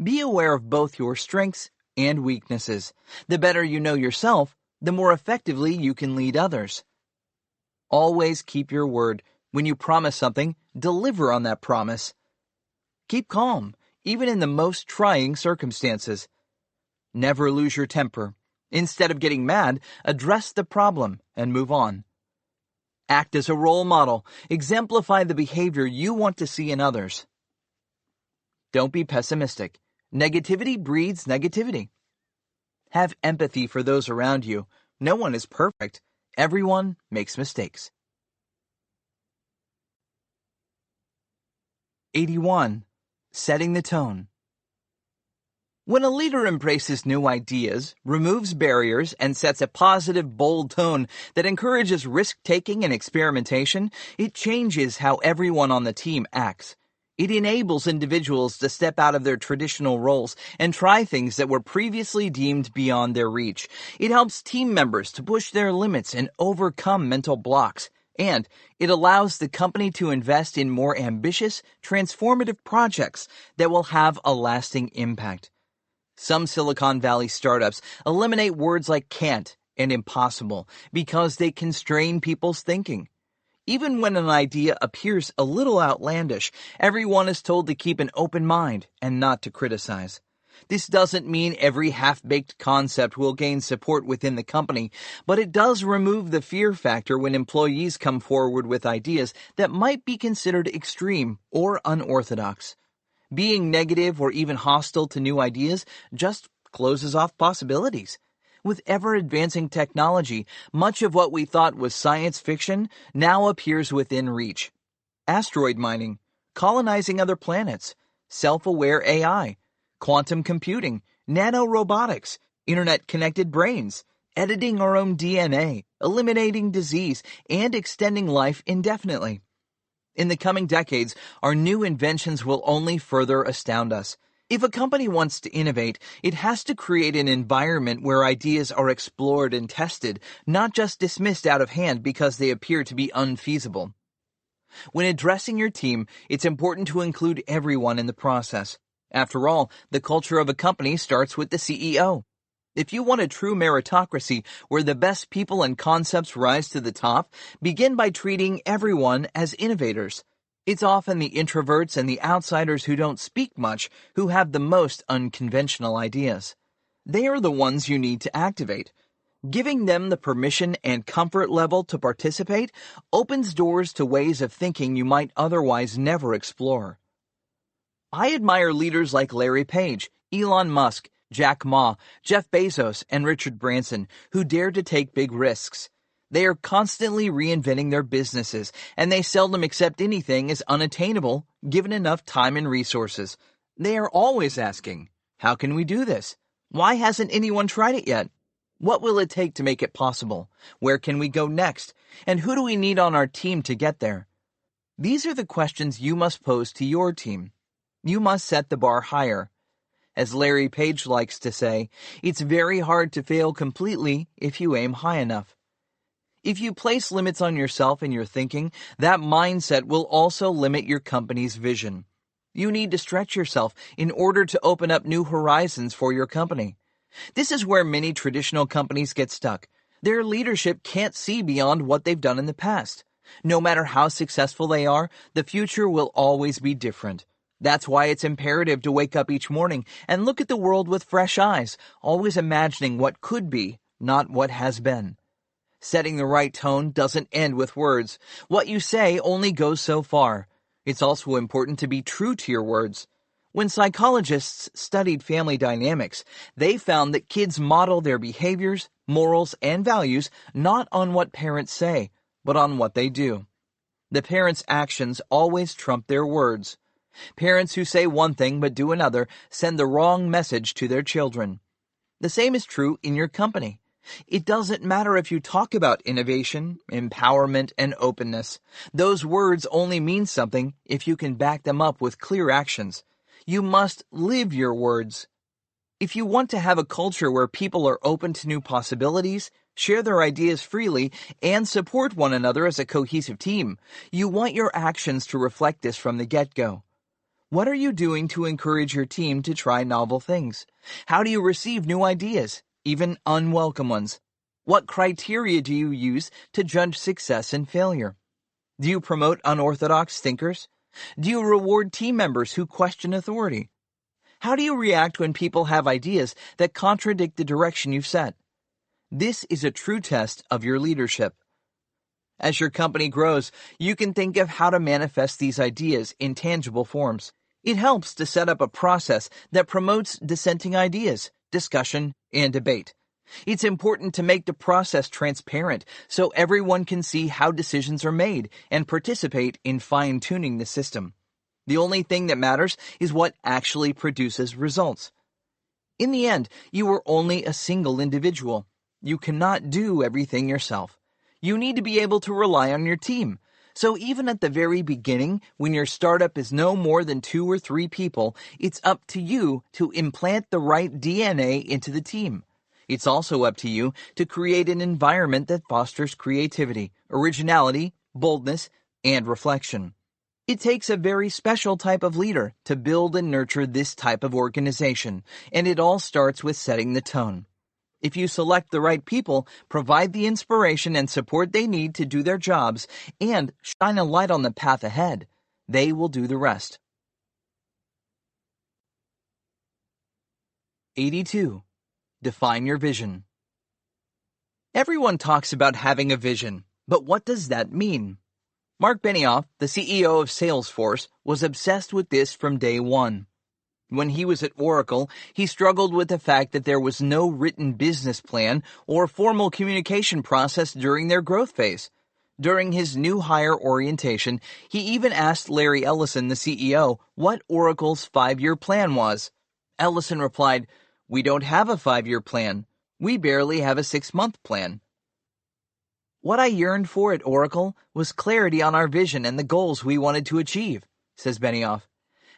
Be aware of both your strengths and weaknesses. The better you know yourself, the more effectively you can lead others. Always keep your word. When you promise something, deliver on that promise. Keep calm, even in the most trying circumstances. Never lose your temper. Instead of getting mad, address the problem and move on. Act as a role model. Exemplify the behavior you want to see in others. Don't be pessimistic. Negativity breeds negativity. Have empathy for those around you. No one is perfect. Everyone makes mistakes. 81. Setting the tone. When a leader embraces new ideas, removes barriers, and sets a positive, bold tone that encourages risk-taking and experimentation, it changes how everyone on the team acts. It enables individuals to step out of their traditional roles and try things that were previously deemed beyond their reach. It helps team members to push their limits and overcome mental blocks. And it allows the company to invest in more ambitious, transformative projects that will have a lasting impact. Some Silicon Valley startups eliminate words like can't and impossible because they constrain people's thinking. Even when an idea appears a little outlandish, everyone is told to keep an open mind and not to criticize. This doesn't mean every half-baked concept will gain support within the company, but it does remove the fear factor when employees come forward with ideas that might be considered extreme or unorthodox. Being negative or even hostile to new ideas just closes off possibilities. With ever-advancing technology, much of what we thought was science fiction now appears within reach. Asteroid mining, colonizing other planets, self-aware AI, quantum computing, nanorobotics, internet-connected brains, editing our own DNA, eliminating disease, and extending life indefinitely. In the coming decades, our new inventions will only further astound us. If a company wants to innovate, it has to create an environment where ideas are explored and tested, not just dismissed out of hand because they appear to be unfeasible. When addressing your team, it's important to include everyone in the process. After all, the culture of a company starts with the CEO. If you want a true meritocracy where the best people and concepts rise to the top, begin by treating everyone as innovators. It's often the introverts and the outsiders who don't speak much who have the most unconventional ideas. They are the ones you need to activate. Giving them the permission and comfort level to participate opens doors to ways of thinking you might otherwise never explore. I admire leaders like Larry Page, Elon Musk, Jack Ma, Jeff Bezos, and Richard Branson who dare to take big risks. They are constantly reinventing their businesses, and they seldom accept anything as unattainable given enough time and resources. They are always asking, how can we do this? Why hasn't anyone tried it yet? What will it take to make it possible? Where can we go next? And who do we need on our team to get there? These are the questions you must pose to your team. You must set the bar higher. As Larry Page likes to say, it's very hard to fail completely if you aim high enough. If you place limits on yourself and your thinking, that mindset will also limit your company's vision. You need to stretch yourself in order to open up new horizons for your company. This is where many traditional companies get stuck. Their leadership can't see beyond what they've done in the past. No matter how successful they are, the future will always be different. That's why it's imperative to wake up each morning and look at the world with fresh eyes, always imagining what could be, not what has been. Setting the right tone doesn't end with words. What you say only goes so far. It's also important to be true to your words. When psychologists studied family dynamics, they found that kids model their behaviors, morals, and values not on what parents say, but on what they do. The parents' actions always trump their words. Parents who say one thing but do another send the wrong message to their children. The same is true in your company. It doesn't matter if you talk about innovation, empowerment, and openness. Those words only mean something if you can back them up with clear actions. You must live your words. If you want to have a culture where people are open to new possibilities, share their ideas freely, and support one another as a cohesive team, you want your actions to reflect this from the get-go. What are you doing to encourage your team to try novel things? How do you receive new ideas, even unwelcome ones? What criteria do you use to judge success and failure? Do you promote unorthodox thinkers? Do you reward team members who question authority? How do you react when people have ideas that contradict the direction you've set? This is a true test of your leadership. As your company grows, you can think of how to manifest these ideas in tangible forms. It helps to set up a process that promotes dissenting ideas, discussion, and debate. It's important to make the process transparent so everyone can see how decisions are made and participate in fine-tuning the system. The only thing that matters is what actually produces results. In the end, you are only a single individual. You cannot do everything yourself. You need to be able to rely on your team. So even at the very beginning, when your startup is no more than 2 or 3 people, it's up to you to implant the right DNA into the team. It's also up to you to create an environment that fosters creativity, originality, boldness, and reflection. It takes a very special type of leader to build and nurture this type of organization, and it all starts with setting the tone. If you select the right people, provide the inspiration and support they need to do their jobs, and shine a light on the path ahead, they will do the rest. 82. Define your vision. Everyone talks about having a vision, but what does that mean? Mark Benioff, the CEO of Salesforce, was obsessed with this from day one. When he was at Oracle, he struggled with the fact that there was no written business plan or formal communication process during their growth phase. During his new hire orientation, he even asked Larry Ellison, the CEO, what Oracle's 5-year plan was. Ellison replied, We don't have a 5-year plan. We barely have a 6-month plan. What I yearned for at Oracle was clarity on our vision and the goals we wanted to achieve, says Benioff.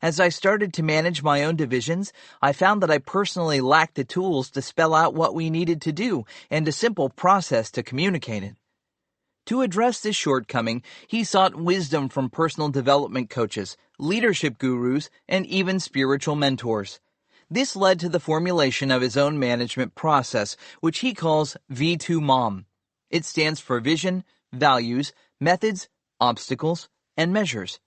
As I started to manage my own divisions, I found that I personally lacked the tools to spell out what we needed to do and a simple process to communicate it. To address this shortcoming, he sought wisdom from personal development coaches, leadership gurus, and even spiritual mentors. This led to the formulation of his own management process, which he calls V2MOM. It stands for Vision, Values, Methods, Obstacles, and Measures.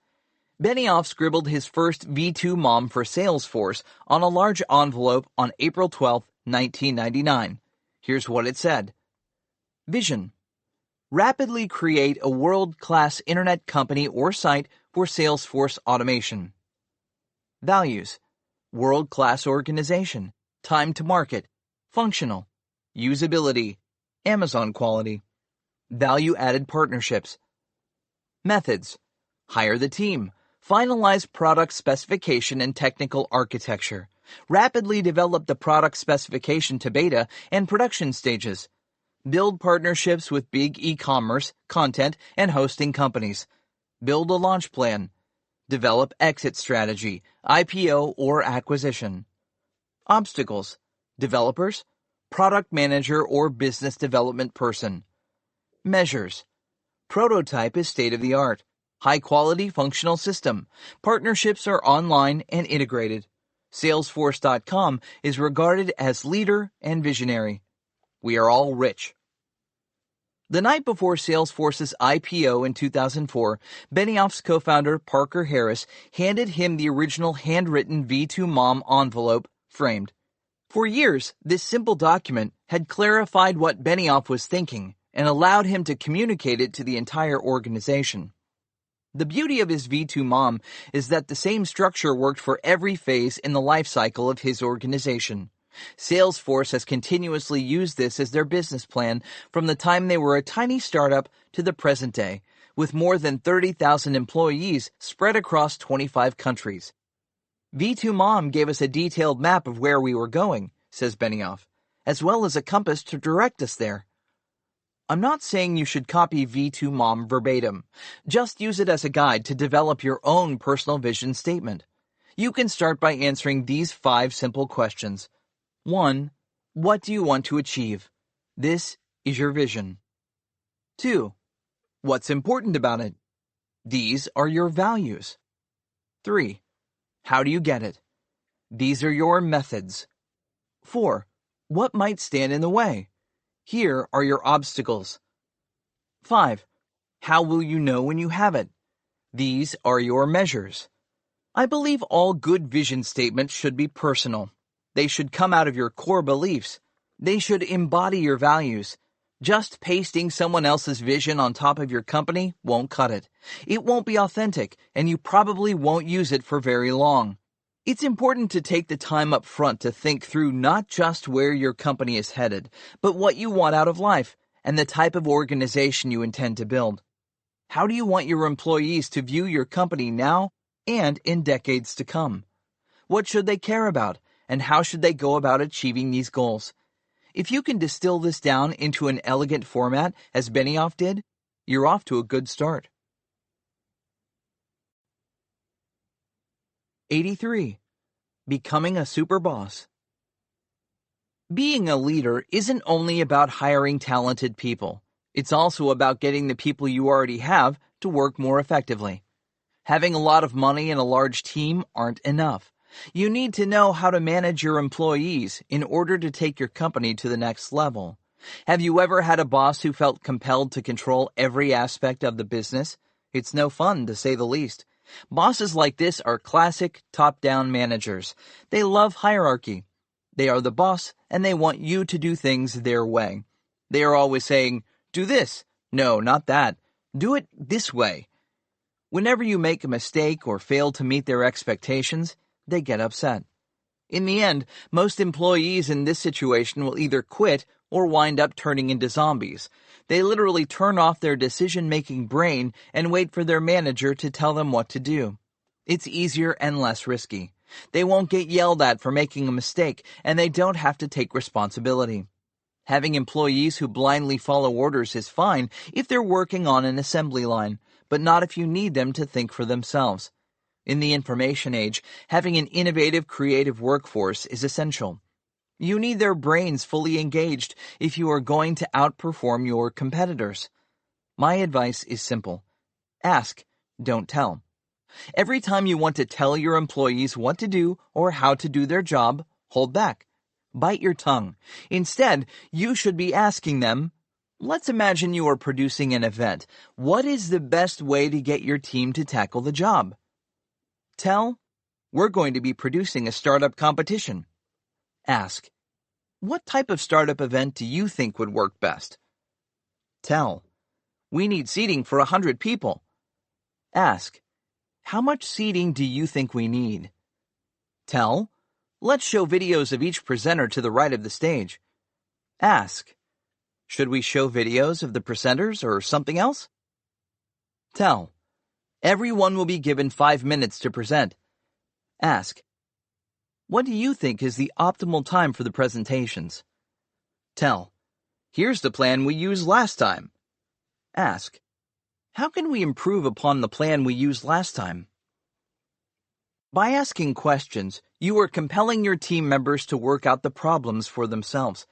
Benioff scribbled his first V2MOM for Salesforce on a large envelope on April 12, 1999. Here's what it said. Vision. Rapidly create a world-class internet company or site for Salesforce automation. Values. World-class organization. Time to market. Functional. Usability. Amazon quality. Value-added partnerships. Methods. Hire the team. Finalize product specification and technical architecture. Rapidly develop the product specification to beta and production stages. Build partnerships with big e-commerce, content, and hosting companies. Build a launch plan. Develop exit strategy, IPO or acquisition. Obstacles. Developers, product manager or business development person. Measures. Prototype is state-of-the-art. High-quality functional system. Partnerships are online and integrated. Salesforce.com is regarded as leader and visionary. We are all rich. The night before Salesforce's IPO in 2004, Benioff's co-founder Parker Harris handed him the original handwritten V2MOM envelope, framed. For years, this simple document had clarified what Benioff was thinking and allowed him to communicate it to the entire organization. The beauty of his V2MOM is that the same structure worked for every phase in the life cycle of his organization. Salesforce has continuously used this as their business plan from the time they were a tiny startup to the present day, with more than 30,000 employees spread across 25 countries. V2MOM gave us a detailed map of where we were going, says Benioff, as well as a compass to direct us there. I'm not saying you should copy V2MOM verbatim. Just use it as a guide to develop your own personal vision statement. You can start by answering these 5 simple questions. 1. What do you want to achieve? This is your vision. 2. What's important about it? These are your values. 3. How do you get it? These are your methods. 4. What might stand in the way? Here are your obstacles. 5. How will you know when you have it? These are your measures. I believe all good vision statements should be personal. They should come out of your core beliefs. They should embody your values. Just pasting someone else's vision on top of your company won't cut it. It won't be authentic, and you probably won't use it for very long. It's important to take the time up front to think through not just where your company is headed, but what you want out of life and the type of organization you intend to build. How do you want your employees to view your company now and in decades to come? What should they care about, and how should they go about achieving these goals? If you can distill this down into an elegant format, as Benioff did, you're off to a good start. 83. Becoming a super boss. Being a leader isn't only about hiring talented people. It's also about getting the people you already have to work more effectively. Having a lot of money and a large team aren't enough. You need to know how to manage your employees in order to take your company to the next level. Have you ever had a boss who felt compelled to control every aspect of the business? It's no fun, to say the least. Bosses like this are classic top-down managers. They love hierarchy. They are the boss, and they want you to do things their way. They are always saying, do this. No, not that. Do it this way. Whenever you make a mistake or fail to meet their expectations, they get upset. In the end, most employees in this situation will either quit or wind up turning into zombies. They literally turn off their decision-making brain and wait for their manager to tell them what to do. It's easier and less risky. They won't get yelled at for making a mistake, and they don't have to take responsibility. Having employees who blindly follow orders is fine if they're working on an assembly line, but not if you need them to think for themselves. In the information age, having an innovative, creative workforce is essential. You need their brains fully engaged if you are going to outperform your competitors. My advice is simple. Ask, don't tell. Every time you want to tell your employees what to do or how to do their job, hold back. Bite your tongue. Instead, you should be asking them, let's imagine you are producing an event. What is the best way to get your team to tackle the job? Tell, we're going to be producing a startup competition. Ask, what type of startup event do you think would work best? Tell, we need seating for 100 people. Ask, how much seating do you think we need? Tell, let's show videos of each presenter to the right of the stage. Ask, should we show videos of the presenters or something else? Tell, everyone will be given 5 minutes to present. Ask, what do you think is the optimal time for the presentations? Tell, here's the plan we used last time. Ask, how can we improve upon the plan we used last time? By asking questions, you are compelling your team members to work out the problems for themselves.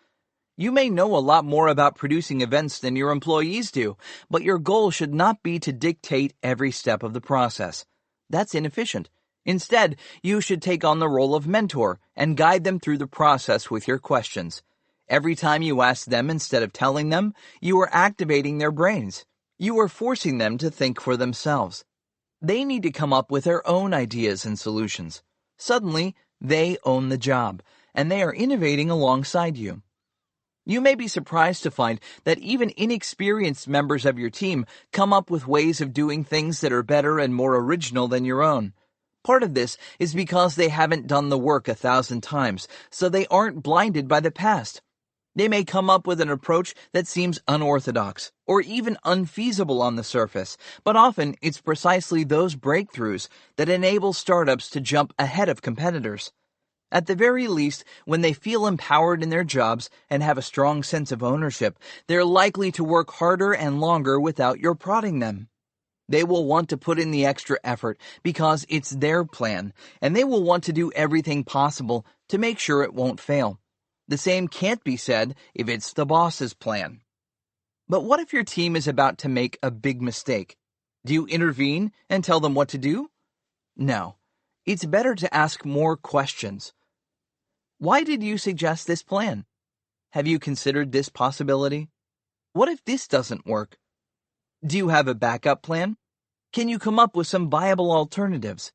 You may know a lot more about producing events than your employees do, but your goal should not be to dictate every step of the process. That's inefficient. Instead, you should take on the role of mentor and guide them through the process with your questions. Every time you ask them instead of telling them, you are activating their brains. You are forcing them to think for themselves. They need to come up with their own ideas and solutions. Suddenly, they own the job, and they are innovating alongside you. You may be surprised to find that even inexperienced members of your team come up with ways of doing things that are better and more original than your own. Part of this is because they haven't done the work 1,000 times, so they aren't blinded by the past. They may come up with an approach that seems unorthodox or even unfeasible on the surface, but often it's precisely those breakthroughs that enable startups to jump ahead of competitors. At the very least, when they feel empowered in their jobs and have a strong sense of ownership, they're likely to work harder and longer without your prodding them. They will want to put in the extra effort because it's their plan, and they will want to do everything possible to make sure it won't fail. The same can't be said if it's the boss's plan. But what if your team is about to make a big mistake? Do you intervene and tell them what to do? No. It's better to ask more questions. Why did you suggest this plan? Have you considered this possibility? What if this doesn't work? Do you have a backup plan? Can you come up with some viable alternatives?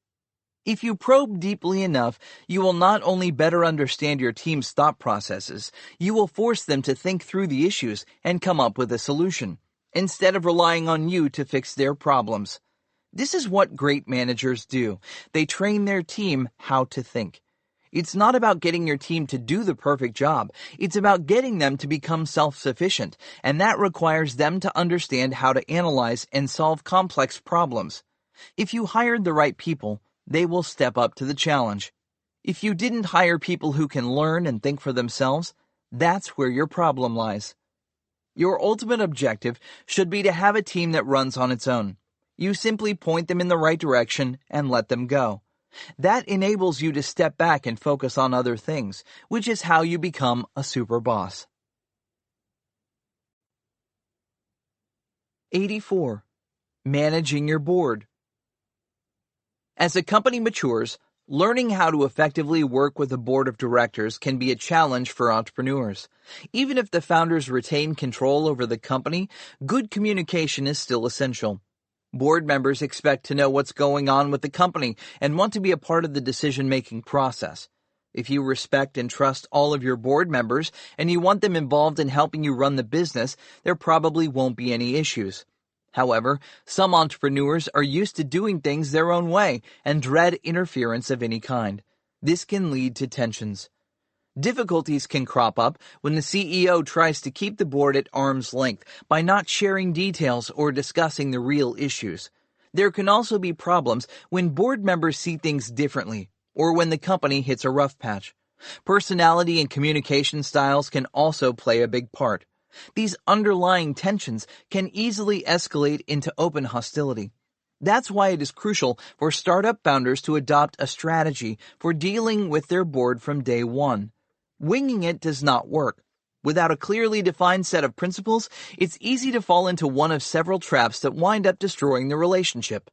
If you probe deeply enough, you will not only better understand your team's thought processes, you will force them to think through the issues and come up with a solution, instead of relying on you to fix their problems. This is what great managers do. They train their team how to think. It's not about getting your team to do the perfect job. It's about getting them to become self-sufficient, and that requires them to understand how to analyze and solve complex problems. If you hired the right people, they will step up to the challenge. If you didn't hire people who can learn and think for themselves, that's where your problem lies. Your ultimate objective should be to have a team that runs on its own. You simply point them in the right direction and let them go. That enables you to step back and focus on other things, which is how you become a super boss. 84. Managing your board. As a company matures, learning how to effectively work with a board of directors can be a challenge for entrepreneurs. Even if the founders retain control over the company, good communication is still essential. Board members expect to know what's going on with the company and want to be a part of the decision-making process. If you respect and trust all of your board members and you want them involved in helping you run the business, there probably won't be any issues. However, some entrepreneurs are used to doing things their own way and dread interference of any kind. This can lead to tensions. Difficulties can crop up when the CEO tries to keep the board at arm's length by not sharing details or discussing the real issues. There can also be problems when board members see things differently or when the company hits a rough patch. Personality and communication styles can also play a big part. These underlying tensions can easily escalate into open hostility. That's why it is crucial for startup founders to adopt a strategy for dealing with their board from day one. Winging it does not work. Without a clearly defined set of principles, it's easy to fall into one of several traps that wind up destroying the relationship.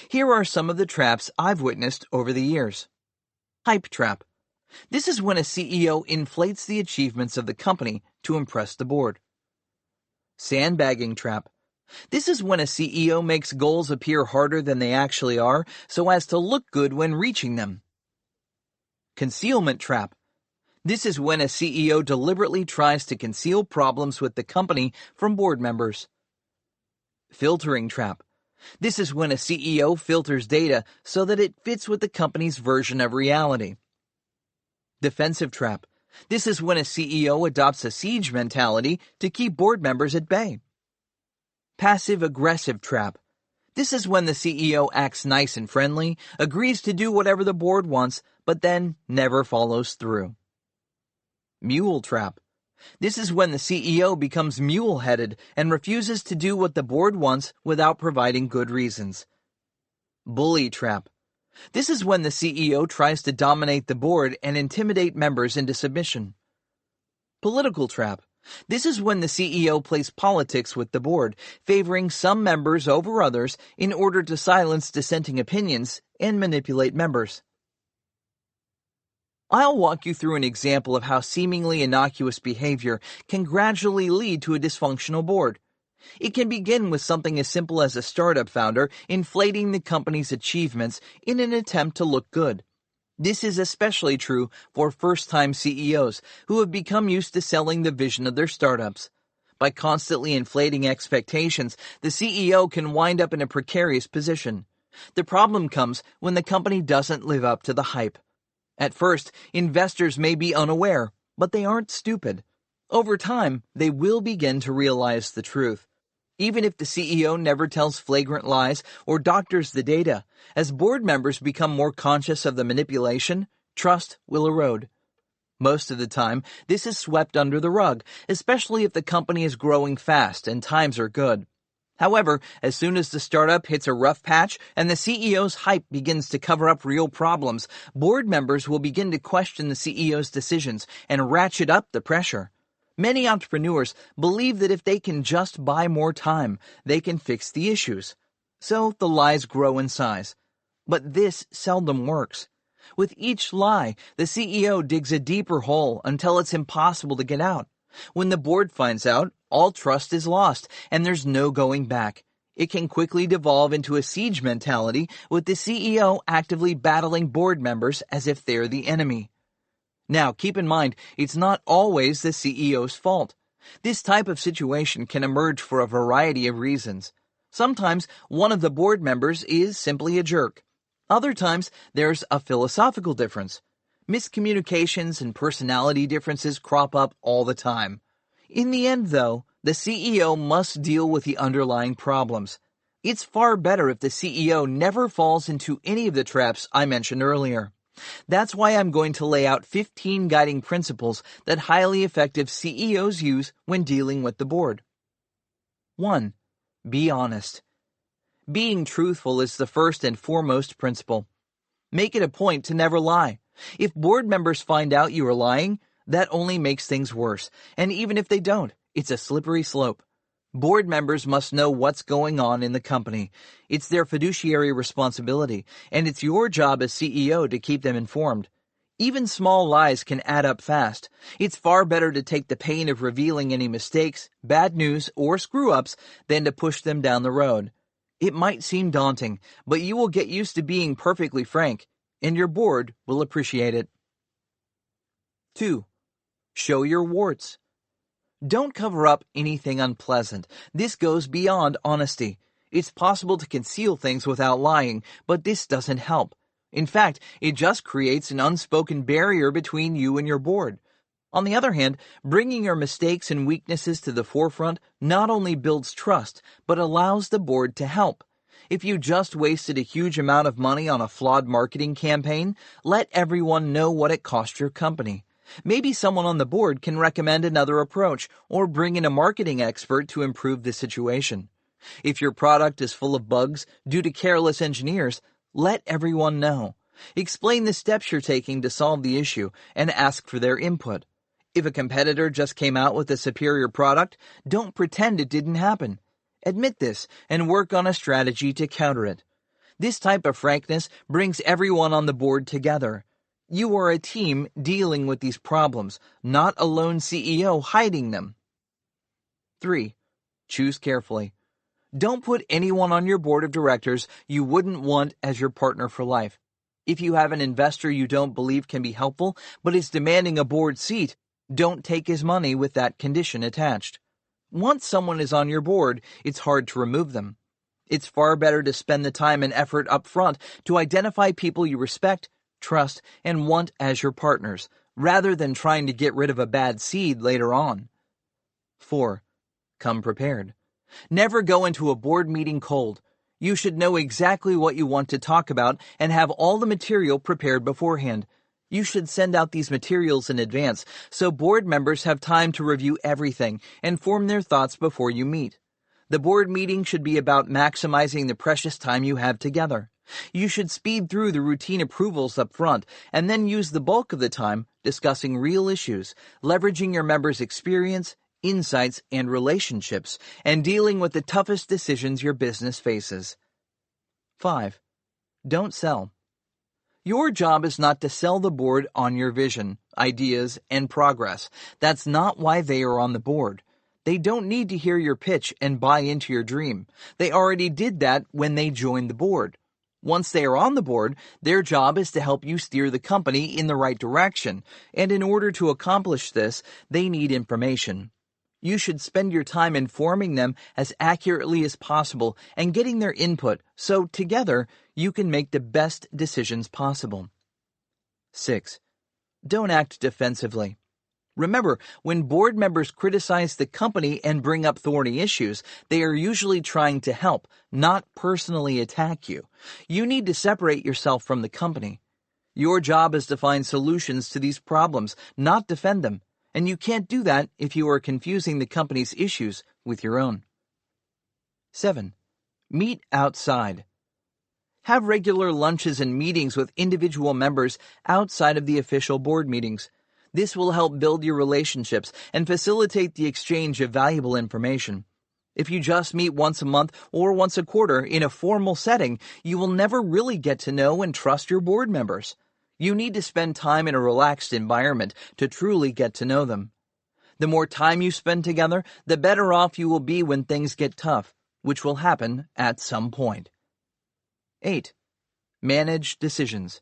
Here are some of the traps I've witnessed over the years. Hype trap. This is when a CEO inflates the achievements of the company to impress the board. Sandbagging trap. This is when a CEO makes goals appear harder than they actually are so as to look good when reaching them. Concealment trap. This is when a CEO deliberately tries to conceal problems with the company from board members. Filtering trap. This is when a CEO filters data so that it fits with the company's version of reality. Defensive trap. This is when a CEO adopts a siege mentality to keep board members at bay. Passive-aggressive trap. This is when the CEO acts nice and friendly, agrees to do whatever the board wants, but then never follows through. Mule trap. This is when the CEO becomes mule-headed and refuses to do what the board wants without providing good reasons. Bully trap. This is when the CEO tries to dominate the board and intimidate members into submission. Political trap. This is when the CEO plays politics with the board, favoring some members over others in order to silence dissenting opinions and manipulate members. I'll walk you through an example of how seemingly innocuous behavior can gradually lead to a dysfunctional board. It can begin with something as simple as a startup founder inflating the company's achievements in an attempt to look good. This is especially true for first-time CEOs who have become used to selling the vision of their startups. By constantly inflating expectations, the CEO can wind up in a precarious position. The problem comes when the company doesn't live up to the hype. At first, investors may be unaware, but they aren't stupid. Over time, they will begin to realize the truth. Even if the CEO never tells flagrant lies or doctors the data, as board members become more conscious of the manipulation, trust will erode. Most of the time, this is swept under the rug, especially if the company is growing fast and times are good. However, as soon as the startup hits a rough patch and the CEO's hype begins to cover up real problems, board members will begin to question the CEO's decisions and ratchet up the pressure. Many entrepreneurs believe that if they can just buy more time, they can fix the issues. So the lies grow in size. But this seldom works. With each lie, the CEO digs a deeper hole until it's impossible to get out. When the board finds out, all trust is lost, and there's no going back. It can quickly devolve into a siege mentality, with the CEO actively battling board members as if they're the enemy. Now, keep in mind, it's not always the CEO's fault. This type of situation can emerge for a variety of reasons. Sometimes one of the board members is simply a jerk. Other times, there's a philosophical difference. Miscommunications and personality differences crop up all the time. In the end, though, the CEO must deal with the underlying problems. It's far better if the CEO never falls into any of the traps I mentioned earlier. That's why I'm going to lay out 15 guiding principles that highly effective CEOs use when dealing with the board. 1. Be honest. Being truthful is the first and foremost principle. Make it a point to never lie. If board members find out you are lying, that only makes things worse. And even if they don't, it's a slippery slope. Board members must know what's going on in the company. It's their fiduciary responsibility, and it's your job as CEO to keep them informed. Even small lies can add up fast. It's far better to take the pain of revealing any mistakes, bad news, or screw-ups than to push them down the road. It might seem daunting, but you will get used to being perfectly frank, and your board will appreciate it. 2. Show your warts. Don't cover up anything unpleasant. This goes beyond honesty. It's possible to conceal things without lying, but this doesn't help. In fact, it just creates an unspoken barrier between you and your board. On the other hand, bringing your mistakes and weaknesses to the forefront not only builds trust, but allows the board to help. If you just wasted a huge amount of money on a flawed marketing campaign, let everyone know what it cost your company. Maybe someone on the board can recommend another approach or bring in a marketing expert to improve the situation. If your product is full of bugs due to careless engineers, let everyone know. Explain the steps you're taking to solve the issue and ask for their input. If a competitor just came out with a superior product, don't pretend it didn't happen. Admit this and work on a strategy to counter it. This type of frankness brings everyone on the board together. You are a team dealing with these problems, not a lone CEO hiding them. 3. Choose carefully. Don't put anyone on your board of directors you wouldn't want as your partner for life. If you have an investor you don't believe can be helpful but is demanding a board seat, don't take his money with that condition attached. Once someone is on your board, it's hard to remove them. It's far better to spend the time and effort up front to identify people you respect, trust, and want as your partners, rather than trying to get rid of a bad seed later on. 4. Come prepared. Never go into a board meeting cold. You should know exactly what you want to talk about and have all the material prepared beforehand. You should send out these materials in advance so board members have time to review everything and form their thoughts before you meet. The board meeting should be about maximizing the precious time you have together. You should speed through the routine approvals up front and then use the bulk of the time discussing real issues, leveraging your members' experience, insights, and relationships, and dealing with the toughest decisions your business faces. 5. Don't sell. Your job is not to sell the board on your vision, ideas, and progress. That's not why they are on the board. They don't need to hear your pitch and buy into your dream. They already did that when they joined the board. Once they are on the board, their job is to help you steer the company in the right direction, and in order to accomplish this, they need information. You should spend your time informing them as accurately as possible and getting their input so, together, you can make the best decisions possible. 6. Don't act defensively. Remember, when board members criticize the company and bring up thorny issues, they are usually trying to help, not personally attack you. You need to separate yourself from the company. Your job is to find solutions to these problems, not defend them. And you can't do that if you are confusing the company's issues with your own. 7. Meet outside. Have regular lunches and meetings with individual members outside of the official board meetings. This will help build your relationships and facilitate the exchange of valuable information. If you just meet once a month or once a quarter in a formal setting, you will never really get to know and trust your board members. You need to spend time in a relaxed environment to truly get to know them. The more time you spend together, the better off you will be when things get tough, which will happen at some point. 8. Manage decisions.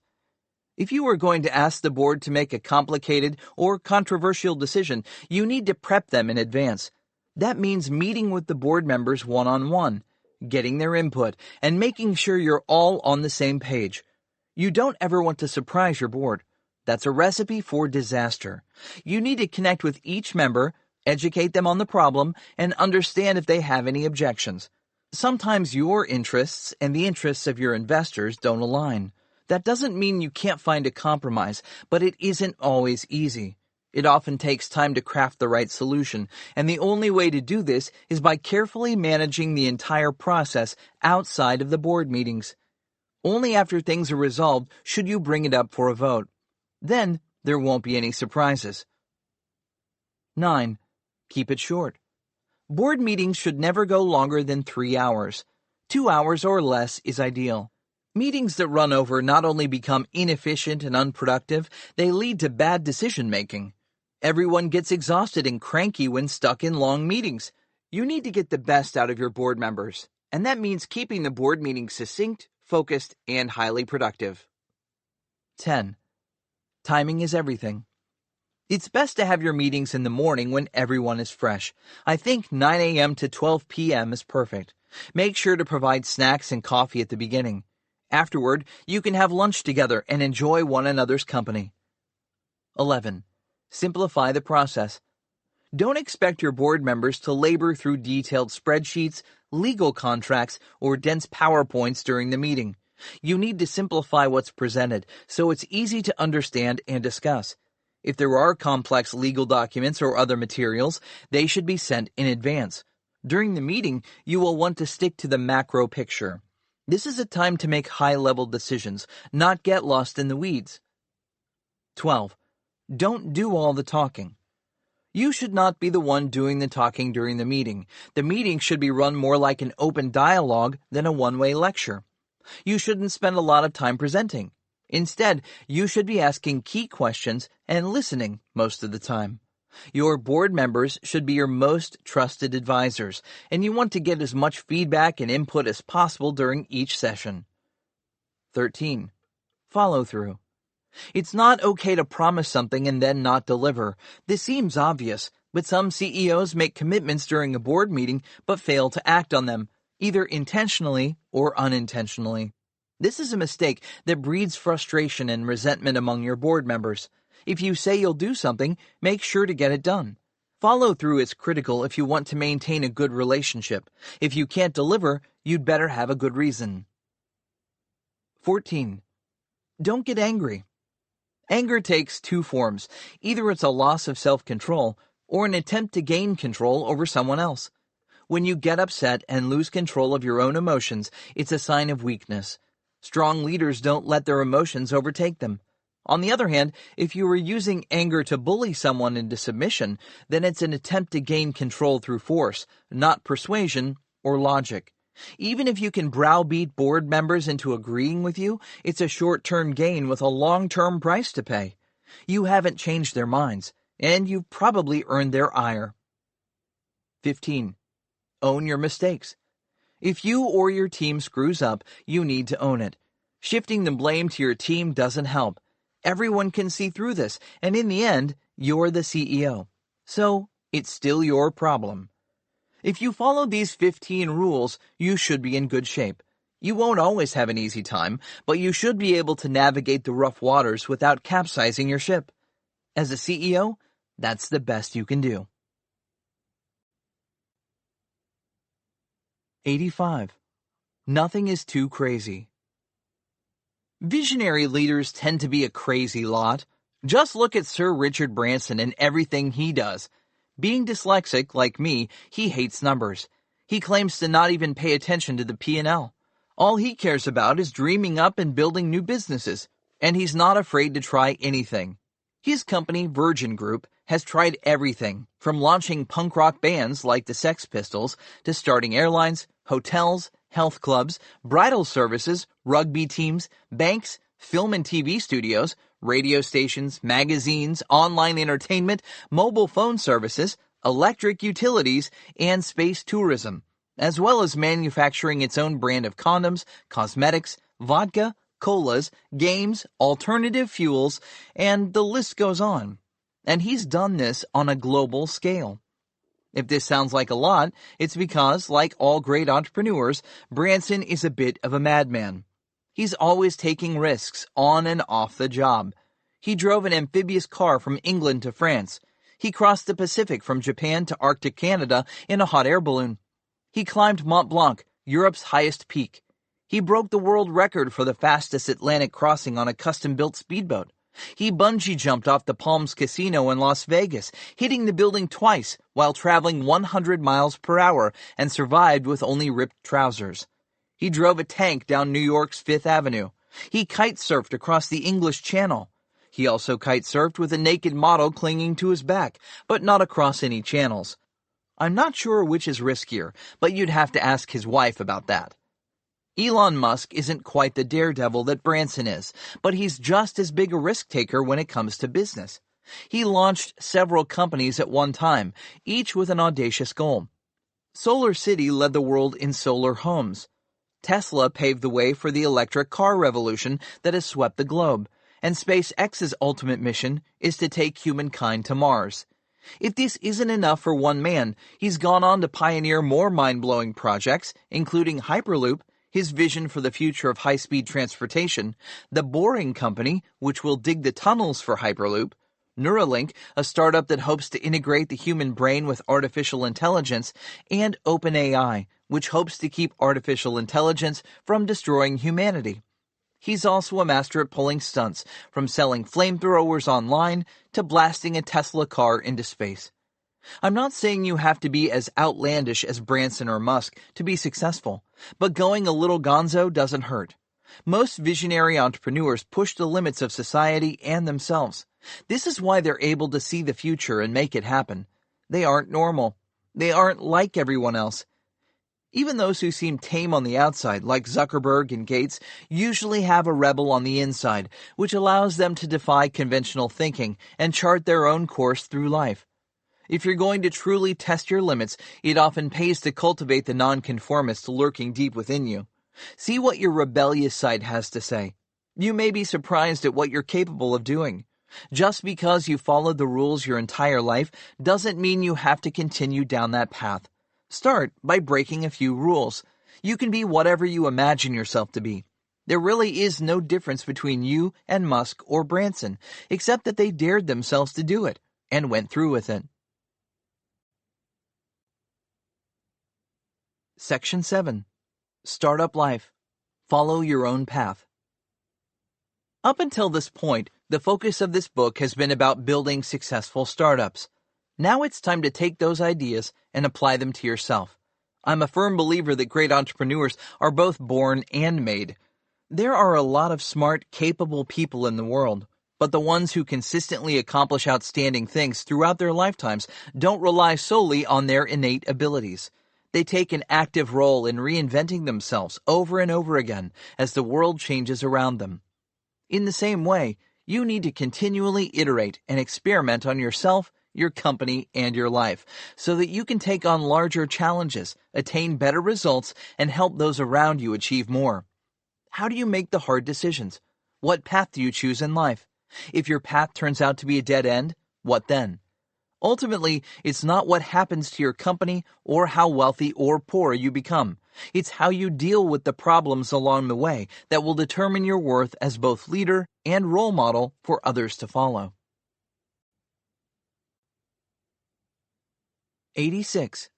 If you are going to ask the board to make a complicated or controversial decision, you need to prep them in advance. That means meeting with the board members one-on-one, getting their input, and making sure you're all on the same page. You don't ever want to surprise your board. That's a recipe for disaster. You need to connect with each member, educate them on the problem, and understand if they have any objections. Sometimes your interests and the interests of your investors don't align. That doesn't mean you can't find a compromise, but it isn't always easy. It often takes time to craft the right solution, and the only way to do this is by carefully managing the entire process outside of the board meetings. Only after things are resolved should you bring it up for a vote. Then there won't be any surprises. 9. Keep it short. Board meetings should never go longer than 3 hours. 2 hours or less is ideal. Meetings that run over not only become inefficient and unproductive, they lead to bad decision-making. Everyone gets exhausted and cranky when stuck in long meetings. You need to get the best out of your board members, and that means keeping the board meeting succinct, focused, and highly productive. 10. Timing is everything. It's best to have your meetings in the morning when everyone is fresh. I think 9 a.m. to 12 p.m. is perfect. Make sure to provide snacks and coffee at the beginning. Afterward, you can have lunch together and enjoy one another's company. 11. Simplify the process. Don't expect your board members to labor through detailed spreadsheets, legal contracts, or dense PowerPoints during the meeting. You need to simplify what's presented so it's easy to understand and discuss. If there are complex legal documents or other materials, they should be sent in advance. During the meeting, you will want to stick to the macro picture. This is a time to make high-level decisions, not get lost in the weeds. 12. Don't do all the talking. You should not be the one doing the talking during the meeting. The meeting should be run more like an open dialogue than a one-way lecture. You shouldn't spend a lot of time presenting. Instead, you should be asking key questions and listening most of the time. Your board members should be your most trusted advisors, and you want to get as much feedback and input as possible during each session. 13. Follow through. It's not okay to promise something and then not deliver. This seems obvious, but some CEOs make commitments during a board meeting but fail to act on them, either intentionally or unintentionally. This is a mistake that breeds frustration and resentment among your board members. If you say you'll do something, make sure to get it done. Follow through is critical if you want to maintain a good relationship. If you can't deliver, you'd better have a good reason. 14. Don't get angry. Anger takes two forms. Either it's a loss of self-control or an attempt to gain control over someone else. When you get upset and lose control of your own emotions, it's a sign of weakness. Strong leaders don't let their emotions overtake them. On the other hand, if you are using anger to bully someone into submission, then it's an attempt to gain control through force, not persuasion or logic. Even if you can browbeat board members into agreeing with you, it's a short-term gain with a long-term price to pay. You haven't changed their minds, and you've probably earned their ire. 15. Own your mistakes. If you or your team screws up, you need to own it. Shifting the blame to your team doesn't help. Everyone can see through this, and in the end, you're the CEO. So, it's still your problem. If you follow these 15 rules, you should be in good shape. You won't always have an easy time, but you should be able to navigate the rough waters without capsizing your ship. As a CEO, that's the best you can do. 85. Nothing is too crazy. Visionary leaders tend to be a crazy lot. Just look at Sir Richard Branson and everything he does. Being dyslexic, like me, he hates numbers. He claims to not even pay attention to the P&L. All he cares about is dreaming up and building new businesses, and he's not afraid to try anything. His company, Virgin Group, has tried everything, from launching punk rock bands like the Sex Pistols to starting airlines, hotels, health clubs, bridal services, rugby teams, banks, film and TV studios, radio stations, magazines, online entertainment, mobile phone services, electric utilities, and space tourism, as well as manufacturing its own brand of condoms, cosmetics, vodka, colas, games, alternative fuels, and the list goes on. And he's done this on a global scale. If this sounds like a lot, it's because, like all great entrepreneurs, Branson is a bit of a madman. He's always taking risks on and off the job. He drove an amphibious car from England to France. He crossed the Pacific from Japan to Arctic Canada in a hot air balloon. He climbed Mont Blanc, Europe's highest peak. He broke the world record for the fastest Atlantic crossing on a custom-built speedboat. He bungee jumped off the Palms Casino in Las Vegas, hitting the building twice while traveling 100 miles per hour and survived with only ripped trousers. He drove a tank down New York's Fifth Avenue. He kite surfed across the English Channel. He also kite surfed with a naked model clinging to his back, but not across any channels. I'm not sure which is riskier, but you'd have to ask his wife about that. Elon Musk isn't quite the daredevil that Branson is, but he's just as big a risk-taker when it comes to business. He launched several companies at one time, each with an audacious goal. Solar City led the world in solar homes. Tesla paved the way for the electric car revolution that has swept the globe, and SpaceX's ultimate mission is to take humankind to Mars. If this isn't enough for one man, he's gone on to pioneer more mind-blowing projects, including Hyperloop, his vision for the future of high-speed transportation, the Boring Company, which will dig the tunnels for Hyperloop, Neuralink, a startup that hopes to integrate the human brain with artificial intelligence, and OpenAI, which hopes to keep artificial intelligence from destroying humanity. He's also a master at pulling stunts, from selling flamethrowers online to blasting a Tesla car into space. I'm not saying you have to be as outlandish as Branson or Musk to be successful, but going a little gonzo doesn't hurt. Most visionary entrepreneurs push the limits of society and themselves. This is why they're able to see the future and make it happen. They aren't normal. They aren't like everyone else. Even those who seem tame on the outside, like Zuckerberg and Gates, usually have a rebel on the inside, which allows them to defy conventional thinking and chart their own course through life. If you're going to truly test your limits, it often pays to cultivate the nonconformist lurking deep within you. See what your rebellious side has to say. You may be surprised at what you're capable of doing. Just because you followed the rules your entire life doesn't mean you have to continue down that path. Start by breaking a few rules. You can be whatever you imagine yourself to be. There really is no difference between you and Musk or Branson, except that they dared themselves to do it and went through with it. Section 7. Startup Life. Follow your own path. Up until this point, the focus of this book has been about building successful startups. Now it's time to take those ideas and apply them to yourself. I'm a firm believer that great entrepreneurs are both born and made. There are a lot of smart, capable people in the world, but the ones who consistently accomplish outstanding things throughout their lifetimes don't rely solely on their innate abilities. They take an active role in reinventing themselves over and over again as the world changes around them. In the same way, you need to continually iterate and experiment on yourself, your company, and your life, so that you can take on larger challenges, attain better results, and help those around you achieve more. How do you make the hard decisions? What path do you choose in life? If your path turns out to be a dead end, what then? Ultimately, it's not what happens to your company or how wealthy or poor you become. It's how you deal with the problems along the way that will determine your worth as both leader and role model for others to follow. 86.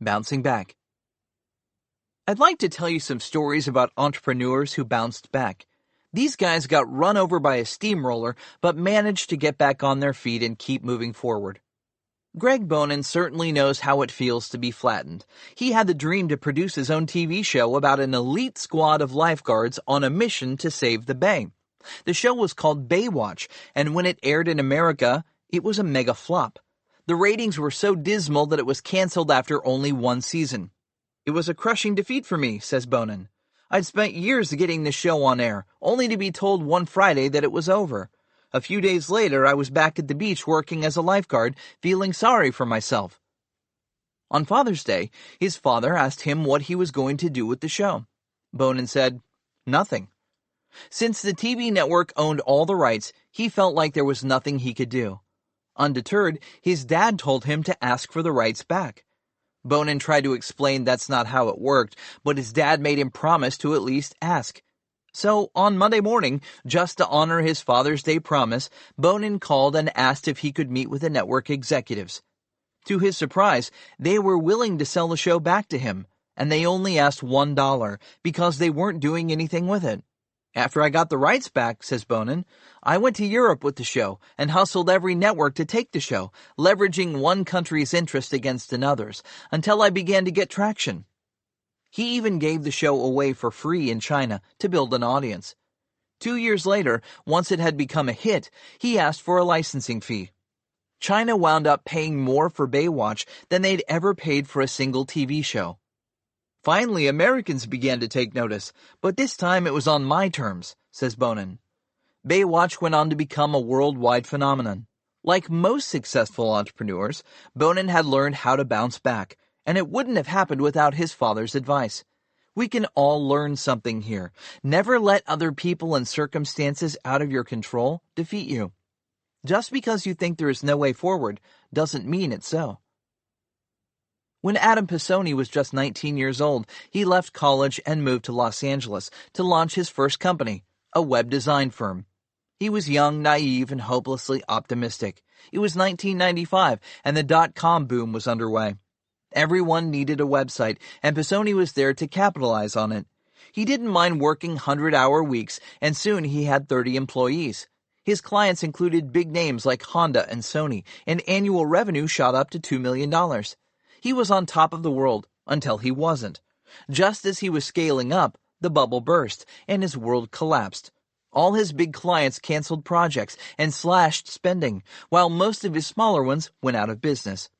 Bouncing back. I'd like to tell you some stories about entrepreneurs who bounced back. These guys got run over by a steamroller, but managed to get back on their feet and keep moving forward. Greg Bonin certainly knows how it feels to be flattened. He had the dream to produce his own TV show about an elite squad of lifeguards on a mission to save the bay. The show was called Baywatch, and when it aired in America, it was a mega flop. The ratings were so dismal that it was canceled after only one season. "It was a crushing defeat for me," says Bonin. "I'd spent years getting the show on air, only to be told one Friday that it was over. A few days later, I was back at the beach working as a lifeguard, feeling sorry for myself." On Father's Day, his father asked him what he was going to do with the show. Bonin said, "Nothing." Since the TV network owned all the rights, he felt like there was nothing he could do. Undeterred, his dad told him to ask for the rights back. Bonin tried to explain that's not how it worked, but his dad made him promise to at least ask. So, on Monday morning, just to honor his Father's Day promise, Bonin called and asked if he could meet with the network executives. To his surprise, they were willing to sell the show back to him, and they only asked $1 because they weren't doing anything with it. "After I got the rights back," says Bonin, "I went to Europe with the show and hustled every network to take the show, leveraging one country's interest against another's, until I began to get traction." He even gave the show away for free in China to build an audience. 2 years later, once it had become a hit, he asked for a licensing fee. China wound up paying more for Baywatch than they'd ever paid for a single TV show. "Finally, Americans began to take notice, but this time it was on my terms," says Bonin. Baywatch went on to become a worldwide phenomenon. Like most successful entrepreneurs, Bonin had learned how to bounce back, and it wouldn't have happened without his father's advice. We can all learn something here. Never let other people and circumstances out of your control defeat you. Just because you think there is no way forward doesn't mean it's so. When Adam Pisoni was just 19 years old, he left college and moved to Los Angeles to launch his first company, a web design firm. He was young, naive, and hopelessly optimistic. It was 1995, and the dot-com boom was underway. Everyone needed a website, and Pisoni was there to capitalize on it. He didn't mind working 100-hour weeks, and soon he had 30 employees. His clients included big names like Honda and Sony, and annual revenue shot up to $2 million. He was on top of the world until he wasn't. Just as he was scaling up, the bubble burst, and his world collapsed. All his big clients canceled projects and slashed spending, while most of his smaller ones went out of business.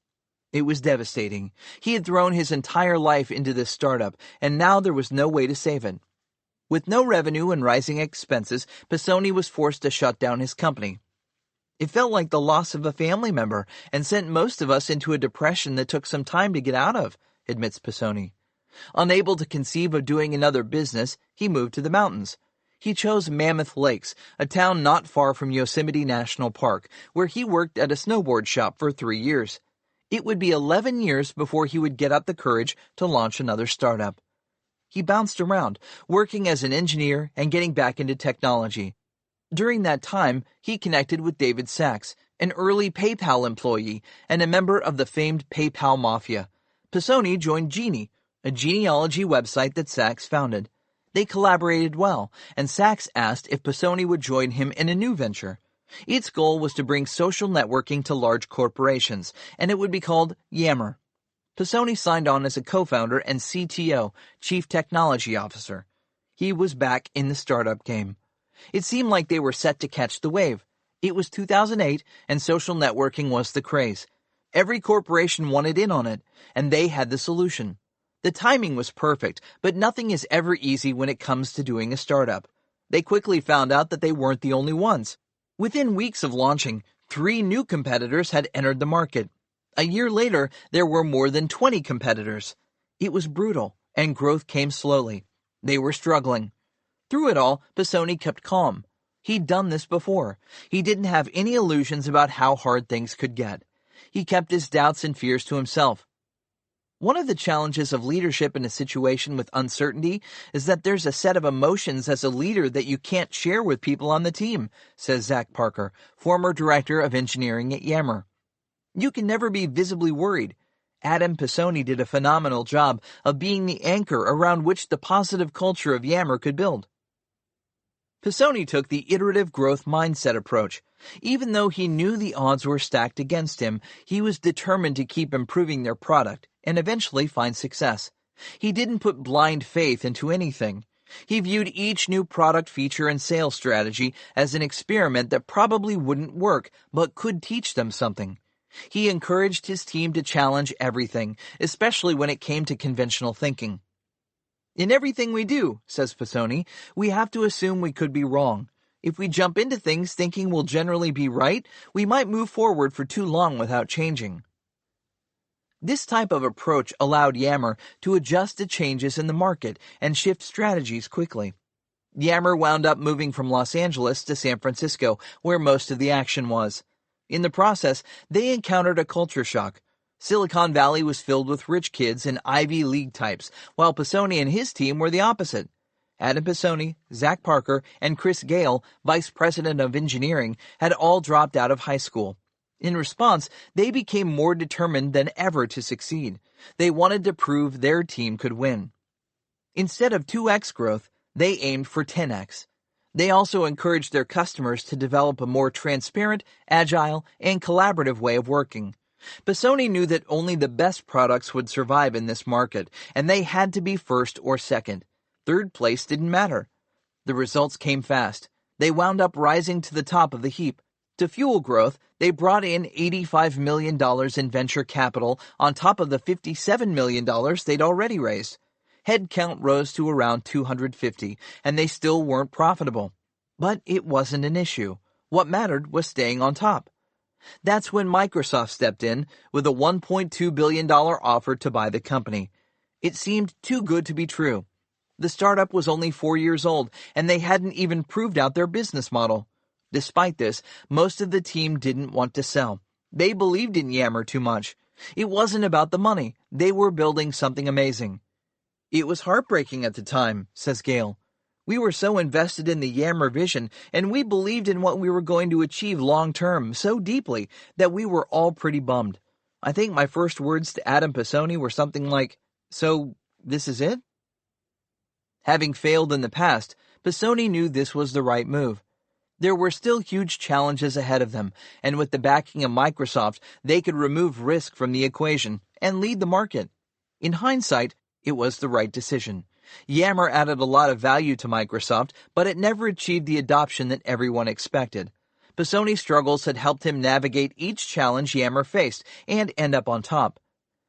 It was devastating. He had thrown his entire life into this startup, and now there was no way to save it. With no revenue and rising expenses, Pisoni was forced to shut down his company. It felt like the loss of a family member and sent most of us into a depression that took some time to get out of, admits Pisoni. Unable to conceive of doing another business, he moved to the mountains. He chose Mammoth Lakes, a town not far from Yosemite National Park, where he worked at a snowboard shop for 3 years. It would be 11 years before he would get up the courage to launch another startup. He bounced around, working as an engineer and getting back into technology. During that time, he connected with David Sachs, an early PayPal employee and a member of the famed PayPal Mafia. Pisoni joined Genie, a genealogy website that Sachs founded. They collaborated well, and Sachs asked if Pisoni would join him in a new venture. Its goal was to bring social networking to large corporations, and it would be called Yammer. Pisoni signed on as a co-founder and CTO, Chief Technology Officer. He was back in the startup game. It seemed like they were set to catch the wave. It was 2008, and social networking was the craze. Every corporation wanted in on it, and they had the solution. The timing was perfect, but nothing is ever easy when it comes to doing a startup. They quickly found out that they weren't the only ones. Within weeks of launching, 3 new competitors had entered the market. A year later, there were more than 20 competitors. It was brutal, and growth came slowly. They were struggling. Through it all, Pisoni kept calm. He'd done this before. He didn't have any illusions about how hard things could get. He kept his doubts and fears to himself. One of the challenges of leadership in a situation with uncertainty is that there's a set of emotions as a leader that you can't share with people on the team, says Zach Parker, former director of engineering at Yammer. You can never be visibly worried. Adam Pisoni did a phenomenal job of being the anchor around which the positive culture of Yammer could build. Pisoni took the iterative growth mindset approach. Even though he knew the odds were stacked against him, he was determined to keep improving their product and eventually find success. He didn't put blind faith into anything. He viewed each new product feature and sales strategy as an experiment that probably wouldn't work, but could teach them something. He encouraged his team to challenge everything, especially when it came to conventional thinking. In everything we do, says Pisoni, we have to assume we could be wrong. If we jump into things thinking we'll generally be right, we might move forward for too long without changing. This type of approach allowed Yammer to adjust to changes in the market and shift strategies quickly. Yammer wound up moving from Los Angeles to San Francisco, where most of the action was. In the process, they encountered a culture shock. Silicon Valley was filled with rich kids and Ivy League types, while Pisoni and his team were the opposite. Adam Pisoni, Zach Parker, and Chris Gale, vice president of engineering, had all dropped out of high school. In response, they became more determined than ever to succeed. They wanted to prove their team could win. Instead of 2x growth, they aimed for 10x. They also encouraged their customers to develop a more transparent, agile, and collaborative way of working. Pisoni knew that only the best products would survive in this market, and they had to be first or second. Third place didn't matter. The results came fast. They wound up rising to the top of the heap. To fuel growth, they brought in $85 million in venture capital on top of the $57 million they'd already raised. Headcount rose to around 250, and they still weren't profitable. But it wasn't an issue. What mattered was staying on top. That's when Microsoft stepped in with a $1.2 billion offer to buy the company. It seemed too good to be true. The startup was only 4 years old, and they hadn't even proved out their business model. Despite this, most of the team didn't want to sell. They believed in Yammer too much. It wasn't about the money. They were building something amazing. It was heartbreaking at the time, says Gale. We were so invested in the Yammer vision, and we believed in what we were going to achieve long-term so deeply that we were all pretty bummed. I think my first words to Adam Pisoni were something like, "So, this is it?" Having failed in the past, Pisoni knew this was the right move. There were still huge challenges ahead of them, and with the backing of Microsoft, they could remove risk from the equation and lead the market. In hindsight, it was the right decision. Yammer added a lot of value to Microsoft, but it never achieved the adoption that everyone expected. Pisoni's struggles had helped him navigate each challenge Yammer faced and end up on top.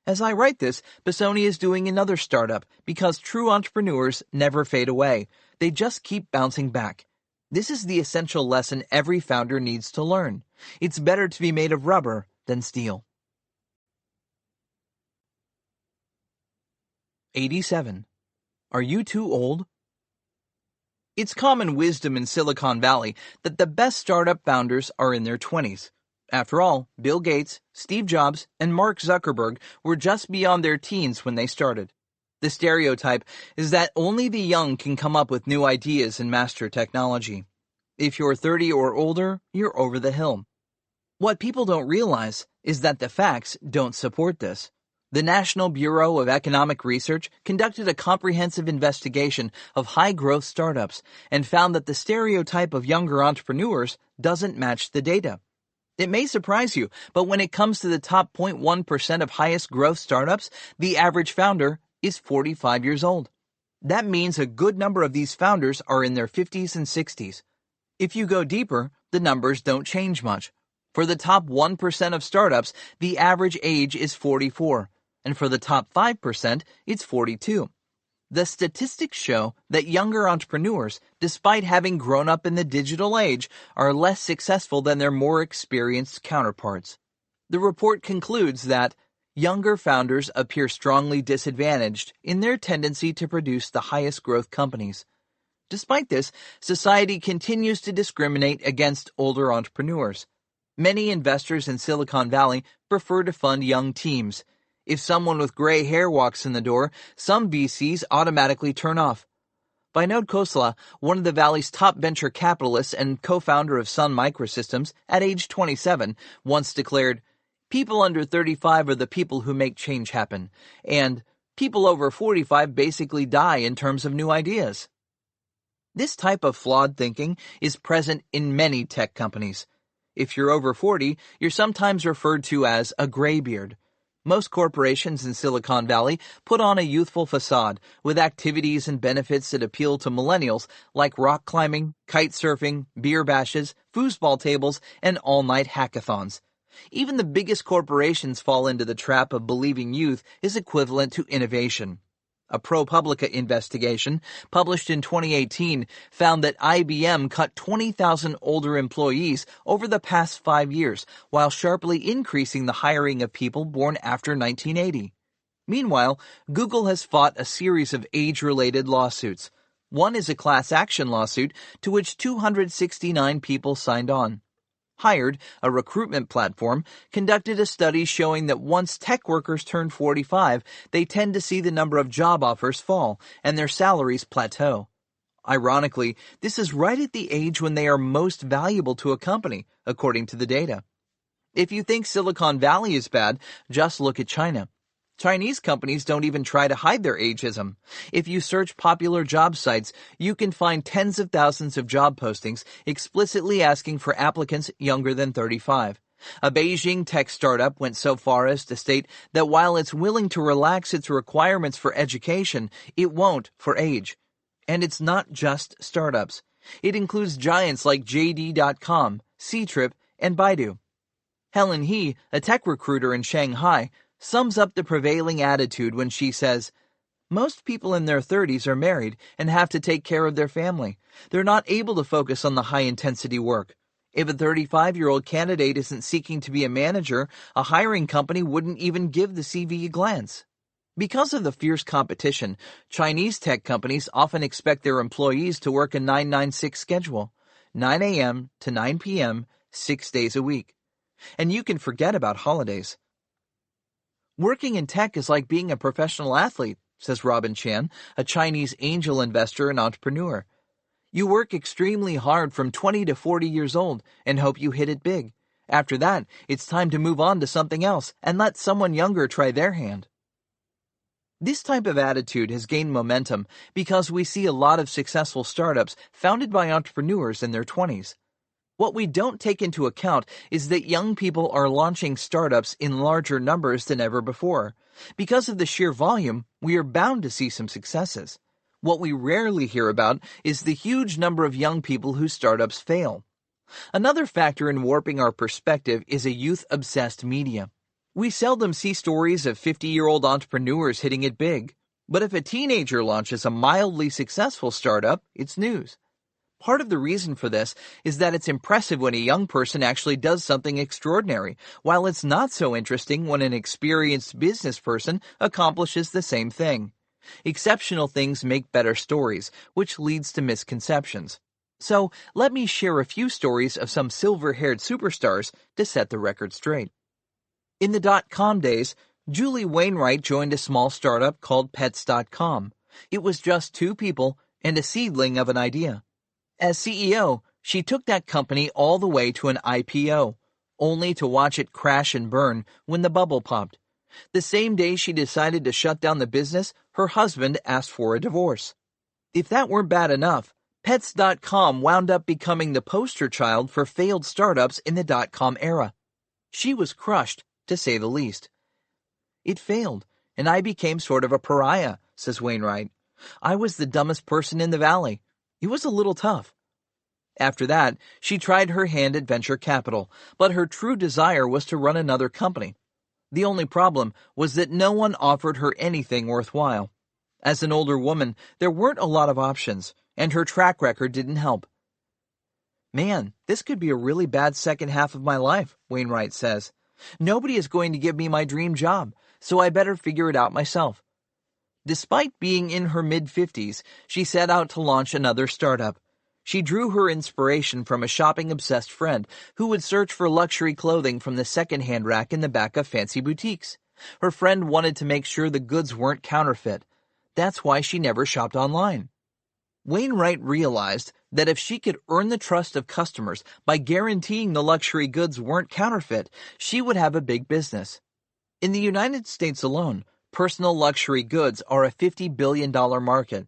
As I write this, Pisoni is doing another startup because true entrepreneurs never fade away. They just keep bouncing back. This is the essential lesson every founder needs to learn. It's better to be made of rubber than steel. 87. Are you too old? It's common wisdom in Silicon Valley that the best startup founders are in their 20s. After all, Bill Gates, Steve Jobs, and Mark Zuckerberg were just beyond their teens when they started. The stereotype is that only the young can come up with new ideas and master technology. If you're 30 or older, you're over the hill. What people don't realize is that the facts don't support this. The National Bureau of Economic Research conducted a comprehensive investigation of high-growth startups and found that the stereotype of younger entrepreneurs doesn't match the data. It may surprise you, but when it comes to the top 0.1% of highest growth startups, the average founder is 45 years old. That means a good number of these founders are in their 50s and 60s. If you go deeper, the numbers don't change much. For the top 1% of startups, the average age is 44, and for the top 5%, it's 42. The statistics show that younger entrepreneurs, despite having grown up in the digital age, are less successful than their more experienced counterparts. The report concludes that younger founders appear strongly disadvantaged in their tendency to produce the highest growth companies. Despite this, society continues to discriminate against older entrepreneurs. Many investors in Silicon Valley prefer to fund young teams. If someone with gray hair walks in the door, some VCs automatically turn off. Vinod Khosla, one of the Valley's top venture capitalists and co-founder of Sun Microsystems, at age 27, once declared, "People under 35 are the people who make change happen," and "people over 45 basically die in terms of new ideas." This type of flawed thinking is present in many tech companies. If you're over 40, you're sometimes referred to as a graybeard. Most corporations in Silicon Valley put on a youthful facade with activities and benefits that appeal to millennials like rock climbing, kite surfing, beer bashes, foosball tables, and all-night hackathons. Even the biggest corporations fall into the trap of believing youth is equivalent to innovation. A ProPublica investigation, published in 2018, found that IBM cut 20,000 older employees over the past 5 years, while sharply increasing the hiring of people born after 1980. Meanwhile, Google has fought a series of age-related lawsuits. One is a class action lawsuit to which 269 people signed on. Hired, a recruitment platform, conducted a study showing that once tech workers turn 45, they tend to see the number of job offers fall and their salaries plateau. Ironically, this is right at the age when they are most valuable to a company, according to the data. If you think Silicon Valley is bad, just look at China. Chinese companies don't even try to hide their ageism. If you search popular job sites, you can find tens of thousands of job postings explicitly asking for applicants younger than 35. A Beijing tech startup went so far as to state that while it's willing to relax its requirements for education, it won't for age. And it's not just startups. It includes giants like JD.com, Ctrip, and Baidu. Helen He, a tech recruiter in Shanghai, sums up the prevailing attitude when she says, "Most people in their 30s are married and have to take care of their family. They're not able to focus on the high-intensity work. If a 35-year-old candidate isn't seeking to be a manager, a hiring company wouldn't even give the CV a glance." Because of the fierce competition, Chinese tech companies often expect their employees to work a 9-9-6 schedule, 9 a.m. to 9 p.m., 6 days a week. And you can forget about holidays. Working in tech is like being a professional athlete, says Robin Chan, a Chinese angel investor and entrepreneur. You work extremely hard from 20 to 40 years old and hope you hit it big. After that, it's time to move on to something else and let someone younger try their hand. This type of attitude has gained momentum because we see a lot of successful startups founded by entrepreneurs in their 20s. What we don't take into account is that young people are launching startups in larger numbers than ever before. Because of the sheer volume, we are bound to see some successes. What we rarely hear about is the huge number of young people whose startups fail. Another factor in warping our perspective is a youth-obsessed media. We seldom see stories of 50-year-old entrepreneurs hitting it big. But if a teenager launches a mildly successful startup, it's news. Part of the reason for this is that it's impressive when a young person actually does something extraordinary, while it's not so interesting when an experienced business person accomplishes the same thing. Exceptional things make better stories, which leads to misconceptions. So, let me share a few stories of some silver-haired superstars to set the record straight. In the dot-com days, Julie Wainwright joined a small startup called Pets.com. It was just 2 people and a seedling of an idea. As CEO, she took that company all the way to an IPO, only to watch it crash and burn when the bubble popped. The same day she decided to shut down the business, her husband asked for a divorce. If that weren't bad enough, Pets.com wound up becoming the poster child for failed startups in the dot-com era. She was crushed, to say the least. It failed, and I became sort of a pariah, says Wainwright. I was the dumbest person in the valley. It was a little tough. After that, she tried her hand at venture capital, but her true desire was to run another company. The only problem was that no one offered her anything worthwhile. As an older woman, there weren't a lot of options, and her track record didn't help. Man, this could be a really bad second half of my life, Wainwright says. Nobody is going to give me my dream job, so I better figure it out myself. Despite being in her mid-50s, she set out to launch another startup. She drew her inspiration from a shopping-obsessed friend who would search for luxury clothing from the second-hand rack in the back of fancy boutiques. Her friend wanted to make sure the goods weren't counterfeit. That's why she never shopped online. Wainwright realized that if she could earn the trust of customers by guaranteeing the luxury goods weren't counterfeit, she would have a big business. In the United States alone, personal luxury goods are a $50 billion market.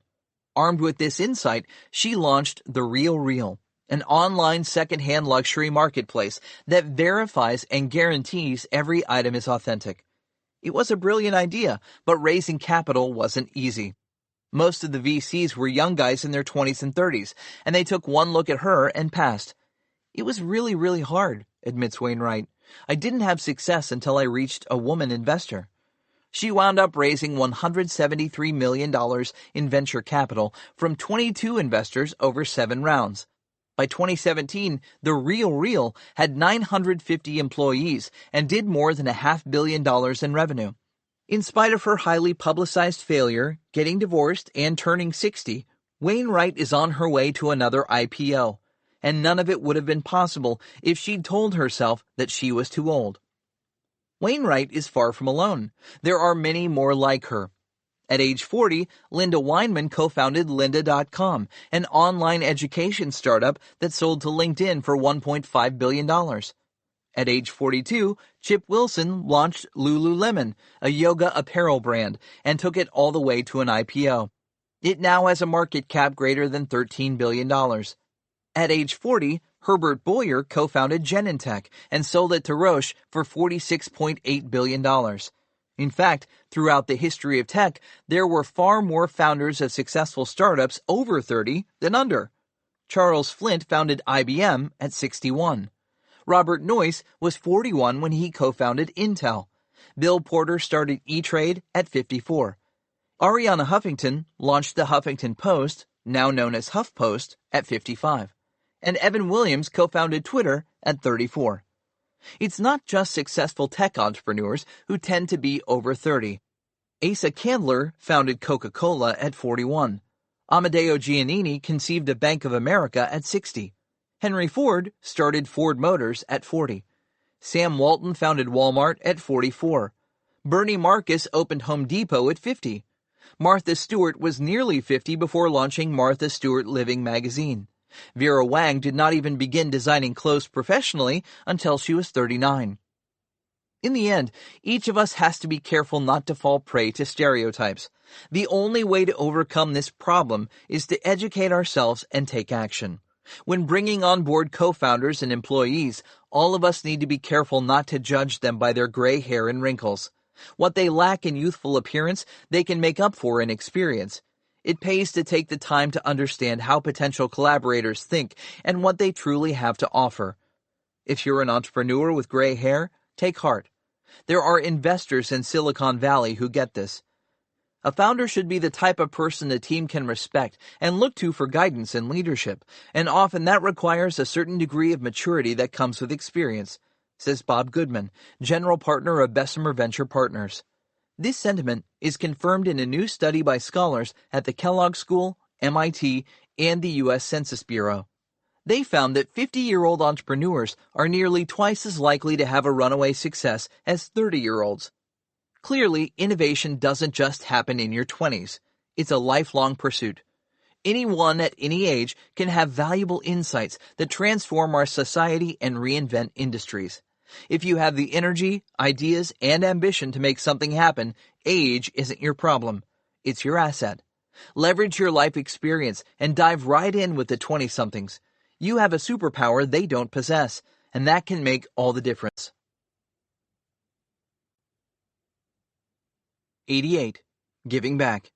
Armed with this insight, she launched The Real Real, an online second-hand luxury marketplace that verifies and guarantees every item is authentic. It was a brilliant idea, but raising capital wasn't easy. Most of the VCs were young guys in their 20s and 30s, and they took one look at her and passed. It was really, really hard, admits Wainwright. I didn't have success until I reached a woman investor. She wound up raising $173 million in venture capital from 22 investors over 7 rounds. By 2017, The Real Real had 950 employees and did more than $500 million in revenue. In spite of her highly publicized failure, getting divorced, and turning 60, Wainwright is on her way to another IPO, and none of it would have been possible if she'd told herself that she was too old. Wainwright is far from alone. There are many more like her. At age 40, Linda Weinman co-founded lynda.com, an online education startup that sold to LinkedIn for $1.5 billion. At age 42, Chip Wilson launched Lululemon, a yoga apparel brand, and took it all the way to an IPO. It now has a market cap greater than $13 billion. At age 40, Herbert Boyer co-founded Genentech and sold it to Roche for $46.8 billion. In fact, throughout the history of tech, there were far more founders of successful startups over 30 than under. Charles Flint founded IBM at 61. Robert Noyce was 41 when he co-founded Intel. Bill Porter started E-Trade at 54. Arianna Huffington launched the Huffington Post, now known as HuffPost, at 55. And Evan Williams co-founded Twitter at 34. It's not just successful tech entrepreneurs who tend to be over 30. Asa Candler founded Coca-Cola at 41. Amedeo Giannini conceived a Bank of America at 60. Henry Ford started Ford Motors at 40. Sam Walton founded Walmart at 44. Bernie Marcus opened Home Depot at 50. Martha Stewart was nearly 50 before launching Martha Stewart Living magazine. Vera Wang did not even begin designing clothes professionally until she was 39. In the end, each of us has to be careful not to fall prey to stereotypes. The only way to overcome this problem is to educate ourselves and take action. When bringing on board co-founders and employees, all of us need to be careful not to judge them by their gray hair and wrinkles. What they lack in youthful appearance, they can make up for in experience. It pays to take the time to understand how potential collaborators think and what they truly have to offer. If you're an entrepreneur with gray hair, take heart. There are investors in Silicon Valley who get this. A founder should be the type of person a team can respect and look to for guidance and leadership, and often that requires a certain degree of maturity that comes with experience, says Bob Goodman, general partner of Bessemer Venture Partners. This sentiment is confirmed in a new study by scholars at the Kellogg School, MIT, and the U.S. Census Bureau. They found that 50-year-old entrepreneurs are nearly twice as likely to have a runaway success as 30-year-olds. Clearly, innovation doesn't just happen in your 20s. It's a lifelong pursuit. Anyone at any age can have valuable insights that transform our society and reinvent industries. If you have the energy, ideas, and ambition to make something happen, age isn't your problem. It's your asset. Leverage your life experience and dive right in with the 20-somethings. You have a superpower they don't possess, and that can make all the difference. 88. Giving back.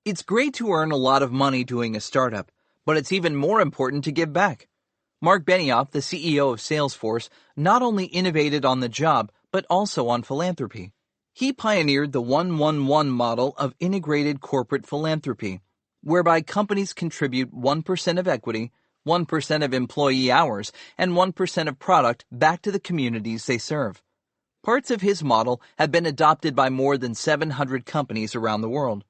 It's great to earn a lot of money doing a startup, but it's even more important to give back. Mark Benioff, the CEO of Salesforce, not only innovated on the job, but also on philanthropy. He pioneered the 1-1-1 model of integrated corporate philanthropy, whereby companies contribute 1% of equity, 1% of employee hours, and 1% of product back to the communities they serve. Parts of his model have been adopted by more than 700 companies around the world.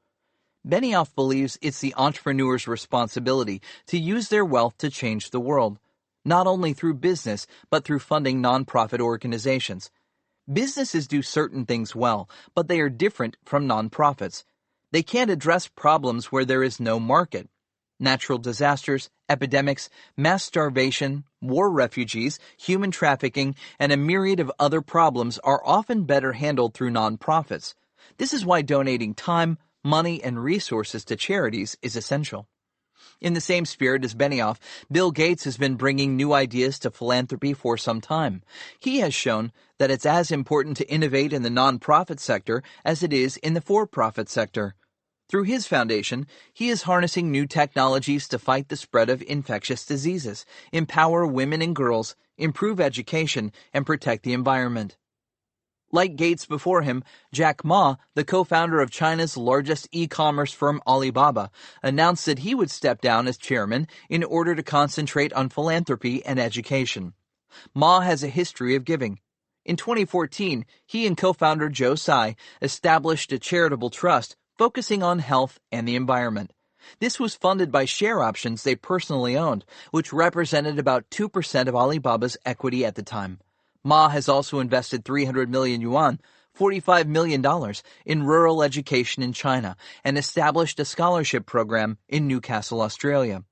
Benioff believes it's the entrepreneur's responsibility to use their wealth to change the world, not only through business, but through funding nonprofit organizations. Businesses do certain things well, but they are different from nonprofits. They can't address problems where there is no market. Natural disasters, epidemics, mass starvation, war refugees, human trafficking, and a myriad of other problems are often better handled through nonprofits. This is why donating time, money, and resources to charities is essential. In the same spirit as Benioff, Bill Gates has been bringing new ideas to philanthropy for some time. He has shown that it's as important to innovate in the nonprofit sector as it is in the for-profit sector. Through his foundation, he is harnessing new technologies to fight the spread of infectious diseases, empower women and girls, improve education, and protect the environment. Like Gates before him, Jack Ma, the co-founder of China's largest e-commerce firm Alibaba, announced that he would step down as chairman in order to concentrate on philanthropy and education. Ma has a history of giving. In 2014, he and co-founder Joe Tsai established a charitable trust focusing on health and the environment. This was funded by share options they personally owned, which represented about 2% of Alibaba's equity at the time. Ma has also invested 300 million yuan, $45 million, in rural education in China and established a scholarship program in Newcastle, Australia.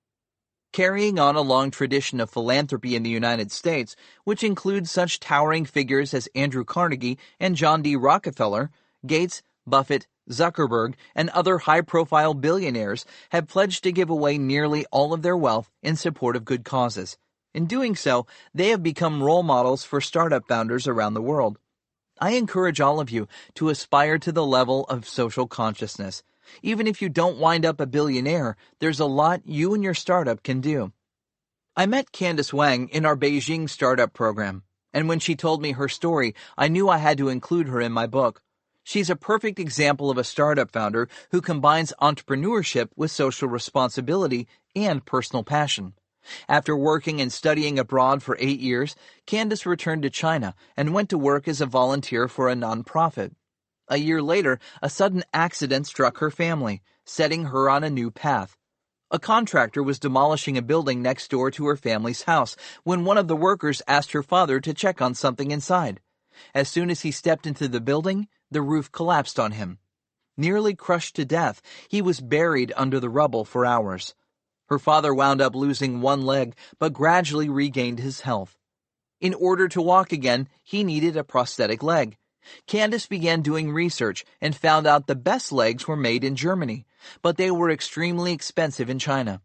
Carrying on a long tradition of philanthropy in the United States, which includes such towering figures as Andrew Carnegie and John D. Rockefeller, Gates, Buffett, Zuckerberg, and other high-profile billionaires have pledged to give away nearly all of their wealth in support of good causes. In doing so, they have become role models for startup founders around the world. I encourage all of you to aspire to the level of social consciousness. Even if you don't wind up a billionaire, there's a lot you and your startup can do. I met Candace Wang in our Beijing startup program, and when she told me her story, I knew I had to include her in my book. She's a perfect example of a startup founder who combines entrepreneurship with social responsibility and personal passion. After working and studying abroad for 8 years, Candace returned to China and went to work as a volunteer for a nonprofit. A year later, a sudden accident struck her family, setting her on a new path. A contractor was demolishing a building next door to her family's house when one of the workers asked her father to check on something inside. As soon as he stepped into the building, the roof collapsed on him. Nearly crushed to death, he was buried under the rubble for hours. Her father wound up losing one leg, but gradually regained his health. In order to walk again, he needed a prosthetic leg. Candace began doing research and found out the best legs were made in Germany, but they were extremely expensive in China.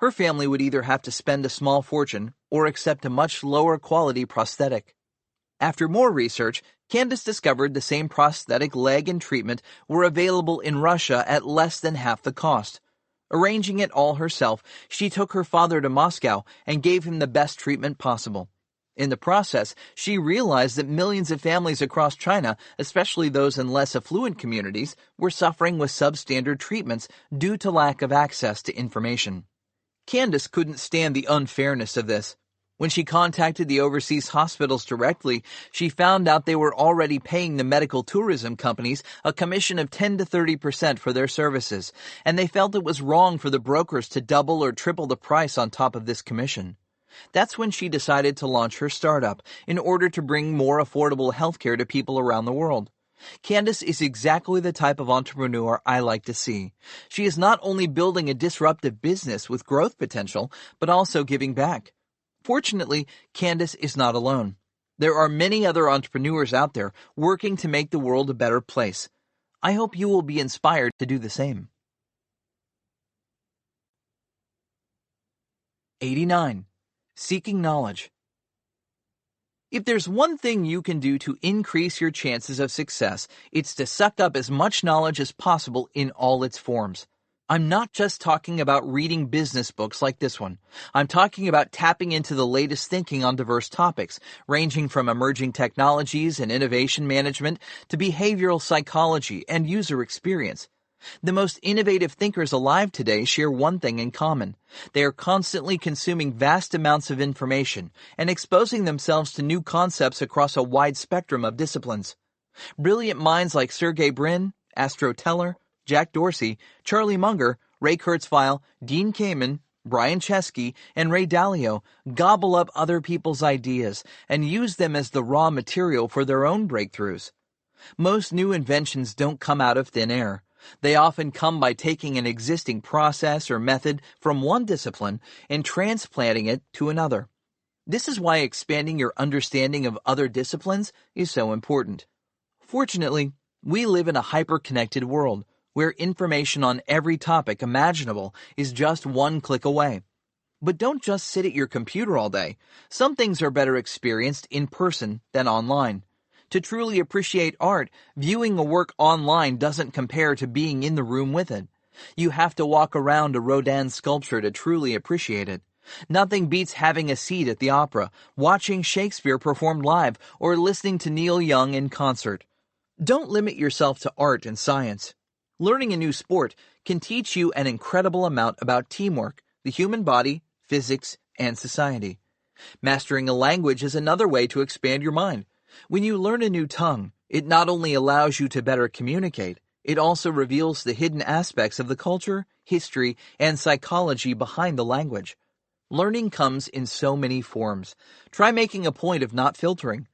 Her family would either have to spend a small fortune or accept a much lower quality prosthetic. After more research, Candace discovered the same prosthetic leg and treatment were available in Russia at less than half the cost. Arranging it all herself, she took her father to Moscow and gave him the best treatment possible. In the process, she realized that millions of families across China, especially those in less affluent communities, were suffering with substandard treatments due to lack of access to information. Candace couldn't stand the unfairness of this. When she contacted the overseas hospitals directly, she found out they were already paying the medical tourism companies a commission of 10 to 30% for their services, and they felt it was wrong for the brokers to double or triple the price on top of this commission. That's when she decided to launch her startup in order to bring more affordable healthcare to people around the world. Candace is exactly the type of entrepreneur I like to see. She is not only building a disruptive business with growth potential, but also giving back. Fortunately, Candace is not alone. There are many other entrepreneurs out there working to make the world a better place. I hope you will be inspired to do the same. 89. Seeking knowledge. If there's one thing you can do to increase your chances of success, it's to suck up as much knowledge as possible in all its forms. I'm not just talking about reading business books like this one. I'm talking about tapping into the latest thinking on diverse topics, ranging from emerging technologies and innovation management to behavioral psychology and user experience. The most innovative thinkers alive today share one thing in common. They are constantly consuming vast amounts of information and exposing themselves to new concepts across a wide spectrum of disciplines. Brilliant minds like Sergey Brin, Astro Teller, Jack Dorsey, Charlie Munger, Ray Kurzweil, Dean Kamen, Brian Chesky, and Ray Dalio gobble up other people's ideas and use them as the raw material for their own breakthroughs. Most new inventions don't come out of thin air. They often come by taking an existing process or method from one discipline and transplanting it to another. This is why expanding your understanding of other disciplines is so important. Fortunately, we live in a hyper-connected world where information on every topic imaginable is just one click away. But don't just sit at your computer all day. Some things are better experienced in person than online. To truly appreciate art, viewing a work online doesn't compare to being in the room with it. You have to walk around a Rodin sculpture to truly appreciate it. Nothing beats having a seat at the opera, watching Shakespeare performed live, or listening to Neil Young in concert. Don't limit yourself to art and science. Learning a new sport can teach you an incredible amount about teamwork, the human body, physics, and society. Mastering a language is another way to expand your mind. When you learn a new tongue, it not only allows you to better communicate, it also reveals the hidden aspects of the culture, history, and psychology behind the language. Learning comes in so many forms. Try making a point of not filtering.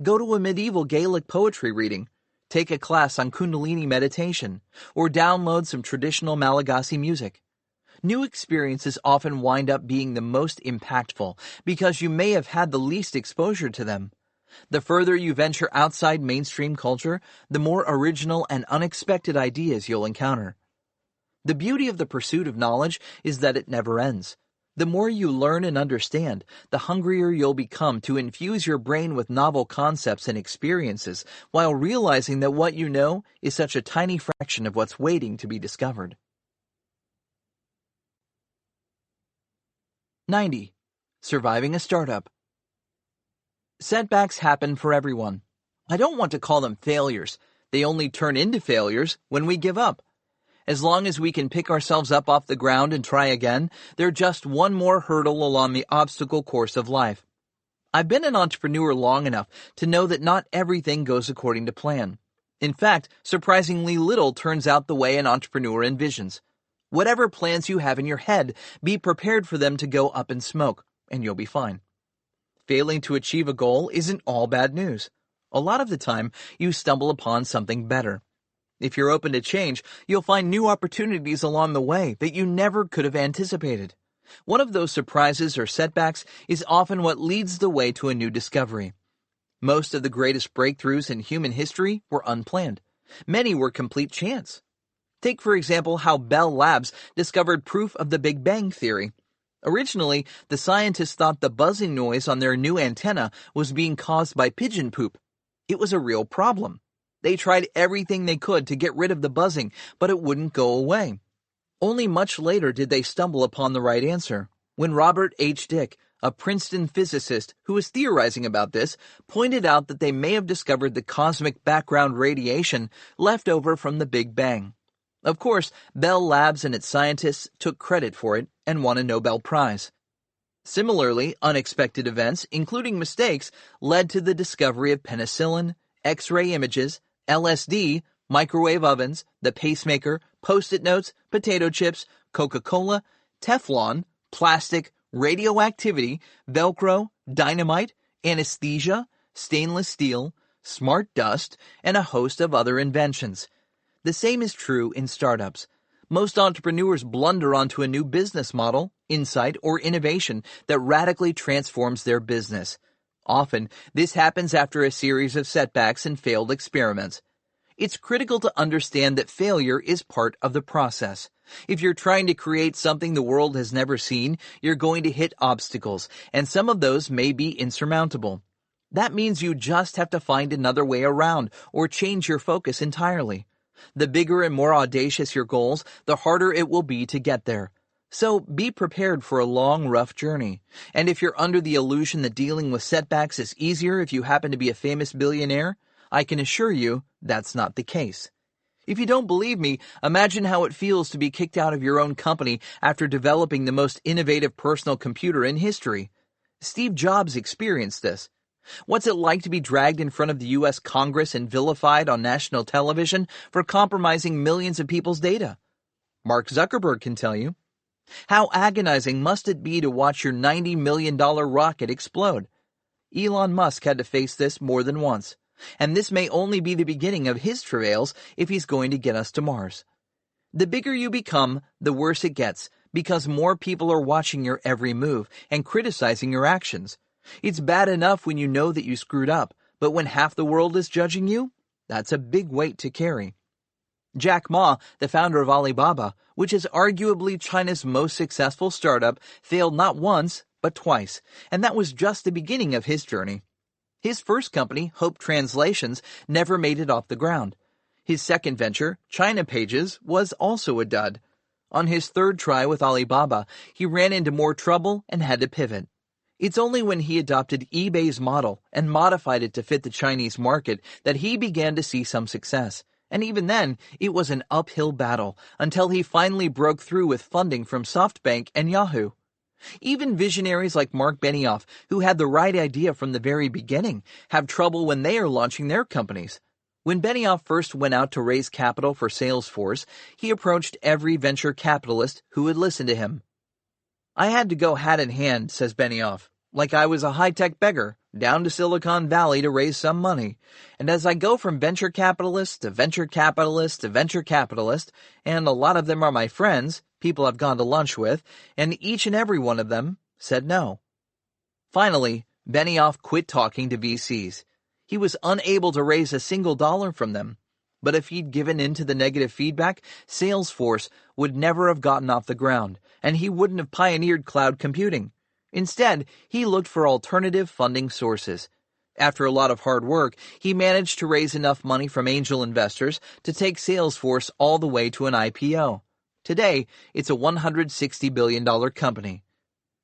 Go to a medieval Gaelic poetry reading, take a class on Kundalini meditation, or download some traditional Malagasy music. New experiences often wind up being the most impactful because you may have had the least exposure to them. The further you venture outside mainstream culture, the more original and unexpected ideas you'll encounter. The beauty of the pursuit of knowledge is that it never ends. The more you learn and understand, the hungrier you'll become to infuse your brain with novel concepts and experiences, while realizing that what you know is such a tiny fraction of what's waiting to be discovered. 90. Surviving a startup. Setbacks happen for everyone. I don't want to call them failures. They only turn into failures when we give up. As long as we can pick ourselves up off the ground and try again, they're just one more hurdle along the obstacle course of life. I've been an entrepreneur long enough to know that not everything goes according to plan. In fact, surprisingly little turns out the way an entrepreneur envisions. Whatever plans you have in your head, be prepared for them to go up in smoke, and you'll be fine. Failing to achieve a goal isn't all bad news. A lot of the time, you stumble upon something better. If you're open to change, you'll find new opportunities along the way that you never could have anticipated. One of those surprises or setbacks is often what leads the way to a new discovery. Most of the greatest breakthroughs in human history were unplanned. Many were complete chance. Take, for example, how Bell Labs discovered proof of the Big Bang theory. Originally, the scientists thought the buzzing noise on their new antenna was being caused by pigeon poop. It was a real problem. They tried everything they could to get rid of the buzzing, but it wouldn't go away. Only much later did they stumble upon the right answer, when Robert H. Dick, a Princeton physicist who was theorizing about this, pointed out that they may have discovered the cosmic background radiation left over from the Big Bang. Of course, Bell Labs and its scientists took credit for it and won a Nobel Prize. Similarly, unexpected events, including mistakes, led to the discovery of penicillin, X-ray images, LSD, microwave ovens, the pacemaker, Post-it notes, potato chips, Coca-Cola, Teflon, plastic, radioactivity, Velcro, dynamite, anesthesia, stainless steel, smart dust, and a host of other inventions. The same is true in startups. Most entrepreneurs blunder onto a new business model, insight, or innovation that radically transforms their business. Often, this happens after a series of setbacks and failed experiments. It's critical to understand that failure is part of the process. If you're trying to create something the world has never seen, you're going to hit obstacles, and some of those may be insurmountable. That means you just have to find another way around or change your focus entirely. The bigger and more audacious your goals, the harder it will be to get there. So be prepared for a long, rough journey. And if you're under the illusion that dealing with setbacks is easier if you happen to be a famous billionaire, I can assure you that's not the case. If you don't believe me, imagine how it feels to be kicked out of your own company after developing the most innovative personal computer in history. Steve Jobs experienced this. What's it like to be dragged in front of the U.S. Congress and vilified on national television for compromising millions of people's data? Mark Zuckerberg can tell you. How agonizing must it be to watch your $90 million rocket explode? Elon Musk had to face this more than once, and this may only be the beginning of his travails if he's going to get us to Mars. The bigger you become, the worse it gets, because more people are watching your every move and criticizing your actions. It's bad enough when you know that you screwed up, but when half the world is judging you, that's a big weight to carry. Jack Ma, the founder of Alibaba, which is arguably China's most successful startup, failed not once, but twice, and that was just the beginning of his journey. His first company, Hope Translations, never made it off the ground. His second venture, China Pages, was also a dud. On his third try with Alibaba, he ran into more trouble and had to pivot. It's only when he adopted eBay's model and modified it to fit the Chinese market that he began to see some success. And even then, it was an uphill battle until he finally broke through with funding from SoftBank and Yahoo. Even visionaries like Mark Benioff, who had the right idea from the very beginning, have trouble when they are launching their companies. When Benioff first went out to raise capital for Salesforce, he approached every venture capitalist who would listen to him. I had to go hat in hand, says Benioff, like I was a high-tech beggar, down to Silicon Valley to raise some money. And as I go from venture capitalist to venture capitalist to venture capitalist, and a lot of them are my friends, people I've gone to lunch with, and each and every one of them said no. Finally, Benioff quit talking to VCs. He was unable to raise a single dollar from them. But if he'd given in to the negative feedback, Salesforce would never have gotten off the ground, and he wouldn't have pioneered cloud computing. Instead, he looked for alternative funding sources. After a lot of hard work, he managed to raise enough money from angel investors to take Salesforce all the way to an IPO. Today, it's a $160 billion company.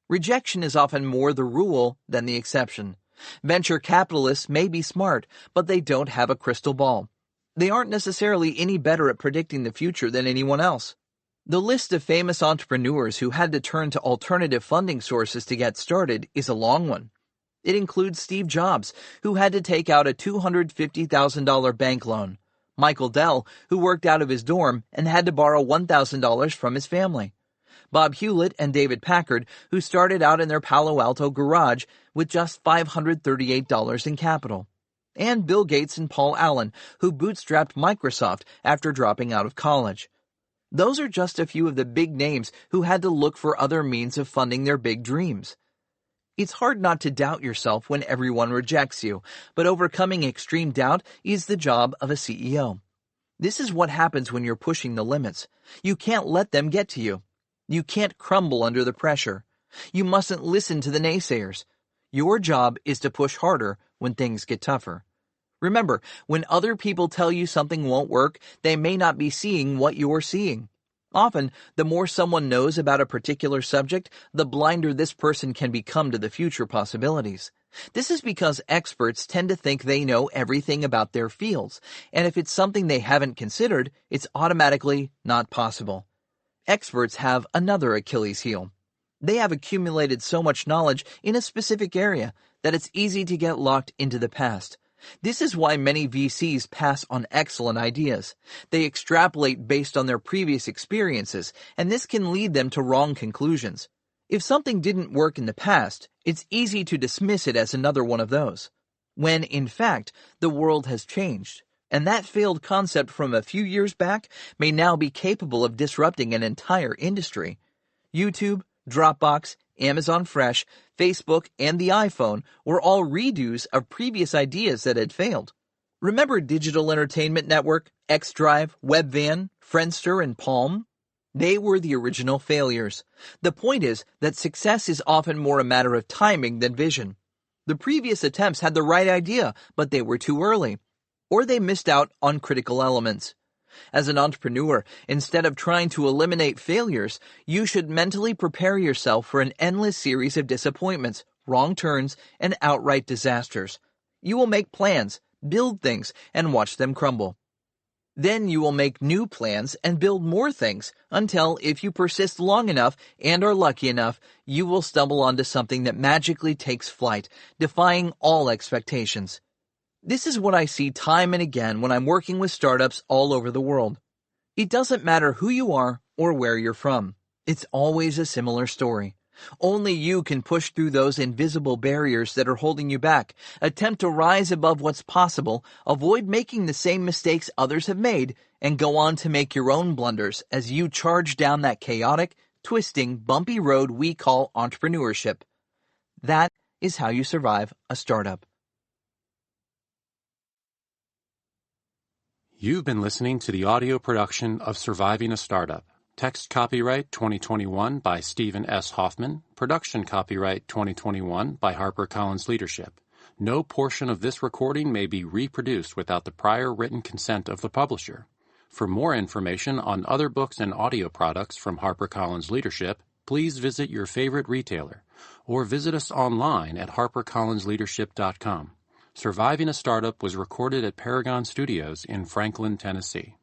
Rejection is often more the rule than the exception. Venture capitalists may be smart, but they don't have a crystal ball. They aren't necessarily any better at predicting the future than anyone else. The list of famous entrepreneurs who had to turn to alternative funding sources to get started is a long one. It includes Steve Jobs, who had to take out a $250,000 bank loan, Michael Dell, who worked out of his dorm and had to borrow $1,000 from his family, Bob Hewlett and David Packard, who started out in their Palo Alto garage with just $538 in capital. and Bill Gates and Paul Allen, who bootstrapped Microsoft after dropping out of college. Those are just a few of the big names who had to look for other means of funding their big dreams. It's hard not to doubt yourself when everyone rejects you, but overcoming extreme doubt is the job of a CEO. This is what happens when you're pushing the limits. You can't let them get to you. You can't crumble under the pressure. You mustn't listen to the naysayers. Your job is to push harder when things get tougher. Remember, when other people tell you something won't work, they may not be seeing what you're seeing. Often, the more someone knows about a particular subject, the blinder this person can become to the future possibilities. This is because experts tend to think they know everything about their fields, and if it's something they haven't considered, it's automatically not possible. Experts have another Achilles heel. They have accumulated so much knowledge in a specific area that it's easy to get locked into the past. This is why many VCs pass on excellent ideas. They extrapolate based on their previous experiences, and this can lead them to wrong conclusions. If something didn't work in the past, it's easy to dismiss it as another one of those, when, in fact, the world has changed, and that failed concept from a few years back may now be capable of disrupting an entire industry. YouTube, Dropbox, Amazon Fresh, Facebook, and the iPhone were all redos of previous ideas that had failed. Remember Digital Entertainment Network, xDrive, Webvan, Friendster, and Palm? They were the original failures. The point is that success is often more a matter of timing than vision. The previous attempts had the right idea, but they were too early, or they missed out on critical elements. As an entrepreneur, instead of trying to eliminate failures, you should mentally prepare yourself for an endless series of disappointments, wrong turns, and outright disasters. You will make plans, build things, and watch them crumble. Then you will make new plans and build more things until, if you persist long enough and are lucky enough, you will stumble onto something that magically takes flight, defying all expectations. This is what I see time and again when I'm working with startups all over the world. It doesn't matter who you are or where you're from. It's always a similar story. Only you can push through those invisible barriers that are holding you back, attempt to rise above what's possible, avoid making the same mistakes others have made, and go on to make your own blunders as you charge down that chaotic, twisting, bumpy road we call entrepreneurship. That is how you survive a startup. You've been listening to the audio production of Surviving a Startup. Text copyright 2021 by Stephen S. Hoffman. Production copyright 2021 by HarperCollins Leadership. No portion of this recording may be reproduced without the prior written consent of the publisher. For more information on other books and audio products from HarperCollins Leadership, please visit your favorite retailer or visit us online at harpercollinsleadership.com. Surviving a Startup was recorded at Paragon Studios in Franklin, Tennessee.